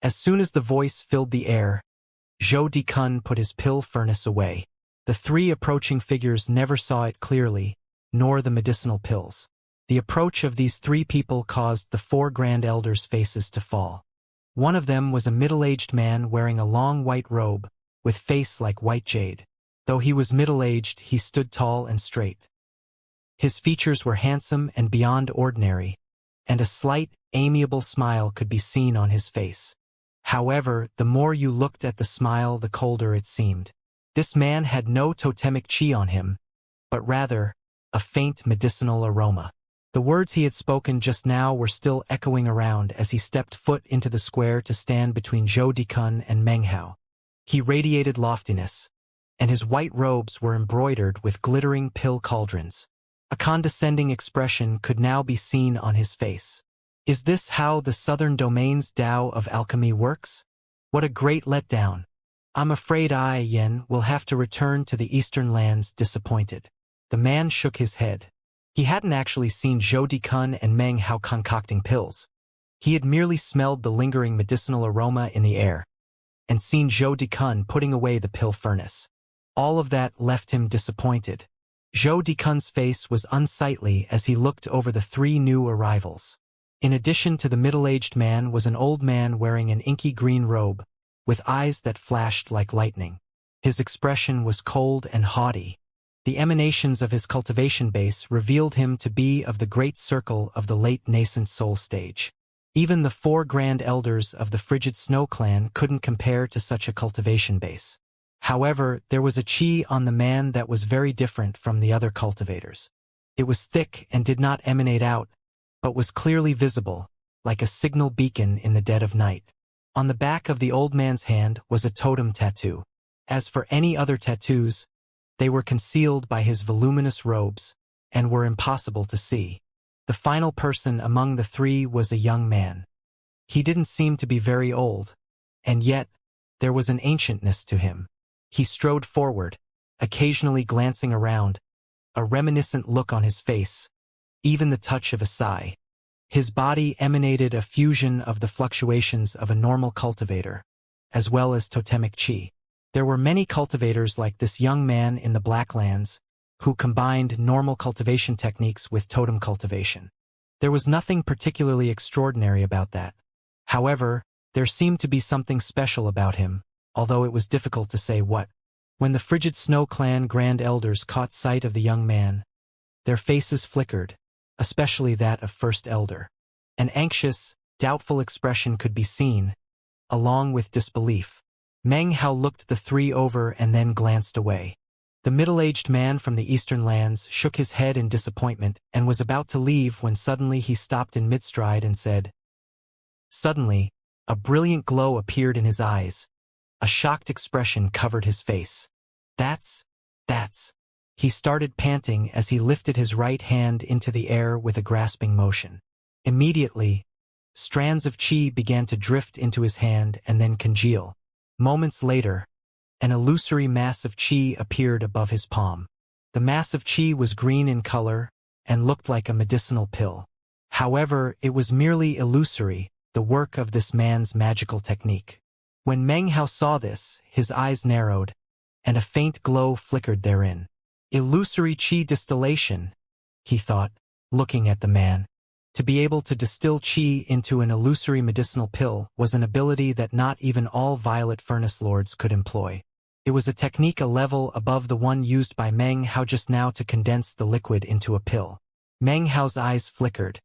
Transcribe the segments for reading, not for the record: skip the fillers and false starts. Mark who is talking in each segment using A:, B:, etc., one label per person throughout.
A: As soon as the voice filled the air, Zhou Dikun put his pill furnace away. The three approaching figures never saw it clearly, nor the medicinal pills. The approach of these three people caused the four Grand Elders' faces to fall. One of them was a middle-aged man wearing a long white robe, with face like white jade. Though he was middle-aged, he stood tall and straight. His features were handsome and beyond ordinary, and a slight, amiable smile could be seen on his face. However, the more you looked at the smile, the colder it seemed. This man had no totemic chi on him, but rather, a faint medicinal aroma. The words he had spoken just now were still echoing around as he stepped foot into the square to stand between Zhou Dikun and Meng Hao. He radiated loftiness, and his white robes were embroidered with glittering pill cauldrons. A condescending expression could now be seen on his face. Is this how the Southern Domain's Tao of Alchemy works? What a great letdown. I'm afraid I, Yen, will have to return to the Eastern lands disappointed. The man shook his head. He hadn't actually seen Zhou Dikun and Meng Hao concocting pills. He had merely smelled the lingering medicinal aroma in the air, and seen Zhou Dikun putting away the pill furnace. All of that left him disappointed. Zhou Dikun's face was unsightly as he looked over the three new arrivals. In addition to the middle-aged man was an old man wearing an inky green robe, with eyes that flashed like lightning. His expression was cold and haughty. The emanations of his cultivation base revealed him to be of the great circle of the late nascent soul stage. Even the four Grand Elders of the Frigid Snow clan couldn't compare to such a cultivation base. However, there was a chi on the man that was very different from the other cultivators. It was thick and did not emanate out, but was clearly visible, like a signal beacon in the dead of night. On the back of the old man's hand was a totem tattoo. As for any other tattoos, they were concealed by his voluminous robes, and were impossible to see. The final person among the three was a young man. He didn't seem to be very old, and yet, there was an ancientness to him. He strode forward, occasionally glancing around, a reminiscent look on his face, even the touch of a sigh. His body emanated a fusion of the fluctuations of a normal cultivator, as well as totemic chi. There were many cultivators like this young man in the Blacklands, who combined normal cultivation techniques with totem cultivation. There was nothing particularly extraordinary about that. However, there seemed to be something special about him, although it was difficult to say what. When the Frigid Snow clan Grand Elders caught sight of the young man, their faces flickered, especially that of First Elder. An anxious, doubtful expression could be seen, along with disbelief. Meng Hao looked the three over and then glanced away. The middle-aged man from the Eastern lands shook his head in disappointment and was about to leave when suddenly he stopped in mid-stride and said. Suddenly, a brilliant glow appeared in his eyes. A shocked expression covered his face. That's. He started panting as he lifted his right hand into the air with a grasping motion. Immediately, strands of chi began to drift into his hand and then congeal. Moments later, an illusory mass of chi appeared above his palm. The mass of chi was green in color and looked like a medicinal pill. However, it was merely illusory, the work of this man's magical technique. When Meng Hao saw this, his eyes narrowed, and a faint glow flickered therein. Illusory chi distillation, he thought, looking at the man. To be able to distill chi into an illusory medicinal pill was an ability that not even all Violet Furnace Lords could employ. It was a technique a level above the one used by Meng Hao just now to condense the liquid into a pill. Meng Hao's eyes flickered.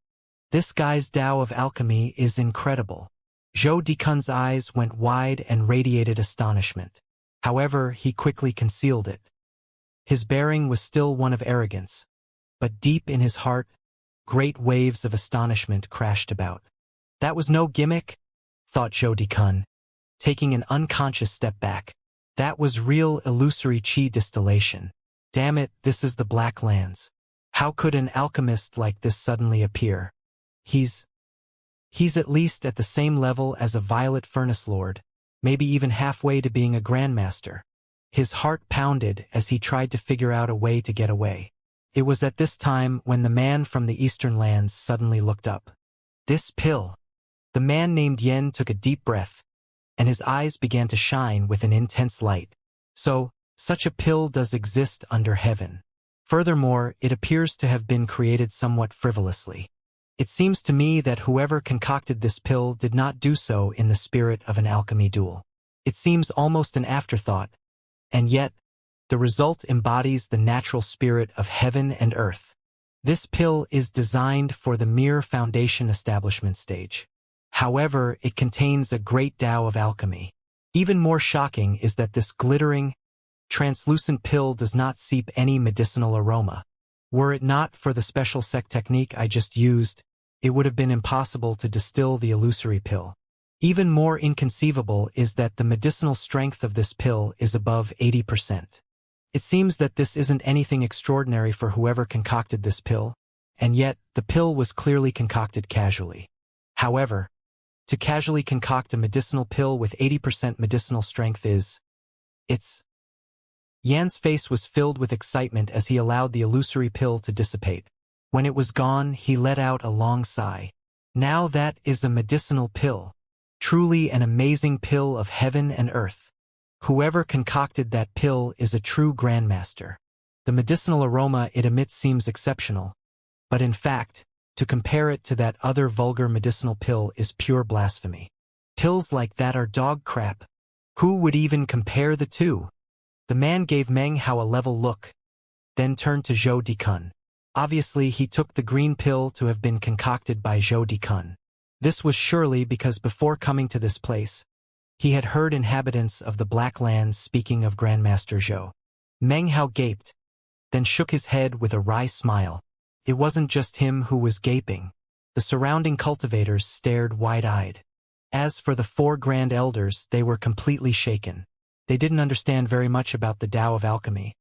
A: This guy's Tao of alchemy is incredible. Zhou Dikun's eyes went wide and radiated astonishment. However, he quickly concealed it. His bearing was still one of arrogance, but deep in his heart, great waves of astonishment crashed about. That was no gimmick, thought Zhou Dikun, taking an unconscious step back. That was real illusory chi distillation. Damn it, this is the Black Lands. How could an alchemist like this suddenly appear? He's at least at the same level as a Violet Furnace Lord, maybe even halfway to being a Grandmaster. His heart pounded as he tried to figure out a way to get away. It was at this time when the man from the Eastern lands suddenly looked up. This pill. The man named Yen took a deep breath, and his eyes began to shine with an intense light. So, such a pill does exist under heaven. Furthermore, it appears to have been created somewhat frivolously. It seems to me that whoever concocted this pill did not do so in the spirit of an alchemy duel. It seems almost an afterthought, and yet, the result embodies the natural spirit of heaven and earth. This pill is designed for the mere foundation establishment stage. However, it contains a great Tao of alchemy. Even more shocking is that this glittering, translucent pill does not seep any medicinal aroma. Were it not for the special sec technique I just used, it would have been impossible to distill the illusory pill. Even more inconceivable is that the medicinal strength of this pill is above 80%. It seems that this isn't anything extraordinary for whoever concocted this pill, and yet the pill was clearly concocted casually. However, to casually concoct a medicinal pill with 80% medicinal strength it's... Yan's face was filled with excitement as he allowed the illusory pill to dissipate. When it was gone, he let out a long sigh. Now that is a medicinal pill. Truly an amazing pill of heaven and earth. Whoever concocted that pill is a true grandmaster. The medicinal aroma it emits seems exceptional, but in fact, to compare it to that other vulgar medicinal pill is pure blasphemy. Pills like that are dog crap. Who would even compare the two? The man gave Meng Hao a level look, then turned to Zhou Dikun. Obviously, he took the green pill to have been concocted by Zhou Dikun. This was surely because before coming to this place, he had heard inhabitants of the Black Lands speaking of Grandmaster Zhou. Meng Hao gaped, then shook his head with a wry smile. It wasn't just him who was gaping. The surrounding cultivators stared wide-eyed. As for the 4 Grand Elders, they were completely shaken. They didn't understand very much about the Tao of alchemy.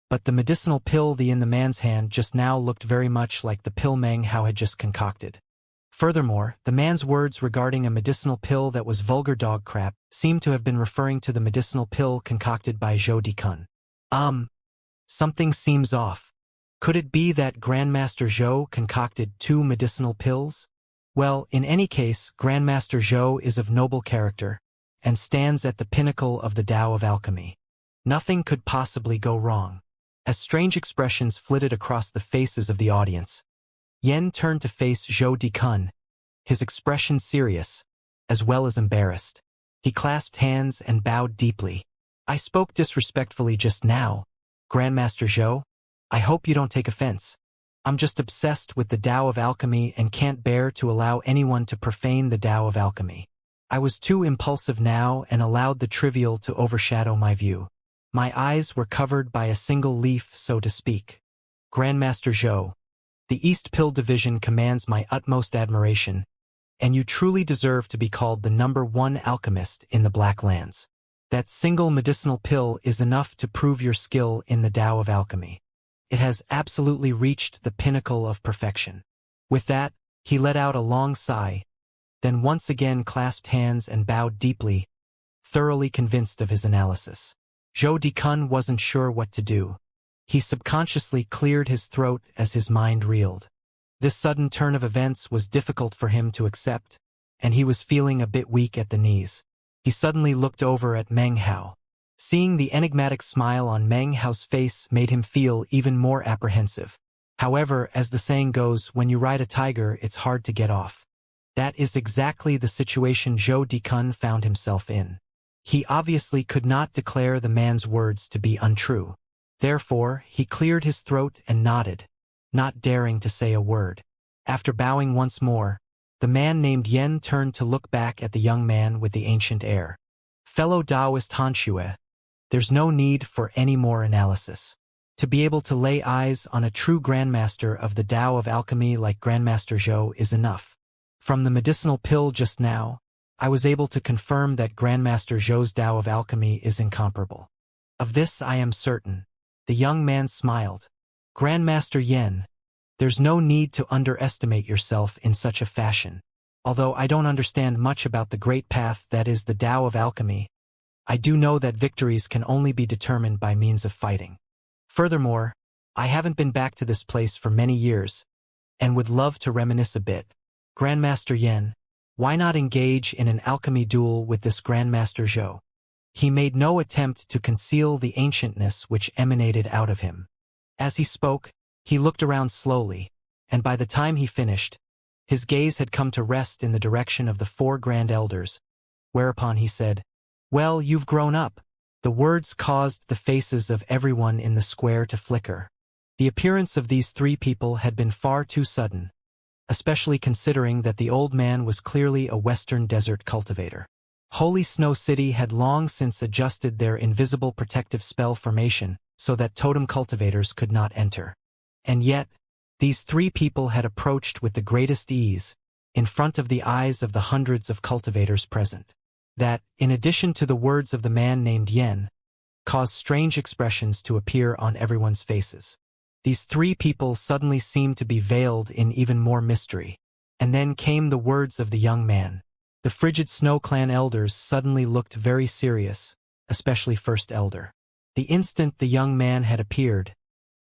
A: But the medicinal pill in the man's hand just now looked very much like the pill Meng Hao had just concocted. Furthermore, the man's words regarding a medicinal pill that was vulgar dog crap seemed to have been referring to the medicinal pill concocted by Zhou Dikun. Something seems off. Could it be that Grandmaster Zhou concocted 2 medicinal pills? Well, in any case, Grandmaster Zhou is of noble character and stands at the pinnacle of the Tao of alchemy. Nothing could possibly go wrong. As strange expressions flitted across the faces of the audience, Yen turned to face Zhou Dikun, his expression serious, as well as embarrassed. He clasped hands and bowed deeply. I spoke disrespectfully just now, Grandmaster Zhou. I hope you don't take offense. I'm just obsessed with the Tao of alchemy and can't bear to allow anyone to profane the Tao of alchemy. I was too impulsive now and allowed the trivial to overshadow my view. My eyes were covered by a single leaf, so to speak. Grandmaster Zhou, the East Pill Division commands my utmost admiration, and you truly deserve to be called the #1 alchemist in the Black Lands. That single medicinal pill is enough to prove your skill in the Tao of alchemy. It has absolutely reached the pinnacle of perfection. With that, he let out a long sigh, then once again clasped hands and bowed deeply, thoroughly convinced of his analysis. Zhou Dikun wasn't sure what to do. He subconsciously cleared his throat as his mind reeled. This sudden turn of events was difficult for him to accept, and he was feeling a bit weak at the knees. He suddenly looked over at Meng Hao. Seeing the enigmatic smile on Meng Hao's face made him feel even more apprehensive. However, as the saying goes, when you ride a tiger, it's hard to get off. That is exactly the situation Zhou Dikun found himself in. He obviously could not declare the man's words to be untrue. Therefore, he cleared his throat and nodded, not daring to say a word. After bowing once more, the man named Yen turned to look back at the young man with the ancient air. Fellow Taoist Hanxue, there's no need for any more analysis. To be able to lay eyes on a true grandmaster of the Tao of alchemy like Grandmaster Zhou is enough. From the medicinal pill just now, I was able to confirm that Grandmaster Zhou's Tao of alchemy is incomparable. Of this I am certain. The young man smiled. Grandmaster Yen, there's no need to underestimate yourself in such a fashion. Although I don't understand much about the great path that is the Tao of alchemy, I do know that victories can only be determined by means of fighting. Furthermore, I haven't been back to this place for many years, and would love to reminisce a bit. Grandmaster Yen, Why not engage in an alchemy duel with this Grandmaster Zhou? He made no attempt to conceal the ancientness which emanated out of him. As he spoke, he looked around slowly, and by the time he finished, his gaze had come to rest in the direction of the 4 Grand Elders, whereupon he said, "Well, you've grown up." The words caused the faces of everyone in the square to flicker. The appearance of these 3 people had been far too sudden, especially considering that the old man was clearly a Western desert cultivator. Holy Snow City had long since adjusted their invisible protective spell formation so that totem cultivators could not enter. And yet, these 3 people had approached with the greatest ease, in front of the eyes of the hundreds of cultivators present. That, in addition to the words of the man named Yen, caused strange expressions to appear on everyone's faces. These 3 people suddenly seemed to be veiled in even more mystery. And then came the words of the young man. The frigid Snow Clan elders suddenly looked very serious, especially First Elder. The instant the young man had appeared,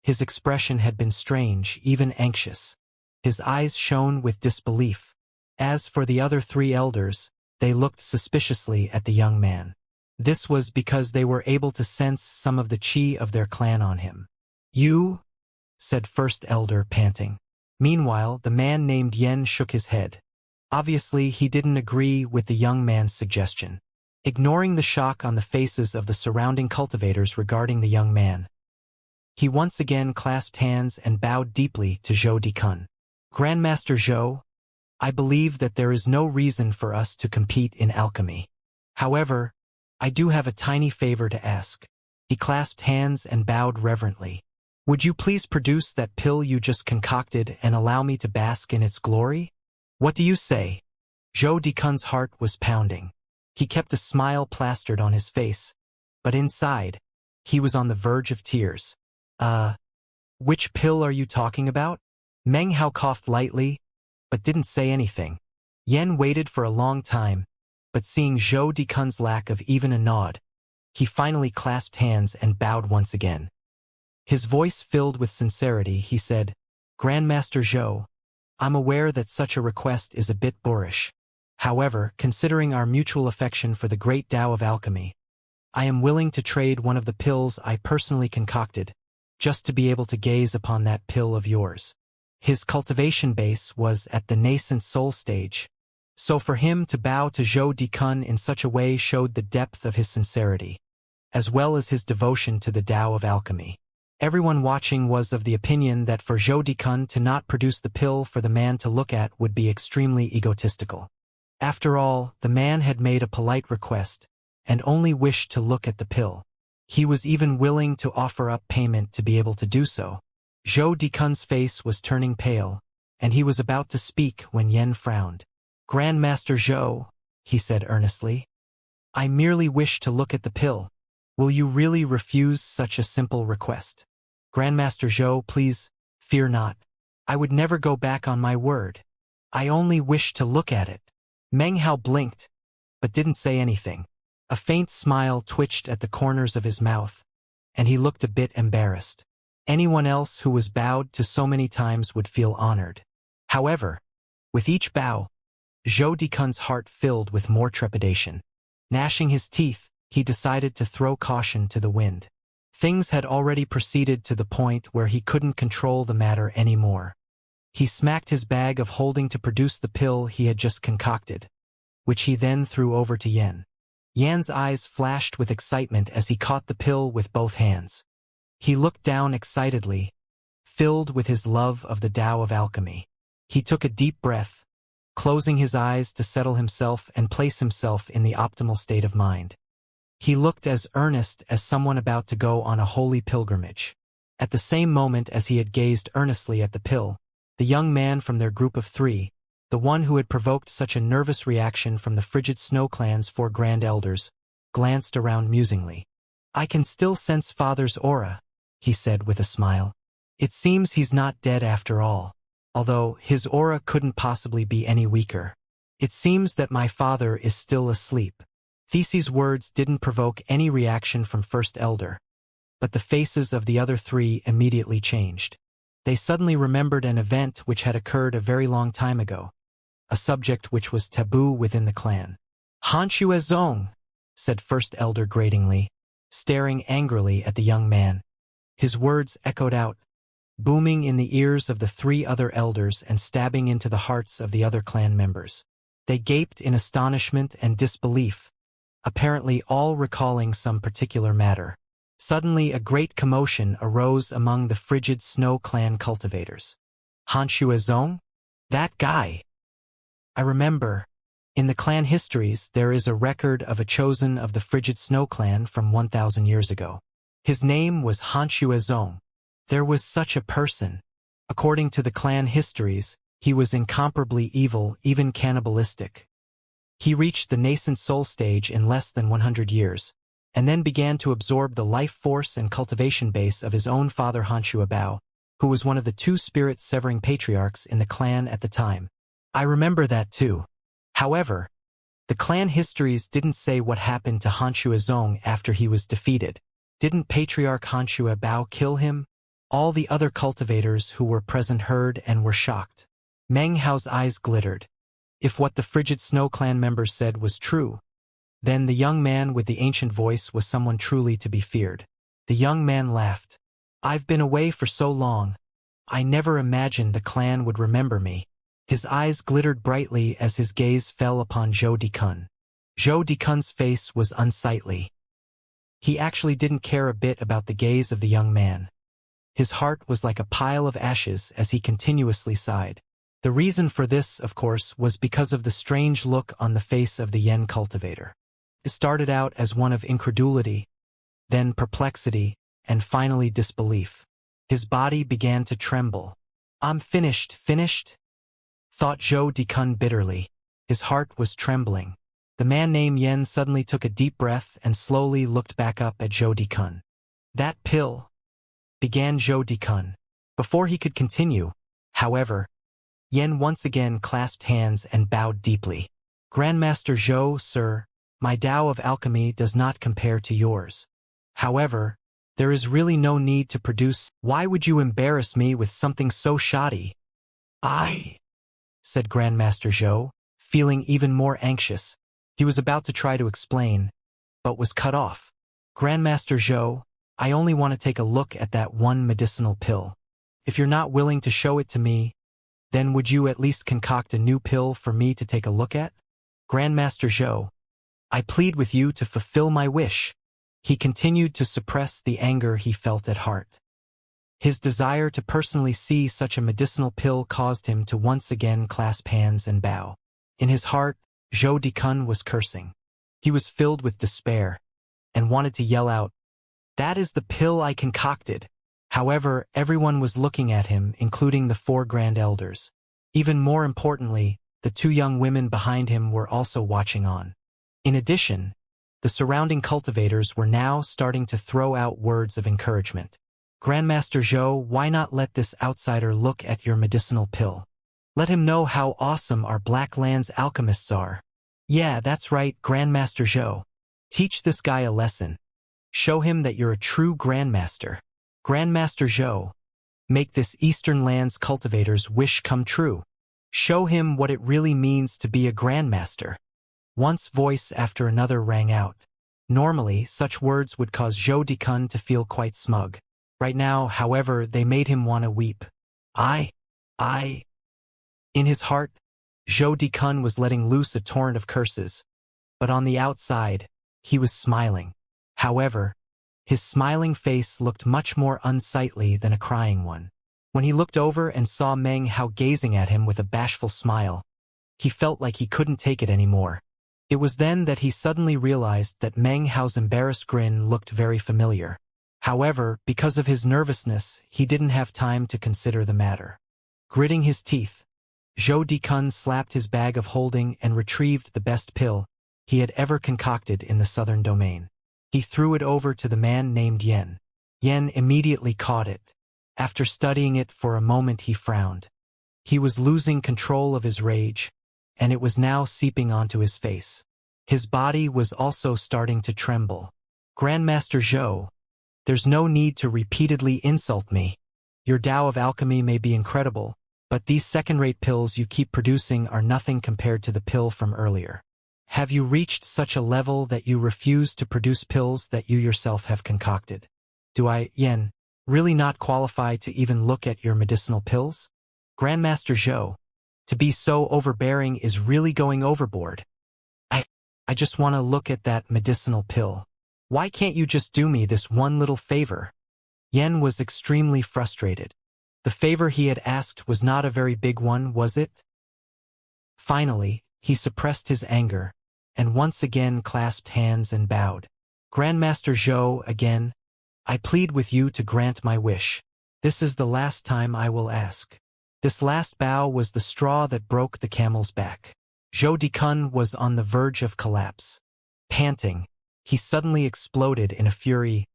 A: his expression had been strange, even anxious. His eyes shone with disbelief. As for the other 3 elders, they looked suspiciously at the young man. This was because they were able to sense some of the chi of their clan on him. "You?" said First Elder, panting. Meanwhile, the man named Yen shook his head. Obviously, he didn't agree with the young man's suggestion. Ignoring the shock on the faces of the surrounding cultivators regarding the young man, he once again clasped hands and bowed deeply to Zhou Dikun. "Grandmaster Zhou, I believe that there is no reason for us to compete in alchemy. However, I do have a tiny favor to ask." He clasped hands and bowed reverently. "Would you please produce that pill you just concocted and allow me to bask in its glory? What do you say?" Zhou Dikun's heart was pounding. He kept a smile plastered on his face, but inside, he was on the verge of tears. Which pill are you talking about?" Meng Hao coughed lightly, but didn't say anything. Yen waited for a long time, but seeing Zhou Dikun's lack of even a nod, he finally clasped hands and bowed once again. His voice filled with sincerity, he said, "Grandmaster Zhou, I'm aware that such a request is a bit boorish. However, considering our mutual affection for the great Tao of alchemy, I am willing to trade one of the pills I personally concocted, just to be able to gaze upon that pill of yours." His cultivation base was at the nascent soul stage, so for him to bow to Zhou Dikun in such a way showed the depth of his sincerity, as well as his devotion to the Tao of alchemy. Everyone watching was of the opinion that for Zhou Dikun to not produce the pill for the man to look at would be extremely egotistical. After all, the man had made a polite request, and only wished to look at the pill. He was even willing to offer up payment to be able to do so. Zhou Dikun's face was turning pale, and he was about to speak when Yen frowned. "Grandmaster Zhou," he said earnestly, "I merely wish to look at the pill. Will you really refuse such a simple request?" "Grandmaster Zhou, please, fear not. I would never go back on my word. I only wish to look at it." Meng Hao blinked, but didn't say anything. A faint smile twitched at the corners of his mouth, and he looked a bit embarrassed. Anyone else who was bowed to so many times would feel honored. However, with each bow, Zhou Dikun's heart filled with more trepidation. Gnashing his teeth, he decided to throw caution to the wind. Things had already proceeded to the point where he couldn't control the matter anymore. He smacked his bag of holding to produce the pill he had just concocted, which he then threw over to Yen. Yan's eyes flashed with excitement as he caught the pill with both hands. He looked down excitedly, filled with his love of the Tao of alchemy. He took a deep breath, closing his eyes to settle himself and place himself in the optimal state of mind. He looked as earnest as someone about to go on a holy pilgrimage. At the same moment as he had gazed earnestly at the pill, the young man from their group of 3, the one who had provoked such a nervous reaction from the frigid Snow Clan's 4 Grand Elders, glanced around musingly. "I can still sense Father's aura," he said with a smile. "It seems he's not dead after all, although his aura couldn't possibly be any weaker. It seems that my father is still asleep." These's words didn't provoke any reaction from First Elder, but the faces of the other 3 immediately changed. They suddenly remembered an event which had occurred a very long time ago. a subject which was taboo within the clan. "Hanxue Zong," said First Elder gratingly, staring angrily at the young man. His words echoed out, booming in the ears of the three other elders and stabbing into the hearts of the other clan members. They gaped in astonishment and disbelief, apparently all recalling some particular matter. Suddenly a great commotion arose among the frigid Snow clan cultivators. "Hanxue Zong? That guy! I remember. In the clan histories there is a record of a chosen of the frigid Snow clan from 1,000 years ago. His name was Hanxue Zong. There was such a person. According to the clan histories, he was incomparably evil, even cannibalistic. He reached the nascent soul stage in less than 100 years, and then began to absorb the life force and cultivation base of his own father Hanxue Bao, who was one of the two spirit-severing patriarchs in the clan at the time. I remember that too. However, the clan histories didn't say what happened to Hanxue Zong after he was defeated. Didn't Patriarch Hanxue Bao kill him? All the other cultivators who were present heard and were shocked. Meng Hao's eyes glittered. If what the frigid Snow clan members said was true, then the young man with the ancient voice was someone truly to be feared. The young man laughed. "I've been away for so long. I never imagined the clan would remember me." His eyes glittered brightly as his gaze fell upon Zhou Dikun. Zhou Dikun's face was unsightly. He actually didn't care a bit about the gaze of the young man. His heart was like a pile of ashes as he continuously sighed. The reason for this, of course, was because of the strange look on the face of the Yen cultivator. It started out as one of incredulity, then perplexity, and finally disbelief. His body began to tremble. "I'm finished, thought Zhou Dikun bitterly. His heart was trembling. The man named Yen suddenly took a deep breath and slowly looked back up at Zhou Dikun. "That pill," began Zhou Dikun. Before he could continue, however, Yen once again clasped hands and bowed deeply. "Grandmaster Zhou, sir, my Tao of alchemy does not compare to yours. However, there is really no need to produce. Why would you embarrass me with something so shoddy?" "I," said Grandmaster Zhou, feeling even more anxious. He was about to try to explain, but was cut off. "Grandmaster Zhou, I only want to take a look at that one medicinal pill. If you're not willing to show it to me, then would you at least concoct a new pill for me to take a look at? Grandmaster Zhou, I plead with you to fulfill my wish." He continued to suppress the anger he felt at heart. His desire to personally see such a medicinal pill caused him to once again clasp hands and bow. In his heart, Zhou Dikun was cursing. He was filled with despair and wanted to yell out, "That is the pill I concocted." However, everyone was looking at him, including the four grand elders. Even more importantly, the two young women behind him were also watching on. In addition, the surrounding cultivators were now starting to throw out words of encouragement. "Grandmaster Zhou, why not let this outsider look at your medicinal pill? Let him know how awesome our Black Land's alchemists are." "Yeah, that's right, Grandmaster Zhou. Teach this guy a lesson. Show him that you're a true Grandmaster. Grandmaster Zhou, make this Eastern Land's cultivator's wish come true. Show him what it really means to be a Grandmaster." Once voice after another rang out. Normally, such words would cause Zhou Dikun to feel quite smug. Right now, however, they made him want to weep. I. In his heart, Zhou Dikun was letting loose a torrent of curses, but on the outside, he was smiling. However, his smiling face looked much more unsightly than a crying one. When he looked over and saw Meng Hao gazing at him with a bashful smile, he felt like he couldn't take it anymore. It was then that he suddenly realized that Meng Hao's embarrassed grin looked very familiar. However, because of his nervousness, he didn't have time to consider the matter. Gritting his teeth, Zhou Dikun slapped his bag of holding and retrieved the best pill he had ever concocted in the southern domain. He threw it over to the man named Yen. Yen immediately caught it. After studying it for a moment, he frowned. He was losing control of his rage, and it was now seeping onto his face. His body was also starting to tremble. "Grandmaster Zhou, there's no need to repeatedly insult me. Your Tao of alchemy may be incredible, But these second-rate pills you keep producing are nothing compared to the pill from earlier. Have you reached such a level that you refuse to produce pills that you yourself have concocted? Do I, Yen, really not qualify to even look at your medicinal pills? Grandmaster Zhou, to be so overbearing is really going overboard. I just want to look at that medicinal pill. Why can't you just do me this one little favor? Yen was extremely frustrated. The favor he had asked was not a very big one, was it? Finally, he suppressed his anger, and once again clasped hands and bowed. Grandmaster Zhou, again, I plead with you to grant my wish. This is the last time I will ask. This last bow was the straw that broke the camel's back. Zhou Dikun was on the verge of collapse. Panting, he suddenly exploded in a fury.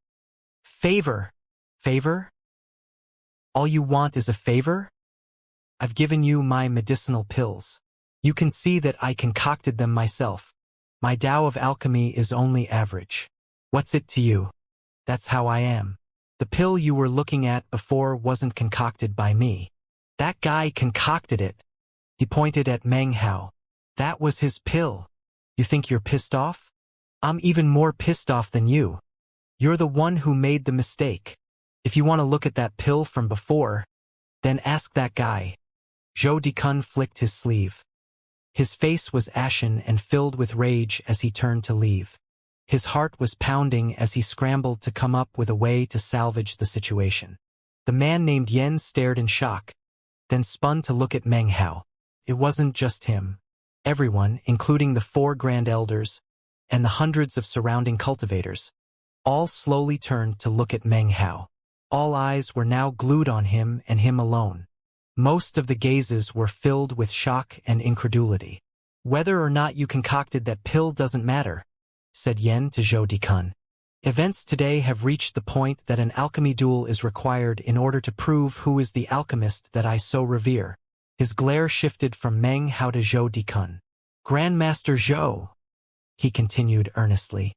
A: Favor? Favor? All you want is a favor? I've given you my medicinal pills. You can see that I concocted them myself. My Tao of alchemy is only average. What's it to you? That's how I am. The pill you were looking at before wasn't concocted by me. That guy concocted it. He pointed at Meng Hao. That was his pill. You think you're pissed off? I'm even more pissed off than you. You're the one who made the mistake. If you want to look at that pill from before, then ask that guy. Zhou Dikun flicked his sleeve. His face was ashen and filled with rage as he turned to leave. His heart was pounding as he scrambled to come up with a way to salvage the situation. The man named Yen stared in shock, then spun to look at Meng Hao. It wasn't just him. Everyone, including the 4 Grand Elders and the hundreds of surrounding cultivators, all slowly turned to look at Meng Hao. All eyes were now glued on him and him alone. Most of the gazes were filled with shock and incredulity. Whether or not you concocted that pill doesn't matter, said Yen to Zhou Dikun. Events today have reached the point that an alchemy duel is required in order to prove who is the alchemist that I so revere. His glare shifted from Meng Hao to Zhou Dikun. Grandmaster Zhou, he continued earnestly.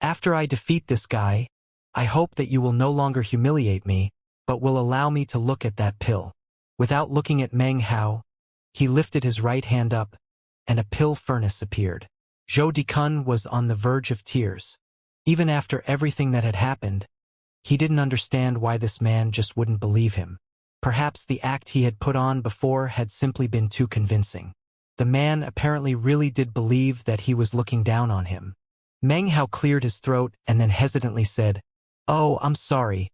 A: After I defeat this guy, I hope that you will no longer humiliate me, but will allow me to look at that pill. Without looking at Meng Hao, he lifted his right hand up, and a pill furnace appeared. Zhou Dikun was on the verge of tears. Even after everything that had happened, he didn't understand why this man just wouldn't believe him. Perhaps the act he had put on before had simply been too convincing. The man apparently really did believe that he was looking down on him. Meng Hao cleared his throat and then hesitantly said, "Oh, I'm sorry.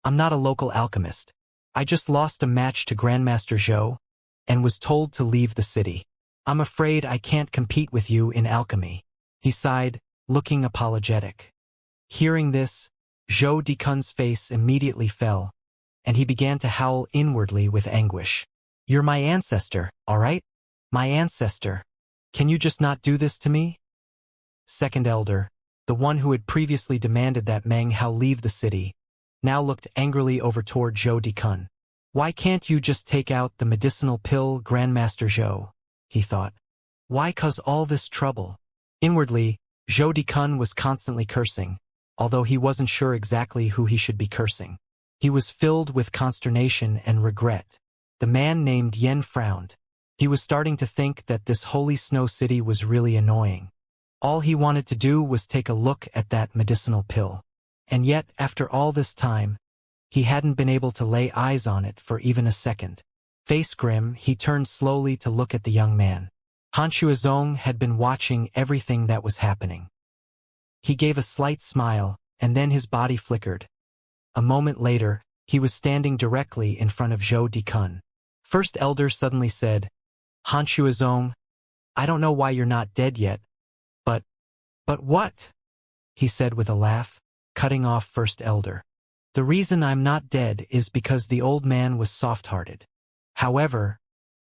A: I'm not a local alchemist. I just lost a match to Grandmaster Zhou and was told to leave the city. I'm afraid I can't compete with you in alchemy." He sighed, looking apologetic. Hearing this, Zhou Dikun's face immediately fell, and he began to howl inwardly with anguish. "You're my ancestor, all right? My ancestor. Can you just not do this to me?" Second Elder, the one who had previously demanded that Meng Hao leave the city, now looked angrily over toward Zhou Dikun. "Why can't you just take out the medicinal pill, Grandmaster Zhou?" he thought. "Why cause all this trouble?" Inwardly, Zhou Dikun was constantly cursing, although he wasn't sure exactly who he should be cursing. He was filled with consternation and regret. The man named Yen frowned. He was starting to think that this holy snow city was really annoying. All he wanted to do was take a look at that medicinal pill. And yet, after all this time, he hadn't been able to lay eyes on it for even a second. Face grim, he turned slowly to look at the young man. Han Shuazong had been watching everything that was happening. He gave a slight smile, and then his body flickered. A moment later, he was standing directly in front of Zhou Dikun. First Elder suddenly said, "Han Shuazong, I don't know why you're not dead yet, but what?" he said with a laugh, cutting off First Elder. "The reason I'm not dead is because the old man was soft-hearted. However,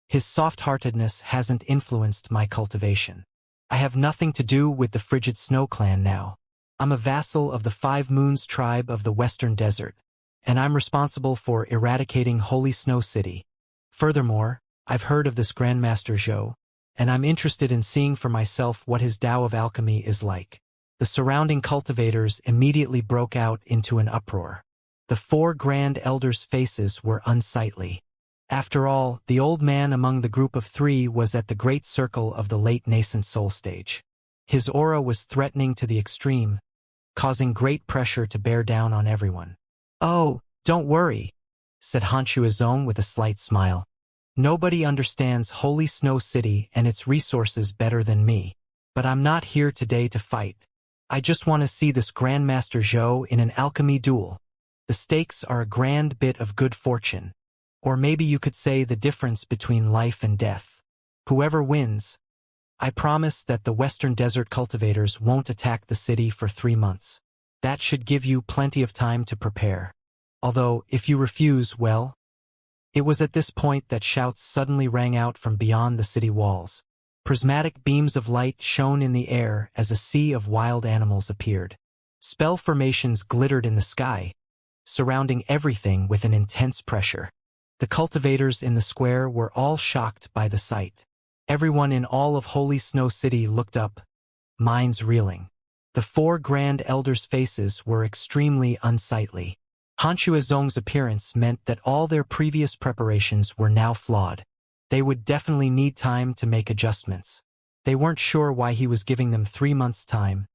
A: his soft-heartedness hasn't influenced my cultivation. I have nothing to do with the Frigid Snow Clan now. I'm a vassal of the 5 Moons tribe of the Western Desert, and I'm responsible for eradicating Holy Snow City. Furthermore, I've heard of this Grandmaster Zhou, and I'm interested in seeing for myself what his Tao of alchemy is like." The surrounding cultivators immediately broke out into an uproar. The 4 Grand Elders' faces were unsightly. After all, the old man among the group of three was at the great circle of the late nascent soul stage. His aura was threatening to the extreme, causing great pressure to bear down on everyone. "Oh, don't worry," said Xianxia with a slight smile. "Nobody understands Holy Snow City and its resources better than me. But I'm not here today to fight. I just want to see this Grandmaster Zhou in an alchemy duel. The stakes are a grand bit of good fortune. Or maybe you could say the difference between life and death. Whoever wins, I promise that the Western Desert cultivators won't attack the city for 3 months. That should give you plenty of time to prepare. Although, if you refuse, well..." It was at this point that shouts suddenly rang out from beyond the city walls. Prismatic beams of light shone in the air as a sea of wild animals appeared. Spell formations glittered in the sky, surrounding everything with an intense pressure. The cultivators in the square were all shocked by the sight. Everyone in all of Holy Snow City looked up, minds reeling. The 4 Grand Elders' faces were extremely unsightly. Xianxia's appearance meant that all their previous preparations were now flawed. They would definitely need time to make adjustments. They weren't sure why he was giving them 3 months' time,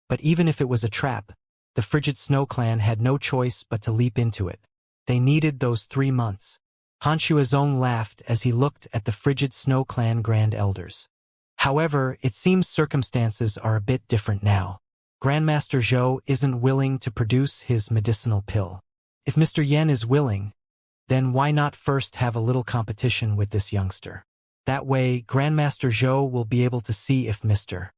A: but even if it was a trap, the Frigid Snow Clan had no choice but to leap into it. They needed those 3 months. Xianxia laughed as he looked at the Frigid Snow Clan Grand Elders. However, it seems circumstances are a bit different now. Grandmaster Zhou isn't willing to produce his medicinal pill. If Mr. Yen is willing, then why not first have a little competition with this youngster? That way, Grandmaster Zhou will be able to see if Mr.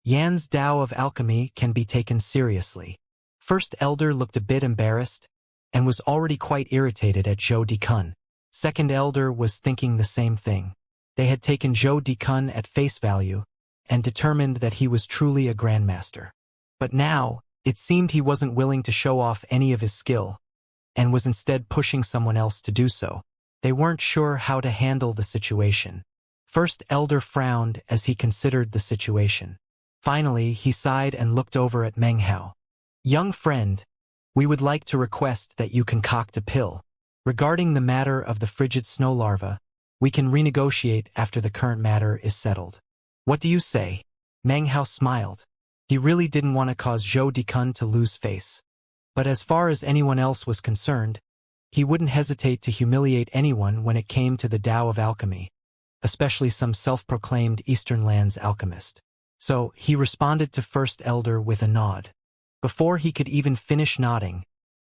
A: Yan's Tao of Alchemy can be taken seriously. First Elder looked a bit embarrassed and was already quite irritated at Zhou Dikun. Second Elder was thinking the same thing. They had taken Zhou Dikun at face value and determined that he was truly a grandmaster. But now, it seemed he wasn't willing to show off any of his skill, and was instead pushing someone else to do so. They weren't sure how to handle the situation. First Elder frowned as he considered the situation. Finally, he sighed and looked over at Meng Hao. "Young friend, we would like to request that you concoct a pill. Regarding the matter of the frigid snow larva, we can renegotiate after the current matter is settled. What do you say?" Meng Hao smiled. He really didn't want to cause Zhou Dikun to lose face. But as far as anyone else was concerned, he wouldn't hesitate to humiliate anyone when it came to the Tao of Alchemy, especially some self-proclaimed Eastern Lands alchemist. So he responded to First Elder with a nod. Before he could even finish nodding,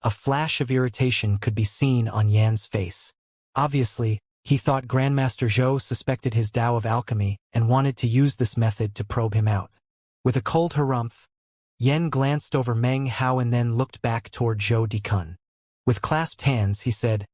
A: a flash of irritation could be seen on Yan's face. Obviously, he thought Grandmaster Zhou suspected his Tao of Alchemy and wanted to use this method to probe him out. With a cold harumph, Yan glanced over Meng Hao and then looked back toward Zhou Dikun. With clasped hands, he said,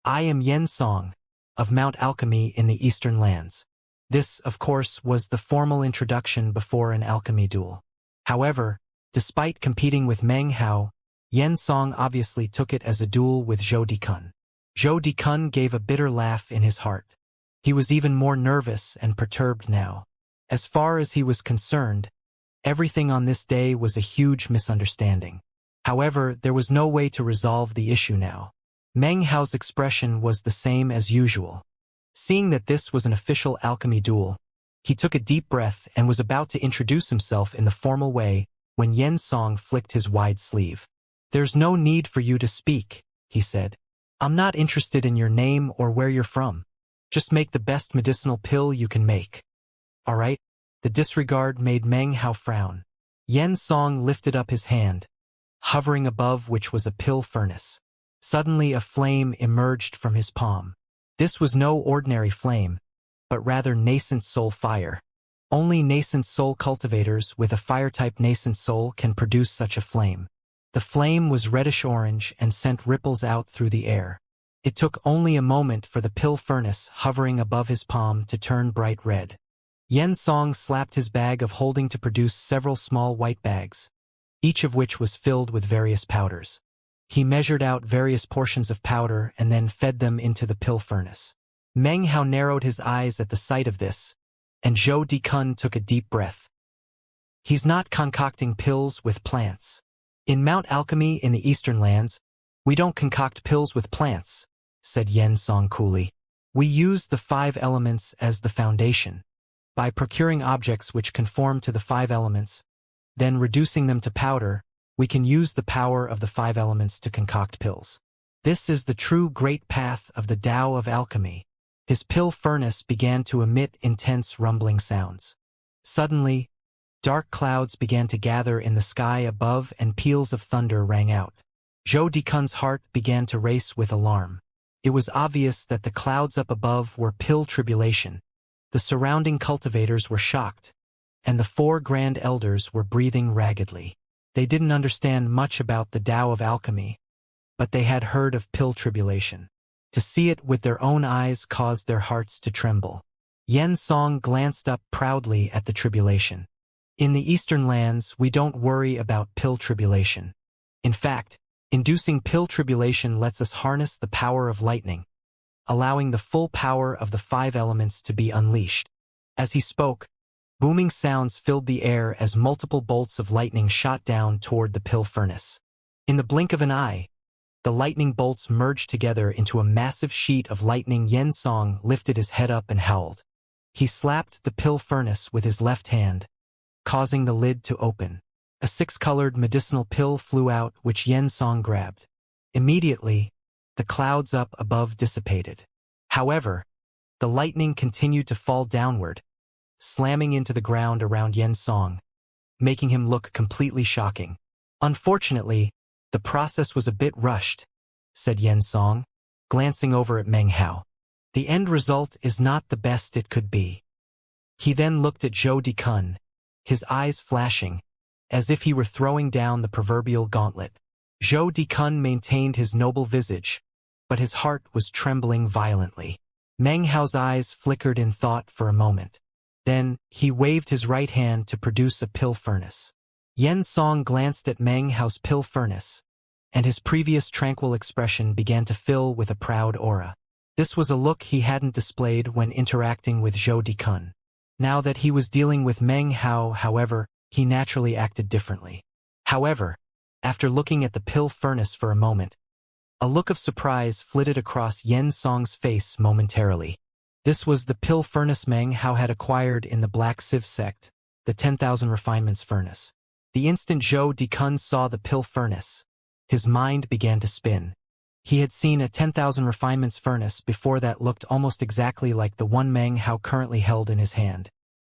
A: "I am Yen Song, of Mount Alchemy in the Eastern Lands." This, of course, was the formal introduction before an alchemy duel. However, despite competing with Meng Hao, Yen Song obviously took it as a duel with Zhou Dikun. Zhou Dikun gave a bitter laugh in his heart. He was even more nervous and perturbed now. As far as he was concerned, everything on this day was a huge misunderstanding. However, there was no way to resolve the issue now. Meng Hao's expression was the same as usual. Seeing that this was an official alchemy duel, he took a deep breath and was about to introduce himself in the formal way when Yen Song flicked his wide sleeve. "There's no need for you to speak," he said. "I'm not interested in your name or where you're from. Just make the best medicinal pill you can make. All right?" The disregard made Meng Hao frown. Yen Song lifted up his hand, hovering above which was a pill furnace. Suddenly a flame emerged from his palm. This was no ordinary flame, but rather nascent soul fire. Only nascent soul cultivators with a fire-type nascent soul can produce such a flame. The flame was reddish-orange and sent ripples out through the air. It took only a moment for the pill furnace hovering above his palm to turn bright red. Yen Song slapped his bag of holding to produce several small white bags, each of which was filled with various powders. He measured out various portions of powder and then fed them into the pill furnace. Meng Hao narrowed his eyes at the sight of this, and Zhou Dikun took a deep breath. "He's not concocting pills with plants. In Mount Alchemy in the Eastern Lands, we don't concoct pills with plants," said Yen Song coolly. We use the 5 elements as the foundation. By procuring objects which conform to the 5 elements, then reducing them to powder, we can use the power of the 5 elements to concoct pills. This is the true great path of the Tao of alchemy. His pill furnace began to emit intense rumbling sounds. Suddenly, dark clouds began to gather in the sky above and peals of thunder rang out. Zhou Dikun's heart began to race with alarm. It was obvious that the clouds up above were pill tribulation. The surrounding cultivators were shocked, and the 4 grand elders were breathing raggedly. They didn't understand much about the Tao of alchemy, but they had heard of pill tribulation. To see it with their own eyes caused their hearts to tremble. Yen Song glanced up proudly at the tribulation. In the eastern lands, we don't worry about pill tribulation. In fact, inducing pill tribulation lets us harness the power of lightning, allowing the full power of the 5 elements to be unleashed. As he spoke, booming sounds filled the air as multiple bolts of lightning shot down toward the pill furnace. In the blink of an eye, the lightning bolts merged together into a massive sheet of lightning. Yen Song lifted his head up and howled. He slapped the pill furnace with his left hand, causing the lid to open. A 6-colored medicinal pill flew out, which Yen Song grabbed. Immediately, the clouds up above dissipated. However, the lightning continued to fall downward, slamming into the ground around Yen Song, making him look completely shocking. Unfortunately, the process was a bit rushed, said Yen Song, glancing over at Meng Hao. The end result is not the best it could be. He then looked at Zhou Dikun, his eyes flashing, as if he were throwing down the proverbial gauntlet. Zhou Dikun maintained his noble visage, but his heart was trembling violently. Meng Hao's eyes flickered in thought for a moment. Then, he waved his right hand to produce a pill furnace. Yen Song glanced at Meng Hao's pill furnace, and his previous tranquil expression began to fill with a proud aura. This was a look he hadn't displayed when interacting with Zhou Dikun. Now that he was dealing with Meng Hao, however, he naturally acted differently. However, after looking at the pill furnace for a moment, a look of surprise flitted across Yen Song's face momentarily. This was the pill furnace Meng Hao had acquired in the Black Civ sect, the 10,000 refinements furnace. The instant Zhou Dikun saw the pill furnace, his mind began to spin. He had seen a 10,000 refinements furnace before that looked almost exactly like the one Meng Hao currently held in his hand.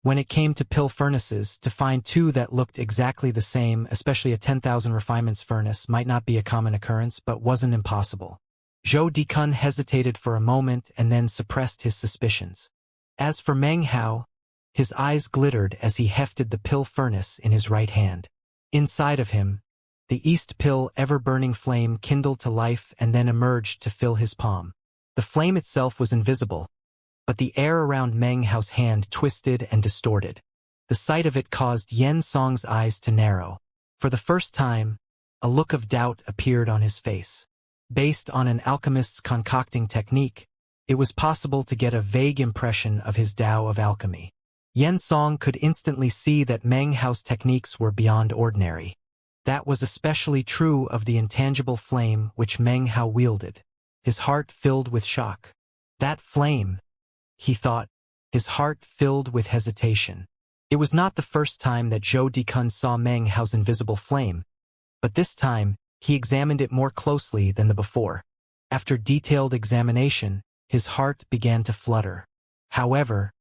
A: When it came to pill furnaces, to find 2 that looked exactly the same, especially a 10,000 refinements furnace, might not be a common occurrence but wasn't impossible. Zhou Dikun hesitated for a moment and then suppressed his suspicions. As for Meng Hao, his eyes glittered as he hefted the pill furnace in his right hand. Inside of him, the East pill ever-burning flame kindled to life and then emerged to fill his palm. The flame itself was invisible, but the air around Meng Hao's hand twisted and distorted. The sight of it caused Yen Song's eyes to narrow. For the first time, a look of doubt appeared on his face. Based on an alchemist's concocting technique, it was possible to get a vague impression of his Tao of alchemy. Yen Song could instantly see that Meng Hao's techniques were beyond ordinary. That was especially true of the intangible flame which Meng Hao wielded. His heart filled with shock. That flame, he thought, his heart filled with hesitation. It was not the first time that Zhou Dikun saw Meng Hao's invisible flame, but this time, he examined it more closely than the before. After detailed examination, his heart began to flutter. However,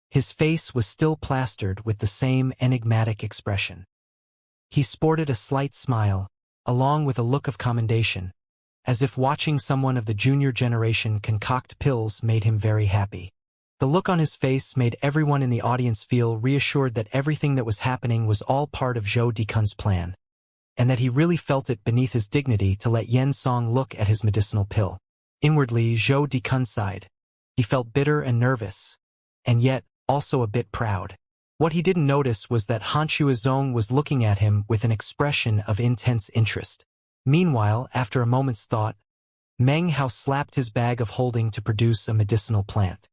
A: his face was still plastered with the same enigmatic expression. He sported a slight smile, along with a look of commendation, as if watching someone of the junior generation concoct pills made him very happy. The look on his face made everyone in the audience feel reassured that everything that was happening was all part of Zhou Dikun's plan, and that he really felt it beneath his dignity to let Yen Song look at his medicinal pill. Inwardly, Zhou Dikun sighed. He felt bitter and nervous, and yet also a bit proud. What he didn't notice was that Han Shuizong was looking at him with an expression of intense interest. Meanwhile, after a moment's thought, Meng Hao slapped his bag of holding to produce a medicinal plant.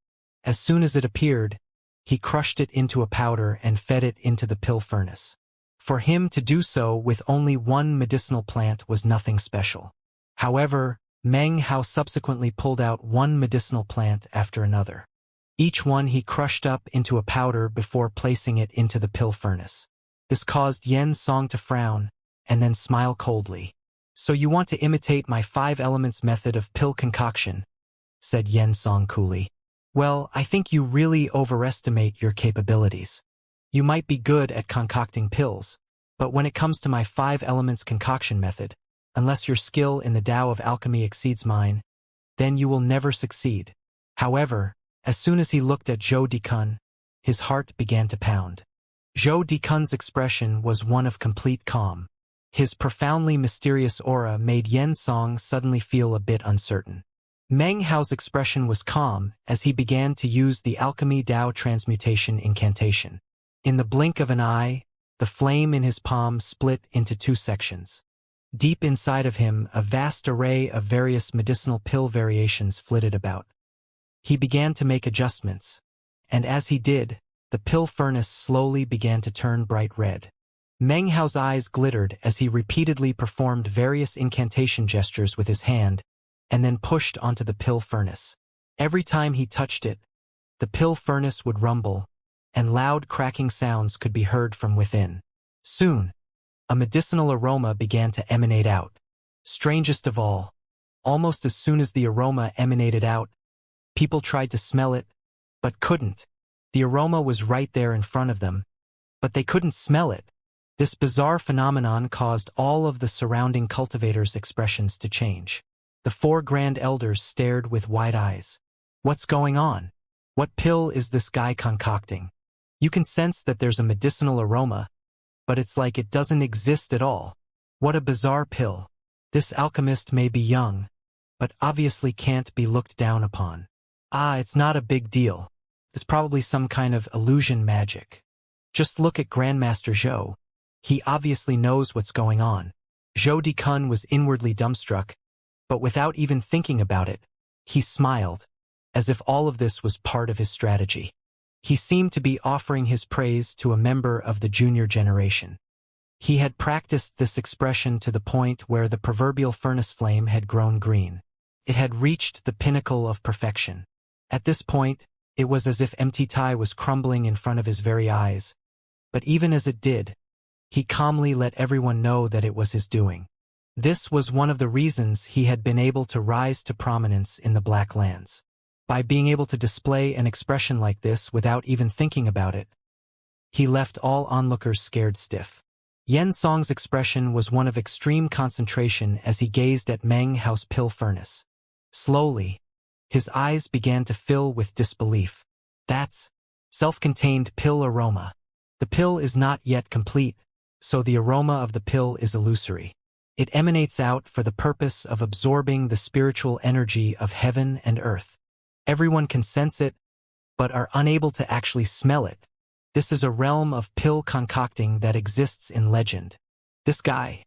A: As soon as it appeared, he crushed it into a powder and fed it into the pill furnace. For him to do so with only one medicinal plant was nothing special. However, Meng Hao subsequently pulled out one medicinal plant after another. Each one he crushed up into a powder before placing it into the pill furnace. This caused Yen Song to frown, and then smile coldly. "So you want to imitate my 5 elements method of pill concoction," said Yen Song coolly. "Well, I think you really overestimate your capabilities. You might be good at concocting pills, but when it comes to my 5 elements concoction method, unless your skill in the Tao of alchemy exceeds mine, then you will never succeed." However, as soon as he looked at Zhou Dikun, his heart began to pound. Zhou Dikun's expression was one of complete calm. His profoundly mysterious aura made Yen Song suddenly feel a bit uncertain. Meng Hao's expression was calm as he began to use the alchemy Tao transmutation incantation. In the blink of an eye, the flame in his palm split into 2 sections. Deep inside of him, a vast array of various medicinal pill variations flitted about. He began to make adjustments, and as he did, the pill furnace slowly began to turn bright red. Meng Hao's eyes glittered as he repeatedly performed various incantation gestures with his hand, and then pushed onto the pill furnace. Every time he touched it, the pill furnace would rumble, and loud cracking sounds could be heard from within. Soon, a medicinal aroma began to emanate out. Strangest of all, almost as soon as the aroma emanated out, people tried to smell it, but couldn't. The aroma was right there in front of them, but they couldn't smell it. This bizarre phenomenon caused all of the surrounding cultivators' expressions to change. The 4 Grand Elders stared with wide eyes. "What's going on? What pill is this guy concocting? You can sense that there's a medicinal aroma, but it's like it doesn't exist at all. What a bizarre pill. This alchemist may be young, but obviously can't be looked down upon. It's not a big deal. It's probably some kind of illusion magic. Just look at Grandmaster Zhou. He obviously knows what's going on." Zhou Dikun was inwardly dumbstruck, but without even thinking about it, he smiled, as if all of this was part of his strategy. He seemed to be offering his praise to a member of the junior generation. He had practiced this expression to the point where the proverbial furnace flame had grown green. It had reached the pinnacle of perfection. At this point, it was as if empty Tai was crumbling in front of his very eyes. But even as it did, he calmly let everyone know that it was his doing. This was one of the reasons he had been able to rise to prominence in the Black Lands. By being able to display an expression like this without even thinking about it, he left all onlookers scared stiff. Yen Song's expression was one of extreme concentration as he gazed at Meng Hao's pill furnace. Slowly, his eyes began to fill with disbelief. "That's self-contained pill aroma. The pill is not yet complete, so the aroma of the pill is illusory. It emanates out for the purpose of absorbing the spiritual energy of heaven and earth. Everyone can sense it, but are unable to actually smell it. This is a realm of pill concocting that exists in legend. This guy."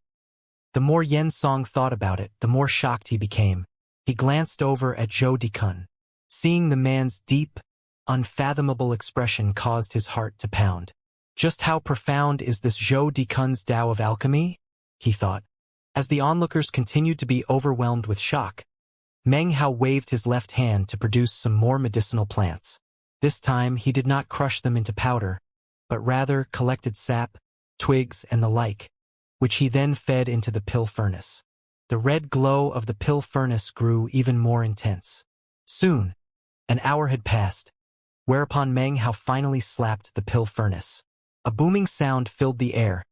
A: The more Yen Song thought about it, the more shocked he became. He glanced over at Zhou Dikun. Seeing the man's deep, unfathomable expression caused his heart to pound. Just how profound is this Zhou Dikun's Tao of alchemy? He thought. As the onlookers continued to be overwhelmed with shock, Meng Hao waved his left hand to produce some more medicinal plants. This time he did not crush them into powder, but rather collected sap, twigs, and the like, which he then fed into the pill furnace. The red glow of the pill furnace grew even more intense. Soon, an hour had passed, whereupon Meng Hao finally slapped the pill furnace. A booming sound filled the air,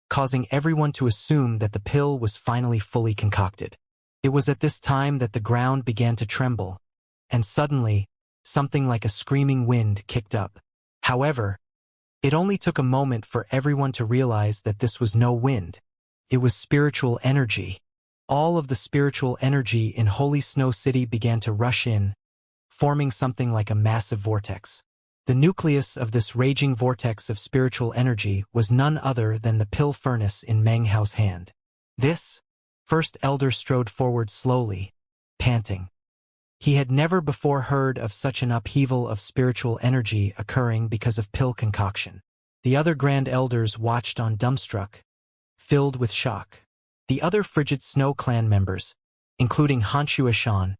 A: causing everyone to assume that the pill was finally fully concocted. It was at this time that the ground began to tremble, and suddenly, something like a screaming wind kicked up. However, it only took a moment for everyone to realize that this was no wind. It was spiritual energy. All of the spiritual energy in Holy Snow City began to rush in, forming something like a massive vortex. The nucleus of this raging vortex of spiritual energy was none other than the pill furnace in Meng Hao's hand. This first elder strode forward slowly, panting. He had never before heard of such an upheaval of spiritual energy occurring because of pill concoction. The other Grand Elders watched on dumbstruck, filled with shock. The other Frigid Snow clan members, including Xianxia.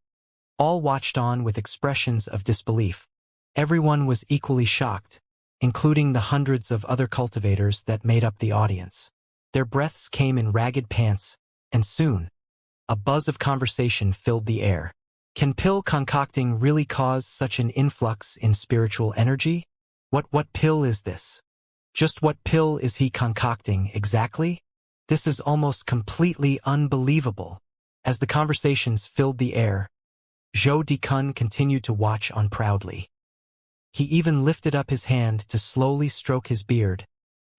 A: All watched on with expressions of disbelief. Everyone was equally shocked, including the hundreds of other cultivators that made up the audience. Their breaths came in ragged pants, and soon, a buzz of conversation filled the air. Can pill concocting really cause such an influx in spiritual energy? What pill is this? Just what pill is he concocting exactly? This is almost completely unbelievable. As the conversations filled the air, Zhou Dikun continued to watch on proudly. He even lifted up his hand to slowly stroke his beard,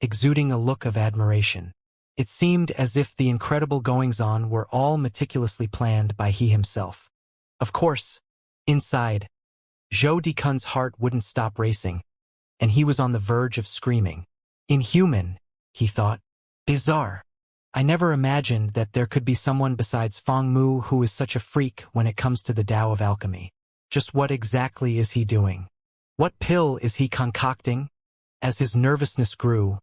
A: exuding a look of admiration. It seemed as if the incredible goings-on were all meticulously planned by he himself. Of course, inside, Zhou Dikun's heart wouldn't stop racing, and he was on the verge of screaming. Inhuman, he thought. Bizarre. I never imagined that there could be someone besides Feng Mu who is such a freak when it comes to the Tao of alchemy. Just what exactly is he doing? What pill is he concocting? As his nervousness grew,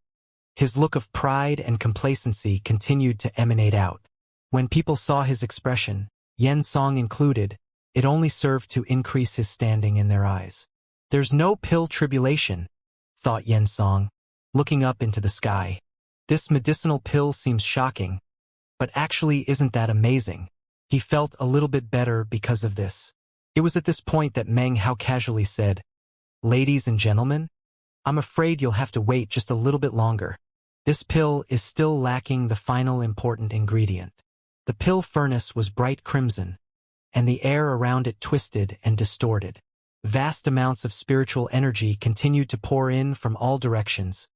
A: his look of pride and complacency continued to emanate out. When people saw his expression, Yen Song included, it only served to increase his standing in their eyes. There's no pill tribulation, thought Yen Song, looking up into the sky. This medicinal pill seems shocking, but actually isn't that amazing. He felt a little bit better because of this. It was at this point that Meng Hao casually said, "Ladies and gentlemen, I'm afraid you'll have to wait just a little bit longer. This pill is still lacking the final important ingredient." The pill furnace was bright crimson, and the air around it twisted and distorted. Vast amounts of spiritual energy continued to pour in from all directions,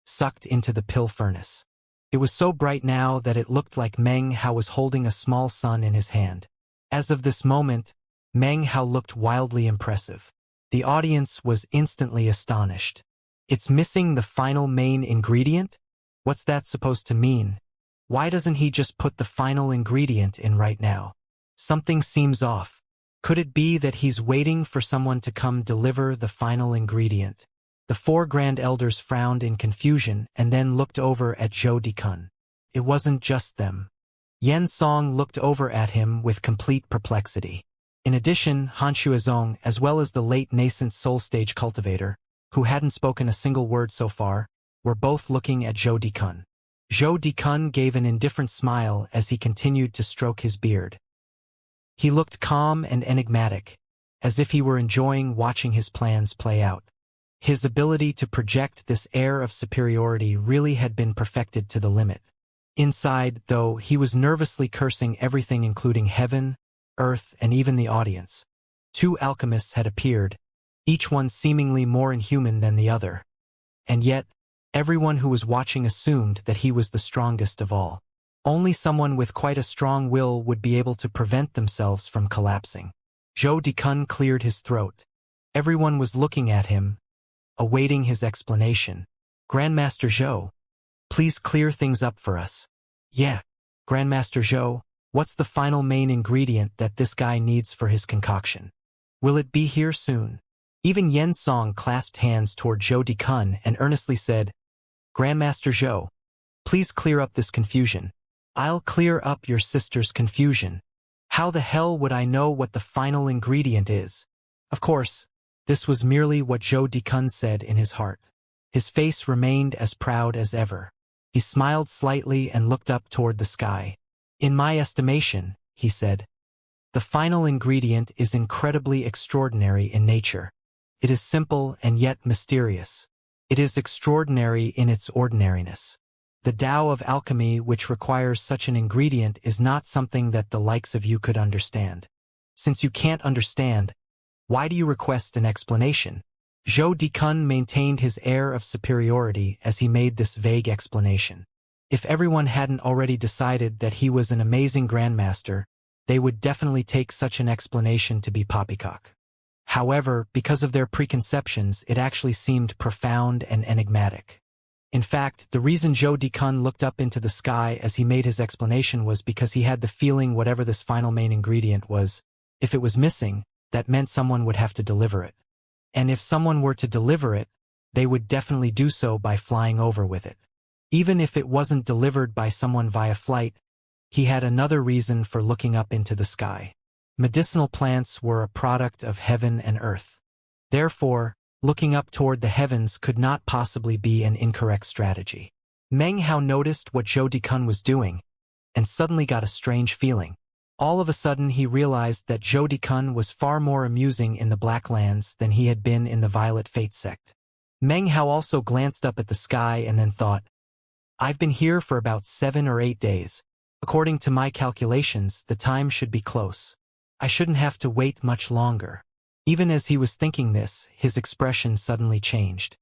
A: sucked into the pill furnace. It was so bright now that it looked like Meng Hao was holding a small sun in his hand. As of this moment, Meng Hao looked wildly impressive. The audience was instantly astonished. It's missing the final main ingredient? What's that supposed to mean? Why doesn't he just put the final ingredient in right now? Something seems off. Could it be that he's waiting for someone to come deliver the final ingredient? The four grand elders frowned in confusion and then looked over at Zhou Dikun. It wasn't just them. Yen Song looked over at him with complete perplexity. In addition, Han Shuazong, as well as the late nascent soul stage cultivator, who hadn't spoken a single word so far, were both looking at Zhou Dikun. Zhou Dikun gave an indifferent smile as he continued to stroke his beard. He looked calm and enigmatic, as if he were enjoying watching his plans play out. His ability to project this air of superiority really had been perfected to the limit. Inside, though, he was nervously cursing everything including heaven, earth, and even the audience. Two alchemists had appeared, each one seemingly more inhuman than the other. And yet, everyone who was watching assumed that he was the strongest of all. Only someone with quite a strong will would be able to prevent themselves from collapsing. Zhou Dikun cleared his throat. Everyone was looking at him, awaiting his explanation. "Grandmaster Zhou, please clear things up for us." "Yeah, Grandmaster Zhou, what's the final main ingredient that this guy needs for his concoction? Will it be here soon?" Even Yen Song clasped hands toward Zhou Dikun and earnestly said, "Grandmaster Zhou, please clear up this confusion." "I'll clear up your sister's confusion. How the hell would I know what the final ingredient is?" Of course, this was merely what Zhou Dikun said in his heart. His face remained as proud as ever. He smiled slightly and looked up toward the sky. "In my estimation," he said, "the final ingredient is incredibly extraordinary in nature. It is simple and yet mysterious. It is extraordinary in its ordinariness. The Tao of alchemy which requires such an ingredient is not something that the likes of you could understand. Since you can't understand, why do you request an explanation?" Zhou Dikun maintained his air of superiority as he made this vague explanation. If everyone hadn't already decided that he was an amazing grandmaster, they would definitely take such an explanation to be poppycock. However, because of their preconceptions, it actually seemed profound and enigmatic. In fact, the reason Zhou Dikun looked up into the sky as he made his explanation was because he had the feeling whatever this final main ingredient was, if it was missing, that meant someone would have to deliver it. And if someone were to deliver it, they would definitely do so by flying over with it. Even if it wasn't delivered by someone via flight, he had another reason for looking up into the sky. Medicinal plants were a product of heaven and earth. Therefore, looking up toward the heavens could not possibly be an incorrect strategy. Meng Hao noticed what Zhou Dikun was doing, and suddenly got a strange feeling. All of a sudden he realized that Zhou Dikun was far more amusing in the Black Lands than he had been in the Violet Fate sect. Meng Hao also glanced up at the sky and then thought, I've been here for about 7 or 8 days. According to my calculations, the time should be close. I shouldn't have to wait much longer. Even as he was thinking this, his expression suddenly changed.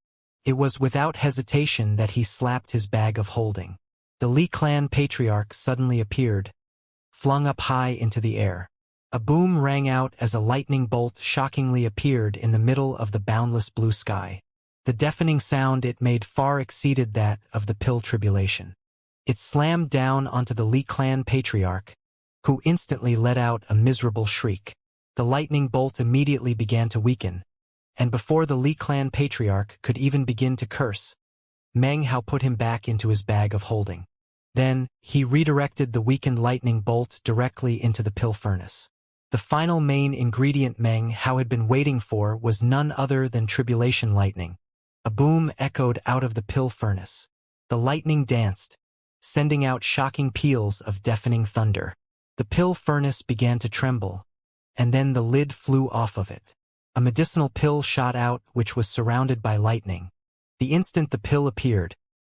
A: It was without hesitation that he slapped his bag of holding. The Li clan patriarch suddenly appeared, flung up high into the air. A boom rang out as a lightning bolt shockingly appeared in the middle of the boundless blue sky. The deafening sound it made far exceeded that of the pill tribulation. It slammed down onto the Li clan patriarch, who instantly let out a miserable shriek. The lightning bolt immediately began to weaken, and before the Li clan patriarch could even begin to curse, Meng Hao put him back into his bag of holding. Then, he redirected the weakened lightning bolt directly into the pill furnace. The final main ingredient Meng Hao had been waiting for was none other than tribulation lightning. A boom echoed out of the pill furnace. The lightning danced, sending out shocking peals of deafening thunder. The pill furnace began to tremble, and then the lid flew off of it. A medicinal pill shot out which was surrounded by lightning. The instant the pill appeared,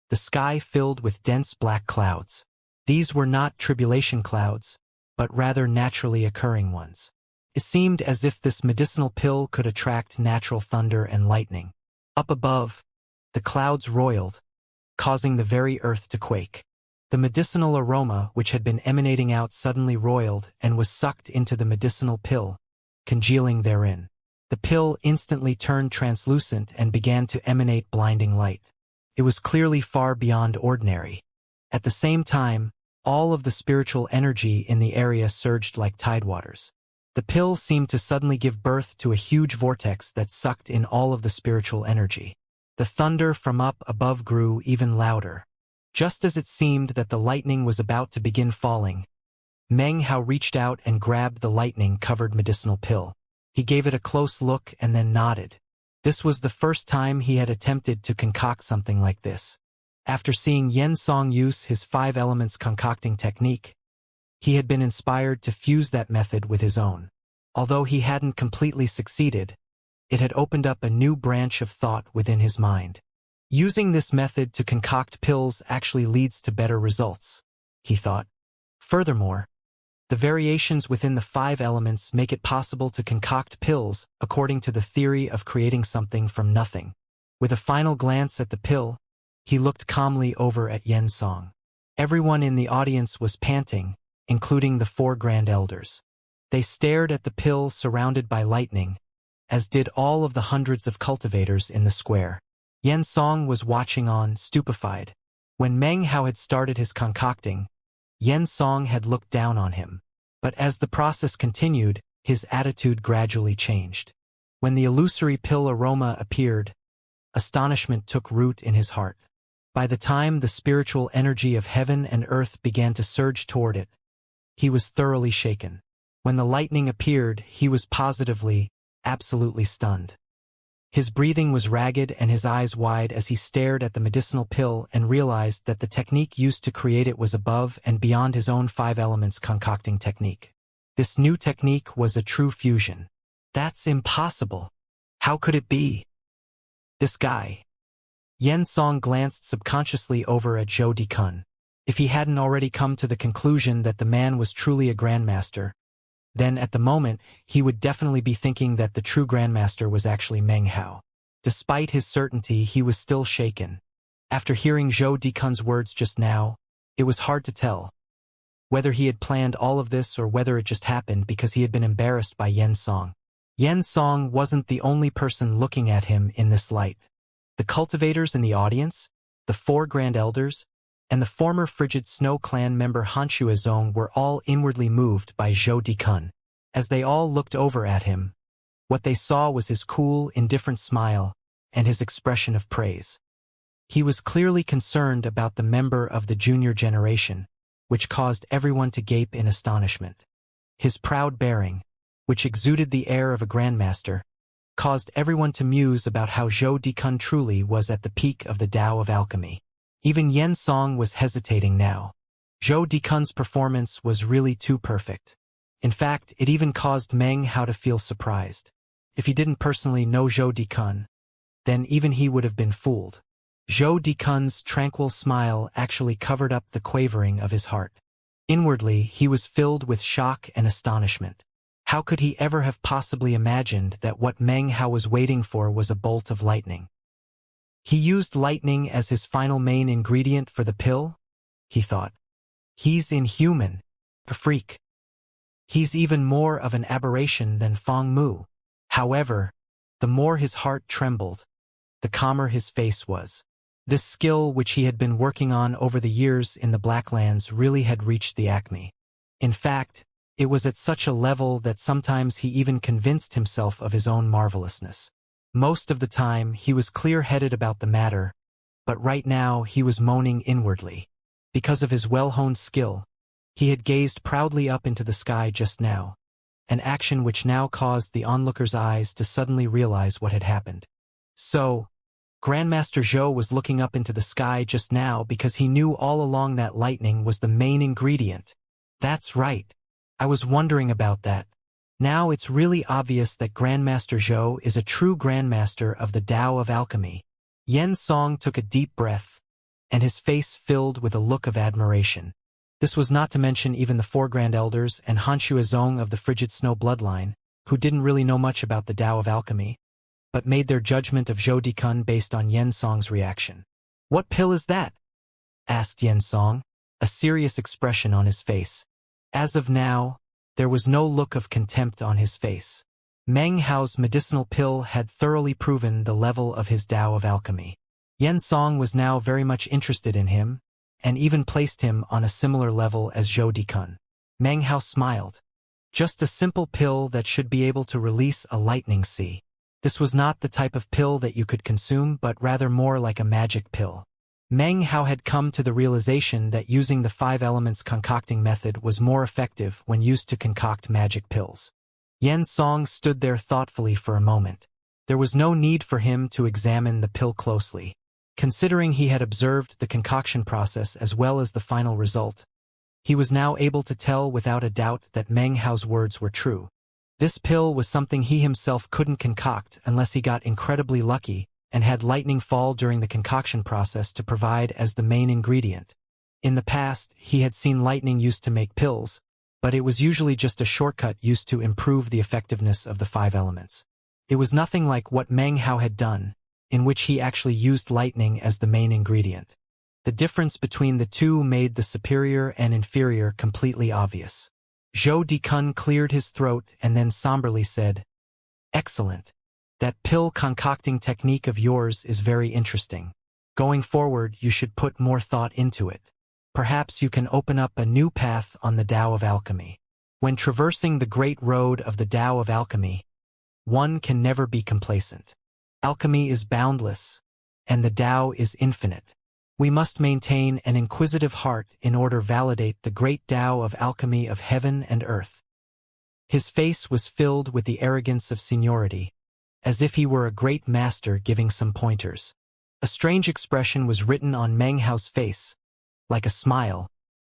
A: the sky filled with dense black clouds. These were not tribulation clouds, but rather naturally occurring ones. It seemed as if this medicinal pill could attract natural thunder and lightning. Up above, the clouds roiled, causing the very earth to quake. The medicinal aroma which had been emanating out suddenly roiled and was sucked into the medicinal pill, congealing therein. The pill instantly turned translucent and began to emanate blinding light. It was clearly far beyond ordinary. At the same time, all of the spiritual energy in the area surged like tidewaters. The pill seemed to suddenly give birth to a huge vortex that sucked in all of the spiritual energy. The thunder from up above grew even louder. Just as it seemed that the lightning was about to begin falling, Meng Hao reached out and grabbed the lightning-covered medicinal pill. He gave it a close look and then nodded. This was the first time he had attempted to concoct something like this. After seeing Yen Song use his 5 elements concocting technique, he had been inspired to fuse that method with his own. Although he hadn't completely succeeded, it had opened up a new branch of thought within his mind. Using this method to concoct pills actually leads to better results, he thought. Furthermore, the variations within the 5 elements make it possible to concoct pills according to the theory of creating something from nothing. With a final glance at the pill, he looked calmly over at Yen Song. Everyone in the audience was panting, including the 4 Grand Elders. They stared at the pill surrounded by lightning, as did all of the hundreds of cultivators in the square. Yen Song was watching on, stupefied. When Meng Hao had started his concocting, Yen Song had looked down on him. But as the process continued, his attitude gradually changed. When the illusory pill aroma appeared, astonishment took root in his heart. By the time the spiritual energy of heaven and earth began to surge toward it, he was thoroughly shaken. When the lightning appeared, he was positively, absolutely stunned. His breathing was ragged and his eyes wide as he stared at the medicinal pill and realized that the technique used to create it was above and beyond his own 5 elements concocting technique. This new technique was a true fusion. That's impossible. How could it be? This guy. Yen Song glanced subconsciously over at Zhou Dikun. If he hadn't already come to the conclusion that the man was truly a grandmaster, then at the moment, he would definitely be thinking that the true grandmaster was actually Meng Hao. Despite his certainty, he was still shaken. After hearing Zhou Dikun's words just now, it was hard to tell whether he had planned all of this or whether it just happened because he had been embarrassed by Yen Song. Yen Song wasn't the only person looking at him in this light. The cultivators in the audience, the 4 Grand Elders, and the former Frigid Snow Clan member Hanxue Zong were all inwardly moved by Zhou Dikun. As they all looked over at him, what they saw was his cool, indifferent smile and his expression of praise. He was clearly concerned about the member of the junior generation, which caused everyone to gape in astonishment. His proud bearing, which exuded the air of a grandmaster, caused everyone to muse about how Zhou Dikun truly was at the peak of the Tao of alchemy. Even Yen Song was hesitating now. Zhou Dikun's performance was really too perfect. In fact, it even caused Meng Hao to feel surprised. If he didn't personally know Zhou Dikun, then even he would have been fooled. Zhou Dikun's tranquil smile actually covered up the quavering of his heart. Inwardly, he was filled with shock and astonishment. How could he ever have possibly imagined that what Meng Hao was waiting for was a bolt of lightning? He used lightning as his final main ingredient for the pill? He thought. He's inhuman, a freak. He's even more of an aberration than Feng Mu. However, the more his heart trembled, the calmer his face was. This skill which he had been working on over the years in the Blacklands really had reached the acme. In fact, it was at such a level that sometimes he even convinced himself of his own marvelousness. Most of the time, he was clear-headed about the matter, but right now he was moaning inwardly. Because of his well-honed skill, he had gazed proudly up into the sky just now, an action which now caused the onlookers' eyes to suddenly realize what had happened. So, Grandmaster Zhou was looking up into the sky just now because he knew all along that lightning was the main ingredient. That's right. I was wondering about that. Now it's really obvious that Grandmaster Zhou is a true Grandmaster of the Tao of Alchemy. Yen Song took a deep breath, and his face filled with a look of admiration. This was not to mention even the 4 Grand Elders and Hanshua Zong of the Frigid Snow bloodline, who didn't really know much about the Tao of Alchemy, but made their judgment of Zhou Dikun based on Yen Song's reaction. "What pill is that?" asked Yen Song, a serious expression on his face. As of now, there was no look of contempt on his face. Meng Hao's medicinal pill had thoroughly proven the level of his Tao of Alchemy. Yen Song was now very much interested in him, and even placed him on a similar level as Zhou Dikun. Meng Hao smiled. Just a simple pill that should be able to release a lightning sea. This was not the type of pill that you could consume, but rather more like a magic pill. Meng Hao had come to the realization that using the 5 elements concocting method was more effective when used to concoct magic pills. Yen Song stood there thoughtfully for a moment. There was no need for him to examine the pill closely. Considering he had observed the concoction process as well as the final result, he was now able to tell without a doubt that Meng Hao's words were true. This pill was something he himself couldn't concoct unless he got incredibly lucky and had lightning fall during the concoction process to provide as the main ingredient. In the past, he had seen lightning used to make pills, but it was usually just a shortcut used to improve the effectiveness of the 5 elements. It was nothing like what Meng Hao had done, in which he actually used lightning as the main ingredient. The difference between the two made the superior and inferior completely obvious. Zhou Dikun cleared his throat and then somberly said, "Excellent. That pill concocting technique of yours is very interesting. Going forward, you should put more thought into it. Perhaps you can open up a new path on the Tao of Alchemy. When traversing the great road of the Tao of Alchemy, one can never be complacent. Alchemy is boundless, and the Tao is infinite. We must maintain an inquisitive heart in order to validate the great Tao of alchemy of heaven and earth." His face was filled with the arrogance of seniority, as if he were a great master giving some pointers. A strange expression was written on Meng Hao's face, like a smile,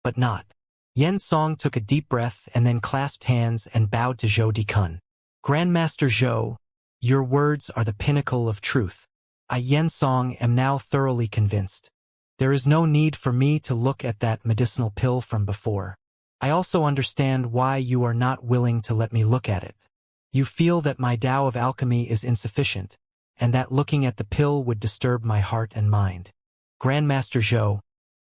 A: but not. Yen Song took a deep breath and then clasped hands and bowed to Zhou Dikun. "Grandmaster Zhou, your words are the pinnacle of truth. I, Yen Song, am now thoroughly convinced. There is no need for me to look at that medicinal pill from before. I also understand why you are not willing to let me look at it. You feel that my Tao of alchemy is insufficient, and that looking at the pill would disturb my heart and mind. Grandmaster Zhou,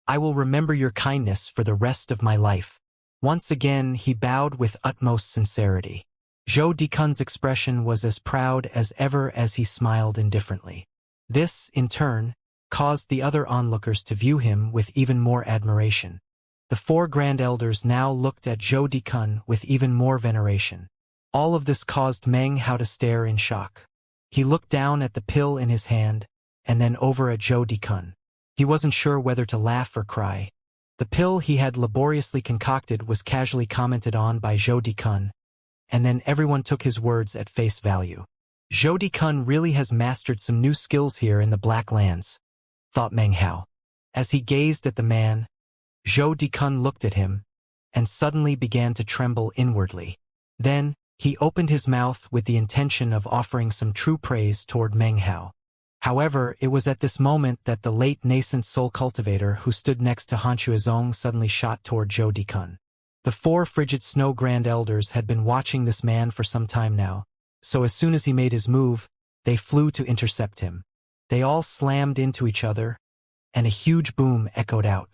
A: I will remember your kindness for the rest of my life." Once again, he bowed with utmost sincerity. Zhou Dikun's expression was as proud as ever as he smiled indifferently. This, in turn, caused the other onlookers to view him with even more admiration. The 4 Grand Elders now looked at Zhou Dikun with even more veneration. All of this caused Meng Hao to stare in shock. He looked down at the pill in his hand, and then over at Zhou Dikun. He wasn't sure whether to laugh or cry. The pill he had laboriously concocted was casually commented on by Zhou Dikun, and then everyone took his words at face value. Zhou Dikun really has mastered some new skills here in the Black Lands, thought Meng Hao. As he gazed at the man, Zhou Dikun looked at him, and suddenly began to tremble inwardly. Then, he opened his mouth with the intention of offering some true praise toward Meng Hao. However, it was at this moment that the late nascent soul cultivator who stood next to Han Shuazong suddenly shot toward Zhou Dikun. The 4 frigid snow grand elders had been watching this man for some time now, so as soon as he made his move, they flew to intercept him. They all slammed into each other, and a huge boom echoed out.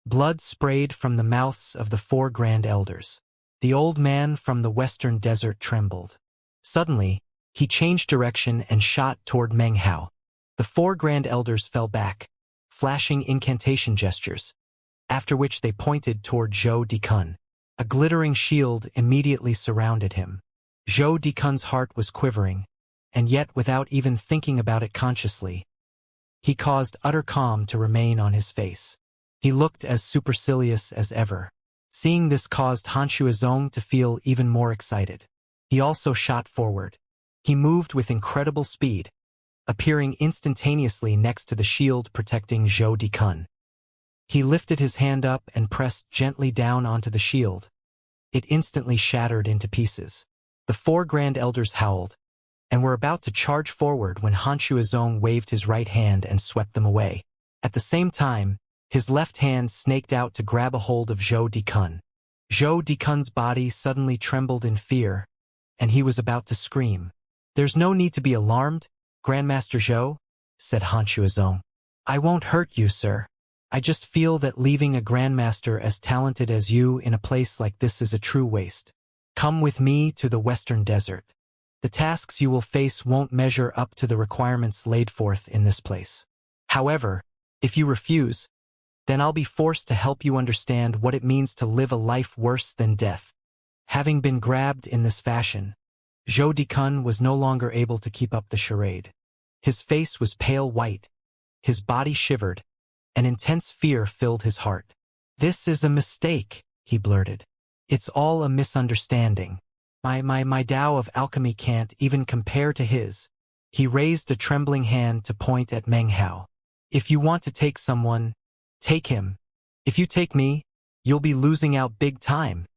A: Blood sprayed from the mouths of the 4 grand elders. The old man from the western desert trembled. Suddenly, he changed direction and shot toward Meng Hao. The 4 grand elders fell back, flashing incantation gestures, after which they pointed toward Zhou Dikun. A glittering shield immediately surrounded him. Zhou Dikun's heart was quivering, and yet without even thinking about it consciously, he caused utter calm to remain on his face. He looked as supercilious as ever. Seeing this caused Han Shuazong to feel even more excited. He also shot forward. He moved with incredible speed, appearing instantaneously next to the shield protecting Zhou Dikun. He lifted his hand up and pressed gently down onto the shield. It instantly shattered into pieces. The 4 grand elders howled, and were about to charge forward when Han Shuazong waved his right hand and swept them away. At the same time, his left hand snaked out to grab a hold of Zhou Dikun. Zhou Dikun's body suddenly trembled in fear, and he was about to scream. "There's no need to be alarmed, Grandmaster Zhou," said Han Shuazong. "I won't hurt you, sir. I just feel that leaving a Grandmaster as talented as you in a place like this is a true waste. Come with me to the Western Desert. The tasks you will face won't measure up to the requirements laid forth in this place. However, if you refuse, then I'll be forced to help you understand what it means to live a life worse than death." Having been grabbed in this fashion, Zhou Dikun was no longer able to keep up the charade. His face was pale white, his body shivered, and intense fear filled his heart. "This is a mistake," he blurted. "It's all a misunderstanding. My Tao of alchemy can't even compare to his." He raised a trembling hand to point at Meng Hao. "If you want to take someone, take him. If you take me, you'll be losing out big time."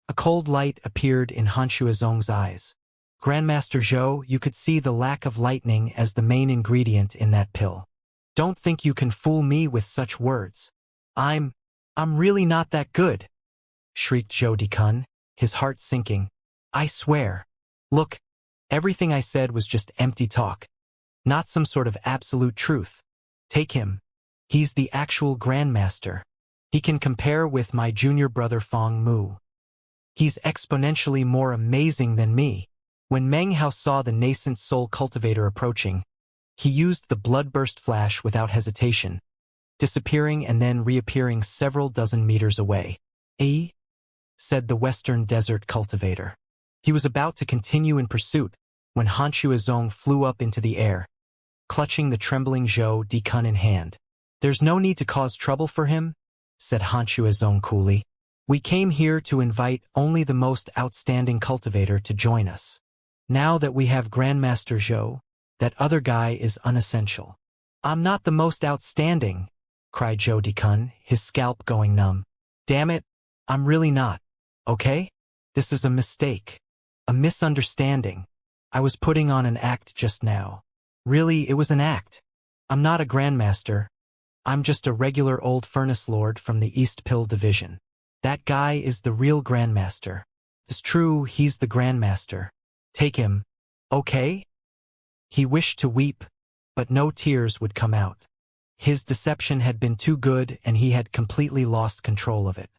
A: A cold light appeared in Han Shuazong's eyes. "Grandmaster Zhou, you could see the lack of lightning as the main ingredient in that pill. Don't think you can fool me with such words. I'm really not that good," shrieked Zhou Dikun, his heart sinking. "I swear. Look, everything I said was just empty talk, not some sort of absolute truth. Take him. He's the actual Grandmaster. He can compare with my junior brother Fong Mu. He's exponentially more amazing than me." When Meng Hao saw the nascent soul cultivator approaching, he used the bloodburst flash without hesitation, disappearing and then reappearing several dozen meters away. "Eh?" said the Western Desert cultivator. He was about to continue in pursuit when Han Shuazong flew up into the air, clutching the trembling Zhou Dikun in hand. "There's no need to cause trouble for him," said Han Shuazong coolly. "We came here to invite only the most outstanding cultivator to join us. Now that we have Grandmaster Zhou, that other guy is unessential." "I'm not the most outstanding," cried Zhou Dikun, his scalp going numb. "Damn it, I'm really not. Okay? This is a mistake. A misunderstanding. I was putting on an act just now. Really, it was an act. I'm not a Grandmaster. I'm just a regular old furnace lord from the East Pill Division. That guy is the real Grandmaster. It's true, he's the Grandmaster. Take him, okay?" He wished to weep, but no tears would come out. His deception had been too good and he had completely lost control of it.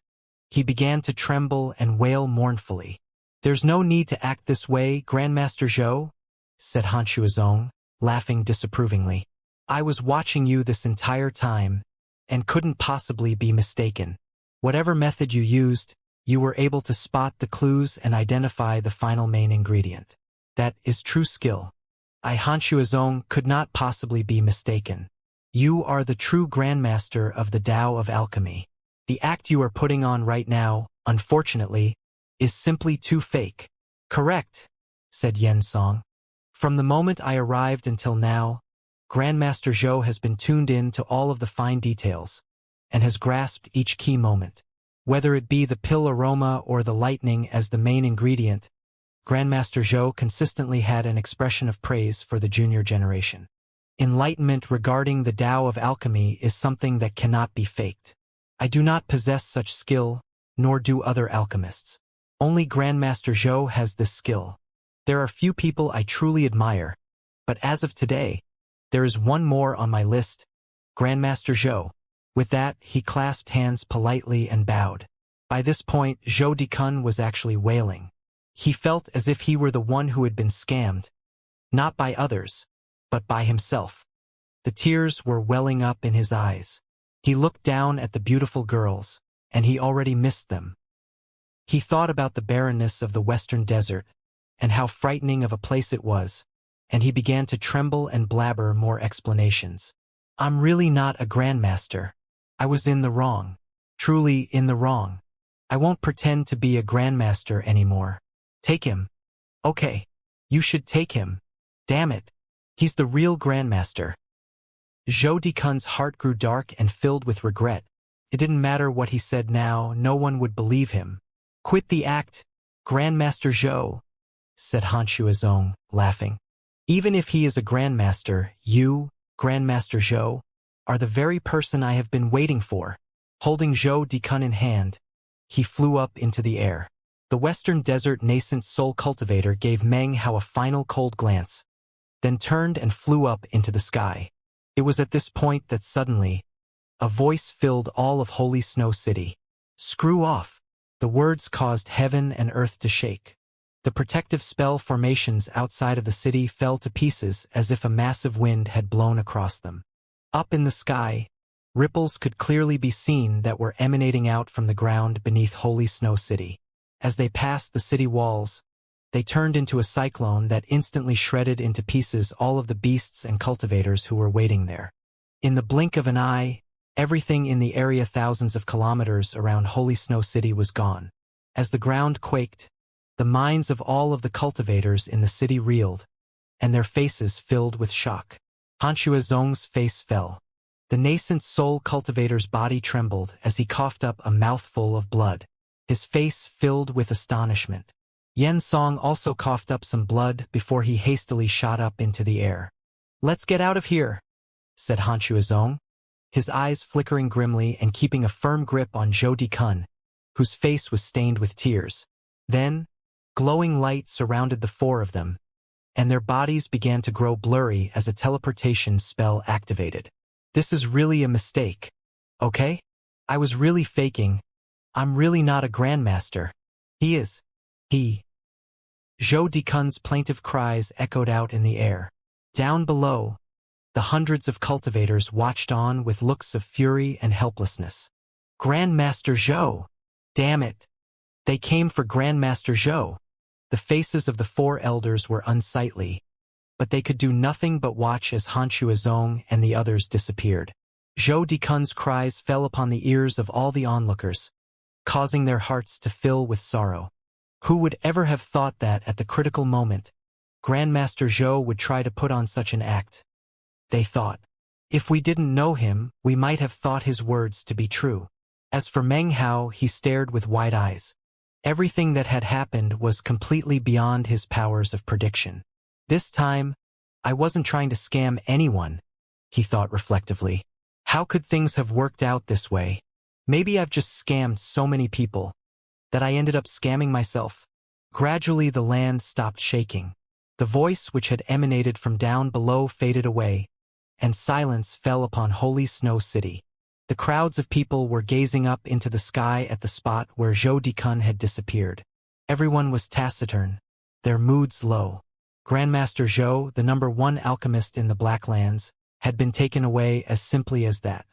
A: He began to tremble and wail mournfully. "There's no need to act this way, Grandmaster Zhou," said Han Shuazong, laughing disapprovingly. "I was watching you this entire time, and couldn't possibly be mistaken. Whatever method you used, you were able to spot the clues and identify the final main ingredient. That is true skill. I, Han Shuazong, could not possibly be mistaken. You are the true Grandmaster of the Tao of Alchemy." The act you are putting on right now, unfortunately, is simply too fake. Correct, said Xianxia. From the moment I arrived until now, Grandmaster Zhou has been tuned in to all of the fine details, and has grasped each key moment. Whether it be the pill aroma or the lightning as the main ingredient, Grandmaster Zhou consistently had an expression of praise for the junior generation. Enlightenment regarding the Tao of alchemy is something that cannot be faked. I do not possess such skill, nor do other alchemists. Only Grandmaster Zhou has this skill. There are few people I truly admire, but as of today, there is one more on my list, Grandmaster Zhou. With that, he clasped hands politely and bowed. By this point, Zhou Dikun was actually wailing. He felt as if he were the one who had been scammed, not by others, but by himself. The tears were welling up in his eyes. He looked down at the beautiful girls, and he already missed them. He thought about the barrenness of the western desert, and how frightening of a place it was, and he began to tremble and blabber more explanations. I'm really not a grandmaster. I was in the wrong. Truly in the wrong. I won't pretend to be a grandmaster anymore. Take him. Okay. You should take him. Damn it. He's the real grandmaster. Zhou Dikun's heart grew dark and filled with regret. It didn't matter what he said now, no one would believe him. Quit the act, Grandmaster Zhou, said Xianxia, laughing. Even if he is a grandmaster, you, Grandmaster Zhou, are the very person I have been waiting for. Holding Zhou Dikun in hand, he flew up into the air. The western desert nascent soul cultivator gave Meng Hao a final cold glance, then turned and flew up into the sky. It was at this point that suddenly, a voice filled all of Holy Snow City. Screw off. The words caused heaven and earth to shake. The protective spell formations outside of the city fell to pieces as if a massive wind had blown across them. Up in the sky, ripples could clearly be seen that were emanating out from the ground beneath Holy Snow City. As they passed the city walls, they turned into a cyclone that instantly shredded into pieces all of the beasts and cultivators who were waiting there. In the blink of an eye, everything in the area thousands of kilometers around Holy Snow City was gone. As the ground quaked, the minds of all of the cultivators in the city reeled, and their faces filled with shock. Xianxia's face fell. The nascent soul cultivator's body trembled as he coughed up a mouthful of blood. His face filled with astonishment. Xianxia also coughed up some blood before he hastily shot up into the air. Let's get out of here, said Xianxia, his eyes flickering grimly and keeping a firm grip on Zhou Dikun, whose face was stained with tears. Then, glowing light surrounded the four of them, and their bodies began to grow blurry as a teleportation spell activated. This is really a mistake. Okay? I was really faking. I'm really not a grandmaster. He is. He. Zhou Dikun's plaintive cries echoed out in the air. Down below, the hundreds of cultivators watched on with looks of fury and helplessness. Grandmaster Zhou! Damn it! They came for Grandmaster Zhou. The faces of the four elders were unsightly, but they could do nothing but watch as Xianxia and the others disappeared. Zhou Dikun's cries fell upon the ears of all the onlookers, causing their hearts to fill with sorrow. Who would ever have thought that at the critical moment, Grandmaster Zhou would try to put on such an act? They thought. If we didn't know him, we might have thought his words to be true. As for Meng Hao, he stared with wide eyes. Everything that had happened was completely beyond his powers of prediction. This time, I wasn't trying to scam anyone, he thought reflectively. How could things have worked out this way? Maybe I've just scammed so many people that I ended up scamming myself. Gradually the land stopped shaking. The voice which had emanated from down below faded away, and silence fell upon Holy Snow City. The crowds of people were gazing up into the sky at the spot where Zhou Dikun had disappeared. Everyone was taciturn, their moods low. Grandmaster Zhou, the #1 alchemist in the Blacklands, had been taken away as simply as that.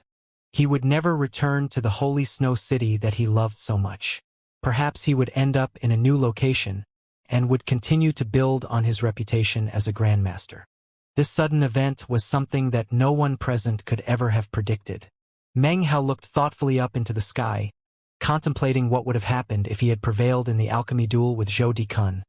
A: He would never return to the Holy Snow City that he loved so much. Perhaps he would end up in a new location, and would continue to build on his reputation as a grandmaster. This sudden event was something that no one present could ever have predicted. Meng Hao looked thoughtfully up into the sky, contemplating what would have happened if he had prevailed in the alchemy duel with Zhou Dikun,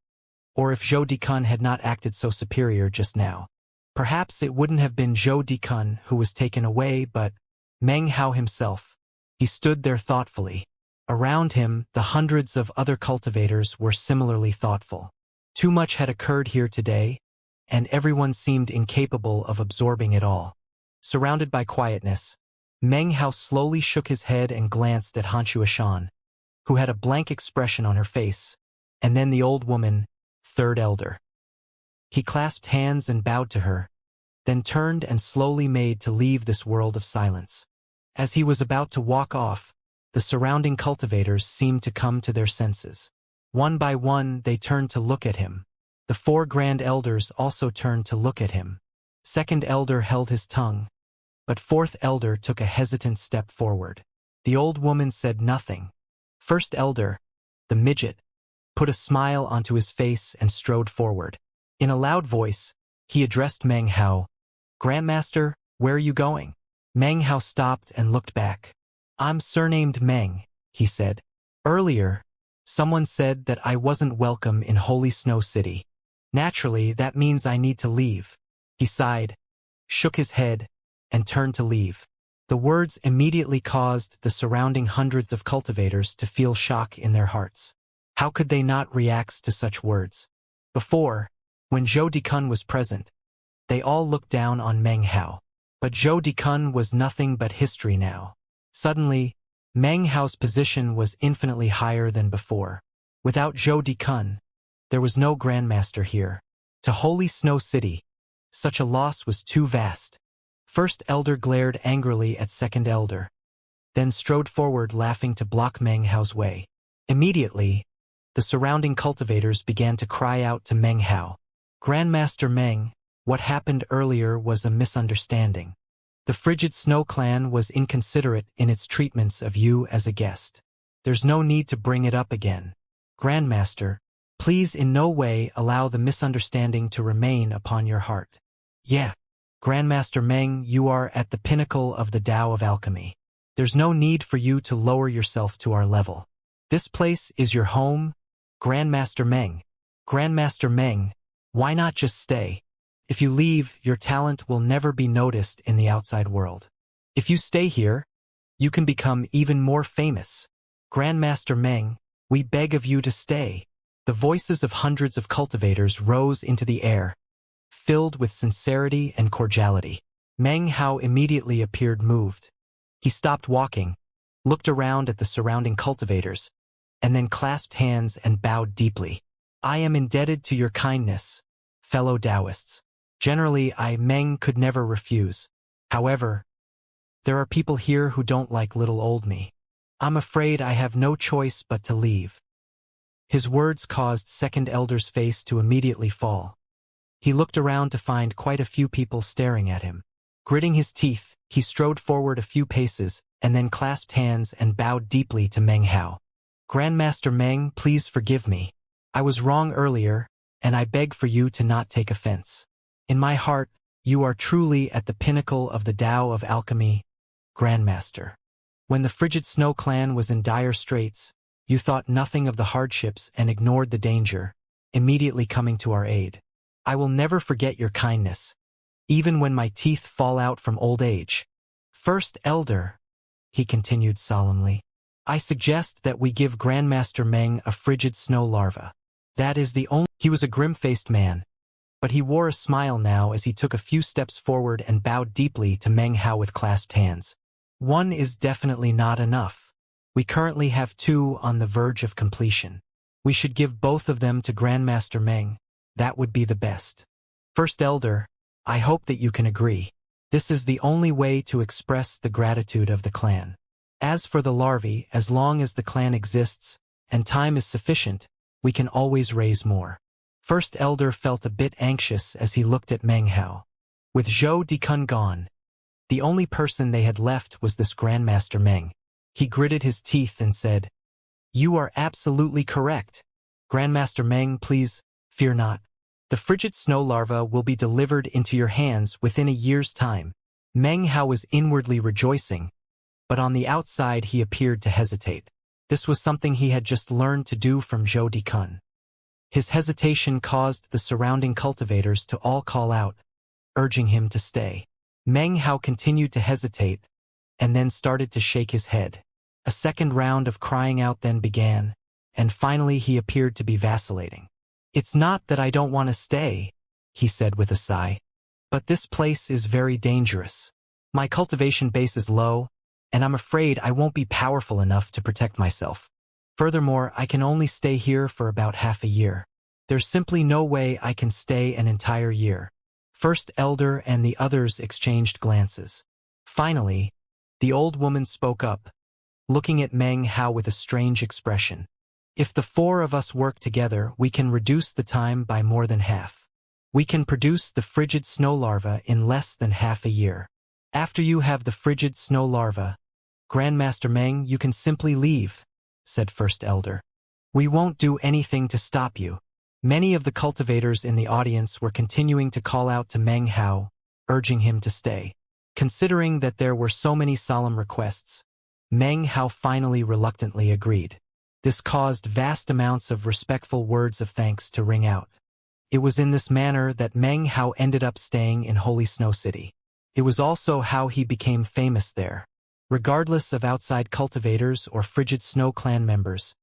A: or if Zhou Dikun had not acted so superior just now. Perhaps it wouldn't have been Zhou Dikun who was taken away, but Meng Hao himself. He stood there thoughtfully. Around him, the hundreds of other cultivators were similarly thoughtful. Too much had occurred here today, and everyone seemed incapable of absorbing it all. Surrounded by quietness, Meng Hao slowly shook his head and glanced at Hanxue Shan, who had a blank expression on her face, and then the old woman, third elder. He clasped hands and bowed to her, then turned and slowly made to leave this world of silence. As he was about to walk off, the surrounding cultivators seemed to come to their senses. One by one, they turned to look at him. The four grand elders also turned to look at him. Second elder held his tongue, but fourth elder took a hesitant step forward. The old woman said nothing. First elder, the midget, put a smile onto his face and strode forward. In a loud voice, he addressed Meng Hao. "Grandmaster, where are you going?" Meng Hao stopped and looked back. "I'm surnamed Meng," he said. "Earlier, someone said that I wasn't welcome in Holy Snow City. Naturally, that means I need to leave." He sighed, shook his head, and turned to leave. The words immediately caused the surrounding hundreds of cultivators to feel shock in their hearts. How could they not react to such words? Before, when Zhou Dikun was present, they all looked down on Meng Hao. But Zhou Dikun was nothing but history now. Suddenly, Meng Hao's position was infinitely higher than before. Without Zhou Dikun, there was no Grandmaster here. To Holy Snow City, such a loss was too vast. First elder glared angrily at second elder, then strode forward laughing to block Meng Hao's way. Immediately, the surrounding cultivators began to cry out to Meng Hao. "Grandmaster Meng, what happened earlier was a misunderstanding. The Frigid Snow Clan was inconsiderate in its treatments of you as a guest. There's no need to bring it up again. Grandmaster, please in no way allow the misunderstanding to remain upon your heart." "Yeah, Grandmaster Meng, you are at the pinnacle of the Tao of alchemy. There's no need for you to lower yourself to our level. This place is your home, Grandmaster Meng. Grandmaster Meng, why not just stay? If you leave, your talent will never be noticed in the outside world. If you stay here, you can become even more famous. Grandmaster Meng, we beg of you to stay." The voices of hundreds of cultivators rose into the air, filled with sincerity and cordiality. Meng Hao immediately appeared moved. He stopped walking, looked around at the surrounding cultivators, and then clasped hands and bowed deeply. "I am indebted to your kindness, fellow Taoists. Generally, Meng could never refuse. However, there are people here who don't like little old me. I'm afraid I have no choice but to leave." His words caused second elder's face to immediately fall. He looked around to find quite a few people staring at him. Gritting his teeth, he strode forward a few paces, and then clasped hands and bowed deeply to Meng Hao. "Grandmaster Meng, please forgive me. I was wrong earlier, and I beg for you to not take offense. In my heart, you are truly at the pinnacle of the Tao of alchemy, Grandmaster. When the Frigid Snow Clan was in dire straits, you thought nothing of the hardships and ignored the danger, immediately coming to our aid. I will never forget your kindness, even when my teeth fall out from old age. First elder," he continued solemnly, "I suggest that we give Grandmaster Meng a frigid snow larva. That is the only—" He was a grim-faced man, but he wore a smile now as he took a few steps forward and bowed deeply to Meng Hao with clasped hands. "One is definitely not enough. We currently have 2 on the verge of completion. We should give both of them to Grandmaster Meng. That would be the best. First elder, I hope that you can agree. This is the only way to express the gratitude of the clan. As for the larvae, as long as the clan exists, and time is sufficient, we can always raise more." First elder felt a bit anxious as he looked at Meng Hao. With Zhou Dikun gone, the only person they had left was this Grandmaster Meng. He gritted his teeth and said, "You are absolutely correct. Grandmaster Meng, please, fear not. The frigid snow larva will be delivered into your hands within a year's time." Meng Hao was inwardly rejoicing, but on the outside he appeared to hesitate. This was something he had just learned to do from Zhou Dikun. His hesitation caused the surrounding cultivators to all call out, urging him to stay. Meng Hao continued to hesitate, and then started to shake his head. A second round of crying out then began, and finally he appeared to be vacillating. "It's not that I don't want to stay," he said with a sigh, "but this place is very dangerous. My cultivation base is low, and I'm afraid I won't be powerful enough to protect myself. Furthermore, I can only stay here for about half a year. There's simply no way I can stay an entire year." First Elder and the others exchanged glances. Finally, the old woman spoke up, looking at Meng Hao with a strange expression. "If the four of us work together, we can reduce the time by more than half. We can produce the frigid snow larva in less than half a year. After you have the frigid snow larva, Grandmaster Meng, you can simply leave," said First Elder. "We won't do anything to stop you." Many of the cultivators in the audience were continuing to call out to Meng Hao, urging him to stay. Considering that there were so many solemn requests, Meng Hao finally reluctantly agreed. This caused vast amounts of respectful words of thanks to ring out. It was in this manner that Meng Hao ended up staying in Holy Snow City. It was also how he became famous there. Regardless of outside cultivators or Frigid Snow Clan members,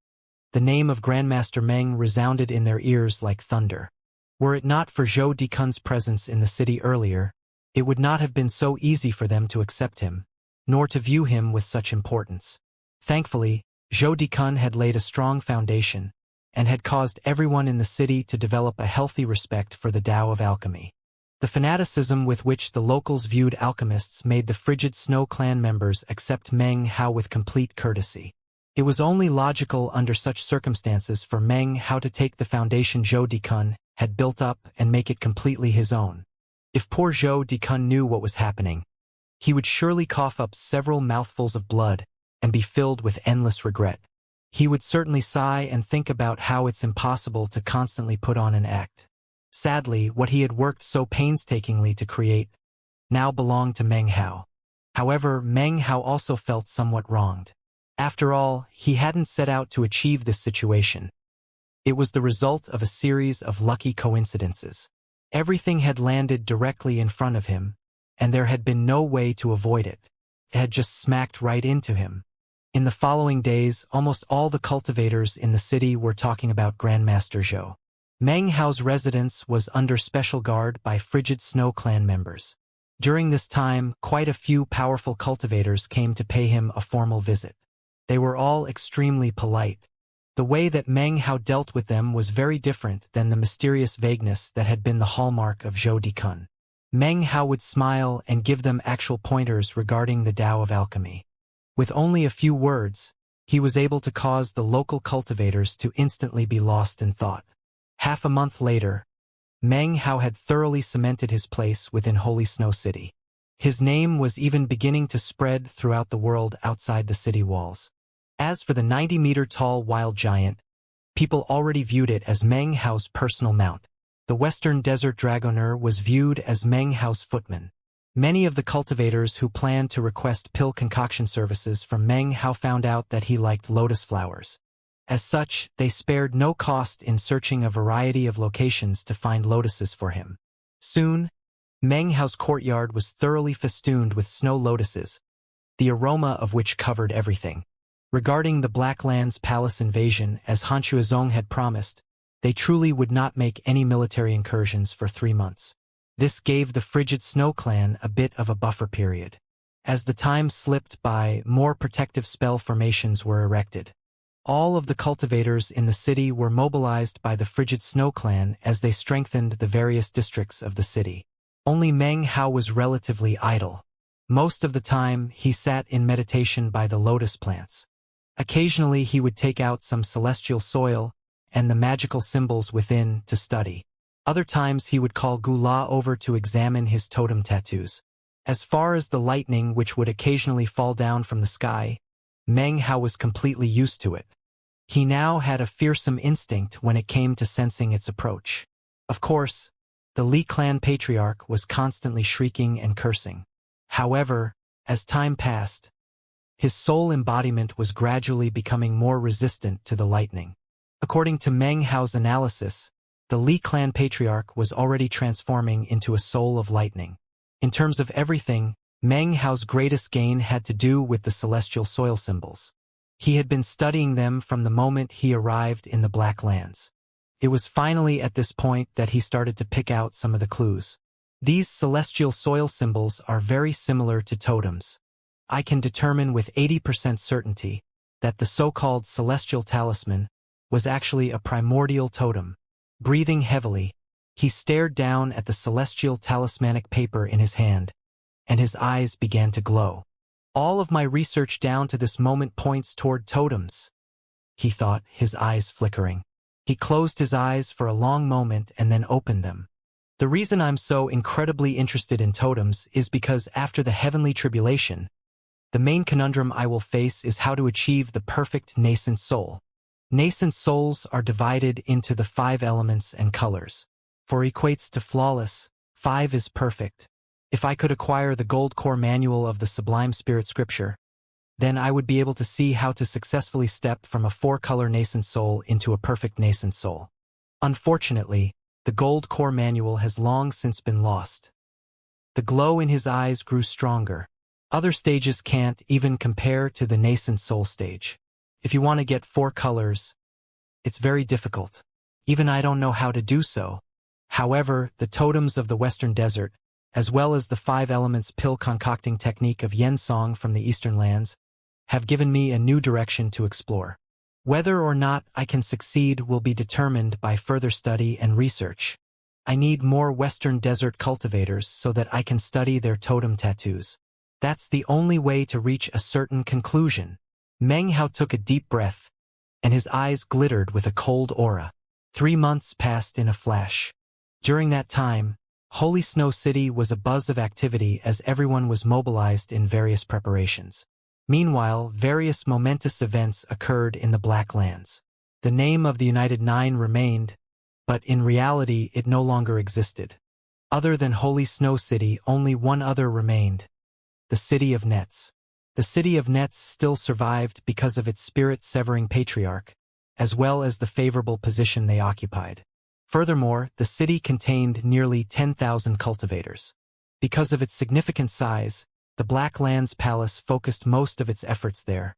A: the name of Grandmaster Meng resounded in their ears like thunder. Were it not for Zhou Dikun's presence in the city earlier, it would not have been so easy for them to accept him, nor to view him with such importance. Thankfully, Zhou Dikun had laid a strong foundation, and had caused everyone in the city to develop a healthy respect for the Tao of alchemy. The fanaticism with which the locals viewed alchemists made the Frigid Snow Clan members accept Meng Hao with complete courtesy. It was only logical under such circumstances for Meng Hao to take the foundation Zhou Dikun had built up and make it completely his own. If poor Zhou Dikun knew what was happening, he would surely cough up several mouthfuls of blood and be filled with endless regret. He would certainly sigh and think about how it's impossible to constantly put on an act. Sadly, what he had worked so painstakingly to create now belonged to Meng Hao. However, Meng Hao also felt somewhat wronged. After all, he hadn't set out to achieve this situation. It was the result of a series of lucky coincidences. Everything had landed directly in front of him, and there had been no way to avoid it. It had just smacked right into him. In the following days, almost all the cultivators in the city were talking about Grandmaster Zhou. Meng Hao's residence was under special guard by Frigid Snow Clan members. During this time, quite a few powerful cultivators came to pay him a formal visit. They were all extremely polite. The way that Meng Hao dealt with them was very different than the mysterious vagueness that had been the hallmark of Zhou Dikun. Meng Hao would smile and give them actual pointers regarding the Tao of alchemy. With only a few words, he was able to cause the local cultivators to instantly be lost in thought. Half a month later, Meng Hao had thoroughly cemented his place within Holy Snow City. His name was even beginning to spread throughout the world outside the city walls. As for the 90-meter-tall wild giant, people already viewed it as Meng Hao's personal mount. The Western Desert Dragoner was viewed as Meng Hao's footman. Many of the cultivators who planned to request pill concoction services from Meng Hao found out that he liked lotus flowers. As such, they spared no cost in searching a variety of locations to find lotuses for him. Soon, Meng Hao's courtyard was thoroughly festooned with snow lotuses, the aroma of which covered everything. Regarding the Blacklands palace invasion, as Han Shuozong had promised, they truly would not make any military incursions for 3 months. This gave the Frigid Snow Clan a bit of a buffer period. As the time slipped by, more protective spell formations were erected. All of the cultivators in the city were mobilized by the Frigid Snow Clan as they strengthened the various districts of the city. Only Meng Hao was relatively idle. Most of the time, he sat in meditation by the lotus plants. Occasionally he would take out some celestial soil and the magical symbols within to study. Other times he would call Gula over to examine his totem tattoos. As far as the lightning which would occasionally fall down from the sky, Meng Hao was completely used to it. He now had a fearsome instinct when it came to sensing its approach. Of course, the Li clan patriarch was constantly shrieking and cursing. However, as time passed, His soul embodiment was gradually becoming more resistant to the lightning. According to Meng Hao's analysis, the Li clan patriarch was already transforming into a soul of lightning. In terms of everything, Meng Hao's greatest gain had to do with the celestial soil symbols. He had been studying them from the moment he arrived in the Black Lands. It was finally at this point that he started to pick out some of the clues. These celestial soil symbols are very similar to totems. I can determine with 80% certainty that the so-called celestial talisman was actually a primordial totem. Breathing heavily, he stared down at the celestial talismanic paper in his hand, and his eyes began to glow. All of my research down to this moment points toward totems, he thought, his eyes flickering. He closed his eyes for a long moment and then opened them. The reason I'm so incredibly interested in totems is because after the heavenly tribulation, the main conundrum I will face is how to achieve the perfect nascent soul. Nascent souls are divided into the 5 elements and colors. 4 equates to flawless, 5 is perfect. If I could acquire the gold core manual of the Sublime Spirit Scripture, then I would be able to see how to successfully step from a 4-color nascent soul into a perfect nascent soul. Unfortunately, the gold core manual has long since been lost. The glow in his eyes grew stronger. Other stages can't even compare to the nascent soul stage. If you want to get 4 colors, it's very difficult. Even I don't know how to do so. However, the totems of the Western Desert, as well as the 5 elements pill concocting technique of Yensong from the Eastern lands, have given me a new direction to explore. Whether or not I can succeed will be determined by further study and research. I need more Western Desert cultivators so that I can study their totem tattoos. That's the only way to reach a certain conclusion. Meng Hao took a deep breath, and his eyes glittered with a cold aura. 3 months passed in a flash. During that time, Holy Snow City was a buzz of activity as everyone was mobilized in various preparations. Meanwhile, various momentous events occurred in the Black Lands. The name of the United Nine remained, but in reality it no longer existed. Other than Holy Snow City, only one other remained: the City of Nets. The City of Nets still survived because of its spirit-severing patriarch, as well as the favorable position they occupied. Furthermore, the city contained nearly 10,000 cultivators. Because of its significant size, the Black Lands Palace focused most of its efforts there,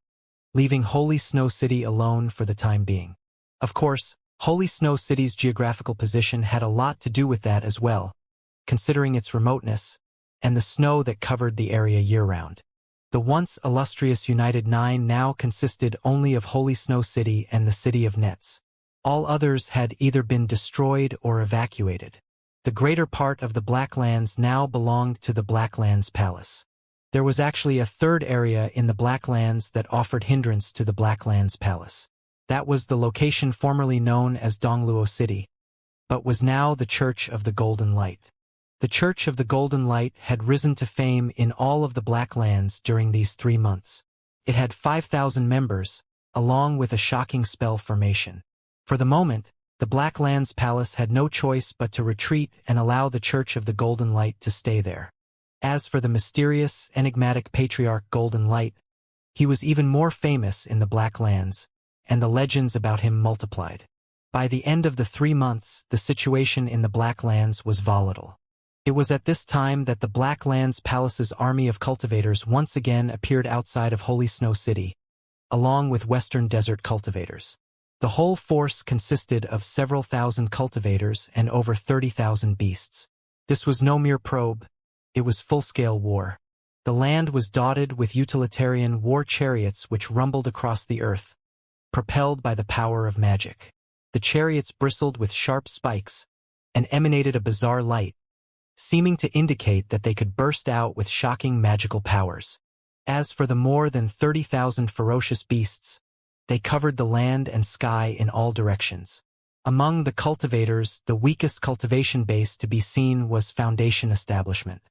A: leaving Holy Snow City alone for the time being. Of course, Holy Snow City's geographical position had a lot to do with that as well, considering its remoteness and the snow that covered the area year-round. The once illustrious United Nine now consisted only of Holy Snow City and the City of Nets. All others had either been destroyed or evacuated. The greater part of the Black Lands now belonged to the Black Lands Palace. There was actually a third area in the Black Lands that offered hindrance to the Black Lands Palace. That was the location formerly known as Dongluo City, but was now the Church of the Golden Light. The Church of the Golden Light had risen to fame in all of the Black Lands during these 3 months. It had 5,000 members, along with a shocking spell formation. For the moment, the Black Lands Palace had no choice but to retreat and allow the Church of the Golden Light to stay there. As for the mysterious, enigmatic patriarch Golden Light, he was even more famous in the Black Lands, and the legends about him multiplied. By the end of the 3 months, the situation in the Black Lands was volatile. It was at this time that the Black Lands Palace's army of cultivators once again appeared outside of Holy Snow City, along with Western Desert cultivators. The whole force consisted of several thousand cultivators and over 30,000 beasts. This was no mere probe, it was full-scale war. The land was dotted with utilitarian war chariots which rumbled across the earth, propelled by the power of magic. The chariots bristled with sharp spikes and emanated a bizarre light, seeming to indicate that they could burst out with shocking magical powers. As for the more than 30,000 ferocious beasts, they covered the land and sky in all directions. Among the cultivators, the weakest cultivation base to be seen was Foundation Establishment.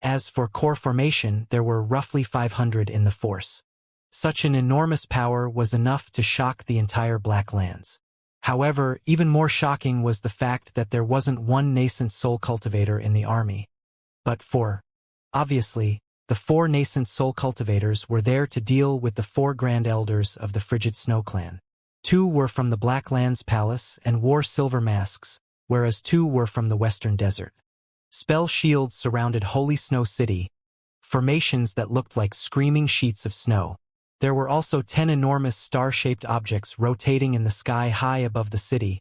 A: As for core formation, there were roughly 500 in the force. Such an enormous power was enough to shock the entire Black Lands. However, even more shocking was the fact that there wasn't one nascent soul cultivator in the army. But 4. Obviously, The 4 nascent soul cultivators were there to deal with the 4 grand elders of the frigid snow clan. 2 were from the Blacklands Palace and wore silver masks, whereas 2 were from the western desert. Spell shields surrounded Holy Snow City, formations that looked like screaming sheets of snow. There were also 10 enormous star-shaped objects rotating in the sky high above the city,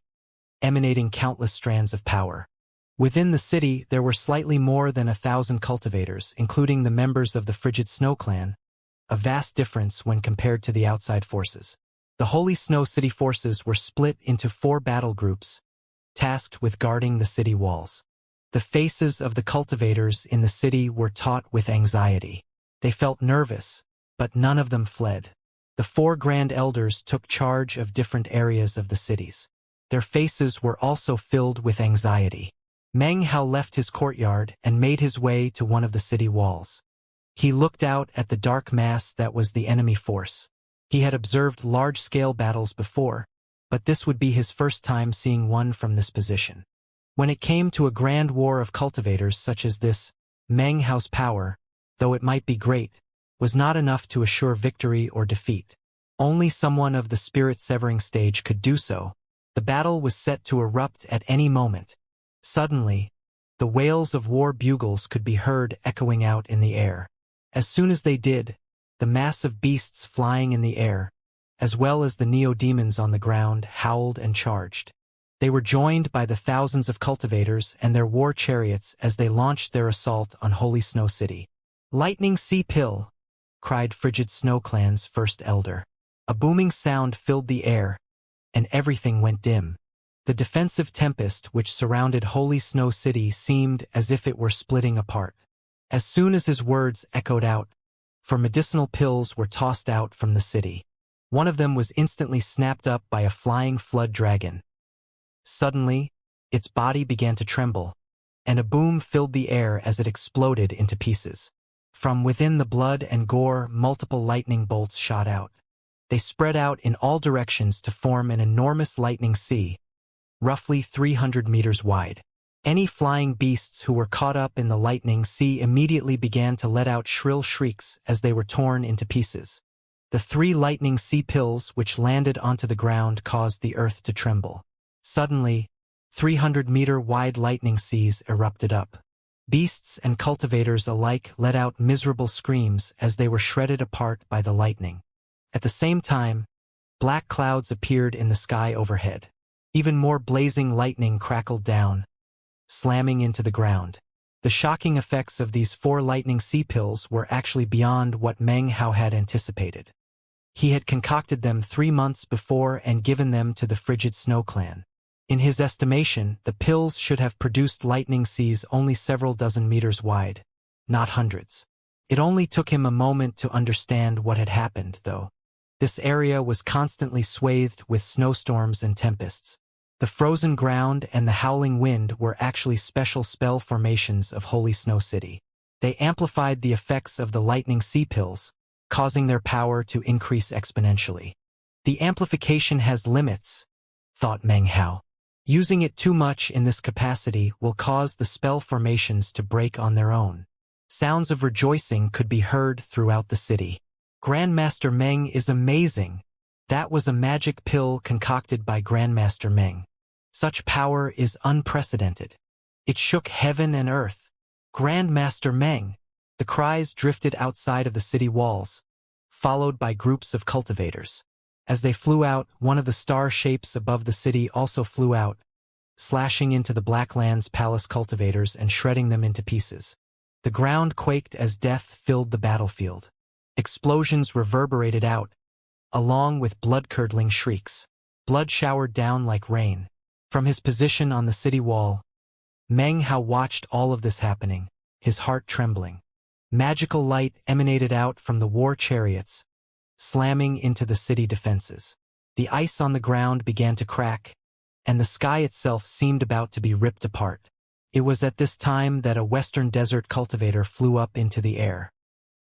A: emanating countless strands of power. Within the city, there were slightly more than 1,000 cultivators, including the members of the Frigid Snow Clan, a vast difference when compared to the outside forces. The Holy Snow City forces were split into 4 battle groups, tasked with guarding the city walls. The faces of the cultivators in the city were taut with anxiety. They felt nervous, but none of them fled. The 4 grand elders took charge of different areas of the cities. Their faces were also filled with anxiety. Meng Hao left his courtyard and made his way to one of the city walls. He looked out at the dark mass that was the enemy force. He had observed large-scale battles before, but this would be his first time seeing one from this position. When it came to a grand war of cultivators such as this, Meng Hao's power, though it might be great, was not enough to assure victory or defeat. Only someone of the spirit-severing stage could do so. The battle was set to erupt at any moment. Suddenly, the wails of war bugles could be heard echoing out in the air. As soon as they did, the mass of beasts flying in the air, as well as the neo-demons on the ground, howled and charged. They were joined by the thousands of cultivators and their war chariots as they launched their assault on Holy Snow City. "Lightning Sea Pill!" cried Frigid Snow Clan's first elder. A booming sound filled the air, and everything went dim. The defensive tempest which surrounded Holy Snow City seemed as if it were splitting apart. As soon as his words echoed out, 4 medicinal pills were tossed out from the city. One of them was instantly snapped up by a flying flood dragon. Suddenly, its body began to tremble, and a boom filled the air as it exploded into pieces. From within the blood and gore, multiple lightning bolts shot out. They spread out in all directions to form an enormous lightning sea, roughly 300 meters wide. Any flying beasts who were caught up in the lightning sea immediately began to let out shrill shrieks as they were torn into pieces. The 3 lightning sea pills which landed onto the ground caused the earth to tremble. Suddenly, 300-meter-wide lightning seas erupted up. Beasts and cultivators alike let out miserable screams as they were shredded apart by the lightning. At the same time, black clouds appeared in the sky overhead. Even more blazing lightning crackled down, slamming into the ground. The shocking effects of these 4 lightning sea pills were actually beyond what Meng Hao had anticipated. He had concocted them 3 months before and given them to the Frigid Snow Clan. In his estimation, the pills should have produced lightning seas only several dozen meters wide, not hundreds. It only took him a moment to understand what had happened, though. This area was constantly swathed with snowstorms and tempests. The frozen ground and the howling wind were actually special spell formations of Holy Snow City. They amplified the effects of the lightning sea pills, causing their power to increase exponentially. The amplification has limits, thought Meng Hao. Using it too much in this capacity will cause the spell formations to break on their own. Sounds of rejoicing could be heard throughout the city. Grandmaster Meng is amazing. That was a magic pill concocted by Grandmaster Meng. Such power is unprecedented. It shook heaven and earth. Grandmaster Meng! The cries drifted outside of the city walls, followed by groups of cultivators. As they flew out, one of the star shapes above the city also flew out, slashing into the Blacklands Palace cultivators and shredding them into pieces. The ground quaked as death filled the battlefield. Explosions reverberated out, along with blood-curdling shrieks. Blood showered down like rain. From his position on the city wall, Meng Hao watched all of this happening, his heart trembling. Magical light emanated out from the war chariots, slamming into the city defenses. The ice on the ground began to crack, and the sky itself seemed about to be ripped apart. It was at this time that a western desert cultivator flew up into the air.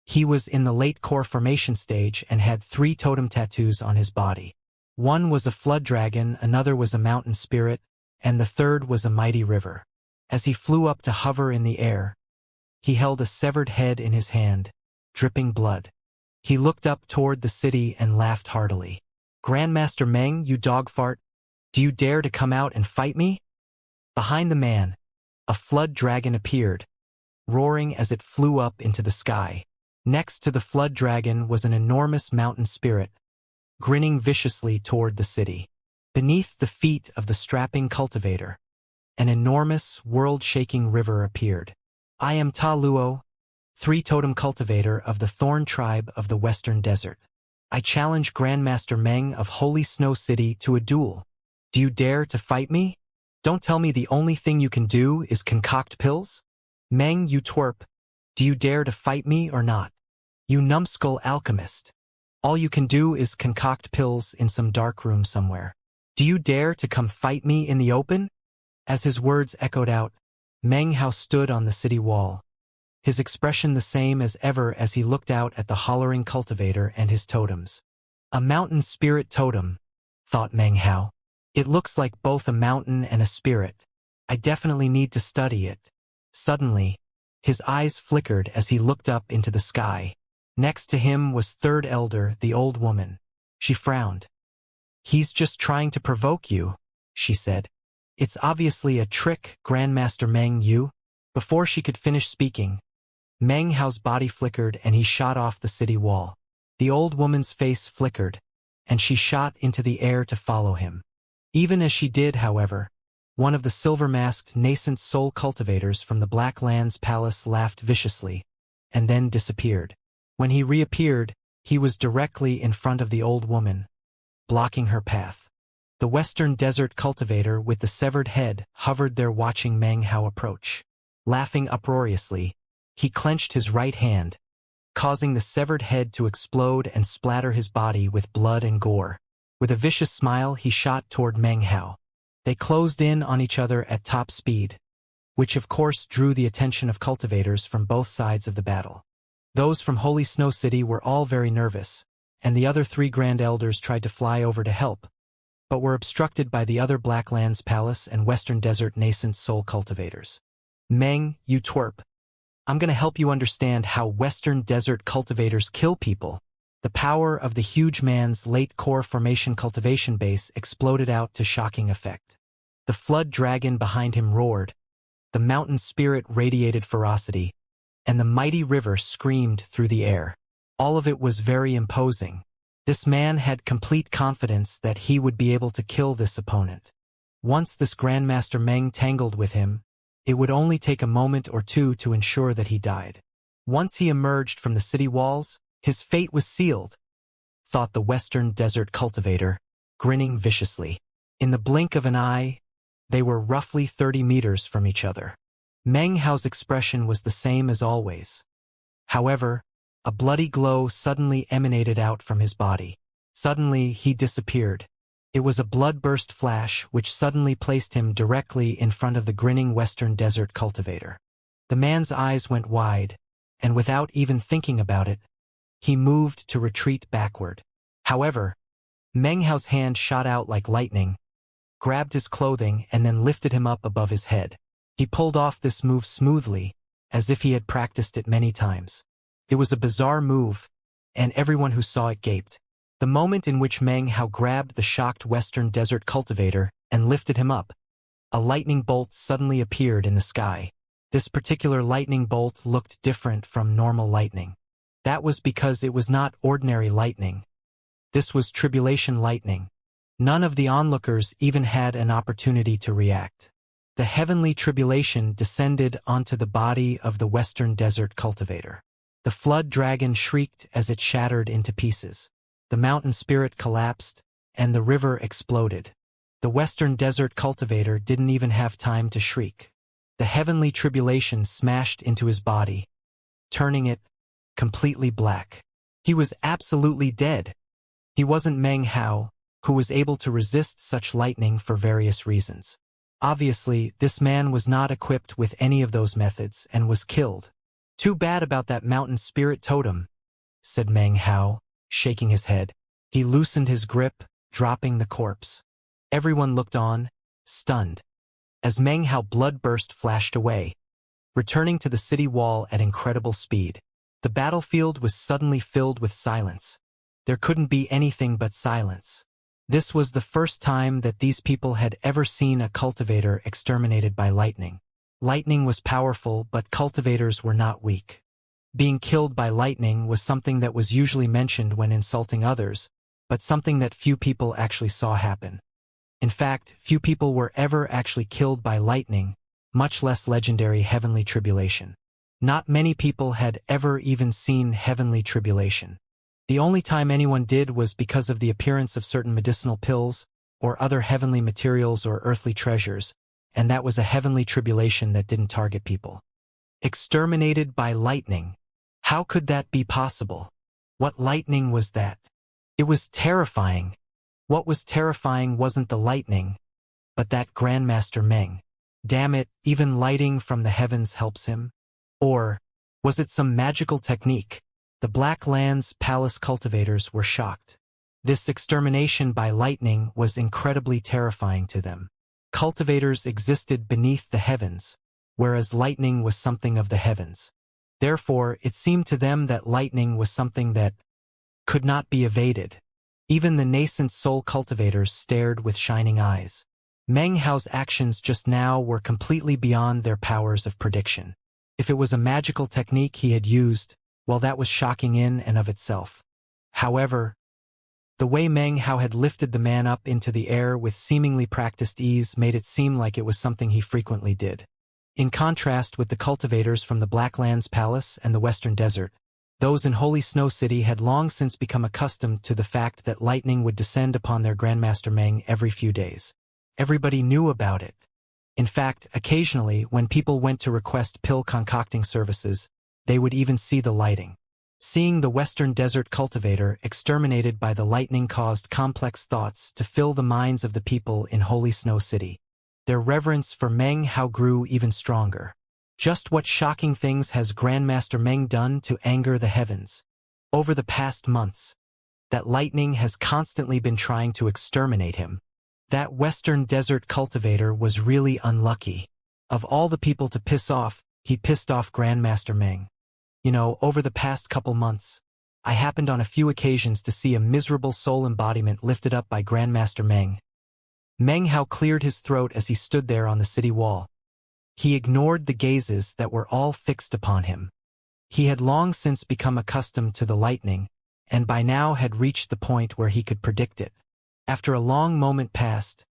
A: He was in the late core formation stage and had 3 totem tattoos on his body. One was a flood dragon, another was a mountain spirit, and the third was a mighty river. As he flew up to hover in the air, he held a severed head in his hand, dripping blood. He looked up toward the city and laughed heartily. "Grandmaster Meng, you dog fart, do you dare to come out and fight me?" Behind the man, a flood dragon appeared, roaring as it flew up into the sky. Next to the flood dragon was an enormous mountain spirit, grinning viciously toward the city. Beneath the feet of the strapping cultivator, an enormous, world-shaking river appeared. "I am Ta Luo, three-totem cultivator of the Thorn tribe of the Western Desert. I challenge Grandmaster Meng of Holy Snow City to a duel. Do you dare to fight me? Don't tell me the only thing you can do is concoct pills? Meng, you twerp, do you dare to fight me or not? You numbskull alchemist. All you can do is concoct pills in some dark room somewhere. Do you dare to come fight me in the open?" As his words echoed out, Meng Hao stood on the city wall, his expression the same as ever as he looked out at the hollering cultivator and his totems. "A mountain spirit totem," thought Meng Hao. "It looks like both a mountain and a spirit. I definitely need to study it." Suddenly, his eyes flickered as he looked up into the sky. Next to him was Third Elder, the old woman. She frowned. "He's just trying to provoke you," she said. "It's obviously a trick, Grandmaster Meng Yu." Before she could finish speaking, Meng Hao's body flickered and he shot off the city wall. The old woman's face flickered, and she shot into the air to follow him. Even as she did, however, one of the silver-masked nascent soul cultivators from the Black Lands Palace laughed viciously, and then disappeared. When he reappeared, he was directly in front of the old woman, blocking her path. The Western Desert cultivator with the severed head hovered there watching Meng Hao approach. Laughing uproariously, he clenched his right hand, causing the severed head to explode and splatter his body with blood and gore. With a vicious smile, he shot toward Meng Hao. They closed in on each other at top speed, which of course drew the attention of cultivators from both sides of the battle. Those from Holy Snow City were all very nervous, and the other three Grand Elders tried to fly over to help, but were obstructed by the other Blacklands Palace and Western Desert nascent soul cultivators. "Meng, you twerp. I'm gonna help you understand how Western Desert cultivators kill people." The power of the huge man's late core formation cultivation base exploded out to shocking effect. The flood dragon behind him roared, the mountain spirit radiated ferocity, and the mighty river screamed through the air. All of it was very imposing. This man had complete confidence that he would be able to kill this opponent. Once this Grandmaster Meng tangled with him, it would only take a moment or two to ensure that he died. Once he emerged from the city walls, his fate was sealed, thought the Western Desert cultivator, grinning viciously. In the blink of an eye, they were roughly 30 meters from each other. Meng Hao's expression was the same as always. However, a bloody glow suddenly emanated out from his body. Suddenly, he disappeared. It was a blood-burst flash which suddenly placed him directly in front of the grinning Western Desert cultivator. The man's eyes went wide, and without even thinking about it, he moved to retreat backward. However, Meng Hao's hand shot out like lightning, grabbed his clothing and then lifted him up above his head. He pulled off this move smoothly, as if he had practiced it many times. It was a bizarre move, and everyone who saw it gaped. The moment in which Meng Hao grabbed the shocked Western Desert cultivator and lifted him up, a lightning bolt suddenly appeared in the sky. This particular lightning bolt looked different from normal lightning. That was because it was not ordinary lightning. This was tribulation lightning. None of the onlookers even had an opportunity to react. The heavenly tribulation descended onto the body of the Western Desert cultivator. The flood dragon shrieked as it shattered into pieces. The mountain spirit collapsed, and the river exploded. The Western Desert cultivator didn't even have time to shriek. The heavenly tribulation smashed into his body, turning it completely black. He was absolutely dead. He wasn't Meng Hao, who was able to resist such lightning for various reasons. Obviously, this man was not equipped with any of those methods and was killed. "Too bad about that mountain spirit totem," said Meng Hao, shaking his head. He loosened his grip, dropping the corpse. Everyone looked on, stunned, as Meng Hao blood-burst flashed away, returning to the city wall at incredible speed. The battlefield was suddenly filled with silence. There couldn't be anything but silence. This was the first time that these people had ever seen a cultivator exterminated by lightning. Lightning was powerful, but cultivators were not weak. Being killed by lightning was something that was usually mentioned when insulting others, but something that few people actually saw happen. In fact, few people were ever actually killed by lightning, much less legendary heavenly tribulation. Not many people had ever even seen heavenly tribulation. The only time anyone did was because of the appearance of certain medicinal pills, or other heavenly materials or earthly treasures, and that was a heavenly tribulation that didn't target people. Exterminated by lightning. How could that be possible? What lightning was that? It was terrifying. What was terrifying wasn't the lightning, but that Grandmaster Meng. Damn it, even lighting from the heavens helps him? Or was it some magical technique? The Black Lands Palace cultivators were shocked. This extermination by lightning was incredibly terrifying to them. Cultivators existed beneath the heavens, whereas lightning was something of the heavens. Therefore, it seemed to them that lightning was something that could not be evaded. Even the nascent soul cultivators stared with shining eyes. Meng Hao's actions just now were completely beyond their powers of prediction. If it was a magical technique he had used, well, that was shocking in and of itself. However, the way Meng Hao had lifted the man up into the air with seemingly practiced ease made it seem like it was something he frequently did. In contrast with the cultivators from the Black Lands Palace and the Western Desert, those in Holy Snow City had long since become accustomed to the fact that lightning would descend upon their Grandmaster Meng every few days. Everybody knew about it. In fact, occasionally, when people went to request pill concocting services, they would even see the lighting. Seeing the Western Desert cultivator exterminated by the lightning caused complex thoughts to fill the minds of the people in Holy Snow City. Their reverence for Meng Hao grew even stronger. Just what shocking things has Grandmaster Meng done to anger the heavens? Over the past months, that lightning has constantly been trying to exterminate him. That Western Desert cultivator was really unlucky. Of all the people to piss off, he pissed off Grandmaster Meng. You know, over the past couple months, I happened on a few occasions to see a miserable soul embodiment lifted up by Grandmaster Meng. Meng Hao cleared his throat as he stood there on the city wall. He ignored the gazes that were all fixed upon him. He had long since become accustomed to the lightning, and by now had reached the point where he could predict it. After a long moment passed,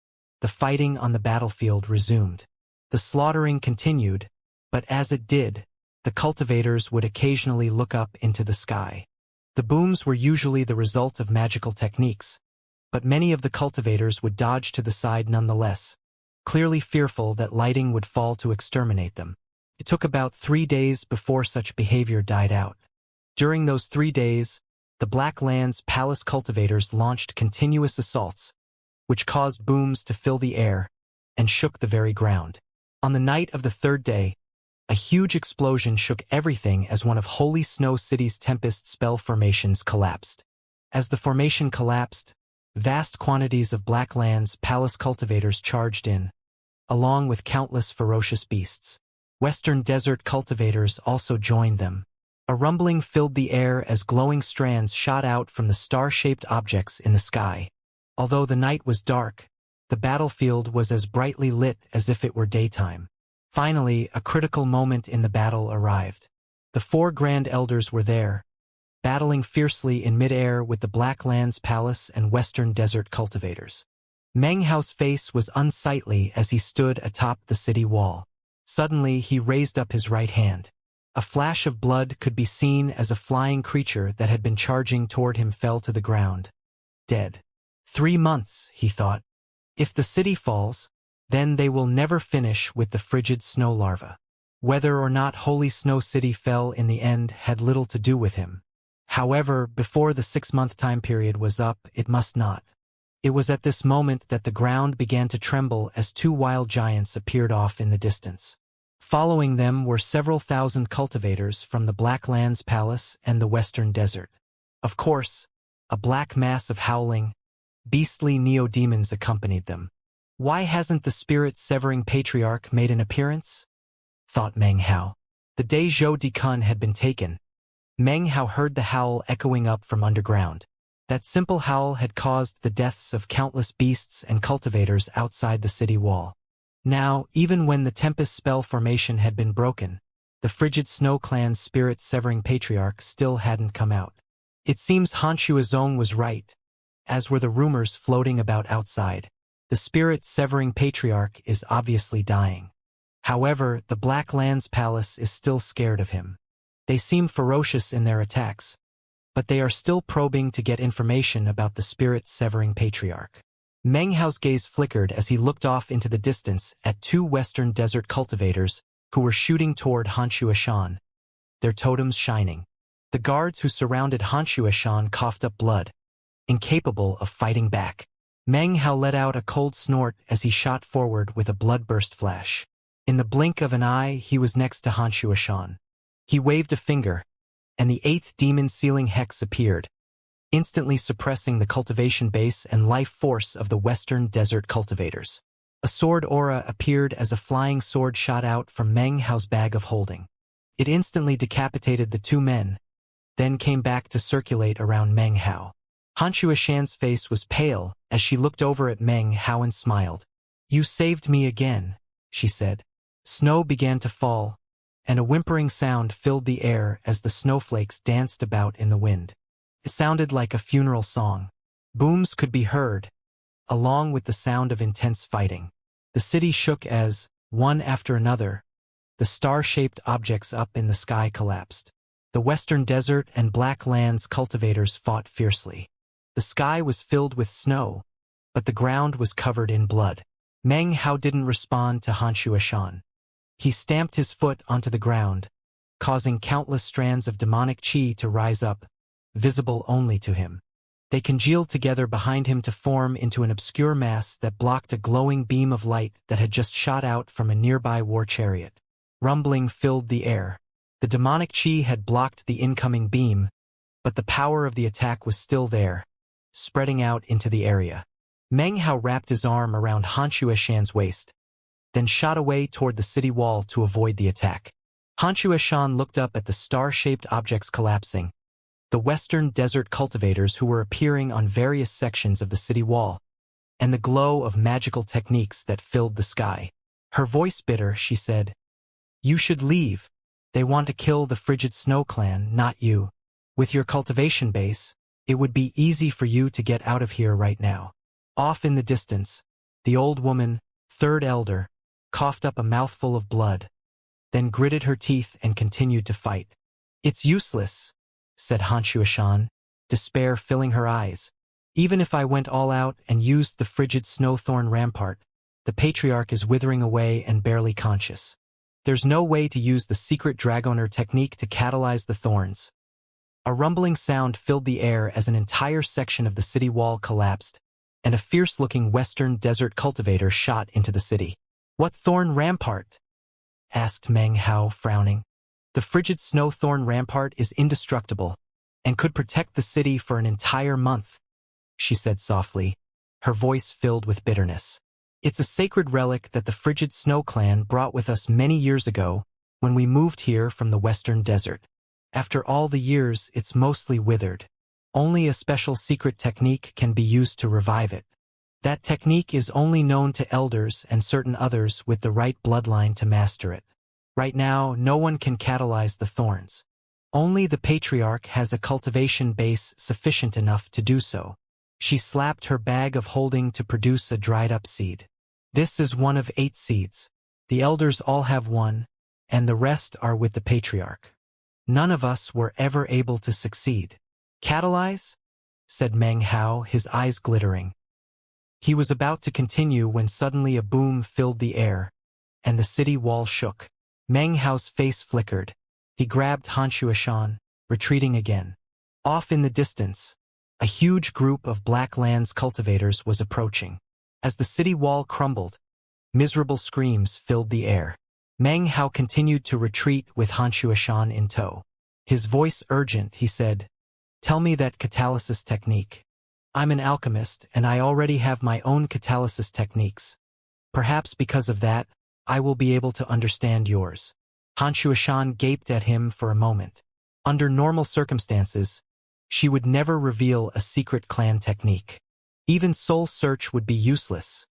A: the fighting on the battlefield resumed. The slaughtering continued, but as it did, the cultivators would occasionally look up into the sky. The booms were usually the result of magical techniques, but many of the cultivators would dodge to the side nonetheless, clearly fearful that lighting would fall to exterminate them. It took about 3 days before such behavior died out. During those 3 days, the Black Lands Palace cultivators launched continuous assaults, which caused booms to fill the air and shook the very ground. On the night of the 3rd day, a huge explosion shook everything as one of Holy Snow City's Tempest spell formations collapsed. As the formation collapsed, vast quantities of Black Lands Palace cultivators charged in, along with countless ferocious beasts. Western Desert cultivators also joined them. A rumbling filled the air as glowing strands shot out from the star-shaped objects in the sky. Although the night was dark, the battlefield was as brightly lit as if it were daytime. Finally, a critical moment in the battle arrived. The 4 Grand Elders were there, battling fiercely in mid-air with the Black Lands Palace and Western Desert cultivators. Meng Hao's face was unsightly as he stood atop the city wall. Suddenly, he raised up his right hand. A flash of blood could be seen as a flying creature that had been charging toward him fell to the ground. Dead. 3 months, he thought. If the city falls, then they will never finish with the frigid snow larva. Whether or not Holy Snow City fell in the end had little to do with him. However, before the 6-month time period was up, it must not. It was at this moment that the ground began to tremble as 2 wild giants appeared off in the distance. Following them were several thousand cultivators from the Black Lands Palace and the Western Desert. Of course, a black mass of howling, beastly neo-demons accompanied them. Why hasn't the spirit-severing patriarch made an appearance? Thought Meng Hao. The day Zhou Dikun had been taken, Meng Hao heard the howl echoing up from underground. That simple howl had caused the deaths of countless beasts and cultivators outside the city wall. Now, even when the Tempest spell formation had been broken, the frigid Snow Clan's spirit-severing patriarch still hadn't come out. It seems Han Shuazong was right, as were the rumors floating about outside. The spirit-severing patriarch is obviously dying. However, the Black Lands Palace is still scared of him. They seem ferocious in their attacks, but they are still probing to get information about the spirit-severing patriarch. Meng Hao's gaze flickered as he looked off into the distance at two western desert cultivators who were shooting toward Han Shuashan, their totems shining. The guards who surrounded Han Shuashan coughed up blood, incapable of fighting back. Meng Hao let out a cold snort as he shot forward with a bloodburst flash. In the blink of an eye, he was next to Han Shuashan. He waved a finger, and the 8th demon sealing hex appeared, instantly suppressing the cultivation base and life force of the western desert cultivators. A sword aura appeared as a flying sword shot out from Meng Hao's bag of holding. It instantly decapitated the two men, then came back to circulate around Meng Hao. Han Shuashan's face was pale as she looked over at Meng Hao and smiled. "You saved me again," she said. Snow began to fall, and a whimpering sound filled the air as the snowflakes danced about in the wind. It sounded like a funeral song. Booms could be heard, along with the sound of intense fighting. The city shook as, one after another, the star-shaped objects up in the sky collapsed. The western desert and Black Lands cultivators fought fiercely. The sky was filled with snow, but the ground was covered in blood. Meng Hao didn't respond to Han Shuashan. He stamped his foot onto the ground, causing countless strands of demonic chi to rise up, visible only to him. They congealed together behind him to form into an obscure mass that blocked a glowing beam of light that had just shot out from a nearby war chariot. Rumbling filled the air. The demonic chi had blocked the incoming beam, but the power of the attack was still there, spreading out into the area. Meng Hao wrapped his arm around Han Shuashan's waist, then shot away toward the city wall to avoid the attack. Han Shuashan looked up at the star-shaped objects collapsing, the western desert cultivators who were appearing on various sections of the city wall, and the glow of magical techniques that filled the sky. Her voice bitter, she said, "You should leave. They want to kill the frigid Snow Clan, not you. With your cultivation base, it would be easy for you to get out of here right now." Off in the distance, the old woman, third elder, coughed up a mouthful of blood, then gritted her teeth and continued to fight. "It's useless," said Han Shuashan, despair filling her eyes. "Even if I went all out and used the frigid snowthorn rampart, the patriarch is withering away and barely conscious. There's no way to use the secret Dragoner technique to catalyze the thorns." A rumbling sound filled the air as an entire section of the city wall collapsed, and a fierce-looking western desert cultivator shot into the city. "What thorn rampart?" asked Meng Hao, frowning. "The frigid snowthorn rampart is indestructible and could protect the city for an entire month," she said softly, her voice filled with bitterness. "It's a sacred relic that the frigid Snow Clan brought with us many years ago when we moved here from the western desert. After all the years, it's mostly withered. Only a special secret technique can be used to revive it. That technique is only known to elders and certain others with the right bloodline to master it. Right now, no one can catalyze the thorns. Only the patriarch has a cultivation base sufficient enough to do so." She slapped her bag of holding to produce a dried-up seed. "This is one of 8 seeds. The elders all have one, and the rest are with the patriarch. None of us were ever able to succeed." "Catalyze?" said Meng Hao, his eyes glittering. He was about to continue when suddenly a boom filled the air, and the city wall shook. Meng Hao's face flickered. He grabbed Han Shuashan, retreating again. Off in the distance, a huge group of Black Lands cultivators was approaching. As the city wall crumbled, miserable screams filled the air. Meng Hao continued to retreat with Han Shuashan in tow. His voice urgent, he said, "Tell me that catalysis technique. I'm an alchemist, and I already have my own catalysis techniques. Perhaps because of that, I will be able to understand yours." Han Shuashan gaped at him for a moment. Under normal circumstances, she would never reveal a secret clan technique. Even soul search would be useless.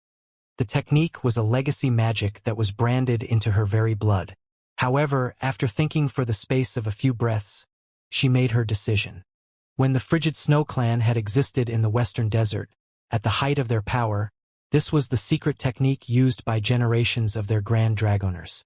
A: The technique was a legacy magic that was branded into her very blood. However, after thinking for the space of a few breaths, she made her decision. When the frigid snow clan had existed in the western desert, at the height of their power, this was the secret technique used by generations of their grand dragoners.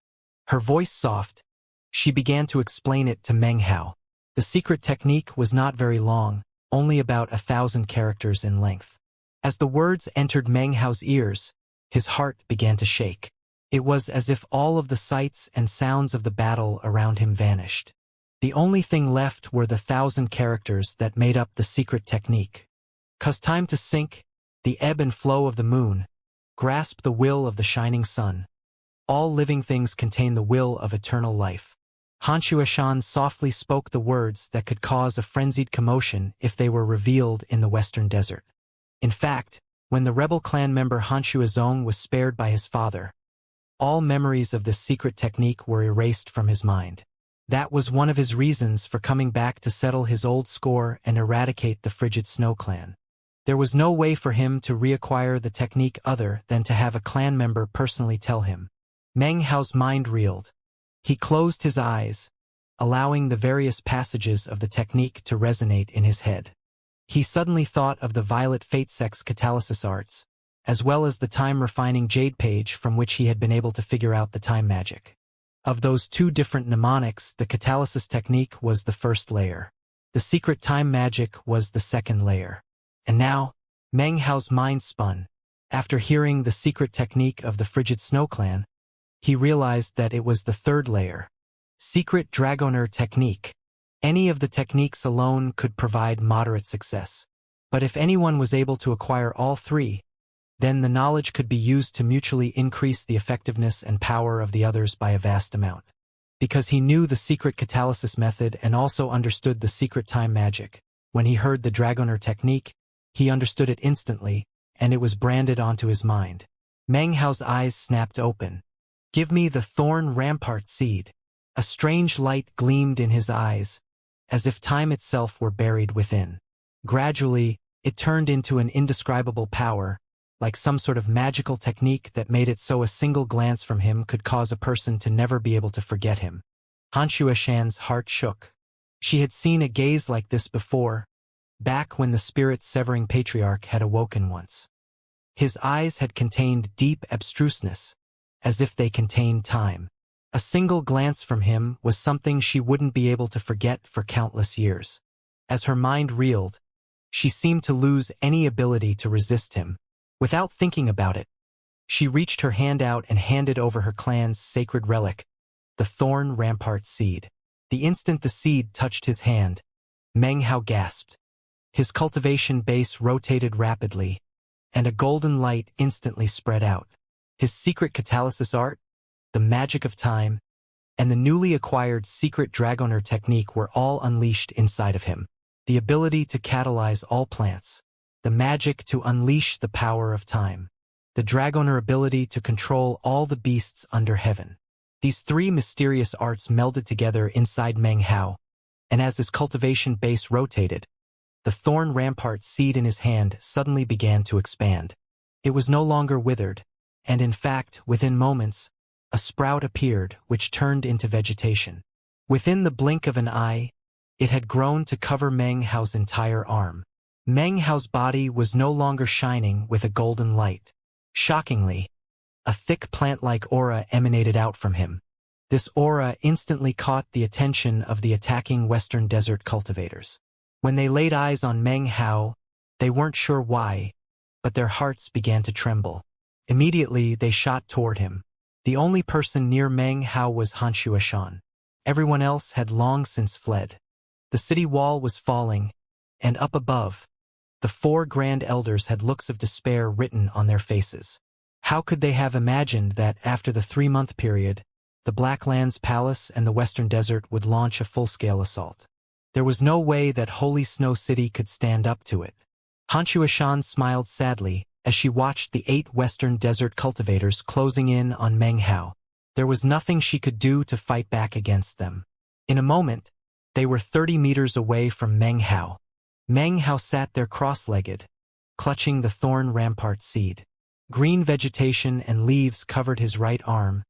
A: Her voice soft, she began to explain it to Meng Hao. The secret technique was not very long, only about 1,000 characters in length. As the words entered Meng Hao's ears, his heart began to shake. It was as if all of the sights and sounds of the battle around him vanished. The only thing left were the 1,000 characters that made up the secret technique. "'Cause time to sink, the ebb and flow of the moon, grasp the will of the shining sun. All living things contain the will of eternal life." Xianxia softly spoke the words that could cause a frenzied commotion if they were revealed in the western desert. In fact, when the rebel clan member Xianxia was spared by his father, all memories of this secret technique were erased from his mind. That was one of his reasons for coming back to settle his old score and eradicate the frigid snow clan. There was no way for him to reacquire the technique other than to have a clan member personally tell him. Meng Hao's mind reeled. He closed his eyes, allowing the various passages of the technique to resonate in his head. He suddenly thought of the violet fate sex catalysis arts, as well as the time-refining jade page from which he had been able to figure out the time magic. Of those two different mnemonics, the catalysis technique was the first layer. The secret time magic was the second layer. And now, Meng Hao's mind spun. After hearing the secret technique of the frigid snow clan, he realized that it was the third layer. Secret Dragoner technique. Any of the techniques alone could provide moderate success. But if anyone was able to acquire all three, then the knowledge could be used to mutually increase the effectiveness and power of the others by a vast amount. Because he knew the secret catalysis method and also understood the secret time magic, when he heard the Dragoner technique, he understood it instantly, and it was branded onto his mind. Meng Hao's eyes snapped open. "Give me the thorn rampart seed." A strange light gleamed in his eyes, as if time itself were buried within. Gradually, it turned into an indescribable power, like some sort of magical technique that made it so a single glance from him could cause a person to never be able to forget him. Xianxia's heart shook. She had seen a gaze like this before, back when the spirit-severing patriarch had awoken once. His eyes had contained deep abstruseness, as if they contained time. A single glance from him was something she wouldn't be able to forget for countless years. As her mind reeled, she seemed to lose any ability to resist him. Without thinking about it, she reached her hand out and handed over her clan's sacred relic, the thorn rampart seed. The instant the seed touched his hand, Meng Hao gasped. His cultivation base rotated rapidly, and a golden light instantly spread out. His secret catalysis art, the magic of time, and the newly acquired secret Dragoner technique were all unleashed inside of him. The ability to catalyze all plants, the magic to unleash the power of time, the Dragoner ability to control all the beasts under heaven. These three mysterious arts melded together inside Meng Hao, and as his cultivation base rotated, the thorn rampart seed in his hand suddenly began to expand. It was no longer withered, and in fact, within moments, a sprout appeared which turned into vegetation. Within the blink of an eye, it had grown to cover Meng Hao's entire arm. Meng Hao's body was no longer shining with a golden light. Shockingly, a thick plant-like aura emanated out from him. This aura instantly caught the attention of the attacking Western Desert cultivators. When they laid eyes on Meng Hao, they weren't sure why, but their hearts began to tremble. Immediately, they shot toward him. The only person near Meng Hao was Xianxia. Everyone else had long since fled. The city wall was falling, and up above, the four grand elders had looks of despair written on their faces. How could they have imagined that after the 3-month period, the Blacklands Palace and the Western Desert would launch a full-scale assault? There was no way that Holy Snow City could stand up to it. Xianxia smiled sadly as she watched the 8 Western Desert cultivators closing in on Meng Hao. There was nothing she could do to fight back against them. In a moment, They were 30 meters away from Meng Hao. Meng Hao sat there cross-legged, clutching the thorn rampart seed. Green vegetation and leaves covered his right arm,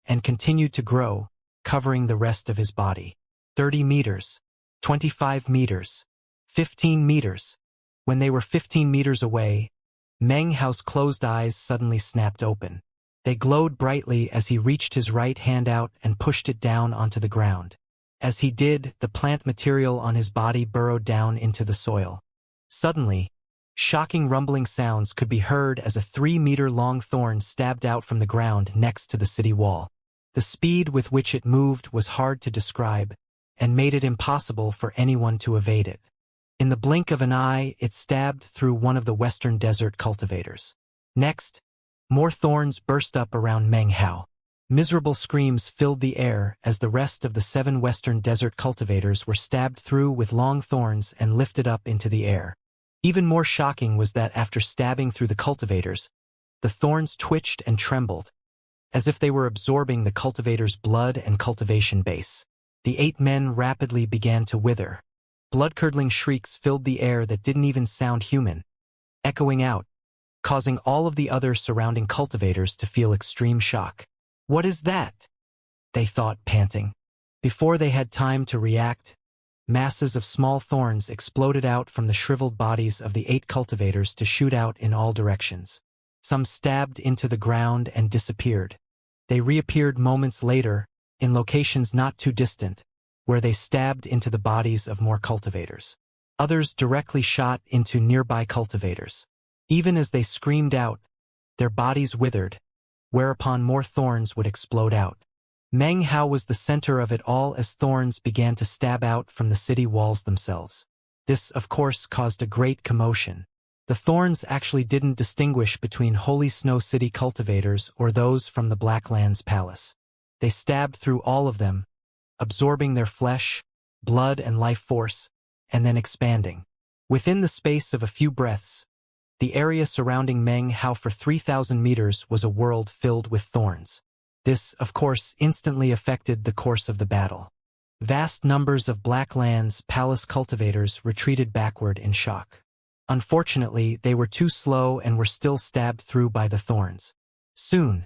A: and continued to grow, covering the rest of his body. 30 meters, 25 meters, 15 meters. When they were 15 meters away, Meng Hao's closed eyes suddenly snapped open. They glowed brightly as he reached his right hand out and pushed it down onto the ground. As he did, the plant material on his body burrowed down into the soil. Suddenly, shocking rumbling sounds could be heard as a 3-meter-long thorn stabbed out from the ground next to the city wall. The speed with which it moved was hard to describe, and made it impossible for anyone to evade it. In the blink of an eye, it stabbed through one of the western desert cultivators. Next, more thorns burst up around Meng Hao. Miserable screams filled the air as the rest of the 7 western desert cultivators were stabbed through with long thorns and lifted up into the air. Even more shocking was that after stabbing through the cultivators, the thorns twitched and trembled, as if they were absorbing the cultivator's blood and cultivation base. The 8 men rapidly began to wither. Blood-curdling shrieks filled the air that didn't even sound human, echoing out, causing all of the other surrounding cultivators to feel extreme shock. "What is that?" they thought, panting. Before they had time to react, masses of small thorns exploded out from the shriveled bodies of the 8 cultivators to shoot out in all directions. Some stabbed into the ground and disappeared. They reappeared moments later, in locations not too distant, where they stabbed into the bodies of more cultivators. Others directly shot into nearby cultivators. Even as they screamed out, their bodies withered, whereupon more thorns would explode out. Meng Hao was the center of it all as thorns began to stab out from the city walls themselves. This, of course, caused a great commotion. The thorns actually didn't distinguish between Holy Snow City cultivators or those from the Blacklands Palace. They stabbed through all of them, absorbing their flesh, blood, and life force, and then expanding. Within the space of a few breaths, the area surrounding Meng Hao for 3,000 meters was a world filled with thorns. This, of course, instantly affected the course of the battle. Vast numbers of Blacklands Palace cultivators retreated backward in shock. Unfortunately, they were too slow and were still stabbed through by the thorns. Soon,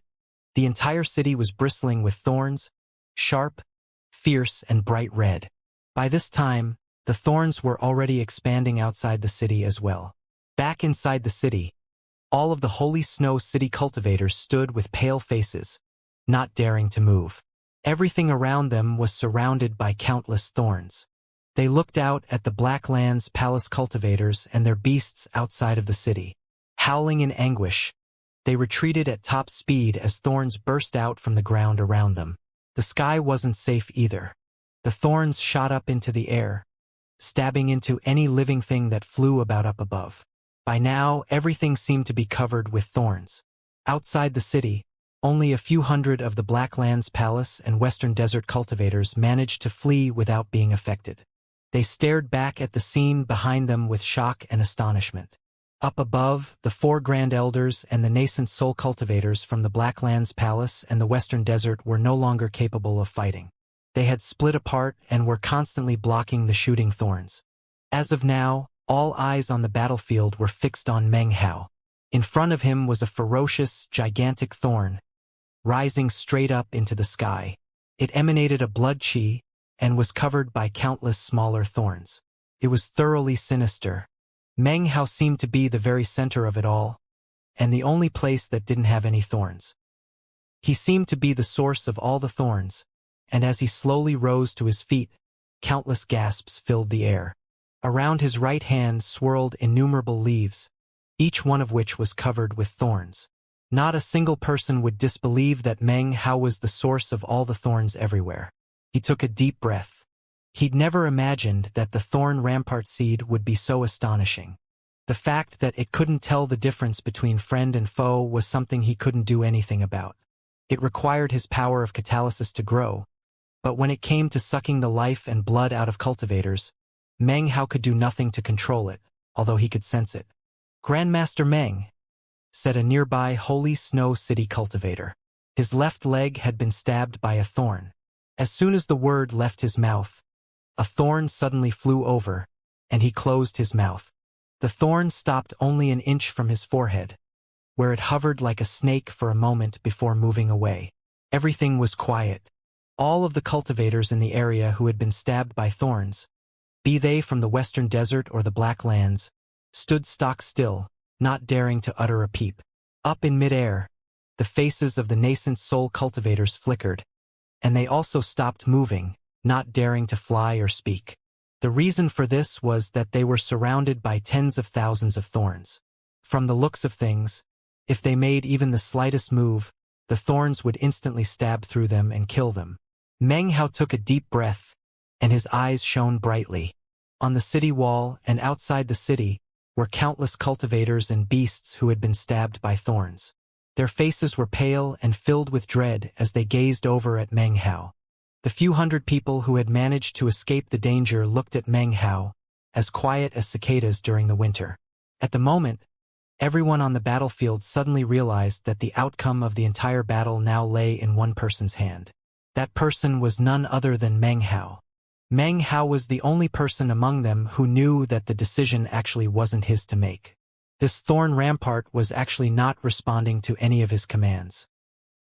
A: the entire city was bristling with thorns, sharp, fierce, and bright red. By this time, the thorns were already expanding outside the city as well. Back inside the city, all of the Holy Snow City cultivators stood with pale faces, not daring to move. Everything around them was surrounded by countless thorns. They looked out at the Blacklands Palace cultivators and their beasts outside of the city. Howling in anguish, they retreated at top speed as thorns burst out from the ground around them. The sky wasn't safe either. The thorns shot up into the air, stabbing into any living thing that flew about up above. By now, everything seemed to be covered with thorns. Outside the city, only a few hundred of the Blacklands Palace and Western Desert cultivators managed to flee without being affected. They stared back at the scene behind them with shock and astonishment. Up above, the 4 Grand Elders and the nascent soul cultivators from the Blacklands Palace and the Western Desert were no longer capable of fighting. They had split apart and were constantly blocking the shooting thorns. As of now, all eyes on the battlefield were fixed on Meng Hao. In front of him was a ferocious, gigantic thorn, rising straight up into the sky. It emanated a blood chi and was covered by countless smaller thorns. It was thoroughly sinister. Meng Hao seemed to be the very center of it all, and the only place that didn't have any thorns. He seemed to be the source of all the thorns, and as he slowly rose to his feet, countless gasps filled the air. Around his right hand swirled innumerable leaves, each one of which was covered with thorns. Not a single person would disbelieve that Meng Hao was the source of all the thorns everywhere. He took a deep breath. He'd never imagined that the thorn rampart seed would be so astonishing. The fact that it couldn't tell the difference between friend and foe was something he couldn't do anything about. It required his power of catalysis to grow, but when it came to sucking the life and blood out of cultivators, Meng Hao could do nothing to control it, although he could sense it. "Grandmaster Meng," said a nearby Holy Snow City cultivator. His left leg had been stabbed by a thorn. As soon as the word left his mouth, a thorn suddenly flew over, and he closed his mouth. The thorn stopped only an inch from his forehead, where it hovered like a snake for a moment before moving away. Everything was quiet. All of the cultivators in the area who had been stabbed by thorns, be they from the western desert or the Black Lands, stood stock still, not daring to utter a peep. Up in midair, the faces of the nascent soul cultivators flickered, and they also stopped moving, not daring to fly or speak. The reason for this was that they were surrounded by tens of thousands of thorns. From the looks of things, if they made even the slightest move, the thorns would instantly stab through them and kill them. Meng Hao took a deep breath, and his eyes shone brightly. On the city wall and outside the city were countless cultivators and beasts who had been stabbed by thorns. Their faces were pale and filled with dread as they gazed over at Meng Hao. The few hundred people who had managed to escape the danger looked at Meng Hao, as quiet as cicadas during the winter. At the moment, everyone on the battlefield suddenly realized that the outcome of the entire battle now lay in one person's hand. That person was none other than Meng Hao. Meng Hao was the only person among them who knew that the decision actually wasn't his to make. This thorn rampart was actually not responding to any of his commands.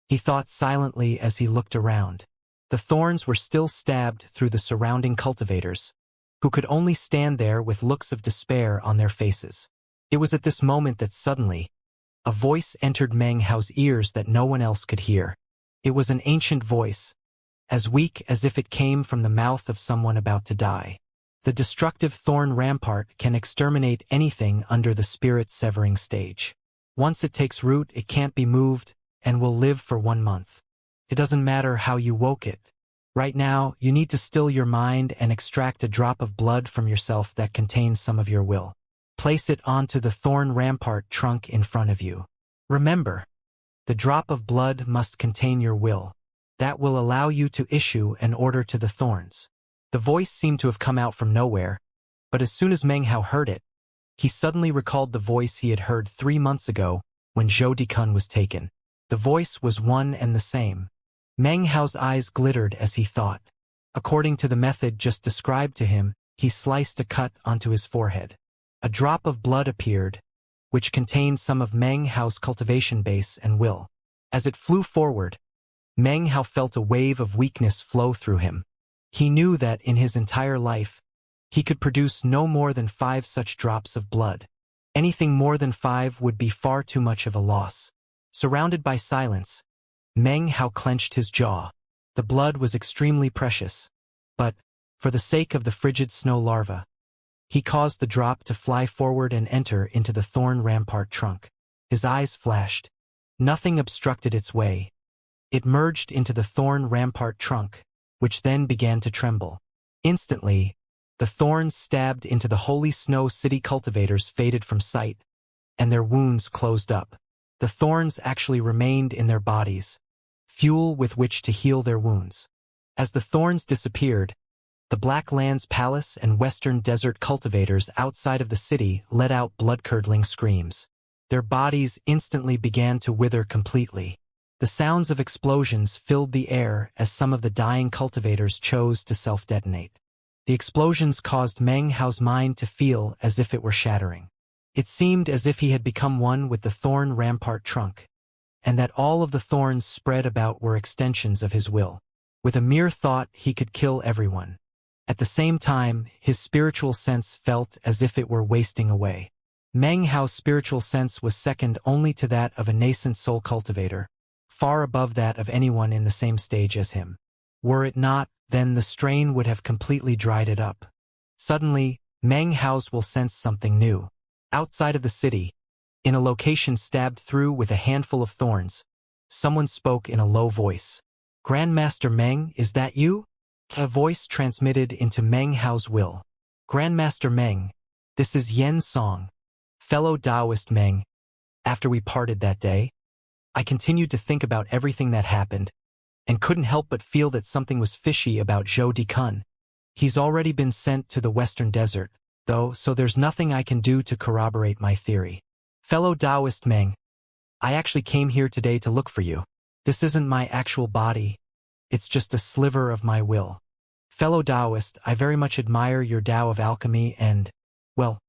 A: He thought silently as he looked around. The thorns were still stabbed through the surrounding cultivators, who could only stand there with looks of despair on their faces. It was at this moment that suddenly, a voice entered Meng Hao's ears that no one else could hear. It was an ancient voice, as weak as if it came from the mouth of someone about to die. The destructive thorn rampart can exterminate anything under the spirit-severing stage. Once it takes root, it can't be moved, and will live for 1 month. It doesn't matter how you woke it. Right now, you need to still your mind and extract a drop of blood from yourself that contains some of your will. Place it onto the thorn rampart trunk in front of you. Remember, the drop of blood must contain your will. That will allow you to issue an order to the thorns. The voice seemed to have come out from nowhere, but as soon as Meng Hao heard it, he suddenly recalled the voice he had heard 3 months ago when Zhou Dikun was taken. The voice was one and the same. Meng Hao's eyes glittered as he thought. According to the method just described to him, he sliced a cut onto his forehead. A drop of blood appeared, which contained some of Meng Hao's cultivation base and will. As it flew forward, Meng Hao felt a wave of weakness flow through him. He knew that in his entire life, he could produce no more than 5 such drops of blood. Anything more than 5 would be far too much of a loss. Surrounded by silence, Meng Hao clenched his jaw. The blood was extremely precious, but, for the sake of the frigid snow larva, he caused the drop to fly forward and enter into the thorn rampart trunk. His eyes flashed. Nothing obstructed its way. It merged into the thorn rampart trunk, which then began to tremble. Instantly, the thorns stabbed into the holy snow city cultivators faded from sight, and their wounds closed up. The thorns actually remained in their bodies, fuel with which to heal their wounds. As the thorns disappeared, the Black Lands Palace and Western Desert cultivators outside of the city let out blood-curdling screams. Their bodies instantly began to wither completely. The sounds of explosions filled the air as some of the dying cultivators chose to self-detonate. The explosions caused Meng Hao's mind to feel as if it were shattering. It seemed as if he had become one with the thorn rampart trunk, and that all of the thorns spread about were extensions of his will. With a mere thought, he could kill everyone. At the same time, his spiritual sense felt as if it were wasting away. Meng Hao's spiritual sense was second only to that of a nascent soul cultivator, far above that of anyone in the same stage as him. Were it not, then the strain would have completely dried it up. Suddenly, Meng Hao's will sensed something new. Outside of the city, in a location stabbed through with a handful of thorns, someone spoke in a low voice. "Grandmaster Meng, is that you?" A voice transmitted into Meng Hao's will. "Grandmaster Meng, this is Yen Song, fellow Taoist Meng. After we parted that day, I continued to think about everything that happened, and couldn't help but feel that something was fishy about Zhou Dikun. He's already been sent to the Western Desert, though, so there's nothing I can do to corroborate my theory. Fellow Taoist Meng, I actually came here today to look for you. This isn't my actual body, it's just a sliver of my will. Fellow Taoist, I very much admire your Tao of alchemy and, well,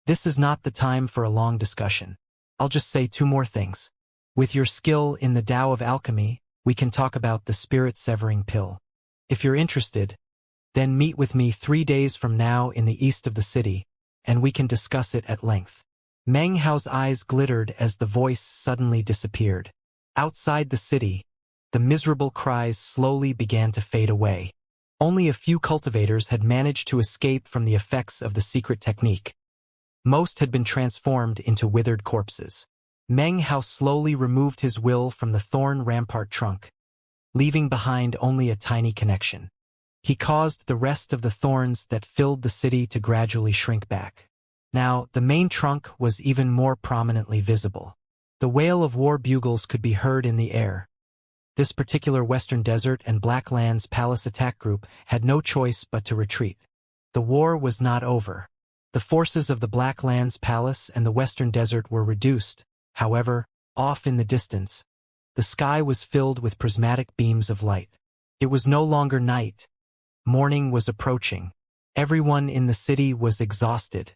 A: this is not the time for a long discussion. I'll just say two more things. With your skill in the Tao of alchemy, we can talk about the spirit-severing pill. If you're interested, then meet with me 3 days from now in the east of the city, and we can discuss it at length. Meng Hao's eyes glittered as the voice suddenly disappeared. Outside the city, the miserable cries slowly began to fade away. Only a few cultivators had managed to escape from the effects of the secret technique. Most had been transformed into withered corpses. Meng Hao slowly removed his will from the thorn rampart trunk, leaving behind only a tiny connection. He caused the rest of the thorns that filled the city to gradually shrink back. Now, the main trunk was even more prominently visible. The wail of war bugles could be heard in the air. This particular Western Desert and Blacklands Palace attack group had no choice but to retreat. The war was not over. The forces of the Blacklands Palace and the Western Desert were reduced. However, off in the distance, the sky was filled with prismatic beams of light. It was no longer night. Morning was approaching. Everyone in the city was exhausted.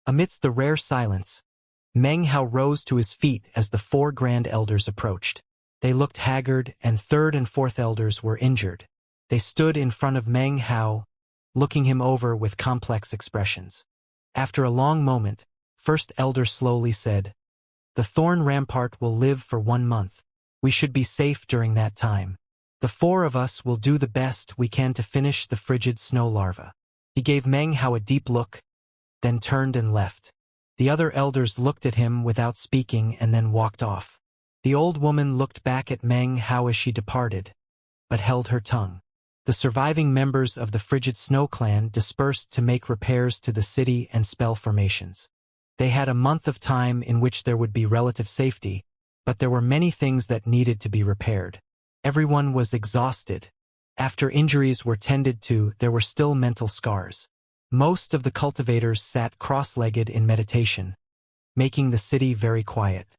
A: Amidst the rare silence, Meng Hao rose to his feet as the 4 Grand Elders approached. They looked haggard, and 3rd and 4th Elders were injured. They stood in front of Meng Hao, looking him over with complex expressions. After a long moment, 1st Elder slowly said, "The Thorn Rampart will live for 1 month. We should be safe during that time. The 4 of us will do the best we can to finish the frigid snow larva." He gave Meng Hao a deep look, then turned and left. The other elders looked at him without speaking and then walked off. The old woman looked back at Meng Hao as she departed, but held her tongue. The surviving members of the Frigid Snow Clan dispersed to make repairs to the city and spell formations. They had a month of time in which there would be relative safety, but there were many things that needed to be repaired. Everyone was exhausted. After injuries were tended to, there were still mental scars. Most of the cultivators sat cross-legged in meditation, making the city very quiet.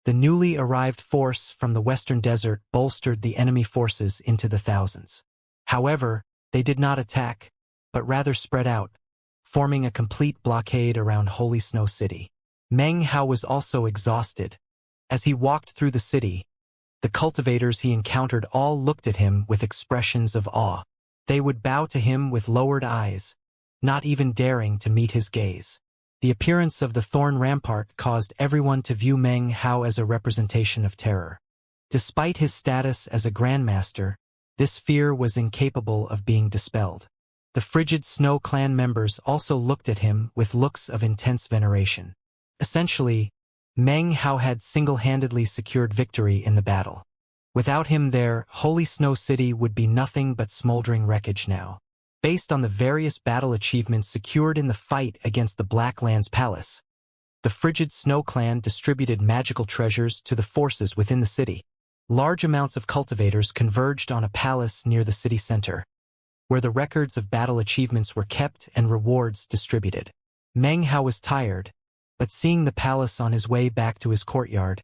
A: The newly arrived force from the Western Desert bolstered the enemy forces into the thousands. However, they did not attack, but rather spread out, forming a complete blockade around Holy Snow City. Meng Hao was also exhausted. As he walked through the city, the cultivators he encountered all looked at him with expressions of awe. They would bow to him with lowered eyes, not even daring to meet his gaze. The appearance of the Thorn Rampart caused everyone to view Meng Hao as a representation of terror. Despite his status as a Grandmaster, this fear was incapable of being dispelled. The Frigid Snow Clan members also looked at him with looks of intense veneration. Essentially, Meng Hao had single-handedly secured victory in the battle. Without him there, Holy Snow City would be nothing but smoldering wreckage now. Based on the various battle achievements secured in the fight against the Blacklands Palace, the Frigid Snow Clan distributed magical treasures to the forces within the city. Large amounts of cultivators converged on a palace near the city center, where the records of battle achievements were kept and rewards distributed. Meng Hao was tired, but seeing the palace on his way back to his courtyard,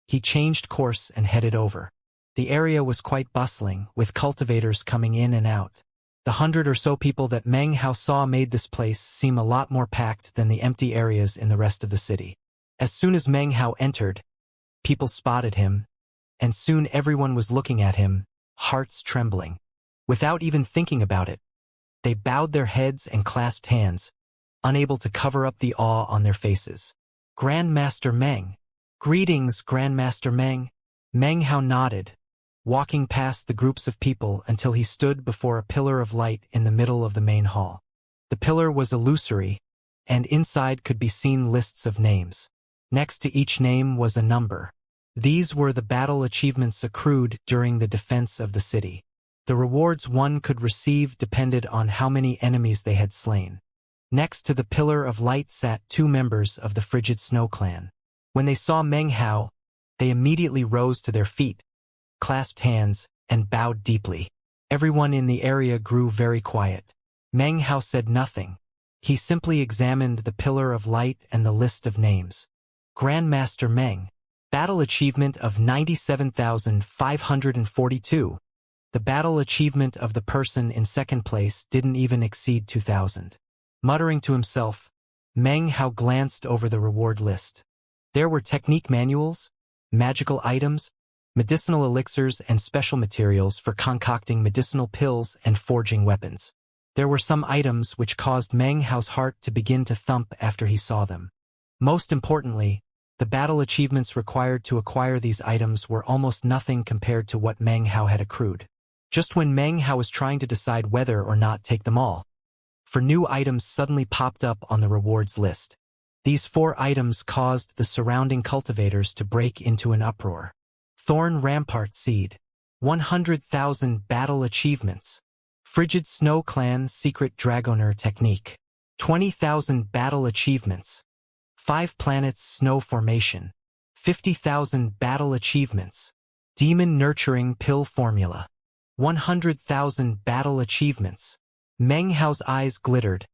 A: he changed course and headed over. The area was quite bustling, with cultivators coming in and out. The 100 or so people that Meng Hao saw made this place seem a lot more packed than the empty areas in the rest of the city. As soon as Meng Hao entered, people spotted him, and soon everyone was looking at him, hearts trembling. Without even thinking about it, they bowed their heads and clasped hands, unable to cover up the awe on their faces. "Grandmaster Meng." "Greetings, Grandmaster Meng." Meng Hao nodded, walking past the groups of people until he stood before a pillar of light in the middle of the main hall. The pillar was illusory, and inside could be seen lists of names. Next to each name was a number. These were the battle achievements accrued during the defense of the city. The rewards one could receive depended on how many enemies they had slain. Next to the pillar of light sat 2 members of the Frigid Snow Clan. When they saw Meng Hao, they immediately rose to their feet, clasped hands, and bowed deeply. Everyone in the area grew very quiet. Meng Hao said nothing. He simply examined the pillar of light and the list of names. "Grandmaster Meng. Battle achievement of 97,542. The battle achievement of the person in second place didn't even exceed 2,000. Muttering to himself, Meng Hao glanced over the reward list. There were technique manuals, magical items, medicinal elixirs and special materials for concocting medicinal pills and forging weapons. There were some items which caused Meng Hao's heart to begin to thump after he saw them. Most importantly, the battle achievements required to acquire these items were almost nothing compared to what Meng Hao had accrued. Just when Meng Hao was trying to decide whether or not take them all, new items suddenly popped up on the rewards list. These 4 items caused the surrounding cultivators to break into an uproar. Thorn Rampart Seed. 100,000 battle achievements. Frigid Snow Clan Secret Dragoner Technique. 20,000 battle achievements. 5 Planets Snow Formation. 50,000 battle achievements. Demon Nurturing Pill Formula. 100,000 battle achievements. Meng Hao's eyes glittered,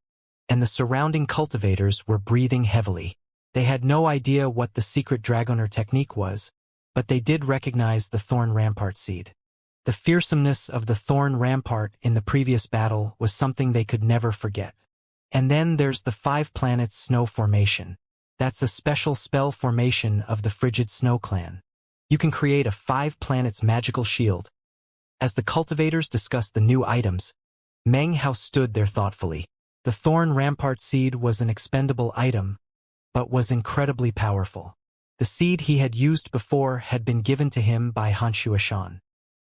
A: and the surrounding cultivators were breathing heavily. They had no idea what the secret Dragoner technique was, but they did recognize the Thorn Rampart Seed. The fearsomeness of the Thorn Rampart in the previous battle was something they could never forget. And then there's the 5 Planets Snow Formation. That's a special spell formation of the Frigid Snow Clan. You can create a 5 planets magical shield. As the cultivators discussed the new items, Meng Hao stood there thoughtfully. The Thorn Rampart Seed was an expendable item, but was incredibly powerful. The seed he had used before had been given to him by Xianxia.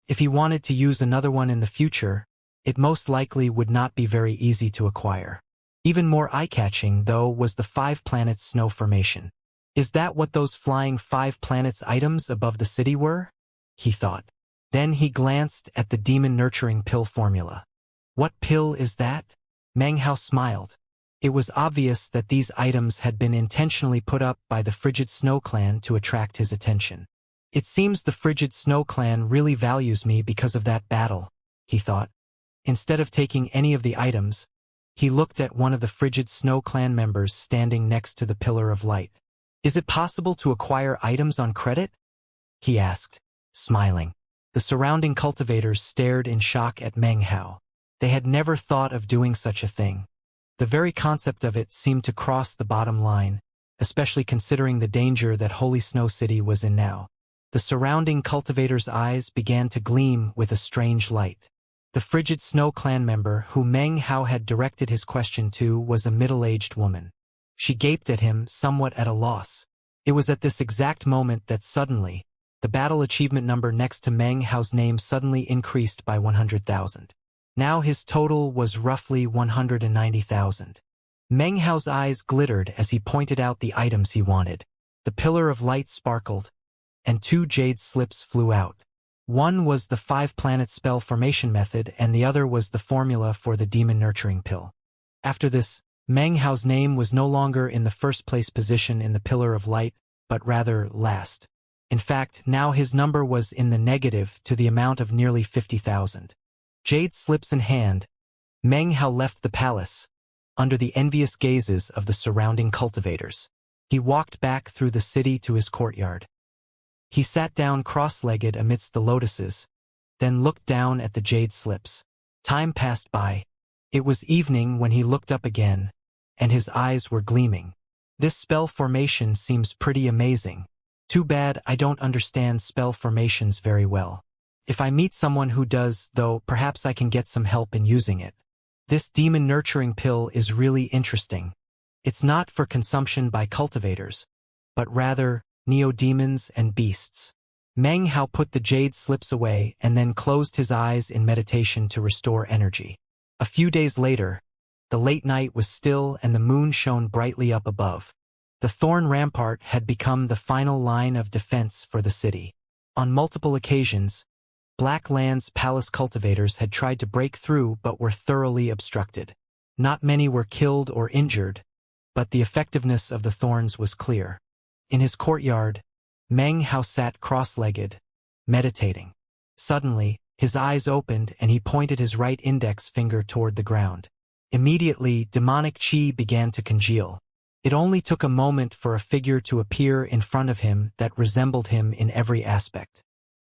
A: If he wanted to use another one in the future, it most likely would not be very easy to acquire. Even more eye-catching, though, was the 5 Planets Snow Formation. Is that what those flying 5 planets items above the city were? He thought. Then he glanced at the Demon Nurturing Pill formula. What pill is that? Meng Hao smiled. It was obvious that these items had been intentionally put up by the Frigid Snow Clan to attract his attention. It seems the Frigid Snow Clan really values me because of that battle, he thought. Instead of taking any of the items, he looked at one of the Frigid Snow Clan members standing next to the Pillar of Light. Is it possible to acquire items on credit? He asked, smiling. The surrounding cultivators stared in shock at Meng Hao. They had never thought of doing such a thing. The very concept of it seemed to cross the bottom line, especially considering the danger that Holy Snow City was in now. The surrounding cultivators' eyes began to gleam with a strange light. The Frigid Snow Clan member who Meng Hao had directed his question to was a middle-aged woman. She gaped at him, somewhat at a loss. It was at this exact moment that suddenly, the battle achievement number next to Meng Hao's name suddenly increased by 100,000. Now his total was roughly 190,000. Meng Hao's eyes glittered as he pointed out the items he wanted. The Pillar of Light sparkled, and 2 jade slips flew out. One was the 5 planet spell formation method, and the other was the formula for the Demon Nurturing Pill. After this, Meng Hao's name was no longer in the first place position in the Pillar of Light, but rather last. In fact, now his number was in the negative to the amount of nearly 50,000. Jade slips in hand, Meng Hao left the palace, under the envious gazes of the surrounding cultivators. He walked back through the city to his courtyard. He sat down cross-legged amidst the lotuses, then looked down at the jade slips. Time passed by. It was evening when he looked up again, and his eyes were gleaming. This spell formation seems pretty amazing. Too bad I don't understand spell formations very well. If I meet someone who does, though, perhaps I can get some help in using it. This Demon Nurturing Pill is really interesting. It's not for consumption by cultivators, but rather neo-demons and beasts. Meng Hao put the jade slips away and then closed his eyes in meditation to restore energy. A few days later, the late night was still and the moon shone brightly up above. The Thorn Rampart had become the final line of defense for the city. On multiple occasions, Black Land's palace cultivators had tried to break through but were thoroughly obstructed. Not many were killed or injured, but the effectiveness of the thorns was clear. In his courtyard, Meng Hao sat cross-legged, meditating. Suddenly, his eyes opened and he pointed his right index finger toward the ground. Immediately, demonic chi began to congeal. It only took a moment for a figure to appear in front of him that resembled him in every aspect.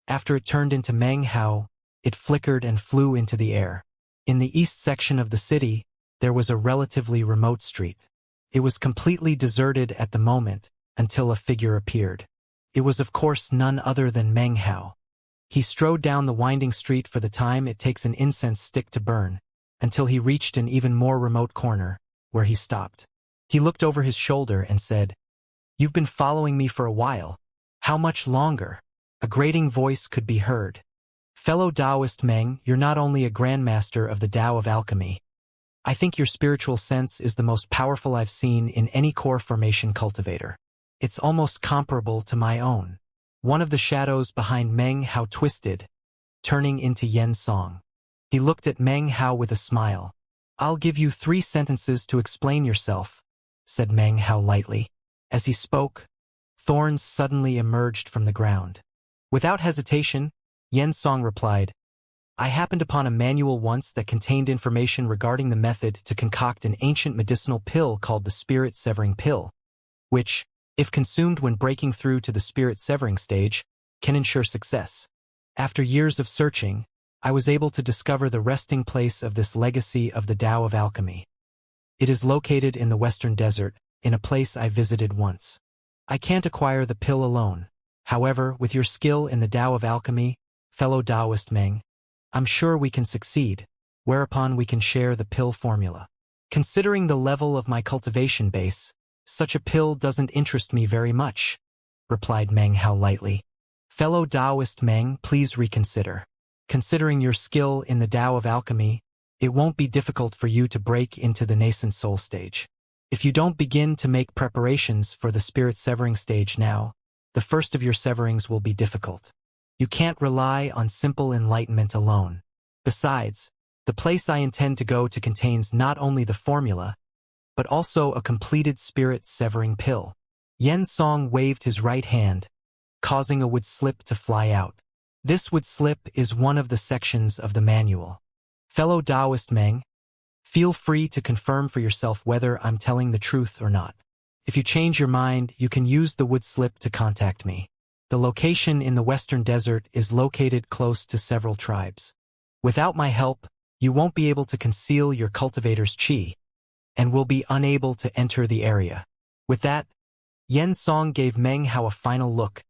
A: After it turned into Meng Hao, It flickered and flew into the air. In the east section of the city, there was a relatively remote street. It was completely deserted at the moment, until a figure appeared. It was of course none other than Meng Hao. He strode down the winding street for the time it takes an incense stick to burn, until he reached an even more remote corner, where he stopped. He looked over his shoulder and said, "You've been following me for a while. How much longer?" A grating voice could be heard. "Fellow Taoist Meng, you're not only a grandmaster of the Tao of alchemy. I think your spiritual sense is the most powerful I've seen in any core formation cultivator. It's almost comparable to my own." One of the shadows behind Meng Hao twisted, turning into Yen Song. He looked at Meng Hao with a smile. "I'll give you 3 sentences to explain yourself," said Meng Hao lightly. As he spoke, thorns suddenly emerged from the ground. Without hesitation, Yen Song replied, "I happened upon a manual once that contained information regarding the method to concoct an ancient medicinal pill called the spirit-severing pill, which, if consumed when breaking through to the spirit-severing stage, can ensure success. After years of searching, I was able to discover the resting place of this legacy of the Tao of alchemy. It is located in the Western Desert, in a place I visited once. I can't acquire the pill alone. However, with your skill in the Tao of alchemy, fellow Taoist Meng, I'm sure we can succeed, whereupon we can share the pill formula. Considering the level of my cultivation base, such a pill doesn't interest me very much," replied Meng Hao lightly. "Fellow Taoist Meng, please reconsider. Considering your skill in the Tao of alchemy, it won't be difficult for you to break into the nascent soul stage. If you don't begin to make preparations for the spirit-severing stage now, the first of your severings will be difficult. You can't rely on simple enlightenment alone. Besides, the place I intend to go to contains not only the formula, but also a completed spirit-severing pill." Yen Song waved his right hand, causing a wood slip to fly out. This wood slip is one of the sections of the manual. Fellow Taoist Meng, feel free to confirm for yourself whether I'm telling the truth or not. If you change your mind, you can use the wood slip to contact me. The location in the Western Desert is located close to several tribes. Without my help, you won't be able to conceal your cultivator's qi, and will be unable to enter the area. With that, Yen Song gave Meng Hao a final look,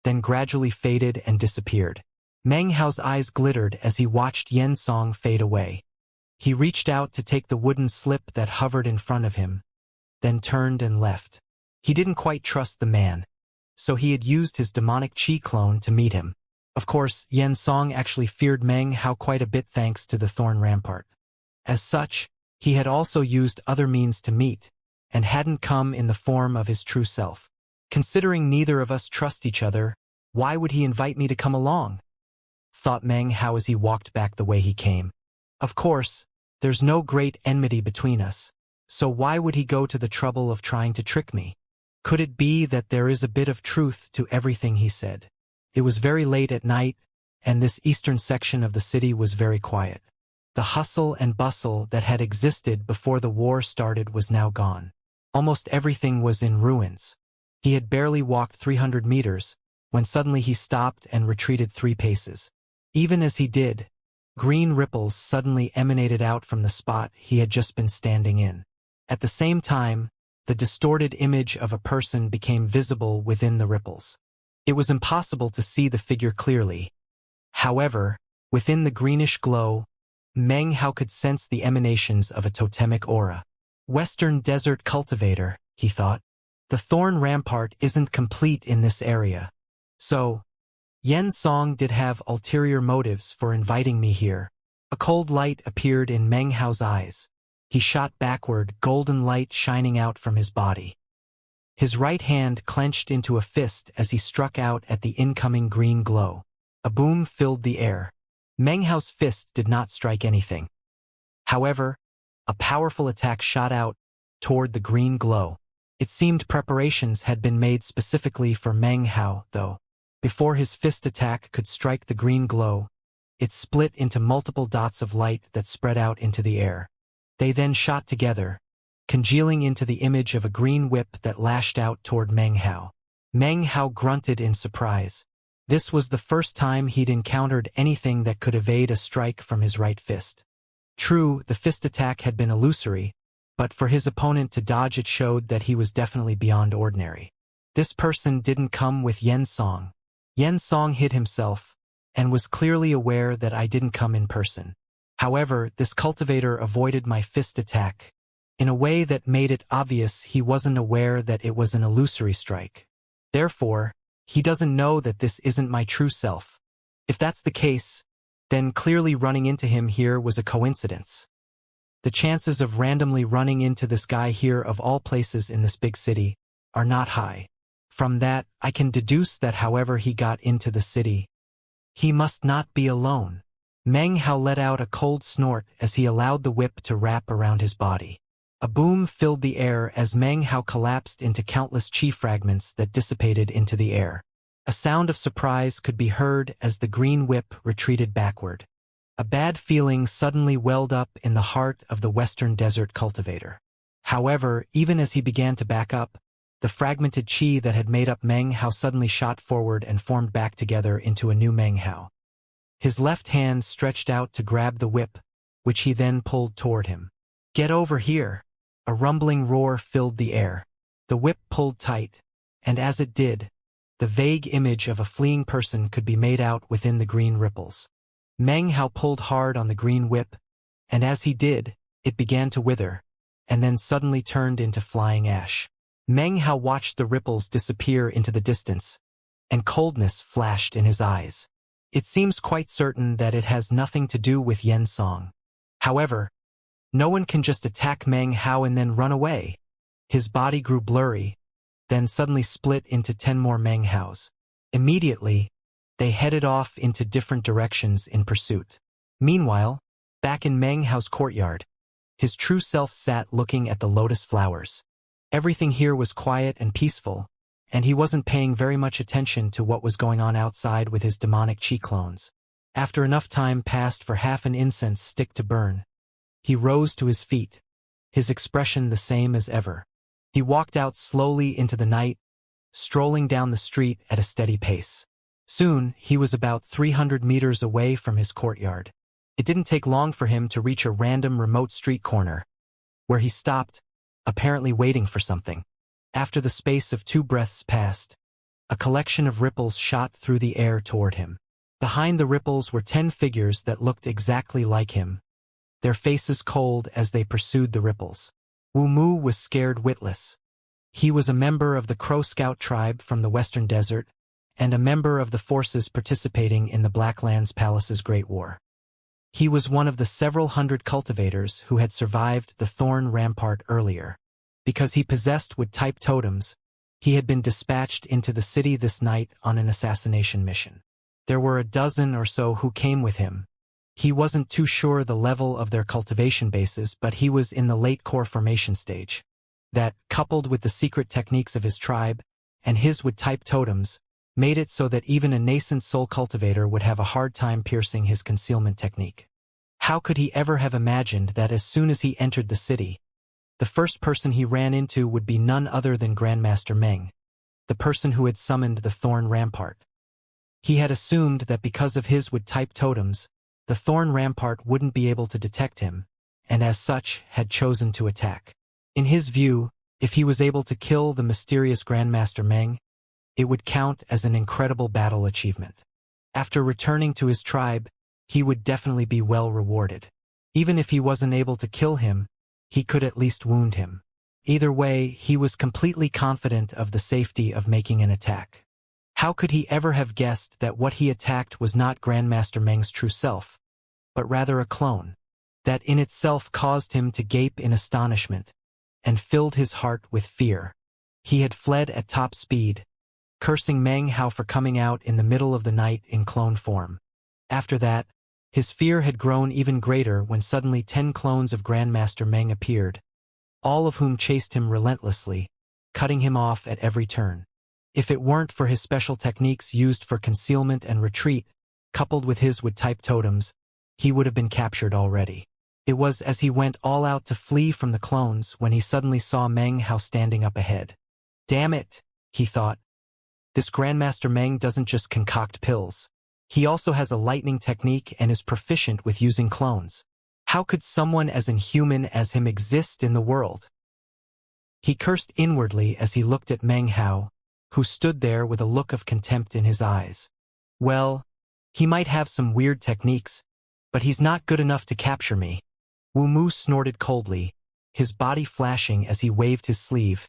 A: then gradually faded and disappeared. Meng Hao's eyes glittered as he watched Yen Song fade away. He reached out to take the wooden slip that hovered in front of him, then turned and left. He didn't quite trust the man, so he had used his demonic qi clone to meet him. Of course, Yen Song actually feared Meng Hao quite a bit thanks to the thorn rampart. As such, he had also used other means to meet, and hadn't come in the form of his true self. Considering neither of us trust each other, why would he invite me to come along? Thought Meng Hao as he walked back the way he came. Of course, there's no great enmity between us, so why would he go to the trouble of trying to trick me? Could it be that there is a bit of truth to everything he said? It was very late at night, and this eastern section of the city was very quiet. The hustle and bustle that had existed before the war started was now gone. Almost everything was in ruins. He had barely walked 300 meters, when suddenly he stopped and retreated 3 paces. Even as he did, green ripples suddenly emanated out from the spot he had just been standing in. At the same time, the distorted image of a person became visible within the ripples. It was impossible to see the figure clearly. However, within the greenish glow, Meng Hao could sense the emanations of a totemic aura. Western Desert Cultivator, he thought. The thorn rampart isn't complete in this area. So, Yen Song did have ulterior motives for inviting me here. A cold light appeared in Meng Hao's eyes. He shot backward, golden light shining out from his body. His right hand clenched into a fist as he struck out at the incoming green glow. A boom filled the air. Meng Hao's fist did not strike anything. However, a powerful attack shot out toward the green glow. It seemed preparations had been made specifically for Meng Hao, though. Before his fist attack could strike the green glow, it split into multiple dots of light that spread out into the air. They then shot together, congealing into the image of a green whip that lashed out toward Meng Hao. Meng Hao grunted in surprise. This was the first time he'd encountered anything that could evade a strike from his right fist. True, the fist attack had been illusory, but for his opponent to dodge it showed that he was definitely beyond ordinary. This person didn't come with Yen Song. Yen Song hid himself, and was clearly aware that I didn't come in person. However, this cultivator avoided my fist attack in a way that made it obvious he wasn't aware that it was an illusory strike. Therefore, he doesn't know that this isn't my true self. If that's the case, then clearly running into him here was a coincidence. The chances of randomly running into this guy here of all places in this big city are not high. From that, I can deduce that however he got into the city, he must not be alone. Meng Hao let out a cold snort as he allowed the whip to wrap around his body. A boom filled the air as Meng Hao collapsed into countless chi fragments that dissipated into the air. A sound of surprise could be heard as the green whip retreated backward. A bad feeling suddenly welled up in the heart of the Western Desert cultivator. However, even as he began to back up, the fragmented chi that had made up Meng Hao suddenly shot forward and formed back together into a new Meng Hao. His left hand stretched out to grab the whip, which he then pulled toward him. "Get over here!" A rumbling roar filled the air. The whip pulled tight, and as it did, the vague image of a fleeing person could be made out within the green ripples. Meng Hao pulled hard on the green whip, and as he did, it began to wither, and then suddenly turned into flying ash. Meng Hao watched the ripples disappear into the distance, and coldness flashed in his eyes. It seems quite certain that it has nothing to do with Yen Song. However, no one can just attack Meng Hao and then run away. His body grew blurry, then suddenly split into 10 more Meng Haos. Immediately, they headed off into different directions in pursuit. Meanwhile, back in Meng Hao's courtyard, his true self sat looking at the lotus flowers. Everything here was quiet and peaceful, and he wasn't paying very much attention to what was going on outside with his demonic chi clones. After enough time passed for half an incense stick to burn, he rose to his feet, his expression the same as ever. He walked out slowly into the night, strolling down the street at a steady pace. Soon, he was about 300 meters away from his courtyard. It didn't take long for him to reach a random remote street corner, where he stopped, apparently waiting for something. After the space of 2 breaths passed, a collection of ripples shot through the air toward him. Behind the ripples were 10 figures that looked exactly like him, their faces cold as they pursued the ripples. Wu Mu was scared witless. He was a member of the Crow Scout tribe from the Western Desert, and a member of the forces participating in the Blacklands Palace's Great War. He was one of the several hundred cultivators who had survived the Thorn Rampart earlier. Because he possessed wood-type totems, he had been dispatched into the city this night on an assassination mission. There were a dozen or so who came with him. He wasn't too sure the level of their cultivation bases, but he was in the late core formation stage. That, coupled with the secret techniques of his tribe, and his wood-type totems, made it so that even a nascent soul cultivator would have a hard time piercing his concealment technique. How could he ever have imagined that as soon as he entered the city, the first person he ran into would be none other than Grandmaster Meng, the person who had summoned the Thorn Rampart. He had assumed that because of his wood-type totems, the Thorn Rampart wouldn't be able to detect him, and as such had chosen to attack. In his view, if he was able to kill the mysterious Grandmaster Meng, it would count as an incredible battle achievement. After returning to his tribe, he would definitely be well rewarded. Even if he wasn't able to kill him, he could at least wound him. Either way, he was completely confident of the safety of making an attack. How could he ever have guessed that what he attacked was not Grandmaster Meng's true self, but rather a clone? That in itself caused him to gape in astonishment, and filled his heart with fear. He had fled at top speed, cursing Meng Hao for coming out in the middle of the night in clone form. After that, his fear had grown even greater when suddenly 10 clones of Grandmaster Meng appeared, all of whom chased him relentlessly, cutting him off at every turn. If it weren't for his special techniques used for concealment and retreat, coupled with his wood-type totems, he would have been captured already. It was as he went all out to flee from the clones when he suddenly saw Meng Hao standing up ahead. Damn it, he thought. This Grandmaster Meng doesn't just concoct pills. He also has a lightning technique and is proficient with using clones. How could someone as inhuman as him exist in the world? He cursed inwardly as he looked at Meng Hao, who stood there with a look of contempt in his eyes. Well, he might have some weird techniques, but he's not good enough to capture me. Wu Mu snorted coldly, his body flashing as he waved his sleeve,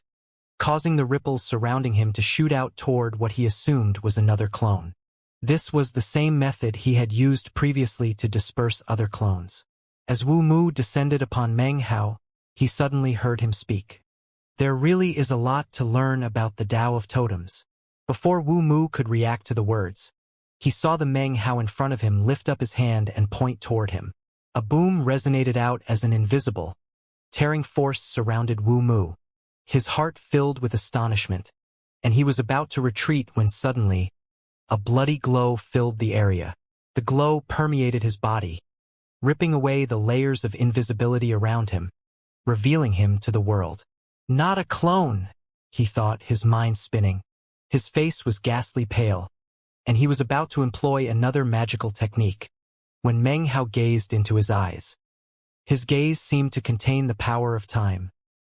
A: causing the ripples surrounding him to shoot out toward what he assumed was another clone. This was the same method he had used previously to disperse other clones. As Wu Mu descended upon Meng Hao, he suddenly heard him speak. There really is a lot to learn about the Tao of totems. Before Wu Mu could react to the words, he saw the Meng Hao in front of him lift up his hand and point toward him. A boom resonated out as an invisible, tearing force surrounded Wu Mu. His heart filled with astonishment, and he was about to retreat when suddenly, a bloody glow filled the area. The glow permeated his body, ripping away the layers of invisibility around him, revealing him to the world. Not a clone, he thought, his mind spinning. His face was ghastly pale, and he was about to employ another magical technique, when Meng Hao gazed into his eyes. His gaze seemed to contain the power of time.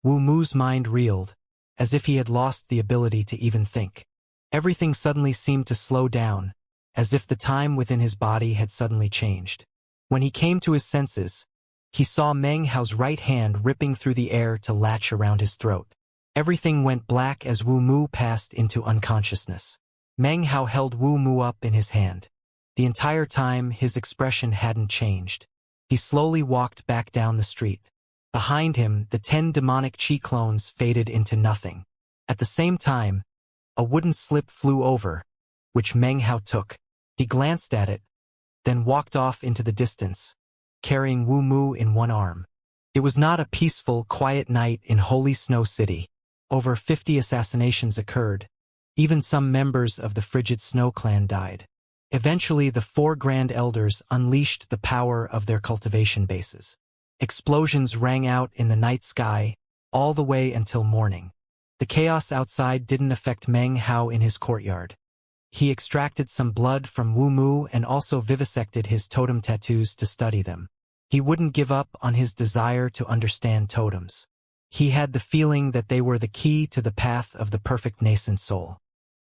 A: Wu Mu's mind reeled, as if he had lost the ability to even think. Everything suddenly seemed to slow down, as if the time within his body had suddenly changed. When he came to his senses, he saw Meng Hao's right hand ripping through the air to latch around his throat. Everything went black as Wu Mu passed into unconsciousness. Meng Hao held Wu Mu up in his hand. The entire time, his expression hadn't changed. He slowly walked back down the street. Behind him, the 10 demonic chi clones faded into nothing. At the same time, a wooden slip flew over, which Meng Hao took. He glanced at it, then walked off into the distance, carrying Wu Mu in one arm. It was not a peaceful, quiet night in Holy Snow City. Over 50 assassinations occurred. Even some members of the Frigid Snow clan died. Eventually, the 4 Grand Elders unleashed the power of their cultivation bases. Explosions rang out in the night sky, all the way until morning. The chaos outside didn't affect Meng Hao in his courtyard. He extracted some blood from Wu Mu and also vivisected his totem tattoos to study them. He wouldn't give up on his desire to understand totems. He had the feeling that they were the key to the path of the perfect nascent soul.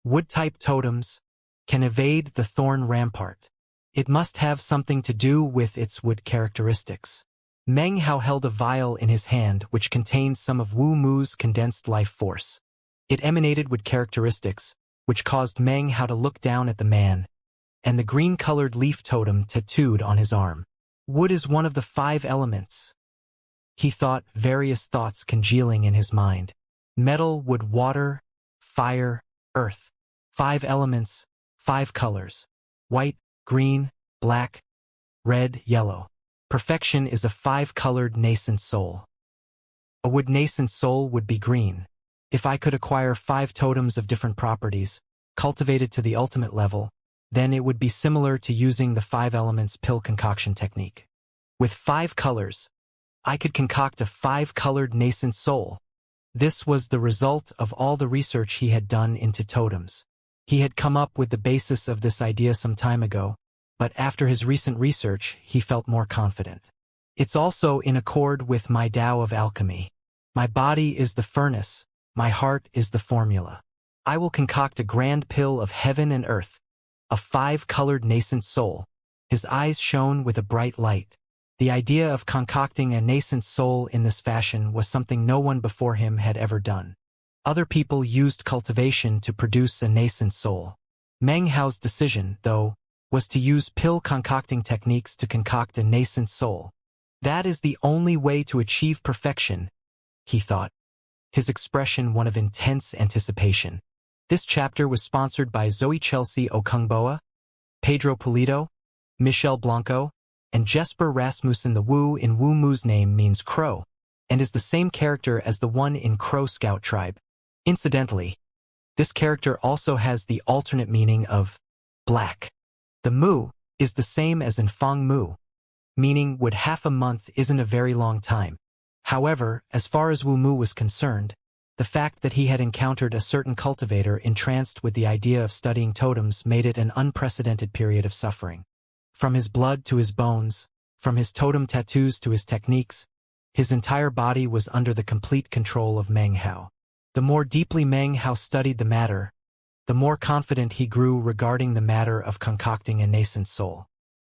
A: Wood-type totems can evade the thorn rampart. It must have something to do with its wood characteristics. Meng Hao held a vial in his hand which contained some of Wu Mu's condensed life force. It emanated wood characteristics, which caused Meng Hao to look down at the man, and the green-colored leaf totem tattooed on his arm. Wood is one of the 5 elements. He thought, various thoughts congealing in his mind. Metal, wood, water, fire, earth. 5 elements, 5 colors. White, green, black, red, yellow. Perfection is a 5-colored nascent soul. A wood nascent soul would be green. If I could acquire 5 totems of different properties, cultivated to the ultimate level, then it would be similar to using the 5 elements pill concoction technique. With 5 colors, I could concoct a 5-colored nascent soul. This was the result of all the research he had done into totems. He had come up with the basis of this idea some time ago, but after his recent research, he felt more confident. It's also in accord with my Tao of alchemy. My body is the furnace, my heart is the formula. I will concoct a grand pill of heaven and earth, a 5-colored nascent soul. His eyes shone with a bright light. The idea of concocting a nascent soul in this fashion was something no one before him had ever done. Other people used cultivation to produce a nascent soul. Meng Hao's decision, though, was to use pill concocting techniques to concoct a nascent soul. That is the only way to achieve perfection, he thought, his expression one of intense anticipation. This chapter was sponsored by Zoe Chelsea Okungboa, Pedro Pulido, Michelle Blanco, and Jesper Rasmussen. The Wu in Wu Mu's name means crow, and is the same character as the one in Crow Scout tribe. Incidentally, this character also has the alternate meaning of black. The Mu is the same as in Feng Mu, meaning would half a month isn't a very long time. However, as far as Wu Mu was concerned, The fact that he had encountered a certain cultivator entranced with the idea of studying totems made it an unprecedented period of suffering. From his blood to his bones, from his totem tattoos to his techniques, his entire body was under the complete control of Meng Hao. The more deeply Meng Hao studied the matter, the more confident he grew regarding the matter of concocting a nascent soul.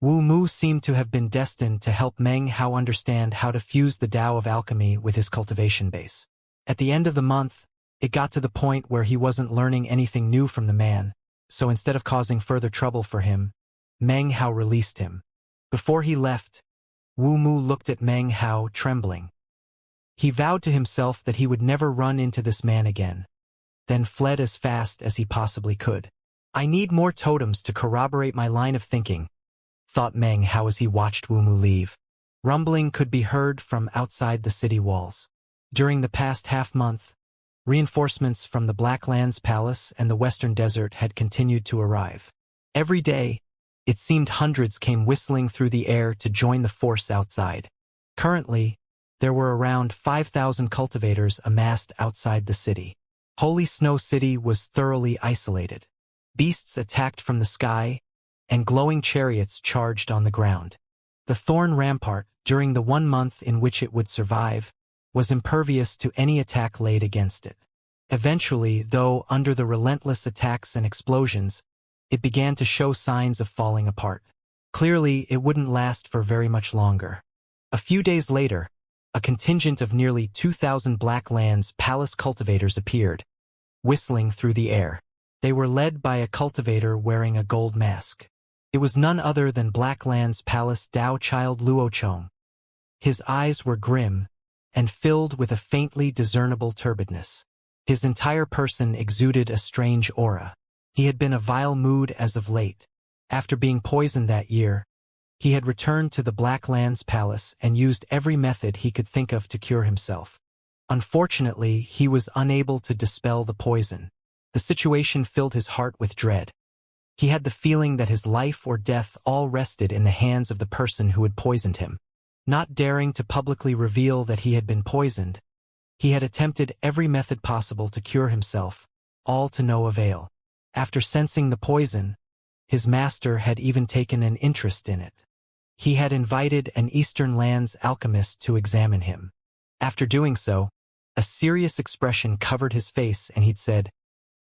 A: Wu Mu seemed to have been destined to help Meng Hao understand how to fuse the Tao of alchemy with his cultivation base. At the end of the month, it got to the point where he wasn't learning anything new from the man, so instead of causing further trouble for him, Meng Hao released him. Before he left, Wu Mu looked at Meng Hao, trembling. He vowed to himself that he would never run into this man again, then fled as fast as he possibly could. I need more totems to corroborate my line of thinking, thought Meng Hao as he watched Wu Mu leave. Rumbling could be heard from outside the city walls. During the past half-month, reinforcements from the Black Lands Palace and the Western Desert had continued to arrive. Every day, it seemed hundreds came whistling through the air to join the force outside. Currently, there were around 5,000 cultivators amassed outside the city. Holy Snow City was thoroughly isolated. Beasts attacked from the sky, and glowing chariots charged on the ground. The Thorn Rampart, during the 1 month in which it would survive, was impervious to any attack laid against it. Eventually, though, under the relentless attacks and explosions, it began to show signs of falling apart. Clearly, it wouldn't last for very much longer. A few days later, a contingent of nearly 2,000 Black Lands Palace cultivators appeared, whistling through the air. They were led by a cultivator wearing a gold mask. It was none other than Black Lands Palace Dao Child Luochong. His eyes were grim and filled with a faintly discernible turbidness. His entire person exuded a strange aura. He had been in a vile mood as of late. After being poisoned that year, he had returned to the Black Lands Palace and used every method he could think of to cure himself. Unfortunately, he was unable to dispel the poison. The situation filled his heart with dread. He had the feeling that his life or death all rested in the hands of the person who had poisoned him. Not daring to publicly reveal that he had been poisoned, he had attempted every method possible to cure himself, all to no avail. After sensing the poison, his master had even taken an interest in it. He had invited an Eastern Lands alchemist to examine him. After doing so, a serious expression covered his face and he'd said,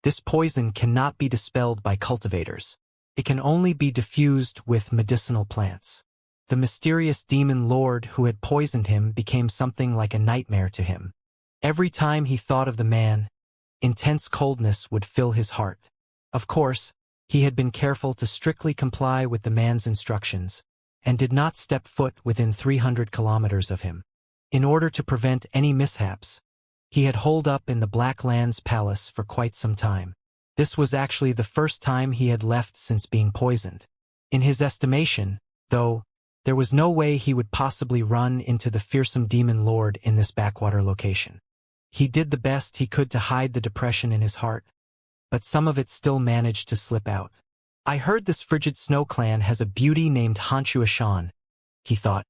A: "This poison cannot be dispelled by cultivators. It can only be diffused with medicinal plants." The mysterious demon lord who had poisoned him became something like a nightmare to him. Every time he thought of the man, intense coldness would fill his heart. Of course, he had been careful to strictly comply with the man's instructions, and did not step foot within 300 kilometers of him. In order to prevent any mishaps, he had holed up in the Black Lands Palace for quite some time. This was actually the first time he had left since being poisoned. In his estimation, though, there was no way he would possibly run into the fearsome demon lord in this backwater location. He did the best he could to hide the depression in his heart, but some of it still managed to slip out. "I heard this frigid snow clan has a beauty named Xianxia," he thought,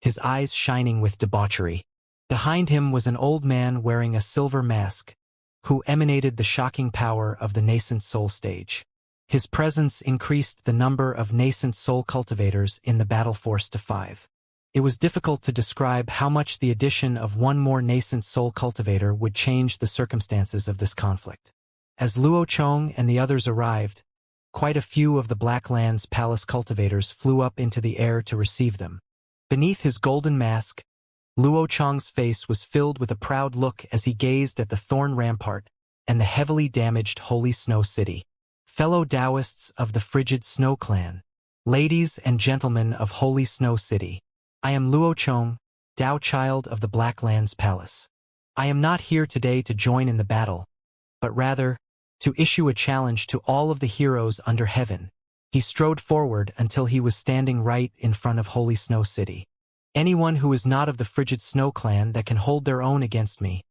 A: his eyes shining with debauchery. Behind him was an old man wearing a silver mask, who emanated the shocking power of the nascent soul stage. His presence increased the number of nascent soul cultivators in the battle force to 5. It was difficult to describe how much the addition of one more nascent soul cultivator would change the circumstances of this conflict. As Luo Chong and the others arrived, quite a few of the Black Lands Palace cultivators flew up into the air to receive them. Beneath his golden mask, Luo Chong's face was filled with a proud look as he gazed at the Thorn Rampart and the heavily damaged Holy Snow City. Fellow Taoists of the Frigid Snow Clan, ladies and gentlemen of Holy Snow City, I am Luo Chong, Tao Child of the Black Lands Palace. I am not here today to join in the battle, but rather, to issue a challenge to all of the heroes under heaven. He strode forward until he was standing right in front of Holy Snow City. Anyone who is not of the Frigid Snow Clan that can hold their own against me,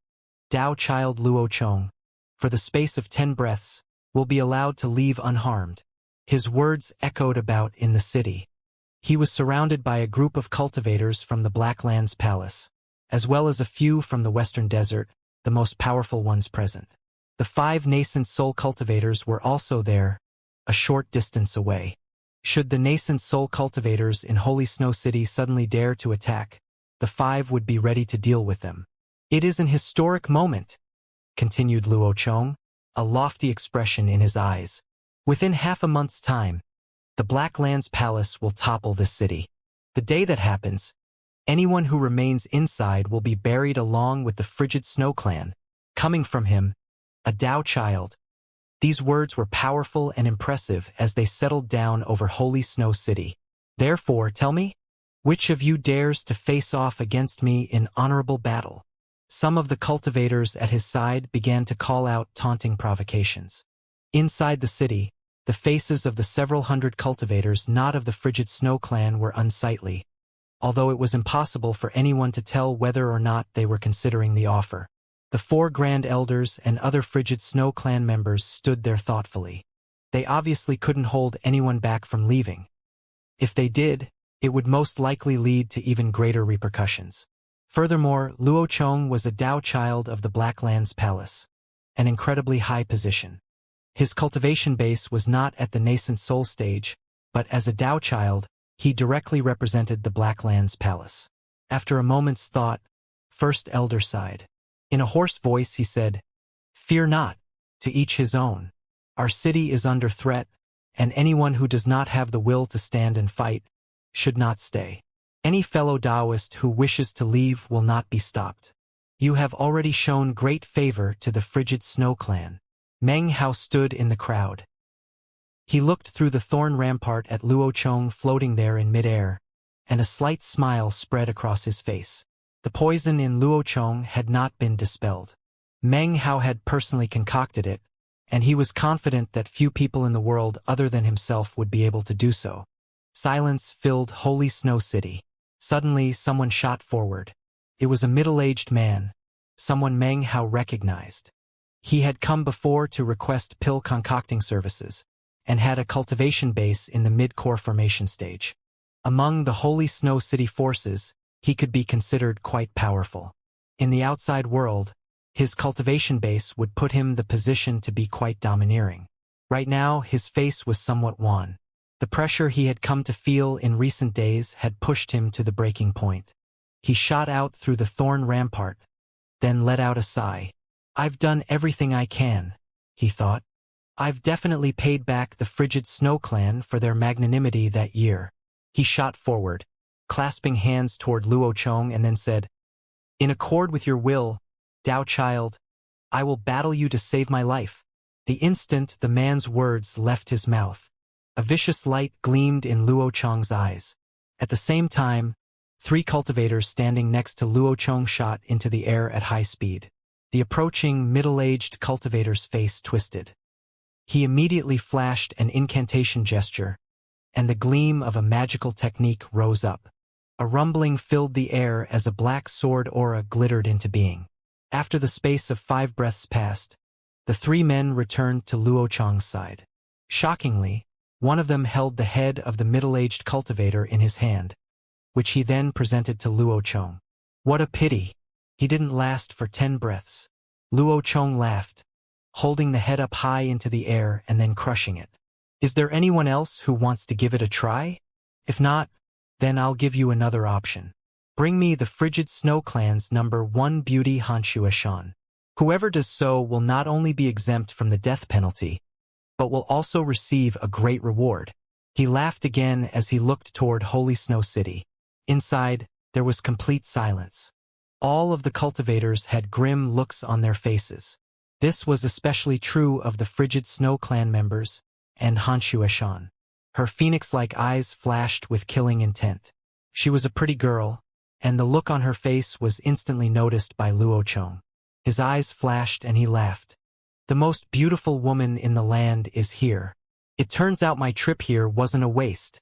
A: Tao Child Luo Chong, for the space of 10 breaths, will be allowed to leave unharmed. His words echoed about in the city. He was surrounded by a group of cultivators from the Black Lands Palace, as well as a few from the Western Desert, the most powerful ones present. The 5 nascent soul cultivators were also there, a short distance away. Should the nascent soul cultivators in Holy Snow City suddenly dare to attack, the 5 would be ready to deal with them. It is an historic moment, continued Luo Chong, a lofty expression in his eyes. Within half a month's time, the Black Lands Palace will topple this city. The day that happens, anyone who remains inside will be buried along with the frigid Snow Clan. Coming from him, a Tao child. These words were powerful and impressive as they settled down over Holy Snow City. Therefore, tell me, which of you dares to face off against me in honorable battle? Some of the cultivators at his side began to call out taunting provocations. Inside the city, the faces of the several hundred cultivators not of the frigid Snow Clan were unsightly, although it was impossible for anyone to tell whether or not they were considering the offer. The 4 Grand Elders and other frigid Snow Clan members stood there thoughtfully. They obviously couldn't hold anyone back from leaving. If they did, it would most likely lead to even greater repercussions. Furthermore, Luo Chong was a Tao child of the Black Lands Palace, an incredibly high position. His cultivation base was not at the nascent soul stage, but as a Tao child, he directly represented the Black Lands Palace. After a moment's thought, First Elder sighed. In a hoarse voice he said, "Fear not, to each his own. Our city is under threat, and anyone who does not have the will to stand and fight should not stay. Any fellow Taoist who wishes to leave will not be stopped. You have already shown great favor to the frigid Snow Clan." Meng Hao stood in the crowd. He looked through the thorn rampart at Luo Chong floating there in midair, and a slight smile spread across his face. The poison in Luo Chong had not been dispelled. Meng Hao had personally concocted it, and he was confident that few people in the world other than himself would be able to do so. Silence filled Holy Snow City. Suddenly, someone shot forward. It was a middle-aged man, someone Meng Hao recognized. He had come before to request pill concocting services, and had a cultivation base in the mid-core formation stage. Among the Holy Snow City forces, he could be considered quite powerful. In the outside world, his cultivation base would put him the position to be quite domineering. Right now, his face was somewhat wan. The pressure he had come to feel in recent days had pushed him to the breaking point. He shot out through the thorn rampart, then let out a sigh. "I've done everything I can," he thought. "I've definitely paid back the frigid Snow Clan for their magnanimity that year." He shot forward, clasping hands toward Luo Chong, and then said, "In accord with your will, Tao child, I will battle you to save my life." The instant the man's words left his mouth, a vicious light gleamed in Luo Chong's eyes. At the same time, 3 cultivators standing next to Luo Chong shot into the air at high speed. The approaching middle-aged cultivator's face twisted. He immediately flashed an incantation gesture, and the gleam of a magical technique rose up. A rumbling filled the air as a black sword aura glittered into being. After the space of 5 breaths passed, the 3 men returned to Luo Chong's side. Shockingly, one of them held the head of the middle-aged cultivator in his hand, which he then presented to Luo Chong. "What a pity! He didn't last for 10 breaths. Luo Chong laughed, holding the head up high into the air and then crushing it. "Is there anyone else who wants to give it a try? If not, then I'll give you another option. Bring me the frigid Snow Clan's number 1 beauty Xianxia Shan. Whoever does so will not only be exempt from the death penalty, but will also receive a great reward." He laughed again as he looked toward Holy Snow City. Inside, there was complete silence. All of the cultivators had grim looks on their faces. This was especially true of the frigid Snow Clan members and Xianxia Shan. Her phoenix-like eyes flashed with killing intent. She was a pretty girl, and the look on her face was instantly noticed by Luo Chong. His eyes flashed and he laughed. "The most beautiful woman in the land is here. It turns out my trip here wasn't a waste."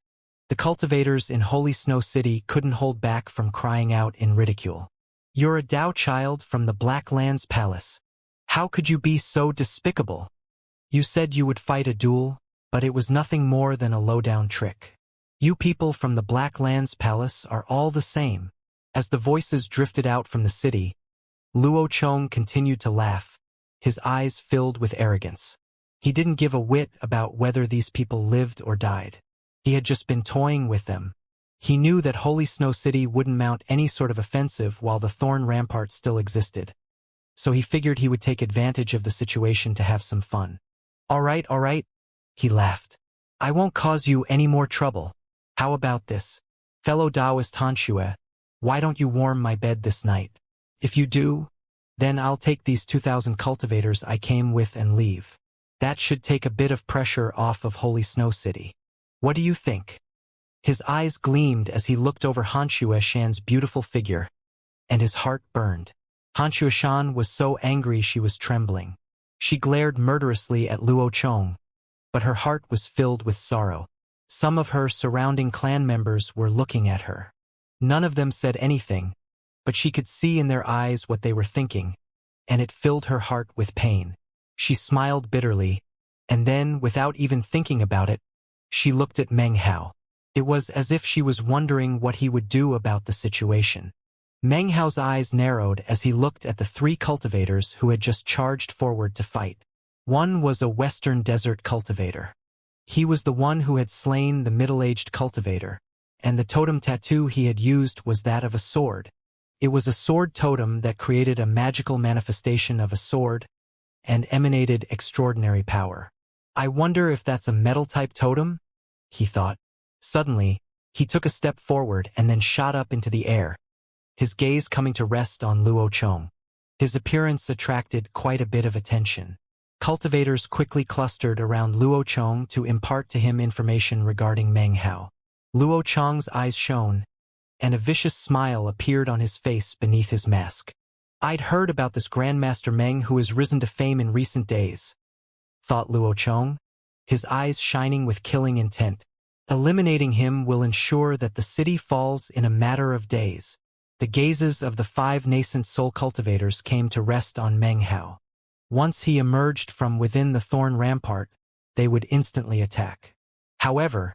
A: The cultivators in Holy Snow City couldn't hold back from crying out in ridicule. "You're a Tao child from the Black Lands Palace. How could you be so despicable? You said you would fight a duel, but it was nothing more than a low-down trick. You people from the Black Lands Palace are all the same." As the voices drifted out from the city, Luo Chong continued to laugh, his eyes filled with arrogance. He didn't give a whit about whether these people lived or died. He had just been toying with them. He knew that Holy Snow City wouldn't mount any sort of offensive while the Thorn Rampart still existed. So he figured he would take advantage of the situation to have some fun. All right, he laughed. I won't cause you any more trouble. How about this? Fellow Taoist Xianxia, why don't you warm my bed this night? If you do, then I'll take these 2,000 cultivators I came with and leave. That should take a bit of pressure off of Holy Snow City. What do you think? His eyes gleamed as he looked over Xianxia Shan's beautiful figure, and his heart burned. Xianxia Shan was so angry she was trembling. She glared murderously at Luo Chong, but her heart was filled with sorrow. Some of her surrounding clan members were looking at her. None of them said anything, but she could see in their eyes what they were thinking, and it filled her heart with pain. She smiled bitterly, and then, without even thinking about it, she looked at Meng Hao. It was as if she was wondering what he would do about the situation. Meng Hao's eyes narrowed as he looked at the 3 cultivators who had just charged forward to fight. One was a Western Desert cultivator. He was the one who had slain the middle-aged cultivator, and the totem tattoo he had used was that of a sword. It was a sword totem that created a magical manifestation of a sword and emanated extraordinary power. I wonder if that's a metal-type totem? He thought. Suddenly, he took a step forward and then shot up into the air, his gaze coming to rest on Luo Chong. His appearance attracted quite a bit of attention. Cultivators quickly clustered around Luo Chong to impart to him information regarding Meng Hao. Luo Chong's eyes shone, and a vicious smile appeared on his face beneath his mask. I'd heard about this Grandmaster Meng who has risen to fame in recent days, thought Luo Chong, his eyes shining with killing intent. Eliminating him will ensure that the city falls in a matter of days. The gazes of the 5 nascent soul cultivators came to rest on Meng Hao. Once he emerged from within the Thorn Rampart, they would instantly attack. However,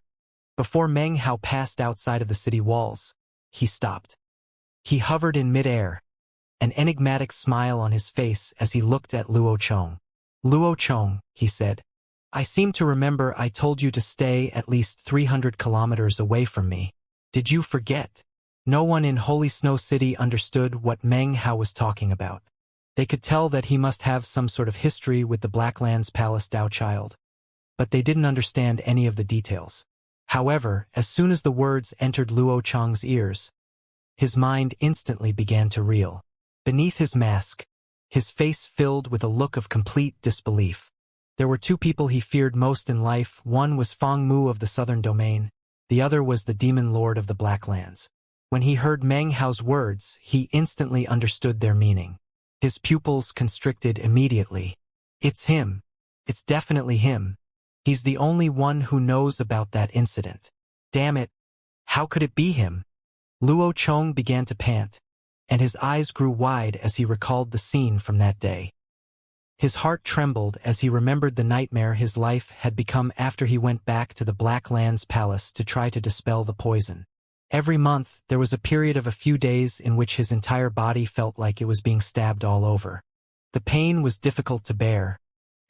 A: before Meng Hao passed outside of the city walls, he stopped. He hovered in midair, an enigmatic smile on his face as he looked at Luo Chong. Luo Chong, he said, I seem to remember I told you to stay at least 300 kilometers away from me. Did you forget? No one in Holy Snow City understood what Meng Hao was talking about. They could tell that he must have some sort of history with the Blacklands Palace Dao Child, but they didn't understand any of the details. However, as soon as the words entered Luo Chong's ears, his mind instantly began to reel. Beneath his mask, his face filled with a look of complete disbelief. There were 2 people he feared most in life. One was Feng Mu of the Southern Domain, the other was the Demon Lord of the Blacklands. When he heard Meng Hao's words, he instantly understood their meaning. His pupils constricted immediately. It's him. It's definitely him. He's the only one who knows about that incident. Damn it. How could it be him? Luo Chong began to pant, and his eyes grew wide as he recalled the scene from that day. His heart trembled as he remembered the nightmare his life had become after he went back to the Blacklands Palace to try to dispel the poison. Every month, there was a period of a few days in which his entire body felt like it was being stabbed all over. The pain was difficult to bear,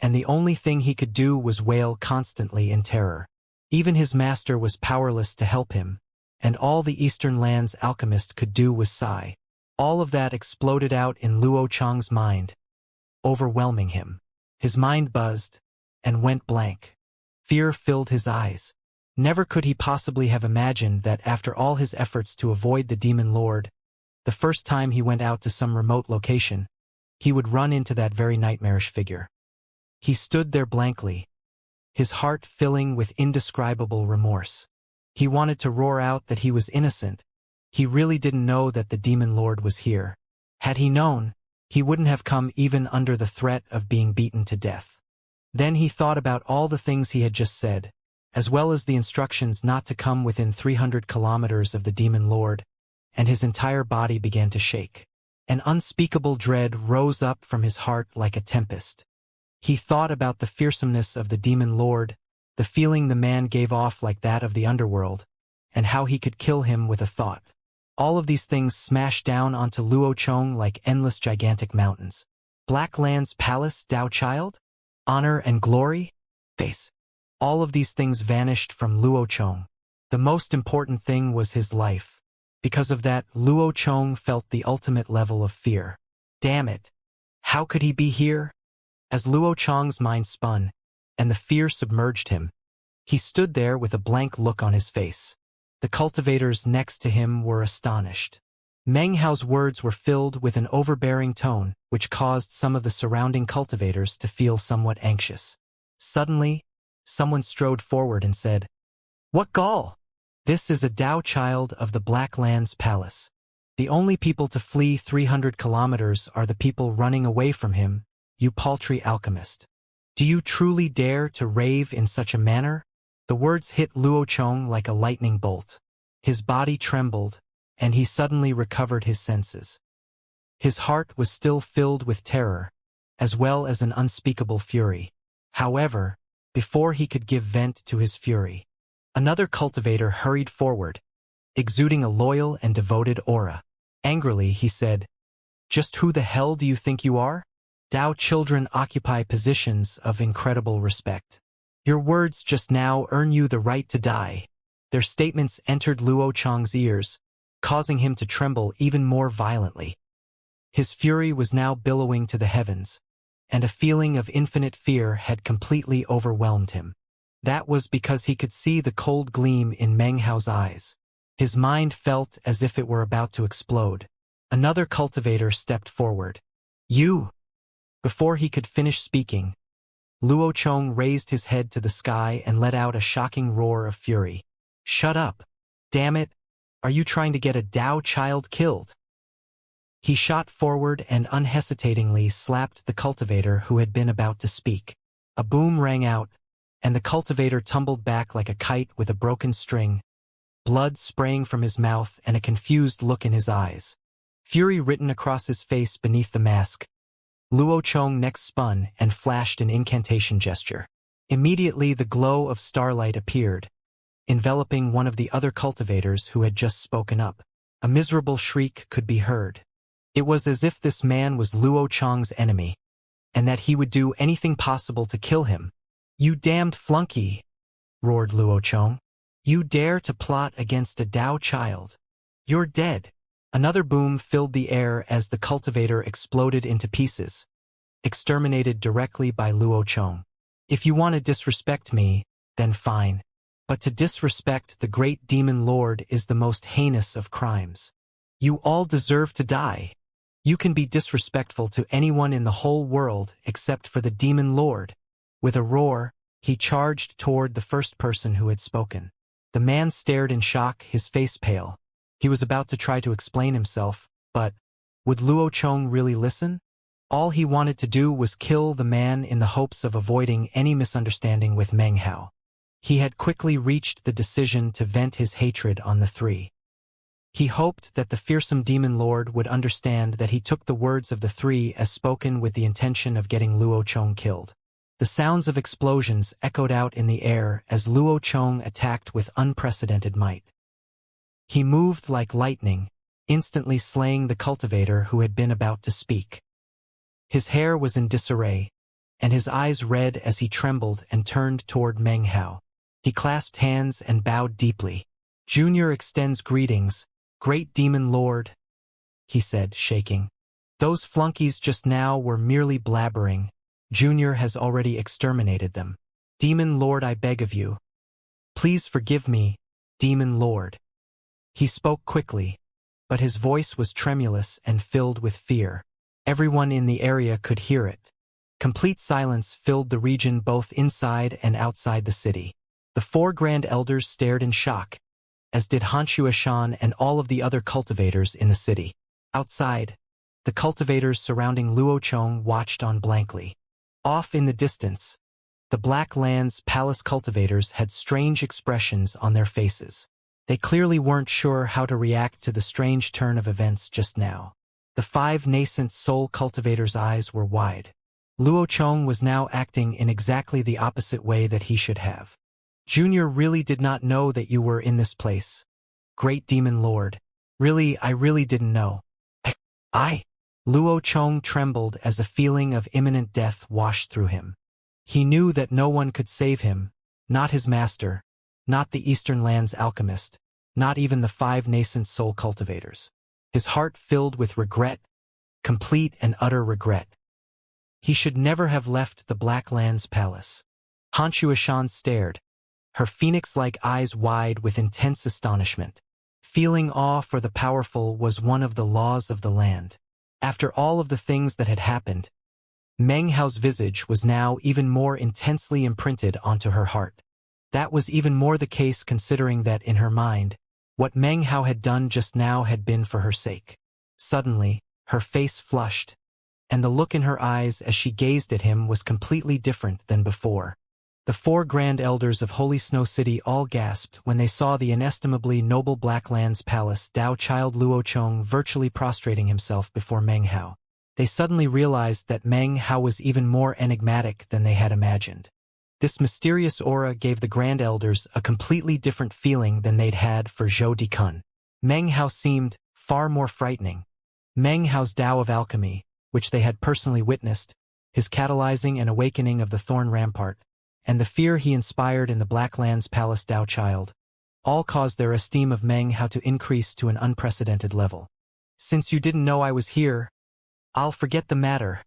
A: and the only thing he could do was wail constantly in terror. Even his master was powerless to help him, and all the Eastern Lands alchemist could do was sigh. All of that exploded out in Luo Chong's mind, overwhelming him. His mind buzzed and went blank. Fear filled his eyes. Never could he possibly have imagined that after all his efforts to avoid the Demon Lord, the first time he went out to some remote location, he would run into that very nightmarish figure. He stood there blankly, his heart filling with indescribable remorse. He wanted to roar out that he was innocent. He really didn't know that the Demon Lord was here. Had he known, he wouldn't have come even under the threat of being beaten to death. Then he thought about all the things he had just said, as well as the instructions not to come within 300 kilometers of the Demon Lord, and his entire body began to shake. An unspeakable dread rose up from his heart like a tempest. He thought about the fearsomeness of the Demon Lord, the feeling the man gave off like that of the underworld, and how he could kill him with a thought. All of these things smashed down onto Luo Chong like endless gigantic mountains. Black Land's palace, Dao Child? Honor and glory? Face. All of these things vanished from Luo Chong. The most important thing was his life. Because of that, Luo Chong felt the ultimate level of fear. Damn it! How could he be here? As Luo Chong's mind spun, and the fear submerged him, he stood there with a blank look on his face. The cultivators next to him were astonished. Meng Hao's words were filled with an overbearing tone, which caused some of the surrounding cultivators to feel somewhat anxious. Suddenly, someone strode forward and said, "What gall? This is a Dao Child of the Black Land's palace. The only people to flee 300 kilometers are the people running away from him, you paltry alchemist. Do you truly dare to rave in such a manner?" The words hit Luo Chong like a lightning bolt. His body trembled, and he suddenly recovered his senses. His heart was still filled with terror, as well as an unspeakable fury. However, before he could give vent to his fury, another cultivator hurried forward, exuding a loyal and devoted aura. Angrily, he said, "Just who the hell do you think you are? Dao children occupy positions of incredible respect. Your words just now earn you the right to die." Their statements entered Luo Chong's ears, causing him to tremble even more violently. His fury was now billowing to the heavens, and a feeling of infinite fear had completely overwhelmed him. That was because he could see the cold gleam in Meng Hao's eyes. His mind felt as if it were about to explode. Another cultivator stepped forward. "You!" Before he could finish speaking, Luo Chong raised his head to the sky and let out a shocking roar of fury. "Shut up! Damn it! Are you trying to get a Dao child killed?" He shot forward and unhesitatingly slapped the cultivator who had been about to speak. A boom rang out, and the cultivator tumbled back like a kite with a broken string, blood spraying from his mouth and a confused look in his eyes. Fury written across his face beneath the mask. Luo Chong next spun and flashed an incantation gesture. Immediately the glow of starlight appeared, enveloping one of the other cultivators who had just spoken up. A miserable shriek could be heard. It was as if this man was Luo Chong's enemy, and that he would do anything possible to kill him. "You damned flunky!" roared Luo Chong. "You dare to plot against a Dao child? You're dead!" Another boom filled the air as the cultivator exploded into pieces, exterminated directly by Luo Chong. "If you want to disrespect me, then fine. But to disrespect the great demon lord is the most heinous of crimes. You all deserve to die. You can be disrespectful to anyone in the whole world except for the demon lord." With a roar, he charged toward the first person who had spoken. The man stared in shock, his face pale. He was about to try to explain himself, but would Luo Chong really listen? All he wanted to do was kill the man in the hopes of avoiding any misunderstanding with Meng Hao. He had quickly reached the decision to vent his hatred on the three. He hoped that the fearsome demon lord would understand that he took the words of the three as spoken with the intention of getting Luo Chong killed. The sounds of explosions echoed out in the air as Luo Chong attacked with unprecedented might. He moved like lightning, instantly slaying the cultivator who had been about to speak. His hair was in disarray, and his eyes red as he trembled and turned toward Meng Hao. He clasped hands and bowed deeply. "Junior extends greetings, great demon lord," he said, shaking. "Those flunkies just now were merely blabbering. Junior has already exterminated them. Demon lord, I beg of you. Please forgive me, demon lord." He spoke quickly, but his voice was tremulous and filled with fear. Everyone in the area could hear it. Complete silence filled the region both inside and outside the city. The four grand elders stared in shock, as did Hanshua Shan and all of the other cultivators in the city. Outside, the cultivators surrounding Luo Chong watched on blankly. Off in the distance, the Black Land's palace cultivators had strange expressions on their faces. They clearly weren't sure how to react to the strange turn of events just now. The five nascent soul cultivators' eyes were wide. Luo Chong was now acting in exactly the opposite way that he should have. "Junior really did not know that you were in this place, great demon lord. Really, I really didn't know. I. Luo Chong trembled as a feeling of imminent death washed through him. He knew that no one could save him, not his master, not the Eastern Land's alchemist, not even the 5 nascent soul cultivators. His heart filled with regret, complete and utter regret. He should never have left the Black Land's palace. Han Shuishan stared, her phoenix-like eyes wide with intense astonishment. Feeling awe for the powerful was one of the laws of the land. After all of the things that had happened, Meng Hao's visage was now even more intensely imprinted onto her heart. That was even more the case considering that in her mind, what Meng Hao had done just now had been for her sake. Suddenly, her face flushed, and the look in her eyes as she gazed at him was completely different than before. The 4 grand elders of Holy Snow City all gasped when they saw the inestimably noble Black Land's palace Dao Child Luo Chong virtually prostrating himself before Meng Hao. They suddenly realized that Meng Hao was even more enigmatic than they had imagined. This mysterious aura gave the grand elders a completely different feeling than they'd had for Zhou Dikun. Meng Hao seemed far more frightening. Meng Hao's Tao of alchemy, which they had personally witnessed, his catalyzing and awakening of the Thorn Rampart, and the fear he inspired in the Black Land's palace Dao Child, all caused their esteem of Meng Hao to increase to an unprecedented level. "Since you didn't know I was here, I'll forget the matter,"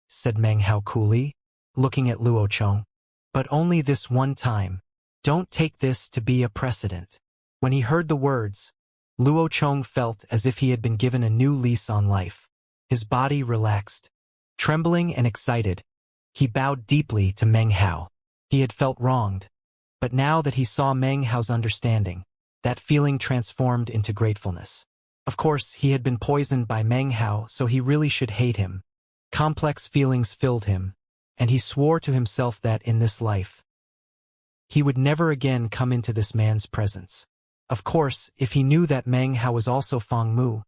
A: said Meng Hao coolly, looking at Luo Chong. "But only this one time. Don't take this to be a precedent." When he heard the words, Luo Chong felt as if he had been given a new lease on life. His body relaxed. Trembling and excited, he bowed deeply to Meng Hao. He had felt wronged, but now that he saw Meng Hao's understanding, that feeling transformed into gratefulness. Of course, he had been poisoned by Meng Hao, so he really should hate him. Complex feelings filled him, and he swore to himself that in this life, he would never again come into this man's presence. Of course, if he knew that Meng Hao was also Feng Mu,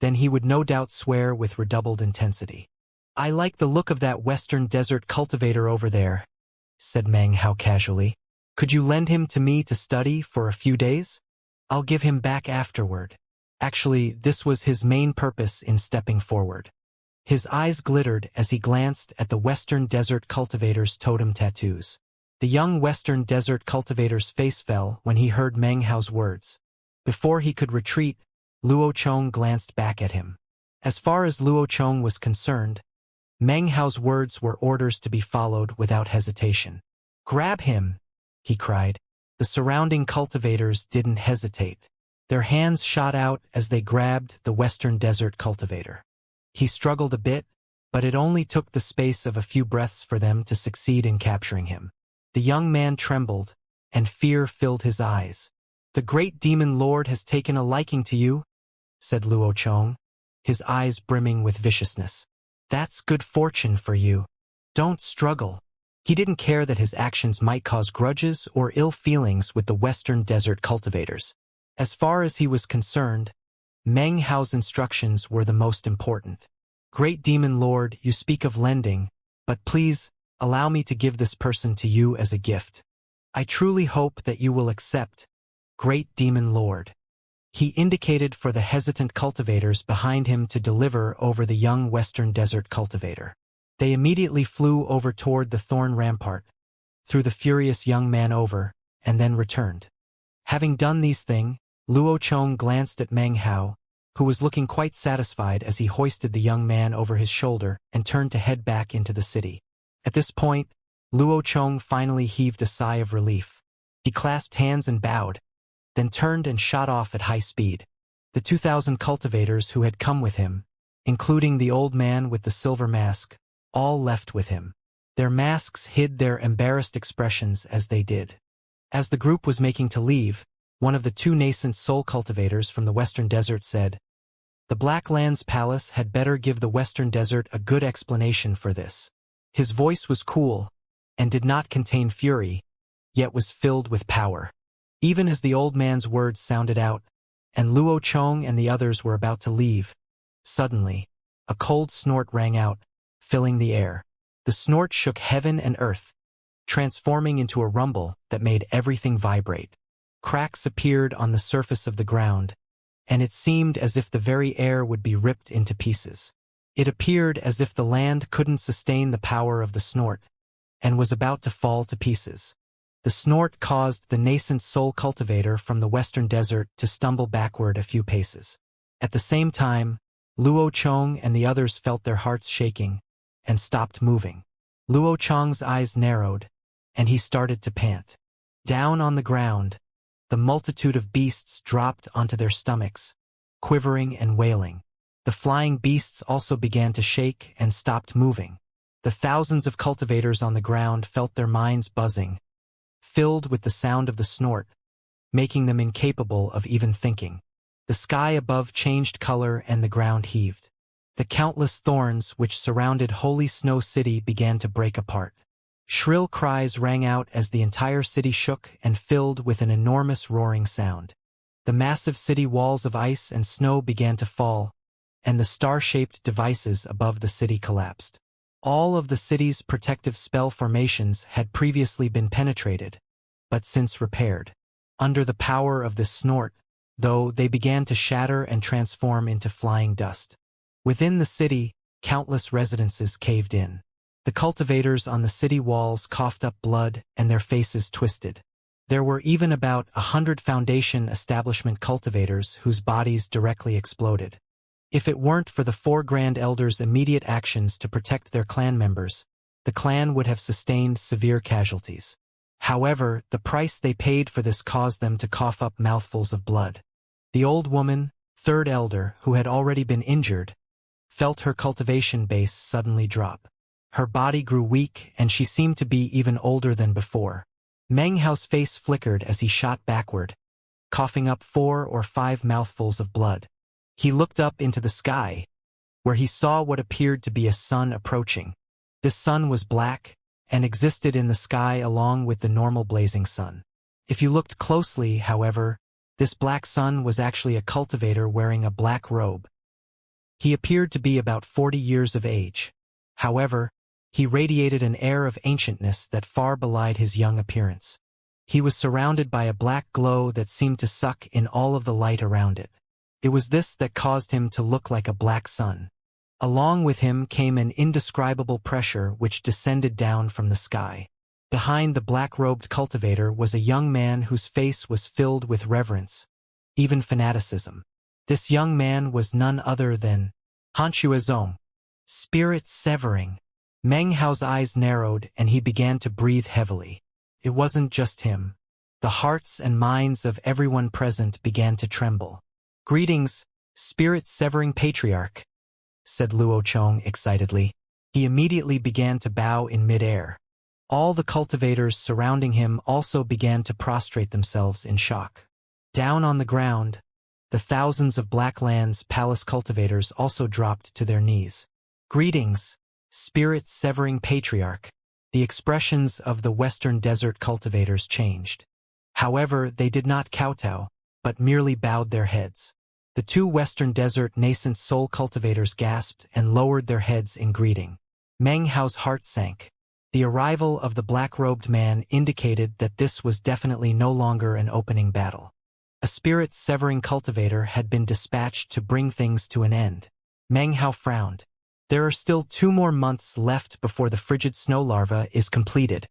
A: then he would no doubt swear with redoubled intensity. "I like the look of that Western Desert cultivator over there," said Meng Hao casually. "Could you lend him to me to study for a few days? I'll give him back afterward." Actually, this was his main purpose in stepping forward. His eyes glittered as he glanced at the Western Desert cultivator's totem tattoos. The young Western Desert cultivator's face fell when he heard Meng Hao's words. Before he could retreat, Luo Chong glanced back at him. As far as Luo Chong was concerned, Meng Hao's words were orders to be followed without hesitation. "Grab him!" he cried. The surrounding cultivators didn't hesitate. Their hands shot out as they grabbed the Western Desert cultivator. He struggled a bit, but it only took the space of a few breaths for them to succeed in capturing him. The young man trembled, and fear filled his eyes. "The great demon lord has taken a liking to you," said Luo Chong, his eyes brimming with viciousness. "That's good fortune for you. Don't struggle." He didn't care that his actions might cause grudges or ill feelings with the Western Desert cultivators. As far as he was concerned, Meng Hao's instructions were the most important. "Great Demon Lord, you speak of lending, but please, allow me to give this person to you as a gift. I truly hope that you will accept, Great Demon Lord." He indicated for the hesitant cultivators behind him to deliver over the young Western Desert cultivator. They immediately flew over toward the Thorn Rampart, threw the furious young man over, and then returned. Having done these things, Luo Chong glanced at Meng Hao, who was looking quite satisfied as he hoisted the young man over his shoulder and turned to head back into the city. At this point, Luo Chong finally heaved a sigh of relief. He clasped hands and bowed, then turned and shot off at high speed. The 2,000 cultivators who had come with him, including the old man with the silver mask, all left with him. Their masks hid their embarrassed expressions as they did. As the group was making to leave, one of the 2 nascent soul cultivators from the Western Desert said, "The Black Land's palace had better give the Western Desert a good explanation for this." His voice was cool, and did not contain fury, yet was filled with power. Even as the old man's words sounded out, and Luo Chong and the others were about to leave, suddenly, a cold snort rang out, filling the air. The snort shook heaven and earth, transforming into a rumble that made everything vibrate. Cracks appeared on the surface of the ground, and it seemed as if the very air would be ripped into pieces. It appeared as if the land couldn't sustain the power of the snort, and was about to fall to pieces. The snort caused the nascent soul cultivator from the western desert to stumble backward a few paces. At the same time, Luo Chong and the others felt their hearts shaking, and stopped moving. Luo Chong's eyes narrowed, and he started to pant. Down on the ground, the multitude of beasts dropped onto their stomachs, quivering and wailing. The flying beasts also began to shake and stopped moving. The thousands of cultivators on the ground felt their minds buzzing, filled with the sound of the snort, making them incapable of even thinking. The sky above changed color and the ground heaved. The countless thorns which surrounded Holy Snow City began to break apart. Shrill cries rang out as the entire city shook and filled with an enormous roaring sound. The massive city walls of ice and snow began to fall, and the star-shaped devices above the city collapsed. All of the city's protective spell formations had previously been penetrated, but since repaired. Under the power of this snort, though, they began to shatter and transform into flying dust. Within the city, countless residences caved in. The cultivators on the city walls coughed up blood and their faces twisted. There were even about 100 Foundation establishment cultivators whose bodies directly exploded. If it weren't for the 4 Grand Elders' immediate actions to protect their clan members, the clan would have sustained severe casualties. However, the price they paid for this caused them to cough up mouthfuls of blood. The old woman, 3rd Elder, who had already been injured, felt her cultivation base suddenly drop. Her body grew weak and she seemed to be even older than before. Meng Hao's face flickered as he shot backward, coughing up 4 or 5 mouthfuls of blood. He looked up into the sky, where he saw what appeared to be a sun approaching. This sun was black, and existed in the sky along with the normal blazing sun. If you looked closely, however, this black sun was actually a cultivator wearing a black robe. He appeared to be about 40 years of age. However, he radiated an air of ancientness that far belied his young appearance. He was surrounded by a black glow that seemed to suck in all of the light around it. It was this that caused him to look like a black sun. Along with him came an indescribable pressure which descended down from the sky. Behind the black-robed cultivator was a young man whose face was filled with reverence, even fanaticism. This young man was none other than Hanxue Zong. Spirit severing. Meng Hao's eyes narrowed and he began to breathe heavily. It wasn't just him. The hearts and minds of everyone present began to tremble. "Greetings, spirit-severing patriarch," said Luo Chong excitedly. He immediately began to bow in mid-air. All the cultivators surrounding him also began to prostrate themselves in shock. Down on the ground, the thousands of Blackland's palace cultivators also dropped to their knees. "Greetings, spirit-severing patriarch." The expressions of the Western Desert cultivators changed. However, they did not kowtow, but merely bowed their heads. The 2 Western Desert nascent soul cultivators gasped and lowered their heads in greeting. Meng Hao's heart sank. The arrival of the black-robed man indicated that this was definitely no longer an opening battle. A spirit-severing cultivator had been dispatched to bring things to an end. Meng Hao frowned. There are still 2 more months left before the frigid snow larva is completed.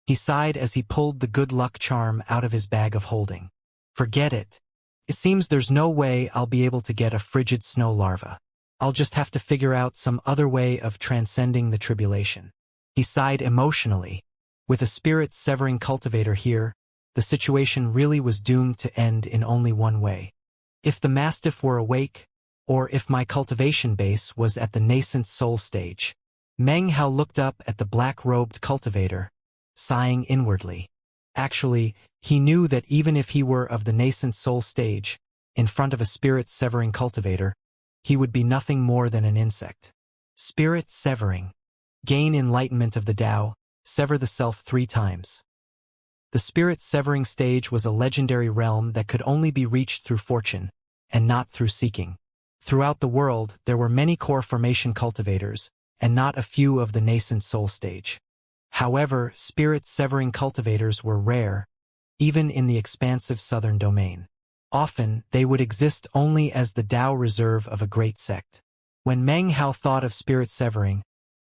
A: He sighed as he pulled the good luck charm out of his bag of holding. Forget it. It seems there's no way I'll be able to get a frigid snow larva. I'll just have to figure out some other way of transcending the tribulation. He sighed emotionally. With a spirit-severing cultivator here, the situation really was doomed to end in only one way. If the mastiff were awake, or if my cultivation base was at the nascent soul stage. Meng Hao looked up at the black-robed cultivator, sighing inwardly. Actually, he knew that even if he were of the nascent soul stage, in front of a spirit-severing cultivator, he would be nothing more than an insect. Spirit-severing. Gain enlightenment of the Tao, sever the self 3 times. The spirit-severing stage was a legendary realm that could only be reached through fortune, and not through seeking. Throughout the world, there were many core formation cultivators, and not a few of the nascent soul stage. However, spirit-severing cultivators were rare, even in the expansive southern domain. Often, they would exist only as the Tao reserve of a great sect. When Meng Hao thought of spirit severing,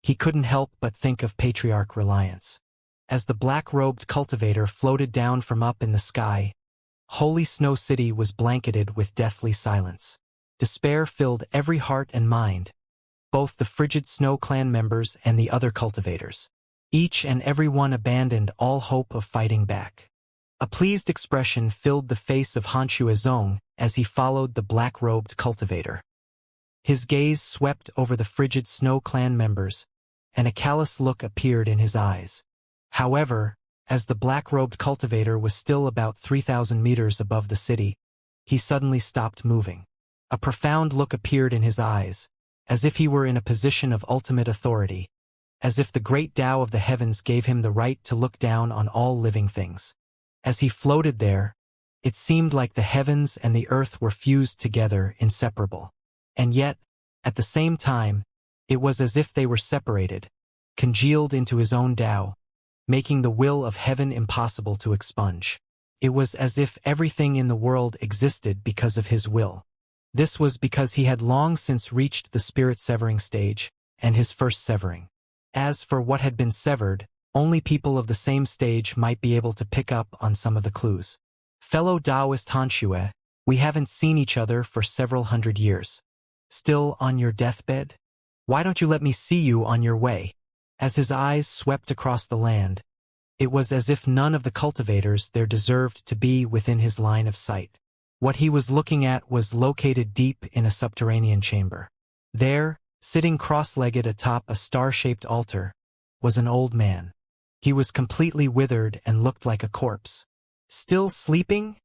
A: he couldn't help but think of patriarch reliance. As the black-robed cultivator floated down from up in the sky, Holy Snow City was blanketed with deathly silence. Despair filled every heart and mind, both the frigid Snow Clan members and the other cultivators. Each and every one abandoned all hope of fighting back. A pleased expression filled the face of Han Shuizong as he followed the black-robed cultivator. His gaze swept over the frigid Snow Clan members, and a callous look appeared in his eyes. However, as the black-robed cultivator was still about 3,000 meters above the city, he suddenly stopped moving. A profound look appeared in his eyes, as if he were in a position of ultimate authority, as if the great Tao of the heavens gave him the right to look down on all living things. As he floated there, it seemed like the heavens and the earth were fused together, inseparable. And yet, at the same time, it was as if they were separated, congealed into his own Tao, making the will of heaven impossible to expunge. It was as if everything in the world existed because of his will. This was because he had long since reached the spirit-severing stage, and his first severing. As for what had been severed, only people of the same stage might be able to pick up on some of the clues. Fellow Taoist Hanxue, we haven't seen each other for several hundred years. Still on your deathbed? Why don't you let me see you on your way? As his eyes swept across the land, it was as if none of the cultivators there deserved to be within his line of sight. What he was looking at was located deep in a subterranean chamber. There, sitting cross-legged atop a star-shaped altar, was an old man. He was completely withered and looked like a corpse. "Still sleeping?"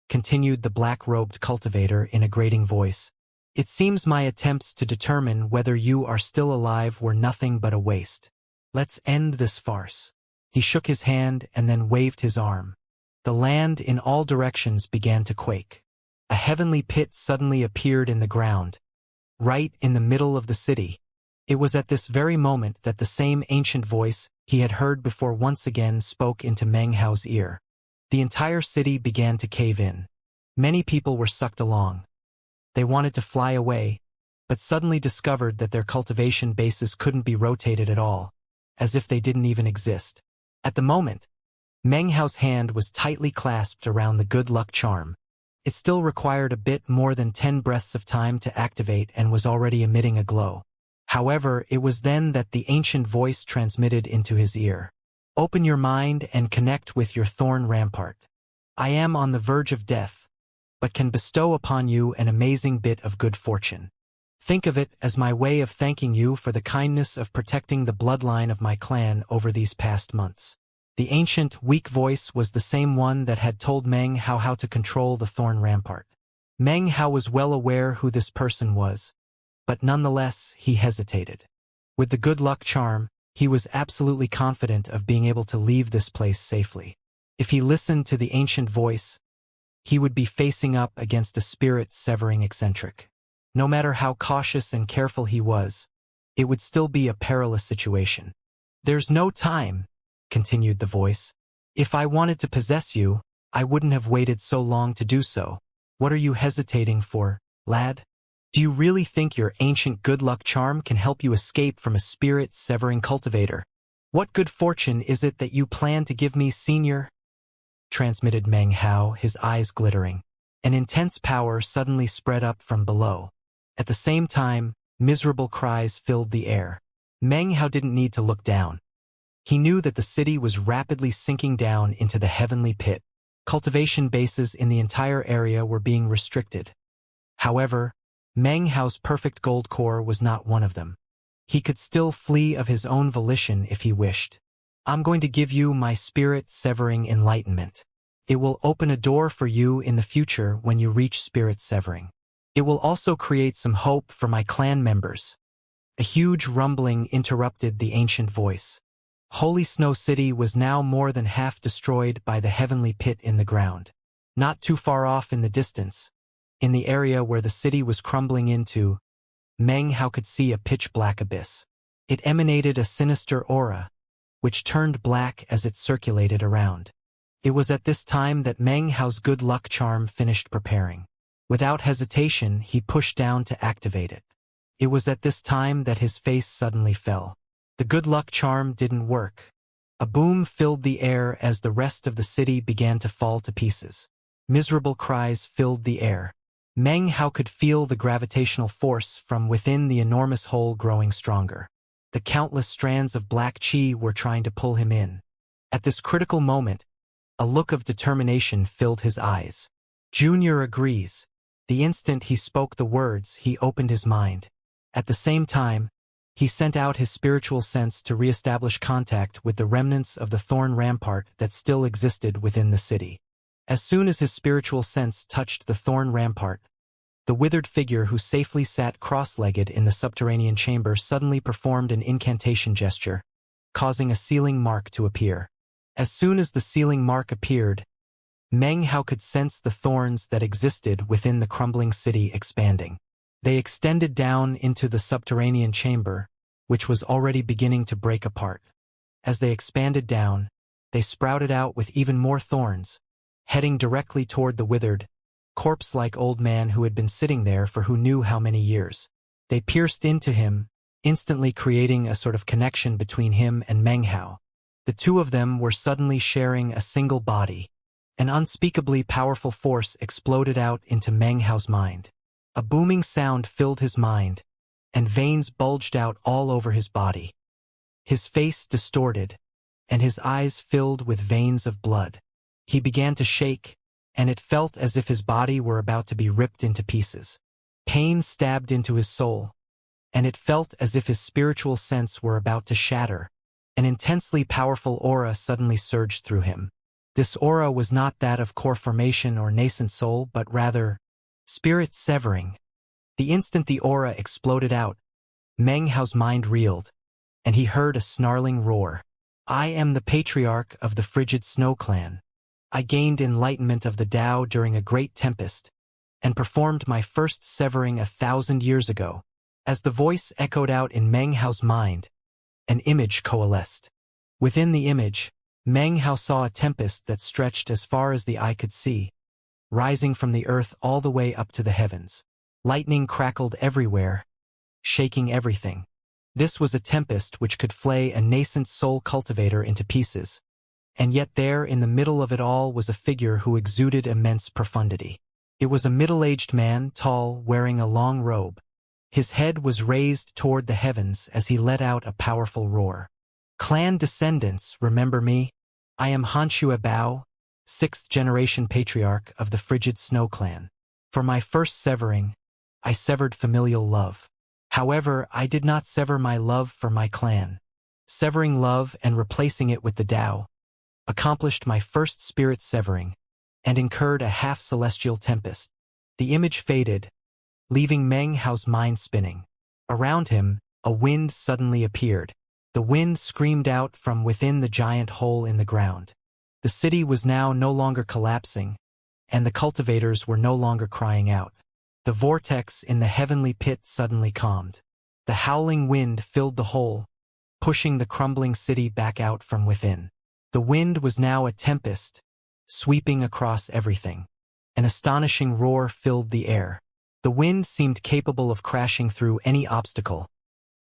A: continued the black-robed cultivator in a grating voice. "It seems my attempts to determine whether you are still alive were nothing but a waste. Let's end this farce." He shook his hand and then waved his arm. The land in all directions began to quake. A heavenly pit suddenly appeared in the ground, right in the middle of the city. It was at this very moment that the same ancient voice he had heard before once again spoke into Meng Hao's ear. The entire city began to cave in. Many people were sucked along. They wanted to fly away, but suddenly discovered that their cultivation bases couldn't be rotated at all, as if they didn't even exist. At the moment, Meng Hao's hand was tightly clasped around the good luck charm. It still required a bit more than 10 breaths of time to activate and was already emitting a glow. However, it was then that the ancient voice transmitted into his ear. "Open your mind and connect with your thorn rampart. I am on the verge of death, but can bestow upon you an amazing bit of good fortune. Think of it as my way of thanking you for the kindness of protecting the bloodline of my clan over these past months." The ancient, weak voice was the same one that had told Meng Hao how to control the thorn rampart. Meng Hao was well aware who this person was, but nonetheless he hesitated. With the good luck charm, he was absolutely confident of being able to leave this place safely. If he listened to the ancient voice, he would be facing up against a spirit-severing eccentric. No matter how cautious and careful he was, it would still be a perilous situation. "There's no time," continued the voice. "If I wanted to possess you, I wouldn't have waited so long to do so. What are you hesitating for, lad? Do you really think your ancient good luck charm can help you escape from a spirit-severing cultivator? What good fortune is it that you plan to give me, senior?" transmitted Meng Hao, his eyes glittering. An intense power suddenly spread up from below. At the same time, miserable cries filled the air. Meng Hao didn't need to look down. He knew that the city was rapidly sinking down into the heavenly pit. Cultivation bases in the entire area were being restricted. However, Meng Hao's perfect gold core was not one of them. He could still flee of his own volition if he wished. "I'm going to give you my spirit-severing enlightenment. It will open a door for you in the future when you reach spirit-severing. It will also create some hope for my clan members." A huge rumbling interrupted the ancient voice. Holy Snow City was now more than half destroyed by the heavenly pit in the ground. Not too far off in the distance, in the area where the city was crumbling into, Meng Hao could see a pitch-black abyss. It emanated a sinister aura, which turned black as it circulated around. It was at this time that Meng Hao's good luck charm finished preparing. Without hesitation, he pushed down to activate it. It was at this time that his face suddenly fell. The good luck charm didn't work. A boom filled the air as the rest of the city began to fall to pieces. Miserable cries filled the air. Meng Hao could feel the gravitational force from within the enormous hole growing stronger. The countless strands of black qi were trying to pull him in. At this critical moment, a look of determination filled his eyes. Junior agrees. The instant he spoke the words, he opened his mind. At the same time, he sent out his spiritual sense to re-establish contact with the remnants of the thorn rampart that still existed within the city. As soon as his spiritual sense touched the thorn rampart, the withered figure who safely sat cross-legged in the subterranean chamber suddenly performed an incantation gesture, causing a sealing mark to appear. As soon as the sealing mark appeared, Meng Hao could sense the thorns that existed within the crumbling city expanding. They extended down into the subterranean chamber, which was already beginning to break apart. As they expanded down, they sprouted out with even more thorns, heading directly toward the withered, corpse-like old man who had been sitting there for who knew how many years. They pierced into him, instantly creating a sort of connection between him and Meng Hao. The two of them were suddenly sharing a single body. An unspeakably powerful force exploded out into Meng Hao's mind. A booming sound filled his mind, and veins bulged out all over his body. His face distorted, and his eyes filled with veins of blood. He began to shake, and it felt as if his body were about to be ripped into pieces. Pain stabbed into his soul, and it felt as if his spiritual sense were about to shatter. An intensely powerful aura suddenly surged through him. This aura was not that of core formation or nascent soul, but rather spirit severing. The instant the aura exploded out, Meng Hao's mind reeled, and he heard a snarling roar. I am the patriarch of the frigid snow clan. I gained enlightenment of the Tao during a great tempest, and performed my first severing 1,000 years ago. As the voice echoed out in Meng Hao's mind, an image coalesced. Within the image, Meng Hao saw a tempest that stretched as far as the eye could see, rising from the earth all the way up to the heavens. Lightning crackled everywhere, shaking everything. This was a tempest which could flay a nascent soul cultivator into pieces. And yet there in the middle of it all was a figure who exuded immense profundity. It was a middle-aged man, tall, wearing a long robe. His head was raised toward the heavens as he let out a powerful roar. Clan descendants, remember me? I am Xianxia Bao, 6th-generation patriarch of the frigid snow clan. For my first severing, I severed familial love. However, I did not sever my love for my clan. Severing love and replacing it with the Tao accomplished my first spirit severing, and incurred a half-celestial tempest. The image faded, leaving Meng Hao's mind spinning. Around him, a wind suddenly appeared. The wind screamed out from within the giant hole in the ground. The city was now no longer collapsing, and the cultivators were no longer crying out. The vortex in the heavenly pit suddenly calmed. The howling wind filled the hole, pushing the crumbling city back out from within. The wind was now a tempest, sweeping across everything. An astonishing roar filled the air. The wind seemed capable of crashing through any obstacle.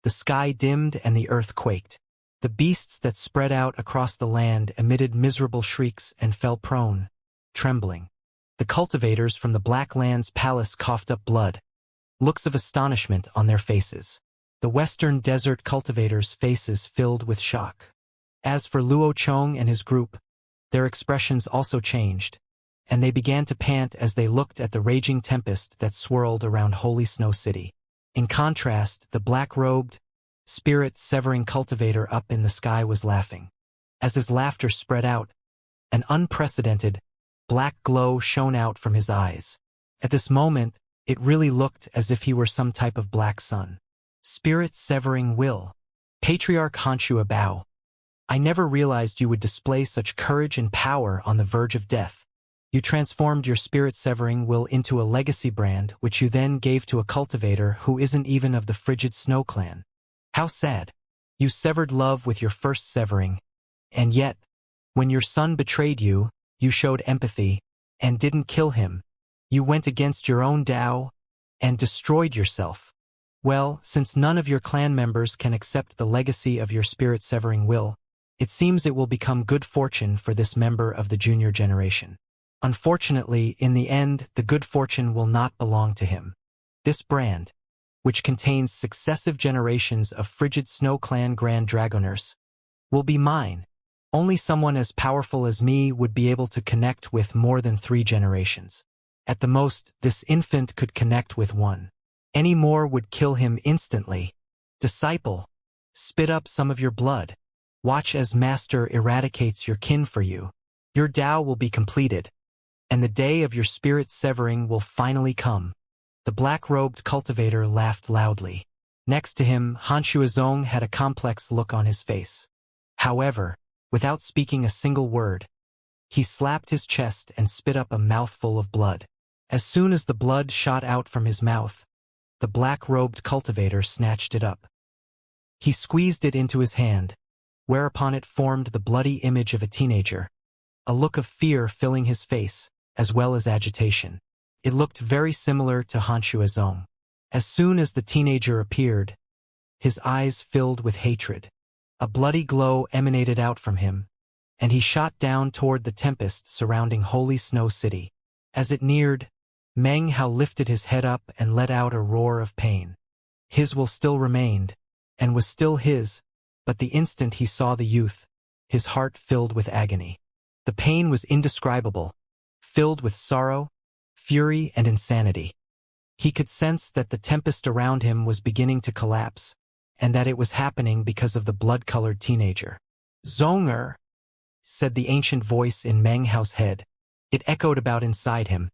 A: The sky dimmed and the earth quaked. The beasts that spread out across the land emitted miserable shrieks and fell prone, trembling. The cultivators from the Black Land's palace coughed up blood, looks of astonishment on their faces. The western desert cultivators' faces filled with shock. As for Luo Chong and his group, their expressions also changed, and they began to pant as they looked at the raging tempest that swirled around Holy Snow City. In contrast, the black-robed, spirit-severing cultivator up in the sky was laughing. As his laughter spread out, an unprecedented, black glow shone out from his eyes. At this moment, it really looked as if he were some type of black sun. Spirit-severing will. Patriarch Xianxia Bao. I never realized you would display such courage and power on the verge of death. You transformed your spirit-severing will into a legacy brand, which you then gave to a cultivator who isn't even of the frigid snow clan. How sad. You severed love with your first severing, and yet, when your son betrayed you, You showed empathy, and didn't kill him. You went against your own Tao, and destroyed yourself. Well, since none of your clan members can accept the legacy of your spirit-severing will, it seems it will become good fortune for this member of the junior generation. Unfortunately, in the end, the good fortune will not belong to him. This brand, which contains successive generations of frigid snow clan Grand Dragoners, will be mine. Only someone as powerful as me would be able to connect with more than 3 generations. At the most, this infant could connect with 1. Any more would kill him instantly. Disciple, spit up some of your blood. Watch as Master eradicates your kin for you. Your Tao will be completed, and the day of your spirit's severing will finally come. The black-robed cultivator laughed loudly. Next to him, Zong had a complex look on his face. However, without speaking a single word, he slapped his chest and spit up a mouthful of blood. As soon as the blood shot out from his mouth, the black-robed cultivator snatched it up. He squeezed it into his hand, whereupon it formed the bloody image of a teenager, a look of fear filling his face, as well as agitation. It looked very similar to Zong. As soon as the teenager appeared, his eyes filled with hatred. A bloody glow emanated out from him, and he shot down toward the tempest surrounding Holy Snow City. As it neared, Meng Hao lifted his head up and let out a roar of pain. His will still remained, and was still his, but the instant he saw the youth, his heart filled with agony. The pain was indescribable, filled with sorrow, fury, and insanity. He could sense that the tempest around him was beginning to collapse, and that it was happening because of the blood-colored teenager. "Zonger," said the ancient voice in Meng Hao's head. It echoed about inside him,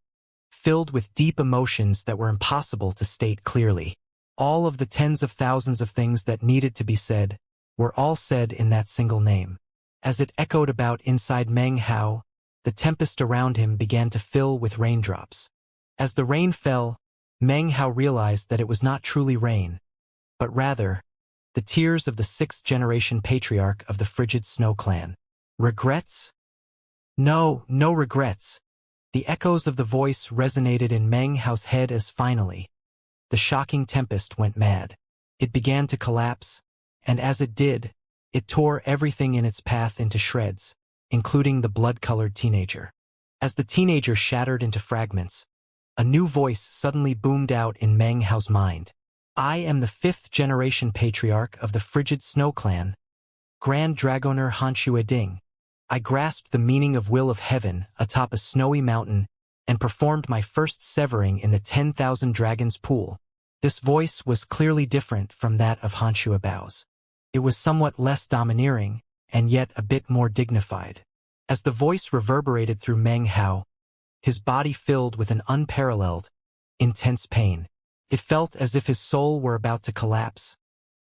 A: filled with deep emotions that were impossible to state clearly. All of the tens of thousands of things that needed to be said were all said in that single name. As it echoed about inside Meng Hao, the tempest around him began to fill with raindrops. As the rain fell, Meng Hao realized that it was not truly rain, but rather the tears of the 6th-generation patriarch of the frigid snow clan. Regrets? No, no regrets. The echoes of the voice resonated in Meng Hao's head as finally, the shocking tempest went mad. It began to collapse, and as it did, it tore everything in its path into shreds, including the blood-colored teenager. As the teenager shattered into fragments, a new voice suddenly boomed out in Meng Hao's mind. I am the 5th-generation patriarch of the frigid snow clan, Grand Dragoner Hanxue Ding. I grasped the meaning of will of heaven atop a snowy mountain and performed my first severing in the 10,000 Dragons pool. This voice was clearly different from that of Hanxue Bao's. It was somewhat less domineering, and yet a bit more dignified. As the voice reverberated through Meng Hao, his body filled with an unparalleled, intense pain. It felt as if his soul were about to collapse,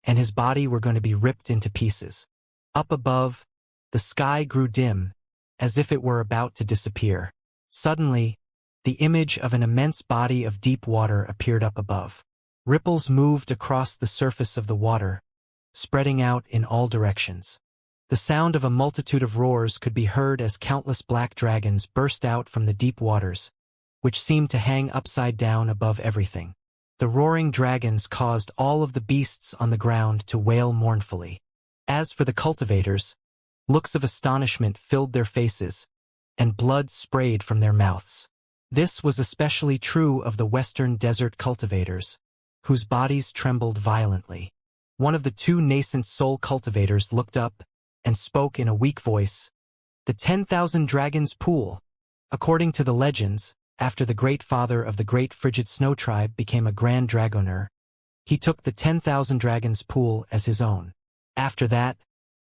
A: and his body were going to be ripped into pieces. Up above, the sky grew dim, as if it were about to disappear. Suddenly, the image of an immense body of deep water appeared up above. Ripples moved across the surface of the water, spreading out in all directions. The sound of a multitude of roars could be heard as countless black dragons burst out from the deep waters, which seemed to hang upside down above everything. The roaring dragons caused all of the beasts on the ground to wail mournfully. As for the cultivators, looks of astonishment filled their faces, and blood sprayed from their mouths. This was especially true of the western desert cultivators, whose bodies trembled violently. One of the 2 nascent soul cultivators looked up and spoke in a weak voice. The 10,000 Dragons pool. According to the legends, after the great father of the great frigid snow tribe became a Grand Dragoner, he took the 10,000 Dragons pool as his own. After that,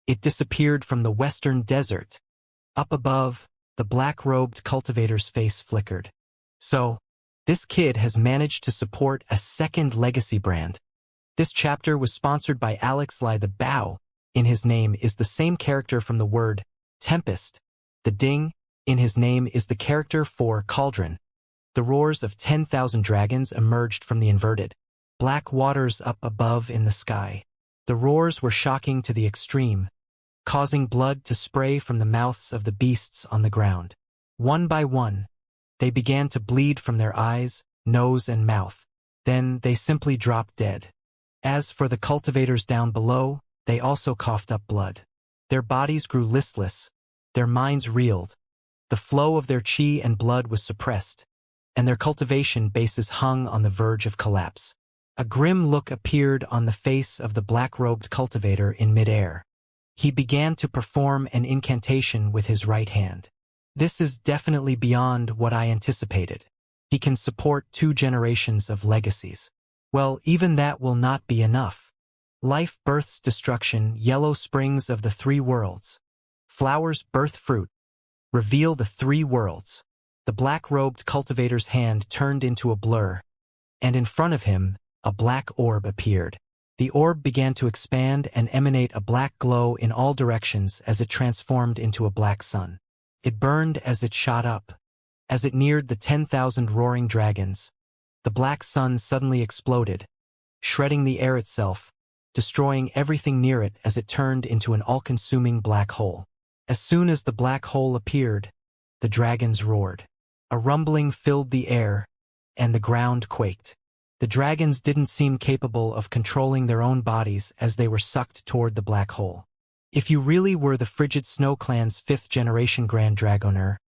A: it disappeared from the western desert. Up above, the black-robed cultivator's face flickered. So, this kid has managed to support a second legacy brand. This chapter was sponsored by Alex Lai. The Bao in his name is the same character from the word tempest. The Ding in his name is the character for cauldron. The roars of 10,000 dragons emerged from the inverted black waters up above in the sky. The roars were shocking to the extreme, causing blood to spray from the mouths of the beasts on the ground. One by one, they began to bleed from their eyes, nose, and mouth. Then they simply dropped dead. As for the cultivators down below, they also coughed up blood. Their bodies grew listless, their minds reeled. The flow of their chi and blood was suppressed, and their cultivation bases hung on the verge of collapse. A grim look appeared on the face of the black-robed cultivator in midair. He began to perform an incantation with his right hand. This is definitely beyond what I anticipated. He can support 2 generations of legacies. Well, even that will not be enough. Life births destruction, yellow springs of the 3 worlds. Flowers birth fruit. Reveal the 3 worlds. The black-robed cultivator's hand turned into a blur, and in front of him, a black orb appeared. The orb began to expand and emanate a black glow in all directions as it transformed into a black sun. It burned as it shot up. As it neared the 10,000 roaring dragons, the black sun suddenly exploded, shredding the air itself, destroying everything near it as it turned into an all-consuming black hole. As soon as the black hole appeared, the dragons roared. A rumbling filled the air, and the ground quaked. The dragons didn't seem capable of controlling their own bodies as they were sucked toward the black hole. If you really were the Frigid Snow Clan's 5th-generation Grand Dragoner,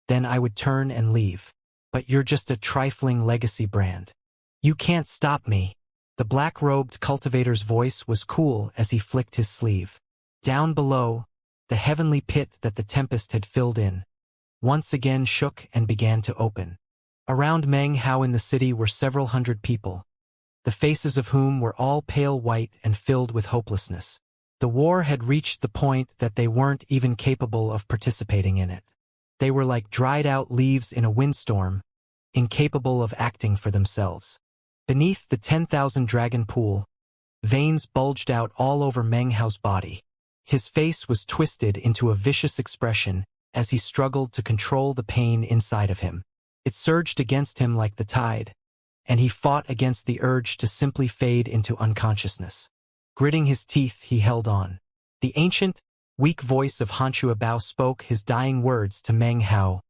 A: then I would turn and leave. But you're just a trifling legacy brand. You can't stop me. The black-robed cultivator's voice was cool as he flicked his sleeve. Down below, the heavenly pit that the tempest had filled in once again shook and began to open. Around Meng Hao in the city were several hundred people, the faces of whom were all pale white and filled with hopelessness. The war had reached the point that they weren't even capable of participating in it. They were like dried-out leaves in a windstorm, incapable of acting for themselves. Beneath the 10,000 dragon pool, veins bulged out all over Meng Hao's body. His face was twisted into a vicious expression as he struggled to control the pain inside of him. It surged against him like the tide, and he fought against the urge to simply fade into unconsciousness. Gritting his teeth, he held on. The ancient, weak voice of Xianxia Bao spoke his dying words to Meng Hao.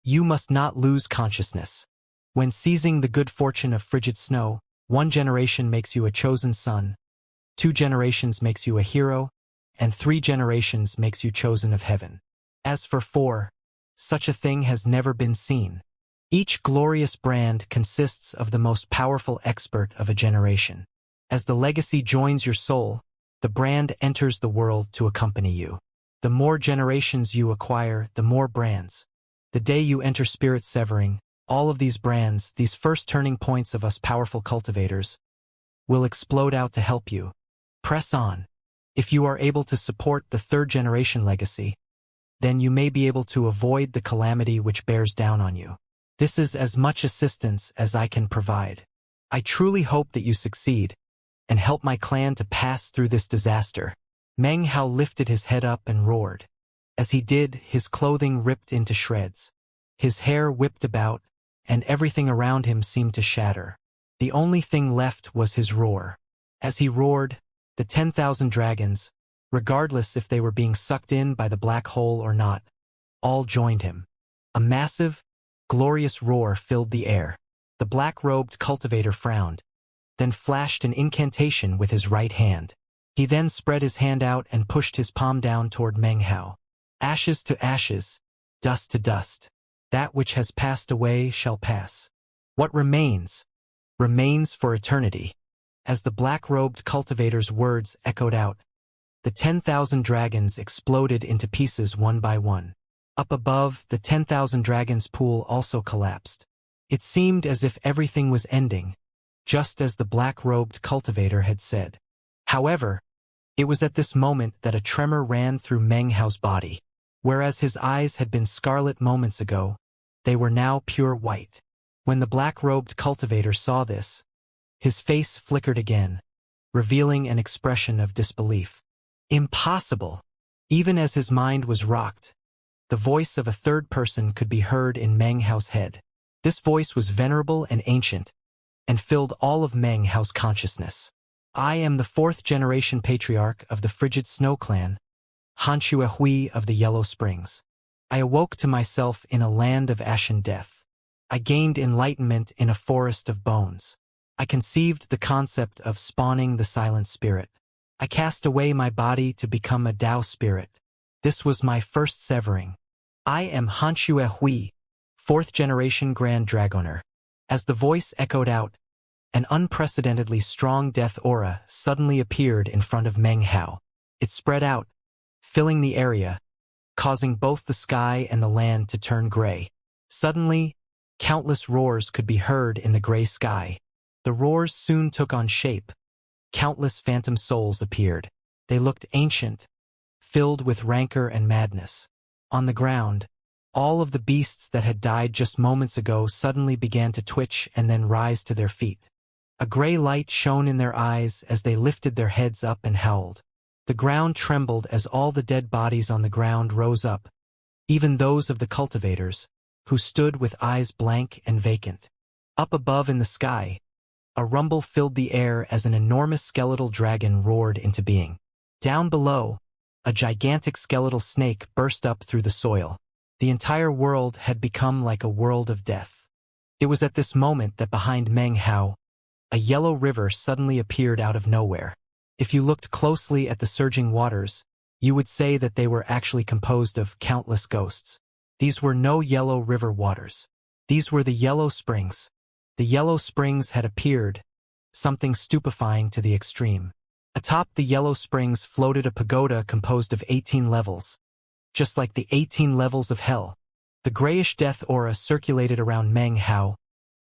A: You must not lose consciousness. When seizing the good fortune of frigid snow, 1 generation makes you a chosen son, 2 generations makes you a hero, and 3 generations makes you chosen of heaven. As for 4, such a thing has never been seen. Each glorious brand consists of the most powerful expert of a generation. As the legacy joins your soul, the brand enters the world to accompany you. The more generations you acquire, the more brands. The day you enter spirit severing, all of these brands, these first turning points of us powerful cultivators, will explode out to help you. Press on. If you are able to support the 3rd generation legacy, then you may be able to avoid the calamity which bears down on you. This is as much assistance as I can provide. I truly hope that you succeed and help my clan to pass through this disaster. Meng Hao lifted his head up and roared. As he did, his clothing ripped into shreds. His hair whipped about, and everything around him seemed to shatter. The only thing left was his roar. As he roared, the 10,000 dragons, regardless if they were being sucked in by the black hole or not, all joined him. A massive, glorious roar filled the air. The black-robed cultivator frowned, then flashed an incantation with his right hand. He then spread his hand out and pushed his palm down toward Meng Hao. Ashes to ashes, dust to dust. That which has passed away shall pass. What remains, remains for eternity. As the black-robed cultivator's words echoed out, the 10,000 dragons exploded into pieces one by one. Up above, the 10,000 dragons pool also collapsed. It seemed as if everything was ending, just as the black-robed cultivator had said. However, it was at this moment that a tremor ran through Meng Hao's body. Whereas his eyes had been scarlet moments ago, they were now pure white. When the black-robed cultivator saw this, his face flickered again, revealing an expression of disbelief. Impossible! Even as his mind was rocked, the voice of a 3rd person could be heard in Meng Hao's head. This voice was venerable and ancient, and filled all of Meng Hao's consciousness. I am the 4th generation patriarch of the Frigid Snow Clan, Xianxia Hui of the Yellow Springs. I awoke to myself in a land of ashen death. I gained enlightenment in a forest of bones. I conceived the concept of spawning the silent spirit. I cast away my body to become a Tao spirit. This was my first severing. I am Xianxia Hui, 4th generation Grand Dragoner. As the voice echoed out, an unprecedentedly strong death aura suddenly appeared in front of Meng Hao. It spread out, filling the area, causing both the sky and the land to turn gray. Suddenly, countless roars could be heard in the gray sky. The roars soon took on shape. Countless phantom souls appeared. They looked ancient, filled with rancor and madness. On the ground, all of the beasts that had died just moments ago suddenly began to twitch and then rise to their feet. A gray light shone in their eyes as they lifted their heads up and howled. The ground trembled as all the dead bodies on the ground rose up, even those of the cultivators, who stood with eyes blank and vacant. Up above in the sky, a rumble filled the air as an enormous skeletal dragon roared into being. Down below, a gigantic skeletal snake burst up through the soil. The entire world had become like a world of death. It was at this moment that behind Meng Hao, a yellow river suddenly appeared out of nowhere. If you looked closely at the surging waters, you would say that they were actually composed of countless ghosts. These were no yellow river waters. These were the yellow springs. The yellow springs had appeared, something stupefying to the extreme. Atop the yellow springs floated a pagoda composed of 18 levels, just like the 18 levels of hell. The grayish death aura circulated around Meng Hao,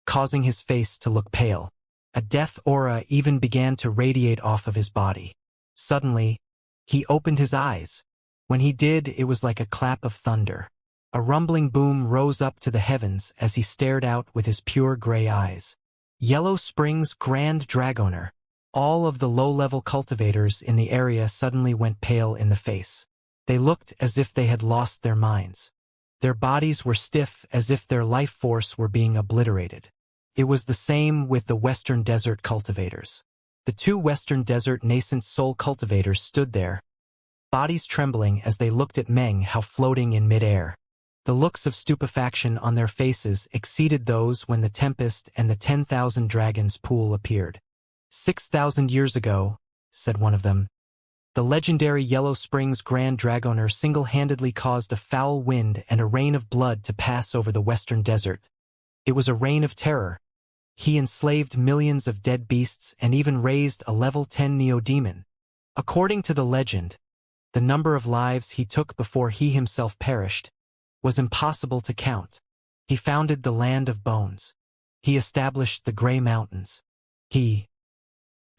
A: causing his face to look pale. A death aura even began to radiate off of his body. Suddenly, he opened his eyes. When he did, it was like a clap of thunder. A rumbling boom rose up to the heavens as he stared out with his pure gray eyes. Yellow Springs Grand Dragoner. All of the low-level cultivators in the area suddenly went pale in the face. They looked as if they had lost their minds. Their bodies were stiff as if their life force were being obliterated. It was the same with the Western Desert cultivators. The 2 Western Desert nascent soul cultivators stood there, bodies trembling as they looked at Meng Hao floating in midair. The looks of stupefaction on their faces exceeded those when the Tempest and the 10,000 Dragons pool appeared. 6,000 years ago, said one of them, the legendary Yellow Springs Grand Dragoner single-handedly caused a foul wind and a rain of blood to pass over the Western Desert. It was a reign of terror. He enslaved millions of dead beasts and even raised a level 10 neo-demon. According to the legend, the number of lives he took before he himself perished was impossible to count. He founded the Land of Bones. He established the Grey Mountains. The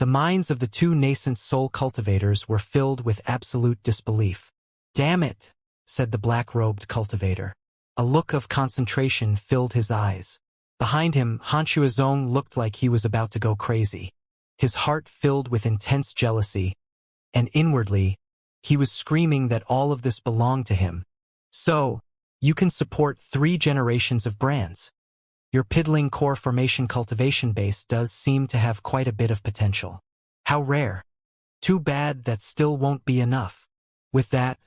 A: minds of the 2 nascent soul cultivators were filled with absolute disbelief. "Damn it," said the black-robed cultivator. A look of concentration filled his eyes. Behind him, Han Shuazong looked like he was about to go crazy. His heart filled with intense jealousy, and inwardly, he was screaming that all of this belonged to him. So, you can support 3 generations of brands. Your piddling core formation cultivation base does seem to have quite a bit of potential. How rare. Too bad that still won't be enough. With that,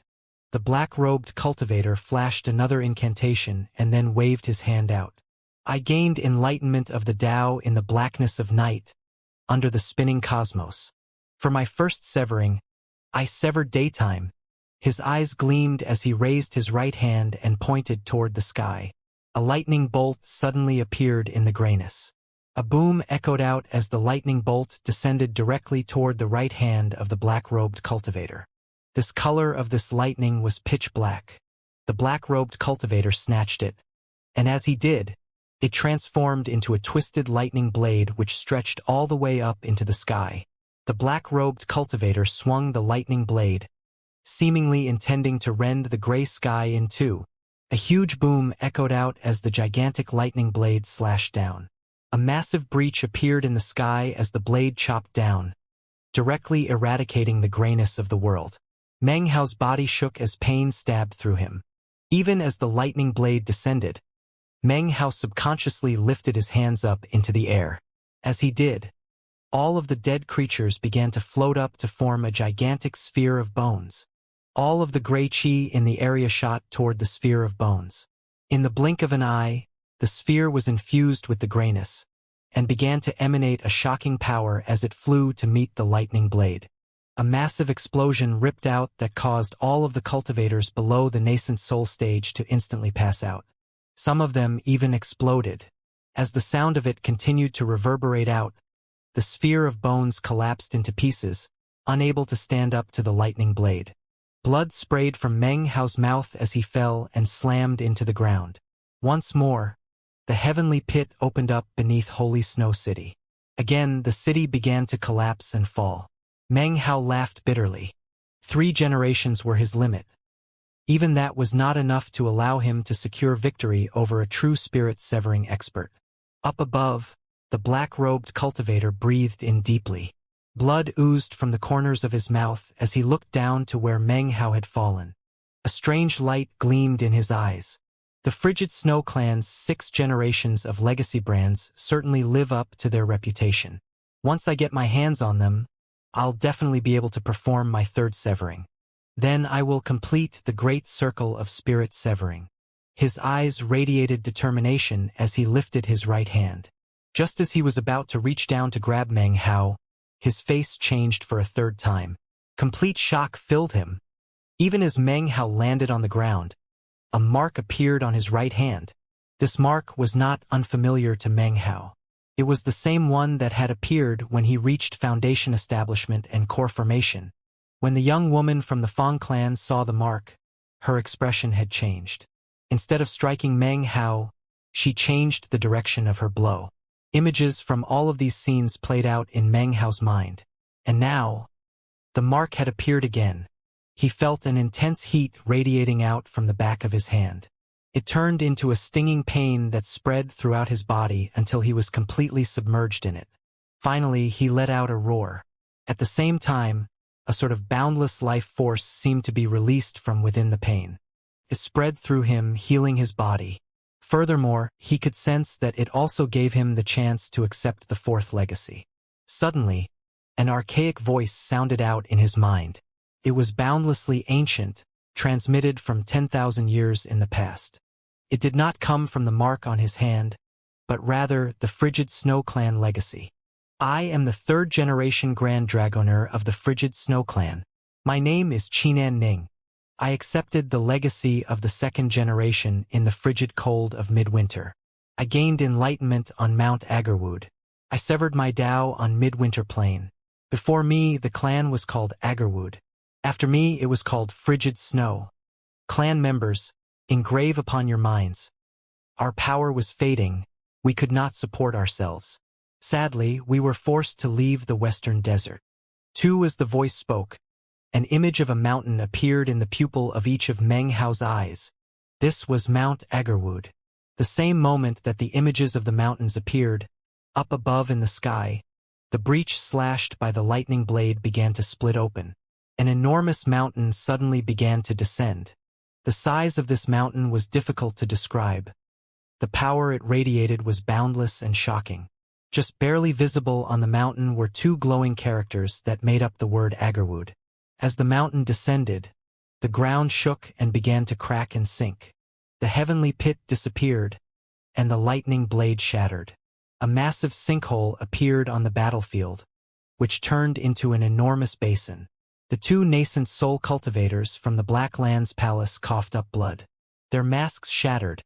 A: the black-robed cultivator flashed another incantation and then waved his hand out. I gained enlightenment of the Tao in the blackness of night, under the spinning cosmos. For my first severing, I severed daytime. His eyes gleamed as he raised his right hand and pointed toward the sky. A lightning bolt suddenly appeared in the grayness. A boom echoed out as the lightning bolt descended directly toward the right hand of the black-robed cultivator. This color of this lightning was pitch black. The black-robed cultivator snatched it, and as he did, it transformed into a twisted lightning blade which stretched all the way up into the sky. The black-robed cultivator swung the lightning blade, seemingly intending to rend the gray sky in two. A huge boom echoed out as the gigantic lightning blade slashed down. A massive breach appeared in the sky as the blade chopped down, directly eradicating the grayness of the world. Meng Hao's body shook as pain stabbed through him. Even as the lightning blade descended, Meng Hao subconsciously lifted his hands up into the air. As he did, all of the dead creatures began to float up to form a gigantic sphere of bones. All of the gray chi in the area shot toward the sphere of bones. In the blink of an eye, the sphere was infused with the grayness, and began to emanate a shocking power as it flew to meet the lightning blade. A massive explosion ripped out that caused all of the cultivators below the nascent soul stage to instantly pass out. Some of them even exploded. As the sound of it continued to reverberate out, the sphere of bones collapsed into pieces, unable to stand up to the lightning blade. Blood sprayed from Meng Hao's mouth as he fell and slammed into the ground. Once more, the heavenly pit opened up beneath Holy Snow City. Again, the city began to collapse and fall. Meng Hao laughed bitterly. 3 generations were his limit. Even that was not enough to allow him to secure victory over a true spirit-severing expert. Up above, the black-robed cultivator breathed in deeply. Blood oozed from the corners of his mouth as he looked down to where Meng Hao had fallen. A strange light gleamed in his eyes. The Frigid Snow Clan's 6 generations of legacy brands certainly live up to their reputation. Once I get my hands on them, I'll definitely be able to perform my 3rd severing. Then I will complete the great circle of spirit severing. His eyes radiated determination as he lifted his right hand. Just as he was about to reach down to grab Meng Hao, his face changed for a 3rd time. Complete shock filled him. Even as Meng Hao landed on the ground, a mark appeared on his right hand. This mark was not unfamiliar to Meng Hao. It was the same one that had appeared when he reached Foundation Establishment and Core Formation. When the young woman from the Fang clan saw the mark, her expression had changed. Instead of striking Meng Hao, she changed the direction of her blow. Images from all of these scenes played out in Meng Hao's mind. And now, the mark had appeared again. He felt an intense heat radiating out from the back of his hand. It turned into a stinging pain that spread throughout his body until he was completely submerged in it. Finally, he let out a roar. At the same time, a sort of boundless life force seemed to be released from within the pain. It spread through him, healing his body. Furthermore, he could sense that it also gave him the chance to accept the 4th legacy. Suddenly, an archaic voice sounded out in his mind. It was boundlessly ancient, transmitted from 10,000 years in the past. It did not come from the mark on his hand, but rather the Frigid Snow Clan legacy. I am the 3rd generation Grand Dragoner of the Frigid Snow Clan. My name is Qinan Ning. I accepted the legacy of the 2nd generation in the frigid cold of midwinter. I gained enlightenment on Mount Agarwood. I severed my Tao on Midwinter Plain. Before me, the clan was called Agarwood. After me, it was called Frigid Snow. Clan members, engrave upon your minds. Our power was fading. We could not support ourselves. Sadly, we were forced to leave the western desert. 2 as the voice spoke, an image of a mountain appeared in the pupil of each of Meng Hao's eyes. This was Mount Agarwood. The same moment that the images of the mountains appeared, up above in the sky, the breach slashed by the lightning blade began to split open. An enormous mountain suddenly began to descend. The size of this mountain was difficult to describe. The power it radiated was boundless and shocking. Just barely visible on the mountain were 2 glowing characters that made up the word Agarwood. As the mountain descended, the ground shook and began to crack and sink. The heavenly pit disappeared, and the lightning blade shattered. A massive sinkhole appeared on the battlefield, which turned into an enormous basin. The 2 nascent soul cultivators from the Black Lands Palace coughed up blood. Their masks shattered,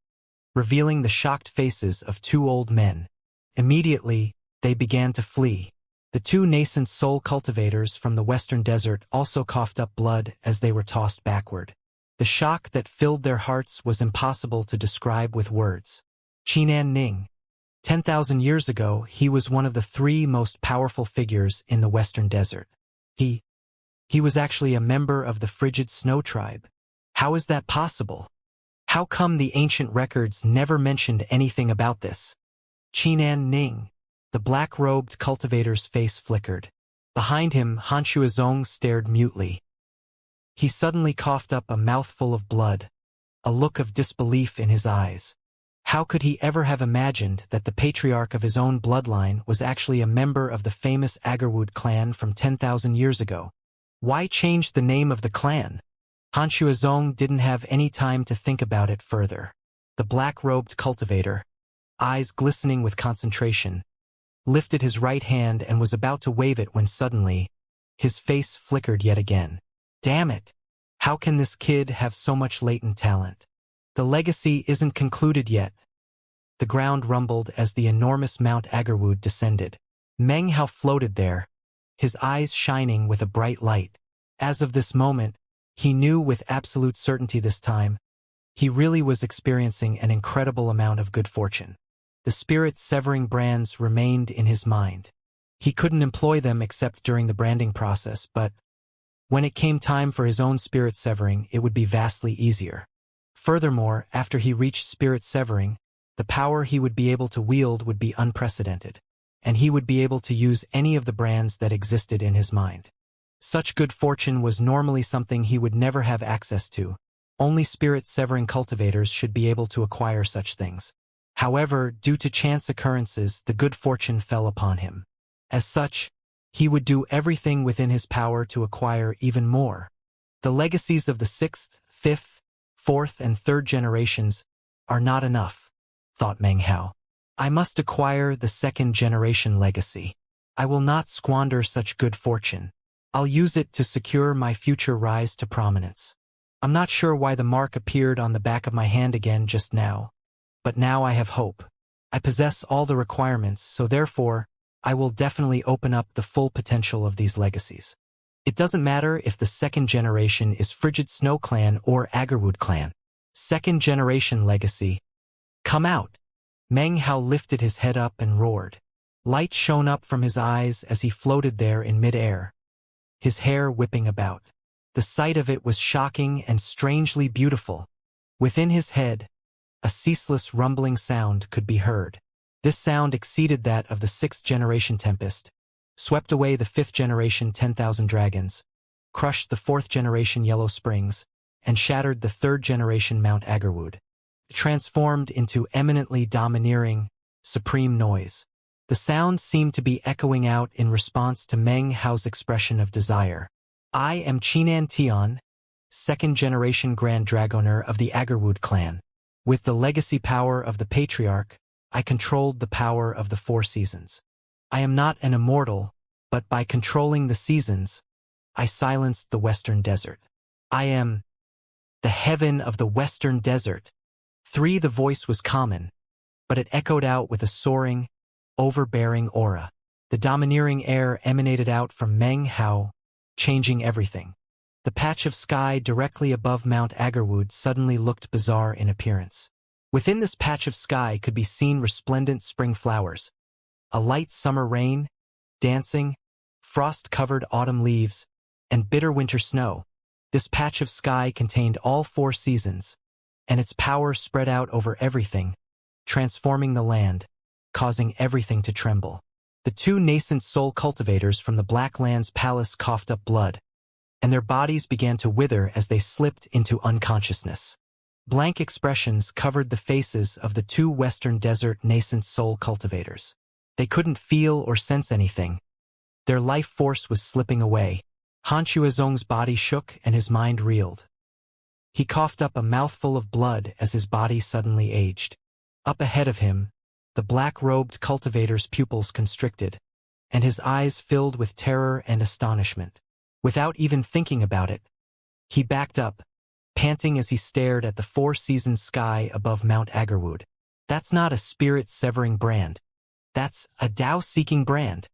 A: revealing the shocked faces of 2 old men. Immediately, they began to flee. The 2 nascent soul cultivators from the western desert also coughed up blood as they were tossed backward. The shock that filled their hearts was impossible to describe with words. Qinan Ning. 10,000 years ago, he was one of the 3 most powerful figures in the western desert. He was actually a member of the Frigid Snow Tribe. How is that possible? How come the ancient records never mentioned anything about this? Qinan Ning. The black-robed cultivator's face flickered. Behind him, Han Shuazong stared mutely. He suddenly coughed up a mouthful of blood, a look of disbelief in his eyes. How could he ever have imagined that the patriarch of his own bloodline was actually a member of the famous Agarwood clan from 10,000 years ago? Why change the name of the clan? Han Shuozong didn't have any time to think about it further. The black-robed cultivator, eyes glistening with concentration, lifted his right hand and was about to wave it when suddenly, his face flickered yet again. Damn it! How can this kid have so much latent talent? The legacy isn't concluded yet. The ground rumbled as the enormous Mount Agarwood descended. Meng Hao floated there, his eyes shining with a bright light. As of this moment, he knew with absolute certainty this time, he really was experiencing an incredible amount of good fortune. The spirit-severing brands remained in his mind. He couldn't employ them except during the branding process, but when it came time for his own spirit severing, it would be vastly easier. Furthermore, after he reached spirit severing, the power he would be able to wield would be unprecedented, and he would be able to use any of the brands that existed in his mind. Such good fortune was normally something he would never have access to. Only spirit-severing cultivators should be able to acquire such things. However, due to chance occurrences, the good fortune fell upon him. As such, he would do everything within his power to acquire even more. The legacies of the 6th, 5th, 4th, and 3rd generations are not enough, thought Meng Hao. I must acquire the 2nd generation legacy. I will not squander such good fortune. I'll use it to secure my future rise to prominence. I'm not sure why the mark appeared on the back of my hand again just now, but now I have hope. I possess all the requirements, so therefore, I will definitely open up the full potential of these legacies. It doesn't matter if the 2nd generation is Frigid Snow Clan or Agarwood Clan. 2nd generation legacy. Come out! Meng Hao lifted his head up and roared. Light shone up from his eyes as he floated there in mid-air, his hair whipping about. The sight of it was shocking and strangely beautiful. Within his head, a ceaseless rumbling sound could be heard. This sound exceeded that of the 6th generation Tempest, swept away the 5th generation 10,000 Dragons, crushed the 4th generation Yellow Springs, and shattered the 3rd generation Mount Agarwood. It transformed into eminently domineering, supreme noise. The sound seemed to be echoing out in response to Meng Hao's expression of desire. I am Qinan Tian, 2nd generation Grand Dragoner of the Agarwood clan. With the legacy power of the Patriarch, I controlled the power of the 4 seasons. I am not an immortal, but by controlling the seasons, I silenced the Western Desert. I am the heaven of the Western Desert. 3. The voice was common, but it echoed out with a soaring, overbearing aura. The domineering air emanated out from Meng Hao, changing everything. The patch of sky directly above Mount Agarwood suddenly looked bizarre in appearance. Within this patch of sky could be seen resplendent spring flowers, a light summer rain, dancing, frost-covered autumn leaves, and bitter winter snow. This patch of sky contained all 4 seasons, and its power spread out over everything, transforming the land, causing everything to tremble. The 2 nascent soul cultivators from the Black Land's palace coughed up blood, and their bodies began to wither as they slipped into unconsciousness. Blank expressions covered the faces of the 2 Western Desert nascent soul cultivators. They couldn't feel or sense anything. Their life force was slipping away. Han Shuozong's body shook and his mind reeled. He coughed up a mouthful of blood as his body suddenly aged. Up ahead of him, the black-robed cultivator's pupils constricted, and his eyes filled with terror and astonishment. Without even thinking about it, he backed up, panting as he stared at the 4-season sky above Mount Agarwood. That's not a spirit-severing brand. That's a Tao-seeking brand.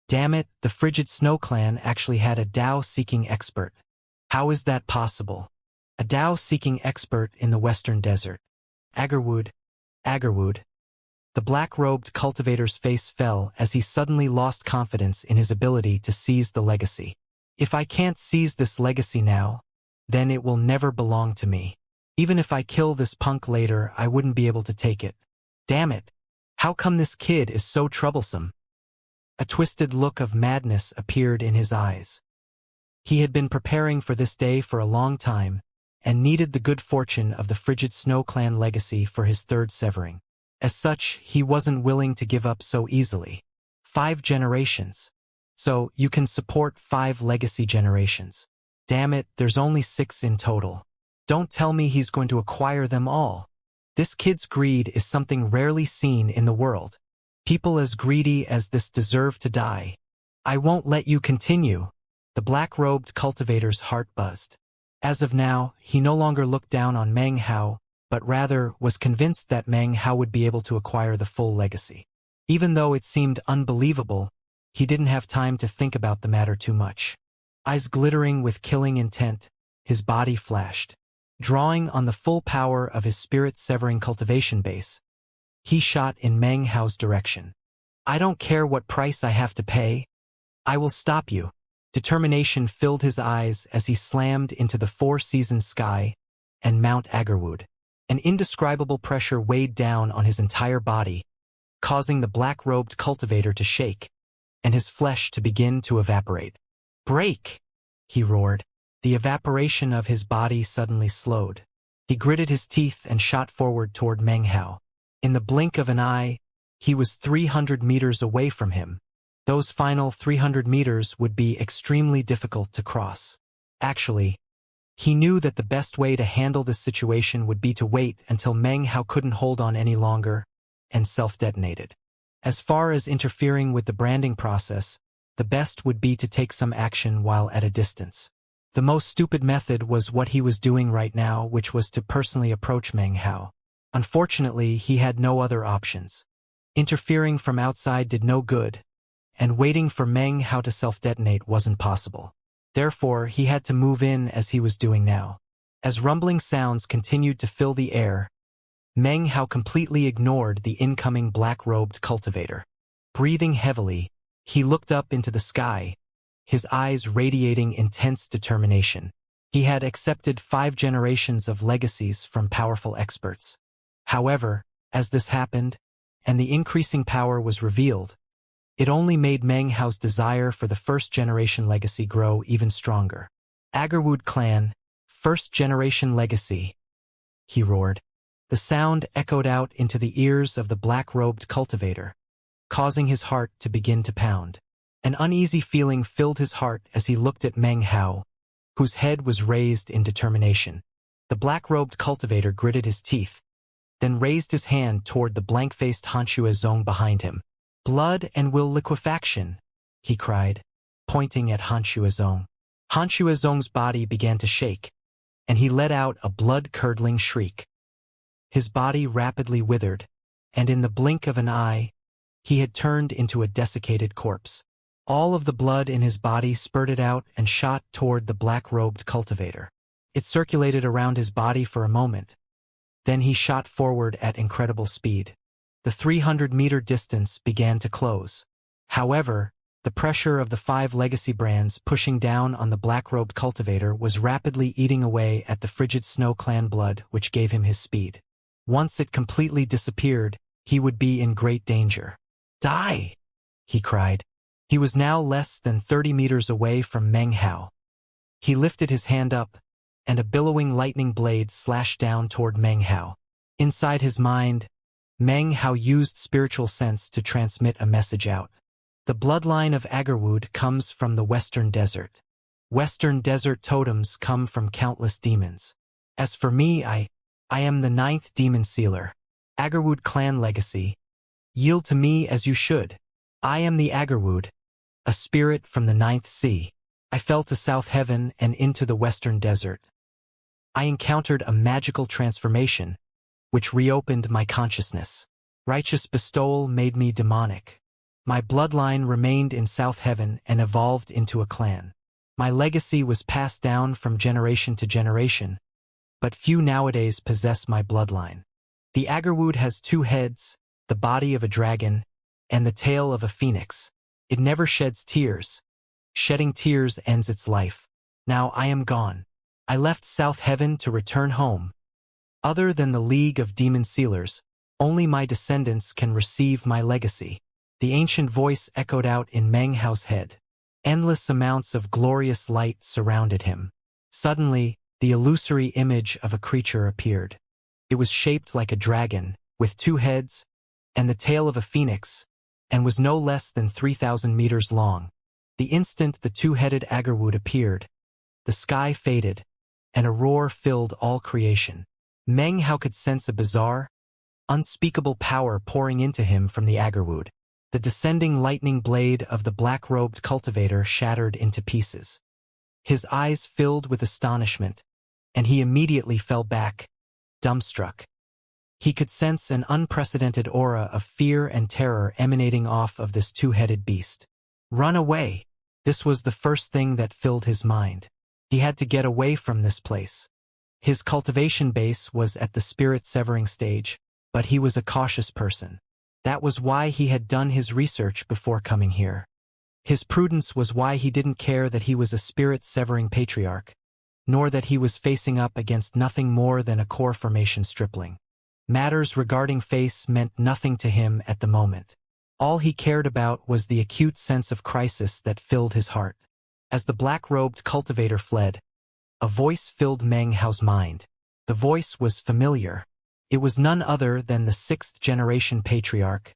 A: Damn it, the Frigid Snow Clan actually had a Tao-seeking expert. How is that possible? A Tao-seeking expert in the Western Desert. Agarwood. The black-robed cultivator's face fell as he suddenly lost confidence in his ability to seize the legacy. If I can't seize this legacy now, then it will never belong to me. Even if I kill this punk later, I wouldn't be able to take it. Damn it! How come this kid is so troublesome? A twisted look of madness appeared in his eyes. He had been preparing for this day for a long time, and needed the good fortune of the Frigid Snow Clan legacy for his 3rd severing. As such, he wasn't willing to give up so easily. 5 generations. So, you can support 5 legacy generations. Damn it, there's only 6 in total. Don't tell me he's going to acquire them all. This kid's greed is something rarely seen in the world. People as greedy as this deserve to die. I won't let you continue. The black-robed cultivator's heart buzzed. As of now, he no longer looked down on Meng Hao, but rather was convinced that Meng Hao would be able to acquire the full legacy. Even though it seemed unbelievable, he didn't have time to think about the matter too much. Eyes glittering with killing intent, his body flashed. Drawing on the full power of his spirit-severing cultivation base, he shot in Meng Hao's direction. I don't care what price I have to pay. I will stop you. Determination filled his eyes as he slammed into the four-season sky and Mount Agarwood. An indescribable pressure weighed down on his entire body, causing the black-robed cultivator to shake, and his flesh to begin to evaporate. Break! He roared. The evaporation of his body suddenly slowed. He gritted his teeth and shot forward toward Meng Hao. In the blink of an eye, he was 300 meters away from him. Those final 300 meters would be extremely difficult to cross. Actually, he knew that the best way to handle this situation would be to wait until Meng Hao couldn't hold on any longer and self-detonated. As far as interfering with the branding process, the best would be to take some action while at a distance. The most stupid method was what he was doing right now, which was to personally approach Meng Hao. Unfortunately, he had no other options. Interfering from outside did no good, and waiting for Meng Hao to self-detonate wasn't possible. Therefore, he had to move in as he was doing now. As rumbling sounds continued to fill the air, Meng Hao completely ignored the incoming black-robed cultivator. Breathing heavily, he looked up into the sky, his eyes radiating intense determination. He had accepted 5 generations of legacies from powerful experts. However, as this happened, and the increasing power was revealed, it only made Meng Hao's desire for the first-generation legacy grow even stronger. Agarwood clan, first-generation legacy, he roared. The sound echoed out into the ears of the black-robed cultivator, causing his heart to begin to pound. An uneasy feeling filled his heart as he looked at Meng Hao, whose head was raised in determination. The black-robed cultivator gritted his teeth, then raised his hand toward the blank-faced Xianxia Zong behind him. Blood and will liquefaction, he cried, pointing at Xianxia Zong. Xianxia Zong's body began to shake, and he let out a blood-curdling shriek. His body rapidly withered, and in the blink of an eye, he had turned into a desiccated corpse. All of the blood in his body spurted out and shot toward the black-robed cultivator. It circulated around his body for a moment. Then he shot forward at incredible speed. The 300-meter distance began to close. However, the pressure of the 5 legacy brands pushing down on the black-robed cultivator was rapidly eating away at the frigid Snow Clan blood, which gave him his speed. Once it completely disappeared, he would be in great danger. Die! He cried. He was now less than 30 meters away from Meng Hao. He lifted his hand up, and a billowing lightning blade slashed down toward Meng Hao. Inside his mind, Meng Hao used spiritual sense to transmit a message out. The bloodline of Agarwood comes from the Western Desert. Western Desert totems come from countless demons. As for me, I am the 9th demon sealer. Agarwood clan legacy. Yield to me as you should. I am the Agarwood, a spirit from the 9th sea. I fell to South Heaven and into the Western Desert. I encountered a magical transformation, which reopened my consciousness. Righteous bestowal made me demonic. My bloodline remained in South Heaven and evolved into a clan. My legacy was passed down from generation to generation, but few nowadays possess my bloodline. The Agarwood has 2 heads, the body of a dragon, and the tail of a phoenix. It never sheds tears. Shedding tears ends its life. Now I am gone. I left South Heaven to return home. Other than the League of Demon Sealers, only my descendants can receive my legacy. The ancient voice echoed out in Meng Hao's head. Endless amounts of glorious light surrounded him. Suddenly, the illusory image of a creature appeared. It was shaped like a dragon, with 2 heads, and the tail of a phoenix, and was no less than 3,000 meters long. The instant the 2-headed Agarwood appeared, the sky faded, and a roar filled all creation. Meng Hao could sense a bizarre, unspeakable power pouring into him from the Agarwood. The descending lightning blade of the black-robed cultivator shattered into pieces. His eyes filled with astonishment, and he immediately fell back, dumbstruck. He could sense an unprecedented aura of fear and terror emanating off of this two-headed beast. Run away! This was the first thing that filled his mind. He had to get away from this place. His cultivation base was at the spirit-severing stage, but he was a cautious person. That was why he had done his research before coming here. His prudence was why he didn't care that he was a spirit-severing patriarch, nor that he was facing up against nothing more than a core formation stripling. Matters regarding face meant nothing to him at the moment. All he cared about was the acute sense of crisis that filled his heart. As the black-robed cultivator fled, a voice filled Meng Hao's mind. The voice was familiar. It was none other than the sixth-generation patriarch,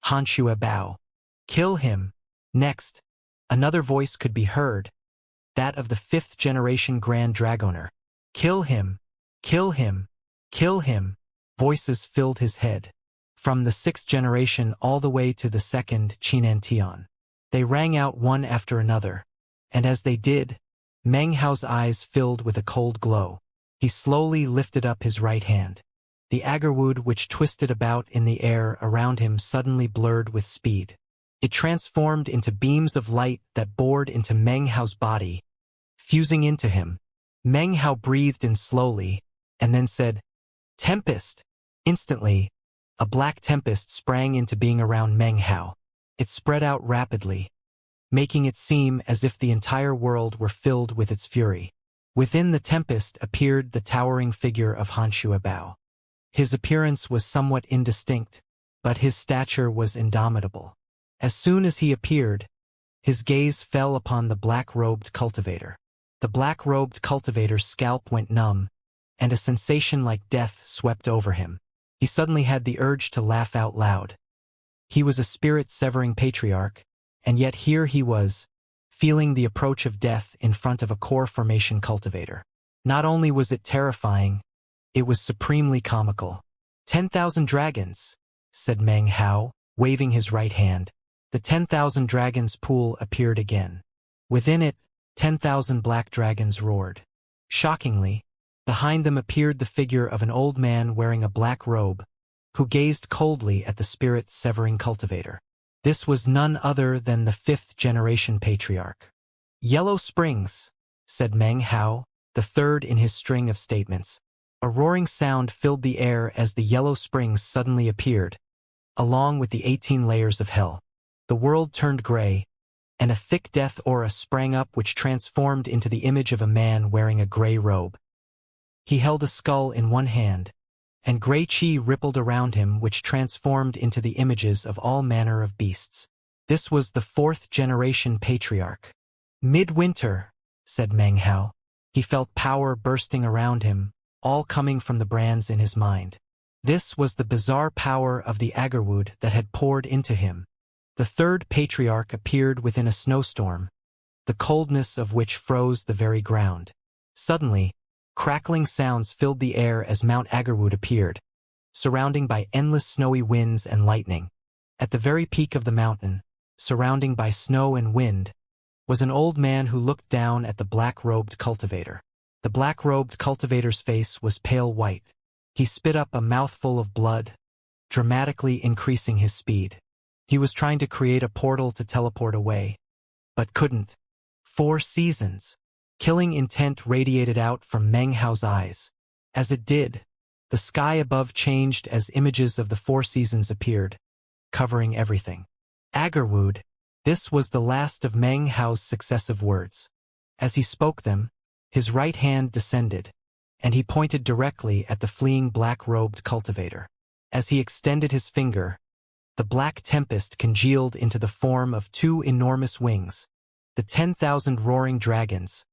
A: Xianxia Bao. Kill him. Next, another voice could be heard, that of the fifth-generation Grand Dragoner. Kill him. Kill him. Kill him. Voices filled his head, from the sixth generation all the way to the second Xianxia. They rang out one after another, and as they did, Meng Hao's eyes filled with a cold glow. He slowly lifted up his right hand. The agarwood which twisted about in the air around him suddenly blurred with speed. It transformed into beams of light that bored into Meng Hao's body, fusing into him. Meng Hao breathed in slowly, and then said, "Tempest!" Instantly, a black tempest sprang into being around Meng Hao. It spread out rapidly, making it seem as if the entire world were filled with its fury. Within the tempest appeared the towering figure of Xianxia Bao. His appearance was somewhat indistinct, but his stature was indomitable. As soon as he appeared, his gaze fell upon the black-robed cultivator. The black-robed cultivator's scalp went numb, and a sensation like death swept over him. He suddenly had the urge to laugh out loud. He was a spirit-severing patriarch, and yet here he was, feeling the approach of death in front of a core formation cultivator. Not only was it terrifying, it was supremely comical. 10,000 dragons, said Meng Hao, waving his right hand. The 10,000 dragons pool appeared again. Within it, 10,000 black dragons roared. Shockingly, behind them appeared the figure of an old man wearing a black robe, who gazed coldly at the spirit-severing cultivator. This was none other than the fifth-generation patriarch. Yellow Springs, said Meng Hao, the third in his string of statements. A roaring sound filled the air as the Yellow Springs suddenly appeared, along with the 18 layers of hell. The world turned gray, and a thick death aura sprang up which transformed into the image of a man wearing a gray robe. He held a skull in one hand, and gray chi rippled around him which transformed into the images of all manner of beasts. This was the fourth-generation patriarch. Midwinter, said Meng Hao. He felt power bursting around him, all coming from the brands in his mind. This was the bizarre power of the agarwood that had poured into him. The third patriarch appeared within a snowstorm, the coldness of which froze the very ground. Suddenly, crackling sounds filled the air as Mount Agarwood appeared, surrounding by endless snowy winds and lightning. At the very peak of the mountain, surrounding by snow and wind, was an old man who looked down at the black-robed cultivator. The black-robed cultivator's face was pale white. He spit up a mouthful of blood, dramatically increasing his speed. He was trying to create a portal to teleport away, but couldn't. 4 seasons. Killing intent radiated out from Meng Hao's eyes. As it did, the sky above changed as images of the 4 seasons appeared, covering everything. Agarwood, this was the last of Meng Hao's successive words. As he spoke them, his right hand descended, and he pointed directly at the fleeing black-robed cultivator. As he extended his finger, the black tempest congealed into the form of 2 enormous wings. The 10,000 roaring dragons,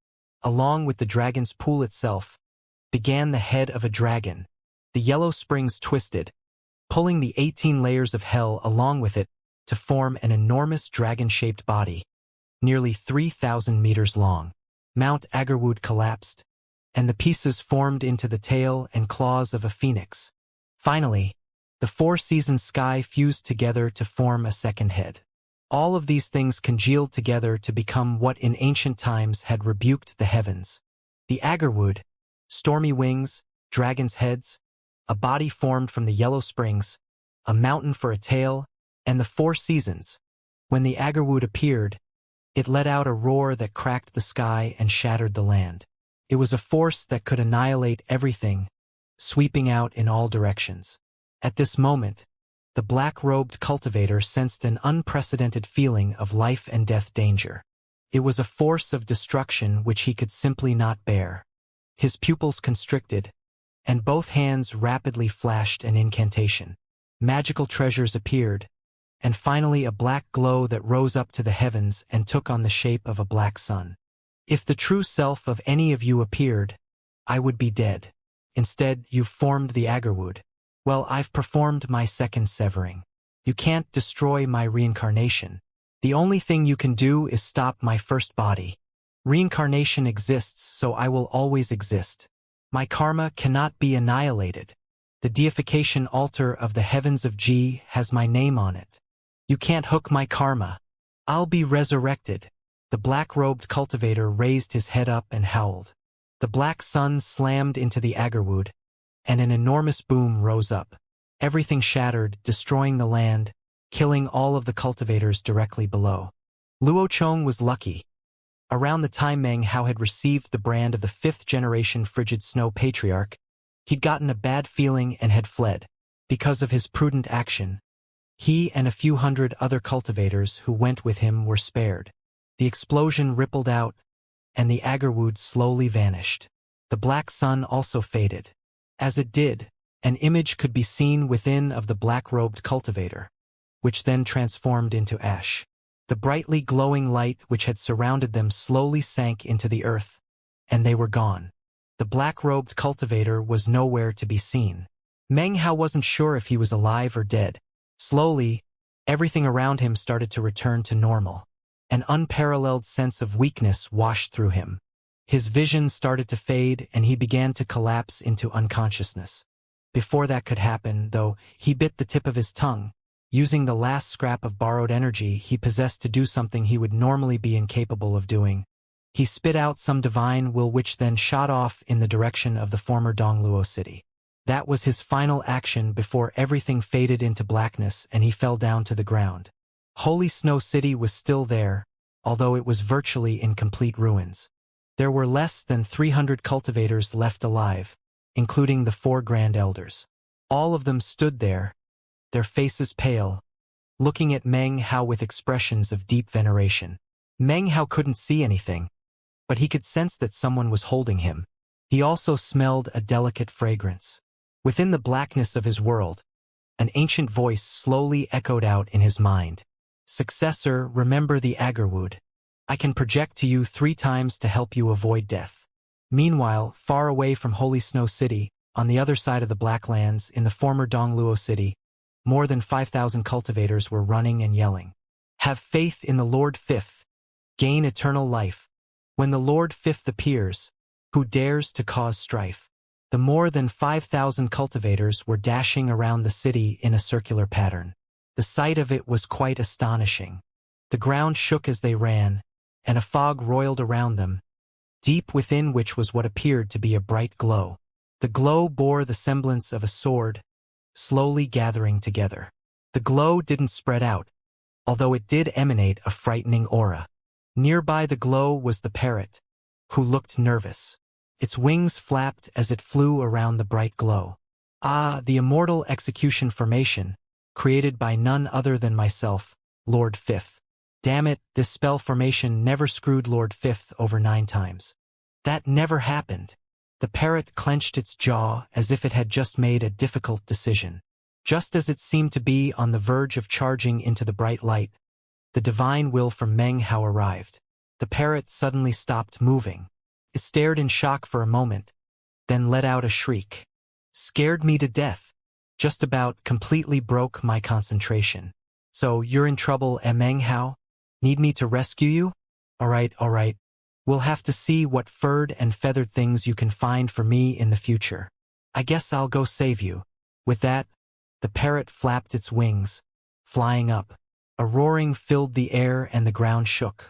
A: along with the dragon's pool itself, began the head of a dragon. The Yellow Springs twisted, pulling the 18 layers of hell along with it to form an enormous dragon-shaped body, nearly 3,000 meters long. Mount Agarwood collapsed, and the pieces formed into the tail and claws of a phoenix. Finally, the four-season sky fused together to form a second head. All of these things congealed together to become what in ancient times had rebuked the heavens. The Agarwood, stormy wings, dragon's heads, a body formed from the yellow springs, a mountain for a tail, and the four seasons. When the Agarwood appeared, it let out a roar that cracked the sky and shattered the land. It was a force that could annihilate everything, sweeping out in all directions. At this moment, the black-robed cultivator sensed an unprecedented feeling of life and death danger. It was a force of destruction which he could simply not bear. His pupils constricted, and both hands rapidly flashed an incantation. Magical treasures appeared, and finally a black glow that rose up to the heavens and took on the shape of a black sun. If the true self of any of you appeared, I would be dead. Instead, you've formed the Agarwood. Well, I've performed my second severing. You can't destroy my reincarnation. The only thing you can do is stop my first body. Reincarnation exists, so I will always exist. My karma cannot be annihilated. The deification altar of the heavens of G has my name on it. You can't hook my karma. I'll be resurrected. The black-robed cultivator raised his head up and howled. The black sun slammed into the Agarwood, and an enormous boom rose up. Everything shattered, destroying the land, killing all of the cultivators directly below. Luo Chong was lucky. Around the time Meng Hao had received the brand of the fifth-generation Frigid Snow Patriarch, he'd gotten a bad feeling and had fled. Because of his prudent action, he and a few hundred other cultivators who went with him were spared. The explosion rippled out, and the Agarwood slowly vanished. The black sun also faded. As it did, an image could be seen within of the black-robed cultivator, which then transformed into ash. The brightly glowing light which had surrounded them slowly sank into the earth, and they were gone. The black-robed cultivator was nowhere to be seen. Meng Hao wasn't sure if he was alive or dead. Slowly, everything around him started to return to normal. An unparalleled sense of weakness washed through him. His vision started to fade and he began to collapse into unconsciousness. Before that could happen, though, he bit the tip of his tongue, using the last scrap of borrowed energy he possessed to do something he would normally be incapable of doing. He spit out some divine will which then shot off in the direction of the former Dongluo city. That was his final action before everything faded into blackness and he fell down to the ground. Holy Snow City was still there, although it was virtually in complete ruins. There were less than 300 cultivators left alive, including the 4 Grand Elders. All of them stood there, their faces pale, looking at Meng Hao with expressions of deep veneration. Meng Hao couldn't see anything, but he could sense that someone was holding him. He also smelled a delicate fragrance. Within the blackness of his world, an ancient voice slowly echoed out in his mind. Successor, remember the Agarwood. I can project to you 3 times to help you avoid death. Meanwhile, far away from Holy Snow City, on the other side of the Blacklands, in the former Dongluo city, more than 5,000 cultivators were running and yelling. Have faith in the Lord Fifth. Gain eternal life. When the Lord Fifth appears, who dares to cause strife? The more than 5,000 cultivators were dashing around the city in a circular pattern. The sight of it was quite astonishing. The ground shook as they ran, and a fog roiled around them, deep within which was what appeared to be a bright glow. The glow bore the semblance of a sword, slowly gathering together. The glow didn't spread out, although it did emanate a frightening aura. Nearby the glow was the parrot, who looked nervous. Its wings flapped as it flew around the bright glow. Ah, the immortal execution formation, created by none other than myself, Lord Fifth. Damn it, this spell formation never screwed Lord Fifth over 9 times. That never happened. The parrot clenched its jaw as if it had just made a difficult decision. Just as it seemed to be on the verge of charging into the bright light, the divine will from Meng Hao arrived. The parrot suddenly stopped moving. It stared in shock for a moment, then let out a shriek. Scared me to death. Just about completely broke my concentration. So you're in trouble, Meng Hao? Need me to rescue you? All right. We'll have to see what furred and feathered things you can find for me in the future. I guess I'll go save you." With that, the parrot flapped its wings, flying up. A roaring filled the air and the ground shook.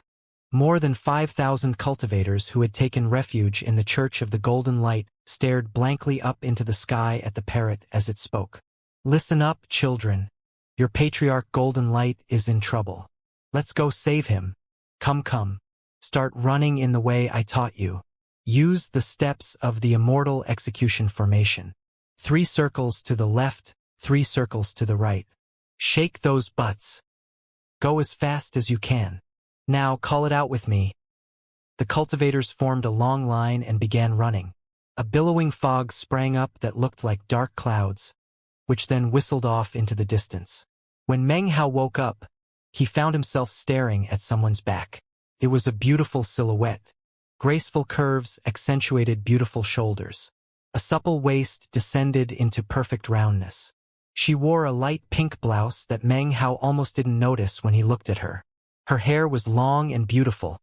A: More than 5,000 cultivators who had taken refuge in the Church of the Golden Light stared blankly up into the sky at the parrot as it spoke. "Listen up, children. Your patriarch Golden Light is in trouble. Let's go save him. Come. Start running in the way I taught you. Use the steps of the Immortal execution formation. 3 circles to the left, 3 circles to the right. Shake those butts. Go as fast as you can. Now call it out with me." The cultivators formed a long line and began running. A billowing fog sprang up that looked like dark clouds, which then whistled off into the distance. When Meng Hao woke up, he found himself staring at someone's back. It was a beautiful silhouette. Graceful curves accentuated beautiful shoulders. A supple waist descended into perfect roundness. She wore a light pink blouse that Meng Hao almost didn't notice when he looked at her. Her hair was long and beautiful,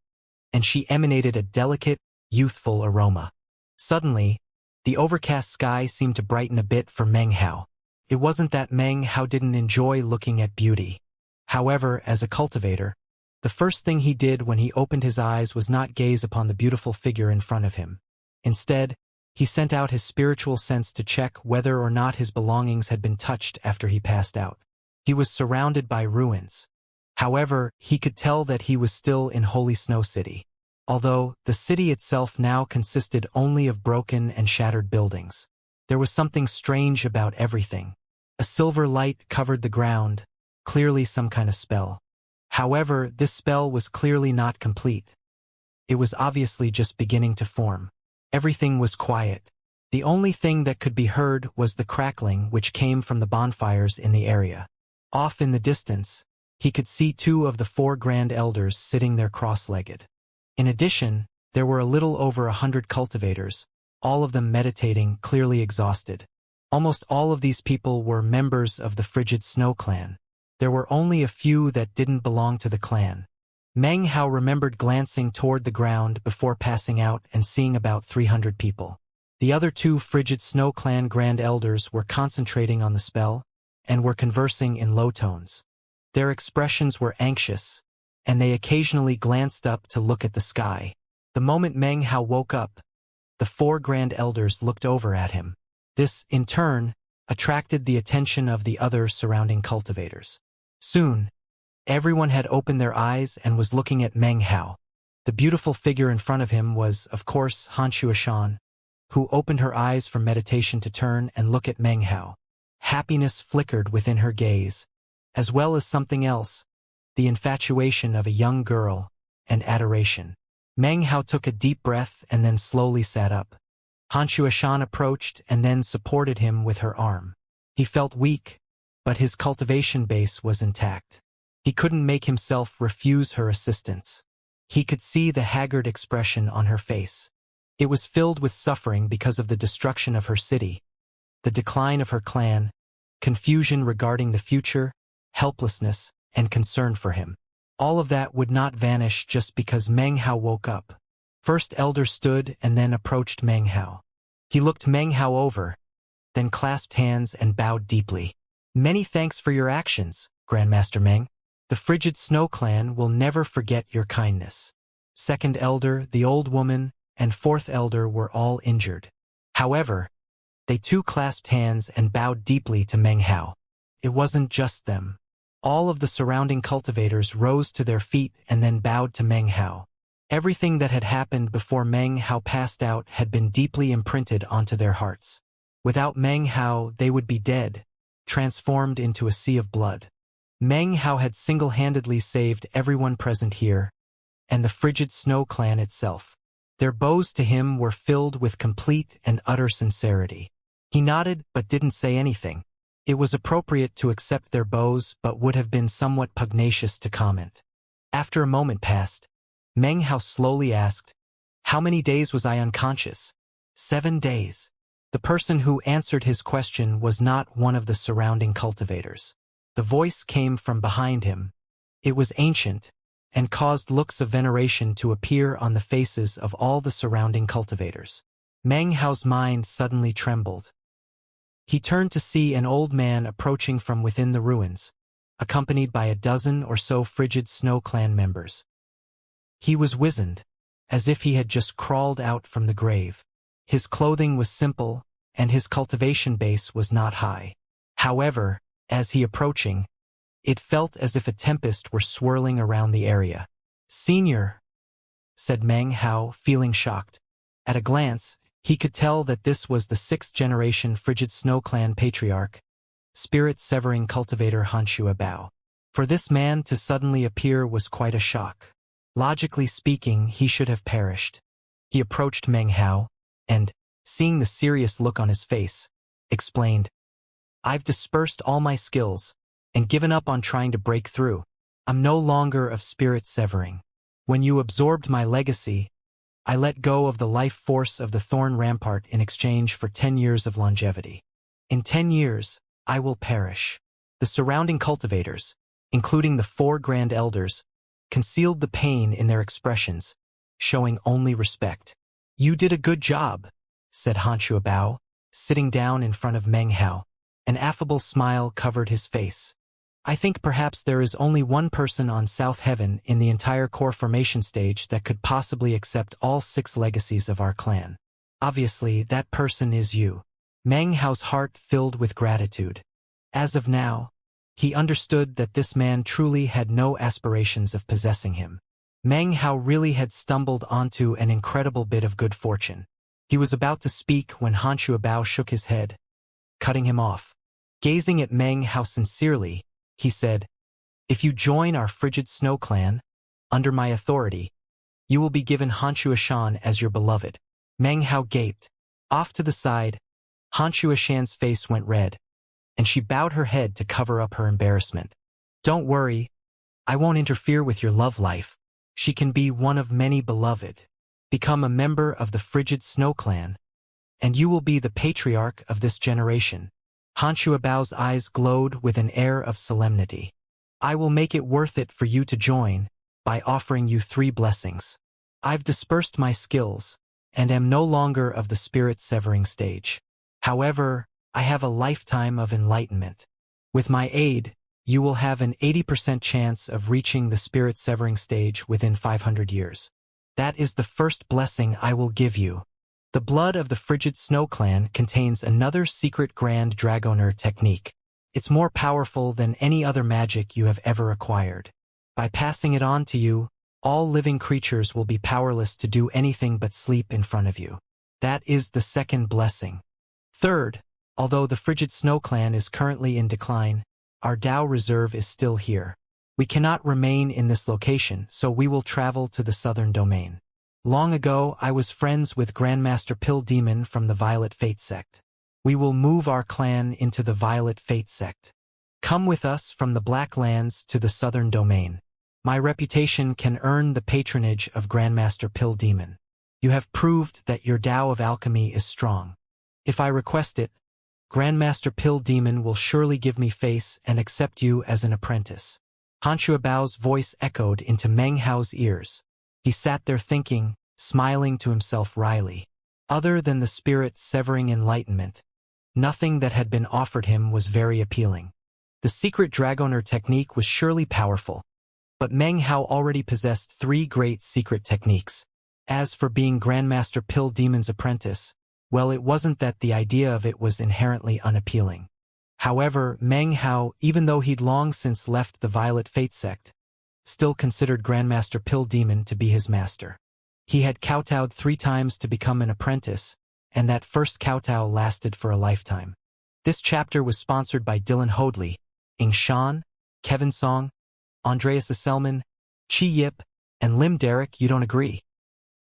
A: and she emanated a delicate, youthful aroma. Suddenly, the overcast sky seemed to brighten a bit for Meng Hao. It wasn't that Meng Hao didn't enjoy looking at beauty. However, as a cultivator, the first thing he did when he opened his eyes was not gaze upon the beautiful figure in front of him. Instead, he sent out his spiritual sense to check whether or not his belongings had been touched after he passed out. He was surrounded by ruins. However, he could tell that he was still in Holy Snow City, although the city itself now consisted only of broken and shattered buildings. There was something strange about everything. A silver light covered the ground, clearly some kind of spell. However, this spell was clearly not complete. It was obviously just beginning to form. Everything was quiet. The only thing that could be heard was the crackling which came from the bonfires in the area. Off in the distance, he could see 2 of the 4 Grand Elders sitting there cross-legged. In addition, there were a little over 100 cultivators, all of them meditating, clearly exhausted. Almost all of these people were members of the Frigid Snow Clan. There were only a few that didn't belong to the clan. Meng Hao remembered glancing toward the ground before passing out and seeing about 300 people. The other 2 Frigid Snow Clan Grand Elders were concentrating on the spell and were conversing in low tones. Their expressions were anxious, and they occasionally glanced up to look at the sky. The moment Meng Hao woke up, the 4 Grand Elders looked over at him. This, in turn, attracted the attention of the other surrounding cultivators. Soon, everyone had opened their eyes and was looking at Meng Hao. The beautiful figure in front of him was, of course, Xianxia, who opened her eyes from meditation to turn and look at Meng Hao. Happiness flickered within her gaze, as well as something else, the infatuation of a young girl, and adoration. Meng Hao took a deep breath and then slowly sat up. Xianxia approached and then supported him with her arm. He felt weak, but his cultivation base was intact. He couldn't make himself refuse her assistance. He could see the haggard expression on her face. It was filled with suffering because of the destruction of her city, the decline of her clan, confusion regarding the future, helplessness, and concern for him. All of that would not vanish just because Meng Hao woke up. First Elder stood and then approached Meng Hao. He looked Meng Hao over, then clasped hands and bowed deeply. "Many thanks for your actions, Grandmaster Meng. The Frigid Snow Clan will never forget your kindness." Second Elder, the old woman, and Fourth Elder were all injured. However, they too clasped hands and bowed deeply to Meng Hao. It wasn't just them. All of the surrounding cultivators rose to their feet and then bowed to Meng Hao. Everything that had happened before Meng Hao passed out had been deeply imprinted onto their hearts. Without Meng Hao, they would be dead, transformed into a sea of blood. Meng Hao had single-handedly saved everyone present here, and the Frigid Snow Clan itself. Their bows to him were filled with complete and utter sincerity. He nodded but didn't say anything. It was appropriate to accept their bows but would have been somewhat pugnacious to comment. After a moment passed, Meng Hao slowly asked, "How many days was I unconscious?" 7 days. The person who answered his question was not one of the surrounding cultivators. The voice came from behind him. It was ancient, and caused looks of veneration to appear on the faces of all the surrounding cultivators. Meng Hao's mind suddenly trembled. He turned to see an old man approaching from within the ruins, accompanied by a dozen or so frigid Snow Clan members. He was wizened, as if he had just crawled out from the grave. His clothing was simple, and his cultivation base was not high. However, as he approaching, it felt as if a tempest were swirling around the area. "Senior," said Meng Hao, feeling shocked. At a glance, he could tell that this was the 6th-generation frigid Snow Clan patriarch, spirit-severing cultivator Xianxia Bao. For this man to suddenly appear was quite a shock. Logically speaking, he should have perished. He approached Meng Hao, and, seeing the serious look on his face, explained, "I've dispersed all my skills, and given up on trying to break through. I'm no longer of spirit severing. When you absorbed my legacy, I let go of the life force of the Thorn Rampart in exchange for 10 years of longevity. In 10 years, I will perish." The surrounding cultivators, including the 4 Grand Elders, concealed the pain in their expressions, showing only respect. "You did a good job," said Xianxia Bao, sitting down in front of Meng Hao. An affable smile covered his face. "I think perhaps there is only one person on South Heaven in the entire core formation stage that could possibly accept all 6 legacies of our clan. Obviously, that person is you." Meng Hao's heart filled with gratitude. As of now, he understood that this man truly had no aspirations of possessing him. Meng Hao really had stumbled onto an incredible bit of good fortune. He was about to speak when Xianxia Bao shook his head, cutting him off. Gazing at Meng Hao sincerely, he said, "If you join our frigid Snow Clan, under my authority, you will be given Xianxia Shan as your beloved." Meng Hao gaped. Off to the side, Xianxia Shan's face went red, and she bowed her head to cover up her embarrassment. "Don't worry, I won't interfere with your love life. She can be one of many beloved. Become a member of the frigid Snow Clan, and you will be the patriarch of this generation." Xianxia Bao's eyes glowed with an air of solemnity. "I will make it worth it for you to join by offering you 3 blessings. I've dispersed my skills and am no longer of the spirit-severing stage. However, I have a lifetime of enlightenment. With my aid, you will have an 80% chance of reaching the spirit-severing stage within 500 years. That is the first blessing I will give you. The blood of the frigid Snow Clan contains another secret Grand Dragoner technique. It's more powerful than any other magic you have ever acquired. By passing it on to you, all living creatures will be powerless to do anything but sleep in front of you. That is the second blessing. Third, although the frigid Snow Clan is currently in decline, our Tao reserve is still here. We cannot remain in this location, so we will travel to the southern domain. Long ago, I was friends with Grandmaster Pill Demon from the Violet Fate sect. We will move our clan into the Violet Fate sect. Come with us from the Black Lands to the southern domain. My reputation can earn the patronage of Grandmaster Pill Demon. You have proved that your Tao of alchemy is strong. If I request it, Grandmaster Pill Demon will surely give me face and accept you as an apprentice." Xianxia Bao's voice echoed into Meng Hao's ears. He sat there thinking, smiling to himself wryly. Other than the spirit-severing enlightenment, nothing that had been offered him was very appealing. The secret Dragoner technique was surely powerful, but Meng Hao already possessed 3 great secret techniques. As for being Grandmaster Pill Demon's apprentice, well, it wasn't that the idea of it was inherently unappealing. However, Meng Hao, even though he'd long since left the Violet Fate sect, still considered Grandmaster Pill Demon to be his master. He had kowtowed 3 times to become an apprentice, and that first kowtow lasted for a lifetime. This chapter was sponsored by Dylan Hoadley, Ing Shan, Kevin Song, Andreas Selman, Chi Yip, and Lim Derek. "You don't agree?"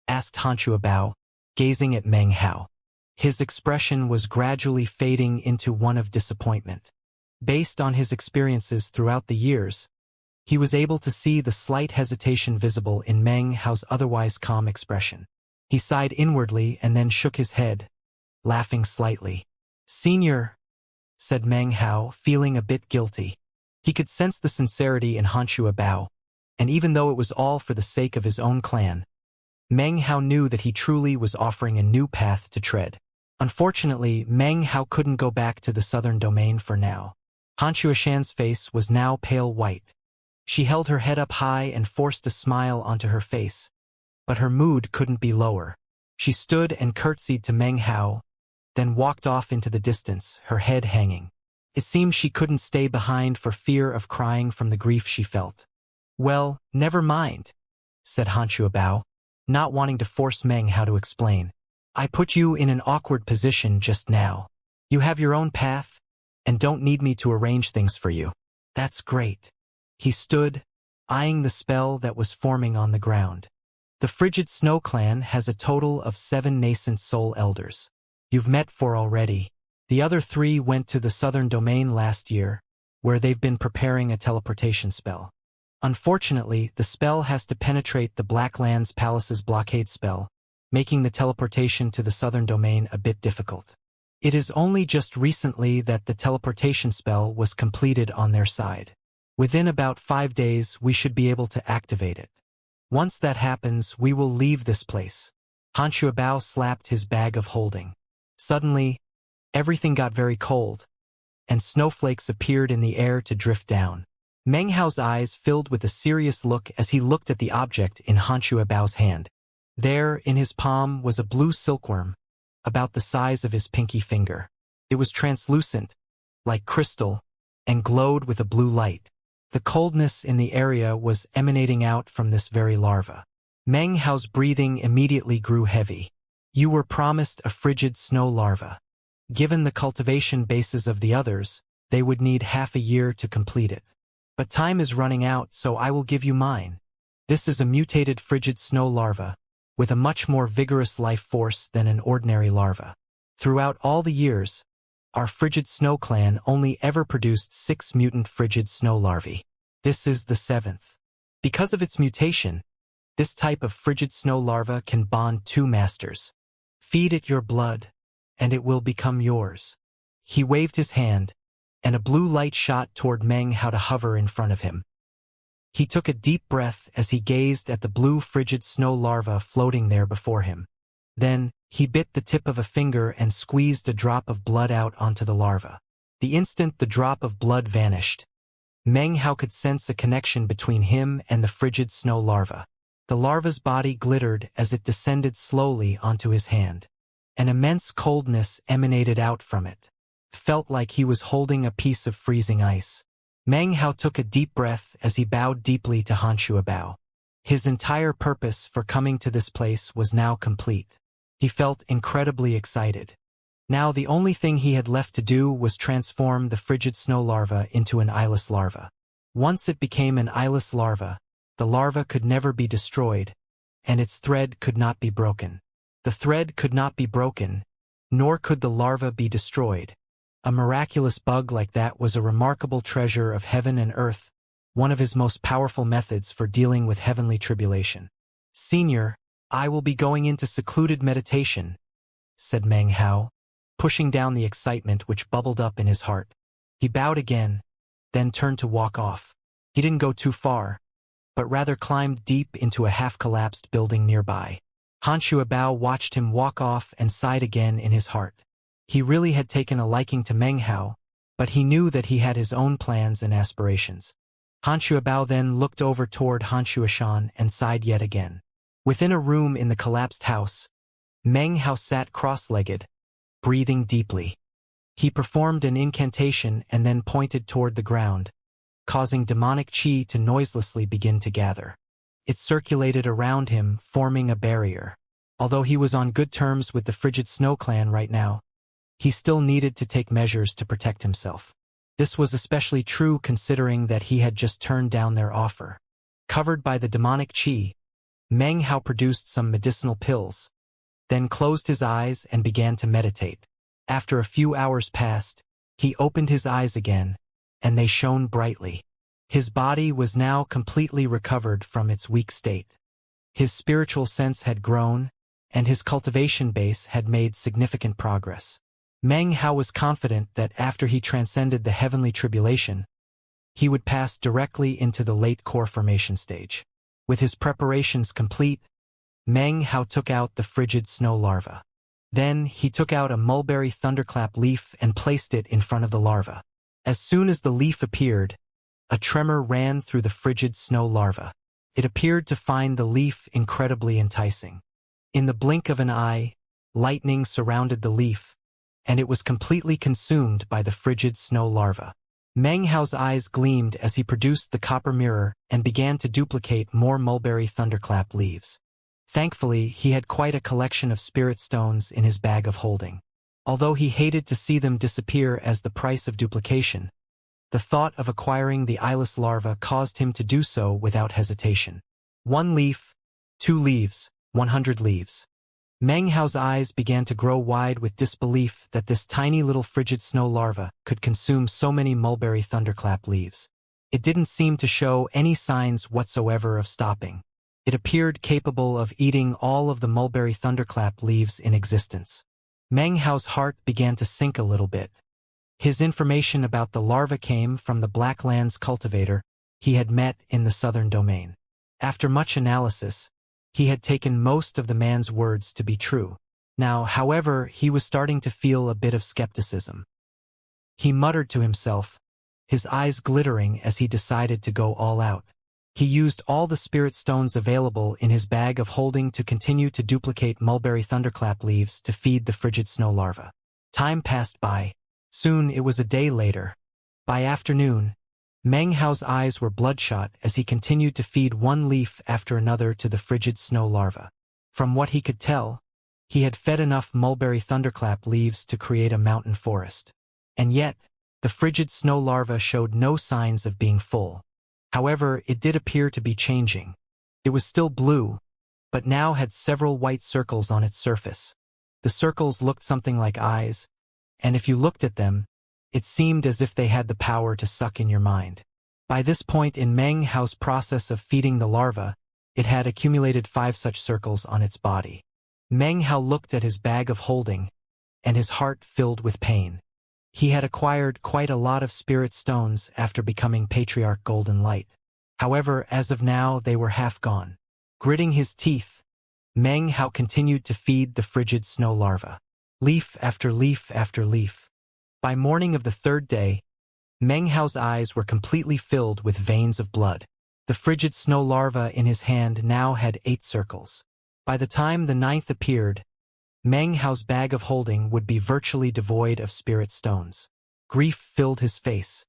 A: asked Xianxia Bao, gazing at Meng Hao. His expression was gradually fading into one of disappointment. Based on his experiences throughout the years, he was able to see the slight hesitation visible in Meng Hao's otherwise calm expression. He sighed inwardly and then shook his head, laughing slightly. "Senior," said Meng Hao, feeling a bit guilty. He could sense the sincerity in Xianxia Bao, and even though it was all for the sake of his own clan, Meng Hao knew that he truly was offering a new path to tread. Unfortunately, Meng Hao couldn't go back to the southern domain for now. Han Xueshan's face was now pale white. She held her head up high and forced a smile onto her face, but her mood couldn't be lower. She stood and curtsied to Meng Hao, then walked off into the distance, her head hanging. It seemed she couldn't stay behind for fear of crying from the grief she felt. "Well, never mind," said Han Xuebao, not wanting to force Meng Hao to explain. "I put you in an awkward position just now. You have your own path, and don't need me to arrange things for you." "That's great." He stood, eyeing the spell that was forming on the ground. The Frigid Snow Clan has a total of 7 nascent soul elders. You've met 4 already. The other 3 went to the southern domain last year, where they've been preparing a teleportation spell. Unfortunately, the spell has to penetrate the Blacklands Palace's blockade spell, making the teleportation to the southern domain a bit difficult. It is only just recently that the teleportation spell was completed on their side. Within about 5 days, we should be able to activate it. Once that happens, we will leave this place. Han Xuebao slapped his bag of holding. Suddenly, everything got very cold, and snowflakes appeared in the air to drift down. Meng Hao's eyes filled with a serious look as he looked at the object in Han Xuebao's hand. There, in his palm, was a blue silkworm, about the size of his pinky finger. It was translucent, like crystal, and glowed with a blue light. The coldness in the area was emanating out from this very larva. Meng Hao's breathing immediately grew heavy. You were promised a frigid snow larva. Given the cultivation bases of the others, they would need half a year to complete it. But time is running out, so I will give you mine. This is a mutated frigid snow larva, with a much more vigorous life force than an ordinary larva. Throughout all the years, our frigid snow clan only ever produced 6 mutant frigid snow larvae. This is the 7th. Because of its mutation, this type of frigid snow larva can bond 2 masters. Feed it your blood, and it will become yours. He waved his hand, and a blue light shot toward Meng Hao to hover in front of him. He took a deep breath as he gazed at the blue frigid snow larva floating there before him. Then, he bit the tip of a finger and squeezed a drop of blood out onto the larva. The instant the drop of blood vanished, Meng Hao could sense a connection between him and the frigid snow larva. The larva's body glittered as it descended slowly onto his hand. An immense coldness emanated out from it. It felt like he was holding a piece of freezing ice. Meng Hao took a deep breath as he bowed deeply to Han Xuebao. His entire purpose for coming to this place was now complete. He felt incredibly excited. Now the only thing he had left to do was transform the frigid snow larva into an eyeless larva. Once it became an eyeless larva, the larva could never be destroyed, and its thread could not be broken. The thread could not be broken, nor could the larva be destroyed. A miraculous bug like that was a remarkable treasure of heaven and earth, one of his most powerful methods for dealing with heavenly tribulation. "Senior, I will be going into secluded meditation," said Meng Hao, pushing down the excitement which bubbled up in his heart. He bowed again, then turned to walk off. He didn't go too far, but rather climbed deep into a half-collapsed building nearby. Han Xuebao watched him walk off and sighed again in his heart. He really had taken a liking to Meng Hao, but he knew that he had his own plans and aspirations. Han Xuebao then looked over toward Han Xueshan and sighed yet again. Within a room in the collapsed house, Meng Hao sat cross-legged, breathing deeply. He performed an incantation and then pointed toward the ground, causing demonic chi to noiselessly begin to gather. It circulated around him, forming a barrier. Although he was on good terms with the Frigid Snow Clan right now, he still needed to take measures to protect himself. This was especially true considering that he had just turned down their offer. Covered by the demonic chi, Meng Hao produced some medicinal pills, then closed his eyes and began to meditate. After a few hours passed, he opened his eyes again, and they shone brightly. His body was now completely recovered from its weak state. His spiritual sense had grown, and his cultivation base had made significant progress. Meng Hao was confident that after he transcended the heavenly tribulation, he would pass directly into the late core formation stage. With his preparations complete, Meng Hao took out the frigid snow larva. Then he took out a mulberry thunderclap leaf and placed it in front of the larva. As soon as the leaf appeared, a tremor ran through the frigid snow larva. It appeared to find the leaf incredibly enticing. In the blink of an eye, lightning surrounded the leaf, and it was completely consumed by the frigid snow larva. Meng Hao's eyes gleamed as he produced the copper mirror and began to duplicate more mulberry thunderclap leaves. Thankfully, he had quite a collection of spirit stones in his bag of holding. Although he hated to see them disappear as the price of duplication, the thought of acquiring the eyeless larva caused him to do so without hesitation. 1 leaf, 2 leaves, 100 leaves. Meng Hao's eyes began to grow wide with disbelief that this tiny little frigid snow larva could consume so many mulberry thunderclap leaves. It didn't seem to show any signs whatsoever of stopping. It appeared capable of eating all of the mulberry thunderclap leaves in existence. Meng Hao's heart began to sink a little bit. His information about the larva came from the Blacklands cultivator he had met in the southern domain. After much analysis, he had taken most of the man's words to be true. Now, however, he was starting to feel a bit of skepticism. He muttered to himself, his eyes glittering as he decided to go all out. He used all the spirit stones available in his bag of holding to continue to duplicate mulberry thunderclap leaves to feed the frigid snow larva. Time passed by. Soon it was a day later. By afternoon, Meng Hao's eyes were bloodshot as he continued to feed one leaf after another to the frigid snow larva. From what he could tell, he had fed enough mulberry thunderclap leaves to create a mountain forest. And yet, the frigid snow larva showed no signs of being full. However, it did appear to be changing. It was still blue, but now had several white circles on its surface. The circles looked something like eyes, and if you looked at them, it seemed as if they had the power to suck in your mind. By this point in Meng Hao's process of feeding the larva, it had accumulated 5 such circles on its body. Meng Hao looked at his bag of holding, and his heart filled with pain. He had acquired quite a lot of spirit stones after becoming Patriarch Golden Light. However, as of now, they were half gone. Gritting his teeth, Meng Hao continued to feed the frigid snow larva. Leaf after leaf after leaf. By morning of the 3rd day, Meng Hao's eyes were completely filled with veins of blood. The frigid snow larva in his hand now had 8 circles. By the time the 9th appeared, Meng Hao's bag of holding would be virtually devoid of spirit stones. Grief filled his face.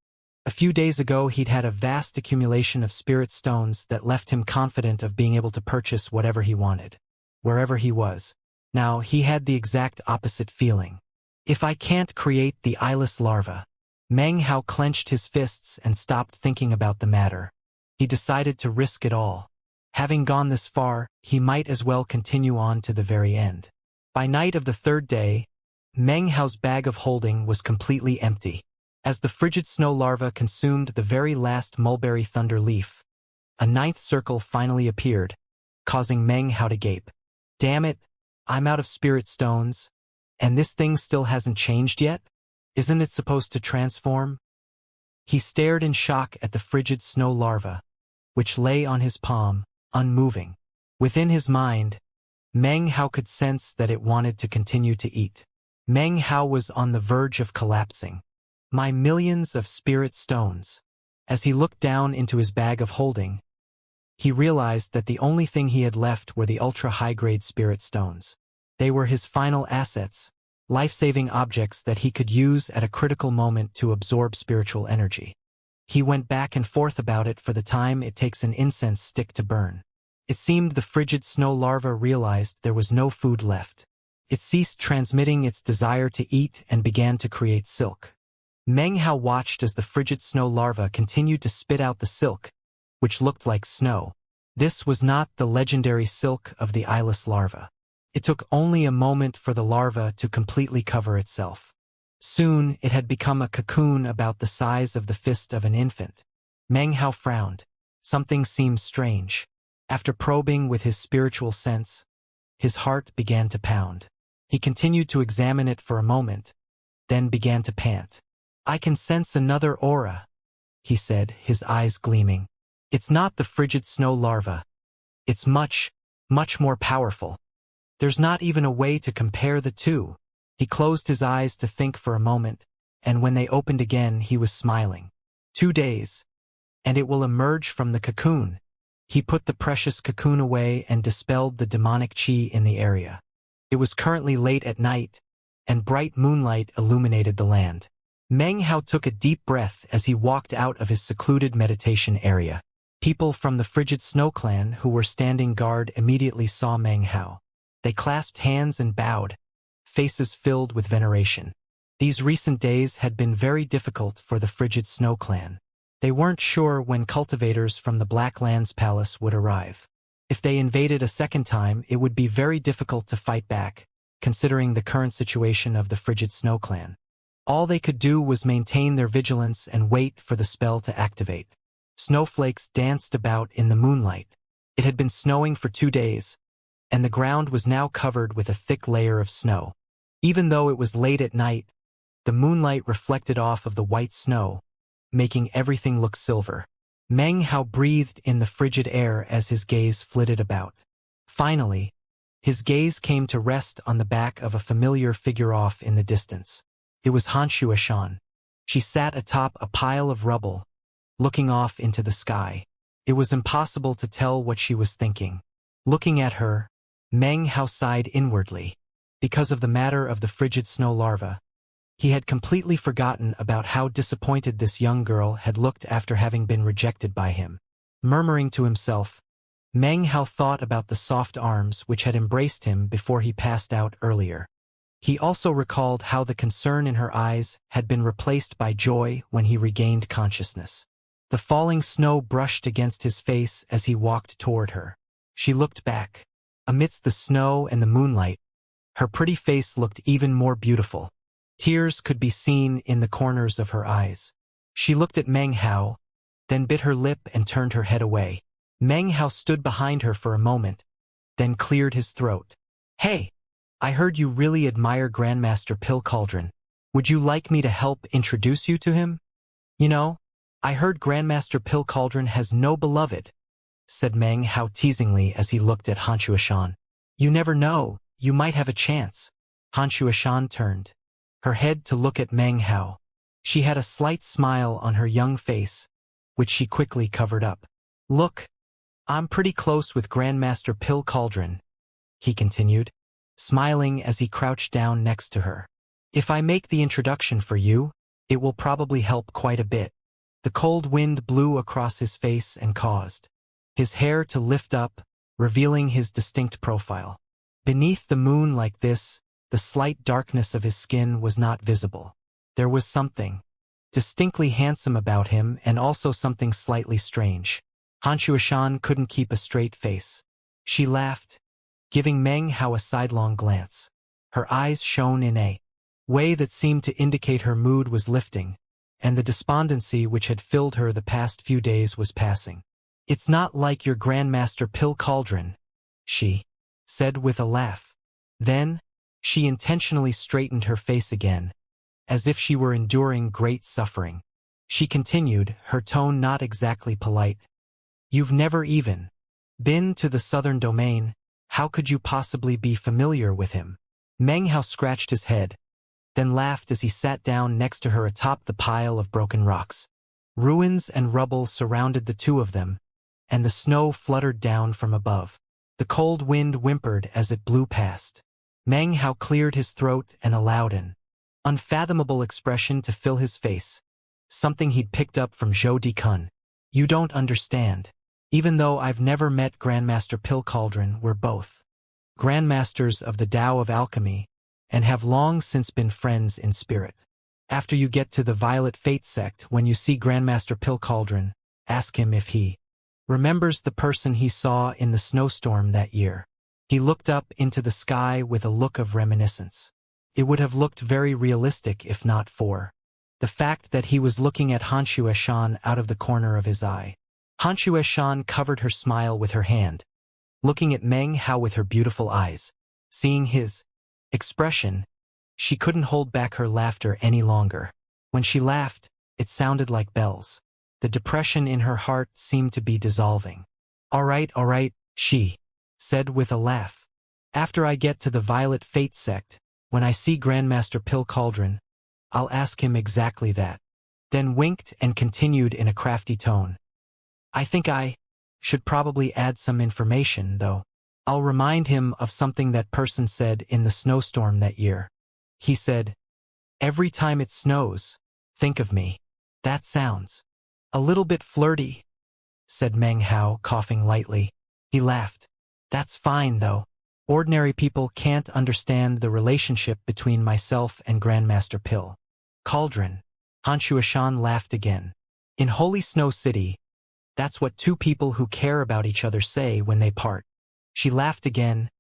A: A few days ago he'd had a vast accumulation of spirit stones that left him confident of being able to purchase whatever he wanted, wherever he was. Now he had the exact opposite feeling. If I can't create the eyeless larva, Meng Hao clenched his fists and stopped thinking about the matter. He decided to risk it all. Having gone this far, he might as well continue on to the very end. By night of the 3rd day, Meng Hao's bag of holding was completely empty. As the frigid snow larva consumed the very last mulberry thunder leaf, a 9th circle finally appeared, causing Meng Hao to gape. Damn it, I'm out of spirit stones, and this thing still hasn't changed yet? Isn't it supposed to transform? He stared in shock at the frigid snow larva, which lay on his palm, unmoving. Within his mind, Meng Hao could sense that it wanted to continue to eat. Meng Hao was on the verge of collapsing. My millions of spirit stones. As he looked down into his bag of holding, he realized that the only thing he had left were the ultra-high-grade spirit stones. They were his final assets, life-saving objects that he could use at a critical moment to absorb spiritual energy. He went back and forth about it for the time it takes an incense stick to burn. It seemed the frigid snow larva realized there was no food left. It ceased transmitting its desire to eat and began to create silk. Meng Hao watched as the frigid snow larva continued to spit out the silk, which looked like snow. This was not the legendary silk of the eyeless larva. It took only a moment for the larva to completely cover itself. Soon it had become a cocoon about the size of the fist of an infant. Meng Hao frowned. Something seemed strange. After probing with his spiritual sense, his heart began to pound. He continued to examine it for a moment, then began to pant. I can sense another aura. he said, his eyes gleaming. It's not the frigid snow larva. It's much, much more powerful. There's not even a way to compare the two. He closed his eyes to think for a moment, and when they opened again, he was smiling. 2 days, and it will emerge from the cocoon. He put the precious cocoon away and dispelled the demonic chi in the area. It was currently late at night, and bright moonlight illuminated the land. Meng Hao took a deep breath as he walked out of his secluded meditation area. People from the frigid snow clan who were standing guard immediately saw Meng Hao. They clasped hands and bowed, faces filled with veneration. These recent days had been very difficult for the frigid snow clan. They weren't sure when cultivators from the Black Lands Palace would arrive. If they invaded a second time, it would be very difficult to fight back, considering the current situation of the frigid snow clan. All they could do was maintain their vigilance and wait for the spell to activate. Snowflakes danced about in the moonlight. It had been snowing for 2 days, and the ground was now covered with a thick layer of snow. Even though it was late at night, the moonlight reflected off of the white snow, making everything look silver. Meng Hao breathed in the frigid air as his gaze flitted about. Finally, his gaze came to rest on the back of a familiar figure off in the distance. It was Xianxia. She sat atop a pile of rubble, looking off into the sky. It was impossible to tell what she was thinking. Looking at her, Meng Hao sighed inwardly. Because of the matter of the frigid snow larva, he had completely forgotten about how disappointed this young girl had looked after having been rejected by him. Murmuring to himself, Meng Hao thought about the soft arms which had embraced him before he passed out earlier. He also recalled how the concern in her eyes had been replaced by joy when he regained consciousness. The falling snow brushed against his face as he walked toward her. She looked back. Amidst the snow and the moonlight, her pretty face looked even more beautiful. Tears could be seen in the corners of her eyes. She looked at Meng Hao, then bit her lip and turned her head away. Meng Hao stood behind her for a moment, then cleared his throat. "Hey, I heard you really admire Grandmaster Pill Cauldron. Would you like me to help introduce you to him? You know, I heard Grandmaster Pill Cauldron has no beloved," said Meng Hao teasingly as he looked at Xianxia. "You never know, you might have a chance." Xianxia turned her head to look at Meng Hao. She had a slight smile on her young face, which she quickly covered up. "Look, I'm pretty close with Grandmaster Pill Cauldron," he continued, smiling as he crouched down next to her. "If I make the introduction for you, it will probably help quite a bit." The cold wind blew across his face and caused his hair to lift up, revealing his distinct profile. Beneath the moon like this, the slight darkness of his skin was not visible. There was something distinctly handsome about him and also something slightly strange. Xianxia couldn't keep a straight face. She laughed, giving Meng Hao a sidelong glance. Her eyes shone in a way that seemed to indicate her mood was lifting, and the despondency which had filled her the past few days was passing. "It's not like your Grandmaster Pill Cauldron," she said with a laugh. Then, she intentionally straightened her face again, as if she were enduring great suffering. She continued, her tone not exactly polite. "You've never even been to the southern domain. How could you possibly be familiar with him?" Meng Hao scratched his head, then laughed as he sat down next to her atop the pile of broken rocks. Ruins and rubble surrounded the two of them, and the snow fluttered down from above. The cold wind whimpered as it blew past. Meng Hao cleared his throat and allowed an unfathomable expression to fill his face, something he'd picked up from Zhou Dikun. "You don't understand. Even though I've never met Grandmaster Pill Cauldron, we're both Grandmasters of the Tao of Alchemy, and have long since been friends in spirit. After you get to the Violet Fate sect, when you see Grandmaster Pill Cauldron, ask him if he remembers the person he saw in the snowstorm that year." He looked up into the sky with a look of reminiscence. It would have looked very realistic if not for the fact that he was looking at Xianxia out of the corner of his eye. Xianxia covered her smile with her hand, looking at Meng Hao with her beautiful eyes. Seeing his expression, she couldn't hold back her laughter any longer. When she laughed, it sounded like bells. The depression in her heart seemed to be dissolving. All right, she said with a laugh. After I get to the Violet Fate sect, when I see Grandmaster Pill Cauldron, I'll ask him exactly that. Then winked and continued in a crafty tone. I think I should probably add some information, though. I'll remind him of something that person said in the snowstorm that year. He said, "Every time it snows, think of me." That sounds a little bit flirty, said Meng Hao, coughing lightly. He laughed. That's fine, though. Ordinary people can't understand the relationship between myself and Grandmaster Pill Cauldron. Xianxia laughed again. In Holy Snow City, that's what two people who care about each other say when they part. She laughed again,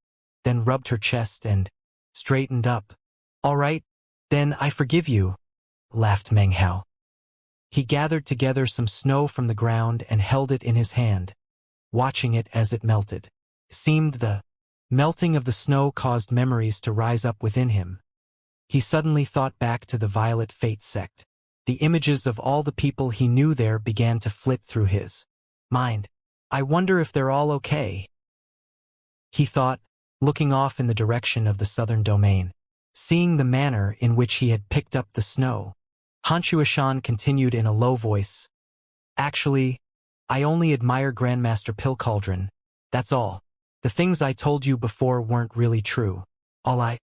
A: then rubbed her chest and straightened up. All right, then I forgive you, laughed Meng Hao. He gathered together some snow from the ground and held it in his hand, watching it as it melted. It seemed the melting of the snow caused memories to rise up within him. He suddenly thought back to the Violet Fate sect. The images of all the people he knew there began to flit through his mind. I wonder if they're all okay, he thought, looking off in the direction of the southern domain. Seeing the manner in which he had picked up the snow, Xianxia continued in a low voice. Actually, I only admire Grandmaster Pill Cauldron, that's all. The things I told you before weren't really true. All I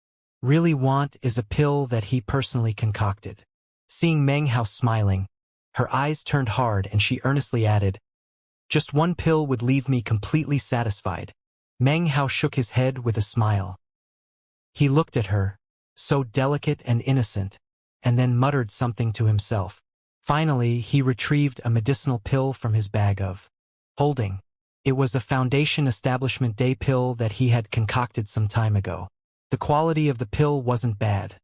A: really want is a pill that he personally concocted. Seeing Meng Hao smiling, her eyes turned hard and she earnestly added, just one pill would leave me completely satisfied. Meng Hao shook his head with a smile. He looked at her, so delicate and innocent, and then muttered something to himself. Finally, he retrieved a medicinal pill from his bag of holding. It was a Foundation Establishment Day pill that he had concocted some time ago. The quality of the pill wasn't bad.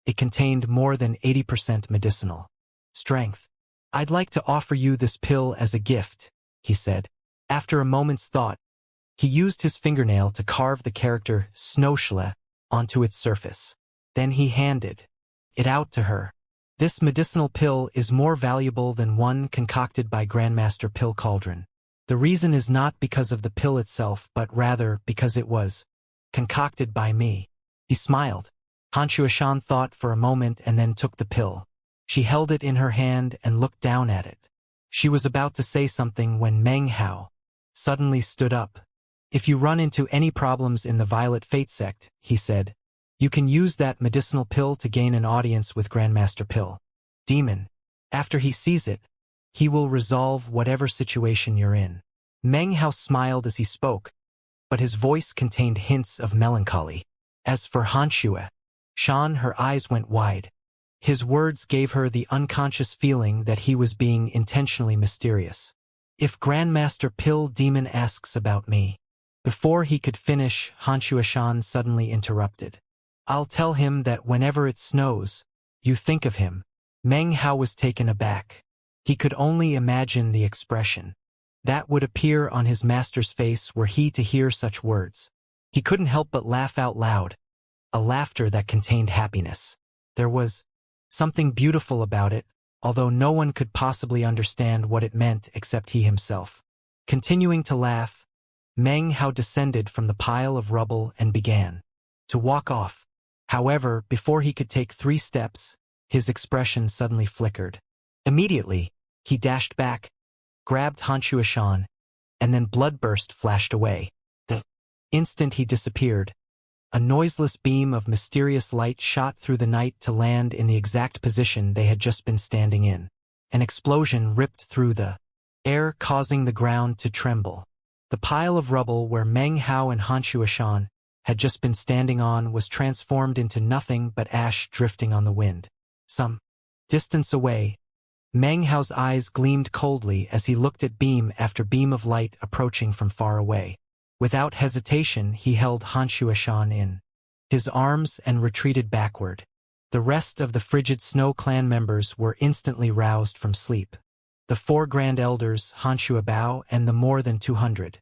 A: It contained more than 80% medicinal strength. I'd like to offer you this pill as a gift, he said. After a moment's thought, he used his fingernail to carve the character Xianxia onto its surface. Then he handed it out to her. This medicinal pill is more valuable than one concocted by Grandmaster Pill Cauldron. The reason is not because of the pill itself, but rather because it was concocted by me. He smiled. Xianxia thought for a moment and then took the pill. She held it in her hand and looked down at it. She was about to say something when Meng Hao suddenly stood up. If you run into any problems in the Violet Fate sect, he said, you can use that medicinal pill to gain an audience with Grandmaster Pill Demon. After he sees it, he will resolve whatever situation you're in. Meng Hao smiled as he spoke, but his voice contained hints of melancholy. As for Xianxia, her eyes went wide. His words gave her the unconscious feeling that he was being intentionally mysterious. If Grandmaster Pill Demon asks about me. Before he could finish, Xianxia suddenly interrupted. I'll tell him that whenever it snows, you think of him. Meng Hao was taken aback. He could only imagine the expression that would appear on his master's face were he to hear such words. He couldn't help but laugh out loud, a laughter that contained happiness. There was something beautiful about it, although no one could possibly understand what it meant except he himself. Continuing to laugh, Meng Hao descended from the pile of rubble and began to walk off. However, before he could take 3 steps, his expression suddenly flickered. Immediately, he dashed back, grabbed Xianxia, and then bloodburst flashed away. The instant he disappeared, a noiseless beam of mysterious light shot through the night to land in the exact position they had just been standing in. An explosion ripped through the air, causing the ground to tremble. The pile of rubble where Meng Hao and Xianxia had just been standing on was transformed into nothing but ash drifting on the wind. Some distance away, Meng Hao's eyes gleamed coldly as he looked at beam after beam of light approaching from far away. Without hesitation, he held Xianxia in his arms and retreated backward. The rest of the Frigid Snow clan members were instantly roused from sleep. The 4 Grand Elders, Xianxia and the more than 200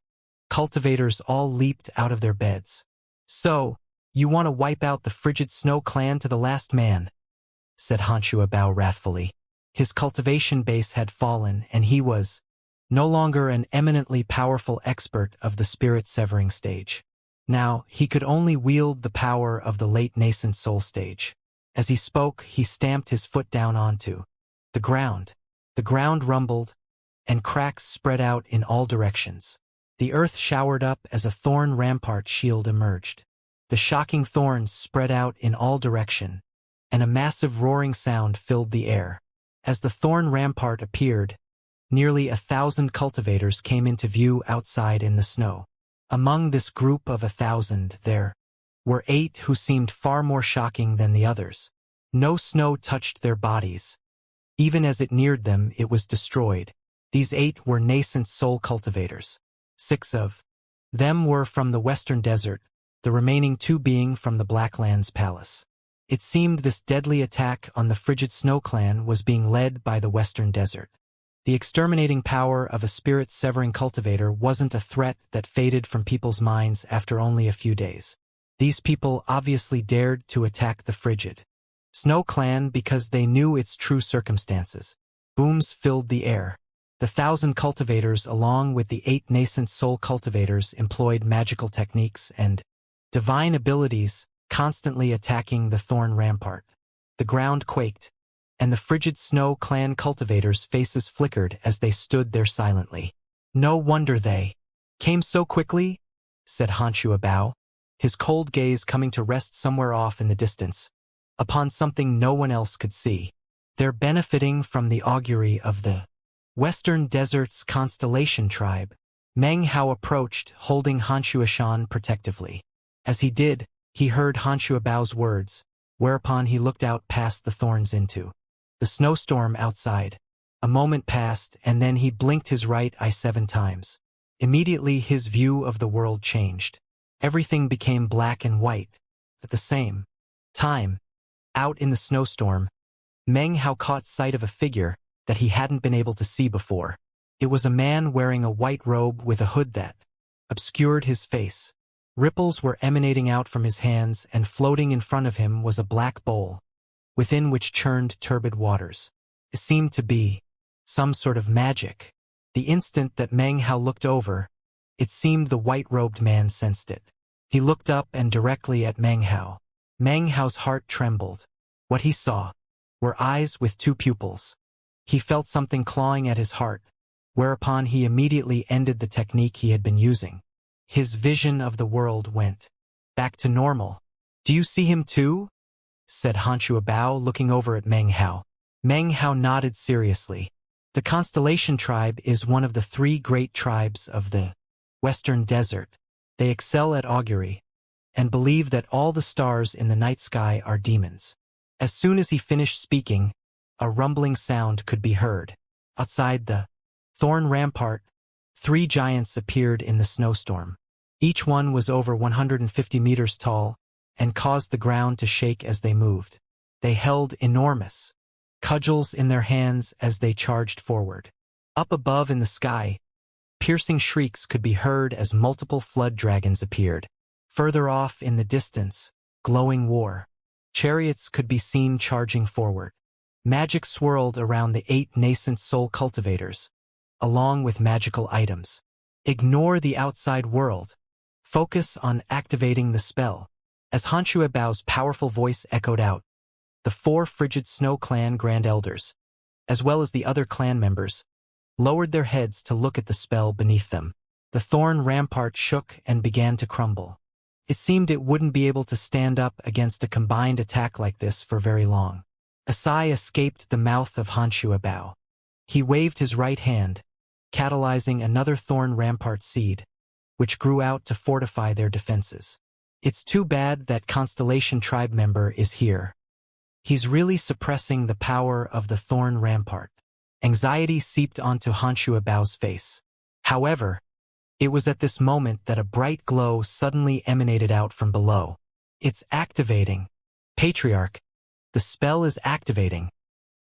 A: cultivators all leaped out of their beds. So, you want to wipe out the Frigid Snow clan to the last man, said Xianxia wrathfully. His cultivation base had fallen, and he was no longer an eminently powerful expert of the spirit-severing stage. Now, he could only wield the power of the late nascent soul stage. As he spoke, he stamped his foot down onto the ground. The ground rumbled, and cracks spread out in all directions. The earth showered up as a thorn rampart shield emerged. The shocking thorns spread out in all direction, and a massive roaring sound filled the air. As the thorn rampart appeared, nearly 1,000 cultivators came into view outside in the snow. Among this group of 1,000, there were 8 who seemed far more shocking than the others. No snow touched their bodies. Even as it neared them, it was destroyed. These 8 were nascent soul cultivators. 6 of them were from the Western Desert, the remaining 2 being from the Blacklands Palace. It seemed this deadly attack on the frigid Snow Clan was being led by the Western Desert. The exterminating power of a spirit-severing cultivator wasn't a threat that faded from people's minds after only a few days. These people obviously dared to attack the frigid Snow Clan because they knew its true circumstances. Booms filled the air. The 1,000 cultivators, along with the 8 nascent soul cultivators, employed magical techniques and divine abilities, constantly attacking the thorn rampart. The ground quaked, and the frigid Snow Clan cultivators' faces flickered as they stood there silently. "No wonder they came so quickly," said Xianxia Bao, his cold gaze coming to rest somewhere off in the distance, upon something no one else could see. "They're benefiting from the augury of the Western Desert's Constellation tribe." Meng Hao approached, holding Xianxia Shan protectively. As he did, he heard Xianxia Bao's words, whereupon he looked out past the thorns into the snowstorm outside. A moment passed, and then he blinked his right eye 7 times. Immediately his view of the world changed. Everything became black and white. At the same time, out in the snowstorm, Meng Hao caught sight of a figure that he hadn't been able to see before. It was a man wearing a white robe with a hood that obscured his face. Ripples were emanating out from his hands, and floating in front of him was a black bowl, within which churned turbid waters. It seemed to be some sort of magic. The instant that Meng Hao looked over, it seemed the white-robed man sensed it. He looked up and directly at Meng Hao. Meng Hao's heart trembled. What he saw were eyes with 2 pupils. He felt something clawing at his heart, whereupon he immediately ended the technique he had been using. His vision of the world went back to normal. "Do you see him too?" said Xianxia Bao, looking over at Meng Hao. Meng Hao nodded seriously. The Constellation tribe is one of the 3 great tribes of the Western Desert. They excel at augury, and believe that all the stars in the night sky are demons. As soon as he finished speaking, a rumbling sound could be heard. Outside the thorn rampart, 3 giants appeared in the snowstorm. Each one was over 150 meters tall, and caused the ground to shake as they moved. They held enormous cudgels in their hands as they charged forward. Up above in the sky, piercing shrieks could be heard as multiple flood dragons appeared. Further off in the distance, glowing war chariots could be seen charging forward. Magic swirled around the 8 nascent soul cultivators, along with magical items. Ignore the outside world. Focus on activating the spell. As Xianxia Bao's powerful voice echoed out, the 4 frigid Snow Clan Grand Elders, as well as the other clan members, lowered their heads to look at the spell beneath them. The thorn rampart shook and began to crumble. It seemed it wouldn't be able to stand up against a combined attack like this for very long. A sigh escaped the mouth of Xianxia Bao. He waved his right hand, catalyzing another thorn rampart seed, which grew out to fortify their defenses. "It's too bad that Constellation tribe member is here. He's really suppressing the power of the thorn rampart." Anxiety seeped onto Xianxia Bao's face. However, it was at this moment that a bright glow suddenly emanated out from below. "It's activating. Patriarch, the spell is activating."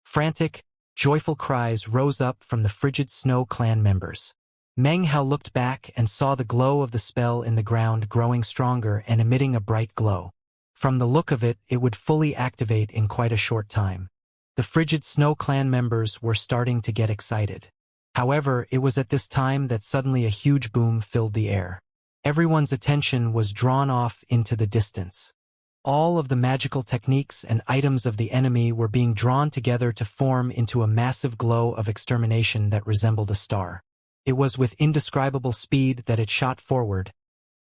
A: Frantic, joyful cries rose up from the frigid Snow Clan members. Meng Hao looked back and saw the glow of the spell in the ground growing stronger and emitting a bright glow. From the look of it, it would fully activate in quite a short time. The Frigid Snow clan members were starting to get excited. However, it was at this time that suddenly a huge boom filled the air. Everyone's attention was drawn off into the distance. All of the magical techniques and items of the enemy were being drawn together to form into a massive glow of extermination that resembled a star. It was with indescribable speed that it shot forward,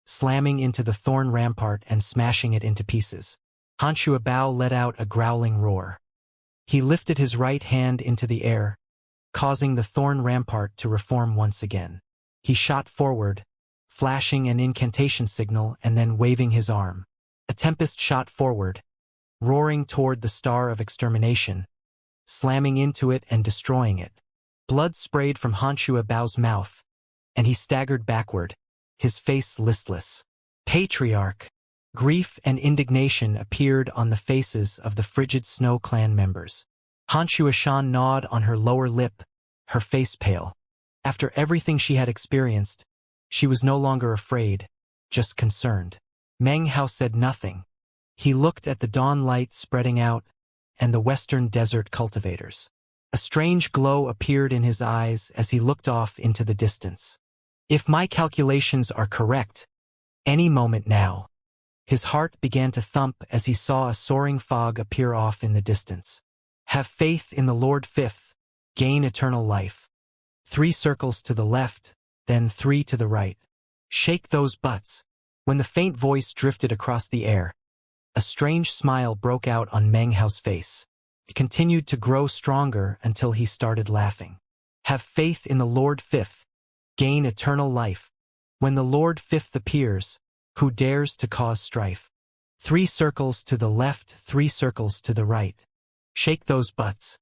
A: slamming into the thorn rampart and smashing it into pieces. Xianxia Bao let out a growling roar. He lifted his right hand into the air, causing the thorn rampart to reform once again. He shot forward, flashing an incantation signal and then waving his arm. A tempest shot forward, roaring toward the star of extermination, slamming into it and destroying it. Blood sprayed from Xianxia Bao's mouth, and he staggered backward, his face listless. Patriarch! Grief and indignation appeared on the faces of the Frigid Snow clan members. Xianxia Shan gnawed on her lower lip, her face pale. After everything she had experienced, she was no longer afraid, just concerned. Meng Hao said nothing. He looked at the dawn light spreading out and the western desert cultivators. A strange glow appeared in his eyes as he looked off into the distance. If my calculations are correct, any moment now. His heart began to thump as he saw a soaring fog appear off in the distance. Have faith in the Lord Fifth, gain eternal life. 3 circles to the left, then 3 to the right. Shake those butts. When the faint voice drifted across the air, a strange smile broke out on Meng Hao's face. It continued to grow stronger until he started laughing. Have faith in the Lord Fifth, gain eternal life. When the Lord Fifth appears, who dares to cause strife? 3 circles to the left, 3 circles to the right. Shake those butts.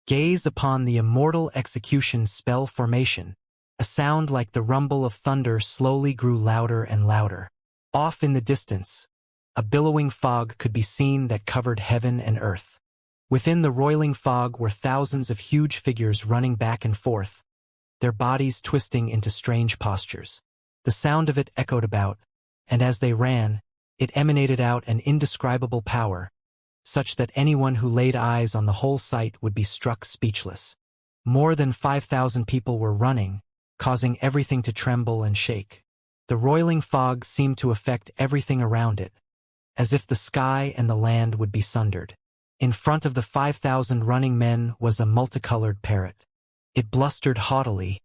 A: Gaze upon the immortal execution spell formation. A sound like the rumble of thunder slowly grew louder and louder. Off in the distance, a billowing fog could be seen that covered heaven and earth. Within the roiling fog were thousands of huge figures running back and forth, their bodies twisting into strange postures. The sound of it echoed about, and as they ran, it emanated out an indescribable power, such that anyone who laid eyes on the whole sight would be struck speechless. More than 5,000 people were running, causing everything to tremble and shake. The roiling fog seemed to affect everything around it, as if the sky and the land would be sundered. In front of the 5,000 running men was a multicolored parrot. It blustered haughtily,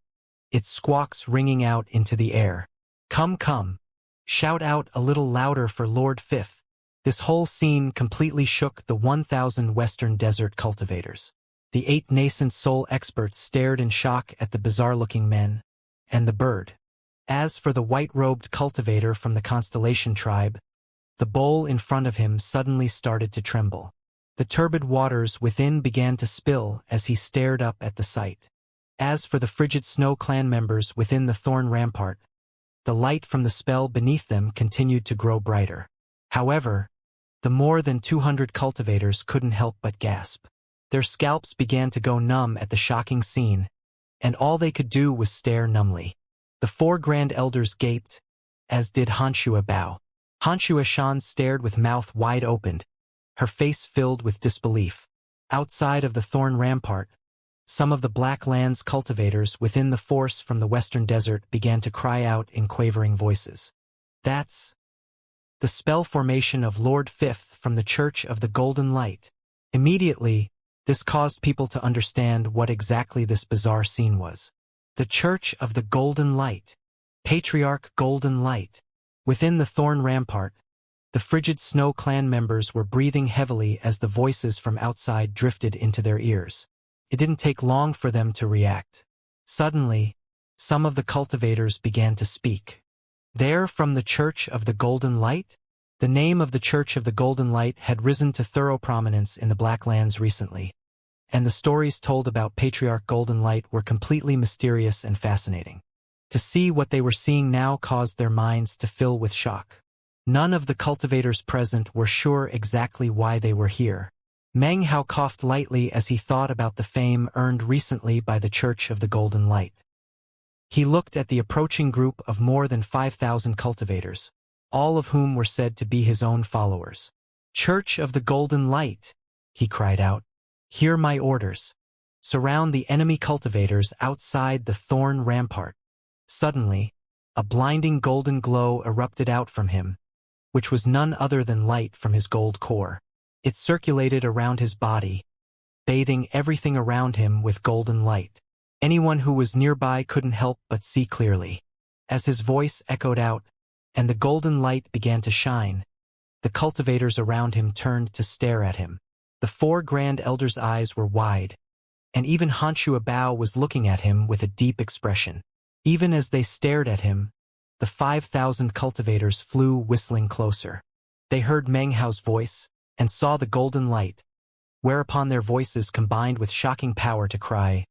A: its squawks ringing out into the air. Come, come! Shout out a little louder for Lord Fifth. This whole scene completely shook the 1,000 Western Desert cultivators. The 8 nascent soul experts stared in shock at the bizarre-looking men and the bird. As for the white-robed cultivator from the Constellation tribe, the bowl in front of him suddenly started to tremble. The turbid waters within began to spill as he stared up at the sight. As for the Frigid Snow clan members within the thorn rampart, the light from the spell beneath them continued to grow brighter. However, the more than 200 cultivators couldn't help but gasp. Their scalps began to go numb at the shocking scene, and all they could do was stare numbly. The 4 grand elders gaped, as did Xianxia Bao. Xianxia Shan stared with mouth wide opened, her face filled with disbelief. Outside of the thorn rampart, some of the Black Lands cultivators within the force from the Western Desert began to cry out in quavering voices. That's the spell formation of Lord Fifth from the Church of the Golden Light. Immediately, this caused people to understand what exactly this bizarre scene was. The Church of the Golden Light. Patriarch Golden Light. Within the thorn rampart, the Frigid Snow clan members were breathing heavily as the voices from outside drifted into their ears. It didn't take long for them to react. Suddenly, some of the cultivators began to speak. They're from the Church of the Golden Light? The name of the Church of the Golden Light had risen to thorough prominence in the Black Lands recently, and the stories told about Patriarch Golden Light were completely mysterious and fascinating. To see what they were seeing now caused their minds to fill with shock. None of the cultivators present were sure exactly why they were here. Meng Hao coughed lightly as he thought about the fame earned recently by the Church of the Golden Light. He looked at the approaching group of more than 5,000 cultivators, all of whom were said to be his own followers. Church of the Golden Light, he cried out. Hear my orders. Surround the enemy cultivators outside the thorn rampart. Suddenly, a blinding golden glow erupted out from him, which was none other than light from his gold core. It circulated around his body, bathing everything around him with golden light. Anyone who was nearby couldn't help but see clearly. As his voice echoed out, and the golden light began to shine, the cultivators around him turned to stare at him. The 4 grand elders' eyes were wide, and even Xianxia Bao was looking at him with a deep expression. Even as they stared at him, the 5,000 cultivators flew whistling closer. They heard Meng Hao's voice and saw the golden light, whereupon their voices combined with shocking power to cry,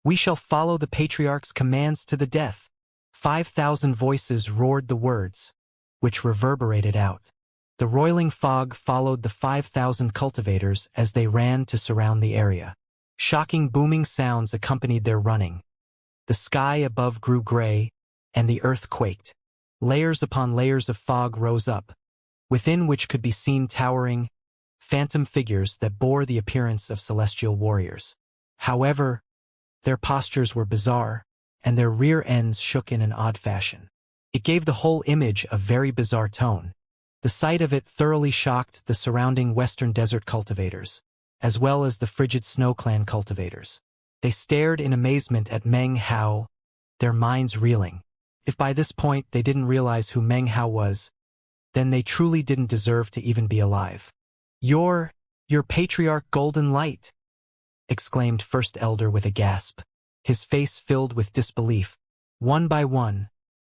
A: "We shall follow the patriarch's commands to the death." 5,000 voices roared the words, which reverberated out. The roiling fog followed the 5,000 cultivators as they ran to surround the area. Shocking booming sounds accompanied their running. The sky above grew gray, and the earth quaked. Layers upon layers of fog rose up, within which could be seen towering, phantom figures that bore the appearance of celestial warriors. However, their postures were bizarre, and their rear ends shook in an odd fashion. It gave the whole image a very bizarre tone. The sight of it thoroughly shocked the surrounding western desert cultivators, as well as the frigid snow clan cultivators. They stared in amazement at Meng Hao, their minds reeling. If by this point they didn't realize who Meng Hao was, then they truly didn't deserve to even be alive. Your patriarch golden light!" exclaimed First Elder with a gasp, his face filled with disbelief. One by one,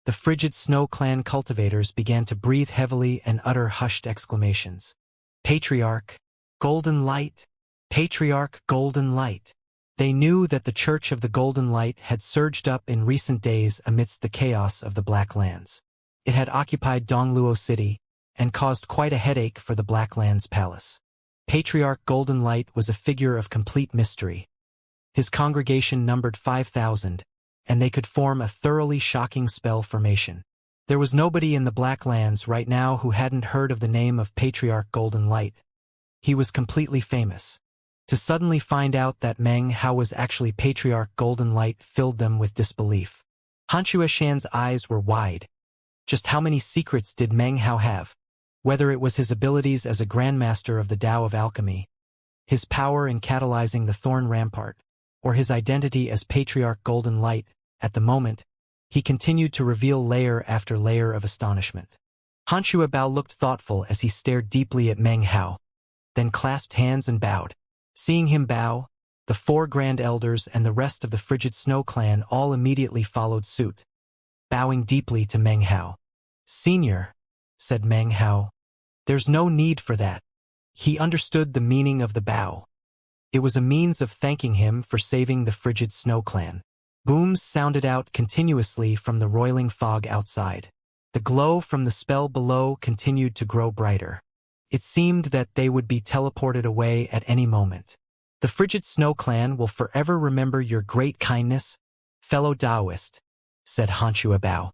A: the frigid snow clan cultivators began to breathe heavily and utter hushed exclamations. "Patriarch, golden light! Patriarch, golden light!" They knew that the Church of the Golden Light had surged up in recent days amidst the chaos of the Black Lands. It had occupied Dongluo City and caused quite a headache for the Black Lands Palace. Patriarch Golden Light was a figure of complete mystery. His congregation numbered 5,000, and they could form a thoroughly shocking spell formation. There was nobody in the Black Lands right now who hadn't heard of the name of Patriarch Golden Light. He was completely famous. To suddenly find out that Meng Hao was actually Patriarch Golden Light filled them with disbelief. Xianxia Shan's eyes were wide. Just how many secrets did Meng Hao have? Whether it was his abilities as a grandmaster of the Tao of Alchemy, his power in catalyzing the Thorn Rampart, or his identity as Patriarch Golden Light, at the moment, he continued to reveal layer after layer of astonishment. Xianxia Bao looked thoughtful as he stared deeply at Meng Hao, then clasped hands and bowed. Seeing him bow, the 4 grand elders and the rest of the frigid snow clan all immediately followed suit, bowing deeply to Meng Hao. "Senior," said Meng Hao, "there's no need for that." He understood the meaning of the bow. It was a means of thanking him for saving the frigid snow clan. Booms sounded out continuously from the roiling fog outside. The glow from the spell below continued to grow brighter. It seemed that they would be teleported away at any moment. "The frigid snow clan will forever remember your great kindness, fellow Taoist," said Xianxia Bao.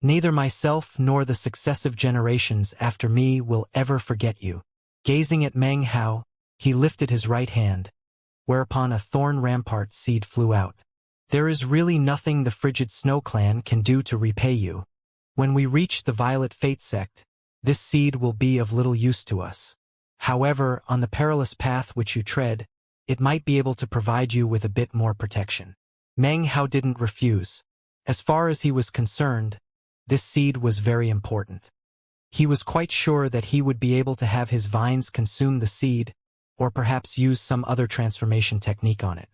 A: "Neither myself nor the successive generations after me will ever forget you." Gazing at Meng Hao, he lifted his right hand, whereupon a thorn rampart seed flew out. "There is really nothing the frigid snow clan can do to repay you. When we reach the Violet Fate sect, this seed will be of little use to us. However, on the perilous path which you tread, it might be able to provide you with a bit more protection." Meng Hao didn't refuse. As far as he was concerned, this seed was very important. He was quite sure that he would be able to have his vines consume the seed, or perhaps use some other transformation technique on it.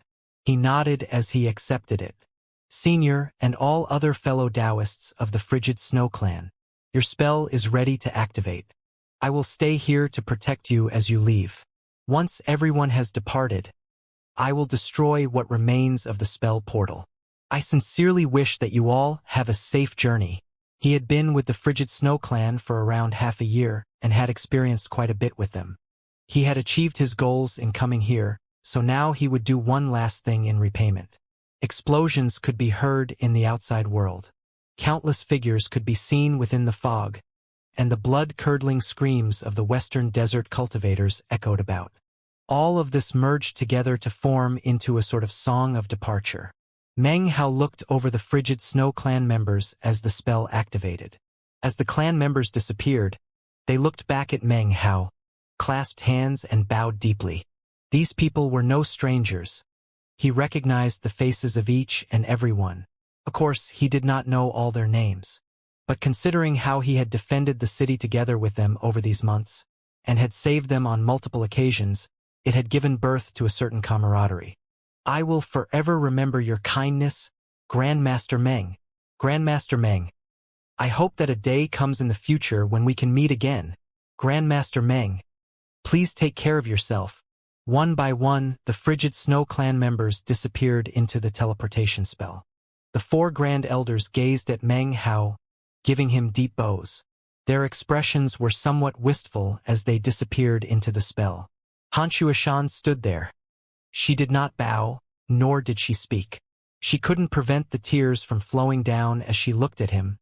A: He nodded as he accepted it. "Senior and all other fellow Taoists of the frigid snow clan, your spell is ready to activate. I will stay here to protect you as you leave. Once everyone has departed, I will destroy what remains of the spell portal. I sincerely wish that you all have a safe journey." He had been with the frigid snow clan for around half a year and had experienced quite a bit with them. He had achieved his goals in coming here, so now he would do one last thing in repayment. Explosions could be heard in the outside world. Countless figures could be seen within the fog, and the blood-curdling screams of the western desert cultivators echoed about. All of this merged together to form into a sort of song of departure. Meng Hao looked over the frigid Snow Clan members as the spell activated. As the clan members disappeared, they looked back at Meng Hao, clasped hands and bowed deeply. These people were no strangers. He recognized the faces of each and every one. Of course, he did not know all their names. But considering how he had defended the city together with them over these months, and had saved them on multiple occasions, it had given birth to a certain camaraderie. I will forever remember your kindness, Grandmaster Meng. Grandmaster Meng. I hope that a day comes in the future when we can meet again. Grandmaster Meng. Please take care of yourself. One by one, the frigid Snow Clan members disappeared into the teleportation spell. The 4 Grand Elders gazed at Meng Hao, giving him deep bows. Their expressions were somewhat wistful as they disappeared into the spell. Xianxia stood there. She did not bow, nor did she speak. She couldn't prevent the tears from flowing down as she looked at him,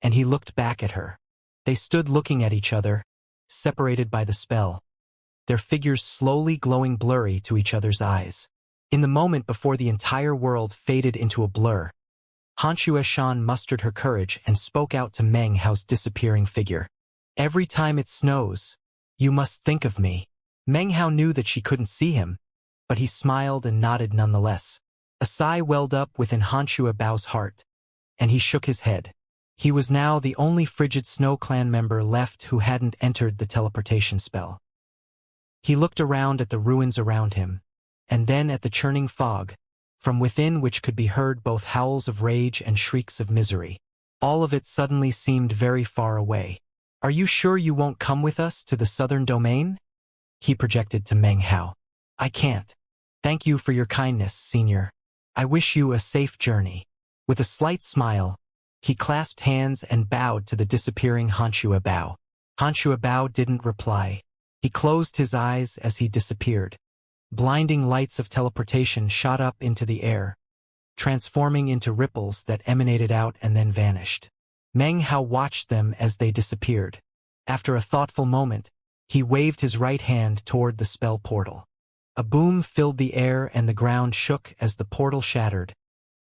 A: and he looked back at her. They stood looking at each other, separated by the spell, their figures slowly glowing blurry to each other's eyes. In the moment before the entire world faded into a blur, Xianxia mustered her courage and spoke out to Meng Hao's disappearing figure. Every time it snows, you must think of me. Meng Hao knew that she couldn't see him, but he smiled and nodded nonetheless. A sigh welled up within Xianxia Bao's heart, and he shook his head. He was now the only frigid Snow Clan member left who hadn't entered the teleportation spell. He looked around at the ruins around him, and then at the churning fog, from within which could be heard both howls of rage and shrieks of misery. All of it suddenly seemed very far away. Are you sure you won't come with us to the southern domain? He projected to Meng Hao. I can't. Thank you for your kindness, Senior. I wish you a safe journey. With a slight smile, he clasped hands and bowed to the disappearing Xianxia Bao. Xianxia Bao didn't reply. He closed his eyes as he disappeared. Blinding lights of teleportation shot up into the air, transforming into ripples that emanated out and then vanished. Meng Hao watched them as they disappeared. After a thoughtful moment, he waved his right hand toward the spell portal. A boom filled the air and the ground shook as the portal shattered,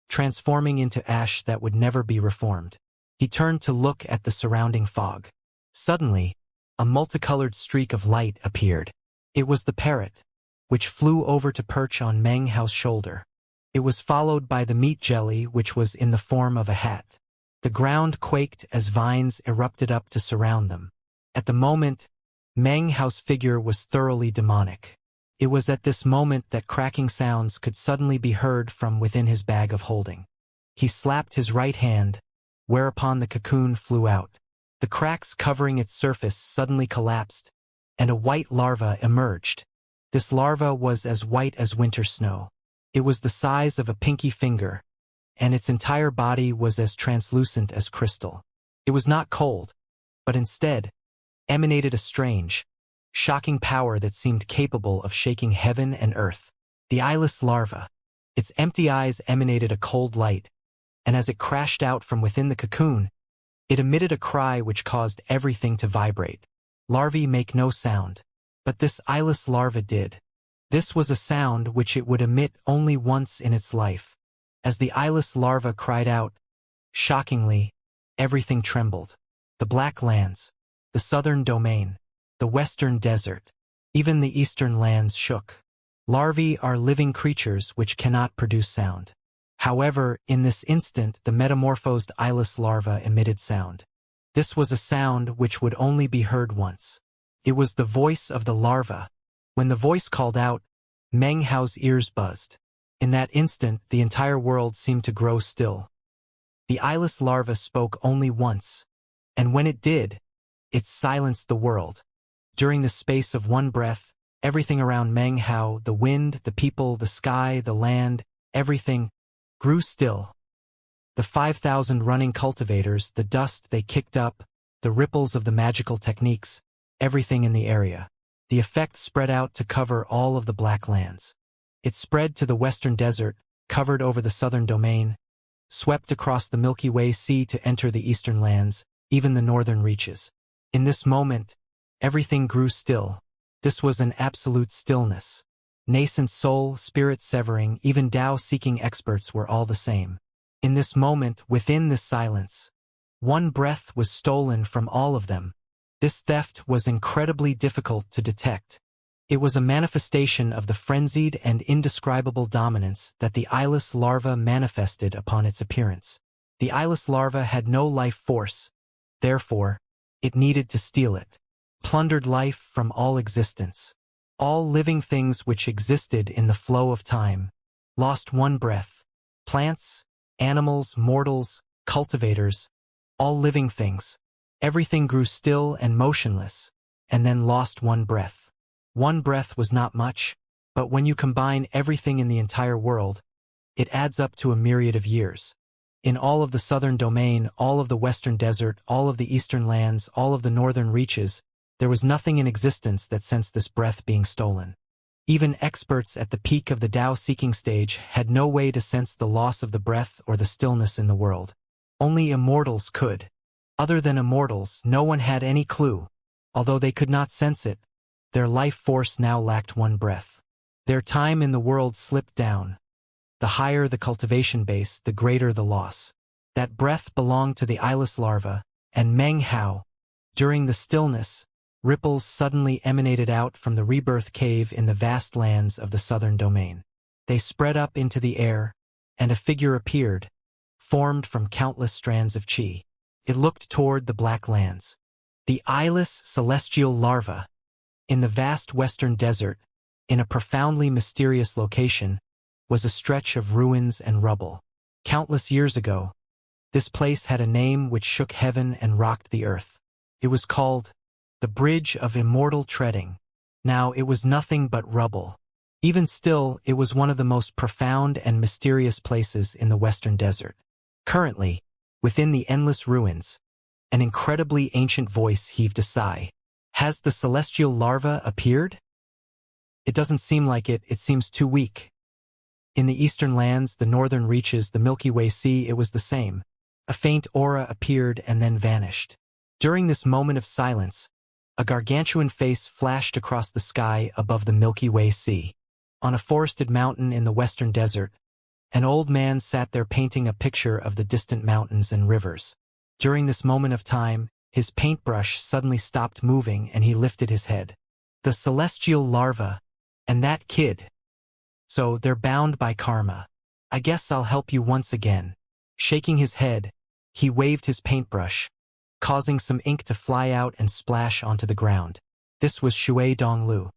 A: transforming into ash that would never be reformed. He turned to look at the surrounding fog. Suddenly, a multicolored streak of light appeared. It was the Parrot, which flew over to perch on Meng Hao's shoulder. It was followed by the meat jelly, which was in the form of a hat. The ground quaked as vines erupted up to surround them. At the moment, Meng Hao's figure was thoroughly demonic. It was at this moment that cracking sounds could suddenly be heard from within his bag of holding. He slapped his right hand, whereupon the cocoon flew out. The cracks covering its surface suddenly collapsed, and a white larva emerged. This larva was as white as winter snow. It was the size of a pinky finger, and its entire body was as translucent as crystal. It was not cold, but instead emanated a strange, shocking power that seemed capable of shaking heaven and earth. The eyeless larva. Its empty eyes emanated a cold light, and as it crashed out from within the cocoon, it emitted a cry which caused everything to vibrate. Larvae make no sound, but this eyeless larva did. This was a sound which it would emit only once in its life. As the eyeless larva cried out, shockingly, everything trembled. The Black Lands, the southern domain, the western desert, even the eastern lands shook. Larvae are living creatures which cannot produce sound. However, in this instant the metamorphosed eyeless larva emitted sound. This was a sound which would only be heard once. It was the voice of the larva. When the voice called out, Meng Hao's ears buzzed. In that instant the entire world seemed to grow still. The eyeless larva spoke only once, and when it did, it silenced the world. During the space of one breath, everything around Meng Hao, the wind, the people, the sky, the land, everything grew still. The 5,000 running cultivators, the dust they kicked up, the ripples of the magical techniques, everything in the area. The effect spread out to cover all of the Black Lands. It spread to the western desert, covered over the southern domain, swept across the Milky Way Sea to enter the eastern lands, even the northern reaches. In this moment, everything grew still. This was an absolute stillness. Nascent soul, spirit severing, even Tao-seeking experts were all the same. In this moment, within this silence, one breath was stolen from all of them. This theft was incredibly difficult to detect. It was a manifestation of the frenzied and indescribable dominance that the eyeless larva manifested upon its appearance. The eyeless larva had no life force. Therefore, it needed to steal it. Plundered life from all existence. All living things which existed in the flow of time lost one breath. Plants, animals, mortals, cultivators, all living things. Everything grew still and motionless, and then lost one breath. One breath was not much, but when you combine everything in the entire world, it adds up to a myriad of years. In all of the southern domain, all of the western desert, all of the eastern lands, all of the northern reaches, there was nothing in existence that sensed this breath being stolen. Even experts at the peak of the Tao-seeking stage had no way to sense the loss of the breath or the stillness in the world. Only immortals could. Other than immortals, no one had any clue. Although they could not sense it, their life force now lacked one breath. Their time in the world slipped down. The higher the cultivation base, the greater the loss. That breath belonged to the eyeless larva, and Meng Hao. During the stillness, ripples suddenly emanated out from the rebirth cave in the vast lands of the southern domain. They spread up into the air, and a figure appeared, formed from countless strands of chi. It looked toward the black lands. The eyeless celestial larva. In the vast western desert, in a profoundly mysterious location, was a stretch of ruins and rubble. Countless years ago, this place had a name which shook heaven and rocked the earth. It was called the Bridge of Immortal Treading. Now it was nothing but rubble. Even still, it was one of the most profound and mysterious places in the western desert. Currently, within the endless ruins, an incredibly ancient voice heaved a sigh. Has the celestial larva appeared? It doesn't seem like it seems too weak. In the eastern lands, the northern reaches, the Milky Way Sea, it was the same. A faint aura appeared and then vanished. During this moment of silence, a gargantuan face flashed across the sky above the Milky Way Sea. On a forested mountain in the western desert, an old man sat there painting a picture of the distant mountains and rivers. During this moment of time, his paintbrush suddenly stopped moving and he lifted his head. The celestial larva, and that kid. So they're bound by karma. I guess I'll help you once again. Shaking his head, he waved his paintbrush, causing some ink to fly out and splash onto the ground. This was Shui Donglu.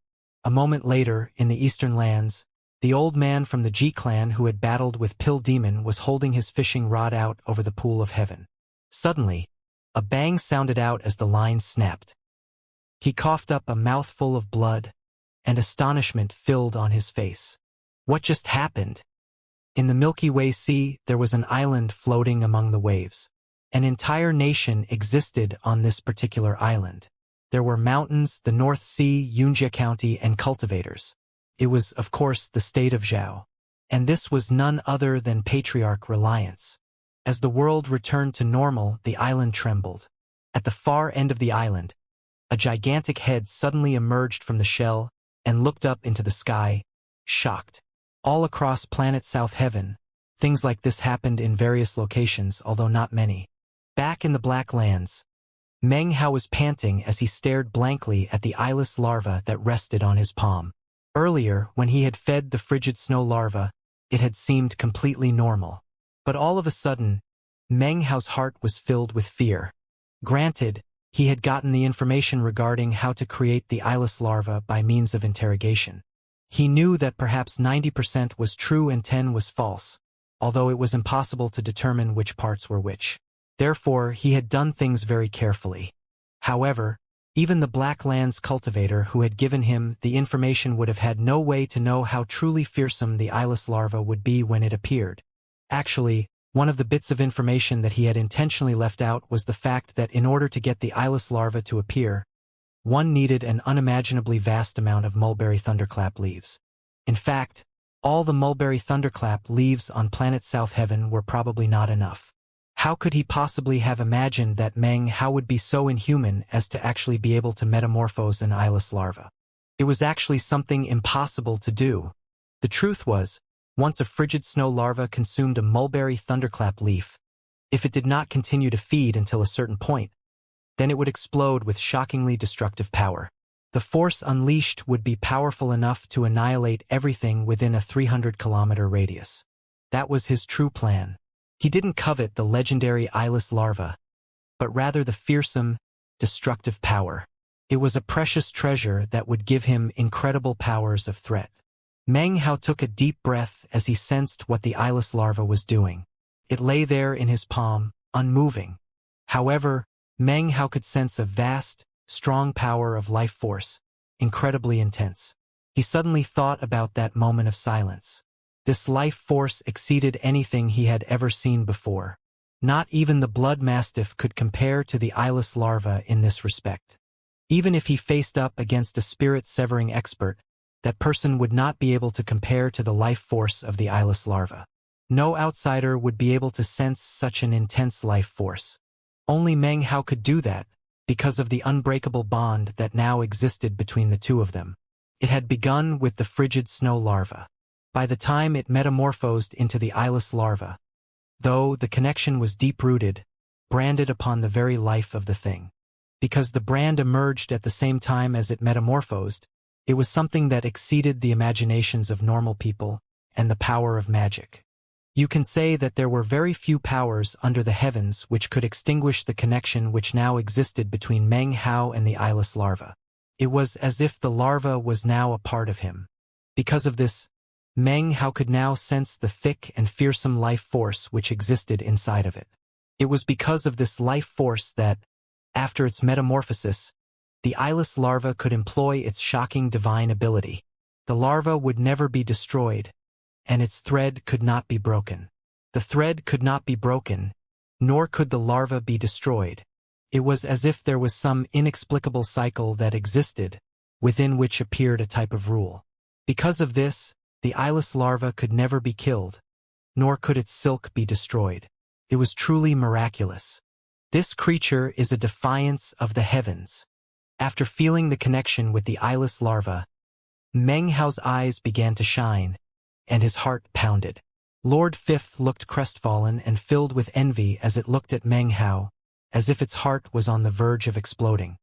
A: A moment later, in the eastern lands, the old man from the Ji clan who had battled with Pill Demon was holding his fishing rod out over the pool of heaven. Suddenly, a bang sounded out as the line snapped. He coughed up a mouthful of blood, and astonishment filled on his face. What just happened? In the Milky Way Sea, there was an island floating among the waves. An entire nation existed on this particular island. There were mountains, the North Sea, Xianxia County, and cultivators. It was, of course, the state of Zhao. And this was none other than Patriarch Reliance. As the world returned to normal, the island trembled. At the far end of the island, a gigantic head suddenly emerged from the shell and looked up into the sky, shocked. All across planet South Heaven, things like this happened in various locations, although not many. Back in the Black Lands, Meng Hao was panting as he stared blankly at the eyeless larva that rested on his palm. Earlier, when he had fed the frigid snow larva, it had seemed completely normal. But all of a sudden, Meng Hao's heart was filled with fear. Granted, he had gotten the information regarding how to create the eyeless larva by means of interrogation. He knew that perhaps 90% was true and 10 was false, although it was impossible to determine which parts were which. Therefore, he had done things very carefully. However, even the Black Lands cultivator who had given him the information would have had no way to know how truly fearsome the eyeless larva would be when it appeared. Actually, one of the bits of information that he had intentionally left out was the fact that in order to get the eyeless larva to appear, one needed an unimaginably vast amount of mulberry thunderclap leaves. In fact, all the mulberry thunderclap leaves on planet South Heaven were probably not enough. How could he possibly have imagined that Meng Hao would be so inhuman as to actually be able to metamorphose an eyeless larva? It was actually something impossible to do. The truth was, once a frigid snow larva consumed a mulberry thunderclap leaf, if it did not continue to feed until a certain point, then it would explode with shockingly destructive power. The force unleashed would be powerful enough to annihilate everything within a 300-kilometer radius. That was his true plan. He didn't covet the legendary eyeless larva, but rather the fearsome, destructive power. It was a precious treasure that would give him incredible powers of threat. Meng Hao took a deep breath as he sensed what the eyeless larva was doing. It lay there in his palm, unmoving. However, Meng Hao could sense a vast, strong power of life force, incredibly intense. He suddenly thought about that moment of silence. This life force exceeded anything he had ever seen before. Not even the blood mastiff could compare to the eyeless larva in this respect. Even if he faced up against a spirit-severing expert, that person would not be able to compare to the life force of the eyeless larva. No outsider would be able to sense such an intense life force. Only Meng Hao could do that, because of the unbreakable bond that now existed between the two of them. It had begun with the frigid snow larva. By the time it metamorphosed into the eyeless larva, though the connection was deep-rooted, branded upon the very life of the thing. Because the brand emerged at the same time as it metamorphosed, it was something that exceeded the imaginations of normal people and the power of magic. You can say that there were very few powers under the heavens which could extinguish the connection which now existed between Meng Hao and the eyeless larva. It was as if the larva was now a part of him. Because of this, Meng Hao could now sense the thick and fearsome life force which existed inside of it. It was because of this life force that, after its metamorphosis, the eyeless larva could employ its shocking divine ability. The larva would never be destroyed, and its thread could not be broken. The thread could not be broken, nor could the larva be destroyed. It was as if there was some inexplicable cycle that existed, within which appeared a type of rule. Because of this, the eyeless larva could never be killed, nor could its silk be destroyed. It was truly miraculous. This creature is a defiance of the heavens. After feeling the connection with the eyeless larva, Meng Hao's eyes began to shine, and his heart pounded. Lord Fifth looked crestfallen and filled with envy as it looked at Meng Hao, as if its heart was on the verge of exploding.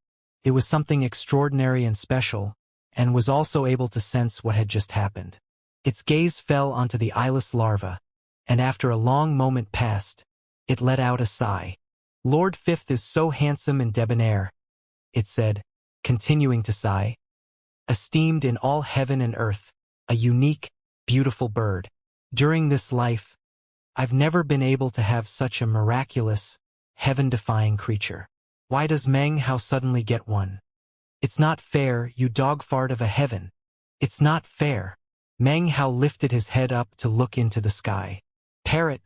A: It was something extraordinary and special, and was also able to sense what had just happened. Its gaze fell onto the eyeless larva, and after a long moment passed, it let out a sigh. Lord Fifth is so handsome and debonair, it said, continuing to sigh. Esteemed in all heaven and earth, a unique, beautiful bird. During this life, I've never been able to have such a miraculous, heaven-defying creature. Why does Meng Hao suddenly get one? It's not fair, you dog fart of a heaven. It's not fair. Meng Hao lifted his head up to look into the sky. Parrot,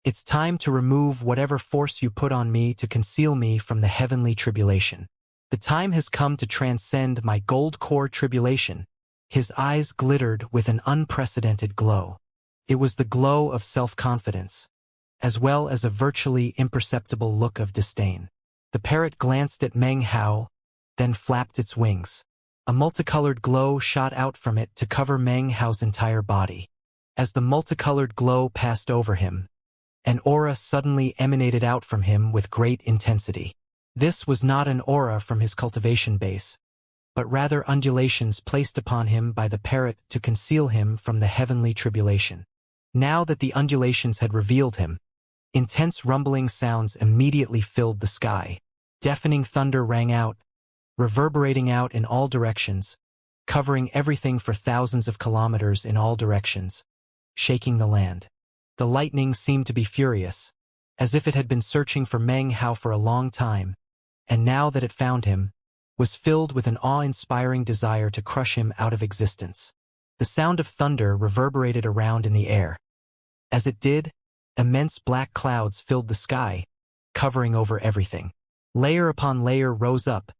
A: it's time to remove whatever force you put on me to conceal me from the heavenly tribulation. The time has come to transcend my gold core tribulation. His eyes glittered with an unprecedented glow. It was the glow of self-confidence, as well as a virtually imperceptible look of disdain. The parrot glanced at Meng Hao, then flapped its wings. A multicolored glow shot out from it to cover Meng Hao's entire body. As the multicolored glow passed over him, an aura suddenly emanated out from him with great intensity. This was not an aura from his cultivation base, but rather undulations placed upon him by the parrot to conceal him from the heavenly tribulation. Now that the undulations had revealed him, intense rumbling sounds immediately filled the sky. Deafening thunder rang out, reverberating out in all directions, covering everything for thousands of kilometers in all directions, shaking the land. The lightning seemed to be furious, as if it had been searching for Meng Hao for a long time, and now that it found him, was filled with an awe-inspiring desire to crush him out of existence. The sound of thunder reverberated around in the air. As it did, immense black clouds filled the sky, covering over everything. Layer upon layer rose up,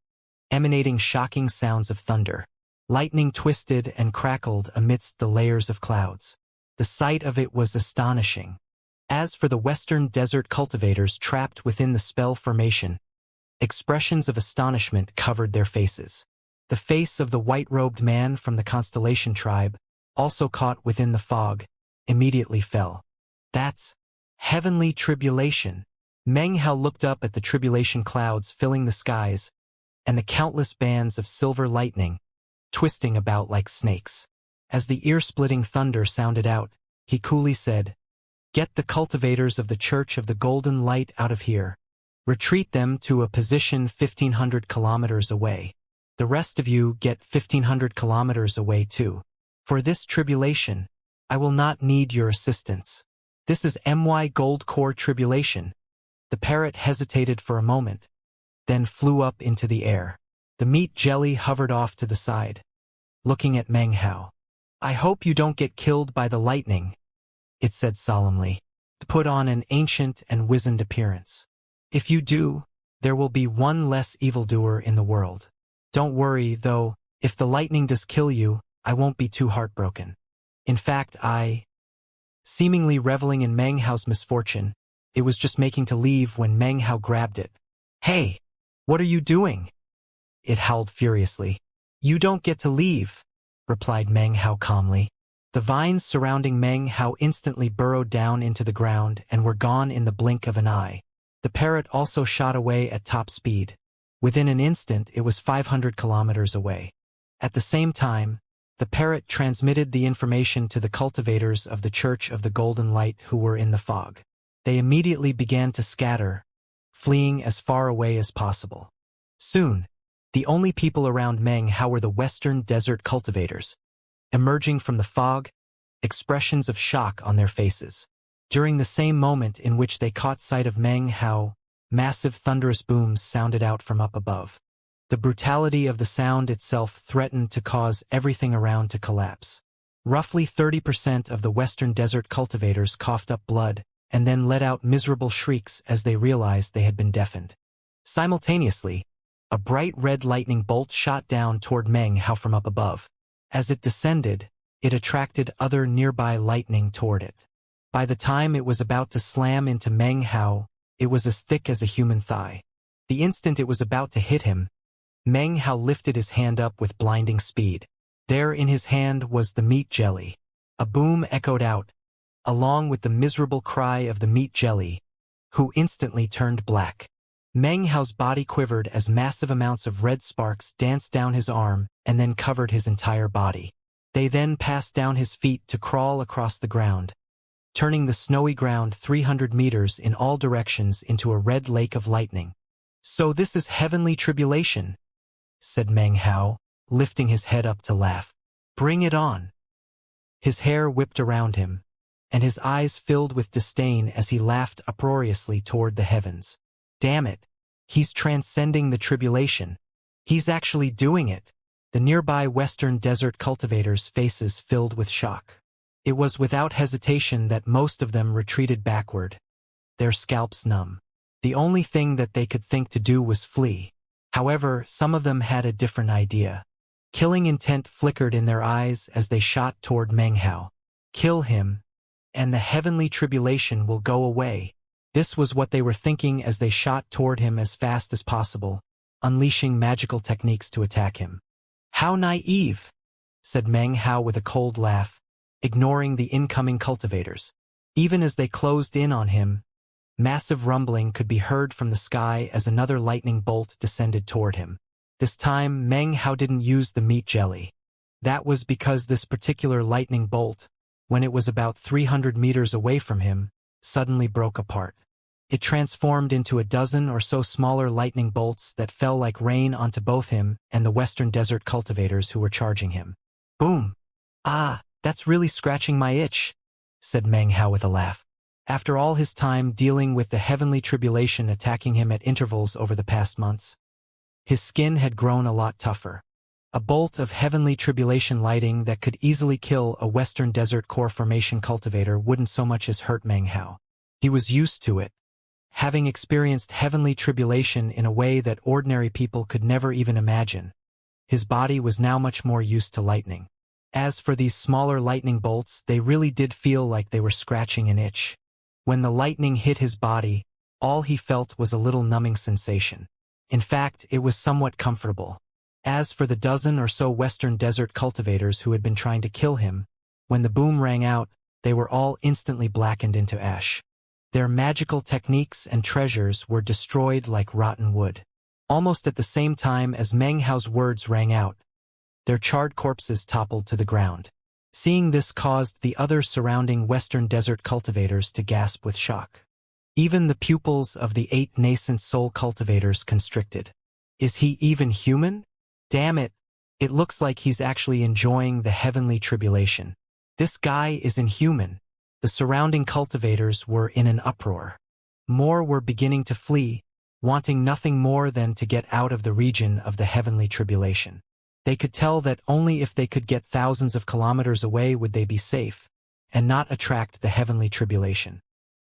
A: emanating shocking sounds of thunder. Lightning twisted and crackled amidst the layers of clouds. The sight of it was astonishing. As for the western desert cultivators trapped within the spell formation, expressions of astonishment covered their faces. The face of the white-robed man from the constellation tribe, also caught within the fog, immediately fell. That's heavenly tribulation. Meng Hao looked up at the tribulation clouds filling the skies, and the countless bands of silver lightning, twisting about like snakes. As the ear-splitting thunder sounded out, he coolly said, "Get the cultivators of the Church of the Golden Light out of here. Retreat them to a position 1,500 kilometers away. The rest of you get 1,500 kilometers away too. For this tribulation, I will not need your assistance. This is my Gold Core tribulation." The parrot hesitated for a moment, then flew up into the air. The meat jelly hovered off to the side, looking at Meng Hao. "I hope you don't get killed by the lightning," it said solemnly. "Put on an ancient and wizened appearance. If you do, there will be one less evildoer in the world. Don't worry, though, if the lightning does kill you, I won't be too heartbroken. In fact, Seemingly reveling in Meng Hao's misfortune, it was just making to leave when Meng Hao grabbed it. "Hey! What are you doing?" it howled furiously. "You don't get to leave," replied Meng Hao calmly. The vines surrounding Meng Hao instantly burrowed down into the ground and were gone in the blink of an eye. The parrot also shot away at top speed. Within an instant, it was 500 kilometers away. At the same time, the parrot transmitted the information to the cultivators of the Church of the Golden Light who were in the fog. They immediately began to scatter, fleeing as far away as possible. Soon, the only people around Meng Hao were the Western Desert cultivators. Emerging from the fog, expressions of shock on their faces. During the same moment in which they caught sight of Meng Hao, massive thunderous booms sounded out from up above. The brutality of the sound itself threatened to cause everything around to collapse. Roughly 30% of the Western Desert cultivators coughed up blood and then let out miserable shrieks as they realized they had been deafened. Simultaneously, a bright red lightning bolt shot down toward Meng Hao from up above. As it descended, it attracted other nearby lightning toward it. By the time it was about to slam into Meng Hao, it was as thick as a human thigh. The instant it was about to hit him, Meng Hao lifted his hand up with blinding speed. There in his hand was the meat jelly. A boom echoed out, along with the miserable cry of the meat jelly, who instantly turned black. Meng Hao's body quivered as massive amounts of red sparks danced down his arm and then covered his entire body. They then passed down his feet to crawl across the ground, turning the snowy ground 300 meters in all directions into a red lake of lightning. "So this is heavenly tribulation," said Meng Hao, lifting his head up to laugh. "Bring it on." His hair whipped around him, and his eyes filled with disdain as he laughed uproariously toward the heavens. "Damn it! He's transcending the tribulation. He's actually doing it." The nearby Western Desert cultivators' faces filled with shock. It was without hesitation that most of them retreated backward, their scalps numb. The only thing that they could think to do was flee. However, some of them had a different idea. Killing intent flickered in their eyes as they shot toward Meng Hao. "Kill him, and the heavenly tribulation will go away." This was what they were thinking as they shot toward him as fast as possible, unleashing magical techniques to attack him. "How naive," said Meng Hao with a cold laugh, ignoring the incoming cultivators. Even as they closed in on him, massive rumbling could be heard from the sky as another lightning bolt descended toward him. This time, Meng Hao didn't use the meat jelly. That was because this particular lightning bolt, when it was about 300 meters away from him, suddenly broke apart. It transformed into a dozen or so smaller lightning bolts that fell like rain onto both him and the Western Desert cultivators who were charging him. "Boom! Ah, that's really scratching my itch," said Meng Hao with a laugh. After all his time dealing with the heavenly tribulation attacking him at intervals over the past months, his skin had grown a lot tougher. A bolt of heavenly tribulation lighting that could easily kill a Western Desert core formation cultivator wouldn't so much as hurt Meng Hao. He was used to it, having experienced heavenly tribulation in a way that ordinary people could never even imagine. His body was now much more used to lightning. As for these smaller lightning bolts, they really did feel like they were scratching an itch. When the lightning hit his body, all he felt was a little numbing sensation. In fact, it was somewhat comfortable. As for the dozen or so Western desert cultivators who had been trying to kill him, when the boom rang out, they were all instantly blackened into ash. Their magical techniques and treasures were destroyed like rotten wood. Almost at the same time as Meng Hao's words rang out, their charred corpses toppled to the ground. Seeing this caused the other surrounding Western desert cultivators to gasp with shock. Even the pupils of the 8 nascent soul cultivators constricted. Is he even human? Damn it, it looks like he's actually enjoying the heavenly tribulation. This guy is inhuman. The surrounding cultivators were in an uproar. More were beginning to flee, wanting nothing more than to get out of the region of the heavenly tribulation. They could tell that only if they could get thousands of kilometers away would they be safe, and not attract the heavenly tribulation.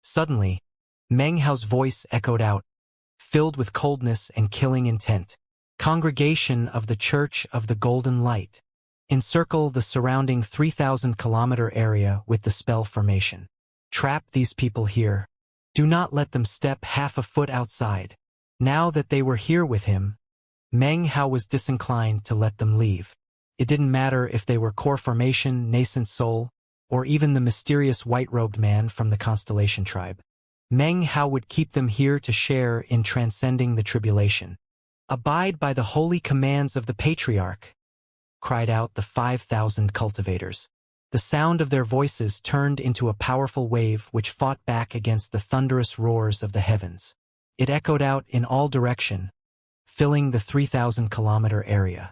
A: Suddenly, Meng Hao's voice echoed out, filled with coldness and killing intent. Congregation of the Church of the Golden Light. Encircle the surrounding 3,000-kilometer area with the spell formation. Trap these people here. Do not let them step half a foot outside. Now that they were here with him, Meng Hao was disinclined to let them leave. It didn't matter if they were core formation, nascent soul, or even the mysterious white-robed man from the Constellation tribe. Meng Hao would keep them here to share in transcending the tribulation. Abide by the holy commands of the Patriarch, cried out the 5,000 cultivators. The sound of their voices turned into a powerful wave which fought back against the thunderous roars of the heavens. It echoed out in all direction, filling the 3,000-kilometer area.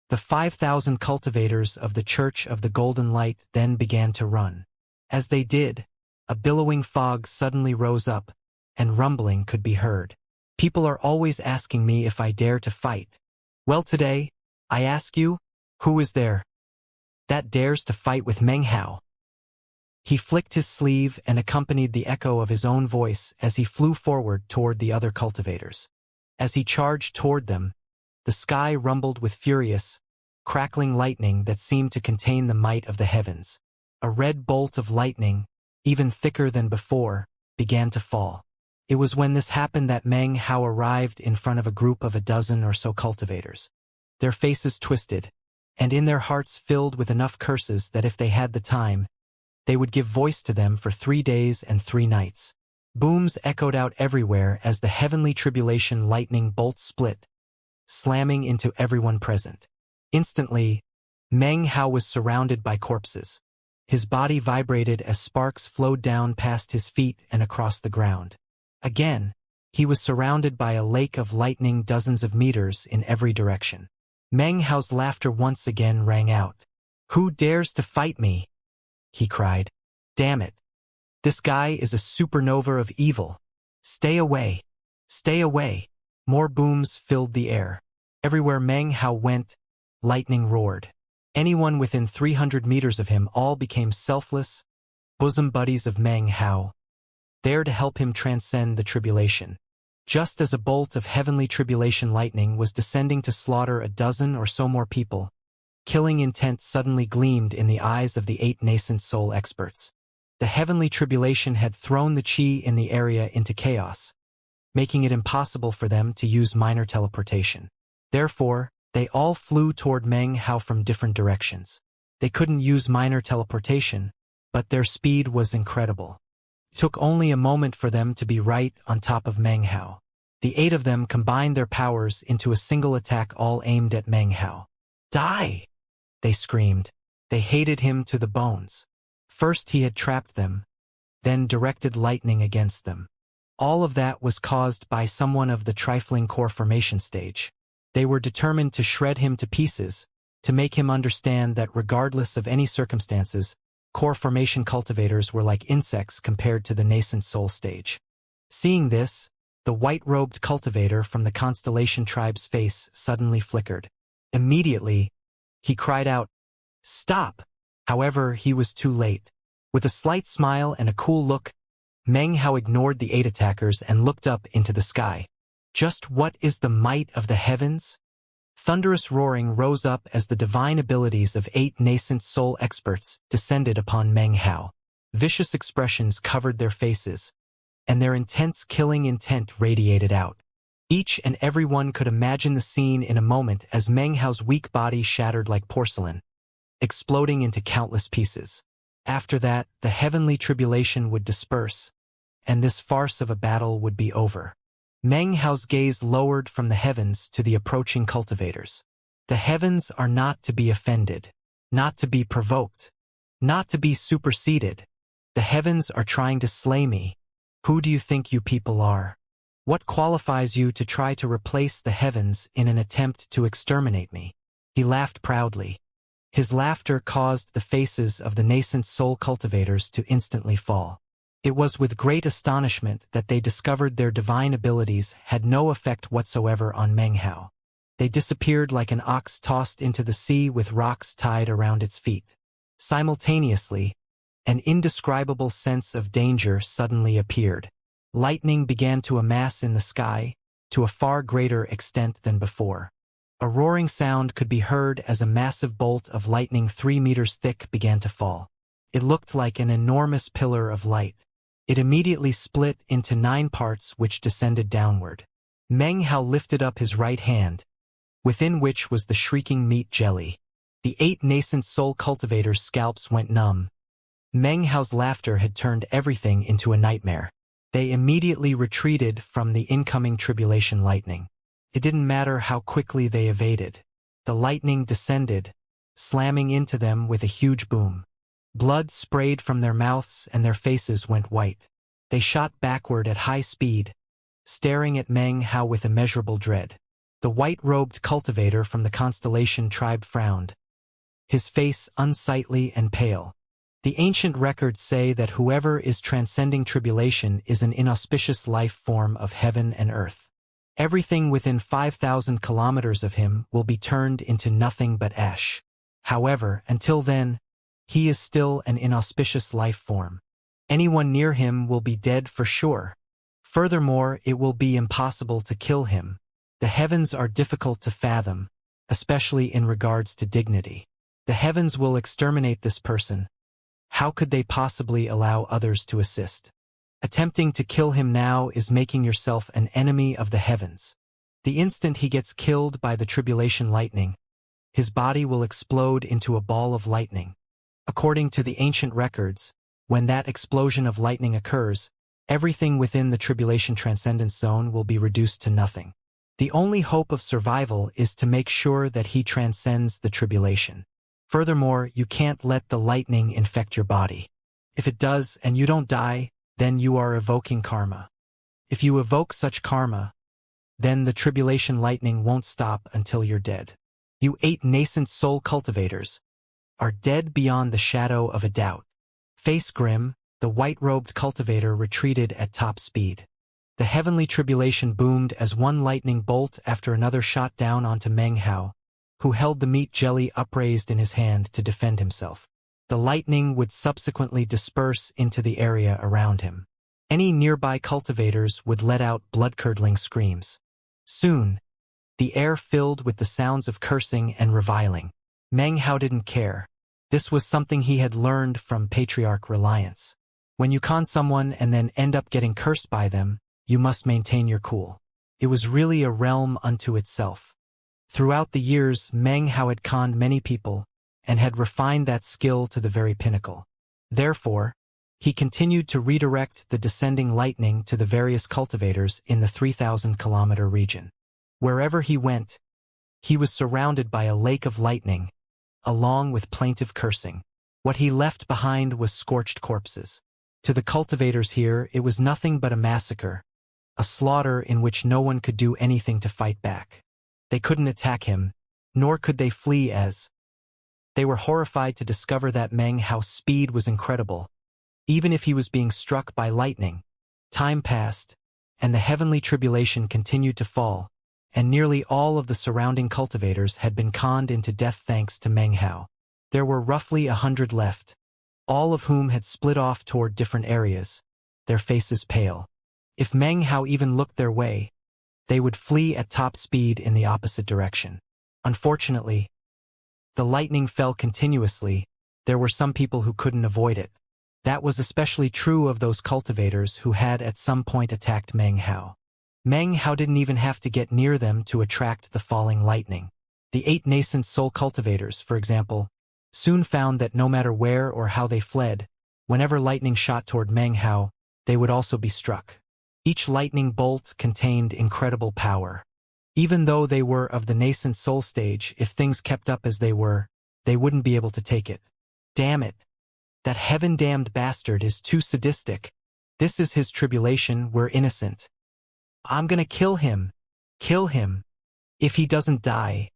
A: The 5,000 cultivators of the Church of the Golden Light then began to run. As they did, a billowing fog suddenly rose up, and rumbling could be heard. People are always asking me if I dare to fight. Well, today, I ask you, who is there that dares to fight with Meng Hao? He flicked his sleeve and accompanied the echo of his own voice as he flew forward toward the other cultivators. As he charged toward them, the sky rumbled with furious, crackling lightning that seemed to contain the might of the heavens. A red bolt of lightning, even thicker than before, began to fall. It was when this happened that Meng Hao arrived in front of a group of a dozen or so cultivators. Their faces twisted, and in their hearts filled with enough curses that if they had the time, they would give voice to them for 3 days and 3 nights. Booms echoed out everywhere as the heavenly tribulation lightning bolt split, slamming into everyone present. Instantly, Meng Hao was surrounded by corpses. His body vibrated as sparks flowed down past his feet and across the ground. Again, he was surrounded by a lake of lightning dozens of meters in every direction. Meng Hao's laughter once again rang out. "Who dares to fight me?" he cried. "Damn it. This guy is a supernova of evil. Stay away. Stay away." More booms filled the air. Everywhere Meng Hao went, lightning roared. Anyone within 300 meters of him all became selfless, bosom buddies of Meng Hao, there to help him transcend the tribulation. Just as a bolt of heavenly tribulation lightning was descending to slaughter a dozen or so more people, killing intent suddenly gleamed in the eyes of the 8 nascent soul experts. The heavenly tribulation had thrown the chi in the area into chaos, making it impossible for them to use minor teleportation. Therefore, they all flew toward Meng Hao from different directions. They couldn't use minor teleportation, but their speed was incredible. It took only a moment for them to be right on top of Meng Hao. The 8 of them combined their powers into a single attack, all aimed at Meng Hao. "Die!" they screamed. They hated him to the bones. First he had trapped them, then directed lightning against them. All of that was caused by someone of the trifling core formation stage. They were determined to shred him to pieces, to make him understand that regardless of any circumstances, core formation cultivators were like insects compared to the nascent soul stage. Seeing this, the white-robed cultivator from the Constellation tribe's face suddenly flickered. Immediately, he cried out, "Stop!" However, he was too late. With a slight smile and a cool look, Meng Hao ignored the 8 attackers and looked up into the sky. Just what is the might of the heavens? Thunderous roaring rose up as the divine abilities of 8 nascent soul experts descended upon Meng Hao. Vicious expressions covered their faces, and their intense killing intent radiated out. Each and every one could imagine the scene in a moment as Meng Hao's weak body shattered like porcelain, exploding into countless pieces. After that, the heavenly tribulation would disperse, and this farce of a battle would be over. Meng Hao's gaze lowered from the heavens to the approaching cultivators. The heavens are not to be offended, not to be provoked, not to be superseded. The heavens are trying to slay me. Who do you think you people are? What qualifies you to try to replace the heavens in an attempt to exterminate me? He laughed proudly. His laughter caused the faces of the nascent soul cultivators to instantly fall. It was with great astonishment that they discovered their divine abilities had no effect whatsoever on Meng Hao. They disappeared like an ox tossed into the sea with rocks tied around its feet. Simultaneously, an indescribable sense of danger suddenly appeared. Lightning began to amass in the sky, to a far greater extent than before. A roaring sound could be heard as a massive bolt of lightning 3 meters thick began to fall. It looked like an enormous pillar of light. It immediately split into 9 parts which descended downward. Meng Hao lifted up his right hand, within which was the shrieking meat jelly. The 8 nascent soul cultivators' scalps went numb. Meng Hao's laughter had turned everything into a nightmare. They immediately retreated from the incoming tribulation lightning. It didn't matter how quickly they evaded. The lightning descended, slamming into them with a huge boom. Blood sprayed from their mouths and their faces went white. They shot backward at high speed, staring at Meng Hao with immeasurable dread. The white-robed cultivator from the constellation tribe frowned, his face unsightly and pale. The ancient records say that whoever is transcending tribulation is an inauspicious life form of heaven and earth. Everything within 5,000 kilometers of him will be turned into nothing but ash. However, until then, he is still an inauspicious life form. Anyone near him will be dead for sure. Furthermore, it will be impossible to kill him. The heavens are difficult to fathom, especially in regards to dignity. The heavens will exterminate this person. How could they possibly allow others to assist? Attempting to kill him now is making yourself an enemy of the heavens. The instant he gets killed by the tribulation lightning, his body will explode into a ball of lightning. According to the ancient records, when that explosion of lightning occurs, everything within the tribulation transcendence zone will be reduced to nothing. The only hope of survival is to make sure that he transcends the tribulation. Furthermore, you can't let the lightning infect your body. If it does and you don't die, then you are evoking karma. If you evoke such karma, then the tribulation lightning won't stop until you're dead. You 8 nascent soul cultivators are dead beyond the shadow of a doubt. Face grim, the white-robed cultivator retreated at top speed. The heavenly tribulation boomed as one lightning bolt after another shot down onto Meng Hao, who held the meat jelly upraised in his hand to defend himself. The lightning would subsequently disperse into the area around him. Any nearby cultivators would let out blood-curdling screams. Soon, the air filled with the sounds of cursing and reviling. Meng Hao didn't care. This was something he had learned from Patriarch Reliance. When you con someone and then end up getting cursed by them, you must maintain your cool. It was really a realm unto itself. Throughout the years, Meng Hao had conned many people and had refined that skill to the very pinnacle. Therefore, he continued to redirect the descending lightning to the various cultivators in the 3,000-kilometer region. Wherever he went, he was surrounded by a lake of lightning, along with plaintive cursing. What he left behind was scorched corpses. To the cultivators here, it was nothing but a massacre, a slaughter in which no one could do anything to fight back. They couldn't attack him, nor could they flee as they were horrified to discover that Meng Hao's speed was incredible. Even if he was being struck by lightning, time passed, and the heavenly tribulation continued to fall, and nearly all of the surrounding cultivators had been conned into death thanks to Meng Hao. There were roughly 100 left, all of whom had split off toward different areas, their faces pale. If Meng Hao even looked their way, they would flee at top speed in the opposite direction. Unfortunately, the lightning fell continuously. There were some people who couldn't avoid it. That was especially true of those cultivators who had at some point attacked Meng Hao. Meng Hao didn't even have to get near them to attract the falling lightning. The 8 nascent soul cultivators, for example, soon found that no matter where or how they fled, whenever lightning shot toward Meng Hao, they would also be struck. Each lightning bolt contained incredible power. Even though they were of the nascent soul stage, if things kept up as they were, they wouldn't be able to take it. Damn it! That heaven-damned bastard is too sadistic. This is his tribulation, we're innocent. I'm gonna kill him. Kill him. If he doesn't die,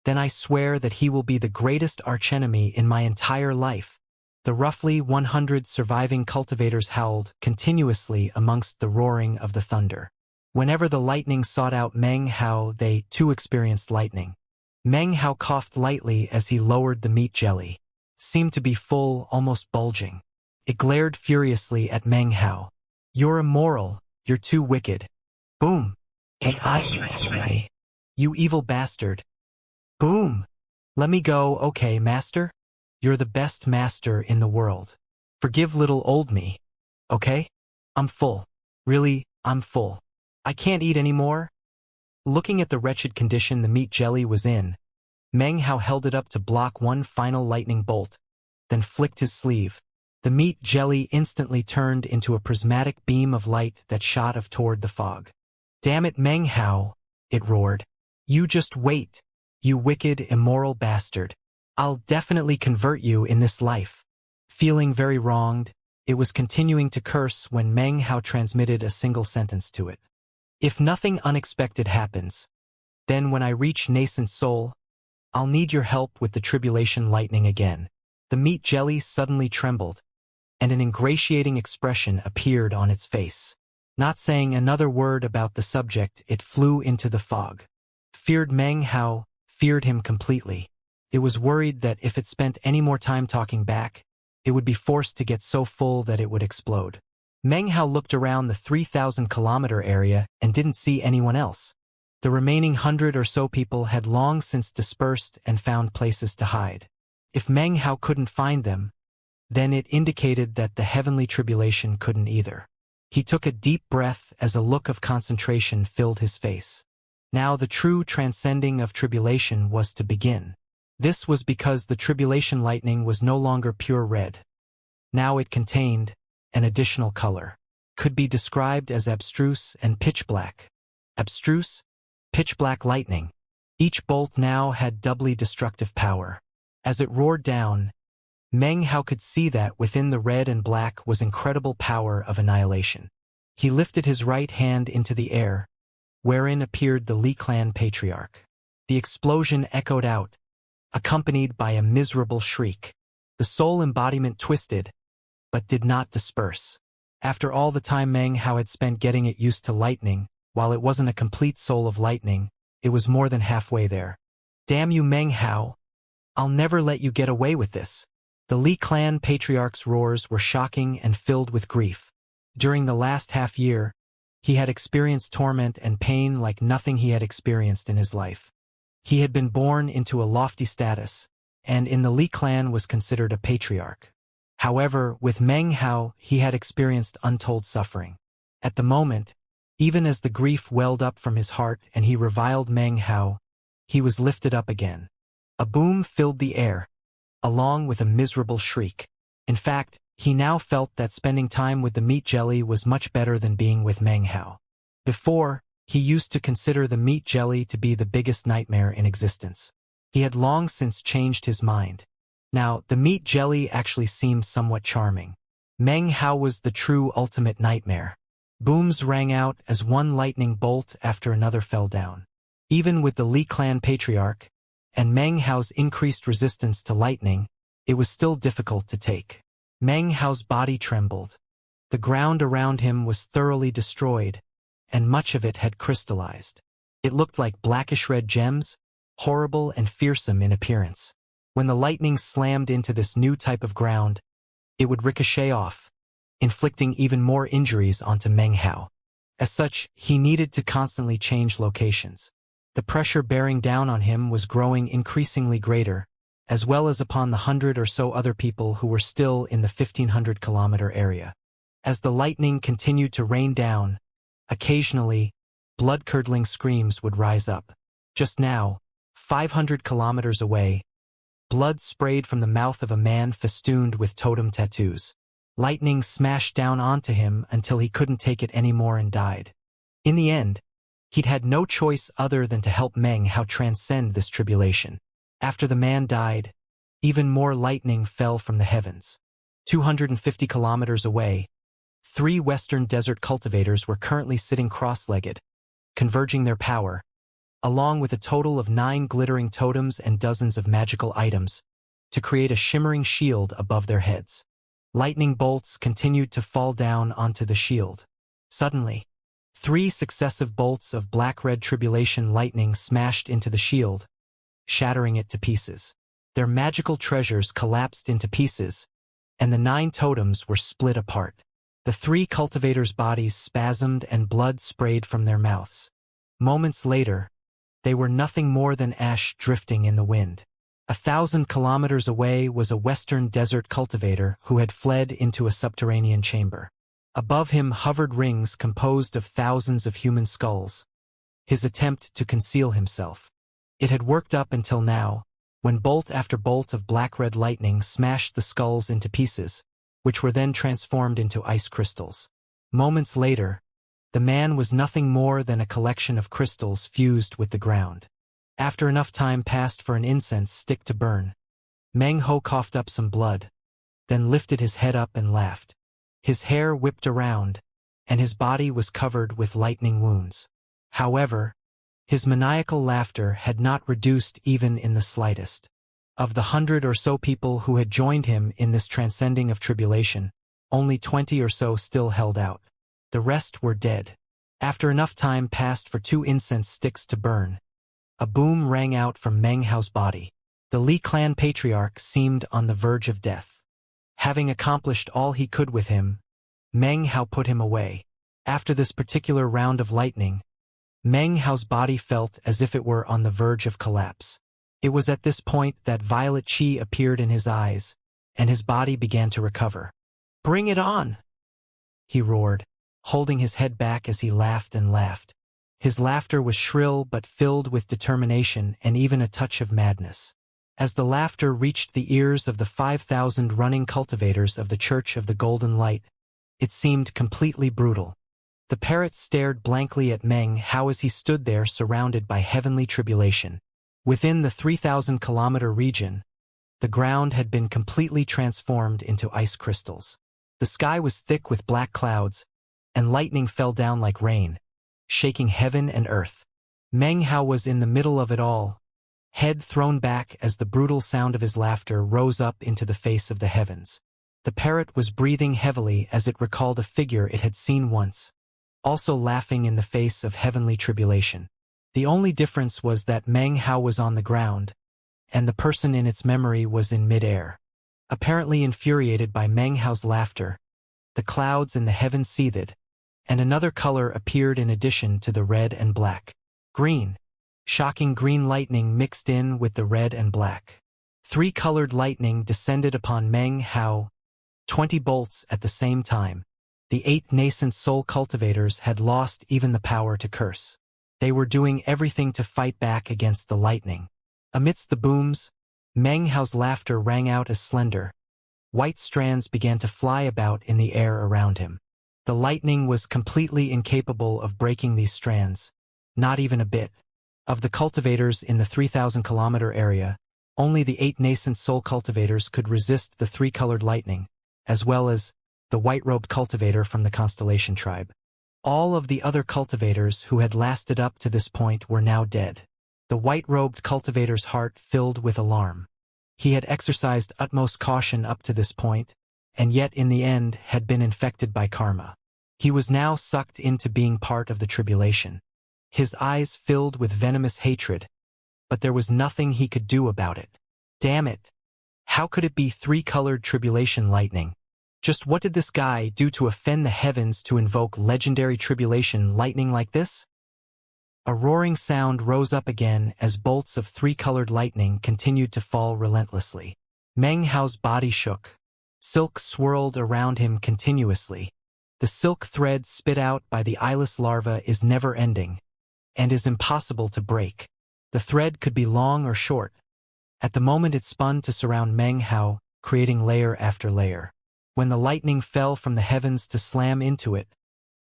A: then I swear that he will be the greatest archenemy in my entire life. The roughly 100 surviving cultivators howled continuously amongst the roaring of the thunder. Whenever the lightning sought out Meng Hao, they, too, experienced lightning. Meng Hao coughed lightly as he lowered the meat jelly. Seemed to be full, almost bulging. It glared furiously at Meng Hao. You're immoral. You're too wicked. Boom. AI. You evil bastard. Boom. Let me go, okay, master? You're the best master in the world. Forgive little old me. Okay? I'm full. Really, I'm full. I can't eat anymore. Looking at the wretched condition the meat jelly was in, Meng Hao held it up to block one final lightning bolt, then flicked his sleeve. The meat jelly instantly turned into a prismatic beam of light that shot toward the fog. Damn it, Meng Hao, it roared. You just wait, you wicked, immoral bastard. I'll definitely convert you in this life. Feeling very wronged, it was continuing to curse when Meng Hao transmitted a single sentence to it. If nothing unexpected happens, then when I reach nascent soul, I'll need your help with the tribulation lightning again. The meat jelly suddenly trembled, and an ingratiating expression appeared on its face. Not saying another word about the subject, it flew into the fog. Feared Meng Hao, feared him completely. It was worried that if it spent any more time talking back, it would be forced to get so full that it would explode. Meng Hao looked around the 3,000-kilometer area and didn't see anyone else. The remaining 100 or so people had long since dispersed and found places to hide. If Meng Hao couldn't find them, then it indicated that the heavenly tribulation couldn't either. He took a deep breath as a look of concentration filled his face. Now the true transcending of tribulation was to begin. This was because the tribulation lightning was no longer pure red. Now it contained an additional color. Could be described as abstruse and pitch black. Abstruse, pitch black lightning. Each bolt now had doubly destructive power. As it roared down, Meng Hao could see that within the red and black was incredible power of annihilation. He lifted his right hand into the air, wherein appeared the Li clan patriarch. The explosion echoed out, accompanied by a miserable shriek. The soul embodiment twisted, but did not disperse. After all the time Meng Hao had spent getting it used to lightning, while it wasn't a complete soul of lightning, it was more than halfway there. Damn you, Meng Hao! I'll never let you get away with this. The Li clan patriarch's roars were shocking and filled with grief. During the last half-year, he had experienced torment and pain like nothing he had experienced in his life. He had been born into a lofty status, and in the Li clan was considered a patriarch. However, with Meng Hao, he had experienced untold suffering. At the moment, even as the grief welled up from his heart and he reviled Meng Hao, he was lifted up again. A boom filled the air, along with a miserable shriek. In fact, he now felt that spending time with the meat jelly was much better than being with Meng Hao. Before, he used to consider the meat jelly to be the biggest nightmare in existence. He had long since changed his mind. Now, the meat jelly actually seemed somewhat charming. Meng Hao was the true ultimate nightmare. Booms rang out as one lightning bolt after another fell down. Even with the Li clan patriarch, and Meng Hao's increased resistance to lightning, it was still difficult to take. Meng Hao's body trembled. The ground around him was thoroughly destroyed, and much of it had crystallized. It looked like blackish-red gems, horrible and fearsome in appearance. When the lightning slammed into this new type of ground, it would ricochet off, inflicting even more injuries onto Meng Hao. As such, he needed to constantly change locations. The pressure bearing down on him was growing increasingly greater, as well as upon the 100 or so other people who were still in the 1,500-kilometer area. As the lightning continued to rain down, occasionally, blood-curdling screams would rise up. Just now, 500 kilometers away, blood sprayed from the mouth of a man festooned with totem tattoos. Lightning smashed down onto him until he couldn't take it anymore and died. In the end, he'd had no choice other than to help Meng Hao transcend this tribulation. After the man died, even more lightning fell from the heavens. 250 kilometers away, 3 western desert cultivators were currently sitting cross-legged, converging their power, along with a total of 9 glittering totems and dozens of magical items, to create a shimmering shield above their heads. Lightning bolts continued to fall down onto the shield. Suddenly, 3 successive bolts of black-red tribulation lightning smashed into the shield, shattering it to pieces. Their magical treasures collapsed into pieces, and the 9 totems were split apart. The 3 cultivators' bodies spasmed and blood sprayed from their mouths. Moments later, they were nothing more than ash drifting in the wind. 1,000 kilometers away was a western desert cultivator who had fled into a subterranean chamber. Above him hovered rings composed of thousands of human skulls, his attempt to conceal himself. It had worked up until now, when bolt after bolt of black-red lightning smashed the skulls into pieces, which were then transformed into ice crystals. Moments later, the man was nothing more than a collection of crystals fused with the ground. After enough time passed for an incense stick to burn, Meng Hao coughed up some blood, then lifted his head up and laughed. His hair whipped around, and his body was covered with lightning wounds. However, his maniacal laughter had not reduced even in the slightest. Of the 100 or so people who had joined him in this transcending of tribulation, only 20 or so still held out. The rest were dead. After enough time passed for 2 incense sticks to burn, a boom rang out from Meng Hao's body. The Li clan patriarch seemed on the verge of death. Having accomplished all he could with him, Meng Hao put him away. After this particular round of lightning, Meng Hao's body felt as if it were on the verge of collapse. It was at this point that violet chi appeared in his eyes, and his body began to recover. "Bring it on!" he roared, holding his head back as he laughed and laughed. His laughter was shrill but filled with determination and even a touch of madness. As the laughter reached the ears of the 5,000 running cultivators of the Church of the Golden Light, it seemed completely brutal. The parrot stared blankly at Meng Hao as he stood there surrounded by heavenly tribulation. Within the 3,000-kilometer region, the ground had been completely transformed into ice crystals. The sky was thick with black clouds, and lightning fell down like rain, shaking heaven and earth. Meng Hao was in the middle of it all, head thrown back as the brutal sound of his laughter rose up into the face of the heavens. The parrot was breathing heavily as it recalled a figure it had seen once, also laughing in the face of heavenly tribulation. The only difference was that Meng Hao was on the ground, and the person in its memory was in mid-air. Apparently infuriated by Meng Hao's laughter, the clouds in the heavens seethed, and another color appeared in addition to the red and black. Green. Shocking green lightning mixed in with the red and black. 3-colored lightning descended upon Meng Hao, 20 bolts at the same time. The 8 nascent soul cultivators had lost even the power to curse. They were doing everything to fight back against the lightning. Amidst the booms, Meng Hao's laughter rang out as slender. White strands began to fly about in the air around him. The lightning was completely incapable of breaking these strands, not even a bit. Of the cultivators in the 3,000-kilometer area, only the 8 nascent soul cultivators could resist the 3-colored lightning, as well as the white-robed cultivator from the Constellation tribe. All of the other cultivators who had lasted up to this point were now dead. The white-robed cultivator's heart filled with alarm. He had exercised utmost caution up to this point, and yet in the end had been infected by karma. He was now sucked into being part of the tribulation. His eyes filled with venomous hatred, but there was nothing he could do about it. Damn it! How could it be 3-colored tribulation lightning? Just what did this guy do to offend the heavens to invoke legendary tribulation lightning like this? A roaring sound rose up again as bolts of 3-colored lightning continued to fall relentlessly. Meng Hao's body shook. Silk swirled around him continuously. The silk thread spit out by the eyeless larva is never ending, and is impossible to break. The thread could be long or short. At the moment it spun to surround Meng Hao, creating layer after layer. When the lightning fell from the heavens to slam into it,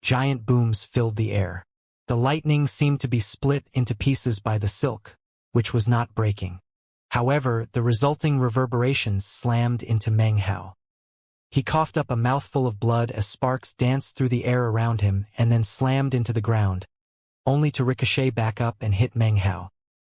A: giant booms filled the air. The lightning seemed to be split into pieces by the silk, which was not breaking. However, the resulting reverberations slammed into Meng Hao. He coughed up a mouthful of blood as sparks danced through the air around him and then slammed into the ground, only to ricochet back up and hit Meng Hao.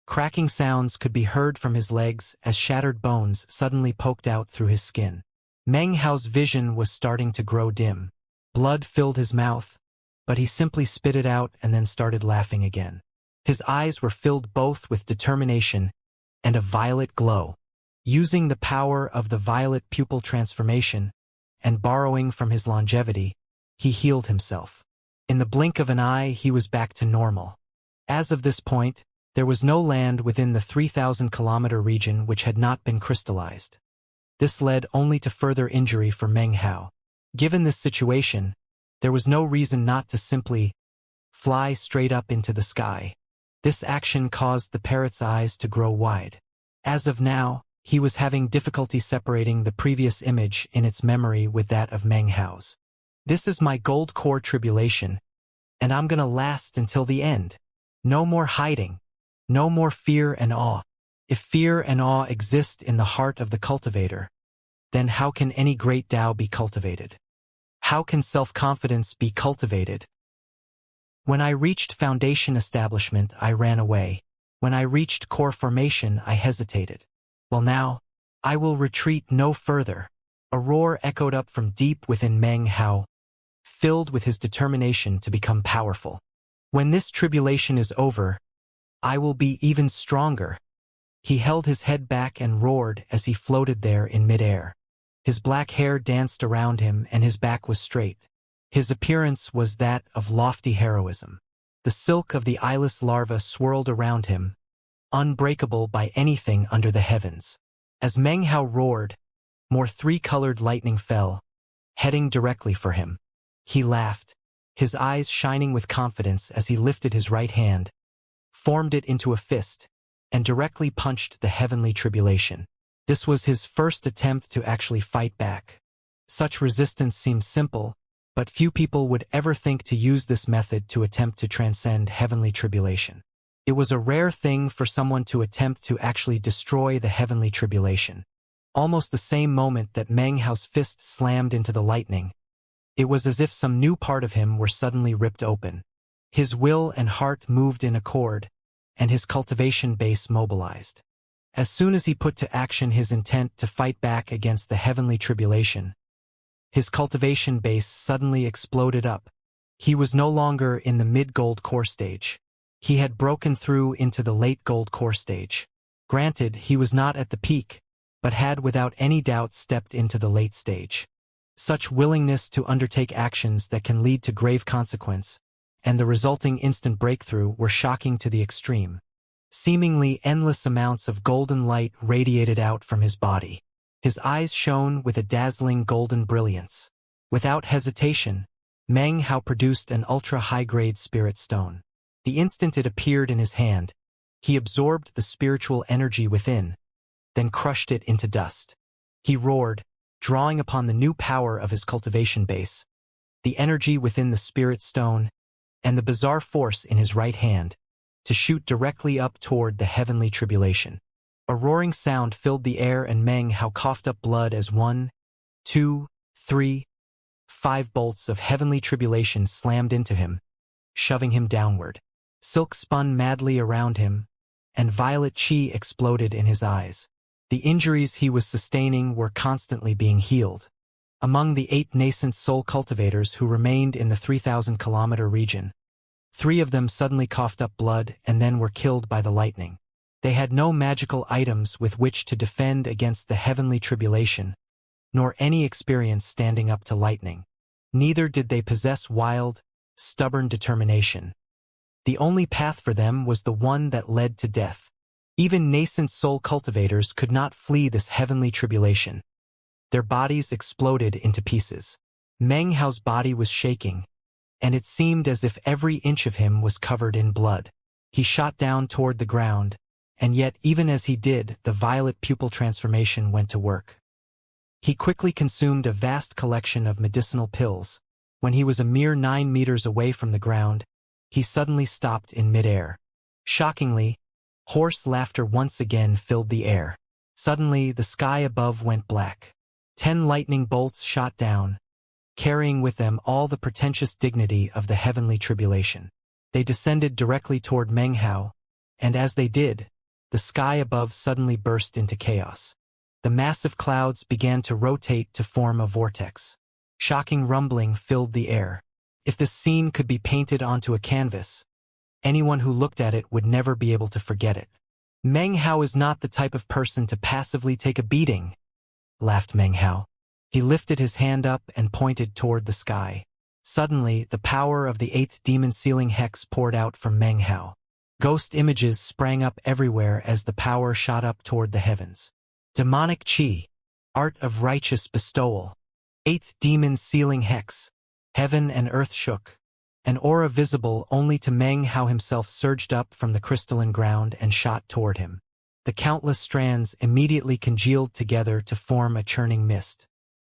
A: Cracking sounds could be heard from his legs as shattered bones suddenly poked out through his skin. Meng Hao's vision was starting to grow dim. Blood filled his mouth, but he simply spit it out and then started laughing again. His eyes were filled both with determination and a violet glow. Using the power of the violet pupil transformation and borrowing from his longevity, he healed himself. In the blink of an eye, he was back to normal. As of this point, there was no land within the 3,000-kilometer region which had not been crystallized. This led only to further injury for Meng Hao. Given this situation, there was no reason not to simply fly straight up into the sky. This action caused the parrot's eyes to grow wide. As of now, he was having difficulty separating the previous image in its memory with that of Meng Hao's. This is my gold core tribulation, and I'm gonna last until the end. No more hiding. No more fear and awe. If fear and awe exist in the heart of the cultivator, then how can any great Tao be cultivated? How can self-confidence be cultivated? When I reached foundation establishment, I ran away. When I reached core formation, I hesitated. Well now, I will retreat no further. A roar echoed up from deep within Meng Hao, filled with his determination to become powerful. When this tribulation is over, I will be even stronger. He held his head back and roared as he floated there in midair. His black hair danced around him and his back was straight. His appearance was that of lofty heroism. The silk of the eyeless larva swirled around him, unbreakable by anything under the heavens. As Meng Hao roared, more three-colored lightning fell, heading directly for him. He laughed, his eyes shining with confidence as he lifted his right hand, formed it into a fist, and directly punched the heavenly tribulation. This was his first attempt to actually fight back. Such resistance seemed simple, but few people would ever think to use this method to attempt to transcend heavenly tribulation. It was a rare thing for someone to attempt to actually destroy the heavenly tribulation. Almost the same moment that Meng Hao's fist slammed into the lightning, it was as if some new part of him were suddenly ripped open. His will and heart moved in accord, and his cultivation base mobilized. As soon as he put to action his intent to fight back against the heavenly tribulation, his cultivation base suddenly exploded up. He was no longer in the mid-gold core stage. He had broken through into the late gold core stage. Granted, he was not at the peak, but had without any doubt stepped into the late stage. Such willingness to undertake actions that can lead to grave consequence, and the resulting instant breakthrough were shocking to the extreme. Seemingly endless amounts of golden light radiated out from his body. His eyes shone with a dazzling golden brilliance. Without hesitation, Meng Hao produced an ultra-high-grade spirit stone. The instant it appeared in his hand, he absorbed the spiritual energy within, then crushed it into dust. He roared, drawing upon the new power of his cultivation base, the energy within the spirit stone, and the bizarre force in his right hand, to shoot directly up toward the heavenly tribulation. A roaring sound filled the air and Meng Hao coughed up blood as 1, 2, 3, 5 bolts of heavenly tribulation slammed into him, shoving him downward. Silk spun madly around him, and violet chi exploded in his eyes. The injuries he was sustaining were constantly being healed. Among the 8 nascent soul cultivators who remained in the 3,000-kilometer region, 3 of them suddenly coughed up blood and then were killed by the lightning. They had no magical items with which to defend against the heavenly tribulation, nor any experience standing up to lightning. Neither did they possess wild, stubborn determination. The only path for them was the one that led to death. Even nascent soul cultivators could not flee this heavenly tribulation. Their bodies exploded into pieces. Meng Hao's body was shaking, and it seemed as if every inch of him was covered in blood. He shot down toward the ground, and yet even as he did, the violet pupil transformation went to work. He quickly consumed a vast collection of medicinal pills. When he was a mere 9 meters away from the ground, he suddenly stopped in midair. Shockingly, hoarse laughter once again filled the air. Suddenly, the sky above went black. 10 lightning bolts shot down, carrying with them all the pretentious dignity of the heavenly tribulation. They descended directly toward Meng Hao, and as they did, the sky above suddenly burst into chaos. The massive clouds began to rotate to form a vortex. Shocking rumbling filled the air. If this scene could be painted onto a canvas, anyone who looked at it would never be able to forget it. Meng Hao is not the type of person to passively take a beating, laughed Meng Hao. He lifted his hand up and pointed toward the sky. Suddenly, the power of the 8th demon sealing hex poured out from Meng Hao. Ghost images sprang up everywhere as the power shot up toward the heavens. Demonic Qi, art of righteous bestowal. 8th demon sealing hex. Heaven and earth shook. An aura visible only to Meng Hao himself surged up from the crystalline ground and shot toward him. The countless strands immediately congealed together to form a churning mist.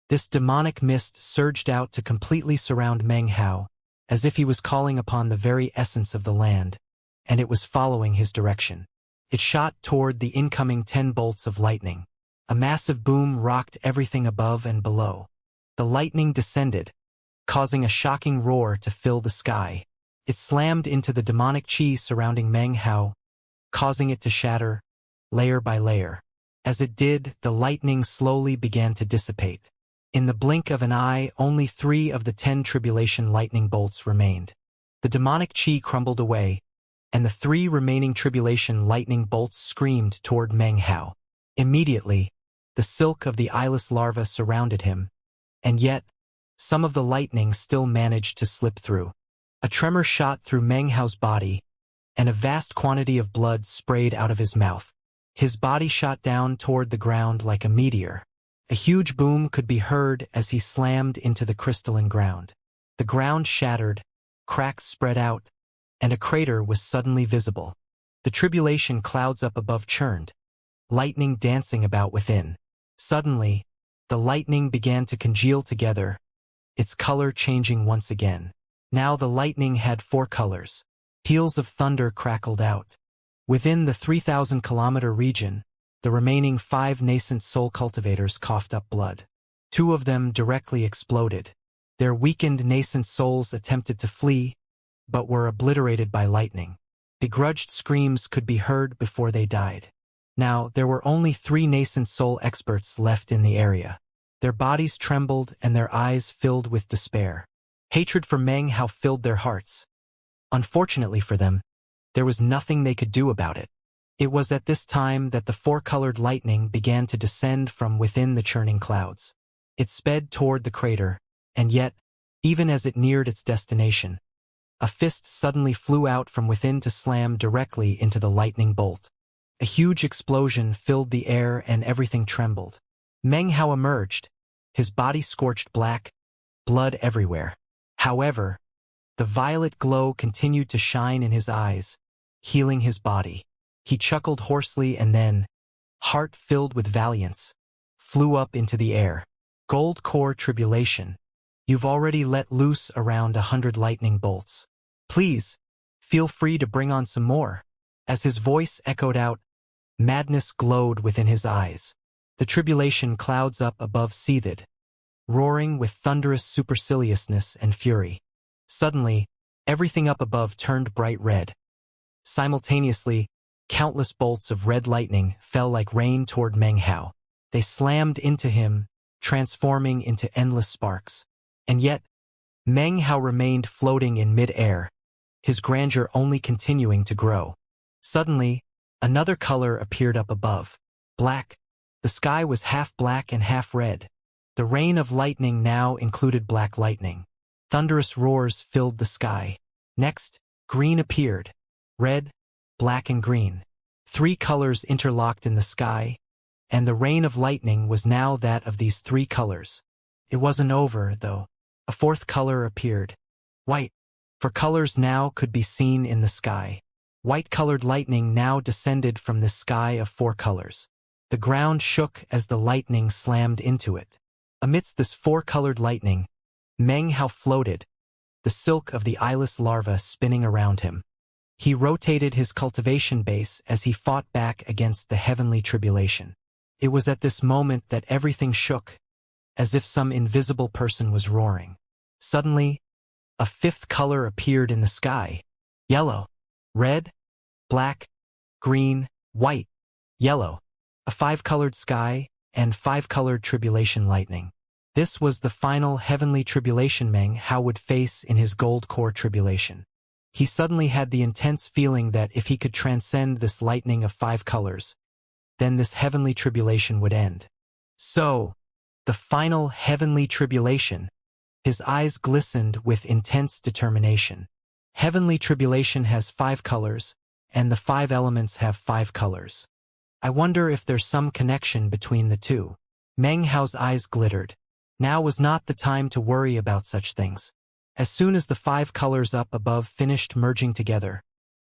A: This demonic mist surged out to completely surround Meng Hao, as if he was calling upon the very essence of the land, and it was following his direction. It shot toward the incoming 10 bolts of lightning. A massive boom rocked everything above and below. The lightning descended, causing a shocking roar to fill the sky. It slammed into the demonic qi surrounding Meng Hao, causing it to shatter, layer by layer. As it did, the lightning slowly began to dissipate. In the blink of an eye, only 3 of the 10 tribulation lightning bolts remained. The demonic qi crumbled away, and the 3 remaining tribulation lightning bolts screamed toward Meng Hao. Immediately, the silk of the eyeless larva surrounded him, and yet, some of the lightning still managed to slip through. A tremor shot through Meng Hao's body, and a vast quantity of blood sprayed out of his mouth. His body shot down toward the ground like a meteor. A huge boom could be heard as he slammed into the crystalline ground. The ground shattered, cracks spread out, and a crater was suddenly visible. The tribulation clouds up above churned, lightning dancing about within. Suddenly, the lightning began to congeal together, its color changing once again. Now the lightning had 4 colors. Peals of thunder crackled out. Within the 3,000-kilometer region, the remaining 5 nascent soul cultivators coughed up blood. 2 of them directly exploded. Their weakened nascent souls attempted to flee, but were obliterated by lightning. Begrudged screams could be heard before they died. Now, there were only 3 nascent soul experts left in the area. Their bodies trembled and their eyes filled with despair. Hatred for Meng Hao filled their hearts. Unfortunately for them, there was nothing they could do about it. It was at this time that the 4-colored lightning began to descend from within the churning clouds. It sped toward the crater, and yet, even as it neared its destination, a fist suddenly flew out from within to slam directly into the lightning bolt. A huge explosion filled the air and everything trembled. Meng Hao emerged, his body scorched black, blood everywhere. However, the violet glow continued to shine in his eyes, healing his body. He chuckled hoarsely and then, heart filled with valiance, flew up into the air. Gold core tribulation. You've already let loose around 100 lightning bolts. Please, feel free to bring on some more. As his voice echoed out, madness glowed within his eyes. The tribulation clouds up above seethed, roaring with thunderous superciliousness and fury. Suddenly, everything up above turned bright red. Simultaneously, countless bolts of red lightning fell like rain toward Meng Hao. They slammed into him, transforming into endless sparks. And yet, Meng Hao remained floating in mid-air, his grandeur only continuing to grow. Suddenly, another color appeared up above. Black. The sky was half black and half red. The rain of lightning now included black lightning. Thunderous roars filled the sky. Next, green appeared. Red, black and green. 3 colors interlocked in the sky, and the rain of lightning was now that of these 3 colors. It wasn't over, though. A 4th color appeared. White, for colors now could be seen in the sky. White-colored lightning now descended from this sky of 4 colors. The ground shook as the lightning slammed into it. Amidst this 4-colored lightning, Meng Hao floated, the silk of the eyeless larva spinning around him. He rotated his cultivation base as he fought back against the heavenly tribulation. It was at this moment that everything shook, as if some invisible person was roaring. Suddenly, a 5th color appeared in the sky. Yellow, red, black, green, white, yellow. A 5-colored sky and 5-colored tribulation lightning. This was the final heavenly tribulation Meng Hao would face in his gold core tribulation. He suddenly had the intense feeling that if he could transcend this lightning of 5 colors, then this heavenly tribulation would end. So, the final heavenly tribulation. His eyes glistened with intense determination. Heavenly tribulation has 5 colors, and the 5 elements have 5 colors. I wonder if there's some connection between the two. Meng Hao's eyes glittered. Now was not the time to worry about such things. As soon as the 5 colors up above finished merging together,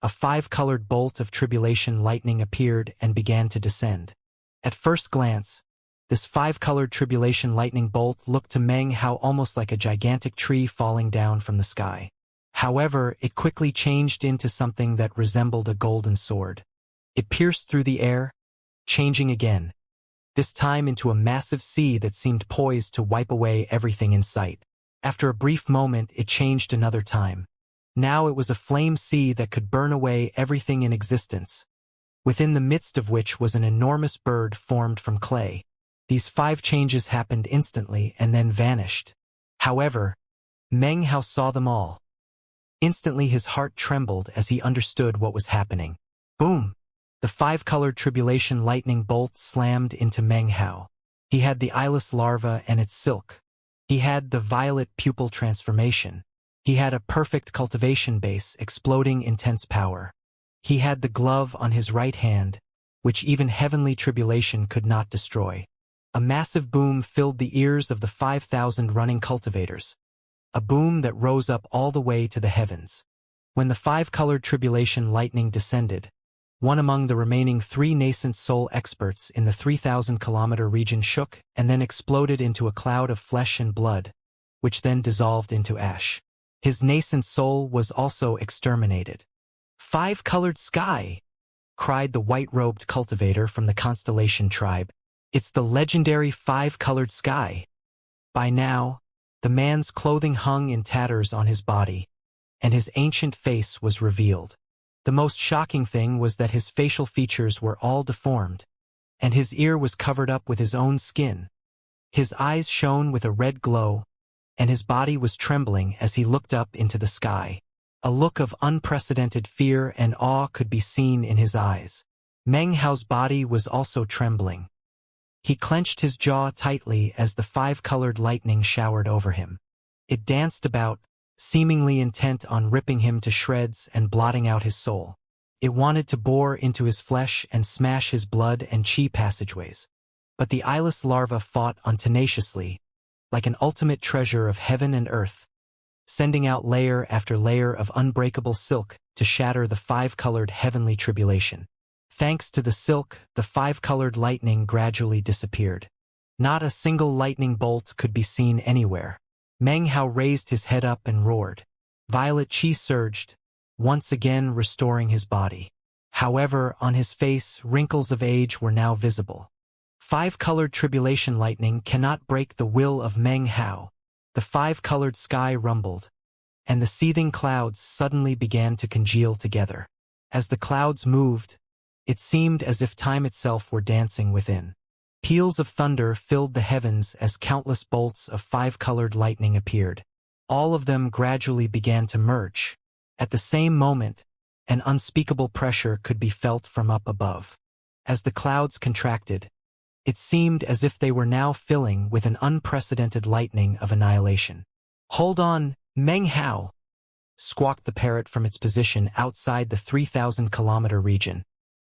A: a 5-colored bolt of tribulation lightning appeared and began to descend. At first glance, this 5-colored tribulation lightning bolt looked to Meng Hao almost like a gigantic tree falling down from the sky. However, it quickly changed into something that resembled a golden sword. It pierced through the air, changing again, this time into a massive sea that seemed poised to wipe away everything in sight. After a brief moment, it changed another time. Now it was a flame sea that could burn away everything in existence, within the midst of which was an enormous bird formed from clay. These 5 changes happened instantly and then vanished. However, Meng Hao saw them all. Instantly his heart trembled as he understood what was happening. Boom! The 5-colored tribulation lightning bolt slammed into Meng Hao. He had the eyeless larva and its silk. He had the violet pupil transformation. He had a perfect cultivation base exploding intense power. He had the glove on his right hand, which even heavenly tribulation could not destroy. A massive boom filled the ears of the 5,000 running cultivators. A boom that rose up all the way to the heavens. When the 5-colored tribulation lightning descended, one among the remaining 3 nascent soul experts in the 3,000-kilometer region shook and then exploded into a cloud of flesh and blood, which then dissolved into ash. His nascent soul was also exterminated. 5-colored sky! Cried the white-robed cultivator from the constellation tribe. It's the legendary 5-colored sky. By now, the man's clothing hung in tatters on his body, and his ancient face was revealed. The most shocking thing was that his facial features were all deformed, and his ear was covered up with his own skin. His eyes shone with a red glow, and his body was trembling as he looked up into the sky. A look of unprecedented fear and awe could be seen in his eyes. Meng Hao's body was also trembling. He clenched his jaw tightly as the 5-colored lightning showered over him. It danced about, seemingly intent on ripping him to shreds and blotting out his soul. It wanted to bore into his flesh and smash his blood and chi passageways. But the eyeless larva fought on tenaciously, like an ultimate treasure of heaven and earth, sending out layer after layer of unbreakable silk to shatter the 5-colored heavenly tribulation. Thanks to the silk, the 5-colored lightning gradually disappeared. Not a single lightning bolt could be seen anywhere. Meng Hao raised his head up and roared. Violet chi surged, once again restoring his body. However, on his face, wrinkles of age were now visible. 5-colored tribulation lightning cannot break the will of Meng Hao. The 5-colored sky rumbled, and the seething clouds suddenly began to congeal together. As the clouds moved, it seemed as if time itself were dancing within. Peals of thunder filled the heavens as countless bolts of 5-colored lightning appeared. All of them gradually began to merge. At the same moment, an unspeakable pressure could be felt from up above. As the clouds contracted, it seemed as if they were now filling with an unprecedented lightning of annihilation. "Hold on, Meng Hao!" squawked the parrot from its position outside the 3,000-kilometer region.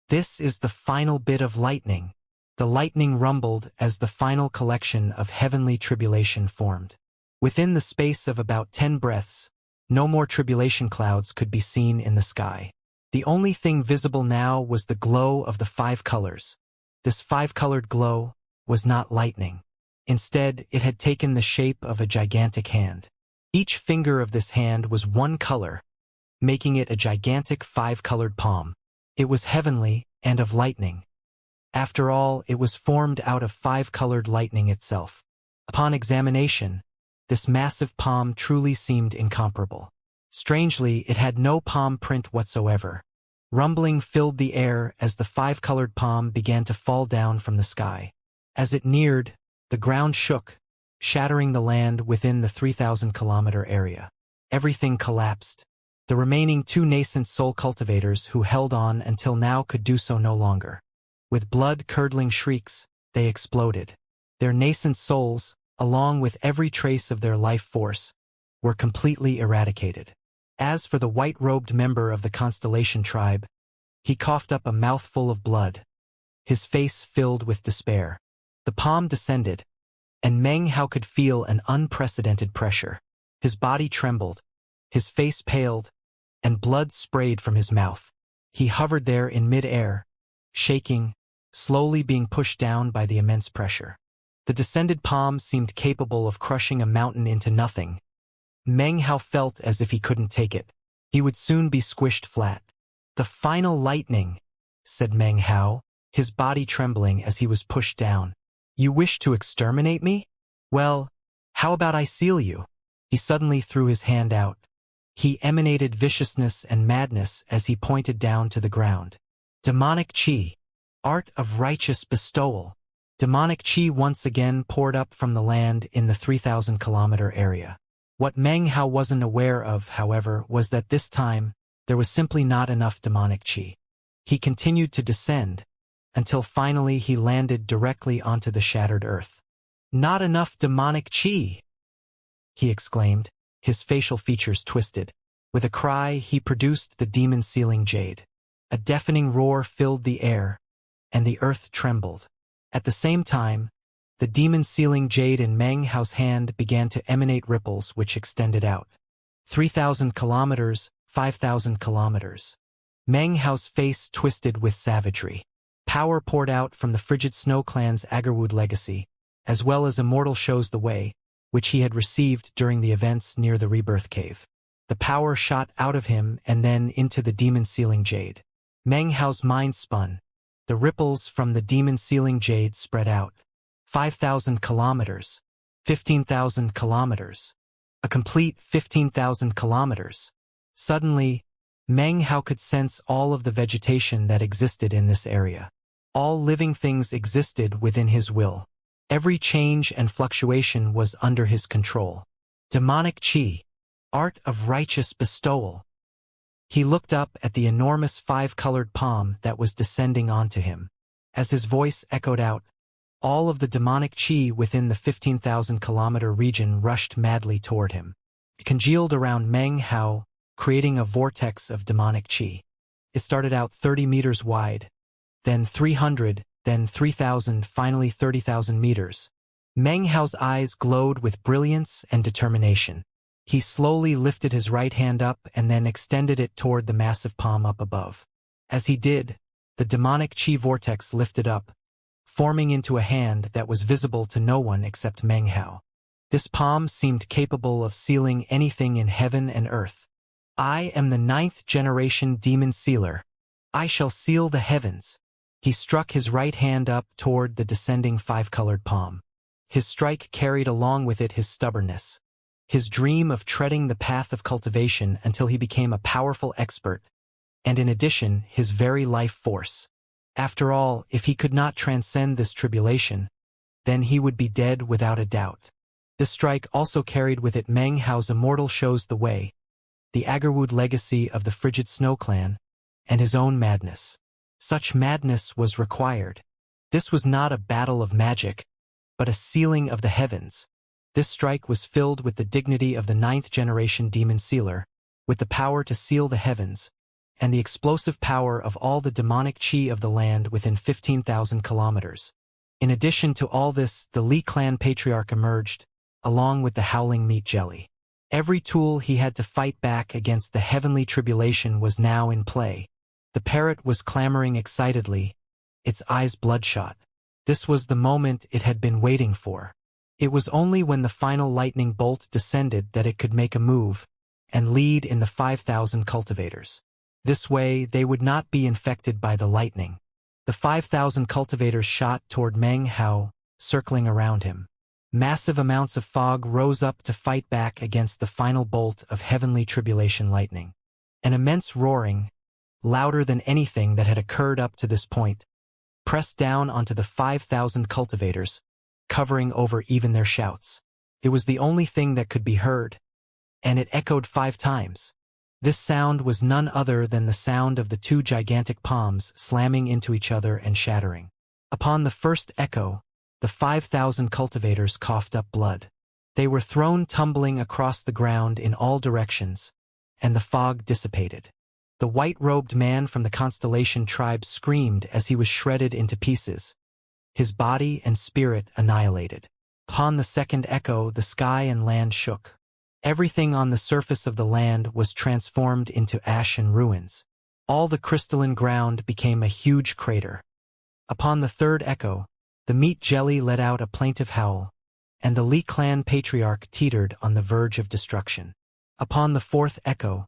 A: "This is the final bit of lightning." The lightning rumbled as the final collection of heavenly tribulation formed. Within the space of about 10 breaths, no more tribulation clouds could be seen in the sky. The only thing visible now was the glow of the 5 colors. This 5-colored glow was not lightning. Instead, it had taken the shape of a gigantic hand. Each finger of this hand was one color, making it a gigantic 5-colored palm. It was heavenly and of lightning. After all, it was formed out of 5-colored lightning itself. Upon examination, this massive palm truly seemed incomparable. Strangely, it had no palm print whatsoever. Rumbling filled the air as the 5-colored palm began to fall down from the sky. As it neared, the ground shook, shattering the land within the 3,000-kilometer area. Everything collapsed. The remaining 2 nascent soul cultivators who held on until now could do so no longer. With blood-curdling shrieks, they exploded. Their nascent souls, along with every trace of their life force, were completely eradicated. As for the white-robed member of the Constellation tribe, he coughed up a mouthful of blood, his face filled with despair. The palm descended, and Meng Hao could feel an unprecedented pressure. His body trembled, his face paled, and blood sprayed from his mouth. He hovered there in mid-air, shaking, slowly being pushed down by the immense pressure. The descended palm seemed capable of crushing a mountain into nothing. Meng Hao felt as if he couldn't take it. He would soon be squished flat. "The final lightning," said Meng Hao, his body trembling as he was pushed down. "You wish to exterminate me? Well, how about I seal you?" He suddenly threw his hand out. He emanated viciousness and madness as he pointed down to the ground. Demonic Qi, art of righteous bestowal. Demonic Qi once again poured up from the land in the 3,000-kilometer area. What Meng Hao wasn't aware of, however, was that this time, there was simply not enough demonic Qi. He continued to descend, until finally he landed directly onto the shattered earth. "Not enough demonic Qi!" he exclaimed, his facial features twisted. With a cry, he produced the demon sealing jade. A deafening roar filled the air, and the earth trembled. At the same time, the demon sealing jade in Meng Hao's hand began to emanate ripples which extended out. 3,000 kilometers, 5,000 kilometers. Meng Hao's face twisted with savagery. Power poured out from the frigid snow clan's Agarwood legacy, as well as Immortal shows the way, which he had received during the events near the Rebirth Cave. The power shot out of him and then into the demon sealing jade. Meng Hao's mind spun. The ripples from the demon sealing jade spread out. 5,000 kilometers. 15,000 kilometers. A complete 15,000 kilometers. Suddenly, Meng Hao could sense all of the vegetation that existed in this area. All living things existed within his will. Every change and fluctuation was under his control. Demonic Qi, art of righteous bestowal. He looked up at the enormous 5-colored palm that was descending onto him. As his voice echoed out, all of the demonic Qi within the 15,000-kilometer region rushed madly toward him. It congealed around Meng Hao, creating a vortex of demonic Qi. It started out 30 meters wide, then 300, then 3,000, finally 30,000 meters. Meng Hao's eyes glowed with brilliance and determination. He slowly lifted his right hand up and then extended it toward the massive palm up above. As he did, the demonic Qi vortex lifted up, forming into a hand that was visible to no one except Meng Hao. This palm seemed capable of sealing anything in heaven and earth. "I am the 9th-generation demon sealer. I shall seal the heavens." He struck his right hand up toward the descending 5-colored palm. His strike carried along with it his stubbornness, his dream of treading the path of cultivation until he became a powerful expert, and in addition, his very life force. After all, if he could not transcend this tribulation, then he would be dead without a doubt. This strike also carried with it Meng Hao's Immortal shows the way, the Agarwood legacy of the frigid snow clan, and his own madness. Such madness was required. This was not a battle of magic, but a sealing of the heavens. This strike was filled with the dignity of the 9th-generation demon sealer, with the power to seal the heavens, and the explosive power of all the demonic Qi of the land within 15,000 kilometers. In addition to all this, the Li clan patriarch emerged, along with the howling meat jelly. Every tool he had to fight back against the heavenly tribulation was now in play. The parrot was clamoring excitedly, its eyes bloodshot. This was the moment it had been waiting for. It was only when the final lightning bolt descended that it could make a move and lead in the 5,000 cultivators. This way, they would not be infected by the lightning. The 5,000 cultivators shot toward Meng Hao, circling around him. Massive amounts of fog rose up to fight back against the final bolt of heavenly tribulation lightning. An immense roaring, louder than anything that had occurred up to this point, pressed down onto the 5,000 cultivators, covering over even their shouts. It was the only thing that could be heard, and it echoed 5 times. This sound was none other than the sound of the 2 gigantic palms slamming into each other and shattering. Upon the first echo, the 5,000 cultivators coughed up blood. They were thrown tumbling across the ground in all directions, and the fog dissipated. The white-robed man from the Constellation tribe screamed as he was shredded into pieces, his body and spirit annihilated. Upon the second echo, the sky and land shook. Everything on the surface of the land was transformed into ash and ruins. All the crystalline ground became a huge crater. Upon the third echo, the meat jelly let out a plaintive howl, and the Li clan patriarch teetered on the verge of destruction. Upon the fourth echo,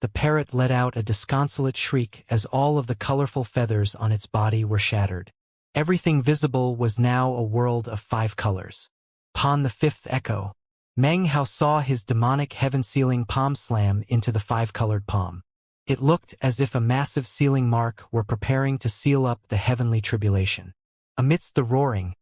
A: the parrot let out a disconsolate shriek as all of the colorful feathers on its body were shattered. Everything visible was now a world of 5 colors. Upon the fifth echo, Meng Hao saw his demonic heaven-sealing palm slam into the 5-colored palm. It looked as if a massive sealing mark were preparing to seal up the heavenly tribulation. Amidst the roaring,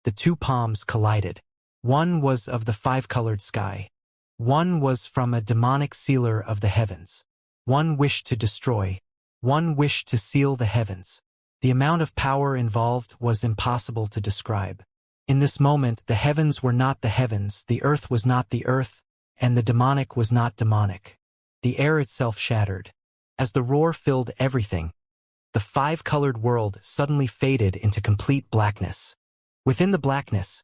A: the 2 palms collided. One was of the 5-colored sky. One was from a demonic sealer of the heavens. One wished to destroy. One wished to seal the heavens. The amount of power involved was impossible to describe. In this moment, the heavens were not the heavens, the earth was not the earth, and the demonic was not demonic. The air itself shattered. As the roar filled everything, the 5-colored world suddenly faded into complete blackness. Within the blackness,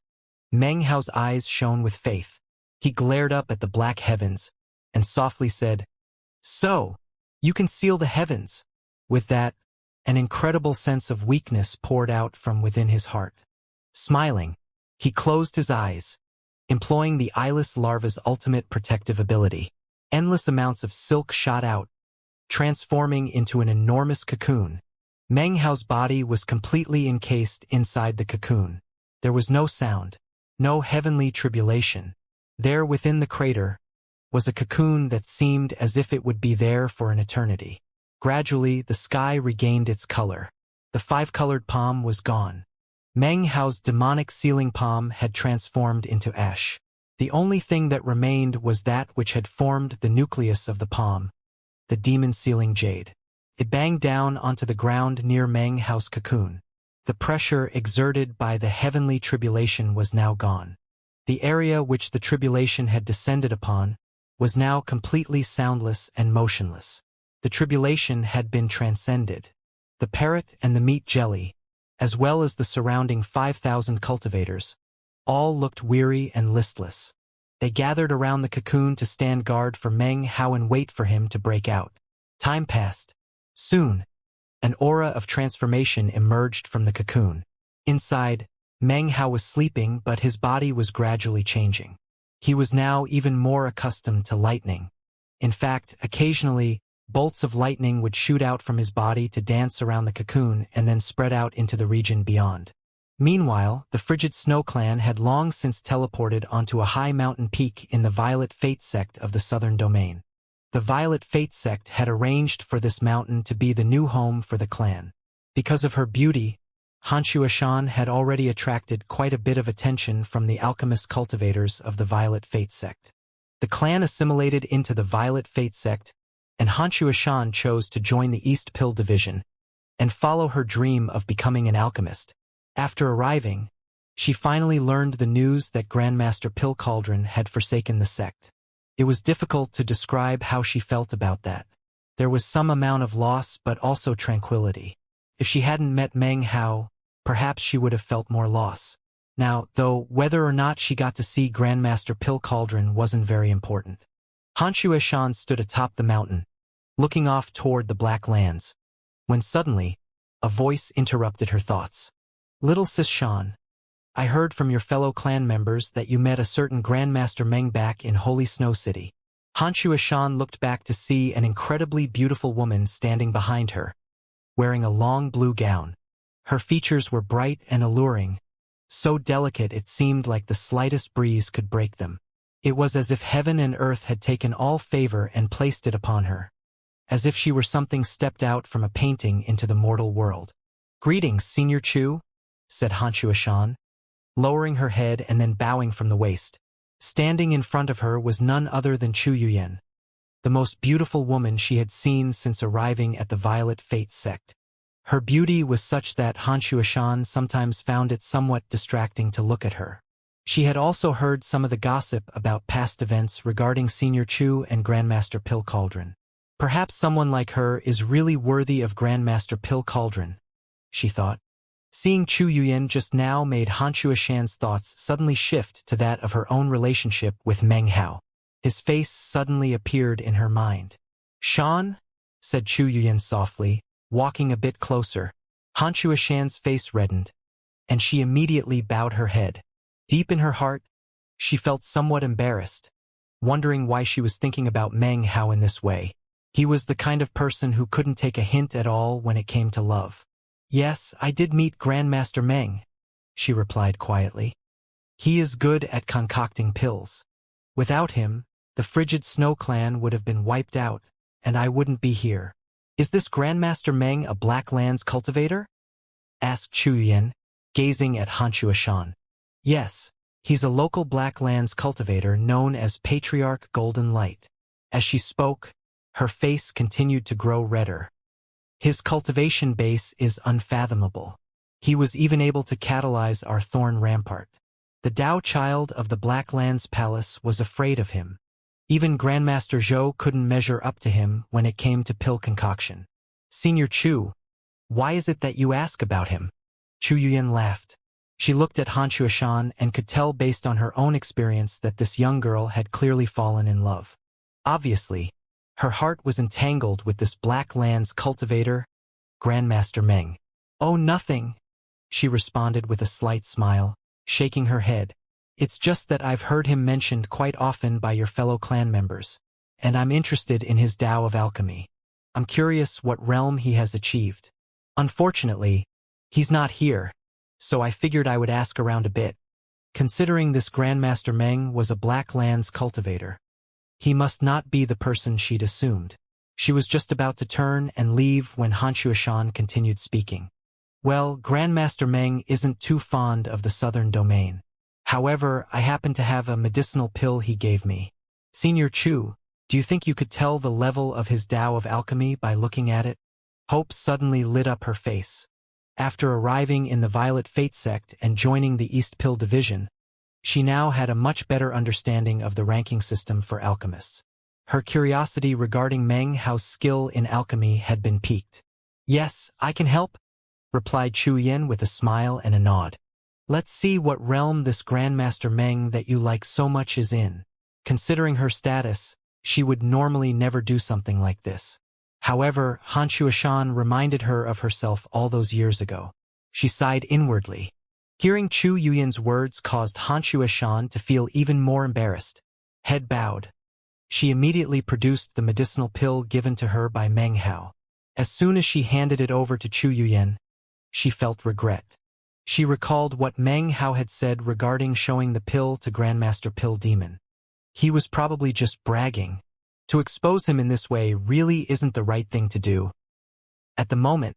A: Meng Hao's eyes shone with faith. He glared up at the black heavens and softly said, "So, you can seal the heavens." With that, an incredible sense of weakness poured out from within his heart. Smiling, he closed his eyes, employing the eyeless larva's ultimate protective ability. Endless amounts of silk shot out, transforming into an enormous cocoon. Meng Hao's body was completely encased inside the cocoon. There was no sound, no heavenly tribulation. There within the crater was a cocoon that seemed as if it would be there for an eternity. Gradually, the sky regained its color. The 5-colored palm was gone. Meng Hao's demonic sealing palm had transformed into ash. The only thing that remained was that which had formed the nucleus of the palm, the demon-sealing jade. It banged down onto the ground near Meng Hao's cocoon. The pressure exerted by the heavenly tribulation was now gone. The area which the tribulation had descended upon was now completely soundless and motionless. The tribulation had been transcended. The parrot and the meat jelly, as well as the surrounding 5,000 cultivators, all looked weary and listless. They gathered around the cocoon to stand guard for Meng Hao and wait for him to break out. Time passed. Soon, an aura of transformation emerged from the cocoon. Inside, Meng Hao was sleeping, but his body was gradually changing. He was now even more accustomed to lightning. In fact, occasionally, bolts of lightning would shoot out from his body to dance around the cocoon and then spread out into the region beyond. Meanwhile, the frigid Snow Clan had long since teleported onto a high mountain peak in the Violet Fate sect of the southern domain. The Violet Fate sect had arranged for this mountain to be the new home for the clan. Because of her beauty, Xianxia had already attracted quite a bit of attention from the alchemist cultivators of the Violet Fate sect. The clan assimilated into the Violet Fate sect, and Xianxia chose to join the East Pill Division and follow her dream of becoming an alchemist. After arriving, she finally learned the news that Grandmaster Pill Cauldron had forsaken the sect. It was difficult to describe how she felt about that. There was some amount of loss but also tranquility. If she hadn't met Meng Hao, perhaps she would have felt more loss. Now, though, whether or not she got to see Grandmaster Pill Cauldron wasn't very important. Xianxia stood atop the mountain, looking off toward the Black Lands. when suddenly, a voice interrupted her thoughts. "Little sis Shan, I heard from your fellow clan members that you met a certain Grandmaster Meng back in Holy Snow City." Xianxia Shan looked back to see an incredibly beautiful woman standing behind her, wearing a long blue gown. Her features were bright and alluring, so delicate it seemed like the slightest breeze could break them. It was as if heaven and earth had taken all favor and placed it upon her, as if she were something stepped out from a painting into the mortal world. "Greetings, Senior Chu," said Xianxia Shan, lowering her head and then bowing from the waist. Standing in front of her was none other than Chu Yuyan, the most beautiful woman she had seen since arriving at the Violet Fate sect. Her beauty was such that Xianxia Shan sometimes found it somewhat distracting to look at her. She had also heard some of the gossip about past events regarding Senior Chu and Grandmaster Pill Cauldron. Perhaps someone like her is really worthy of Grandmaster Pill Cauldron, she thought. Seeing Chu Yuyan just now made Xianxia Shan's thoughts suddenly shift to that of her own relationship with Meng Hao. His face suddenly appeared in her mind. "Shan?" said Chu Yuyan softly, walking a bit closer. Xianxia Shan's face reddened, and she immediately bowed her head. Deep in her heart, she felt somewhat embarrassed, wondering why she was thinking about Meng Hao in this way. He was the kind of person who couldn't take a hint at all when it came to love. "Yes, I did meet Grandmaster Meng," she replied quietly. "He is good at concocting pills. Without him, the frigid Snow Clan would have been wiped out, and I wouldn't be here." "Is this Grandmaster Meng a Black Lands cultivator?" asked Chu Yuyan, gazing at Xianxia Shan. "Yes, he's a local Black Lands cultivator known as Patriarch Golden Light." As she spoke, her face continued to grow redder. "His cultivation base is unfathomable. He was even able to catalyze our Thorn Rampart. The Tao Child of the Black Lands Palace was afraid of him. Even Grandmaster Zhou couldn't measure up to him when it came to pill concoction." "Senior Chu, why is it that you ask about him?" Chu Yuyan laughed. She looked at Xianxia Shan and could tell based on her own experience that this young girl had clearly fallen in love. Obviously, her heart was entangled with this Black Lands cultivator, Grandmaster Meng. "Oh, nothing," she responded with a slight smile, shaking her head. "It's just that I've heard him mentioned quite often by your fellow clan members, and I'm interested in his Tao of alchemy. I'm curious what realm he has achieved. Unfortunately, he's not here, so I figured I would ask around a bit. Considering this Grandmaster Meng was a Black Lands cultivator, he must not be the person she'd assumed." She was just about to turn and leave when Xianxia Shan continued speaking. "Well, Grandmaster Meng isn't too fond of the southern domain. However, I happen to have a medicinal pill he gave me. Senior Chu, do you think you could tell the level of his Tao of alchemy by looking at it?" Hope suddenly lit up her face. After arriving in the Violet Fate sect and joining the East Pill Division, she now had a much better understanding of the ranking system for alchemists. Her curiosity regarding Meng Hao's skill in alchemy had been piqued. "Yes, I can help," replied Chu Yuyan with a smile and a nod. "Let's see what realm this Grandmaster Meng that you like so much is in." Considering her status, she would normally never do something like this. However, Xianxia Shan reminded her of herself all those years ago. She sighed inwardly. Hearing Chu Yuyan's words caused Xianxia Shan to feel even more embarrassed. Head bowed, she immediately produced the medicinal pill given to her by Meng Hao. As soon as she handed it over to Chu Yuyan, she felt regret. She recalled what Meng Hao had said regarding showing the pill to Grandmaster Pill Demon. He was probably just bragging. To expose him in this way really isn't the right thing to do. At the moment,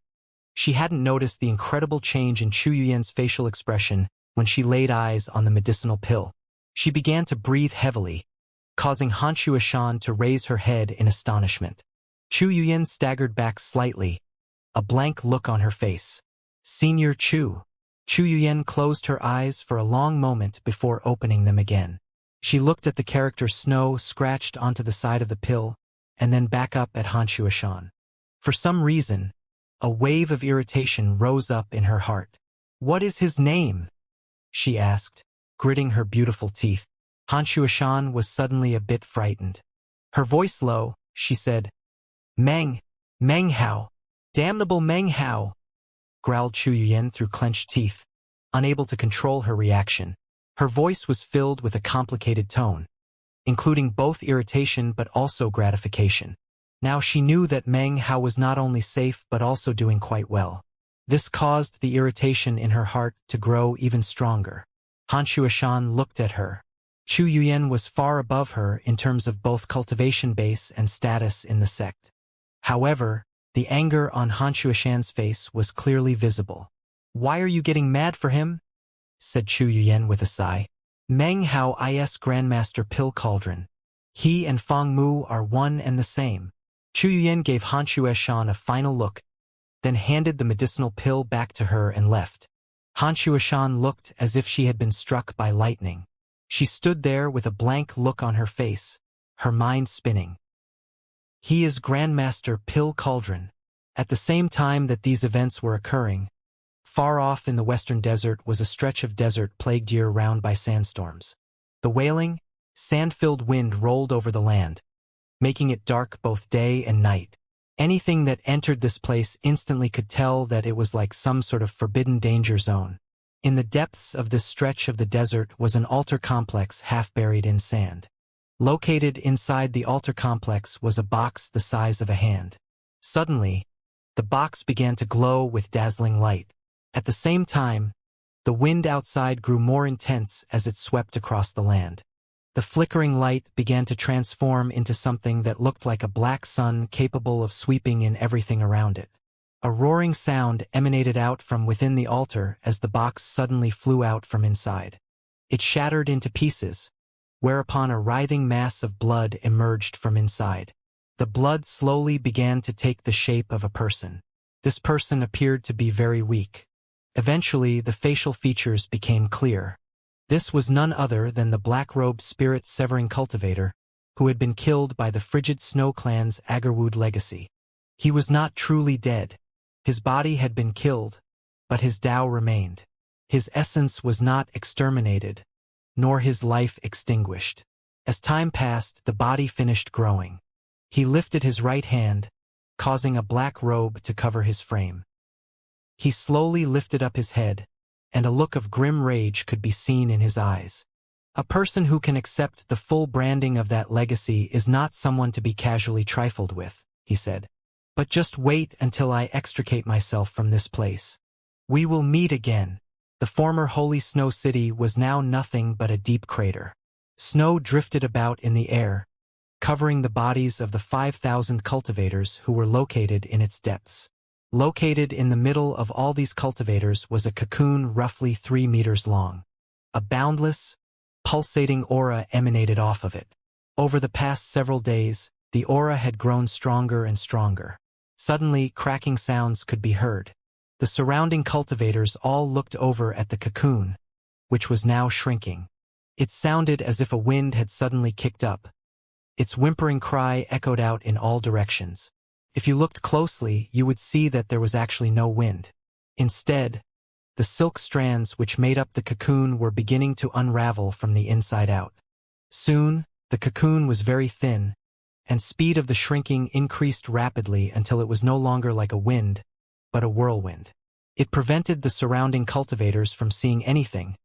A: she hadn't noticed the incredible change in Chu Yuyan's facial expression when she laid eyes on the medicinal pill. She began to breathe heavily, causing Xianxia Shan to raise her head in astonishment. Chu Yuyan staggered back slightly, a blank look on her face. "Senior Chu." Chu Yuyan closed her eyes for a long moment before opening them again. She looked at the character Snow scratched onto the side of the pill, and then back up at Xianxia Shan. For some reason, a wave of irritation rose up in her heart. "What is his name?" she asked, gritting her beautiful teeth. Xianxia Shan was suddenly a bit frightened. Her voice low, she said, Meng Hao." Damnable Meng Hao, growled Chu Yuyan through clenched teeth, unable to control her reaction. Her voice was filled with a complicated tone, including both irritation but also gratification. Now she knew that Meng Hao was not only safe but also doing quite well. This caused the irritation in her heart to grow even stronger. Han Shuashan looked at her. Chu Yuyan was far above her in terms of both cultivation base and status in the sect. However, the anger on Han Shuashan's face was clearly visible. "Why are you getting mad for him?" said Chu Yuyan with a sigh. "Meng Hao is Grandmaster Pill Cauldron. He and Feng Mu are one and the same." Chu Yuyan gave Han Shuashan a final look, then handed the medicinal pill back to her and left. Han Shuashan looked as if she had been struck by lightning. She stood there with a blank look on her face, her mind spinning. He is Grandmaster Pill Cauldron. At the same time that these events were occurring, far off in the western desert was a stretch of desert plagued year-round by sandstorms. The wailing, sand-filled wind rolled over the land, making it dark both day and night. Anything that entered this place instantly could tell that it was like some sort of forbidden danger zone. In the depths of this stretch of the desert was an altar complex half buried in sand. Located inside the altar complex was a box the size of a hand. Suddenly, the box began to glow with dazzling light. At the same time, the wind outside grew more intense as it swept across the land. The flickering light began to transform into something that looked like a black sun capable of sweeping in everything around it. A roaring sound emanated out from within the altar as the box suddenly flew out from inside. It shattered into pieces, whereupon a writhing mass of blood emerged from inside. The blood slowly began to take the shape of a person. This person appeared to be very weak. Eventually, the facial features became clear. This was none other than the black-robed spirit-severing cultivator, who had been killed by the Frigid Snow Clan's Agarwood legacy. He was not truly dead. His body had been killed, but his Tao remained. His essence was not exterminated, nor his life extinguished. As time passed, the body finished growing. He lifted his right hand, causing a black robe to cover his frame. He slowly lifted up his head, and a look of grim rage could be seen in his eyes. A person who can accept the full branding of that legacy is not someone to be casually trifled with, he said. But just wait until I extricate myself from this place. We will meet again. The former Holy Snow City was now nothing but a deep crater. Snow drifted about in the air, covering the bodies of the 5,000 cultivators who were located in its depths. Located in the middle of all these cultivators was a cocoon roughly 3 meters long. A boundless, pulsating aura emanated off of it. Over the past several days, the aura had grown stronger and stronger. Suddenly, cracking sounds could be heard. The surrounding cultivators all looked over at the cocoon, which was now shrinking. It sounded as if a wind had suddenly kicked up. Its whimpering cry echoed out in all directions. If you looked closely, you would see that there was actually no wind. Instead, the silk strands which made up the cocoon were beginning to unravel from the inside out. Soon, the cocoon was very thin, and speed of the shrinking increased rapidly until it was no longer like a wind, but a whirlwind. It prevented the surrounding cultivators from seeing anything,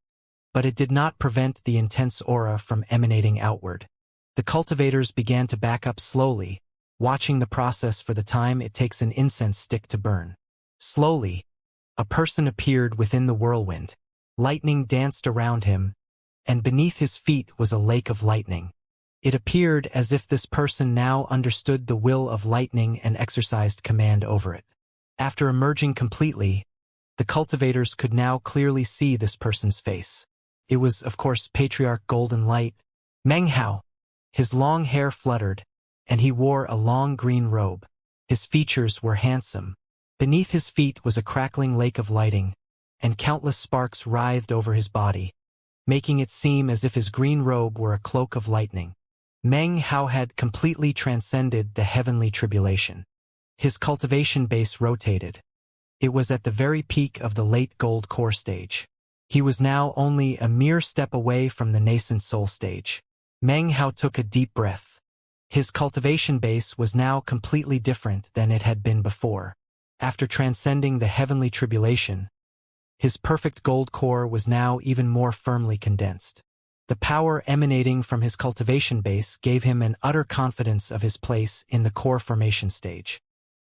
A: but it did not prevent the intense aura from emanating outward. The cultivators began to back up slowly, watching the process for the time it takes an incense stick to burn. Slowly, a person appeared within the whirlwind. Lightning danced around him, and beneath his feet was a lake of lightning. It appeared as if this person now understood the will of lightning and exercised command over it. After emerging completely, the cultivators could now clearly see this person's face. It was, of course, Patriarch Golden Light, Meng Hao. His long hair fluttered, and he wore a long green robe. His features were handsome. Beneath his feet was a crackling lake of lighting, and countless sparks writhed over his body, making it seem as if his green robe were a cloak of lightning. Meng Hao had completely transcended the heavenly tribulation. His cultivation base rotated. It was at the very peak of the late gold core stage. He was now only a mere step away from the nascent soul stage. Meng Hao took a deep breath. His cultivation base was now completely different than it had been before. After transcending the heavenly tribulation, his perfect gold core was now even more firmly condensed. The power emanating from his cultivation base gave him an utter confidence of his place in the core formation stage.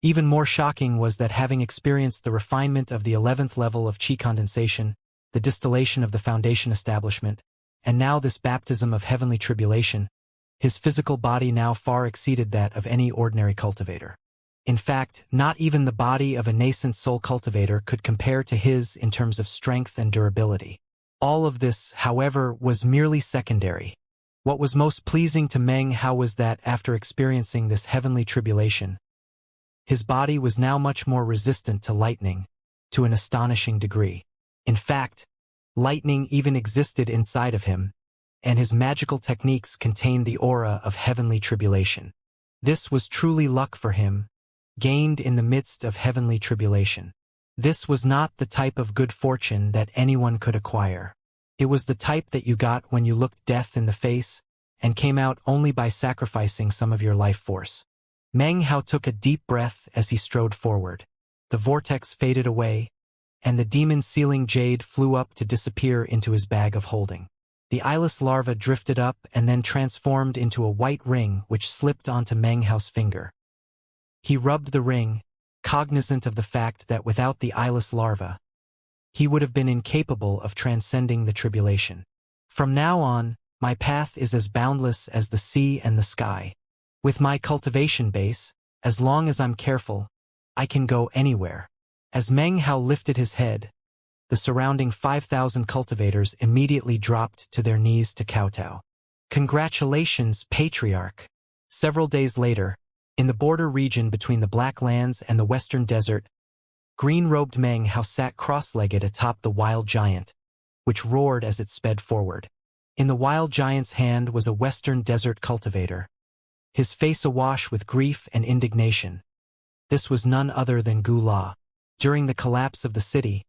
A: Even more shocking was that having experienced the refinement of the 11th level of chi condensation, the distillation of the foundation establishment, and now this baptism of heavenly tribulation, his physical body now far exceeded that of any ordinary cultivator. In fact, not even the body of a nascent soul cultivator could compare to his in terms of strength and durability. All of this, however, was merely secondary. What was most pleasing to Meng Hao was that after experiencing this heavenly tribulation, his body was now much more resistant to lightning, to an astonishing degree. In fact, lightning even existed inside of him, and his magical techniques contained the aura of heavenly tribulation. This was truly luck for him, gained in the midst of heavenly tribulation. This was not the type of good fortune that anyone could acquire. It was the type that you got when you looked death in the face and came out only by sacrificing some of your life force. Meng Hao took a deep breath as he strode forward. The vortex faded away, and the demon-sealing jade flew up to disappear into his bag of holding. The eyeless larva drifted up and then transformed into a white ring which slipped onto Meng Hao's finger. He rubbed the ring, cognizant of the fact that without the eyeless larva, he would have been incapable of transcending the tribulation. From now on, my path is as boundless as the sea and the sky. With my cultivation base, as long as I'm careful, I can go anywhere. As Meng Hao lifted his head, the surrounding 5,000 cultivators immediately dropped to their knees to kowtow. Congratulations, Patriarch! Several days later, in the border region between the Black Lands and the Western Desert, green-robed Meng Hao sat cross-legged atop the wild giant, which roared as it sped forward. In the wild giant's hand was a Western Desert cultivator, his face awash with grief and indignation. This was none other than Gu La. During the collapse of the city,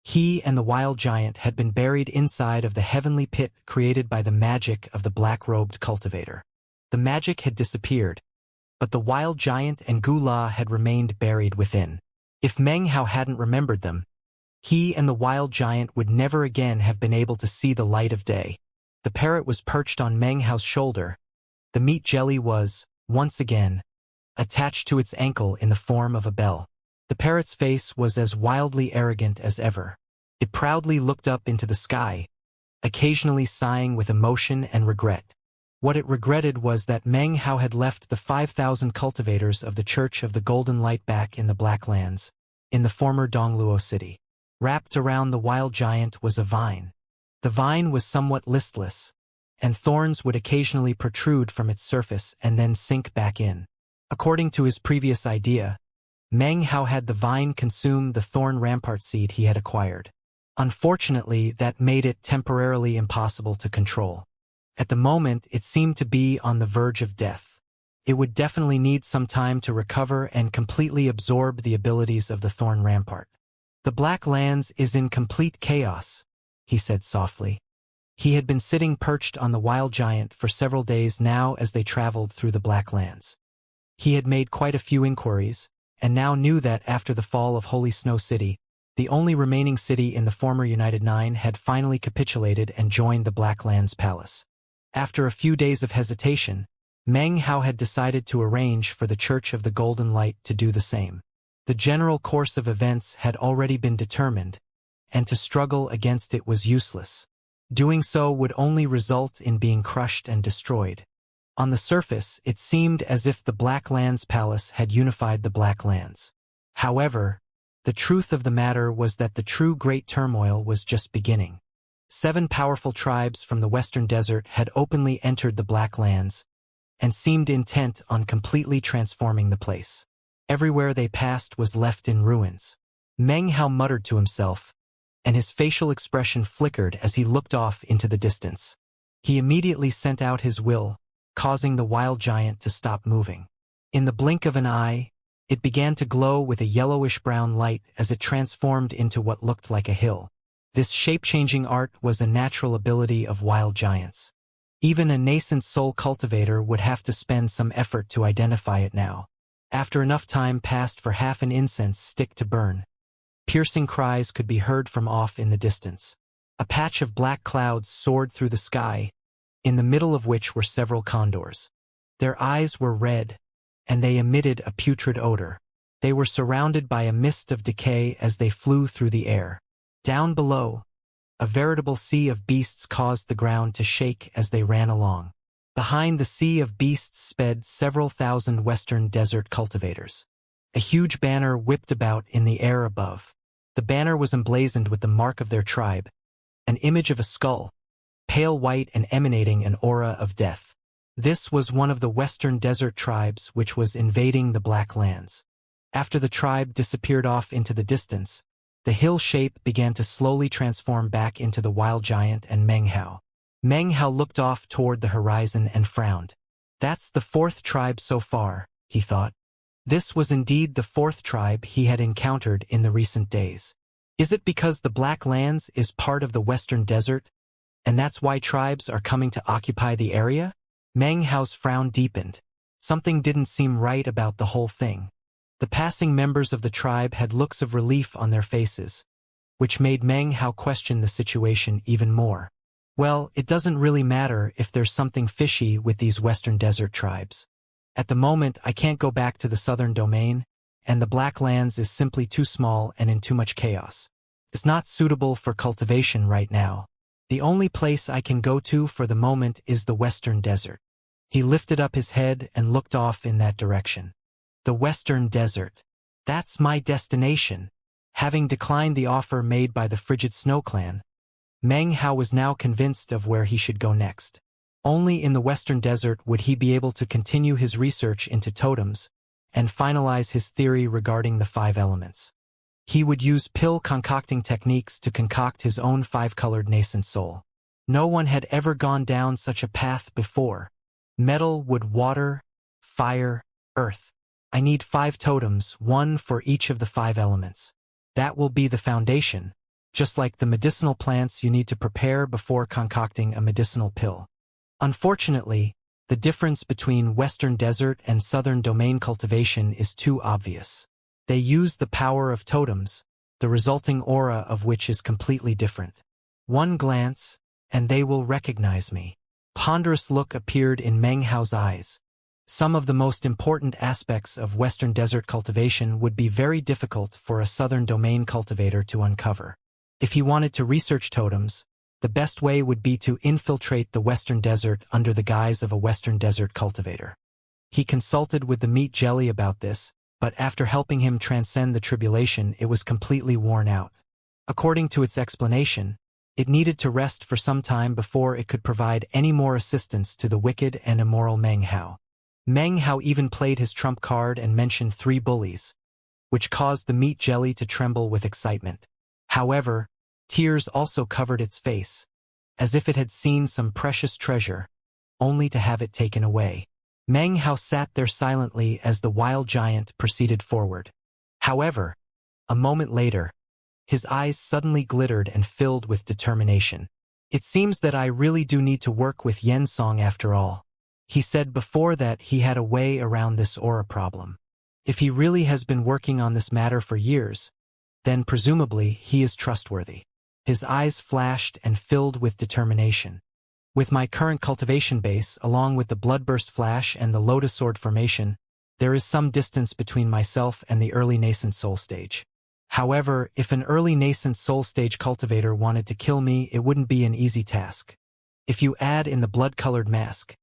A: he and the wild giant had been buried inside of the heavenly pit created by the magic of the black-robed cultivator. The magic had disappeared, but the wild giant and Gu La had remained buried within. If Meng Hao hadn't remembered them, he and the wild giant would never again have been able to see the light of day. The parrot was perched on Meng Hao's shoulder. The meat jelly was, once again, attached to its ankle in the form of a bell. The parrot's face was as wildly arrogant as ever. It proudly looked up into the sky, occasionally sighing with emotion and regret. What it regretted was that Meng Hao had left the 5,000 cultivators of the Church of the Golden Light back in the Black Lands, in the former Dongluo city. Wrapped around the wild giant was a vine. The vine was somewhat listless, and thorns would occasionally protrude from its surface and then sink back in. According to his previous idea, Meng Hao had the vine consume the thorn rampart seed he had acquired. Unfortunately, that made it temporarily impossible to control. At the moment, it seemed to be on the verge of death. It would definitely need some time to recover and completely absorb the abilities of the thorn rampart. The Black Lands is in complete chaos, he said softly. He had been sitting perched on the wild giant for several days now as they traveled through the Black Lands. He had made quite a few inquiries, and now knew that after the fall of Holy Snow City, the only remaining city in the former United Nine had finally capitulated and joined the Black Lands Palace. After a few days of hesitation, Meng Hao had decided to arrange for the Church of the Golden Light to do the same. The general course of events had already been determined, and to struggle against it was useless. Doing so would only result in being crushed and destroyed. On the surface, it seemed as if the Black Lands Palace had unified the Black Lands. However, the truth of the matter was that the true great turmoil was just beginning. 7 powerful tribes from the Western Desert had openly entered the Black Lands, and seemed intent on completely transforming the place. Everywhere they passed was left in ruins. Meng Hao muttered to himself, and his facial expression flickered as he looked off into the distance. He immediately sent out his will, causing the wild giant to stop moving. In the blink of an eye, it began to glow with a yellowish-brown light as it transformed into what looked like a hill. This shape-changing art was a natural ability of wild giants. Even a nascent soul cultivator would have to spend some effort to identify it now. After enough time passed for half an incense stick to burn, piercing cries could be heard from off in the distance. A patch of black clouds soared through the sky, in the middle of which were several condors. Their eyes were red, and they emitted a putrid odor. They were surrounded by a mist of decay as they flew through the air. Down below, a veritable sea of beasts caused the ground to shake as they ran along. Behind the sea of beasts sped several thousand western desert cultivators. A huge banner whipped about in the air above. The banner was emblazoned with the mark of their tribe, an image of a skull, pale white and emanating an aura of death. This was one of the western desert tribes which was invading the Black Lands. After the tribe disappeared off into the distance, the hill shape began to slowly transform back into the wild giant and Meng Hao. Meng Hao looked off toward the horizon and frowned. That's the fourth tribe so far, he thought. This was indeed the fourth tribe he had encountered in the recent days. Is it because the Black Lands is part of the Western Desert, and that's why tribes are coming to occupy the area? Meng Hao's frown deepened. Something didn't seem right about the whole thing. The passing members of the tribe had looks of relief on their faces, which made Meng Hao question the situation even more. Well, it doesn't really matter if there's something fishy with these Western Desert tribes. At the moment, I can't go back to the southern domain, and the Black Lands is simply too small and in too much chaos. It's not suitable for cultivation right now. The only place I can go to for the moment is the Western Desert. He lifted up his head and looked off in that direction. The Western Desert. That's my destination. Having declined the offer made by the Frigid Snow Clan, Meng Hao was now convinced of where he should go next. Only in the Western Desert would he be able to continue his research into totems and finalize his theory regarding the 5 elements. He would use pill concocting techniques to concoct his own 5-colored nascent soul. No one had ever gone down such a path before. Metal, wood, water, fire, earth. I need 5 totems, 1 for each of the 5 elements. That will be the foundation, just like the medicinal plants you need to prepare before concocting a medicinal pill. Unfortunately, the difference between Western Desert and Southern Domain cultivation is too obvious. They use the power of totems, the resulting aura of which is completely different. One glance, and they will recognize me. Ponderous look appeared in Meng Hao's eyes. Some of the most important aspects of Western Desert cultivation would be very difficult for a Southern Domain cultivator to uncover. If he wanted to research totems, the best way would be to infiltrate the Western Desert under the guise of a Western Desert cultivator. He consulted with the meat jelly about this, but after helping him transcend the tribulation, it was completely worn out. According to its explanation, it needed to rest for some time before it could provide any more assistance to the wicked and immoral Meng Hao. Meng Hao even played his trump card and mentioned 3 bullies, which caused the meat jelly to tremble with excitement. However, tears also covered its face, as if it had seen some precious treasure, only to have it taken away. Meng Hao sat there silently as the wild giant proceeded forward. However, a moment later, his eyes suddenly glittered and filled with determination. It seems that I really do need to work with Xianxia after all. He said before that he had a way around this aura problem. If he really has been working on this matter for years, then presumably he is trustworthy. His eyes flashed and filled with determination. With my current cultivation base, along with the Bloodburst Flash and the Lotus Sword formation, there is some distance between myself and the early nascent soul stage. However, if an early nascent soul stage cultivator wanted to kill me, it wouldn't be an easy task. If you add in the blood-colored mask,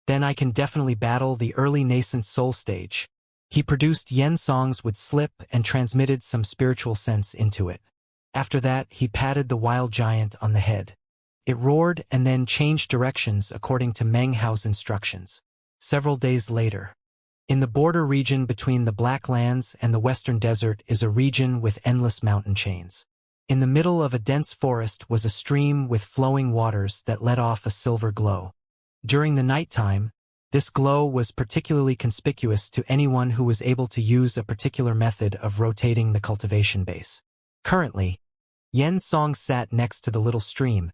A: then I can definitely battle the early nascent soul stage. He produced yen songs with slip and transmitted some spiritual sense into it. After that, he patted the wild giant on the head. It roared and then changed directions according to Meng Hao's instructions. Several days later, in the border region between the Black Lands and the Western Desert is a region with endless mountain chains. In the middle of a dense forest was a stream with flowing waters that let off a silver glow. During the nighttime, this glow was particularly conspicuous to anyone who was able to use a particular method of rotating the cultivation base. Currently, Yen Song sat next to the little stream,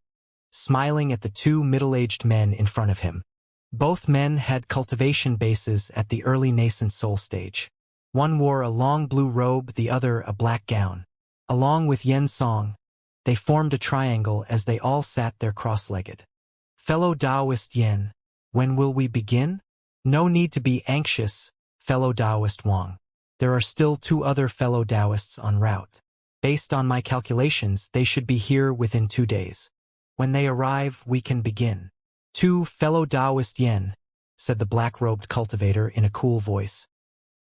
A: smiling at the 2 middle-aged men in front of him. Both men had cultivation bases at the early nascent soul stage. One wore a long blue robe, the other a black gown. Along with Xianxia, they formed a triangle as they all sat there cross-legged. Fellow Taoist Yen, when will we begin? No need to be anxious, fellow Taoist Wang. There are still 2 other fellow Taoists en route. Based on my calculations, they should be here within 2 days. When they arrive, we can begin. 2 fellow Taoist Yen, said the black-robed cultivator in a cool voice.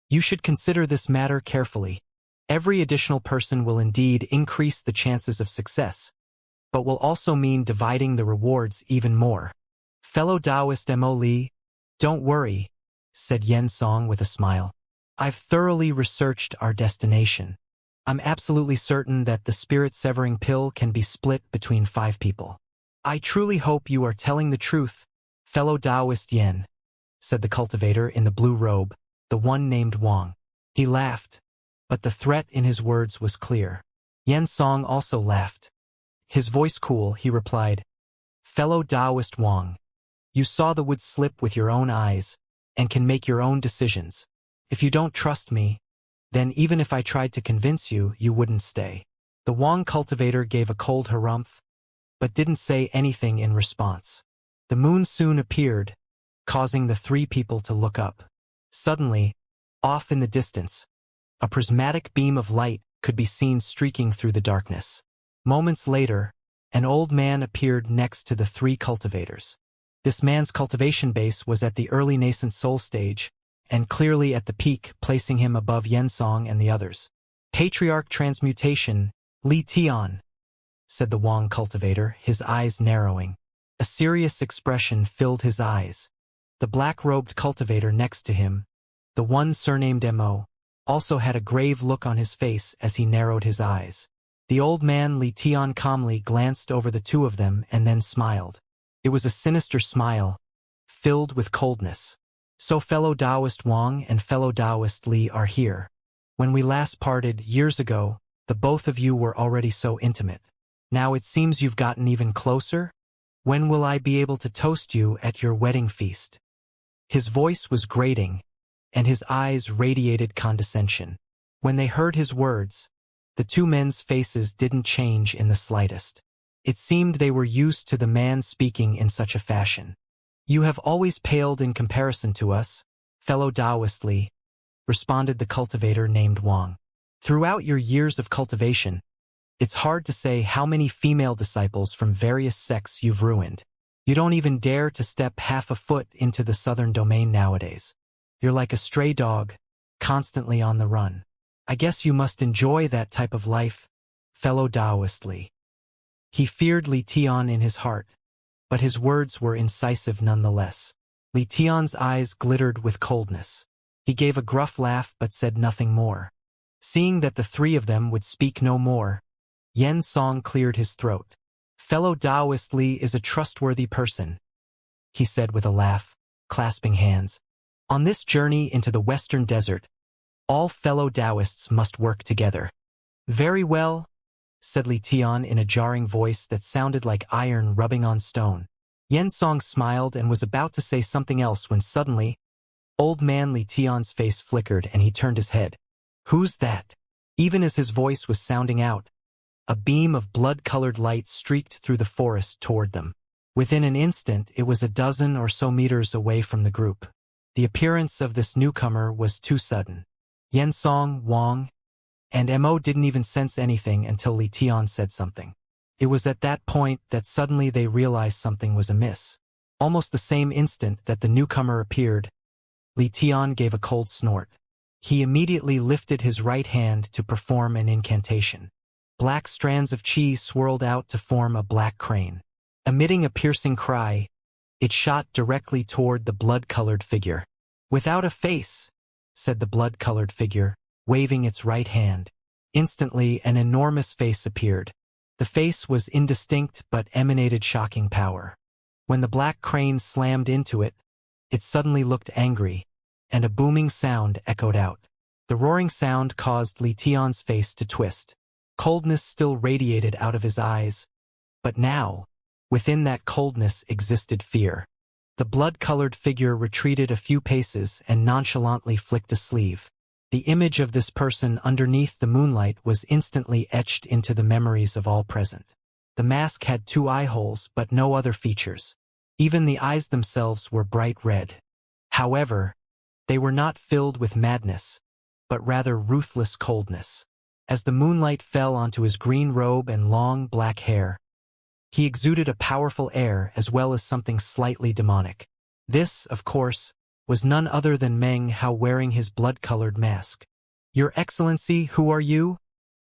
A: You should consider this matter carefully. Every additional person will indeed increase the chances of success, but will also mean dividing the rewards even more. Fellow Taoist Mo Li, don't worry, said Xianxia with a smile. I've thoroughly researched our destination. I'm absolutely certain that the spirit-severing pill can be split between 5 people. I truly hope you are telling the truth, fellow Taoist Yen, said the cultivator in the blue robe, the one named Wang. He laughed, but the threat in his words was clear. Xianxia also laughed. His voice cool, he replied, fellow Taoist Wang, you saw the wood slip with your own eyes, and can make your own decisions. If you don't trust me, then even if I tried to convince you, you wouldn't stay. The Wang cultivator gave a cold harumph, but didn't say anything in response. The moon soon appeared, causing the 3 people to look up. Suddenly, off in the distance, a prismatic beam of light could be seen streaking through the darkness. Moments later, an old man appeared next to the 3 cultivators. This man's cultivation base was at the early nascent soul stage, and clearly at the peak, placing him above Xianxia and the others. Patriarch Transmutation, Li Tian, said the Wang cultivator, his eyes narrowing. A serious expression filled his eyes. The black-robed cultivator next to him, the one surnamed Mo, also had a grave look on his face as he narrowed his eyes. The old man Li Tian calmly glanced over the 2 of them and then smiled. It was a sinister smile, filled with coldness. So fellow Taoist Wang and fellow Taoist Li are here. When we last parted years ago, the both of you were already so intimate. Now it seems you've gotten even closer? When will I be able to toast you at your wedding feast? His voice was grating, and his eyes radiated condescension. When they heard his words, the 2 men's faces didn't change in the slightest. It seemed they were used to the man speaking in such a fashion. You have always paled in comparison to us, fellow Taoist Li, responded the cultivator named Wang. Throughout your years of cultivation, it's hard to say how many female disciples from various sects you've ruined. You don't even dare to step half a foot into the southern domain nowadays. You're like a stray dog, constantly on the run. I guess you must enjoy that type of life, fellow Taoist Li. He feared Li Tian in his heart, but his words were incisive nonetheless. Li Tian's eyes glittered with coldness. He gave a gruff laugh but said nothing more. Seeing that the 3 of them would speak no more, Xianxia cleared his throat. Fellow Taoist Li is a trustworthy person, he said with a laugh, clasping hands. On this journey into the western desert, all fellow Taoists must work together. Very well, said Li Tian in a jarring voice that sounded like iron rubbing on stone. Xianxia smiled and was about to say something else when suddenly, old man Li Tian's face flickered and he turned his head. Who's that? Even as his voice was sounding out, a beam of blood-colored light streaked through the forest toward them. Within an instant, it was a dozen or so meters away from the group. The appearance of this newcomer was too sudden. Xianxia, Wang, and Mo didn't even sense anything until Li Tian said something. It was at that point that suddenly they realized something was amiss. Almost the same instant that the newcomer appeared, Li Tian gave a cold snort. He immediately lifted his right hand to perform an incantation. Black strands of chi swirled out to form a black crane. Emitting a piercing cry, it shot directly toward the blood-colored figure. Without a face, said the blood-colored figure, waving its right hand. Instantly, an enormous face appeared. The face was indistinct but emanated shocking power. When the black crane slammed into it, it suddenly looked angry, and a booming sound echoed out. The roaring sound caused Li Tian's face to twist. Coldness still radiated out of his eyes, but now, within that coldness existed fear. The blood-colored figure retreated a few paces and nonchalantly flicked a sleeve. The image of this person underneath the moonlight was instantly etched into the memories of all present. The mask had 2 eye holes but no other features. Even the eyes themselves were bright red. However, they were not filled with madness, but rather ruthless coldness. As the moonlight fell onto his green robe and long black hair, he exuded a powerful air as well as something slightly demonic. This, of course, was none other than Meng Hao wearing his blood-colored mask. "Your Excellency, who are you?"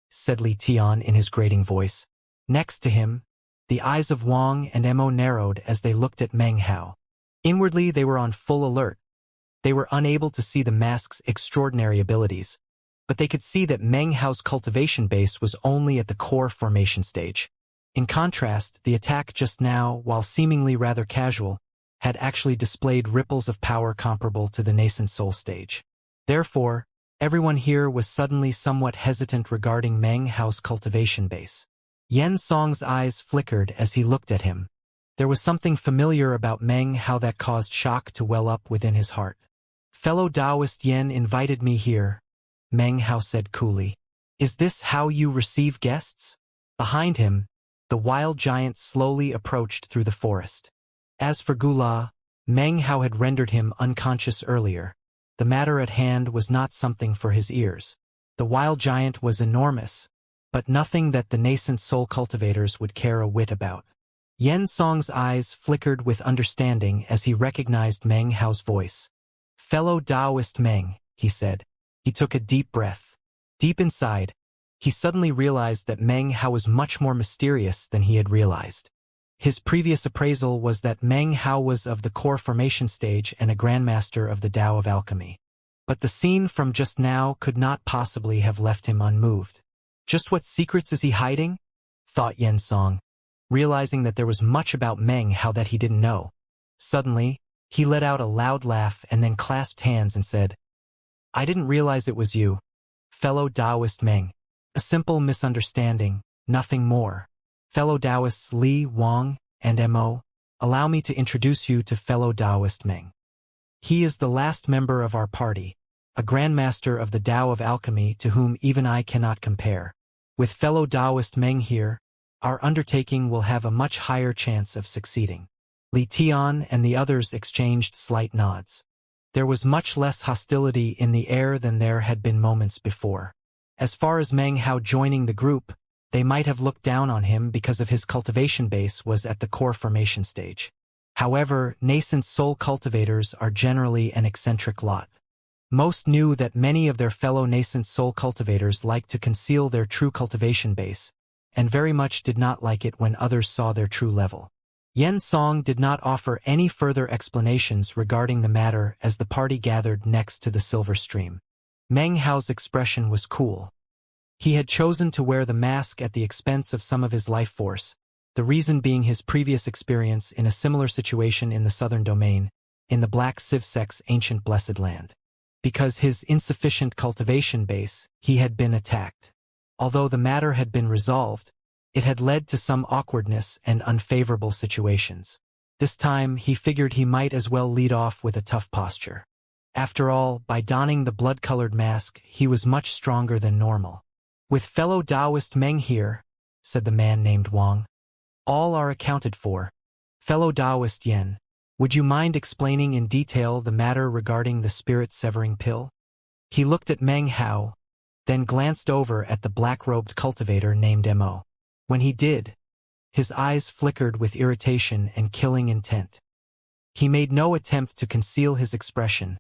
A: said Li Tian in his grating voice. Next to him, the eyes of Wang and Mo narrowed as they looked at Meng Hao. Inwardly, they were on full alert. They were unable to see the mask's extraordinary abilities, but they could see that Meng Hao's cultivation base was only at the core formation stage. In contrast, the attack just now, while seemingly rather casual, had actually displayed ripples of power comparable to the nascent soul stage. Therefore, everyone here was suddenly somewhat hesitant regarding Meng Hao's cultivation base. Yen Song's eyes flickered as he looked at him. There was something familiar about Meng Hao that caused shock to well up within his heart. "Fellow Taoist Yen invited me here," Meng Hao said coolly. "Is this how you receive guests?" Behind him, the wild giant slowly approached through the forest. As for Gula, Meng Hao had rendered him unconscious earlier. The matter at hand was not something for his ears. The wild giant was enormous, but nothing that the nascent soul cultivators would care a whit about. Yen Song's eyes flickered with understanding as he recognized Meng Hao's voice. "Fellow Taoist Meng," he said. He took a deep breath. Deep inside, he suddenly realized that Meng Hao was much more mysterious than he had realized. His previous appraisal was that Meng Hao was of the core formation stage and a grandmaster of the Tao of alchemy. But the scene from just now could not possibly have left him unmoved. Just what secrets is he hiding? Thought Yen Song, realizing that there was much about Meng Hao that he didn't know. Suddenly, he let out a loud laugh and then clasped hands and said, "I didn't realize it was you, fellow Taoist Meng. A simple misunderstanding, nothing more. Fellow Taoists Li, Wang, and Mo, allow me to introduce you to fellow Taoist Meng. He is the last member of our party, a grandmaster of the Tao of alchemy to whom even I cannot compare. With fellow Taoist Meng here, our undertaking will have a much higher chance of succeeding." Li Tian and the others exchanged slight nods. There was much less hostility in the air than there had been moments before. As far as Meng Hao joining the group, they might have looked down on him because of his cultivation base was at the core formation stage. However, nascent soul cultivators are generally an eccentric lot. Most knew that many of their fellow nascent soul cultivators like to conceal their true cultivation base, and very much did not like it when others saw their true level. Yen Song did not offer any further explanations regarding the matter as the party gathered next to the silver stream. Meng Hao's expression was cool. He had chosen to wear the mask at the expense of some of his life force, the reason being his previous experience in a similar situation in the southern domain, in the Black Sivsek's ancient blessed land. Because his insufficient cultivation base, he had been attacked. Although the matter had been resolved, it had led to some awkwardness and unfavorable situations. This time, he figured he might as well lead off with a tough posture. After all, by donning the blood-colored mask, he was much stronger than normal. "With fellow Taoist Meng here," said the man named Wang, "all are accounted for. Fellow Taoist Yen, would you mind explaining in detail the matter regarding the spirit-severing pill?" He looked at Meng Hao, then glanced over at the black-robed cultivator named Mo. When he did, his eyes flickered with irritation and killing intent. He made no attempt to conceal his expression,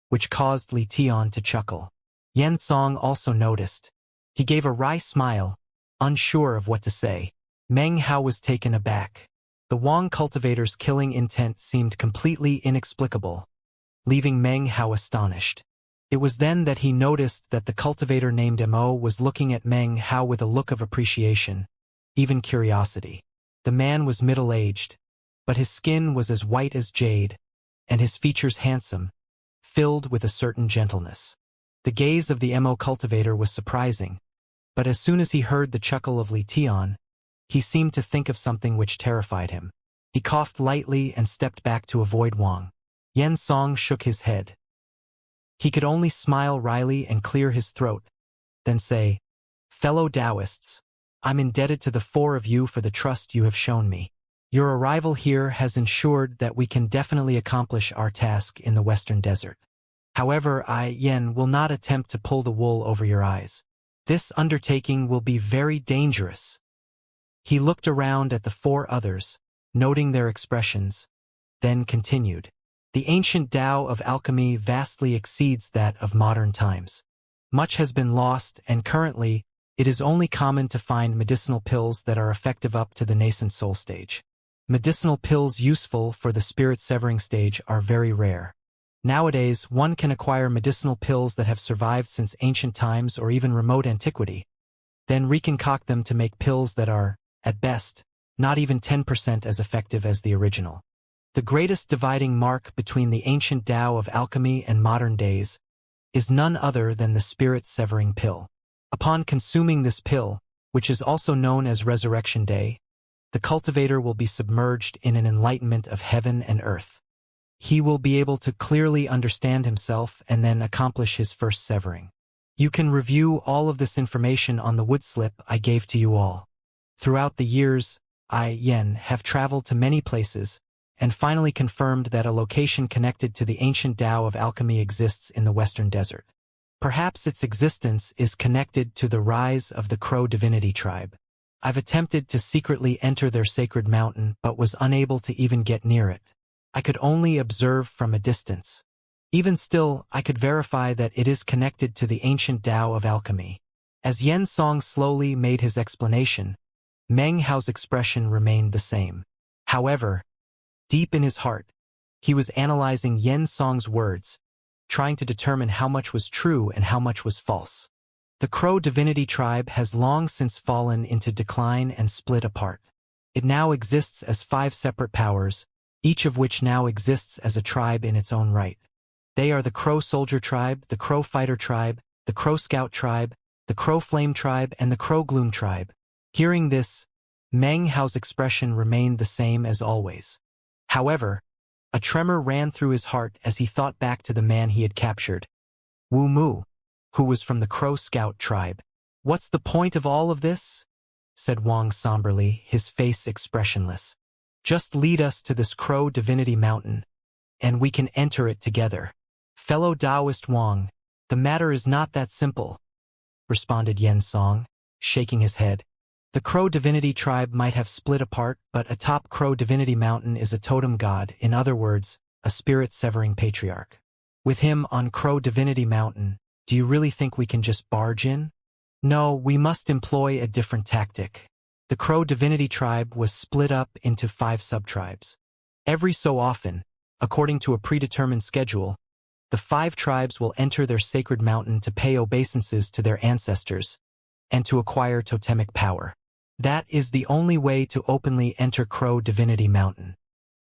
A: which caused Li Tian to chuckle. Yen Song also noticed. He gave a wry smile, unsure of what to say. Meng Hao was taken aback. The Wang cultivator's killing intent seemed completely inexplicable, leaving Meng Hao astonished. It was then that he noticed that the cultivator named Mo was looking at Meng Hao with a look of appreciation, even curiosity. The man was middle-aged, but his skin was as white as jade, and his features handsome, filled with a certain gentleness. The gaze of the Mo cultivator was surprising, but as soon as he heard the chuckle of Li Tian, he seemed to think of something which terrified him. He coughed lightly and stepped back to avoid Wang. Yen Song shook his head. He could only smile wryly and clear his throat, then say, "Fellow Taoists, I'm indebted to the four of you for the trust you have shown me. Your arrival here has ensured that we can definitely accomplish our task in the Western Desert. However, I, Yen, will not attempt to pull the wool over your eyes. This undertaking will be very dangerous." He looked around at the four others, noting their expressions, then continued. The ancient Tao of alchemy vastly exceeds that of modern times. Much has been lost, and currently, it is only common to find medicinal pills that are effective up to the nascent soul stage. Medicinal pills useful for the spirit-severing stage are very rare. Nowadays, one can acquire medicinal pills that have survived since ancient times or even remote antiquity, then reconcoct them to make pills that are, at best, not even 10% as effective as the original. The greatest dividing mark between the ancient Tao of alchemy and modern days is none other than the spirit-severing pill. Upon consuming this pill, which is also known as Resurrection Day, the cultivator will be submerged in an enlightenment of heaven and earth. He will be able to clearly understand himself and then accomplish his first severing. You can review all of this information on the wood slip I gave to you all. Throughout the years, I, Yen, have traveled to many places and finally confirmed that a location connected to the ancient Tao of alchemy exists in the Western Desert. Perhaps its existence is connected to the rise of the Crow divinity tribe. I've attempted to secretly enter their sacred mountain but was unable to even get near it. I could only observe from a distance. Even still, I could verify that it is connected to the ancient Tao of alchemy. As Yen Song slowly made his explanation, Meng Hao's expression remained the same. However, deep in his heart, he was analyzing Yen Song's words, trying to determine how much was true and how much was false. The Crow divinity tribe has long since fallen into decline and split apart. It now exists as 5 separate powers, each of which now exists as a tribe in its own right. They are the Crow Soldier tribe, the Crow Fighter tribe, the Crow Scout tribe, the Crow Flame tribe, and the Crow Gloom tribe. Hearing this, Meng Hao's expression remained the same as always. However, a tremor ran through his heart as he thought back to the man he had captured, Wu Mu, who was from the Crow Scout tribe. "What's the point of all of this?" said Wang somberly, his face expressionless. "Just lead us to this Crow divinity mountain, and we can enter it together." "Fellow Taoist Wang, the matter is not that simple," responded Yen Song, shaking his head. "The Crow divinity tribe might have split apart, but atop Crow divinity mountain is a totem god, in other words, a spirit-severing patriarch. With him on Crow divinity mountain, do you really think we can just barge in? No, we must employ a different tactic. The Crow divinity tribe was split up into 5 sub-tribes. Every so often, according to a predetermined schedule, the 5 tribes will enter their sacred mountain to pay obeisances to their ancestors and to acquire totemic power. That is the only way to openly enter Crow divinity mountain.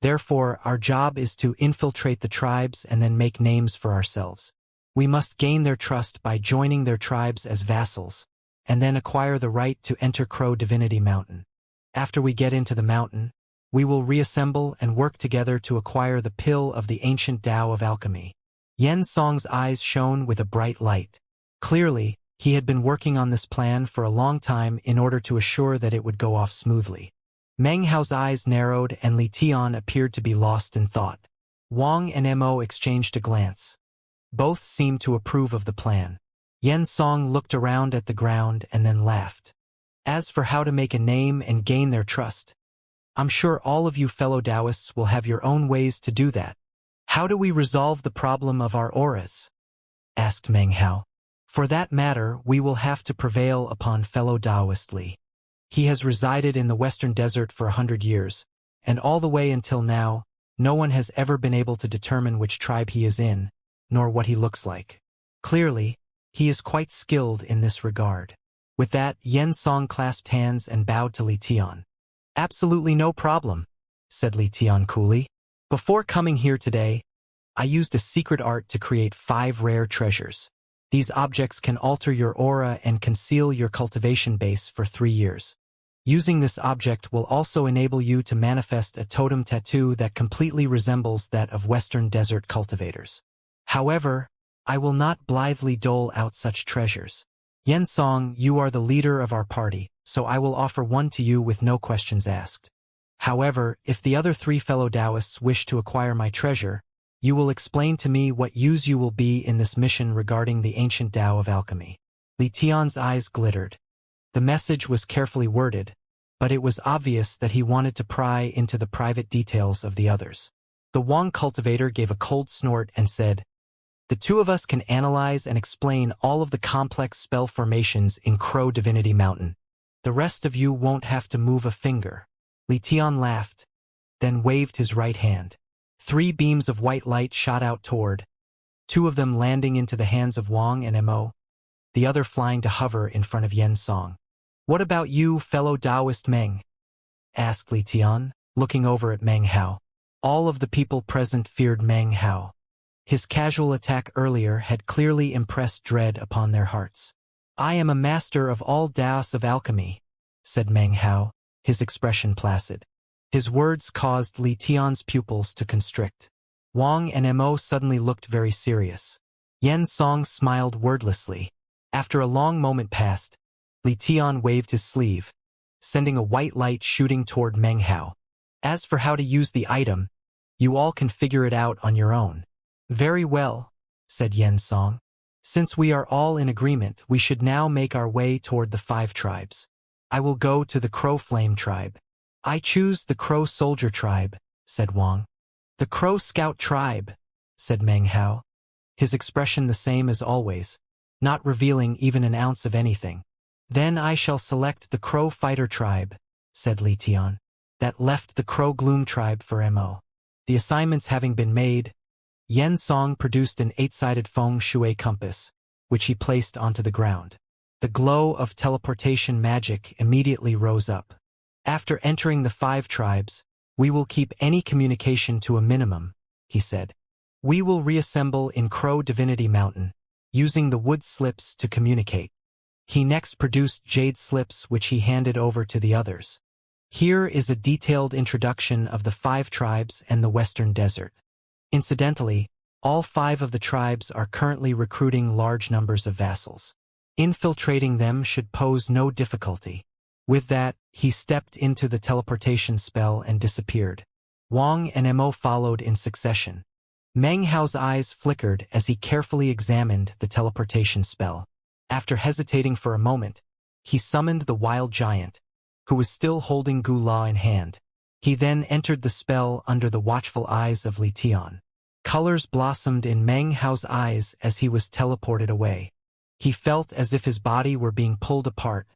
A: Therefore, our job is to infiltrate the tribes and then make names for ourselves. We must gain their trust by joining their tribes as vassals, and then acquire the right to enter Crow divinity mountain. After we get into the mountain, we will reassemble and work together to acquire the pill of the ancient Tao of alchemy." Yen Song's eyes shone with a bright light. Clearly, he had been working on this plan for a long time in order to assure that it would go off smoothly. Meng Hao's eyes narrowed and Li Tian appeared to be lost in thought. Wang and Mo exchanged a glance. Both seemed to approve of the plan. Yen Song looked around at the ground and then laughed. "As for how to make a name and gain their trust, I'm sure all of you fellow Taoists will have your own ways to do that. How do we resolve the problem of our auras?" asked Meng Hao. "For that matter, we will have to prevail upon fellow Taoist Li. He has resided in the Western Desert for 100 years, and all the way until now, no one has ever been able to determine which tribe he is in, nor what he looks like. Clearly, he is quite skilled in this regard." With that, Yen Song clasped hands and bowed to Li Tian. "Absolutely no problem," said Li Tian coolly. "Before coming here today, I used a secret art to create 5 rare treasures. These objects can alter your aura and conceal your cultivation base for 3 years. Using this object will also enable you to manifest a totem tattoo that completely resembles that of Western desert cultivators. However, I will not blithely dole out such treasures. Xianxia, you are the leader of our party, so I will offer one to you with no questions asked. However, if the other 3 fellow Taoists wish to acquire my treasure, you will explain to me what use you will be in this mission regarding the ancient Tao of alchemy. Li Tian's eyes glittered. The message was carefully worded, but it was obvious that he wanted to pry into the private details of the others. The Wang cultivator gave a cold snort and said, "The 2 of us can analyze and explain all of the complex spell formations in Crow Divinity Mountain. The rest of you won't have to move a finger." Li Tian laughed, then waved his right hand. 3 beams of white light shot out toward, 2 of them landing into the hands of Wang and Mo, the other flying to hover in front of Xianxia. "What about you, fellow Taoist Meng?" asked Li Tian, looking over at Meng Hao. All of the people present feared Meng Hao. His casual attack earlier had clearly impressed dread upon their hearts. "I am a master of all Taoists of alchemy," said Meng Hao, his expression placid. His words caused Li Tian's pupils to constrict. Wang and Mo suddenly looked very serious. Xianxia smiled wordlessly. After a long moment passed, Li Tian waved his sleeve, sending a white light shooting toward Meng Hao. "As for how to use the item, you all can figure it out on your own." "Very well," said Xianxia. "Since we are all in agreement, we should now make our way toward the 5 tribes. I will go to the Crow Flame tribe." "I choose the Crow Soldier tribe," said Wang. "The Crow Scout tribe," said Meng Hao, his expression the same as always, not revealing even an ounce of anything. "Then I shall select the Crow Fighter tribe," said Li Tian. That left the Crow Gloom tribe for Mo. The assignments having been made, Xianxia produced an 8-sided feng shui compass, which he placed onto the ground. The glow of teleportation magic immediately rose up. "After entering the 5 tribes, we will keep any communication to a minimum," he said. "We will reassemble in Crow Divinity Mountain, using the wood slips to communicate." He next produced jade slips which he handed over to the others. Here is a detailed introduction of the 5 tribes and the Western Desert. Incidentally, all 5 of the tribes are currently recruiting large numbers of vassals. Infiltrating them should pose no difficulty. With that, he stepped into the teleportation spell and disappeared. Wang and Mo followed in succession. Meng Hao's eyes flickered as he carefully examined the teleportation spell. After hesitating for a moment, he summoned the wild giant, who was still holding Gula in hand. He then entered the spell under the watchful eyes of Li Tian. Colors blossomed in Meng Hao's eyes as he was teleported away. He felt as if his body were being pulled apart,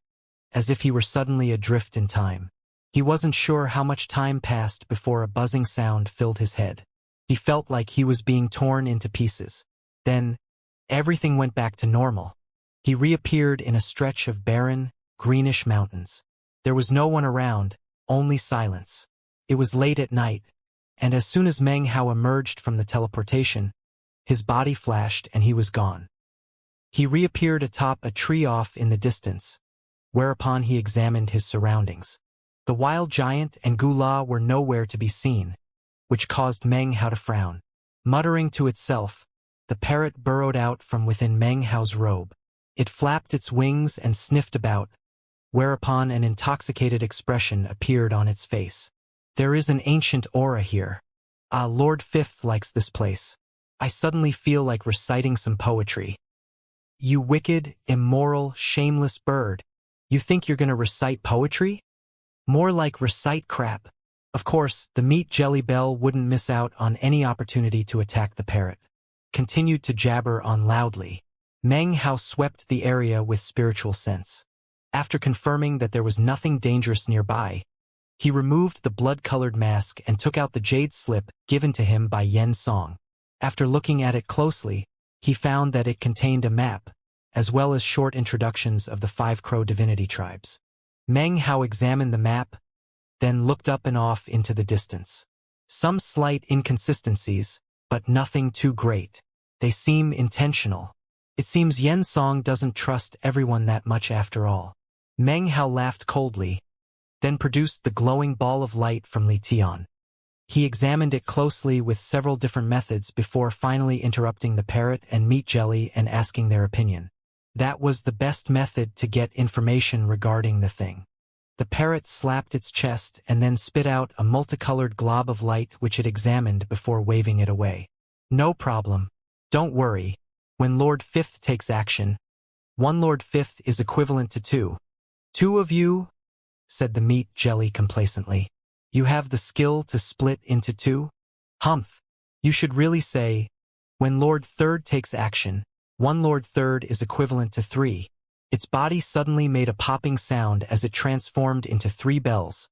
A: as if he were suddenly adrift in time. He wasn't sure how much time passed before a buzzing sound filled his head. He felt like he was being torn into pieces. Then, everything went back to normal. He reappeared in a stretch of barren, greenish mountains. There was no one around, only silence. It was late at night, and as soon as Meng Hao emerged from the teleportation, his body flashed and he was gone. He reappeared atop a tree off in the distance, whereupon he examined his surroundings. The wild giant and Gula were nowhere to be seen, which caused Meng Hao to frown. Muttering to itself, the parrot burrowed out from within Meng Hao's robe. It flapped its wings and sniffed about, whereupon an intoxicated expression appeared on its face. "There is an ancient aura here. Ah, Lord Fifth likes this place. I suddenly feel like reciting some poetry." "You wicked, immoral, shameless bird. You think you're gonna recite poetry? More like recite crap." Of course, the meat jelly bell wouldn't miss out on any opportunity to attack the parrot. Continued to jabber on loudly. Meng Hao swept the area with spiritual sense. After confirming that there was nothing dangerous nearby, he removed the blood-colored mask and took out the jade slip given to him by Xianxia. After looking at it closely, he found that it contained a map, as well as short introductions of the 5 Crow divinity tribes. Meng Hao examined the map, then looked up and off into the distance. Some slight inconsistencies, but nothing too great. They seem intentional. It seems Xianxia doesn't trust everyone that much after all. Meng Hao laughed coldly, then produced the glowing ball of light from Li Tian. He examined it closely with several different methods before finally interrupting the parrot and meat jelly and asking their opinion. That was the best method to get information regarding the thing. The parrot slapped its chest and then spit out a multicolored glob of light which it examined before waving it away. No problem. Don't worry. When Lord Fifth takes action, 1 Lord Fifth is equivalent to 2. 2 of you, said the meat jelly complacently. You have the skill to split into 2? Humph. You should really say, when Lord Third takes action, 1 Lord Third is equivalent to 3. Its body suddenly made a popping sound as it transformed into 3 bells,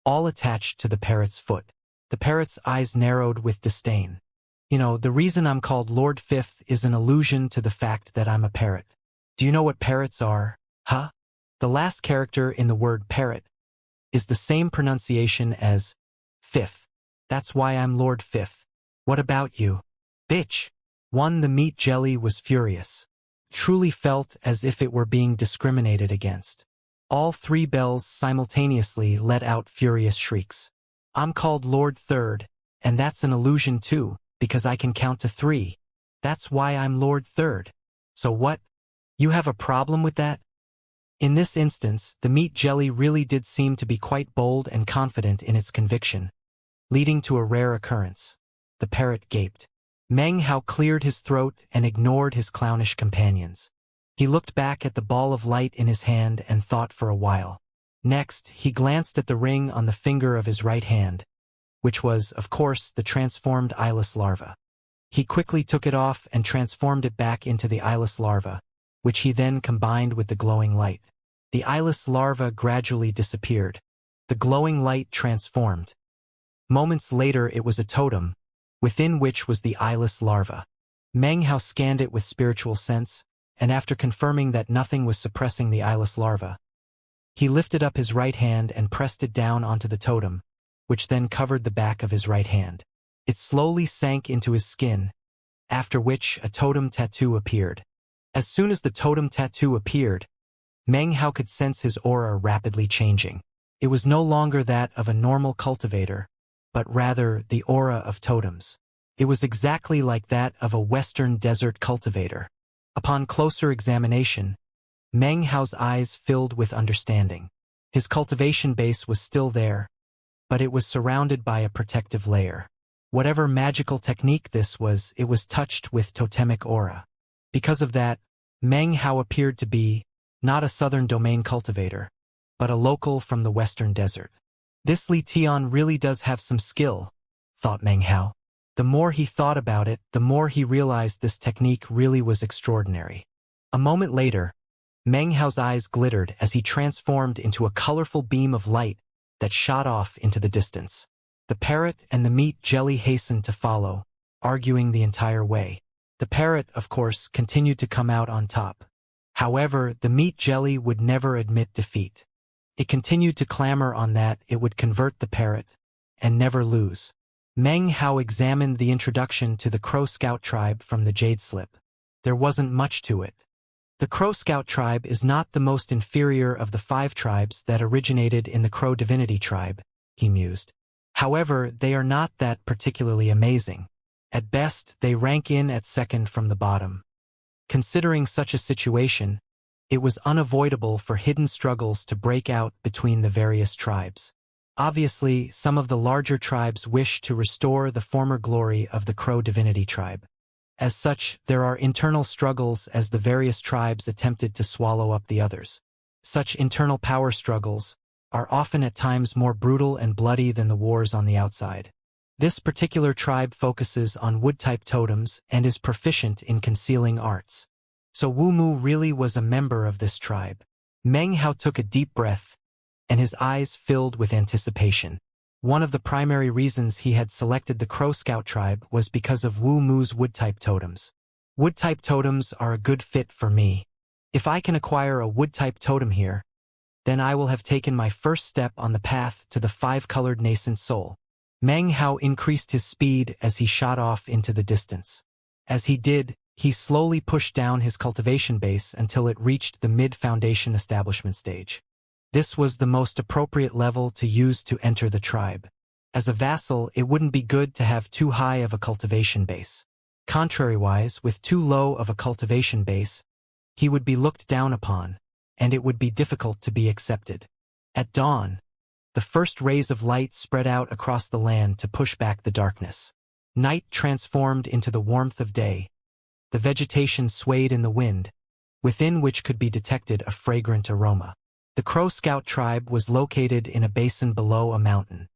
A: all attached to the parrot's foot. The parrot's eyes narrowed with disdain. You know, the reason I'm called Lord Fifth is an allusion to the fact that I'm a parrot. Do you know what parrots are, huh? The last character in the word parrot is the same pronunciation as fifth. That's why I'm Lord Fifth. What about you? Bitch. The meat jelly was furious. Truly felt as if it were being discriminated against. All 3 bells simultaneously let out furious shrieks. I'm called Lord Third, and that's an illusion too, because I can count to 3. That's why I'm Lord Third. So what? You have a problem with that? In this instance, the meat jelly really did seem to be quite bold and confident in its conviction, leading to a rare occurrence. The parrot gaped. Meng Hao cleared his throat and ignored his clownish companions. He looked back at the ball of light in his hand and thought for a while. Next, he glanced at the ring on the finger of his right hand, which was, of course, the transformed eyeless larva. He quickly took it off and transformed it back into the eyeless larva, which he then combined with the glowing light. The eyeless larva gradually disappeared. The glowing light transformed. Moments later it was a totem, within which was the eyeless larva. Meng Hao scanned it with spiritual sense, and after confirming that nothing was suppressing the eyeless larva, he lifted up his right hand and pressed it down onto the totem, which then covered the back of his right hand. It slowly sank into his skin, after which a totem tattoo appeared. As soon as the totem tattoo appeared, Meng Hao could sense his aura rapidly changing. It was no longer that of a normal cultivator, but rather the aura of totems. It was exactly like that of a Western desert cultivator. Upon closer examination, Meng Hao's eyes filled with understanding. His cultivation base was still there, but it was surrounded by a protective layer. Whatever magical technique this was, it was touched with totemic aura. Because of that, Meng Hao appeared to be not a southern domain cultivator, but a local from the western desert. This Li Tian really does have some skill, thought Meng Hao. The more he thought about it, the more he realized this technique really was extraordinary. A moment later, Meng Hao's eyes glittered as he transformed into a colorful beam of light that shot off into the distance. The parrot and the meat jelly hastened to follow, arguing the entire way. The parrot, of course, continued to come out on top. However, the meat jelly would never admit defeat. It continued to clamor on that it would convert the parrot and never lose. Meng Hao examined the introduction to the Crow Scout tribe from the Jade Slip. There wasn't much to it. The Crow Scout tribe is not the most inferior of the 5 tribes that originated in the Crow Divinity tribe, he mused. However, they are not that particularly amazing. At best, they rank in at second from the bottom. Considering such a situation, it was unavoidable for hidden struggles to break out between the various tribes. Obviously, some of the larger tribes wish to restore the former glory of the Crow Divinity tribe. As such, there are internal struggles as the various tribes attempted to swallow up the others. Such internal power struggles are often at times more brutal and bloody than the wars on the outside. This particular tribe focuses on wood-type totems and is proficient in concealing arts. So Wu Mu really was a member of this tribe. Meng Hao took a deep breath, and his eyes filled with anticipation. One of the primary reasons he had selected the Crow Scout tribe was because of Wu Mu's wood-type totems. Wood-type totems are a good fit for me. If I can acquire a wood-type totem here, then I will have taken my first step on the path to the 5-colored nascent soul. Meng Hao increased his speed as he shot off into the distance. As he did, he slowly pushed down his cultivation base until it reached the mid-foundation establishment stage. This was the most appropriate level to use to enter the tribe. As a vassal, it wouldn't be good to have too high of a cultivation base. Contrariwise, with too low of a cultivation base, he would be looked down upon, and it would be difficult to be accepted. At dawn, the first rays of light spread out across the land to push back the darkness. Night transformed into the warmth of day. The vegetation swayed in the wind, within which could be detected a fragrant aroma. The Crow Scout tribe was located in a basin below a mountain.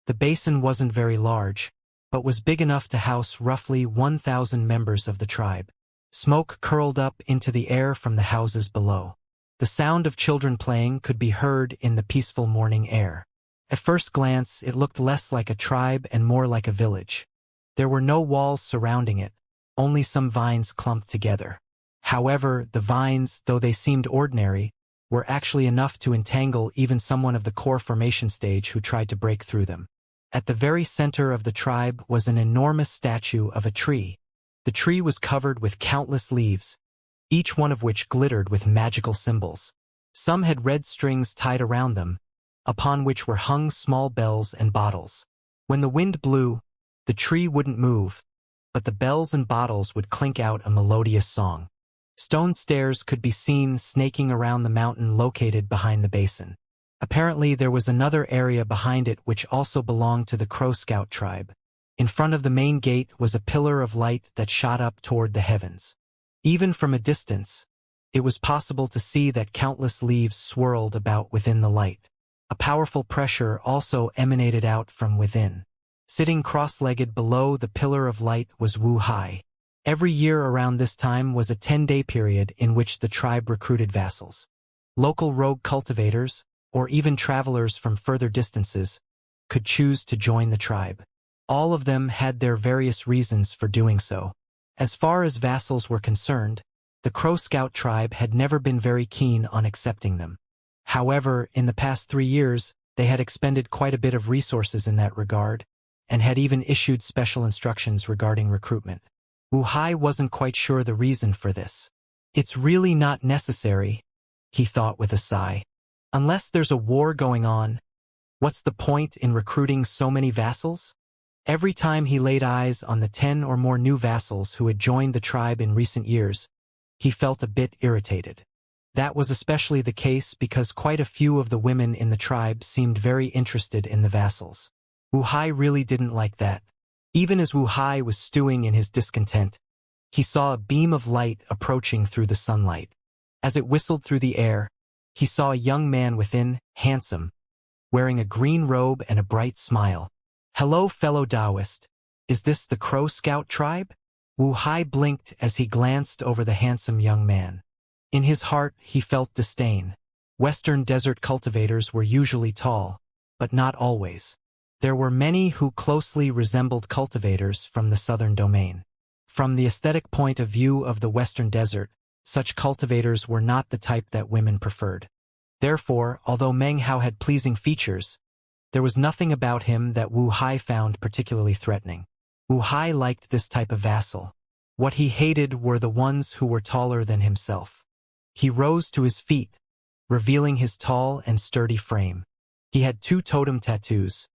A: The basin wasn't very large, but was big enough to house roughly 1,000 members of the tribe. Smoke curled up into the air from the houses below. The sound of children playing could be heard in the peaceful morning air. At first glance, it looked less like a tribe and more like a village. There were no walls surrounding it, only some vines clumped together. However, the vines, though they seemed ordinary, were actually enough to entangle even someone of the core formation stage who tried to break through them. At the very center of the tribe was an enormous statue of a tree. The tree was covered with countless leaves, each one of which glittered with magical symbols. Some had red strings tied around them, upon which were hung small bells and bottles. When the wind blew, the tree wouldn't move, but the bells and bottles would clink out a melodious song. Stone stairs could be seen snaking around the mountain located behind the basin. Apparently there was another area behind it which also belonged to the Crow Scout tribe. In front of the main gate was a pillar of light that shot up toward the heavens. Even from a distance, it was possible to see that countless leaves swirled about within the light. A powerful pressure also emanated out from within. Sitting cross-legged below the pillar of light was Wuxia. Every year around this time was a 10-day period in which the tribe recruited vassals. Local rogue cultivators, or even travelers from further distances, could choose to join the tribe. All of them had their various reasons for doing so. As far as vassals were concerned, the Crow Scout tribe had never been very keen on accepting them. However, in the past 3 years, they had expended quite a bit of resources in that regard, and had even issued special instructions regarding recruitment. Wuxia wasn't quite sure the reason for this. It's really not necessary, he thought with a sigh. Unless there's a war going on, what's the point in recruiting so many vassals? Every time he laid eyes on the 10 or more new vassals who had joined the tribe in recent years, he felt a bit irritated. That was especially the case because quite a few of the women in the tribe seemed very interested in the vassals. Wuxia really didn't like that. Even as Wuxia was stewing in his discontent, he saw a beam of light approaching through the sunlight. As it whistled through the air, he saw a young man within, handsome, wearing a green robe and a bright smile. "Hello, fellow Taoist. Is this the Crow Scout tribe?" Wuxia blinked as he glanced over the handsome young man. In his heart, he felt disdain. Western desert cultivators were usually tall, but not always. There were many who closely resembled cultivators from the southern domain. From the aesthetic point of view of the western desert, such cultivators were not the type that women preferred. Therefore, although Meng Hao had pleasing features, there was nothing about him that Wuxia found particularly threatening. Wuxia liked this type of vassal. What he hated were the ones who were taller than himself. He rose to his feet, revealing his tall and sturdy frame. He had 2 totem tattoos.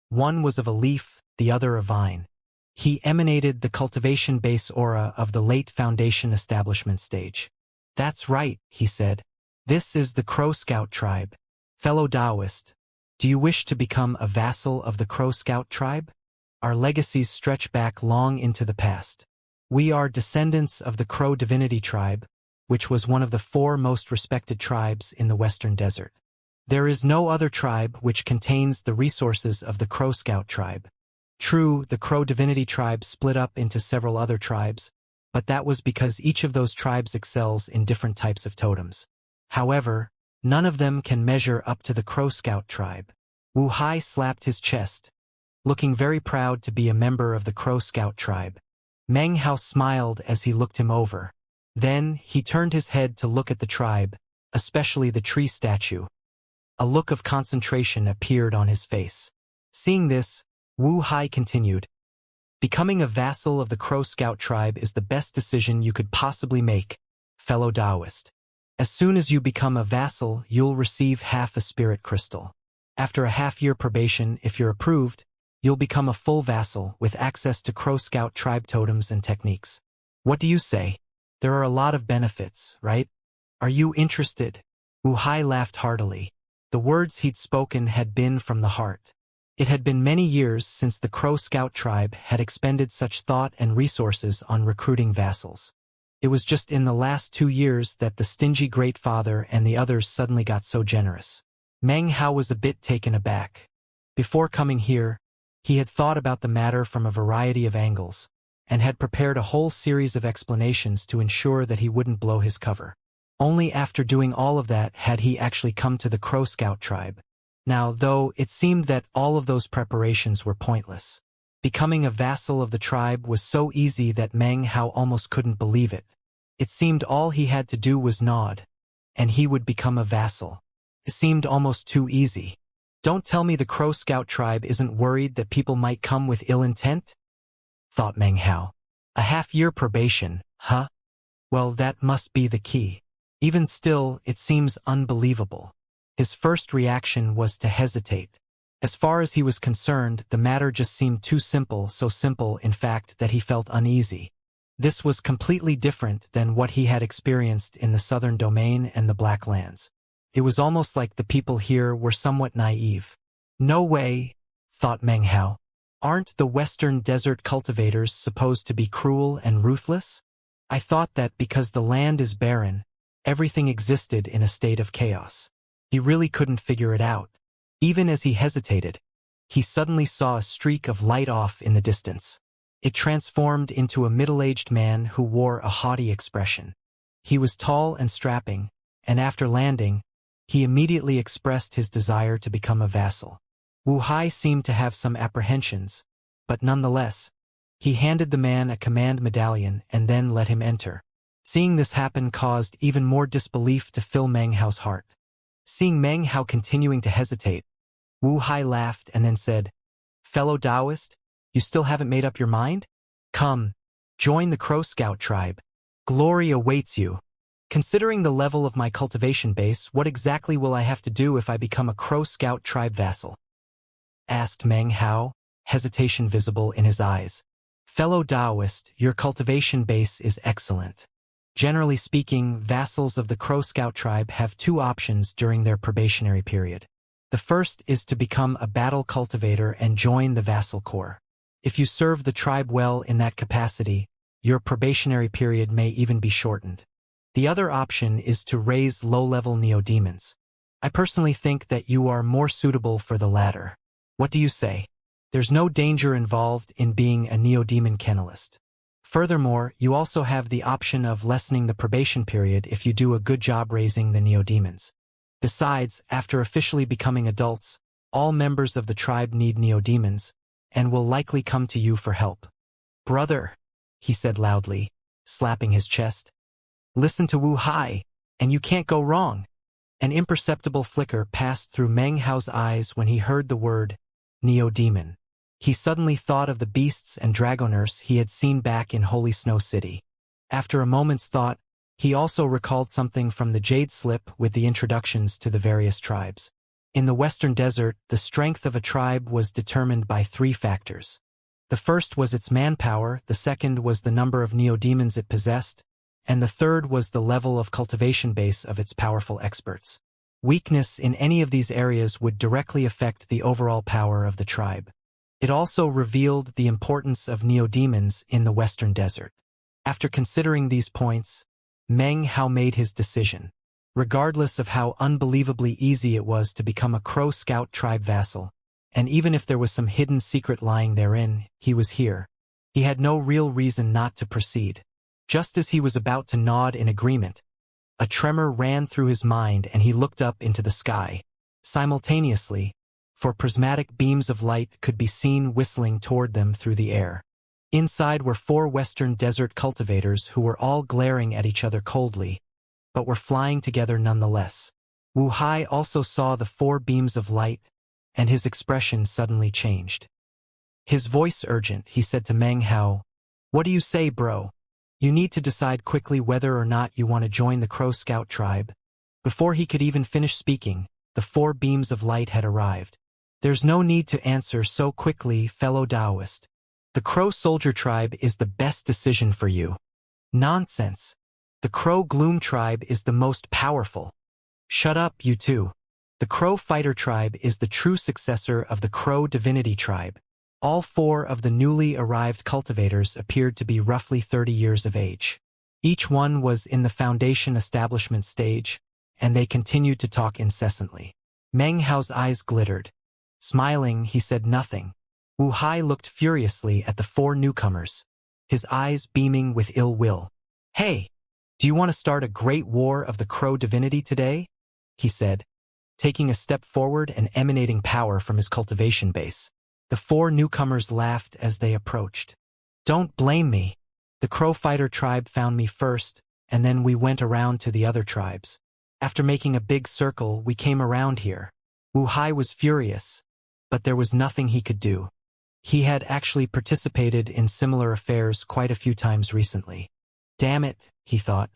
A: One was of a leaf, the other a vine. He emanated the cultivation base aura of the late Foundation establishment stage. "That's right," he said. "This is the Crow Scout tribe. Fellow Taoist, do you wish to become a vassal of the Crow Scout tribe? Our legacies stretch back long into the past. We are descendants of the Crow Divinity tribe, which was one of the 4 most respected tribes in the Western Desert. There is no other tribe which contains the resources of the Crow Scout tribe. True, the Crow Divinity tribe split up into several other tribes, but that was because each of those tribes excels in different types of totems. However, none of them can measure up to the Crow Scout tribe." Wuxia slapped his chest, looking very proud to be a member of the Crow Scout tribe. Meng Hao smiled as he looked him over. Then, he turned his head to look at the tribe, especially the tree statue. A look of concentration appeared on his face. Seeing this, Wuxia continued, "Becoming a vassal of the Crow Scout tribe is the best decision you could possibly make, fellow Taoist. As soon as you become a vassal, you'll receive half a spirit crystal. After a half-year probation, if you're approved, you'll become a full vassal with access to Crow Scout tribe totems and techniques. What do you say? There are a lot of benefits, right? Are you interested? Wuhai laughed heartily. The words he'd spoken had been from the heart. It had been many years since the Crow Scout tribe had expended such thought and resources on recruiting vassals. It was just in the last 2 years that the stingy Great Father and the others suddenly got so generous. Meng Hao was a bit taken aback. Before coming here, he had thought about the matter from a variety of angles, and had prepared a whole series of explanations to ensure that he wouldn't blow his cover. Only after doing all of that had he actually come to the Crow Scout tribe. Now, though, it seemed that all of those preparations were pointless. Becoming a vassal of the tribe was so easy that Meng Hao almost couldn't believe it. It seemed all he had to do was nod, and he would become a vassal. It seemed almost too easy. Don't tell me the Crow Scout tribe isn't worried that people might come with ill intent? Thought Meng Hao. A half-year probation, huh? Well, that must be the key. Even still, it seems unbelievable. His first reaction was to hesitate. As far as he was concerned, the matter just seemed too simple, so simple, in fact, that he felt uneasy. This was completely different than what he had experienced in the Southern Domain and the Black Lands. It was almost like the people here were somewhat naive. No way, thought Meng Hao. Aren't the Western Desert cultivators supposed to be cruel and ruthless? I thought that because the land is barren, everything existed in a state of chaos. He really couldn't figure it out. Even as he hesitated, he suddenly saw a streak of light off in the distance. It transformed into a middle-aged man who wore a haughty expression. He was tall and strapping, and after landing, he immediately expressed his desire to become a vassal. Wuhai seemed to have some apprehensions, but nonetheless, he handed the man a command medallion and then let him enter. Seeing this happen caused even more disbelief to fill Meng Hao's heart. Seeing Meng Hao continuing to hesitate, Wuhai laughed and then said, "Fellow Taoist, you still haven't made up your mind? Come, join the Crow Scout tribe. Glory awaits you. Considering the level of my cultivation base, what exactly will I have to do if I become a Crow Scout tribe vassal?" asked Meng Hao, hesitation visible in his eyes. "Fellow Taoist, your cultivation base is excellent. Generally speaking, vassals of the Crow Scout tribe have 2 options during their probationary period. The first is to become a battle cultivator and join the vassal corps. If you serve the tribe well in that capacity, your probationary period may even be shortened. The other option is to raise low-level neodemons. I personally think that you are more suitable for the latter. What do you say? There's no danger involved in being a neodemon kennelist. Furthermore, you also have the option of lessening the probation period if you do a good job raising the neodemons. Besides, after officially becoming adults, all members of the tribe need neodemons, and will likely come to you for help. "Brother," he said loudly, slapping his chest. "Listen to Wuhai, and you can't go wrong." An imperceptible flicker passed through Meng Hao's eyes when he heard the word neodemon. He suddenly thought of the beasts and dragoners he had seen back in Holy Snow City. After a moment's thought, he also recalled something from the Jade Slip with the introductions to the various tribes. In the Western Desert, the strength of a tribe was determined by 3 factors. The first was its manpower, the second was the number of neodemons it possessed, and the third was the level of cultivation base of its powerful experts. Weakness in any of these areas would directly affect the overall power of the tribe. It also revealed the importance of neodemons in the Western Desert. After considering these points, Meng Hao made his decision. Regardless of how unbelievably easy it was to become a Crow Scout tribe vassal, and even if there was some hidden secret lying therein, he was here. He had no real reason not to proceed. Just as he was about to nod in agreement, a tremor ran through his mind and he looked up into the sky. Simultaneously, 4 prismatic beams of light could be seen whistling toward them through the air. Inside were 4 Western Desert cultivators who were all glaring at each other coldly, but were flying together nonetheless. Wuhai also saw the 4 beams of light, and his expression suddenly changed. His voice urgent, he said to Meng Hao, "What do you say, bro? You need to decide quickly whether or not you want to join the Crow Scout tribe. Before he could even finish speaking, the 4 beams of light had arrived. There's no need to answer so quickly, fellow Taoist. The Crow Soldier tribe is the best decision for you. Nonsense. The Crow Gloom tribe is the most powerful. Shut up, you two. The Crow Fighter tribe is the true successor of the Crow Divinity tribe. All 4 of the newly arrived cultivators appeared to be roughly 30 years of age. Each one was in the foundation establishment stage, and they continued to talk incessantly. Meng Hao's eyes glittered. Smiling, he said nothing. Wu Hai looked furiously at the 4 newcomers, his eyes beaming with ill will. Hey, do you want to start a great war of the Crow Divinity today? He said, taking a step forward and emanating power from his cultivation base. The 4 newcomers laughed as they approached. Don't blame me. The Crow Fighter tribe found me first, and then we went around to the other tribes. After making a big circle, we came around here. Wu Hai was furious, but there was nothing he could do. He had actually participated in similar affairs quite a few times recently. Damn it, he thought.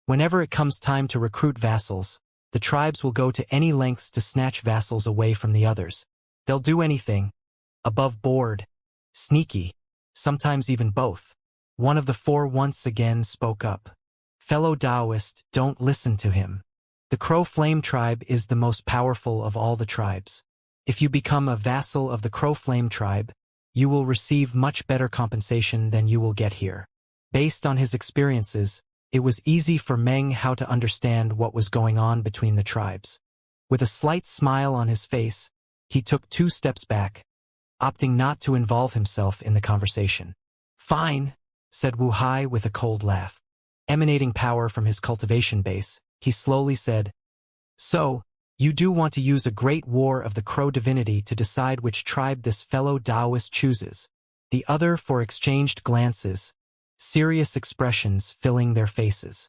A: Whenever it comes time to recruit vassals, the tribes will go to any lengths to snatch vassals away from the others. They'll do anything. Above board. Sneaky. Sometimes even both. One of the 4 once again spoke up. Fellow Taoist, don't listen to him. The Crow Flame tribe is the most powerful of all the tribes. If you become a vassal of the Crow Flame tribe, you will receive much better compensation than you will get here. Based on his experiences, it was easy for Meng Hao to understand what was going on between the tribes. With a slight smile on his face, he took 2 steps back, opting not to involve himself in the conversation. Fine, said Wu Hai with a cold laugh. Emanating power from his cultivation base, he slowly said, So, you do want to use a great war of the Crow Divinity to decide which tribe this fellow Taoist chooses. The other 4 exchanged glances, serious expressions filling their faces.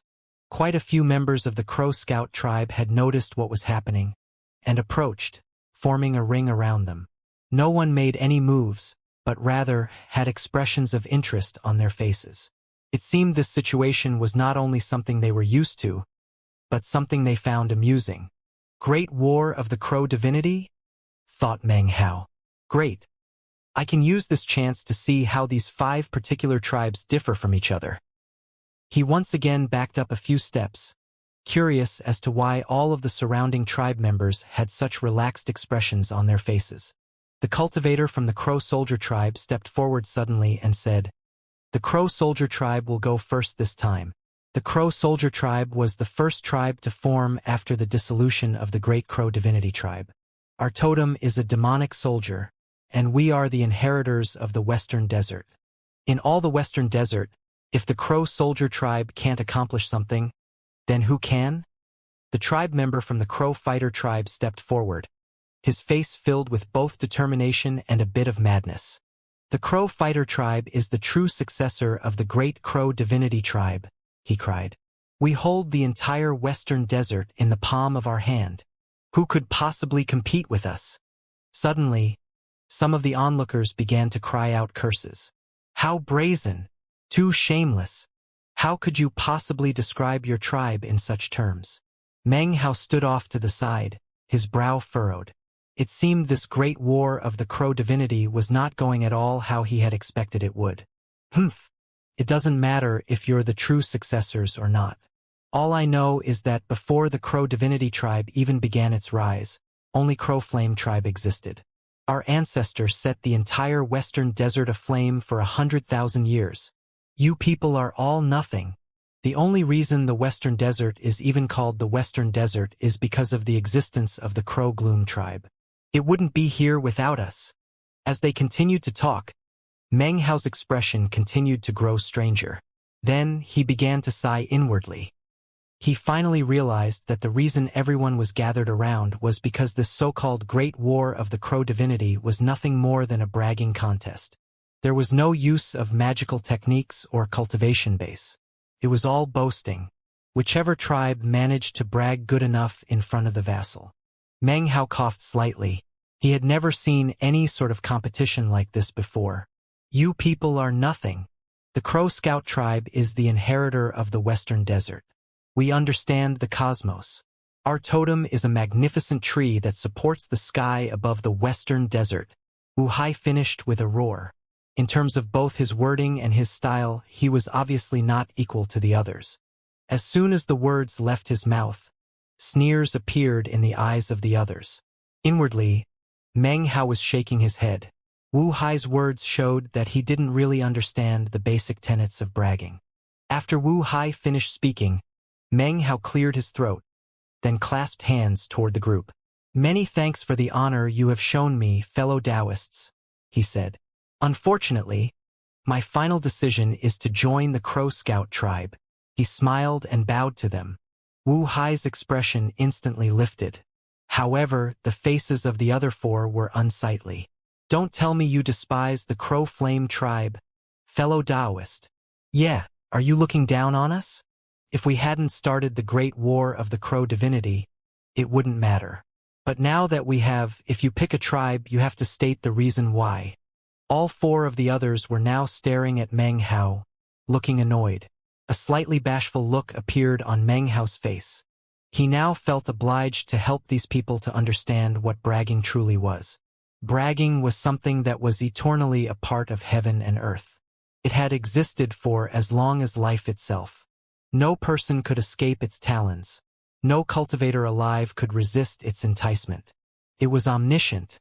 A: Quite a few members of the Crow Scout tribe had noticed what was happening, and approached, forming a ring around them. No one made any moves, but rather had expressions of interest on their faces. It seemed this situation was not only something they were used to, but something they found amusing. Great War of the Crow Divinity? Thought Meng Hao. Great. I can use this chance to see how these 5 particular tribes differ from each other. He once again backed up a few steps, curious as to why all of the surrounding tribe members had such relaxed expressions on their faces. The cultivator from the Crow Soldier tribe stepped forward suddenly and said, The Crow Soldier tribe will go first this time. The Crow Soldier tribe was the first tribe to form after the dissolution of the Great Crow Divinity tribe. Our totem is a demonic soldier, and we are the inheritors of the Western Desert. In all the Western Desert, if the Crow Soldier tribe can't accomplish something, then who can? The tribe member from the Crow Fighter tribe stepped forward, his face filled with both determination and a bit of madness. The Crow Fighter tribe is the true successor of the Great Crow Divinity tribe, he cried. We hold the entire Western Desert in the palm of our hand. Who could possibly compete with us? Suddenly, some of the onlookers began to cry out curses. How brazen! Too shameless! How could you possibly describe your tribe in such terms? Meng Hao stood off to the side, his brow furrowed. It seemed this great war of the Crow Divinity was not going at all how he had expected it would. Humph! It doesn't matter if you're the true successors or not. All I know is that before the Crow Divinity tribe even began its rise, only Crow Flame tribe existed. Our ancestors set the entire Western Desert aflame for 100,000 years. You people are all nothing. The only reason the Western Desert is even called the Western Desert is because of the existence of the Crow Gloom tribe. It wouldn't be here without us. As they continued to talk, Meng Hao's expression continued to grow stranger. Then he began to sigh inwardly. He finally realized that the reason everyone was gathered around was because this so-called Great War of the Crow Divinity was nothing more than a bragging contest. There was no use of magical techniques or cultivation base. It was all boasting. Whichever tribe managed to brag good enough in front of the vassal. Meng Hao coughed slightly. He had never seen any sort of competition like this before. You people are nothing. The Crow Scout tribe is the inheritor of the Western Desert. We understand the cosmos. Our totem is a magnificent tree that supports the sky above the Western Desert. Wuxia finished with a roar. In terms of both his wording and his style, he was obviously not equal to the others. As soon as the words left his mouth, sneers appeared in the eyes of the others. Inwardly, Meng Hao was shaking his head. Wu Hai's words showed that he didn't really understand the basic tenets of bragging. After Wu Hai finished speaking, Meng Hao cleared his throat, then clasped hands toward the group. "Many thanks for the honor you have shown me, fellow Taoists," he said. "Unfortunately, my final decision is to join the Crow Scout tribe." He smiled and bowed to them. Wu Hai's expression instantly lifted. However, the faces of the other four were unsightly. "Don't tell me you despise the Crow Flame tribe, fellow Taoist. Yeah, are you looking down on us? If we hadn't started the Great War of the Crow Divinity, it wouldn't matter. But now that we have, if you pick a tribe, you have to state the reason why." All four of the others were now staring at Meng Hao, looking annoyed. A slightly bashful look appeared on Meng Hao's face. He now felt obliged to help these people to understand what bragging truly was. Bragging was something that was eternally a part of heaven and earth. It had existed for as long as life itself. No person could escape its talons. No cultivator alive could resist its enticement. It was omniscient.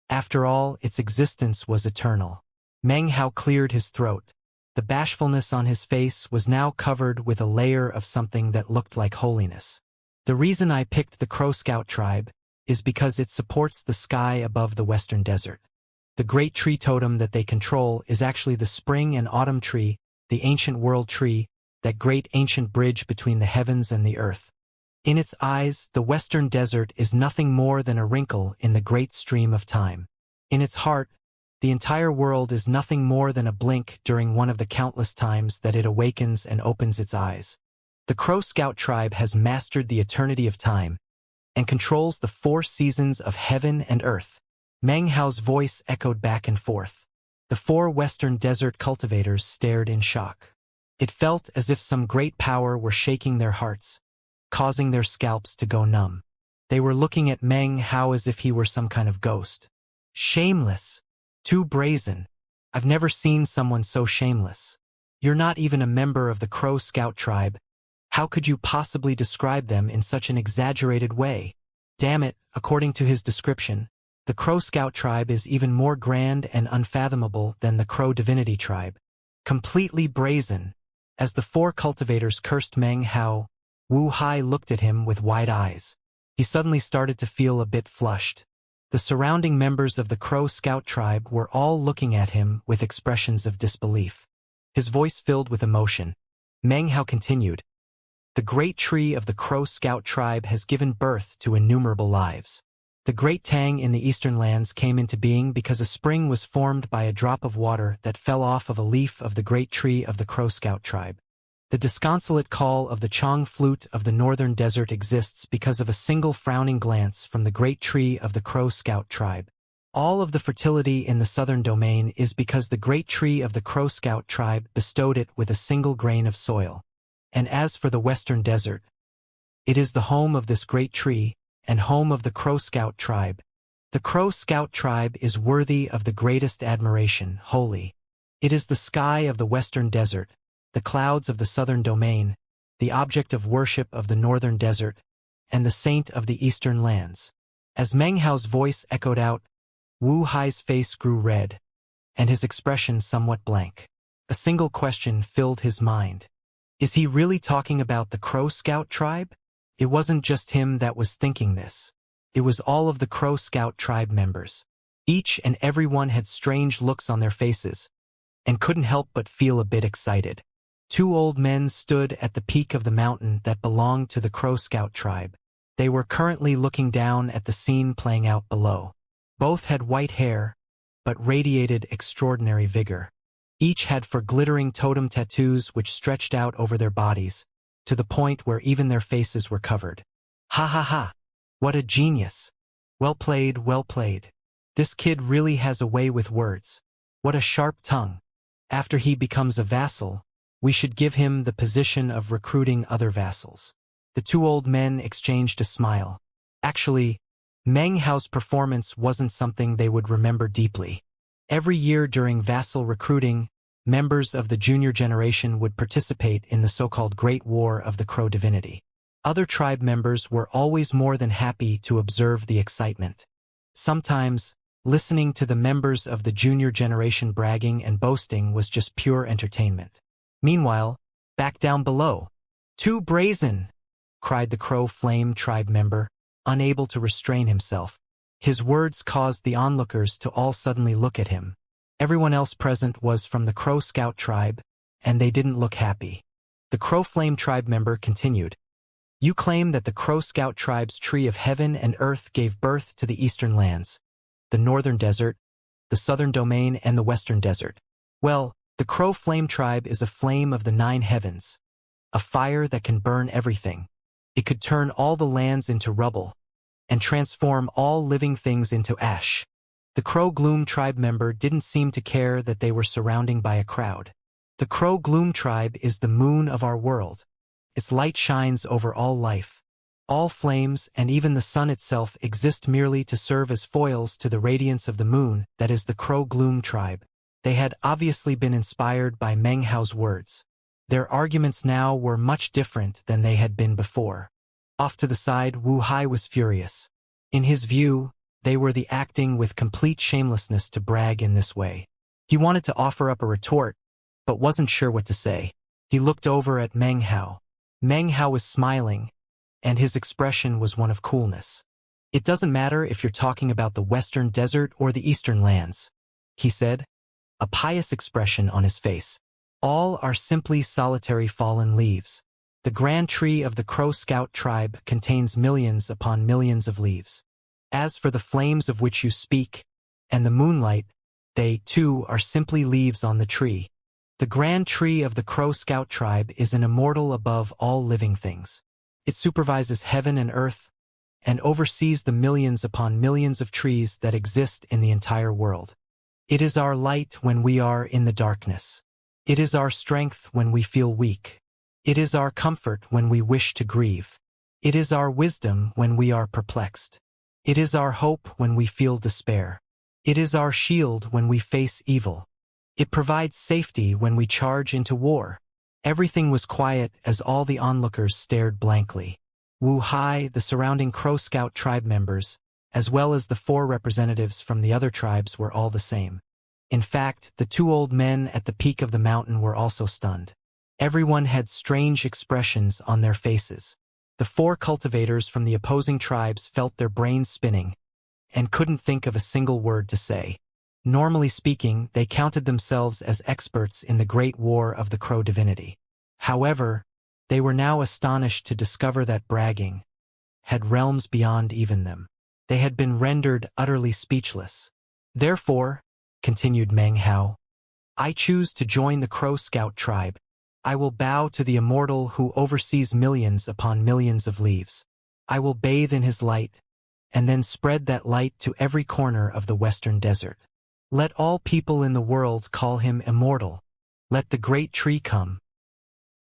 A: After all, its existence was eternal. Meng Hao cleared his throat. The bashfulness on his face was now covered with a layer of something that looked like holiness. "The reason I picked the Crow Scout tribe is because it supports the sky above the Western Desert. The great tree totem that they control is actually the spring and autumn tree, the ancient world tree, that great ancient bridge between the heavens and the earth. In its eyes, the Western Desert is nothing more than a wrinkle in the great stream of time. In its heart, the entire world is nothing more than a blink during one of the countless times that it awakens and opens its eyes. The Crow Scout tribe has mastered the eternity of time and controls the 4 seasons of heaven and earth." Meng Hao's voice echoed back and forth. The 4 Western Desert cultivators stared in shock. It felt as if some great power were shaking their hearts, causing their scalps to go numb. They were looking at Meng Hao as if he were some kind of ghost. "Shameless. Too brazen. I've never seen someone so shameless. You're not even a member of the Crow Scout tribe. How could you possibly describe them in such an exaggerated way? Damn it," according to his description, the Crow Scout tribe is even more grand and unfathomable than the Crow Divinity tribe. Completely brazen. As the 4 cultivators cursed Meng Hao, Wu Hai looked at him with wide eyes. He suddenly started to feel a bit flushed. The surrounding members of the Crow Scout tribe were all looking at him with expressions of disbelief. His voice filled with emotion. Meng Hao continued, "The great tree of the Crow Scout tribe has given birth to innumerable lives. The great Tang in the eastern lands came into being because a spring was formed by a drop of water that fell off of a leaf of the great tree of the Crow Scout tribe. The disconsolate call of the Chong flute of the northern desert exists because of a single frowning glance from the great tree of the Crow Scout tribe. All of the fertility in the southern domain is because the great tree of the Crow Scout tribe bestowed it with a single grain of soil. And as for the Western Desert, it is the home of this great tree and home of the Crow Scout tribe. The Crow Scout tribe is worthy of the greatest admiration, holy. It is the sky of the Western Desert, the clouds of the southern domain, the object of worship of the northern desert, and the saint of the eastern lands." As Meng Hao's voice echoed out, Wu Hai's face grew red, and his expression somewhat blank. A single question filled his mind. Is he really talking about the Crow Scout tribe? It wasn't just him that was thinking this. It was all of the Crow Scout tribe members. Each and every one had strange looks on their faces, and couldn't help but feel a bit excited. 2 old men stood at the peak of the mountain that belonged to the Crow Scout tribe. They were currently looking down at the scene playing out below. Both had white hair, but radiated extraordinary vigor. Each had 4 glittering totem tattoos which stretched out over their bodies, to the point where even their faces were covered. "Ha ha ha! What a genius! Well played, well played. This kid really has a way with words. What a sharp tongue." After he becomes a vassal, we should give him the position of recruiting other vassals. The two old men exchanged a smile. Actually, Meng Hao's performance wasn't something they would remember deeply. Every year during vassal recruiting, members of the junior generation would participate in the so-called Great War of the Crow Divinity. Other tribe members were always more than happy to observe the excitement. Sometimes, listening to the members of the junior generation bragging and boasting was just pure entertainment. Meanwhile, back down below, "Too brazen!" cried the Crow Flame tribe member, unable to restrain himself. His words caused the onlookers to all suddenly look at him. Everyone else present was from the Crow Scout tribe, and they didn't look happy. The Crow Flame tribe member continued, "You claim that the Crow Scout tribe's tree of heaven and earth gave birth to the eastern lands, the northern desert, the southern domain, and the western desert. Well, the Crow Flame tribe is a flame of the 9 heavens, a fire that can burn everything. It could turn all the lands into rubble, and transform all living things into ash." The Crow Gloom tribe member didn't seem to care that they were surrounding by a crowd. "The Crow Gloom tribe is the moon of our world. Its light shines over all life. All flames and even the sun itself exist merely to serve as foils to the radiance of the moon, that is the Crow Gloom tribe." They had obviously been inspired by Meng Hao's words. Their arguments now were much different than they had been before. Off to the side, Wu Hai was furious. In his view, they were acting with complete shamelessness to brag in this way. He wanted to offer up a retort, but wasn't sure what to say. He looked over at Meng Hao. Meng Hao was smiling, and his expression was one of coolness. "It doesn't matter if you're talking about the western desert or the eastern lands," he said, a pious expression on his face. "All are simply solitary fallen leaves. The grand tree of the Crow Scout tribe contains millions upon millions of leaves. As for the flames of which you speak, and the moonlight, they, too, are simply leaves on the tree. The grand tree of the Crow Scout tribe is an immortal above all living things. It supervises heaven and earth, and oversees the millions upon millions of trees that exist in the entire world. It is our light when we are in the darkness. It is our strength when we feel weak. It is our comfort when we wish to grieve. It is our wisdom when we are perplexed. It is our hope when we feel despair. It is our shield when we face evil. It provides safety when we charge into war." Everything was quiet as all the onlookers stared blankly. Wu Hai, the surrounding Crow Scout tribe members, as well as the 4 representatives from the other tribes were all the same. In fact, the 2 old men at the peak of the mountain were also stunned. Everyone had strange expressions on their faces. The 4 cultivators from the opposing tribes felt their brains spinning and couldn't think of a single word to say. Normally speaking, they counted themselves as experts in the Great War of the Crow Divinity. However, they were now astonished to discover that bragging had realms beyond even them. They had been rendered utterly speechless. "Therefore," continued Meng Hao, "I choose to join the Crow Scout tribe. I will bow to the Immortal who oversees millions upon millions of leaves. I will bathe in his light, and then spread that light to every corner of the western desert. Let all people in the world call him Immortal. Let the great tree come.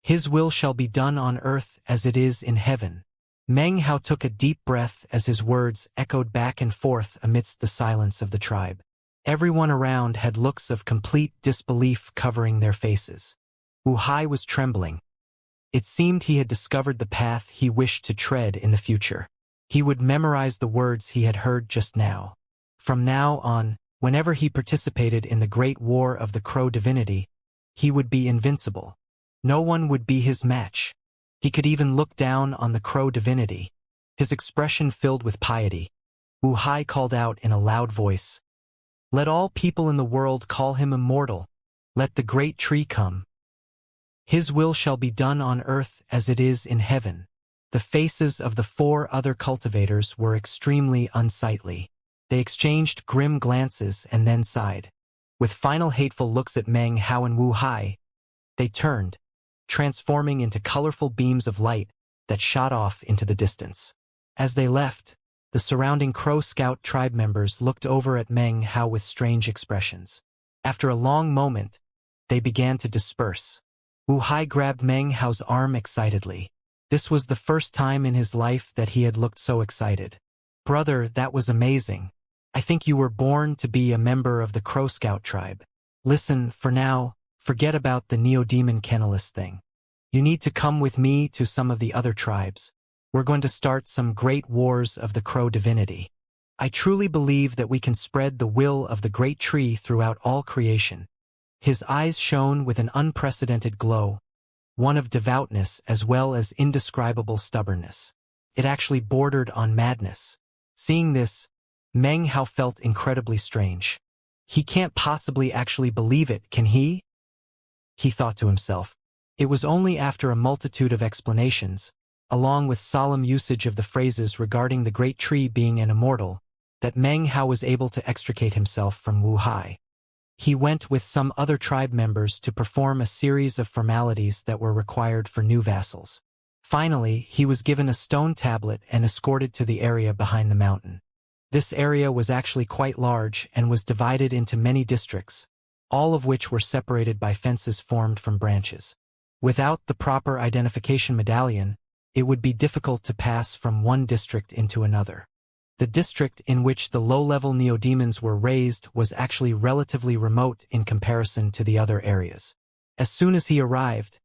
A: His will shall be done on earth as it is in heaven." Meng Hao took a deep breath as his words echoed back and forth amidst the silence of the tribe. Everyone around had looks of complete disbelief covering their faces. Wu Hai was trembling. It seemed he had discovered the path he wished to tread in the future. He would memorize the words he had heard just now. From now on, whenever he participated in the Great War of the Crow Divinity, he would be invincible. No one would be his match. He could even look down on the Crow Divinity. His expression filled with piety. Wu Hai called out in a loud voice, "Let all people in the world call him Immortal. Let the great tree come. His will shall be done on earth as it is in heaven." The faces of the 4 other cultivators were extremely unsightly. They exchanged grim glances and then sighed. With final hateful looks at Meng Hao and Wu Hai, they turned, transforming into colorful beams of light that shot off into the distance. As they left, the surrounding Crow Scout tribe members looked over at Meng Hao with strange expressions. After a long moment, they began to disperse. Wu Hai grabbed Meng Hao's arm excitedly. This was the first time in his life that he had looked so excited. "Brother, that was amazing. I think you were born to be a member of the Crow Scout tribe. Listen, for now, forget about the Neo-Demon Kennelist thing. You need to come with me to some of the other tribes. We're going to start some great wars of the Crow divinity. I truly believe that we can spread the will of the great tree throughout all creation." His eyes shone with an unprecedented glow, one of devoutness as well as indescribable stubbornness. It actually bordered on madness. Seeing this, Meng Hao felt incredibly strange. He can't possibly actually believe it, can he? He thought to himself. It was only after a multitude of explanations, along with solemn usage of the phrases regarding the great tree being an immortal, that Meng Hao was able to extricate himself from Wu Hai. He went with some other tribe members to perform a series of formalities that were required for new vassals. Finally, he was given a stone tablet and escorted to the area behind the mountain. This area was actually quite large and was divided into many districts, all of which were separated by fences formed from branches. Without the proper identification medallion, it would be difficult to pass from one district into another. The district in which the low-level neodemons were raised was actually relatively remote in comparison to the other areas. As soon as he arrived,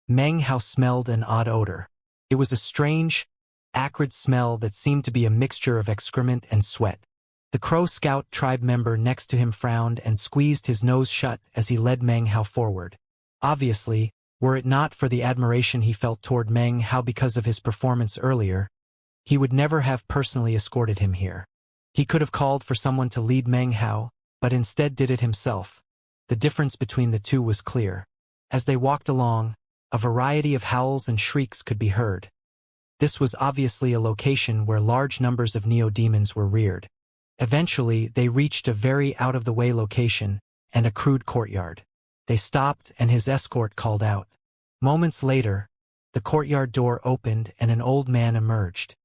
A: Meng Hao smelled an odd odor. It was a strange, acrid smell that seemed to be a mixture of excrement and sweat. The Crow Scout tribe member next to him frowned and squeezed his nose shut as he led Meng Hao forward. Obviously, were it not for the admiration he felt toward Meng Hao because of his performance earlier, he would never have personally escorted him here. He could have called for someone to lead Meng Hao, but instead did it himself. The difference between the two was clear. As they walked along, a variety of howls and shrieks could be heard. This was obviously a location where large numbers of neo-demons were reared. Eventually, they reached a very out-of-the-way location and a crude courtyard. They stopped and his escort called out. Moments later, the courtyard door opened and an old man emerged.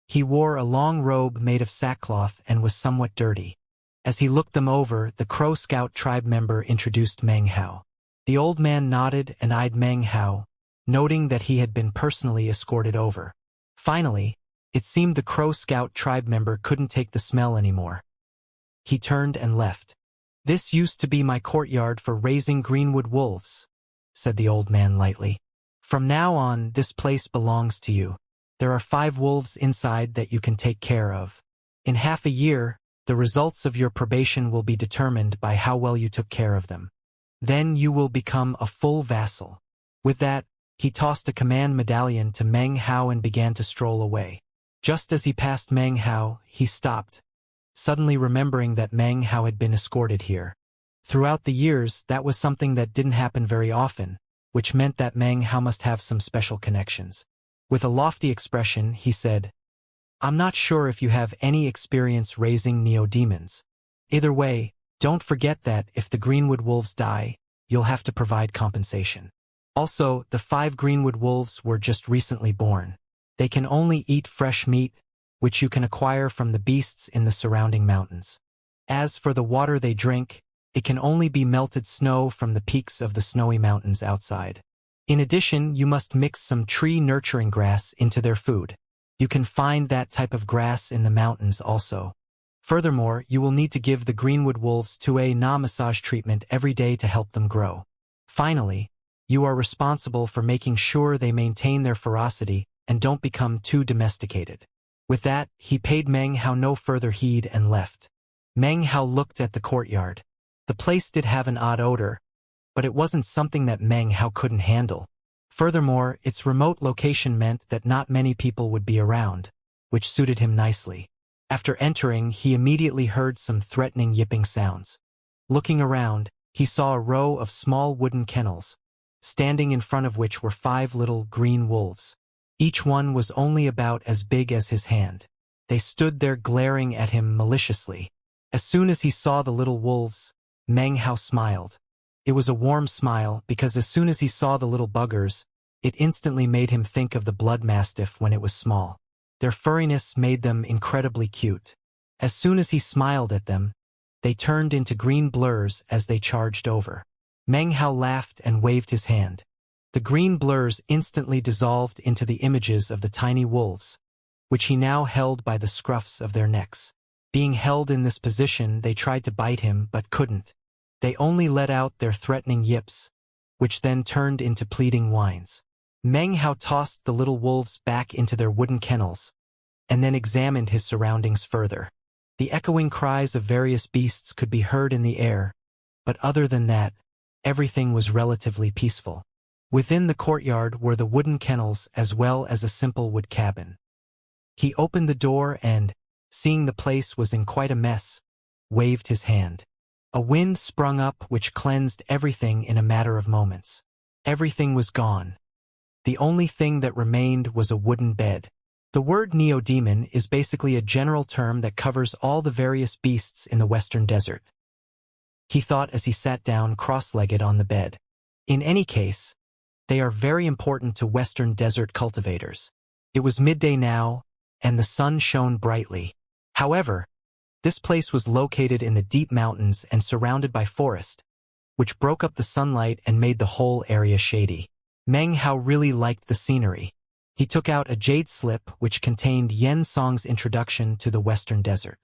A: He wore a long robe made of sackcloth and was somewhat dirty. As he looked them over, the Crow Scout tribe member introduced Meng Hao. The old man nodded and eyed Meng Hao, noting that he had been personally escorted over. Finally, it seemed the Crow Scout tribe member couldn't take the smell anymore. He turned and left. "This used to be my courtyard for raising greenwood wolves," said the old man lightly. "From now on, this place belongs to you. There are 5 wolves inside that you can take care of. In half a year, the results of your probation will be determined by how well you took care of them. Then you will become a full vassal." With that, he tossed a command medallion to Meng Hao and began to stroll away. Just as he passed Meng Hao, he stopped, suddenly remembering that Meng Hao had been escorted here. Throughout the years, that was something that didn't happen very often, which meant that Meng Hao must have some special connections. With a lofty expression, he said, "I'm not sure if you have any experience raising neo-demons. Either way, don't forget that if the Greenwood Wolves die, you'll have to provide compensation. Also, the 5 Greenwood Wolves were just recently born. They can only eat fresh meat, which you can acquire from the beasts in the surrounding mountains. As for the water they drink, it can only be melted snow from the peaks of the snowy mountains outside. In addition, you must mix some tree-nurturing grass into their food. You can find that type of grass in the mountains also. Furthermore, you will need to give the Greenwood Wolves 2A massage treatment every day to help them grow. Finally, you are responsible for making sure they maintain their ferocity and don't become too domesticated." With that, he paid Meng Hao no further heed and left. Meng Hao looked at the courtyard. The place did have an odd odor, but it wasn't something that Meng Hao couldn't handle. Furthermore, its remote location meant that not many people would be around, which suited him nicely. After entering, he immediately heard some threatening yipping sounds. Looking around, he saw a row of small wooden kennels, standing in front of which were 5 little green wolves. Each one was only about as big as his hand. They stood there glaring at him maliciously. As soon as he saw the little wolves, Meng Hao smiled. It was a warm smile because as soon as he saw the little buggers, it instantly made him think of the blood mastiff when it was small. Their furriness made them incredibly cute. As soon as he smiled at them, they turned into green blurs as they charged over. Meng Hao laughed and waved his hand. The green blurs instantly dissolved into the images of the tiny wolves, which he now held by the scruffs of their necks. Being held in this position, they tried to bite him but couldn't. They only let out their threatening yips, which then turned into pleading whines. Meng Hao tossed the little wolves back into their wooden kennels, and then examined his surroundings further. The echoing cries of various beasts could be heard in the air, but other than that, everything was relatively peaceful. Within the courtyard were the wooden kennels as well as a simple wood cabin. He opened the door and, seeing the place was in quite a mess, waved his hand. A wind sprung up which cleansed everything in a matter of moments. Everything was gone. The only thing that remained was a wooden bed. The word neodemon is basically a general term that covers all the various beasts in the Western Desert, he thought as he sat down cross-legged on the bed. In any case, they are very important to Western Desert cultivators. It was midday now, and the sun shone brightly. However, this place was located in the deep mountains and surrounded by forest, which broke up the sunlight and made the whole area shady. Meng Hao really liked the scenery. He took out a jade slip which contained Yen Song's introduction to the Western Desert.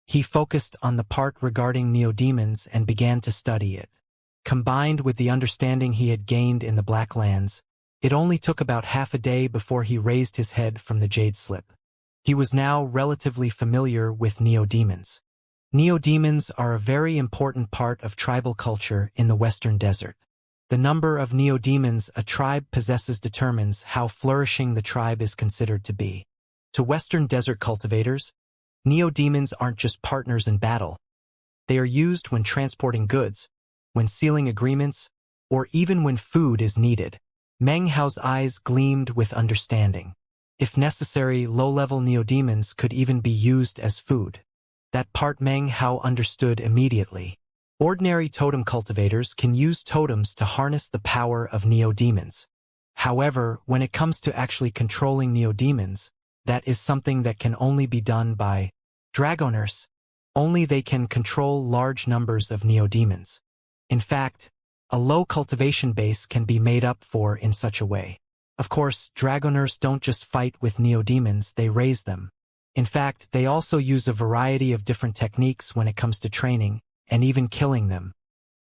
A: He focused on the part regarding neodemons and began to study it. Combined with the understanding he had gained in the Black Lands, it only took about half a day before he raised his head from the jade slip. He was now relatively familiar with neodemons. Neodemons are a very important part of tribal culture in the Western Desert. The number of neodemons a tribe possesses determines how flourishing the tribe is considered to be. To Western Desert cultivators, neodemons aren't just partners in battle. They are used when transporting goods, when sealing agreements, or even when food is needed. Meng Hao's eyes gleamed with understanding. If necessary, low-level neodemons could even be used as food. That part Meng Hao understood immediately. Ordinary totem cultivators can use totems to harness the power of neodemons. However, when it comes to actually controlling neodemons, that is something that can only be done by dragoners. Only they can control large numbers of neodemons. In fact, a low cultivation base can be made up for in such a way. Of course, dragoners don't just fight with neodemons, they raise them. In fact, they also use a variety of different techniques when it comes to training, and even killing them.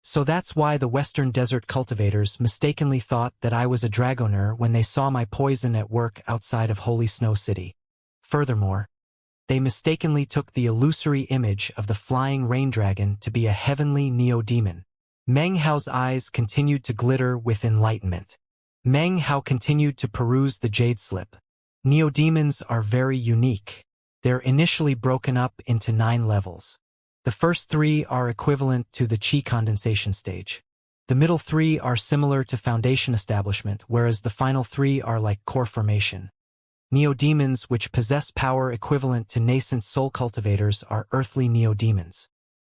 A: So that's why the Western Desert cultivators mistakenly thought that I was a dragoner when they saw my poison at work outside of Holy Snow City. Furthermore, they mistakenly took the illusory image of the flying rain dragon to be a heavenly neodemon. Meng Hao's eyes continued to glitter with enlightenment. Meng Hao continued to peruse the jade slip. Neodemons are very unique. They're initially broken up into 9 levels. The first 3 are equivalent to the Qi condensation stage. The middle 3 are similar to foundation establishment, whereas the final 3 are like core formation. Neodemons which possess power equivalent to nascent soul cultivators are earthly neodemons.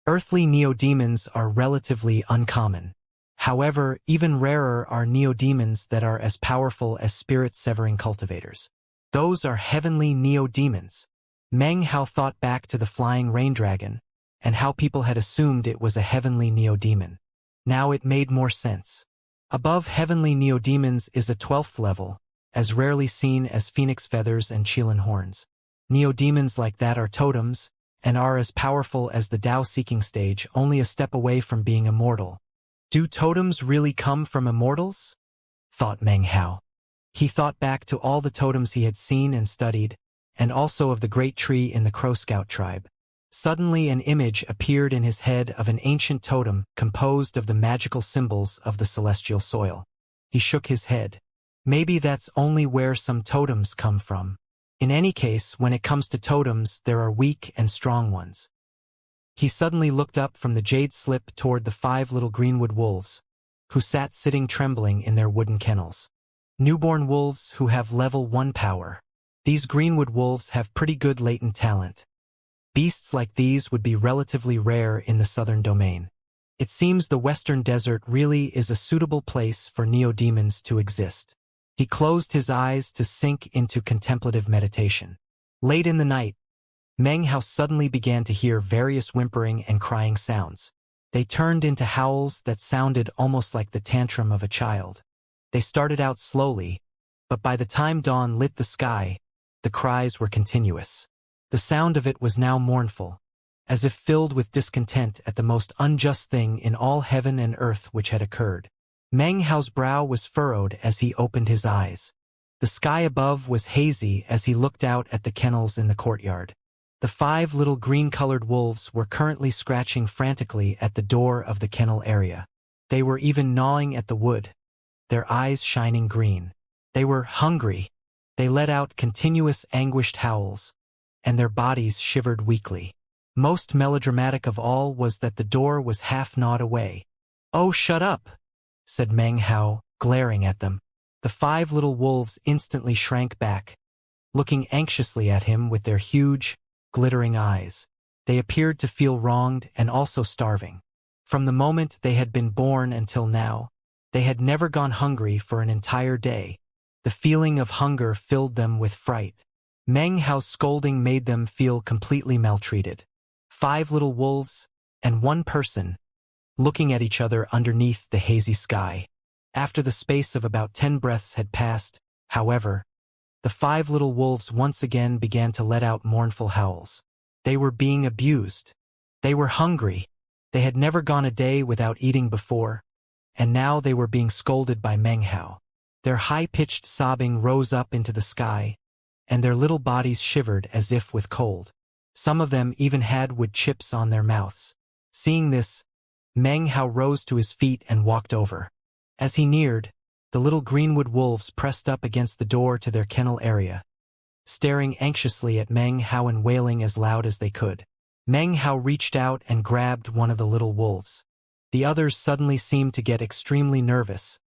A: Earthly neodemons are relatively uncommon. However, even rarer are neodemons that are as powerful as spirit-severing cultivators. Those are heavenly neodemons. Meng Hao thought back to the flying rain dragon, and how people had assumed it was a heavenly neodemon. Now it made more sense. Above heavenly neodemons is a 12th level, as rarely seen as phoenix feathers and Qilin horns. Neodemons like that are totems, and are as powerful as the Tao-seeking stage, only a step away from being immortal. Do totems really come from immortals? Thought Meng Hao. He thought back to all the totems he had seen and studied, and also of the great tree in the Crow Scout tribe. Suddenly an image appeared in his head of an ancient totem composed of the magical symbols of the celestial soil. He shook his head. Maybe that's only where some totems come from. In any case, when it comes to totems, there are weak and strong ones. He suddenly looked up from the jade slip toward the 5 little greenwood wolves, who sat sitting trembling in their wooden kennels. Newborn wolves who have level 1 power. These greenwood wolves have pretty good latent talent. Beasts like these would be relatively rare in the southern domain. It seems the Western Desert really is a suitable place for neodemons to exist. He closed his eyes to sink into contemplative meditation. Late in the night, Meng Hao suddenly began to hear various whimpering and crying sounds. They turned into howls that sounded almost like the tantrum of a child. They started out slowly, but by the time dawn lit the sky, the cries were continuous. The sound of it was now mournful, as if filled with discontent at the most unjust thing in all heaven and earth which had occurred. Meng Hao's brow was furrowed as he opened his eyes. The sky above was hazy as he looked out at the kennels in the courtyard. The 5 little green-colored wolves were currently scratching frantically at the door of the kennel area. They were even gnawing at the wood, their eyes shining green. They were hungry. They let out continuous anguished howls, and their bodies shivered weakly. Most melodramatic of all was that the door was half gnawed away. "Oh, shut up," said Meng Hao, glaring at them. The 5 little wolves instantly shrank back, looking anxiously at him with their huge, glittering eyes. They appeared to feel wronged and also starving. From the moment they had been born until now, they had never gone hungry for an entire day. The feeling of hunger filled them with fright. Meng Hao's scolding made them feel completely maltreated. 5 little wolves, and 1 person, looking at each other underneath the hazy sky. After the space of about 10 breaths had passed, however, the 5 little wolves once again began to let out mournful howls. They were being abused. They were hungry. They had never gone a day without eating before, and now they were being scolded by Meng Hao. Their high-pitched sobbing rose up into the sky, and their little bodies shivered as if with cold. Some of them even had wood chips on their mouths. Seeing this, Meng Hao rose to his feet and walked over. As he neared, the little greenwood wolves pressed up against the door to their kennel area, staring anxiously at Meng Hao and wailing as loud as they could. Meng Hao reached out and grabbed one of the little wolves. The others suddenly seemed to get extremely nervous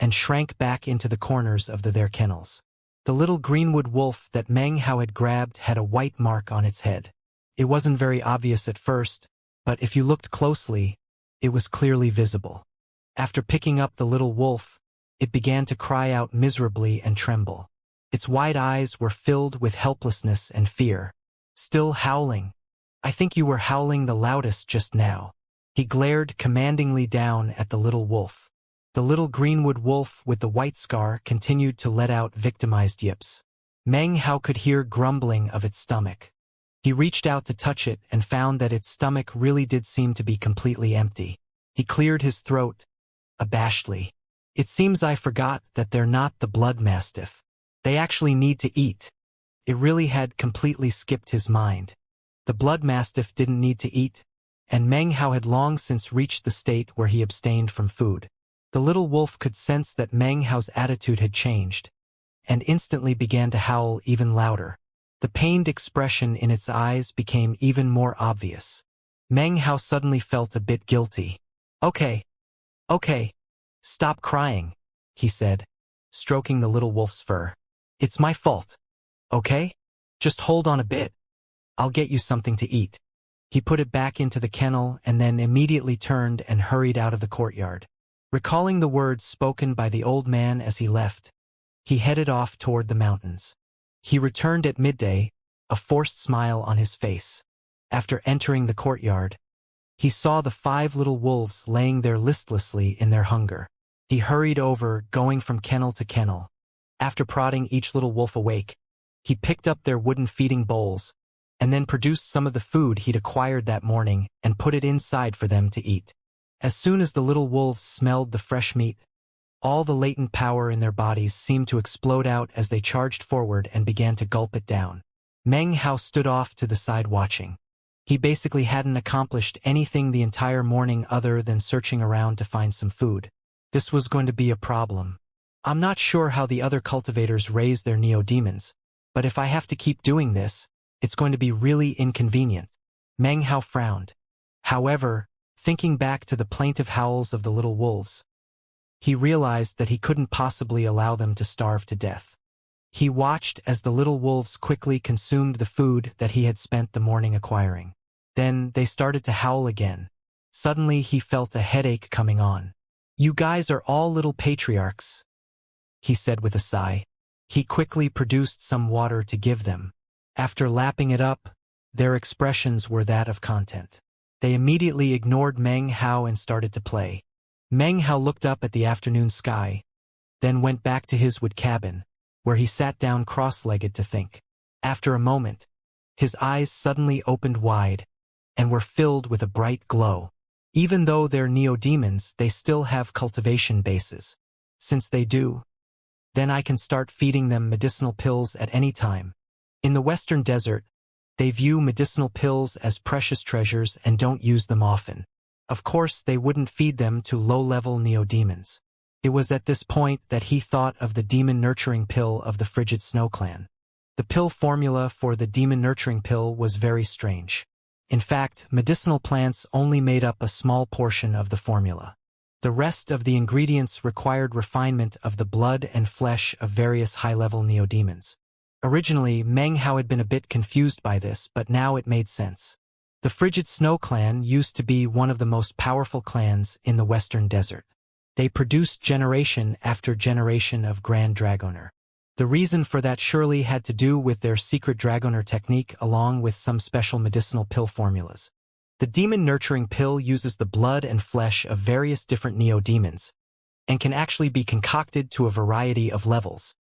A: and shrank back into the corners of their kennels. The little greenwood wolf that Meng Hao had grabbed had a white mark on its head. It wasn't very obvious at first, but if you looked closely, it was clearly visible. After picking up the little wolf, it began to cry out miserably and tremble. Its wide eyes were filled with helplessness and fear. "Still howling? I think you were howling the loudest just now." He glared commandingly down at the little wolf. The little greenwood wolf with the white scar continued to let out victimized yips. Meng Hao could hear grumbling of its stomach. He reached out to touch it and found that its stomach really did seem to be completely empty. He cleared his throat, abashedly. "It seems I forgot that they're not the blood mastiff. They actually need to eat." It really had completely skipped his mind. The blood mastiff didn't need to eat, and Meng Hao had long since reached the state where he abstained from food. The little wolf could sense that Meng Hao's attitude had changed, and instantly began to howl even louder. The pained expression in its eyes became even more obvious. Meng Hao suddenly felt a bit guilty. Okay, stop crying," he said, stroking the little wolf's fur. "It's my fault, okay? Just hold on a bit. I'll get you something to eat." He put it back into the kennel and then immediately turned and hurried out of the courtyard. Recalling the words spoken by the old man as he left, he headed off toward the mountains. He returned at midday, a forced smile on his face. After entering the courtyard, he saw the 5 little wolves laying there listlessly in their hunger. He hurried over, going from kennel to kennel. After prodding each little wolf awake, he picked up their wooden feeding bowls, and then produced some of the food he'd acquired that morning and put it inside for them to eat. As soon as the little wolves smelled the fresh meat, all the latent power in their bodies seemed to explode out as they charged forward and began to gulp it down. Meng Hao stood off to the side watching. He basically hadn't accomplished anything the entire morning other than searching around to find some food. This was going to be a problem. "I'm not sure how the other cultivators raise their neo-demons, but if I have to keep doing this, it's going to be really inconvenient." Meng Hao frowned. However, thinking back to the plaintive howls of the little wolves, he realized that he couldn't possibly allow them to starve to death. He watched as the little wolves quickly consumed the food that he had spent the morning acquiring. Then they started to howl again. Suddenly he felt a headache coming on. "You guys are all little patriarchs," he said with a sigh. He quickly produced some water to give them. After lapping it up, their expressions were that of content. They immediately ignored Meng Hao and started to play. Meng Hao looked up at the afternoon sky, then went back to his wood cabin, where he sat down cross-legged to think. After a moment, his eyes suddenly opened wide and were filled with a bright glow. Even though they're neo-demons, they still have cultivation bases. Since they do, then I can start feeding them medicinal pills at any time. In the Western Desert, they view medicinal pills as precious treasures and don't use them often. Of course, they wouldn't feed them to low-level neo-demons. It was at this point that he thought of the demon-nurturing pill of the Frigid Snow Clan. The pill formula for the demon-nurturing pill was very strange. In fact, medicinal plants only made up a small portion of the formula. The rest of the ingredients required refinement of the blood and flesh of various high-level neo-demons. Originally, Meng Hao had been a bit confused by this, but now it made sense. The Frigid Snow Clan used to be one of the most powerful clans in the Western Desert. They produced generation after generation of Grand Dragoner. The reason for that surely had to do with their secret Dragoner technique along with some special medicinal pill formulas. The demon-nurturing pill uses the blood and flesh of various different neo-demons and can actually be concocted to a variety of levels.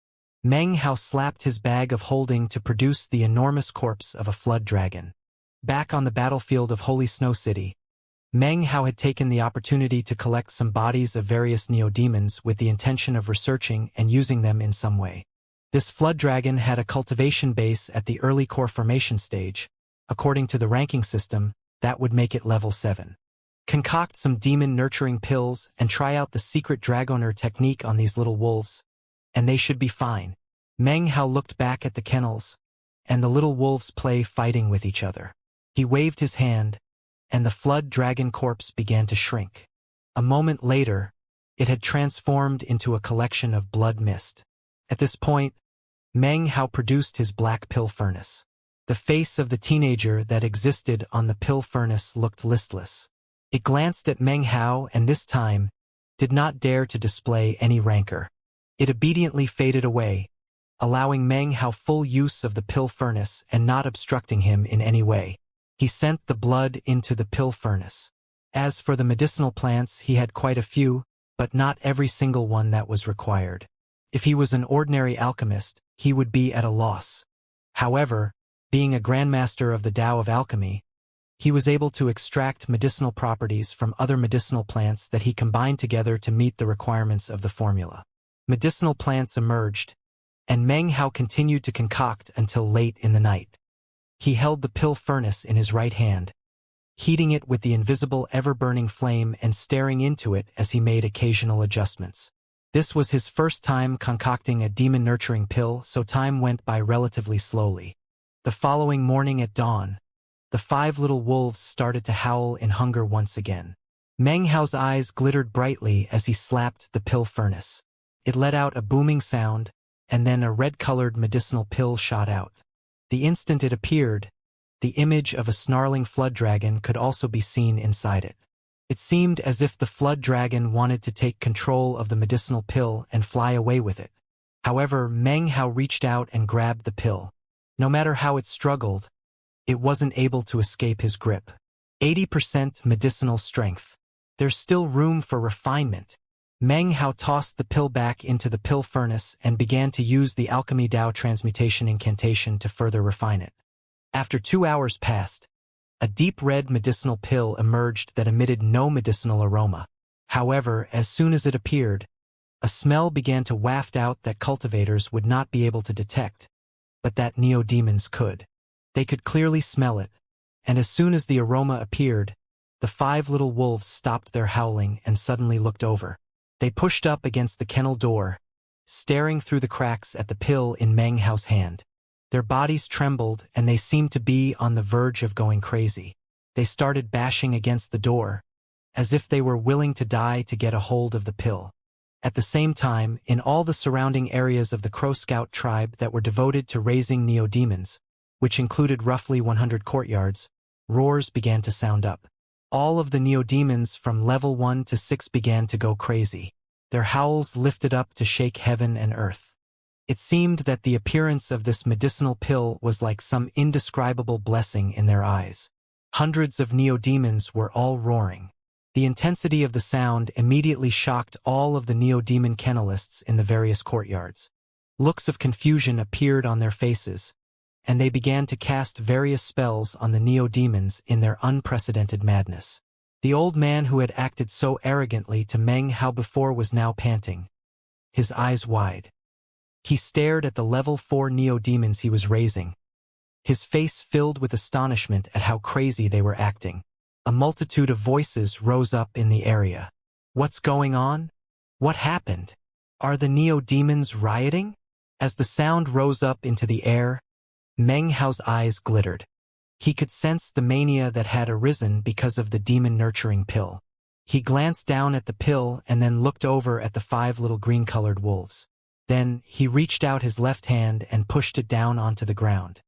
A: Meng Hao slapped his bag of holding to produce the enormous corpse of a flood dragon. Back on the battlefield of Holy Snow City, Meng Hao had taken the opportunity to collect some bodies of various neo-demons with the intention of researching and using them in some way. This flood dragon had a cultivation base at the early core formation stage. According to the ranking system, that would make it level 7. Concoct some demon-nurturing pills and try out the secret Dragoner technique on these little wolves, and they should be fine. Meng Hao looked back at the kennels, and the little wolves play fighting with each other. He waved his hand, and the flood dragon corpse began to shrink. A moment later, it had transformed into a collection of blood mist. At this point, Meng Hao produced his black pill furnace. The face of the teenager that existed on the pill furnace looked listless. It glanced at Meng Hao and this time did not dare to display any rancor. It obediently faded away, allowing Meng Hao full use of the pill furnace and not obstructing him in any way. He sent the blood into the pill furnace. As for the medicinal plants, he had quite a few, but not every single one that was required. If he was an ordinary alchemist, he would be at a loss. However, being a grandmaster of the Tao of Alchemy, he was able to extract medicinal properties from other medicinal plants that he combined together to meet the requirements of the formula. Medicinal plants emerged, and Meng Hao continued to concoct until late in the night. He held the pill furnace in his right hand, heating it with the invisible ever-burning flame and staring into it as he made occasional adjustments. This was his first time concocting a demon-nurturing pill, so time went by relatively slowly. The following morning at dawn, the 5 little wolves started to howl in hunger once again. Meng Hao's eyes glittered brightly as he slapped the pill furnace. It let out a booming sound, and then a red-colored medicinal pill shot out. The instant it appeared, the image of a snarling flood dragon could also be seen inside it. It seemed as if the flood dragon wanted to take control of the medicinal pill and fly away with it. However, Meng Hao reached out and grabbed the pill. No matter how it struggled, it wasn't able to escape his grip. 80% medicinal strength. There's still room for refinement. Meng Hao tossed the pill back into the pill furnace and began to use the Alchemy Tao transmutation incantation to further refine it. After 2 hours passed, a deep red medicinal pill emerged that emitted no medicinal aroma. However, as soon as it appeared, a smell began to waft out that cultivators would not be able to detect, but that neo-demons could. They could clearly smell it, and as soon as the aroma appeared, the 5 little wolves stopped their howling and suddenly looked over. They pushed up against the kennel door, staring through the cracks at the pill in Meng Hao's hand. Their bodies trembled and they seemed to be on the verge of going crazy. They started bashing against the door, as if they were willing to die to get a hold of the pill. At the same time, in all the surrounding areas of the Crow Scout tribe that were devoted to raising neo-demons, which included roughly 100 courtyards, roars began to sound up. All of the neo-demons from level 1 to 6 began to go crazy. Their howls lifted up to shake heaven and earth. It seemed that the appearance of this medicinal pill was like some indescribable blessing in their eyes. Hundreds of neo-demons were all roaring. The intensity of the sound immediately shocked all of the neo-demon kennelists in the various courtyards. Looks of confusion appeared on their faces, and they began to cast various spells on the neo-demons in their unprecedented madness. The old man who had acted so arrogantly to Meng Hao before was now panting, his eyes wide. He stared at the level 4 neo-demons he was raising, his face filled with astonishment at how crazy they were acting. A multitude of voices rose up in the area. What's going on? What happened? Are the neo-demons rioting? As the sound rose up into the air, Meng Hao's eyes glittered. He could sense the mania that had arisen because of the demon-nurturing pill. He glanced down at the pill and then looked over at the 5 little green-colored wolves. Then he reached out his left hand and pushed it down onto the ground.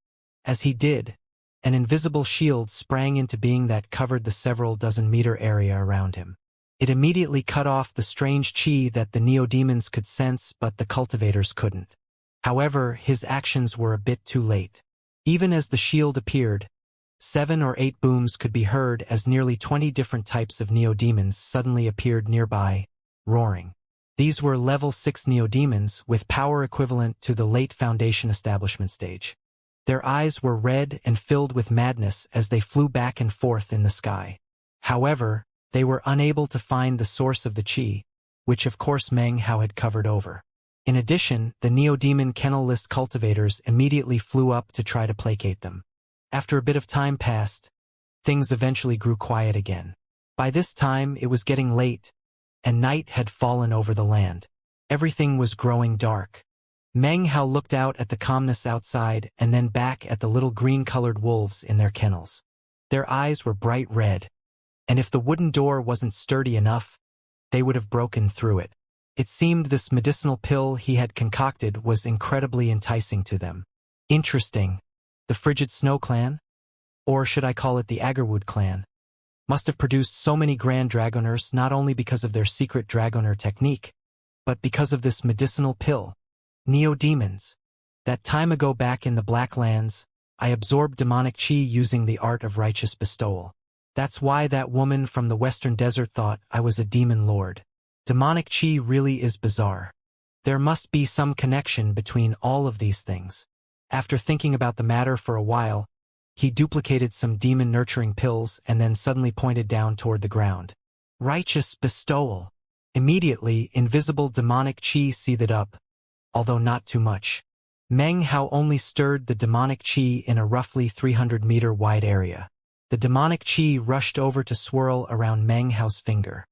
A: As he did, an invisible shield sprang into being that covered the several dozen-meter area around him. It immediately cut off the strange chi that the neo-demons could sense but the cultivators couldn't. However, his actions were a bit too late. Even as the shield appeared, 7 or 8 booms could be heard as nearly 20 different types of neo-demons suddenly appeared nearby, roaring. These were level 6 neo-demons with power equivalent to the late Foundation establishment stage. Their eyes were red and filled with madness as they flew back and forth in the sky. However, they were unable to find the source of the chi, which of course Meng Hao had covered over. In addition, the neo-demon kennel list cultivators immediately flew up to try to placate them. After a bit of time passed, things eventually grew quiet again. By this time, it was getting late, and night had fallen over the land. Everything was growing dark. Meng Hao looked out at the calmness outside and then back at the little green-colored wolves in their kennels. Their eyes were bright red, and if the wooden door wasn't sturdy enough, they would have broken through it. It seemed this medicinal pill he had concocted was incredibly enticing to them. Interesting. The Frigid Snow clan? Or should I call it the Agarwood clan? Must have produced so many Grand Dragoners not only because of their secret Dragoner technique, but because of this medicinal pill. Neo-demons. That time ago back in the Black Lands, I absorbed demonic chi using the art of righteous bestowal. That's why that woman from the Western Desert thought I was a demon lord. Demonic chi really is bizarre. There must be some connection between all of these things. After thinking about the matter for a while, he duplicated some demon-nurturing pills and then suddenly pointed down toward the ground. Righteous bestowal. Immediately, invisible demonic chi seethed up, although not too much. Meng Hao only stirred the demonic chi in a roughly 300-meter wide area. The demonic chi rushed over to swirl around Meng Hao's finger.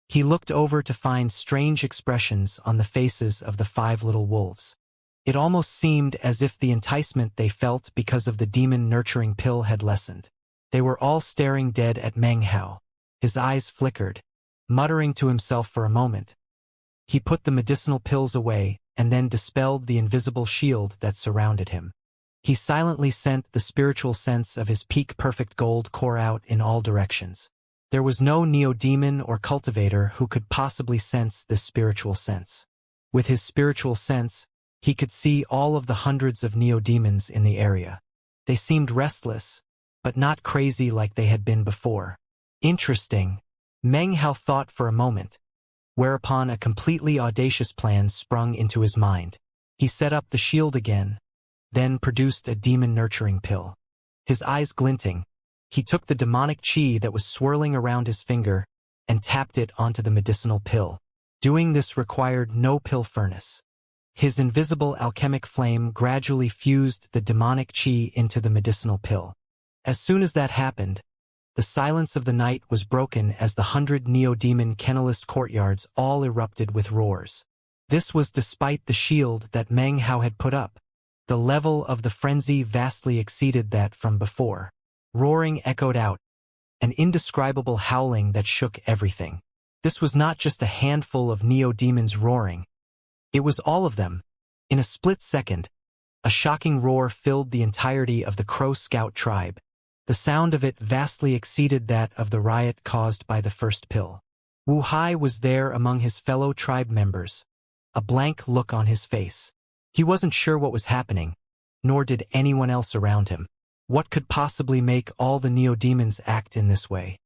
A: He looked over to find strange expressions on the faces of the 5 little wolves. It almost seemed as if the enticement they felt because of the demon-nurturing pill had lessened. They were all staring dead at Meng Hao. His eyes flickered, muttering to himself for a moment. He put the medicinal pills away and then dispelled the invisible shield that surrounded him. He silently sent the spiritual sense of his peak perfect gold core out in all directions. There was no neo-demon or cultivator who could possibly sense this spiritual sense. With his spiritual sense, he could see all of the hundreds of neo-demons in the area. They seemed restless, but not crazy like they had been before. Interesting. Meng Hao thought for a moment, whereupon a completely audacious plan sprung into his mind. He set up the shield again, then produced a demon-nurturing pill. His eyes glinting, he took the demonic chi that was swirling around his finger and tapped it onto the medicinal pill. Doing this required no pill furnace. His invisible alchemic flame gradually fused the demonic chi into the medicinal pill. As soon as that happened, the silence of the night was broken as the 100 neo-demon kennelist courtyards all erupted with roars. This was despite the shield that Meng Hao had put up. The level of the frenzy vastly exceeded that from before. Roaring echoed out, an indescribable howling that shook everything. This was not just a handful of neo-demons roaring. It was all of them. In a split second, a shocking roar filled the entirety of the Crow Scout tribe. The sound of it vastly exceeded that of the riot caused by the first pill. Wu Hai was there among his fellow tribe members, a blank look on his face. He wasn't sure what was happening, nor did anyone else around him. What could possibly make all the Neo-Demons act in this way?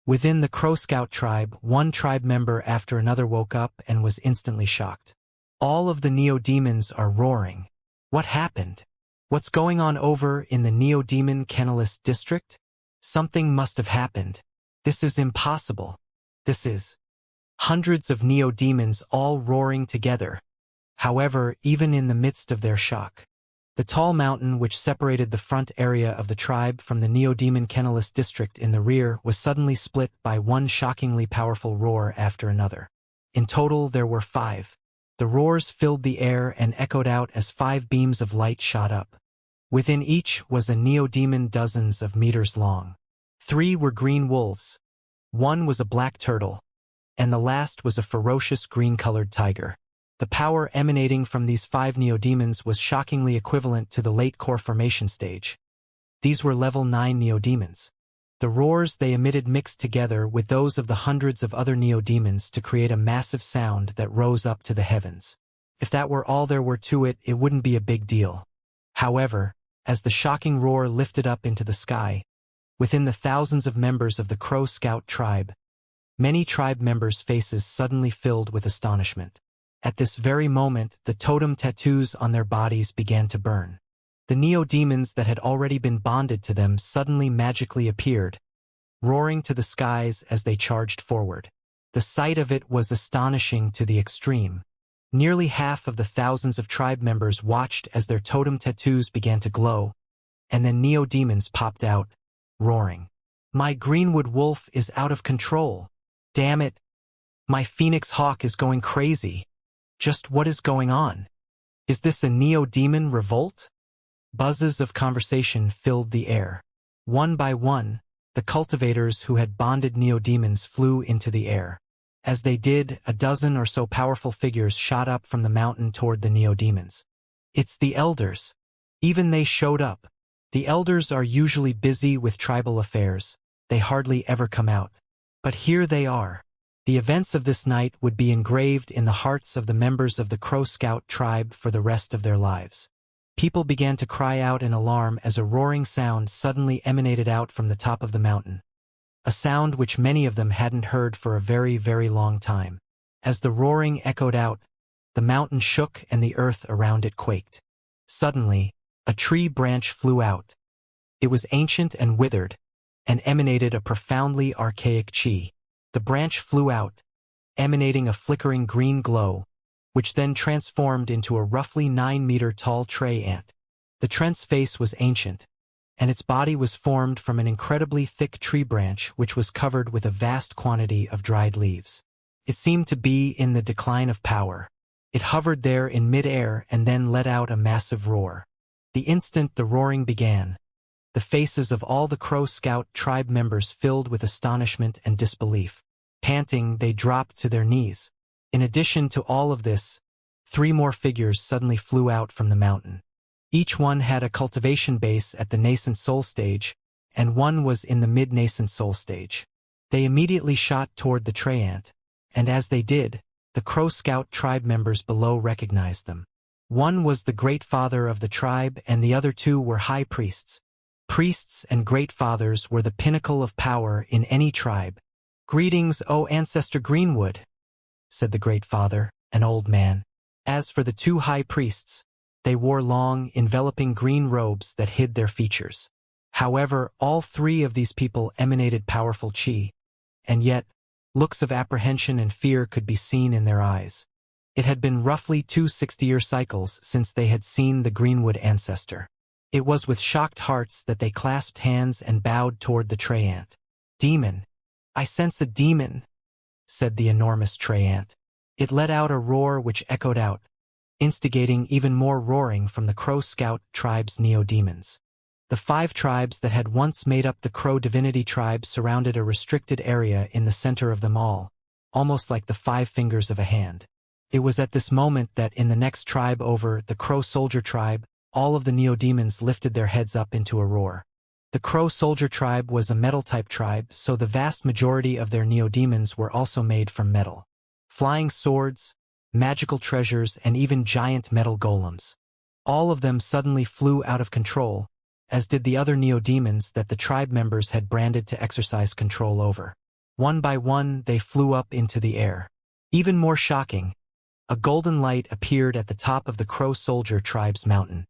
A: Within the Crow Scout tribe, one tribe member after another woke up and was instantly shocked. All of the Neo-Demons are roaring. What happened? What's going on over in the Neo-Demon Kennelist district? Something must have happened. This is impossible. This is hundreds of Neo-Demons all roaring together. However, even in the midst of their shock, the tall mountain which separated the front area of the tribe from the Neo-Demon Kennelist district in the rear was suddenly split by one shockingly powerful roar after another. In total, there were 5. The roars filled the air and echoed out as 5 beams of light shot up. Within each was a Neo-Demon dozens of meters long. 3 were green wolves. 1 was a black turtle. And the last was a ferocious green-colored tiger. The power emanating from these 5 Neo-Demons was shockingly equivalent to the late core formation stage. These were level 9 Neo-Demons. The roars they emitted mixed together with those of the hundreds of other Neo-Demons to create a massive sound that rose up to the heavens. If that were all there were to it, it wouldn't be a big deal. However, as the shocking roar lifted up into the sky, within the thousands of members of the Crow Scout tribe, many tribe members' faces suddenly filled with astonishment. At this very moment, the totem tattoos on their bodies began to burn. The Neo-Demons that had already been bonded to them suddenly magically appeared, roaring to the skies as they charged forward. The sight of it was astonishing to the extreme. Nearly half of the thousands of tribe members watched as their totem tattoos began to glow, and then Neo-Demons popped out, roaring. My Greenwood Wolf is out of control. Damn it. My Phoenix Hawk is going crazy. Just what is going on? Is this a Neo-Demon revolt? Buzzes of conversation filled the air. One by one, the cultivators who had bonded Neo-Demons flew into the air. As they did, a dozen or so powerful figures shot up from the mountain toward the Neo-Demons. It's the elders. Even they showed up. The elders are usually busy with tribal affairs. They hardly ever come out. But here they are. The events of this night would be engraved in the hearts of the members of the Crow Scout tribe for the rest of their lives. People began to cry out in alarm as a roaring sound suddenly emanated out from the top of the mountain. A sound which many of them hadn't heard for a very, very long time. As the roaring echoed out, the mountain shook and the earth around it quaked. Suddenly, a tree branch flew out. It was ancient and withered, and emanated a profoundly archaic chi. The branch flew out, emanating a flickering green glow, which then transformed into a roughly 9-meter-tall tree ant. The trent's face was ancient, and its body was formed from an incredibly thick tree branch which was covered with a vast quantity of dried leaves. It seemed to be in the decline of power. It hovered there in mid-air and then let out a massive roar. The instant the roaring began, the faces of all the Crow Scout tribe members filled with astonishment and disbelief. Panting, they dropped to their knees. In addition to all of this, 3 more figures suddenly flew out from the mountain. Each one had a cultivation base at the nascent soul stage, and one was in the mid-nascent soul stage. They immediately shot toward the tree ant, and as they did, the Crow Scout tribe members below recognized them. One was the Great Father of the tribe, and the other 2 were high priests. Priests and Great Fathers were the pinnacle of power in any tribe. Greetings, O Ancestor Greenwood, said the Great Father, an old man. As for the 2 high priests, they wore long, enveloping green robes that hid their features. However, all 3 of these people emanated powerful chi, and yet, looks of apprehension and fear could be seen in their eyes. It had been roughly 2 60-year cycles since they had seen the Greenwood ancestor. It was with shocked hearts that they clasped hands and bowed toward the tree ant. Demon! I sense a demon, said the enormous tree ant. It let out a roar which echoed out, instigating even more roaring from the Crow Scout tribe's Neo-Demons. The 5 tribes that had once made up the Crow Divinity tribe surrounded a restricted area in the center of them all, almost like the 5 fingers of a hand. It was at this moment that in the next tribe over, the Crow Soldier tribe, all of the Neo-Demons lifted their heads up into a roar. The Crow Soldier tribe was a metal-type tribe, so the vast majority of their Neo-Demons were also made from metal. Flying swords, magical treasures, and even giant metal golems. All of them suddenly flew out of control, as did the other neo-demons that the tribe members had branded to exercise control over. One by one, they flew up into the air. Even more shocking, a golden light appeared at the top of the Crow Soldier tribe's mountain,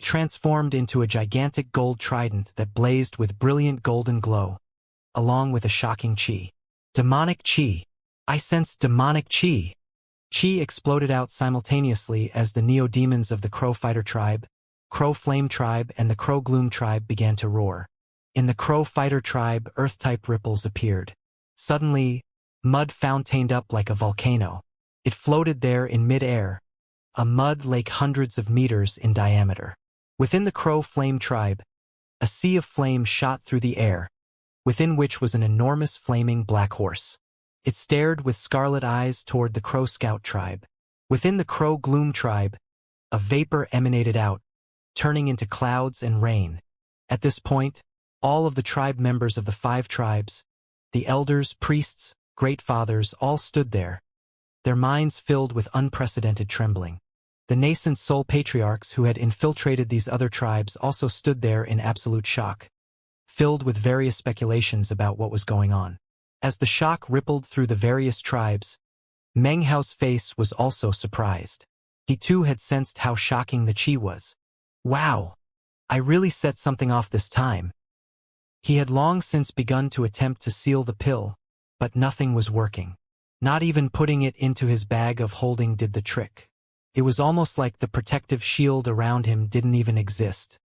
A: transformed into a gigantic gold trident that blazed with brilliant golden glow, along with a shocking chi. Demonic chi! I sense demonic chi! Chi exploded out simultaneously as the neo-demons of the Crow Fighter tribe, Crow Flame tribe, and the Crow Gloom tribe began to roar. In the Crow Fighter tribe, Earth-type ripples appeared. Suddenly, mud fountained up like a volcano. It floated there in mid-air, a mud lake hundreds of meters in diameter. Within the Crow Flame tribe, a sea of flame shot through the air, within which was an enormous flaming black horse. It stared with scarlet eyes toward the Crow Scout tribe. Within the Crow Gloom tribe, a vapor emanated out, turning into clouds and rain. At this point, all of the tribe members of the 5 tribes, the elders, priests, great fathers, all stood there, their minds filled with unprecedented trembling. The nascent soul patriarchs who had infiltrated these other tribes also stood there in absolute shock, filled with various speculations about what was going on. As the shock rippled through the various tribes, Meng Hao's face was also surprised. He too had sensed how shocking the chi was. Wow! I really set something off this time. He had long since begun to attempt to seal the pill, but nothing was working. Not even putting it into his bag of holding did the trick. It was almost like the protective shield around him didn't even exist.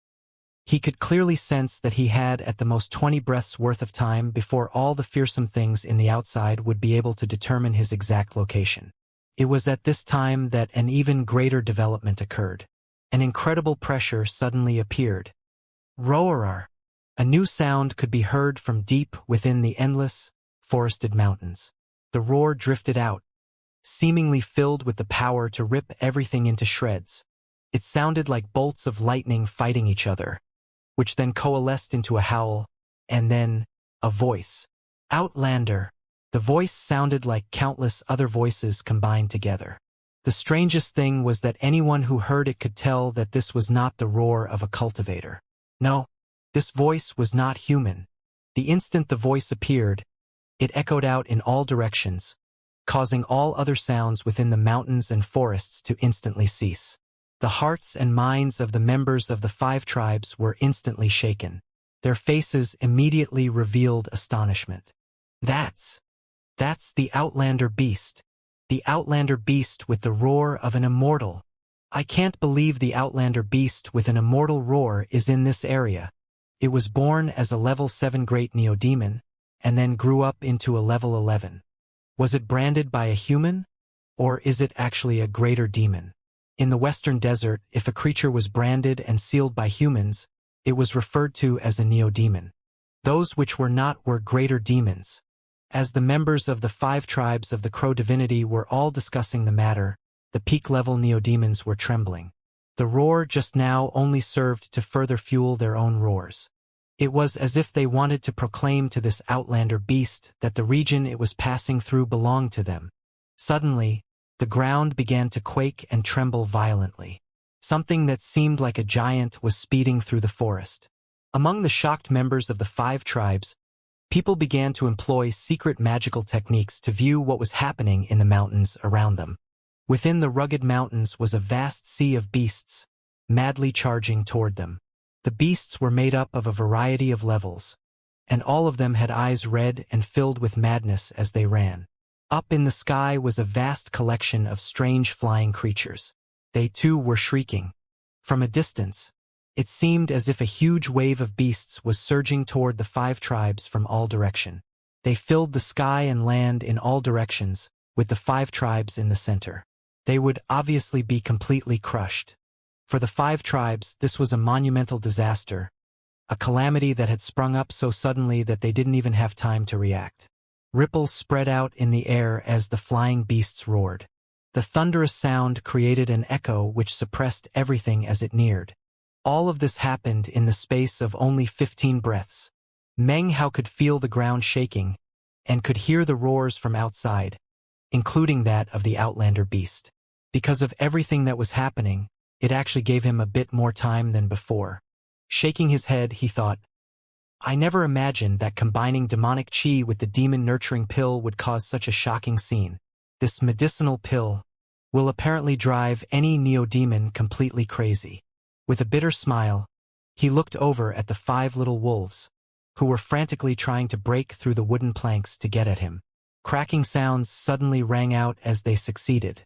A: He could clearly sense that he had at the most 20 breaths worth of time before all the fearsome things in the outside would be able to determine his exact location. It was at this time that an even greater development occurred. An incredible pressure suddenly appeared. Roarar! A new sound could be heard from deep within the endless, forested mountains. The roar drifted out, seemingly filled with the power to rip everything into shreds. It sounded like bolts of lightning fighting each other, which then coalesced into a howl, and then a voice. Outlander! The voice sounded like countless other voices combined together. The strangest thing was that anyone who heard it could tell that this was not the roar of a cultivator. No, this voice was not human. The instant the voice appeared, it echoed out in all directions, causing all other sounds within the mountains and forests to instantly cease. The hearts and minds of the members of the 5 tribes were instantly shaken. Their faces immediately revealed astonishment. That's the Outlander beast. The Outlander beast with the roar of an immortal. I can't believe the Outlander beast with an immortal roar is in this area. It was born as a level 7 great neo-demon, and then grew up into a level 11. Was it branded by a human? Or is it actually a greater demon? In the Western Desert, if a creature was branded and sealed by humans, it was referred to as a neo-demon. Those which were not were greater demons. As the members of the 5 tribes of the Crow divinity were all discussing the matter, the peak-level neo-demons were trembling. The roar just now only served to further fuel their own roars. It was as if they wanted to proclaim to this Outlander beast that the region it was passing through belonged to them. Suddenly, the ground began to quake and tremble violently. Something that seemed like a giant was speeding through the forest. Among the shocked members of the 5 tribes, people began to employ secret magical techniques to view what was happening in the mountains around them. Within the rugged mountains was a vast sea of beasts, madly charging toward them. The beasts were made up of a variety of levels, and all of them had eyes red and filled with madness as they ran. Up in the sky was a vast collection of strange flying creatures. They too were shrieking. From a distance, it seemed as if a huge wave of beasts was surging toward the 5 tribes from all direction. They filled the sky and land in all directions, with the 5 tribes in the center. They would obviously be completely crushed. For the 5 tribes, this was a monumental disaster, a calamity that had sprung up so suddenly that they didn't even have time to react. Ripples spread out in the air as the flying beasts roared. The thunderous sound created an echo which suppressed everything as it neared. All of this happened in the space of only 15 breaths. Meng Hao could feel the ground shaking, and could hear the roars from outside, including that of the Outlander beast. Because of everything that was happening, it actually gave him a bit more time than before. Shaking his head, he thought, I never imagined that combining demonic chi with the demon-nurturing pill would cause such a shocking scene. This medicinal pill will apparently drive any neo-demon completely crazy. With a bitter smile, he looked over at the 5 little wolves, who were frantically trying to break through the wooden planks to get at him. Cracking sounds suddenly rang out as they succeeded.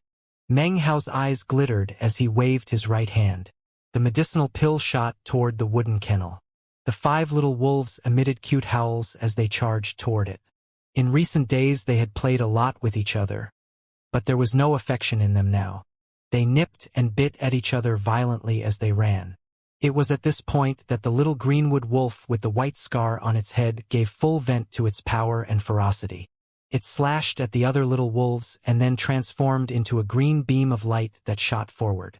A: Meng Hao's eyes glittered as he waved his right hand. The medicinal pill shot toward the wooden kennel. The 5 little wolves emitted cute howls as they charged toward it. In recent days they had played a lot with each other, but there was no affection in them now. They nipped and bit at each other violently as they ran. It was at this point that the little greenwood wolf with the white scar on its head gave full vent to its power and ferocity. It slashed at the other little wolves and then transformed into a green beam of light that shot forward.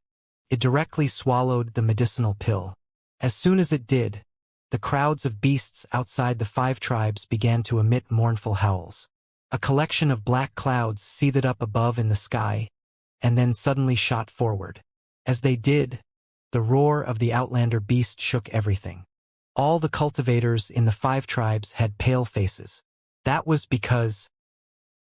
A: It directly swallowed the medicinal pill. As soon as it did, the crowds of beasts outside the 5 tribes began to emit mournful howls. A collection of black clouds seethed up above in the sky, and then suddenly shot forward. As they did, the roar of the outlander beast shook everything. All the cultivators in the 5 tribes had pale faces. That was because,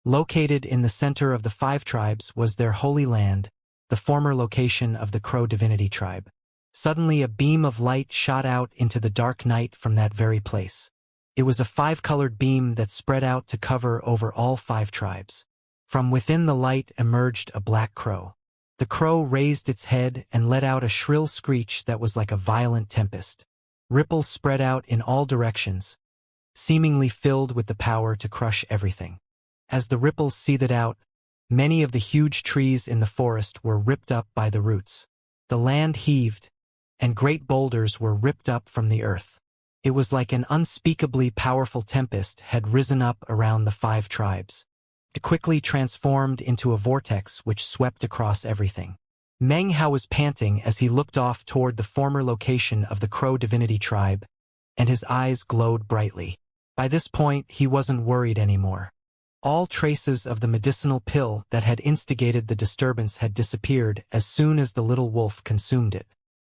A: located in the center of the 5 tribes was their holy land, the former location of the Crow divinity tribe. Suddenly a beam of light shot out into the dark night from that very place. It was a 5-colored beam that spread out to cover over all 5 tribes. From within the light emerged a black crow. The crow raised its head and let out a shrill screech that was like a violent tempest. Ripples spread out in all directions, seemingly filled with the power to crush everything. As the ripples seethed out, many of the huge trees in the forest were ripped up by the roots. The land heaved, and great boulders were ripped up from the earth. It was like an unspeakably powerful tempest had risen up around the 5 tribes. It quickly transformed into a vortex which swept across everything. Meng Hao was panting as he looked off toward the former location of the Crow divinity tribe, and his eyes glowed brightly. By this point, he wasn't worried anymore. All traces of the medicinal pill that had instigated the disturbance had disappeared as soon as the little wolf consumed it.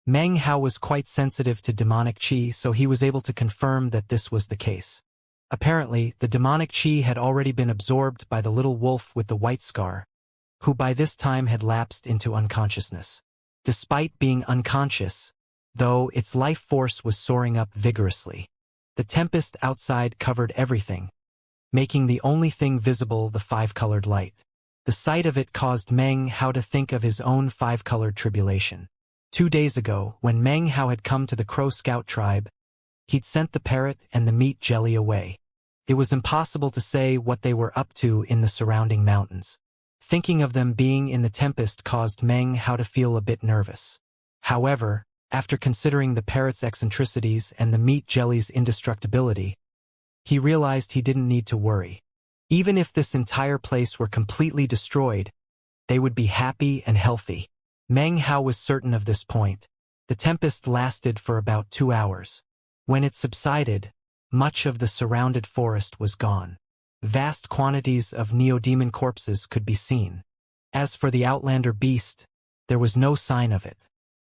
A: Meng Hao was quite sensitive to demonic chi, so he was able to confirm that this was the case. Apparently, the demonic chi had already been absorbed by the little wolf with the white scar, who by this time had lapsed into unconsciousness. Despite being unconscious, though, its life force was soaring up vigorously. The tempest outside covered everything, making the only thing visible the 5-colored light. The sight of it caused Meng Hao to think of his own 5-colored tribulation. 2 days ago, when Meng Hao had come to the Crow Scout tribe, he'd sent the parrot and the meat jelly away. It was impossible to say what they were up to in the surrounding mountains. Thinking of them being in the tempest caused Meng Hao to feel a bit nervous. However, after considering the parrot's eccentricities and the meat jelly's indestructibility, he realized he didn't need to worry. Even if this entire place were completely destroyed, they would be happy and healthy. Meng Hao was certain of this point. The tempest lasted for about 2 hours. When it subsided, much of the surrounded forest was gone. Vast quantities of neo-demon corpses could be seen. As for the outlander beast, there was no sign of it.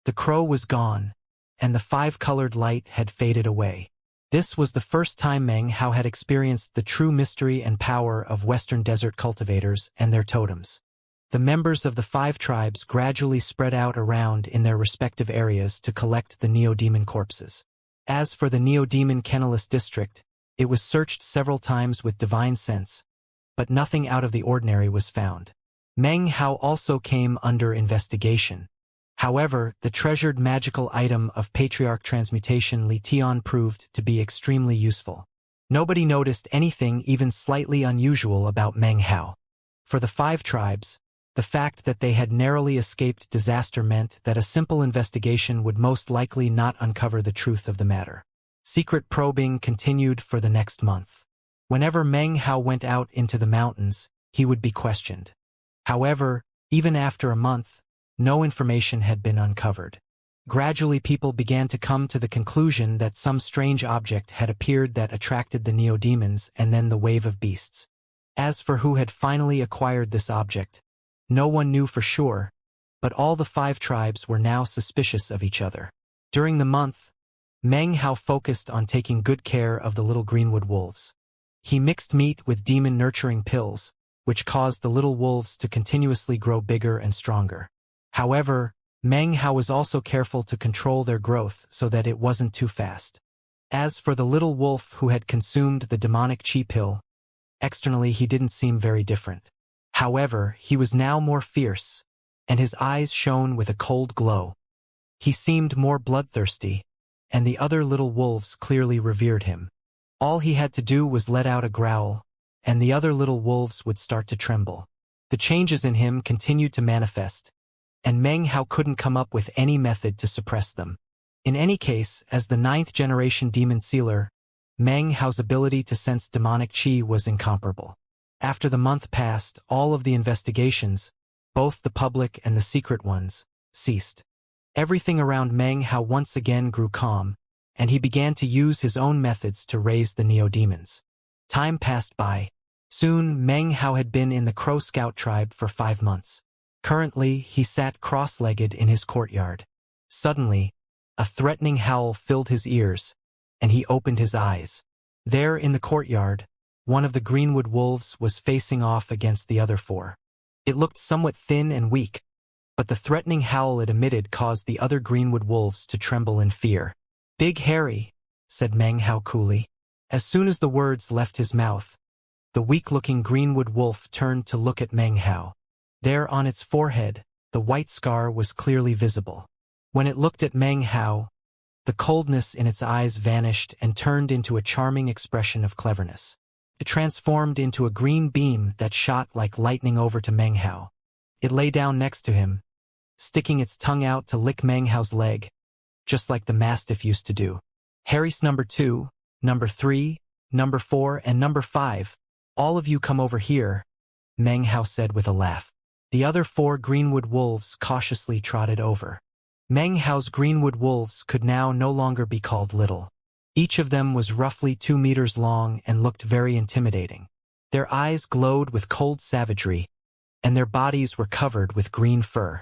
A: The crow was gone, and the 5-colored light had faded away. This was the first time Meng Hao had experienced the true mystery and power of Western desert cultivators and their totems. The members of the 5 tribes gradually spread out around in their respective areas to collect the neo-demon corpses. As for the neo-demon kennelless district, it was searched several times with divine sense, but nothing out of the ordinary was found. Meng Hao also came under investigation. However, the treasured magical item of Patriarch Transmutation Li Tian proved to be extremely useful. Nobody noticed anything even slightly unusual about Meng Hao. For the 5 tribes, the fact that they had narrowly escaped disaster meant that a simple investigation would most likely not uncover the truth of the matter. Secret probing continued for the next month. Whenever Meng Hao went out into the mountains, he would be questioned. However, even after a month, no information had been uncovered. Gradually people began to come to the conclusion that some strange object had appeared that attracted the neo-demons and then the wave of beasts. As for who had finally acquired this object, no one knew for sure, but all the 5 tribes were now suspicious of each other. During the month, Meng Hao focused on taking good care of the little greenwood wolves. He mixed meat with demon-nurturing pills, which caused the little wolves to continuously grow bigger and stronger. However, Meng Hao was also careful to control their growth so that it wasn't too fast. As for the little wolf who had consumed the demonic chi pill, externally he didn't seem very different. However, he was now more fierce, and his eyes shone with a cold glow. He seemed more bloodthirsty, and the other little wolves clearly revered him. All he had to do was let out a growl, and the other little wolves would start to tremble. The changes in him continued to manifest, and Meng Hao couldn't come up with any method to suppress them. In any case, as the 9th-generation demon sealer, Meng Hao's ability to sense demonic chi was incomparable. After the month passed, all of the investigations, both the public and the secret ones, ceased. Everything around Meng Hao once again grew calm, and he began to use his own methods to raise the neo-demons. Time passed by. Soon, Meng Hao had been in the Crow Scout tribe for 5 months. Currently, he sat cross-legged in his courtyard. Suddenly, a threatening howl filled his ears, and he opened his eyes. There in the courtyard, one of the greenwood wolves was facing off against the other 4. It looked somewhat thin and weak, but the threatening howl it emitted caused the other greenwood wolves to tremble in fear. "Big Harry," said Meng Hao coolly. As soon as the words left his mouth, the weak-looking greenwood wolf turned to look at Meng Hao. There on its forehead, the white scar was clearly visible. When it looked at Meng Hao, the coldness in its eyes vanished and turned into a charming expression of cleverness. It transformed into a green beam that shot like lightning over to Meng Hao. It lay down next to him, sticking its tongue out to lick Meng Hao's leg, just like the mastiff used to do. "Harry's number 2, number 3, number 4, and number 5, all of you come over here," Meng Hao said with a laugh. The other 4 greenwood wolves cautiously trotted over. Meng Hao's greenwood wolves could now no longer be called little. Each of them was roughly 2 meters long and looked very intimidating. Their eyes glowed with cold savagery, and their bodies were covered with green fur.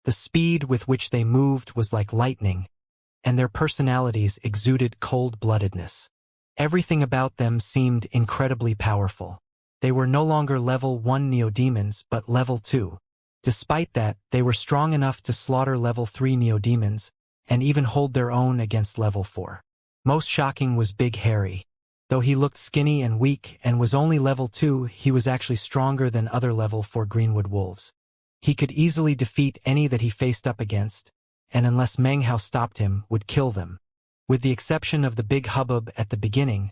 A: The speed with which they moved was like lightning, and their personalities exuded cold-bloodedness. Everything about them seemed incredibly powerful. They were no longer level 1 neo-demons, but level 2. Despite that, they were strong enough to slaughter level 3 neo-demons, and even hold their own against level 4. Most shocking was Big Harry. Though he looked skinny and weak and was only level 2, he was actually stronger than other level 4 greenwood wolves. He could easily defeat any that he faced up against, and unless Meng Hao stopped him, would kill them. With the exception of the big hubbub at the beginning,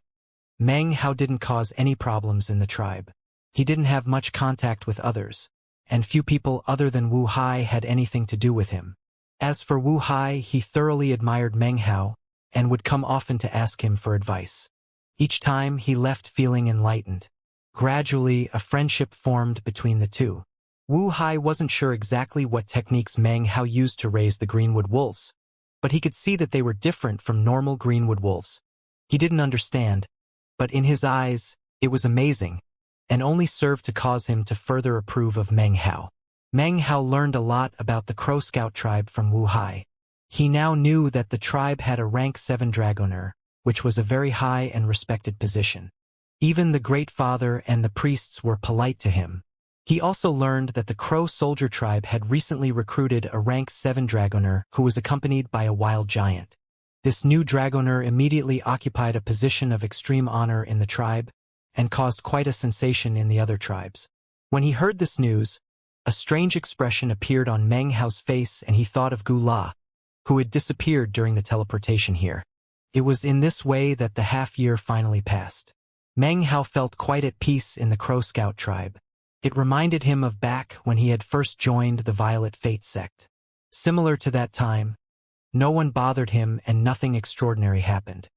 A: Meng Hao didn't cause any problems in the tribe. He didn't have much contact with others, and few people other than Wu Hai had anything to do with him. As for Wu Hai, he thoroughly admired Meng Hao, and would come often to ask him for advice. Each time he left feeling enlightened. Gradually, a friendship formed between the two. Wu Hai wasn't sure exactly what techniques Meng Hao used to raise the greenwood wolves, but he could see that they were different from normal greenwood wolves. He didn't understand, but in his eyes, it was amazing, and only served to cause him to further approve of Meng Hao. Meng Hao learned a lot about the Crow Scout tribe from Wu Hai. He now knew that the tribe had a rank 7 dragoner, which was a very high and respected position. Even the Great Father and the priests were polite to him. He also learned that the Crow Soldier tribe had recently recruited a rank 7 dragoner who was accompanied by a wild giant. This new dragoner immediately occupied a position of extreme honor in the tribe and caused quite a sensation in the other tribes. When he heard this news, a strange expression appeared on Meng Hao's face and he thought of Gu La, who had disappeared during the teleportation here. It was in this way that the half-year finally passed. Meng Hao felt quite at peace in the Crow Scout tribe. It reminded him of back when he had first joined the Violet Fate sect. Similar to that time, no one bothered him and nothing extraordinary happened.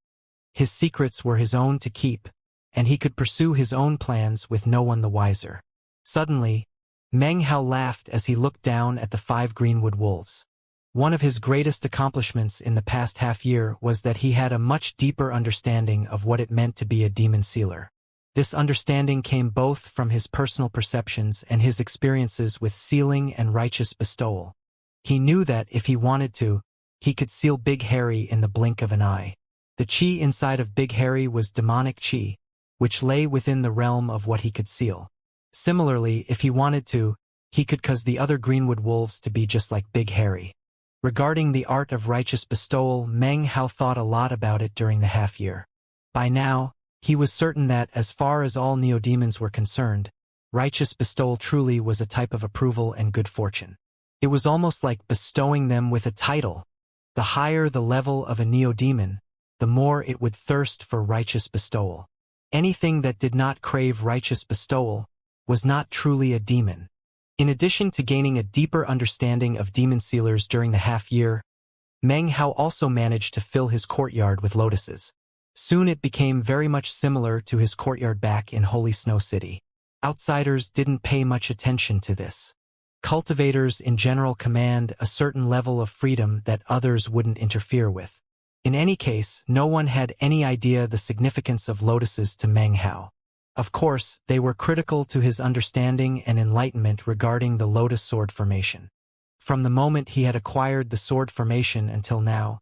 A: His secrets were his own to keep, and he could pursue his own plans with no one the wiser. Suddenly, Meng Hao laughed as he looked down at the 5 greenwood wolves. One of his greatest accomplishments in the past half-year was that he had a much deeper understanding of what it meant to be a demon sealer. This understanding came both from his personal perceptions and his experiences with sealing and righteous bestowal. He knew that, if he wanted to, he could seal Big Harry in the blink of an eye. The chi inside of Big Harry was demonic chi, which lay within the realm of what he could seal. Similarly, if he wanted to, he could cause the other Greenwood wolves to be just like Big Harry. Regarding the art of righteous bestowal, Meng Hao thought a lot about it during the half-year. By now, he was certain that, as far as all neodemons were concerned, righteous bestowal truly was a type of approval and good fortune. It was almost like bestowing them with a title. The higher the level of a neodemon, the more it would thirst for righteous bestowal. Anything that did not crave righteous bestowal was not truly a demon. In addition to gaining a deeper understanding of demon sealers during the half-year, Meng Hao also managed to fill his courtyard with lotuses. Soon it became very much similar to his courtyard back in Holy Snow City. Outsiders didn't pay much attention to this. Cultivators in general command a certain level of freedom that others wouldn't interfere with. In any case, no one had any idea the significance of lotuses to Meng Hao. Of course, they were critical to his understanding and enlightenment regarding the lotus sword formation. From the moment he had acquired the sword formation until now,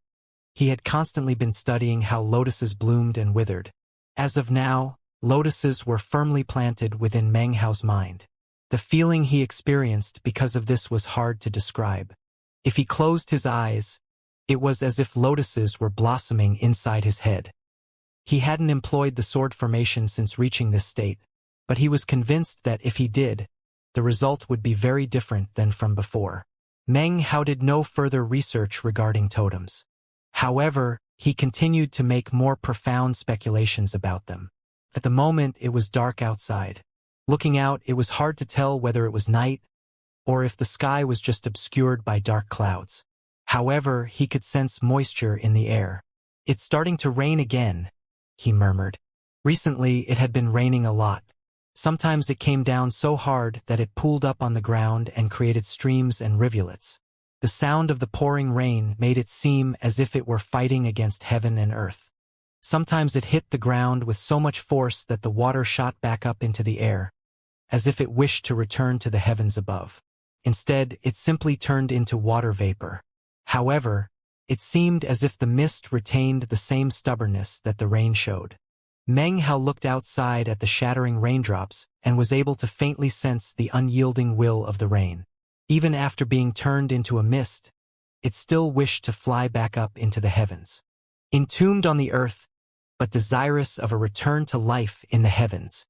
A: he had constantly been studying how lotuses bloomed and withered. As of now, lotuses were firmly planted within Meng Hao's mind. The feeling he experienced because of this was hard to describe. If he closed his eyes, it was as if lotuses were blossoming inside his head. He hadn't employed the sword formation since reaching this state, but he was convinced that if he did, the result would be very different than from before. Meng Hao did no further research regarding totems. However, he continued to make more profound speculations about them. At the moment, it was dark outside. Looking out, it was hard to tell whether it was night or if the sky was just obscured by dark clouds. However, he could sense moisture in the air. "It's starting to rain again," he murmured. Recently, it had been raining a lot. Sometimes it came down so hard that it pooled up on the ground and created streams and rivulets. The sound of the pouring rain made it seem as if it were fighting against heaven and earth. Sometimes it hit the ground with so much force that the water shot back up into the air, as if it wished to return to the heavens above. Instead, it simply turned into water vapor. However, it seemed as if the mist retained the same stubbornness that the rain showed. Meng Hao looked outside at the shattering raindrops and was able to faintly sense the unyielding will of the rain. Even after being turned into a mist, it still wished to fly back up into the heavens. Entombed on the earth, but desirous of a return to life in the heavens,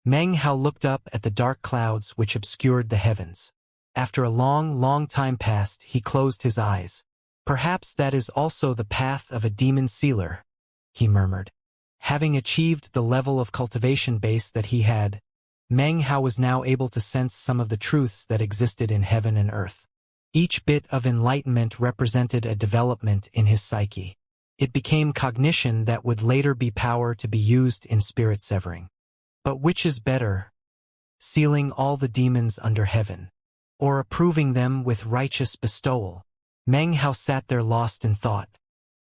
A: Meng Hao looked up at the dark clouds which obscured the heavens. After a long time passed, he closed his eyes. "Perhaps that is also the path of a demon sealer," he murmured. Having achieved the level of cultivation base that he had, Meng Hao was now able to sense some of the truths that existed in heaven and earth. Each bit of enlightenment represented a development in his psyche. It became cognition that would later be power to be used in spirit severing. But which is better, sealing all the demons under heaven, or approving them with righteous bestowal? Meng Hao sat there lost in thought.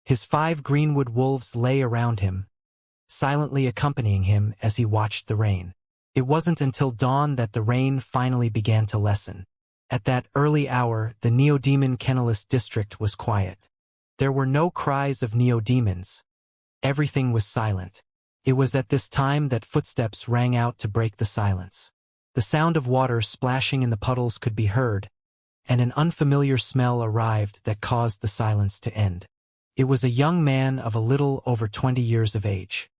A: His 5 greenwood wolves lay around him, silently accompanying him as he watched the rain. It wasn't until dawn that the rain finally began to lessen. At that early hour, the Neodemon kennelless district was quiet. There were no cries of neodemons. Everything was silent. It was at this time that footsteps rang out to break the silence. The sound of water splashing in the puddles could be heard, and an unfamiliar smell arrived that caused the silence to end. It was a young man of a little over 20 years of age.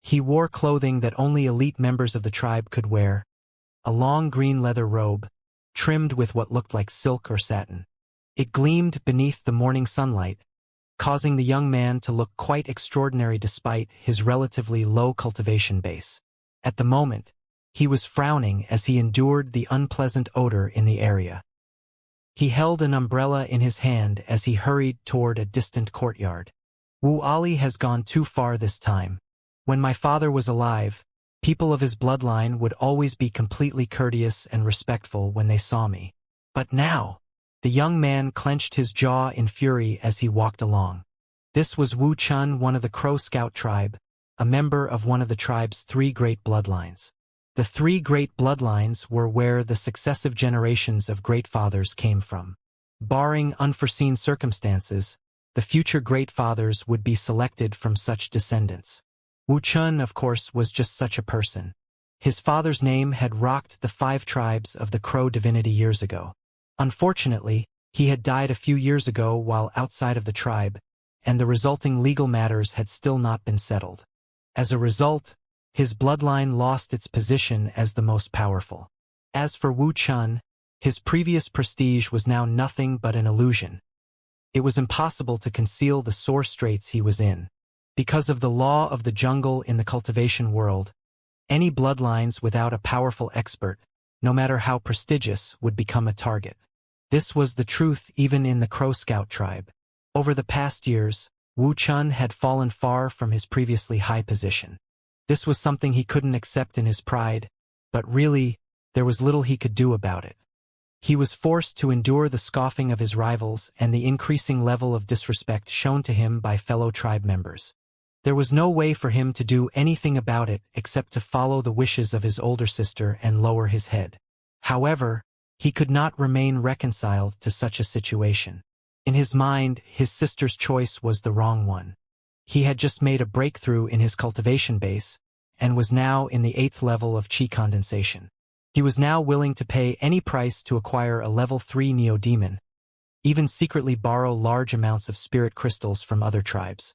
A: He wore clothing that only elite members of the tribe could wear, a long green leather robe, trimmed with what looked like silk or satin. It gleamed beneath the morning sunlight, causing the young man to look quite extraordinary despite his relatively low cultivation base. At the moment, he was frowning as he endured the unpleasant odor in the area. He held an umbrella in his hand as he hurried toward a distant courtyard. "Wu Ali has gone too far this time. When my father was alive, people of his bloodline would always be completely courteous and respectful when they saw me. But now," the young man clenched his jaw in fury as he walked along. This was Wu Chun, one of the Crow Scout tribe, a member of one of the tribe's 3 great bloodlines. The 3 great bloodlines were where the successive generations of great fathers came from. Barring unforeseen circumstances, the future great fathers would be selected from such descendants. Wuchun, of course, was just such a person. His father's name had rocked the 5 tribes of the Crow divinity years ago. Unfortunately, he had died a few years ago while outside of the tribe, and the resulting legal matters had still not been settled. As a result, his bloodline lost its position as the most powerful. As for Wu Chun, his previous prestige was now nothing but an illusion. It was impossible to conceal the sore straits he was in. Because of the law of the jungle in the cultivation world, any bloodlines without a powerful expert, no matter how prestigious, would become a target. This was the truth even in the Crow Scout tribe. Over the past years, Wu Chun had fallen far from his previously high position. This was something he couldn't accept in his pride, but really, there was little he could do about it. He was forced to endure the scoffing of his rivals and the increasing level of disrespect shown to him by fellow tribe members. There was no way for him to do anything about it except to follow the wishes of his older sister and lower his head. However, he could not remain reconciled to such a situation. In his mind, his sister's choice was the wrong one. He had just made a breakthrough in his cultivation base, and was now in the 8th level of chi condensation. He was now willing to pay any price to acquire a level 3 neo-demon, even secretly borrow large amounts of spirit crystals from other tribes.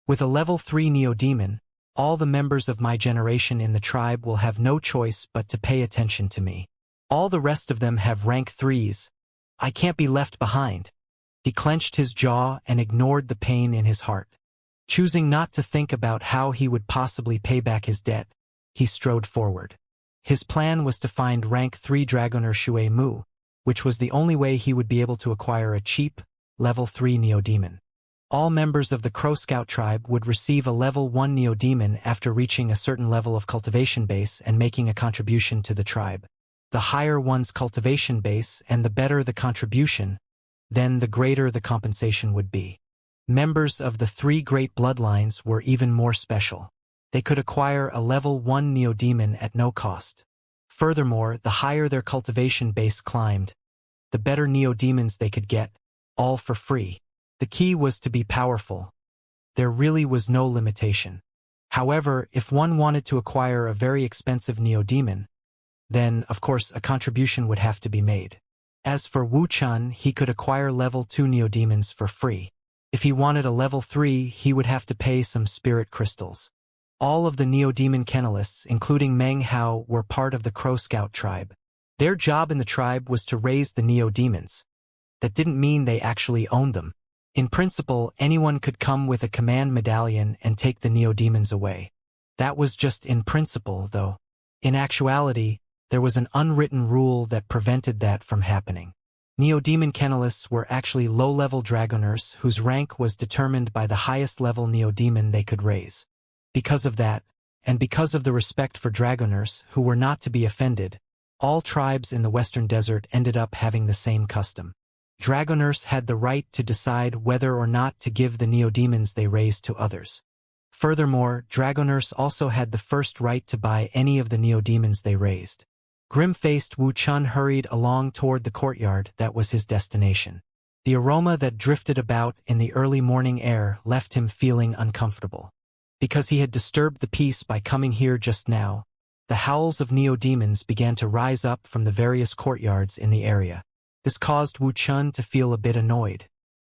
A: With a level 3 neo-demon, all the members of my generation in the tribe will have no choice but to pay attention to me. All the rest of them have rank 3s. I can't be left behind. He clenched his jaw and ignored the pain in his heart. Choosing not to think about how he would possibly pay back his debt, he strode forward. His plan was to find rank 3 Dragoner Shui Mu, which was the only way he would be able to acquire a cheap, level 3 Neo-Demon. All members of the Crow Scout tribe would receive a level 1 Neo-Demon after reaching a certain level of cultivation base and making a contribution to the tribe. The higher one's cultivation base and the better the contribution, then the greater the compensation would be. Members of the 3 great bloodlines were even more special. They could acquire a level 1 Neo-Demon at no cost. Furthermore, the higher their cultivation base climbed, the better Neo-Demons they could get, all for free. The key was to be powerful. There really was no limitation. However, if one wanted to acquire a very expensive Neo-Demon, then, of course, a contribution would have to be made. As for Wu Chun, he could acquire level 2 Neo-Demons for free. If he wanted a level 3, he would have to pay some spirit crystals. All of the Neo-Demon kennelists, including Meng Hao, were part of the Crow Scout tribe. Their job in the tribe was to raise the Neo-Demons. That didn't mean they actually owned them. In principle, anyone could come with a command medallion and take the Neo-Demons away. That was just in principle, though. In actuality, there was an unwritten rule that prevented that from happening. Neo-Demon kennelists were actually low-level Dragoners whose rank was determined by the highest level Neo-Demon they could raise. Because of that, and because of the respect for Dragoners who were not to be offended, all tribes in the Western Desert ended up having the same custom. Dragoners had the right to decide whether or not to give the Neo-Demons they raised to others. Furthermore, Dragoners also had the first right to buy any of the Neo-Demons they raised. Grim-faced Wu Chun hurried along toward the courtyard that was his destination. The aroma that drifted about in the early morning air left him feeling uncomfortable. Because he had disturbed the peace by coming here just now, the howls of Neo-Demons began to rise up from the various courtyards in the area. This caused Wu Chun to feel a bit annoyed.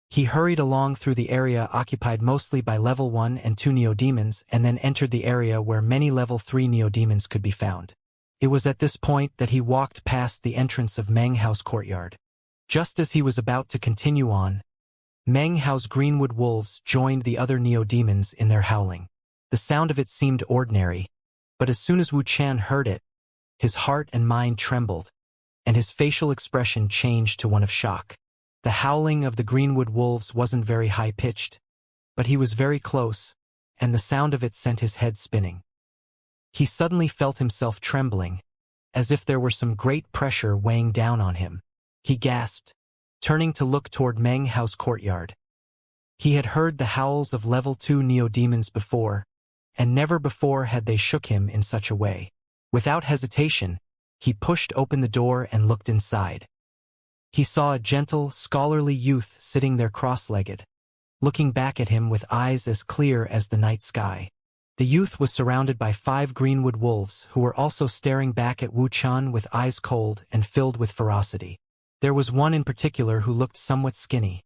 A: He hurried along through the area occupied mostly by level 1 and 2 Neo-Demons and then entered the area where many level 3 Neo-Demons could be found. It was at this point that he walked past the entrance of Meng Hao's courtyard. Just as he was about to continue on, Meng Hao's Greenwood Wolves joined the other Neo-Demons in their howling. The sound of it seemed ordinary, but as soon as Wu Chun heard it, his heart and mind trembled, and his facial expression changed to one of shock. The howling of the Greenwood Wolves wasn't very high-pitched, but he was very close, and the sound of it sent his head spinning. He suddenly felt himself trembling, as if there were some great pressure weighing down on him. He gasped, turning to look toward Meng Hao's courtyard. He had heard the howls of level 2 Neo-Demons before, and never before had they shook him in such a way. Without hesitation, he pushed open the door and looked inside. He saw a gentle, scholarly youth sitting there cross-legged. looking back at him with eyes as clear as the night sky. The youth was surrounded by 5 greenwood wolves who were also staring back at Wuxian with eyes cold and filled with ferocity. There was one in particular who looked somewhat skinny.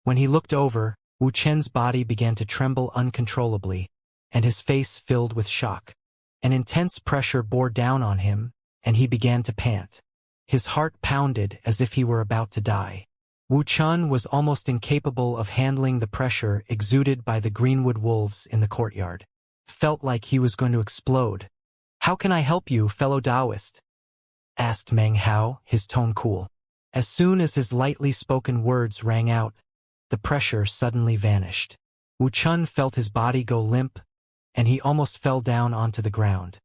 A: When he looked over, Wuxian's body began to tremble uncontrollably, and his face filled with shock. An intense pressure bore down on him, and he began to pant. His heart pounded as if he were about to die. Wuxian was almost incapable of handling the pressure exuded by the greenwood wolves in the courtyard. Felt like he was going to explode. "How can I help you, fellow Taoist?" asked Meng Hao, his tone cool. As soon as his lightly spoken words rang out, the pressure suddenly vanished. Wuxian felt his body go limp, and he almost fell down onto the ground.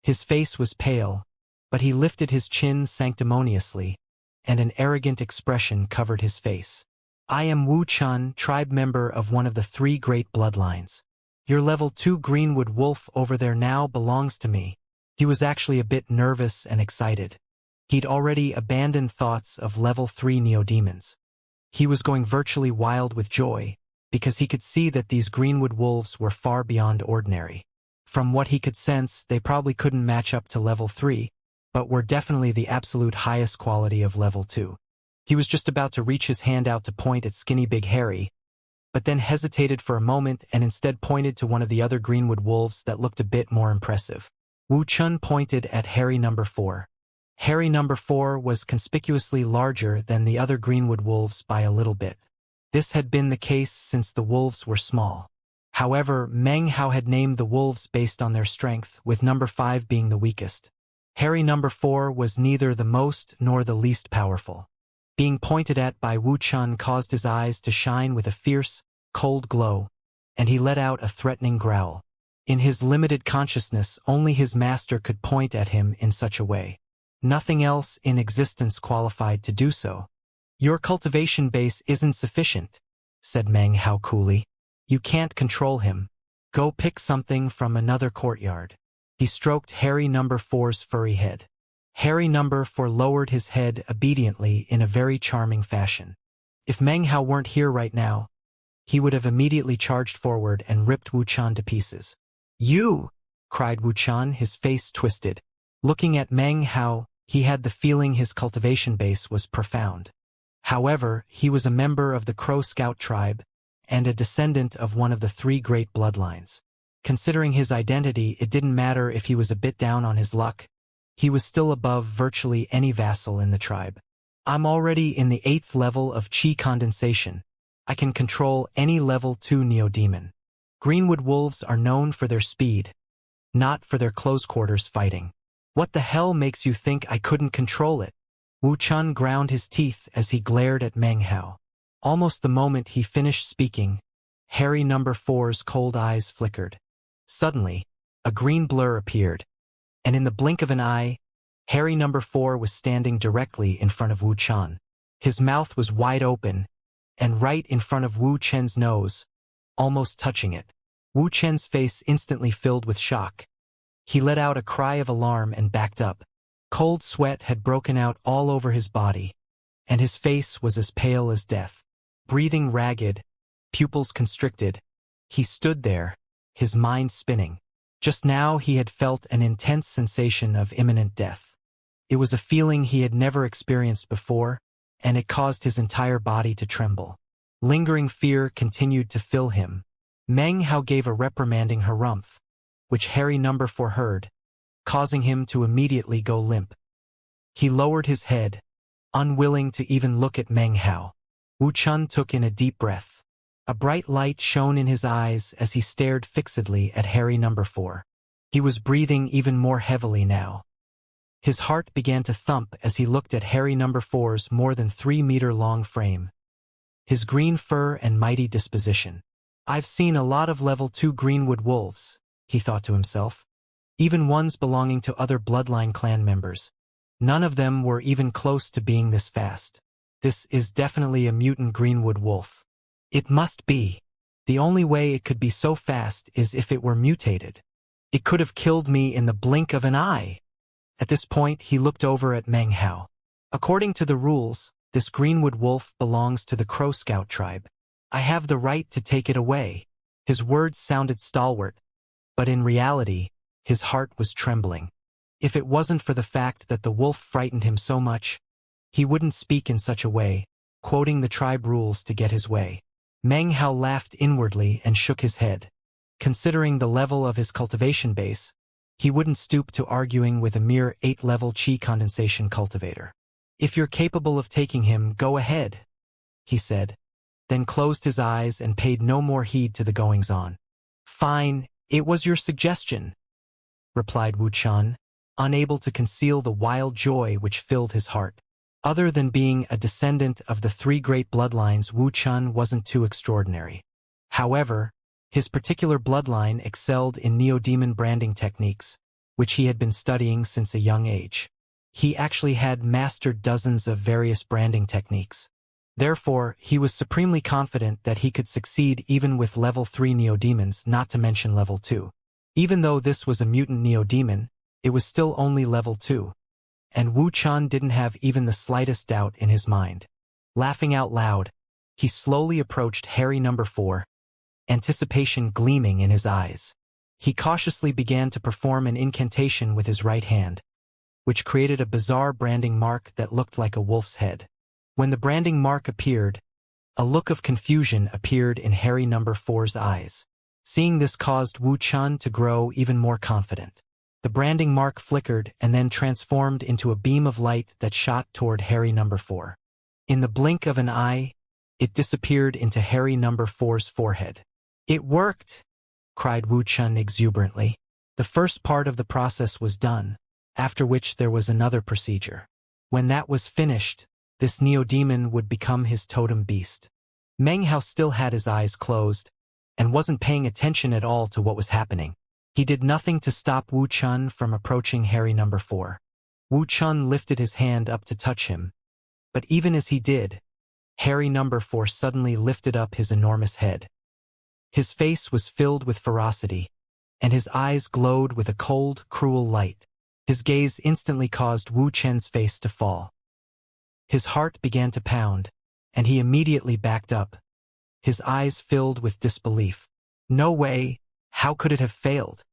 A: His face was pale, but he lifted his chin sanctimoniously, and an arrogant expression covered his face. "I am Wuxian, tribe member of one of the 3 great bloodlines. Your level 2 greenwood wolf over there now belongs to me." He was actually a bit nervous and excited. He'd already abandoned thoughts of level 3 neodemons. He was going virtually wild with joy, because he could see that these greenwood wolves were far beyond ordinary. From what he could sense, they probably couldn't match up to level 3, but were definitely the absolute highest quality of level 2. He was just about to reach his hand out to point at Skinny Big Harry, but then hesitated for a moment and instead pointed to one of the other greenwood wolves that looked a bit more impressive. Wuxian pointed at Harry number 4. Harry number 4 was conspicuously larger than the other greenwood wolves by a little bit. This had been the case since the wolves were small. However, Meng Hao had named the wolves based on their strength, with number 5 being the weakest. Harry number 4 was neither the most nor the least powerful. Being pointed at by Wuxian caused his eyes to shine with a fierce, cold glow, and he let out a threatening growl. In his limited consciousness, only his master could point at him in such a way. Nothing else in existence qualified to do so. "Your cultivation base isn't sufficient," said Meng Hao coolly. "You can't control him. Go pick something from another courtyard." He stroked Harry number 4's furry head. Harry number 4 lowered his head obediently in a very charming fashion. If Meng Hao weren't here right now, he would have immediately charged forward and ripped Wuxian to pieces. "You!" cried Wuxian, his face twisted. Looking at Meng Hao, he had the feeling his cultivation base was profound. However, he was a member of the Crow Scout tribe and a descendant of one of the 3 great bloodlines. Considering his identity, it didn't matter if he was a bit down on his luck. He was still above virtually any vassal in the tribe. "I'm already in the 8th level of Qi condensation. I can control any level 2 neodemon. Greenwood wolves are known for their speed, not for their close quarters fighting. What the hell makes you think I couldn't control it?" Wuxian ground his teeth as he glared at Meng Hao. Almost the moment he finished speaking, Harry number 4's cold eyes flickered. Suddenly, a green blur appeared, and in the blink of an eye, Harry number 4 was standing directly in front of Wuxian. His mouth was wide open, and right in front of Wu Chen's nose, almost touching it. Wu Chen's face instantly filled with shock. He let out a cry of alarm and backed up. Cold sweat had broken out all over his body, and his face was as pale as death. Breathing ragged, pupils constricted, he stood there, his mind spinning. Just now he had felt an intense sensation of imminent death. It was a feeling he had never experienced before, and it caused his entire body to tremble. Lingering fear continued to fill him. Meng Hao gave a reprimanding harumph, which Harry number 4 heard, causing him to immediately go limp. He lowered his head, unwilling to even look at Meng Hao. Wuxian took in a deep breath. A bright light shone in his eyes as he stared fixedly at Harry number 4. He was breathing even more heavily now. His heart began to thump as he looked at Harry number 4's more than 3-meter-long frame, his green fur and mighty disposition. "I've seen a lot of level 2 greenwood wolves," he thought to himself. Even ones belonging to other bloodline clan members. None of them were even close to being this fast. This is definitely a mutant greenwood wolf. It must be. The only way it could be so fast is if it were mutated. It could have killed me in the blink of an eye. At this point, he looked over at Meng Hao. According to the rules, this greenwood wolf belongs to the Crow Scout tribe. I have the right to take it away. His words sounded stalwart, but in reality, his heart was trembling. If it wasn't for the fact that the wolf frightened him so much, he wouldn't speak in such a way, quoting the tribe rules to get his way. Meng Hao laughed inwardly and shook his head. Considering the level of his cultivation base, he wouldn't stoop to arguing with a mere 8-level qi condensation cultivator. If you're capable of taking him, go ahead, he said, then closed his eyes and paid no more heed to the goings-on. Fine, it was your suggestion, replied Wuxian, unable to conceal the wild joy which filled his heart. Other than being a descendant of the 3 great bloodlines, Wuxian wasn't too extraordinary. However, his particular bloodline excelled in neodemon branding techniques, which he had been studying since a young age. He actually had mastered dozens of various branding techniques. Therefore, he was supremely confident that he could succeed even with level 3 neodemons, not to mention level 2. Even though this was a mutant neodemon, it was still only level 2. And Wuxian didn't have even the slightest doubt in his mind. Laughing out loud, he slowly approached Harry number 4, anticipation gleaming in his eyes. He cautiously began to perform an incantation with his right hand, which created a bizarre branding mark that looked like a wolf's head. When the branding mark appeared, a look of confusion appeared in Harry number 4's eyes. Seeing this caused Wuxian to grow even more confident. The branding mark flickered and then transformed into a beam of light that shot toward Harry number 4. In the blink of an eye, it disappeared into Harry number 4's forehead. It worked! Cried Wuxian exuberantly. The first part of the process was done, after which there was another procedure. When that was finished, this neodemon would become his totem beast. Meng Hao still had his eyes closed, and wasn't paying attention at all to what was happening. He did nothing to stop Wuxian from approaching Harry number 4. Wuxian lifted his hand up to touch him, but even as he did, Harry number 4 suddenly lifted up his enormous head. His face was filled with ferocity, and his eyes glowed with a cold, cruel light. His gaze instantly caused Wu Chen's face to fall. His heart began to pound, and he immediately backed up, his eyes filled with disbelief. No way, how could it have failed?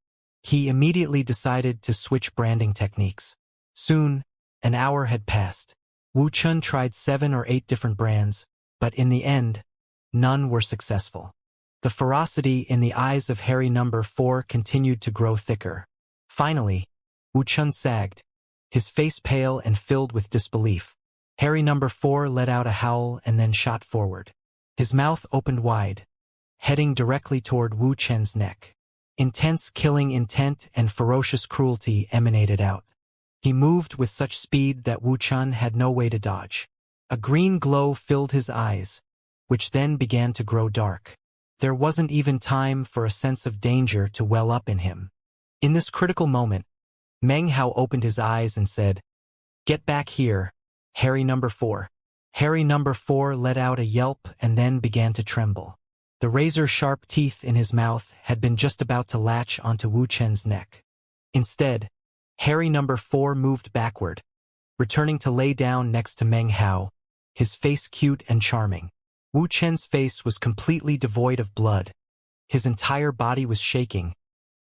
A: He immediately decided to switch branding techniques. Soon, an hour had passed. Wu Chen tried 7 or 8 different brands, but in the end, none were successful. The ferocity in the eyes of Harry number 4 continued to grow thicker. Finally, Wu Chen sagged, his face pale and filled with disbelief. Harry number 4 let out a howl and then shot forward. His mouth opened wide, heading directly toward Wu Chen's neck. Intense killing intent and ferocious cruelty emanated out. He moved with such speed that Wu Chen had no way to dodge. A green glow filled his eyes, which then began to grow dark. There wasn't even time for a sense of danger to well up in him. In this critical moment, Meng Hao opened his eyes and said, "Get back here, Harry number 4. Harry number 4 let out a yelp and then began to tremble. The razor-sharp teeth in his mouth had been just about to latch onto Wu Chen's neck. Instead, Harry number 4 moved backward, returning to lay down next to Meng Hao, his face cute and charming. Wu Chen's face was completely devoid of blood. His entire body was shaking,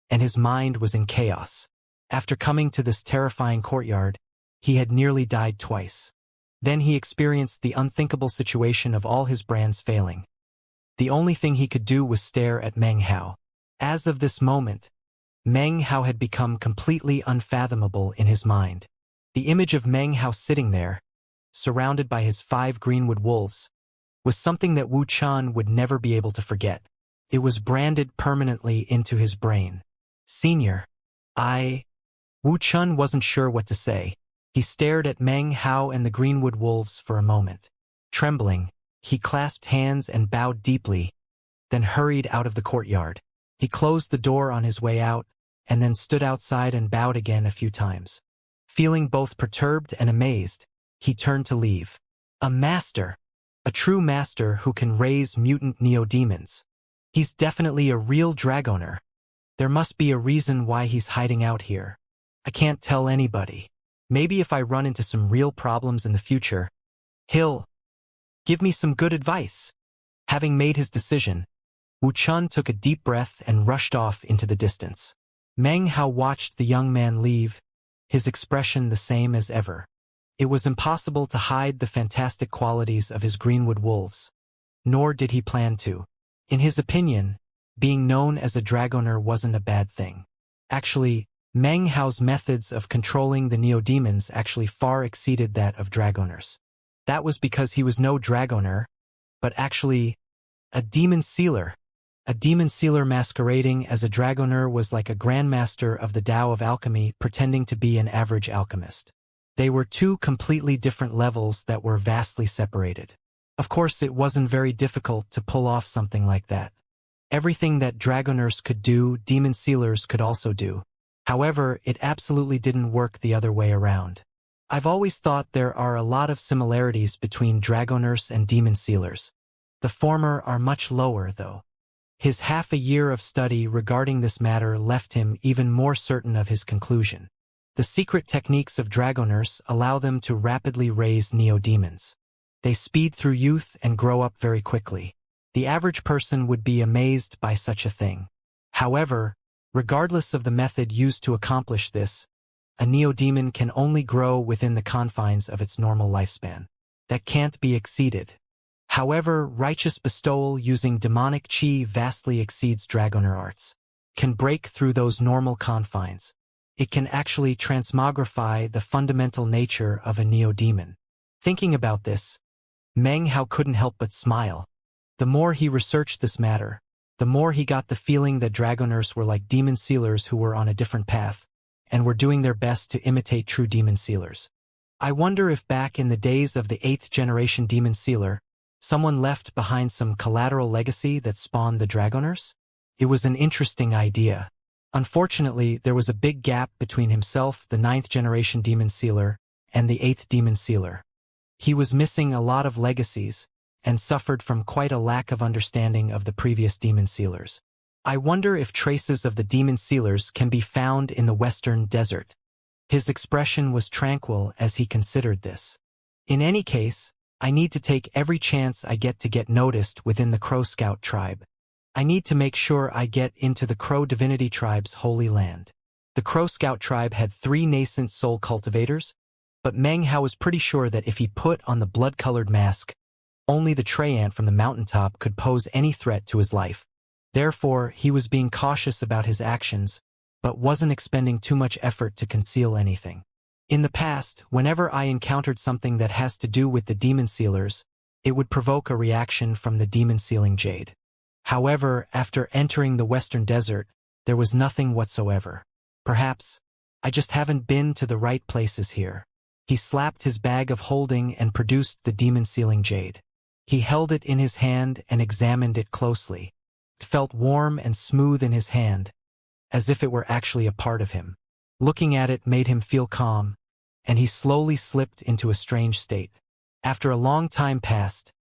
A: and his mind was in chaos. After coming to this terrifying courtyard, he had nearly died twice. Then he experienced the unthinkable situation of all his brands failing. The only thing he could do was stare at Meng Hao. As of this moment, Meng Hao had become completely unfathomable in his mind. The image of Meng Hao sitting there, surrounded by his 5 greenwood wolves, was something that Wu Chen would never be able to forget. It was branded permanently into his brain. Senior, Wu Chen wasn't sure what to say. He stared at Meng Hao and the greenwood wolves for a moment. Trembling, he clasped hands and bowed deeply, then hurried out of the courtyard. He closed the door on his way out, and then stood outside and bowed again a few times. Feeling both perturbed and amazed, he turned to leave. A master! A true master who can raise mutant neodemons. He's definitely a real dragoner. There must be a reason why he's hiding out here. I can't tell anybody. Maybe if I run into some real problems in the future, he'll give me some good advice. Having made his decision, Wu Chun took a deep breath and rushed off into the distance. Meng Hao watched the young man leave, his expression the same as ever. It was impossible to hide the fantastic qualities of his Greenwood wolves. Nor did he plan to. In his opinion, being known as a dragoner wasn't a bad thing. Actually, Meng Hao's methods of controlling the neo-demons actually far exceeded that of dragoners. That was because he was no dragoner, but actually a demon sealer. A demon sealer masquerading as a dragoner was like a grandmaster of the Tao of alchemy pretending to be an average alchemist. They were two completely different levels that were vastly separated. Of course, it wasn't very difficult to pull off something like that. Everything that dragoners could do, demon sealers could also do. However, it absolutely didn't work the other way around. I've always thought there are a lot of similarities between dragoners and demon sealers. The former are much lower, though. His half a year of study regarding this matter left him even more certain of his conclusion. The secret techniques of dragoners allow them to rapidly raise neo-demons. They speed through youth and grow up very quickly. The average person would be amazed by such a thing. However, regardless of the method used to accomplish this, a neo-demon can only grow within the confines of its normal lifespan. That can't be exceeded. However, righteous bestowal using demonic chi vastly exceeds dragoner arts. Can break through those normal confines. It can actually transmogrify the fundamental nature of a neo-demon. Thinking about this, Meng Hao couldn't help but smile. The more he researched this matter, the more he got the feeling that dragoners were like demon sealers who were on a different path, and were doing their best to imitate true demon sealers. I wonder if back in the days of the 8th generation demon sealer, someone left behind some collateral legacy that spawned the dragoners? It was an interesting idea. Unfortunately, there was a big gap between himself, the 9th generation demon sealer, and the 8th demon sealer. He was missing a lot of legacies, and suffered from quite a lack of understanding of the previous demon sealers. I wonder if traces of the demon sealers can be found in the western desert. His expression was tranquil as he considered this. In any case, I need to take every chance I get to get noticed within the Crow Scout tribe. I need to make sure I get into the Crow Divinity tribe's holy land. The Crow Scout tribe had 3 nascent soul cultivators, but Meng Hao was pretty sure that if he put on the blood-colored mask, only the Trey Ant from the mountaintop could pose any threat to his life. Therefore, he was being cautious about his actions, but wasn't expending too much effort to conceal anything. In the past, whenever I encountered something that has to do with the demon sealers, it would provoke a reaction from the demon sealing jade. However, after entering the western desert, there was nothing whatsoever. Perhaps, I just haven't been to the right places here. He slapped his bag of holding and produced the demon sealing jade. He held it in his hand and examined it closely. It felt warm and smooth in his hand, as if it were actually a part of him. Looking at it made him feel calm, and he slowly slipped into a strange state. After a long time passed,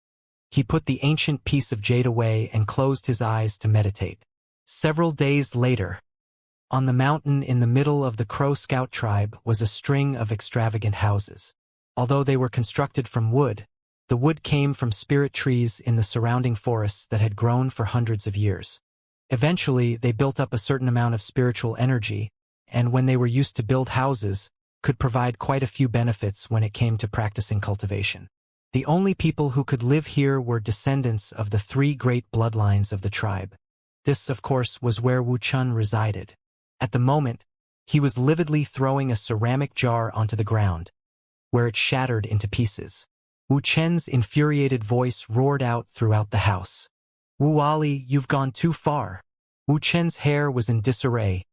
A: he put the ancient piece of jade away and closed his eyes to meditate. Several days later, on the mountain in the middle of the Crow Scout tribe was a string of extravagant houses. Although they were constructed from wood, the wood came from spirit trees in the surrounding forests that had grown for hundreds of years. Eventually, they built up a certain amount of spiritual energy, and when they were used to build houses, could provide quite a few benefits when it came to practicing cultivation. The only people who could live here were descendants of the 3 great bloodlines of the tribe. This, of course, was where Wu Chun resided. At the moment, he was lividly throwing a ceramic jar onto the ground, where it shattered into pieces. Wu Chen's infuriated voice roared out throughout the house. "Wu Ali, you've gone too far." Wu Chen's hair was in disarray,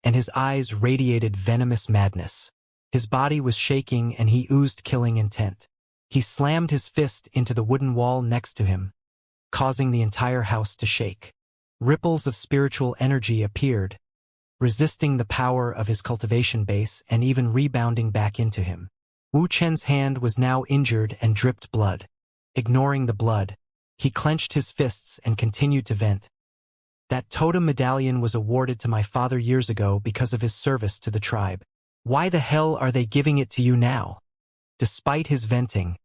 A: and his eyes radiated venomous madness. His body was shaking and he oozed killing intent. He slammed his fist into the wooden wall next to him, causing the entire house to shake. Ripples of spiritual energy appeared, resisting the power of his cultivation base and even rebounding back into him. Wu Chen's hand was now injured and dripped blood. Ignoring the blood, he clenched his fists and continued to vent. "That totem medallion was awarded to my father years ago because of his service to the tribe. Why the hell are they giving it to you now?" Despite his venting,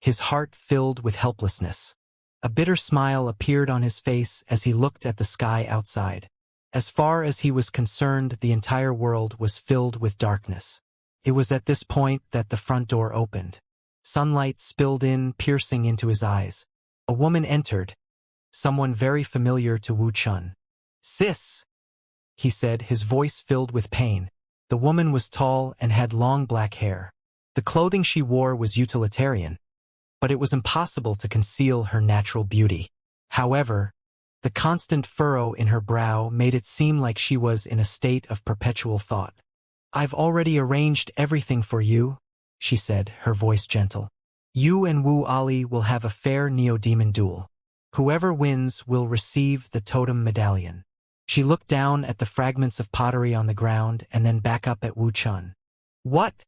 A: his heart filled with helplessness. A bitter smile appeared on his face as he looked at the sky outside. As far as he was concerned, the entire world was filled with darkness. It was at this point that the front door opened. Sunlight spilled in, piercing into his eyes. A woman entered, someone very familiar to Wu Chun. "Sis," he said, his voice filled with pain. The woman was tall and had long black hair. The clothing she wore was utilitarian, but it was impossible to conceal her natural beauty. However, the constant furrow in her brow made it seem like she was in a state of perpetual thought. "I've already arranged everything for you," she said, her voice gentle. "You and Wu Ali will have a fair neo-demon duel. Whoever wins will receive the totem medallion." She looked down at the fragments of pottery on the ground and then back up at Wu Chun. "What?"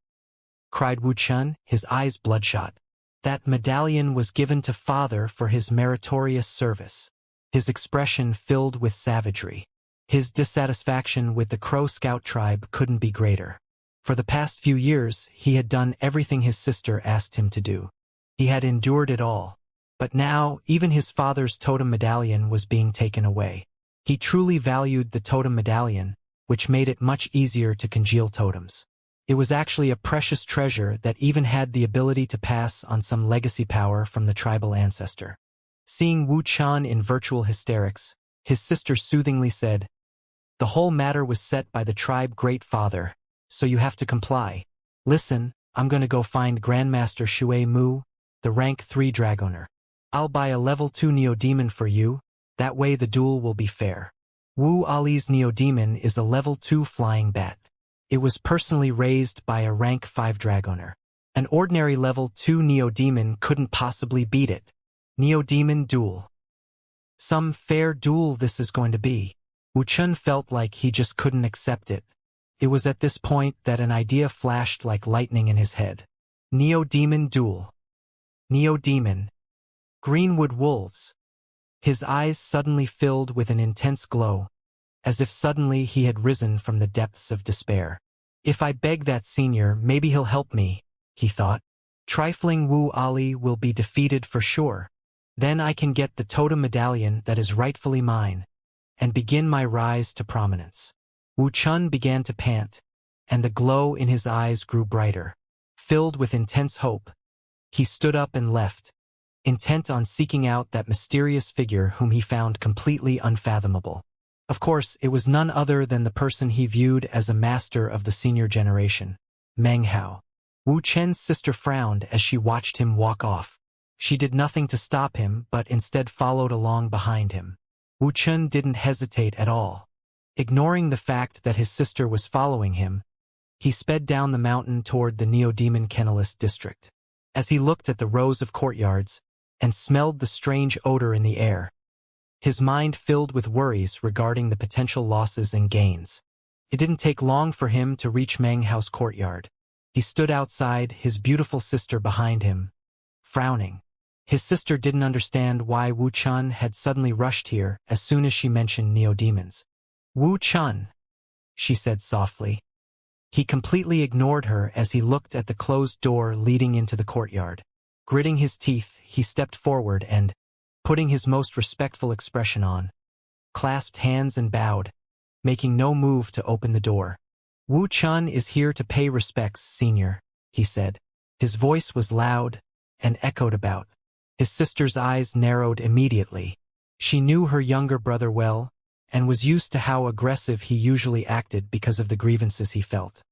A: cried Wu Chun, his eyes bloodshot. "That medallion was given to Father for his meritorious service." His expression filled with savagery. His dissatisfaction with the Crow Scout tribe couldn't be greater. For the past few years, he had done everything his sister asked him to do. He had endured it all. But now, even his father's totem medallion was being taken away. He truly valued the totem medallion, which made it much easier to congeal totems. It was actually a precious treasure that even had the ability to pass on some legacy power from the tribal ancestor. Seeing Wu Chun in virtual hysterics, his sister soothingly said, "The whole matter was set by the tribe Great Father, so you have to comply. Listen, I'm going to go find Grandmaster Shui Mu, the rank 3 Dragoner. I'll buy a level 2 Neo-Demon for you, that way the duel will be fair." Wu Ali's Neo-Demon is a level 2 flying bat. It was personally raised by a rank 5 Dragoner. An ordinary level 2 Neo-Demon couldn't possibly beat it. Neo-Demon duel. Some fair duel this is going to be. Wu Chun felt like he just couldn't accept it. It was at this point that an idea flashed like lightning in his head. Neo-Demon duel. Neo-Demon. Greenwood wolves. His eyes suddenly filled with an intense glow, as if suddenly he had risen from the depths of despair. "If I beg that senior, maybe he'll help me," he thought. "Trifling Wu Ali will be defeated for sure. Then I can get the totem medallion that is rightfully mine, and begin my rise to prominence." Wu Chun began to pant, and the glow in his eyes grew brighter. Filled with intense hope, he stood up and left, intent on seeking out that mysterious figure whom he found completely unfathomable. Of course, it was none other than the person he viewed as a master of the senior generation, Meng Hao. Wu Chen's sister frowned as she watched him walk off. She did nothing to stop him, but instead followed along behind him. Wu Chun didn't hesitate at all. Ignoring the fact that his sister was following him, he sped down the mountain toward the Neo-Demon Kennelist district. As he looked at the rows of courtyards and smelled the strange odor in the air, his mind filled with worries regarding the potential losses and gains. It didn't take long for him to reach Meng Hao's courtyard. He stood outside, his beautiful sister behind him, frowning. His sister didn't understand why Wu Chun had suddenly rushed here as soon as she mentioned Neo-Demons. "Wu Chun," she said softly. He completely ignored her as he looked at the closed door leading into the courtyard. Gritting his teeth, he stepped forward and, putting his most respectful expression on, clasped hands and bowed, making no move to open the door. "Wu Chun is here to pay respects, senior," he said. His voice was loud and echoed about. His sister's eyes narrowed immediately. She knew her younger brother well, and was used to how aggressive he usually acted because of the grievances he felt.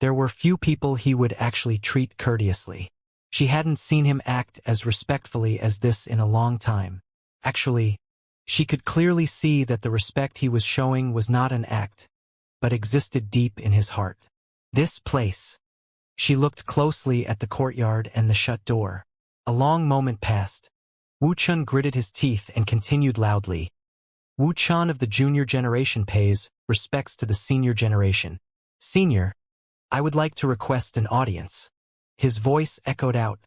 A: There were few people he would actually treat courteously. She hadn't seen him act as respectfully as this in a long time. Actually, she could clearly see that the respect he was showing was not an act, but existed deep in his heart. This place. She looked closely at the courtyard and the shut door. A long moment passed. Wu Chun gritted his teeth and continued loudly. "Wu Chun of the junior generation pays respects to the senior generation. Senior, I would like to request an audience." His voice echoed out,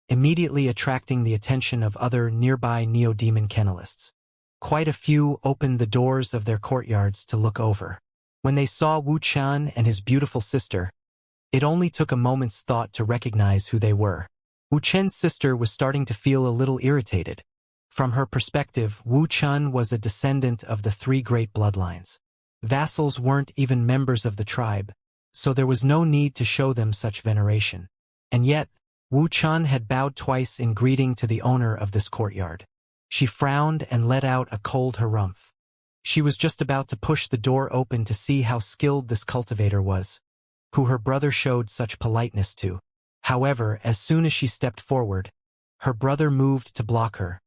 A: immediately attracting the attention of other nearby Neo-Demon Kennelists. Quite a few opened the doors of their courtyards to look over. When they saw Wu Chun and his beautiful sister, it only took a moment's thought to recognize who they were. Wu Chen's sister was starting to feel a little irritated. From her perspective, Wu Chun was a descendant of the three great bloodlines. Vassals weren't even members of the tribe, so there was no need to show them such veneration. And yet, Wu Chun had bowed twice in greeting to the owner of this courtyard. She frowned and let out a cold harumph. She was just about to push the door open to see how skilled this cultivator was, who her brother showed such politeness to. However, as soon as she stepped forward, her brother moved to block her,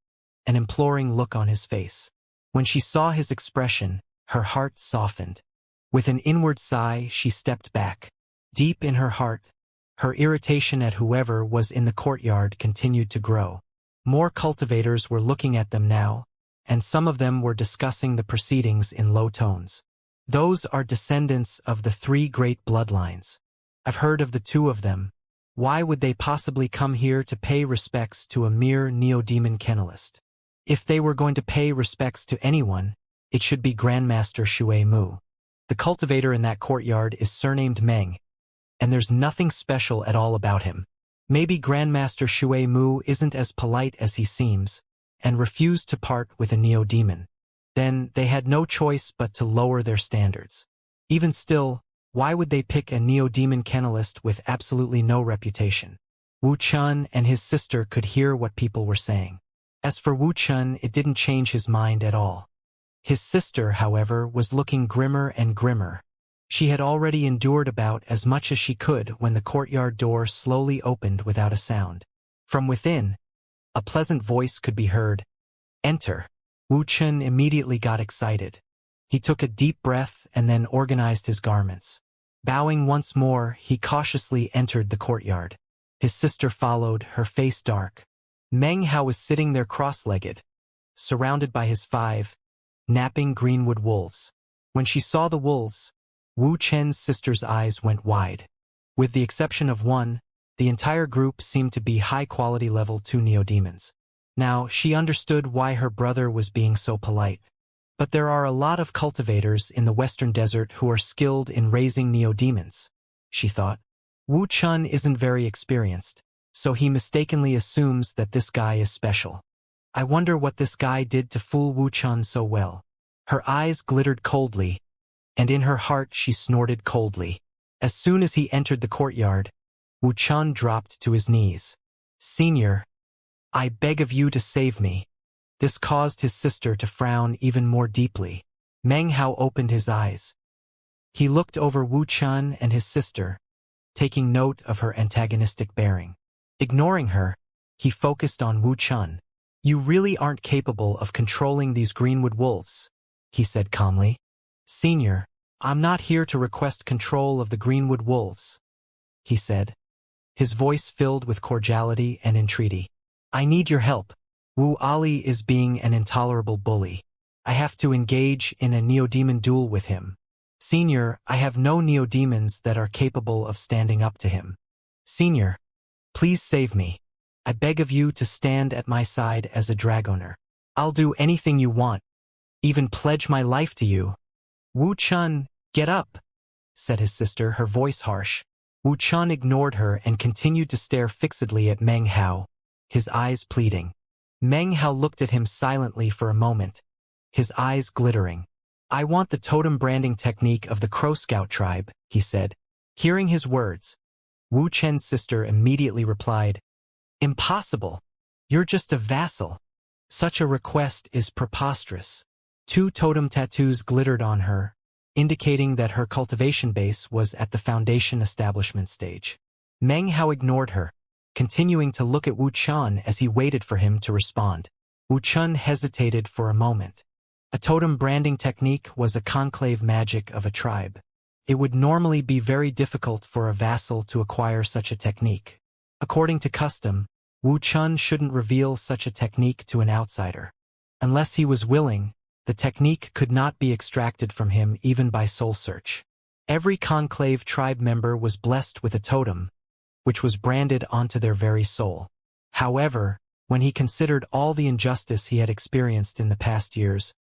A: an imploring look on his face. When she saw his expression, her heart softened. With an inward sigh, she stepped back. Deep in her heart, her irritation at whoever was in the courtyard continued to grow. More cultivators were looking at them now, and some of them were discussing the proceedings in low tones. Those are descendants of the three great bloodlines. I've heard of the two of them. Why would they possibly come here to pay respects to a mere neo-demon kennelist? If they were going to pay respects to anyone, it should be Grandmaster Shui Mu. The cultivator in that courtyard is surnamed Meng, and there's nothing special at all about him. Maybe Grandmaster Shui Mu isn't as polite as he seems, and refused to part with a neo-demon. Then they had no choice but to lower their standards. Even still, why would they pick a neo-demon kennelist with absolutely no reputation? Wu Chun and his sister could hear what people were saying. As for Wu Chun, it didn't change his mind at all. His sister, however, was looking grimmer and grimmer. She had already endured about as much as she could when the courtyard door slowly opened without a sound. From within, a pleasant voice could be heard. "Enter." Wu Chun immediately got excited. He took a deep breath and then organized his garments. Bowing once more, he cautiously entered the courtyard. His sister followed, her face dark. Meng Hao was sitting there cross-legged, surrounded by his 5 napping greenwood wolves. When she saw the wolves, Wu Chen's sister's eyes went wide. With the exception of one, the entire group seemed to be high-quality level 2 neo-demons. Now, she understood why her brother was being so polite. But there are a lot of cultivators in the Western Desert who are skilled in raising neo-demons, she thought. Wu Chun isn't very experienced, so he mistakenly assumes that this guy is special. I wonder what this guy did to fool Wu Chun so well. Her eyes glittered coldly, and in her heart she snorted coldly. As soon as he entered the courtyard, Wu Chun dropped to his knees. "Senior, I beg of you to save me." This caused his sister to frown even more deeply. Meng Hao opened his eyes. He looked over Wu Chun and his sister, taking note of her antagonistic bearing. Ignoring her, he focused on Wu Chun. "You really aren't capable of controlling these greenwood wolves," he said calmly. "Senior, I'm not here to request control of the greenwood wolves," he said, his voice filled with cordiality and entreaty. "I need your help. Wu Ali is being an intolerable bully. I have to engage in a neo-demon duel with him. Senior, I have no neo-demons that are capable of standing up to him. Senior, please save me. I beg of you to stand at my side as a dragowner. I'll do anything you want, even pledge my life to you." "Wu Chun, get up," said his sister, her voice harsh. Wu Chun ignored her and continued to stare fixedly at Meng Hao, his eyes pleading. Meng Hao looked at him silently for a moment, his eyes glittering. "I want the totem branding technique of the Crow Scout tribe," he said. Hearing his words, Wu Chen's sister immediately replied, "Impossible. You're just a vassal. Such a request is preposterous." 2 totem tattoos glittered on her, indicating that her cultivation base was at the foundation establishment stage. Meng Hao ignored her, continuing to look at Wu Chun as he waited for him to respond. Wu Chun hesitated for a moment. A totem branding technique was a conclave magic of a tribe. It would normally be very difficult for a vassal to acquire such a technique. According to custom, Wu Chun shouldn't reveal such a technique to an outsider. Unless he was willing, the technique could not be extracted from him even by soul search. Every conclave tribe member was blessed with a totem, which was branded onto their very soul. However, when he considered all the injustice he had experienced in the past years,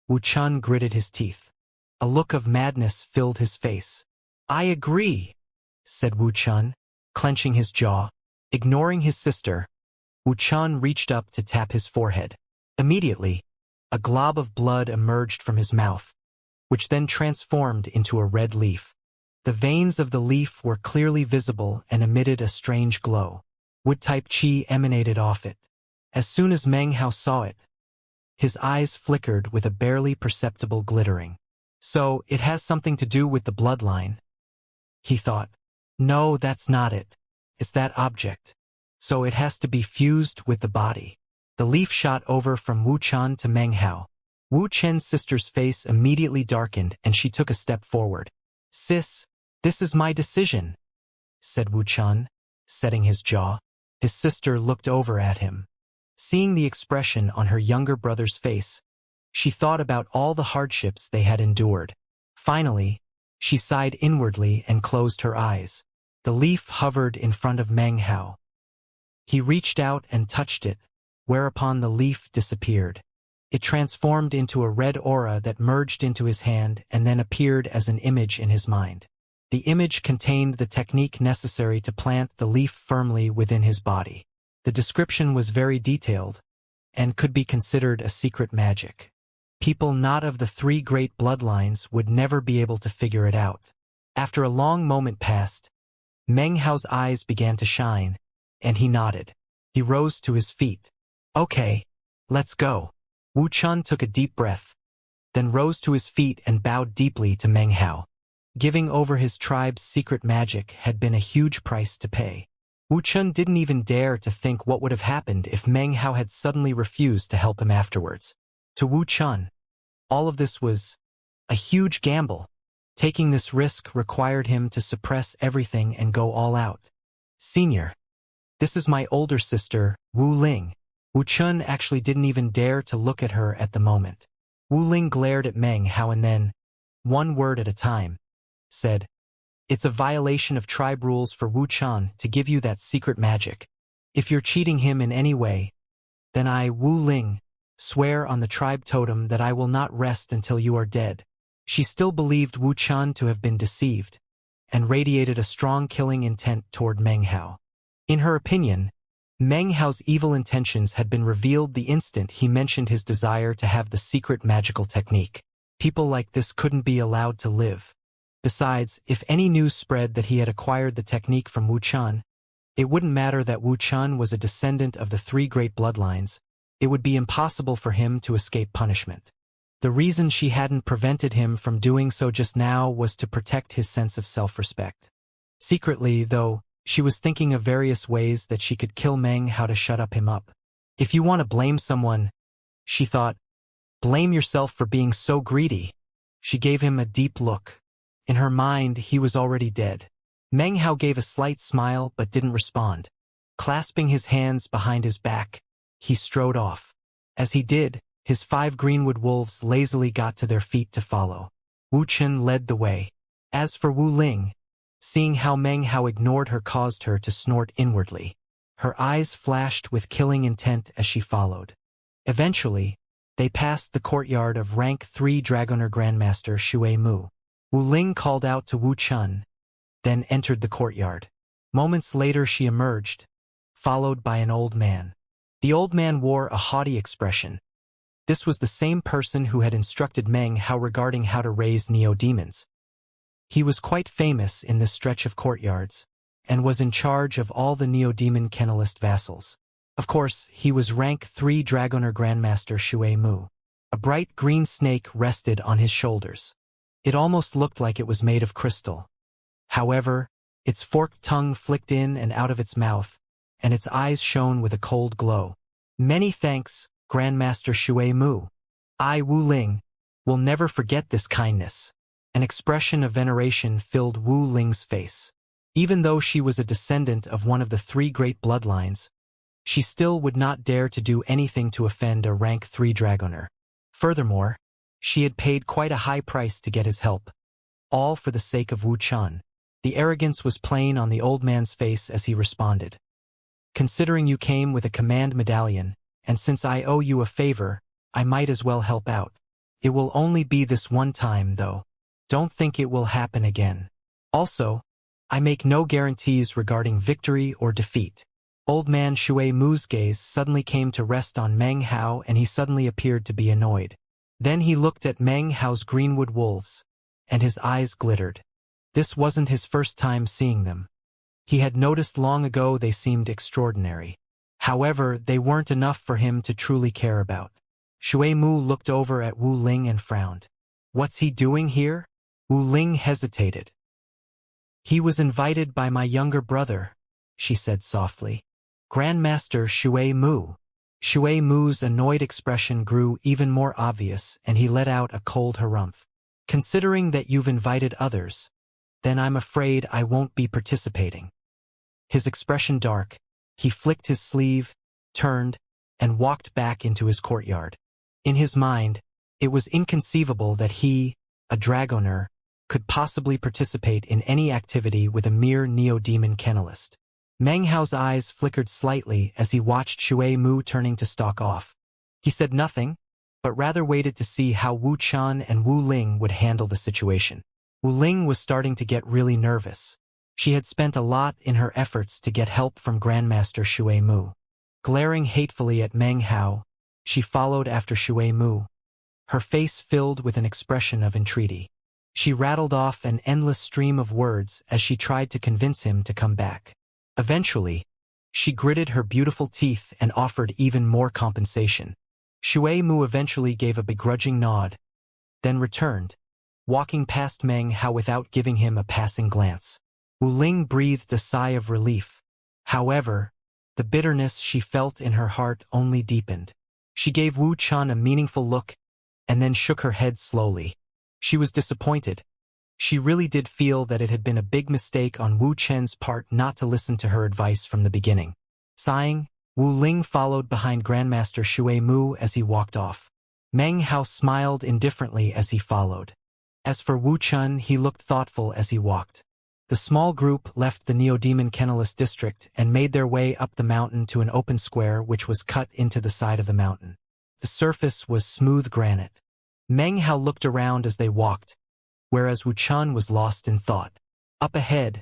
A: Wu Chun gritted his teeth. A look of madness filled his face. "I agree," said Wu Chun, clenching his jaw. Ignoring his sister, Wu Chun reached up to tap his forehead. Immediately, a glob of blood emerged from his mouth, which then transformed into a red leaf. The veins of the leaf were clearly visible and emitted a strange glow. Wood-type qi emanated off it. As soon as Meng Hao saw it, his eyes flickered with a barely perceptible glittering. So, it has something to do with the bloodline, he thought. No, that's not it. It's that object. So it has to be fused with the body. The leaf shot over from Wu Chen to Meng Hao. Wu Chen's sister's face immediately darkened and she took a step forward. Sis, this is my decision, said Wu Chen, setting his jaw. His sister looked over at him. Seeing the expression on her younger brother's face, she thought about all the hardships they had endured. Finally, she sighed inwardly and closed her eyes. The leaf hovered in front of Meng Hao. He reached out and touched it, whereupon the leaf disappeared. It transformed into a red aura that merged into his hand and then appeared as an image in his mind. The image contained the technique necessary to plant the leaf firmly within his body. The description was very detailed and could be considered a secret magic. People not of the three great bloodlines would never be able to figure it out. After a long moment passed, Meng Hao's eyes began to shine, and he nodded. He rose to his feet. Okay, let's go. Wu Chen took a deep breath, then rose to his feet and bowed deeply to Meng Hao. Giving over his tribe's secret magic had been a huge price to pay. Wu Chen didn't even dare to think what would have happened if Meng Hao had suddenly refused to help him afterwards. To Wu Chen, all of this was a huge gamble. Taking this risk required him to suppress everything and go all out. Senior, this is my older sister, Wu Ling. Wu Chen actually didn't even dare to look at her at the moment. Wu Ling glared at Meng Hao and then, one word at a time, said, It's a violation of tribe rules for Wu Chen to give you that secret magic. If you're cheating him in any way, then I, Wu Ling, swear on the tribe totem that I will not rest until you are dead. She still believed Wu Chen to have been deceived, and radiated a strong killing intent toward Meng Hao. In her opinion, Meng Hao's evil intentions had been revealed the instant he mentioned his desire to have the secret magical technique. People like this couldn't be allowed to live. Besides, if any news spread that he had acquired the technique from Wu Chen, it wouldn't matter that Wu Chen was a descendant of the three great bloodlines. It would be impossible for him to escape punishment. The reason she hadn't prevented him from doing so just now was to protect his sense of self-respect. Secretly, though, she was thinking of various ways that she could kill Meng Hao to shut him up. If you want to blame someone, she thought, blame yourself for being so greedy. She gave him a deep look. In her mind, he was already dead. Meng Hao gave a slight smile but didn't respond. Clasping his hands behind his back, he strode off. As he did, his 5 greenwood wolves lazily got to their feet to follow. Wu Chen led the way. As for Wu Ling, seeing how Meng Hao ignored her caused her to snort inwardly. Her eyes flashed with killing intent as she followed. Eventually, they passed the courtyard of rank 3 Dragoner Grandmaster Shui Mu. Wu Ling called out to Wu Chen, then entered the courtyard. Moments later she emerged, followed by an old man. The old man wore a haughty expression. This was the same person who had instructed Meng Hao regarding how to raise neo-demons. He was quite famous in this stretch of courtyards, and was in charge of all the neo-demon kennelist vassals. Of course, he was rank 3 Dragoner Grandmaster Shui Mu. A bright green snake rested on his shoulders. It almost looked like it was made of crystal. However, its forked tongue flicked in and out of its mouth, and its eyes shone with a cold glow. Many thanks, Grandmaster Shui Mu. I, Wu Ling, will never forget this kindness. An expression of veneration filled Wu Ling's face. Even though she was a descendant of one of the 3 great bloodlines, she still would not dare to do anything to offend a rank 3 Dragoner. Furthermore, she had paid quite a high price to get his help, all for the sake of Wu Chen. The arrogance was plain on the old man's face as he responded. Considering you came with a command medallion, and since I owe you a favor, I might as well help out. It will only be this one time, though. Don't think it will happen again. Also, I make no guarantees regarding victory or defeat. Old man Shui Mu's gaze suddenly came to rest on Meng Hao, and he suddenly appeared to be annoyed. Then he looked at Meng Hao's greenwood wolves, and his eyes glittered. This wasn't his first time seeing them. He had noticed long ago they seemed extraordinary. However, they weren't enough for him to truly care about. Shui Mu looked over at Wu Ling and frowned. What's he doing here? Wu Ling hesitated. He was invited by my younger brother, she said softly. Grandmaster Shui Mu. Shui Mu's annoyed expression grew even more obvious, and he let out a cold harumph. Considering that you've invited others, then I'm afraid I won't be participating. His expression dark, he flicked his sleeve, turned, and walked back into his courtyard. In his mind, it was inconceivable that he, a dragoner, could possibly participate in any activity with a mere neo-demon kennelist. Meng Hao's eyes flickered slightly as he watched Shui Mu turning to stalk off. He said nothing, but rather waited to see how Wu Chan and Wu Ling would handle the situation. Wu Ling was starting to get really nervous. She had spent a lot in her efforts to get help from Grandmaster Shui Mu. Glaring hatefully at Meng Hao, she followed after Shui Mu, her face filled with an expression of entreaty. She rattled off an endless stream of words as she tried to convince him to come back. Eventually, she gritted her beautiful teeth and offered even more compensation. Shui Mu eventually gave a begrudging nod, then returned, walking past Meng Hao without giving him a passing glance. Wu Ling breathed a sigh of relief. However, the bitterness she felt in her heart only deepened. She gave Wu Chan a meaningful look, and then shook her head slowly. She was disappointed. She really did feel that it had been a big mistake on Wu Chen's part not to listen to her advice from the beginning. Sighing, Wu Ling followed behind Grandmaster Shui Mu as he walked off. Meng Hao smiled indifferently as he followed. As for Wu Chen, he looked thoughtful as he walked. The small group left the Neo-Demon Kennelist district and made their way up the mountain to an open square which was cut into the side of the mountain. The surface was smooth granite. Meng Hao looked around as they walked, whereas Wu Chen was lost in thought. Up ahead,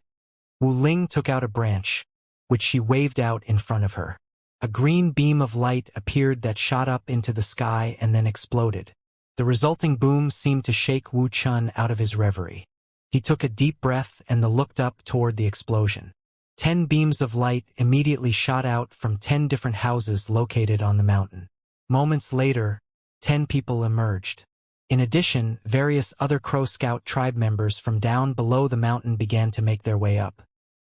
A: Wu Ling took out a branch, which she waved out in front of her. A green beam of light appeared that shot up into the sky and then exploded. The resulting boom seemed to shake Wu Chen out of his reverie. He took a deep breath and looked up toward the explosion. 10 beams of light immediately shot out from 10 different houses located on the mountain. Moments later, 10 people emerged. In addition, various other Crow Scout tribe members from down below the mountain began to make their way up.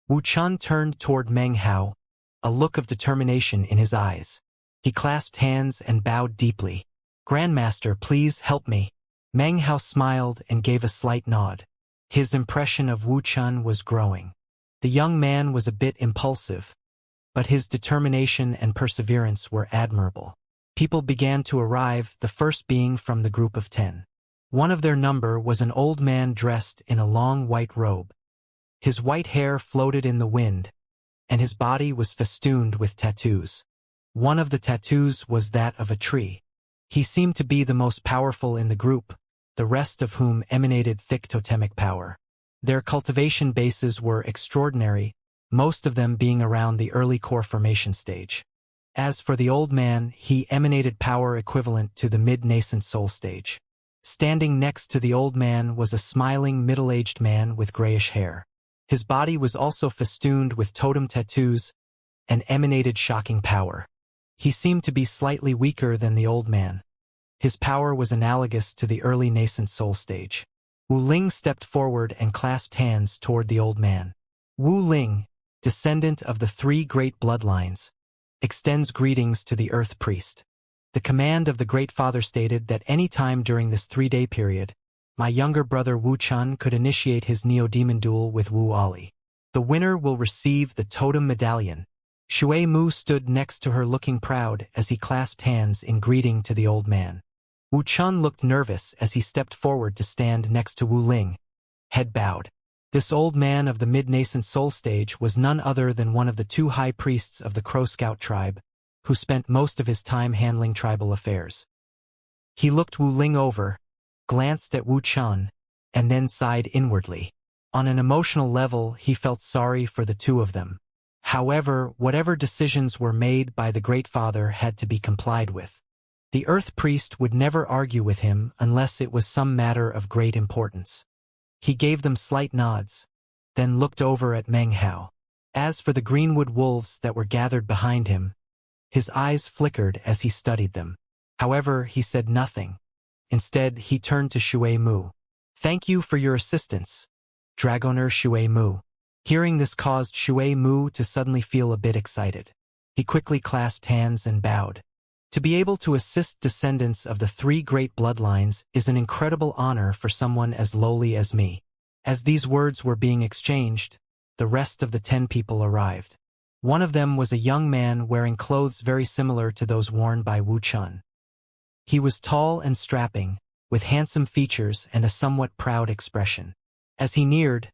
A: Wu Chen turned toward Meng Hao, a look of determination in his eyes. He clasped hands and bowed deeply. "Grandmaster, please help me." Meng Hao smiled and gave a slight nod. His impression of Wu Chen was growing. The young man was a bit impulsive, but his determination and perseverance were admirable. People began to arrive, the first being from the group of 10. One of their number was an old man dressed in a long white robe. His white hair floated in the wind, and his body was festooned with tattoos. One of the tattoos was that of a tree. He seemed to be the most powerful in the group, the rest of whom emanated thick totemic power. Their cultivation bases were extraordinary, most of them being around the early core formation stage. As for the old man, he emanated power equivalent to the mid-nascent soul stage. Standing next to the old man was a smiling middle-aged man with grayish hair. His body was also festooned with totem tattoos and emanated shocking power. He seemed to be slightly weaker than the old man. His power was analogous to the early nascent soul stage. Wu Ling stepped forward and clasped hands toward the old man. Wu Ling, descendant of the 3 great bloodlines, extends greetings to the Earth Priest. The command of the Great Father stated that any time during this 3-day period, my younger brother Wu Chen could initiate his Neo-Demon duel with Wu Ali. The winner will receive the Totem Medallion. Shui Mu stood next to her looking proud as he clasped hands in greeting to the old man. Wu Chen looked nervous as he stepped forward to stand next to Wu Ling, head bowed. This old man of the mid-nascent soul stage was none other than one of the 2 high priests of the Crow Scout tribe, who spent most of his time handling tribal affairs. He looked Wu Ling over, glanced at Wu Chen, and then sighed inwardly. On an emotional level, he felt sorry for the 2 of them. However, whatever decisions were made by the Great Father had to be complied with. The Earth Priest would never argue with him unless it was some matter of great importance. He gave them slight nods, then looked over at Meng Hao. As for the greenwood wolves that were gathered behind him, his eyes flickered as he studied them. However, he said nothing. Instead, he turned to Shui Mu. "Thank you for your assistance, Dragoner Shui Mu." Hearing this caused Shui Mu to suddenly feel a bit excited. He quickly clasped hands and bowed. To be able to assist descendants of the three great bloodlines is an incredible honor for someone as lowly as me. As these words were being exchanged, the rest of the 10 people arrived. One of them was a young man wearing clothes very similar to those worn by Wu Chun. He was tall and strapping, with handsome features and a somewhat proud expression. As he neared,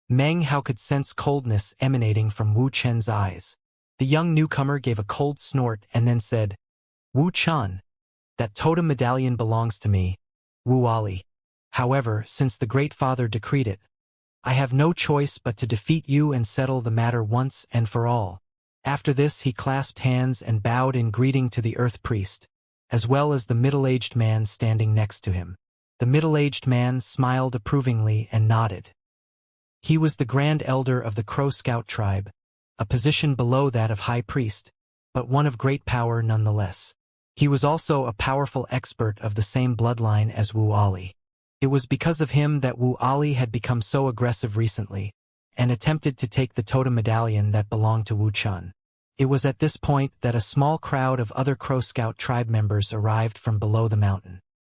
A: Meng Hao could sense coldness emanating from Wu Chen's eyes. The young newcomer gave a cold snort and then said, "Wu Chen, that totem medallion belongs to me, Wu Ali. However, since the Great Father decreed it, I have no choice but to defeat you and settle the matter once and for all." After this, he clasped hands and bowed in greeting to the Earth Priest, as well as the middle-aged man standing next to him. The middle-aged man smiled approvingly and nodded. He was the Grand Elder of the Crow Scout tribe, a position below that of High Priest, but one of great power nonetheless. He was also a powerful expert of the same bloodline as Wu Ali. It was because of him that Wu Ali had become so aggressive recently, and attempted to take the totem medallion that belonged to Wu Chun. It was at this point that a small crowd of other Crow Scout tribe members arrived from below the mountain.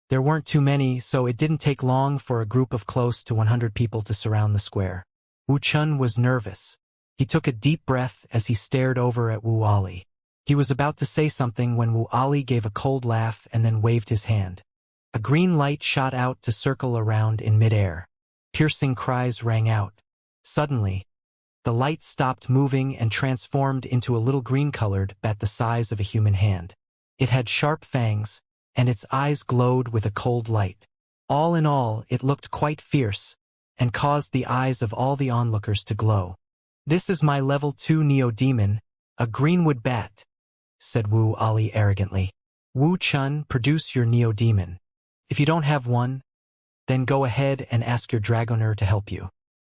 A: There weren't too many, so it didn't take long for a group of close to 100 people to surround the square. Wu Chun was nervous. He took a deep breath as he stared over at Wu Ali. He was about to say something when Wu Ali gave a cold laugh and then waved his hand. A green light shot out to circle around in midair. Piercing cries rang out. Suddenly, the light stopped moving and transformed into a little green-colored bat the size of a human hand. It had sharp fangs, and its eyes glowed with a cold light. All in all, it looked quite fierce, and caused the eyes of all the onlookers to glow. "This is my level 2 Neo-Demon, a greenwood bat," said Wu Ali arrogantly. "Wu Chun, produce your Neo-Demon. If you don't have one, then go ahead and ask your Dragoner to help you."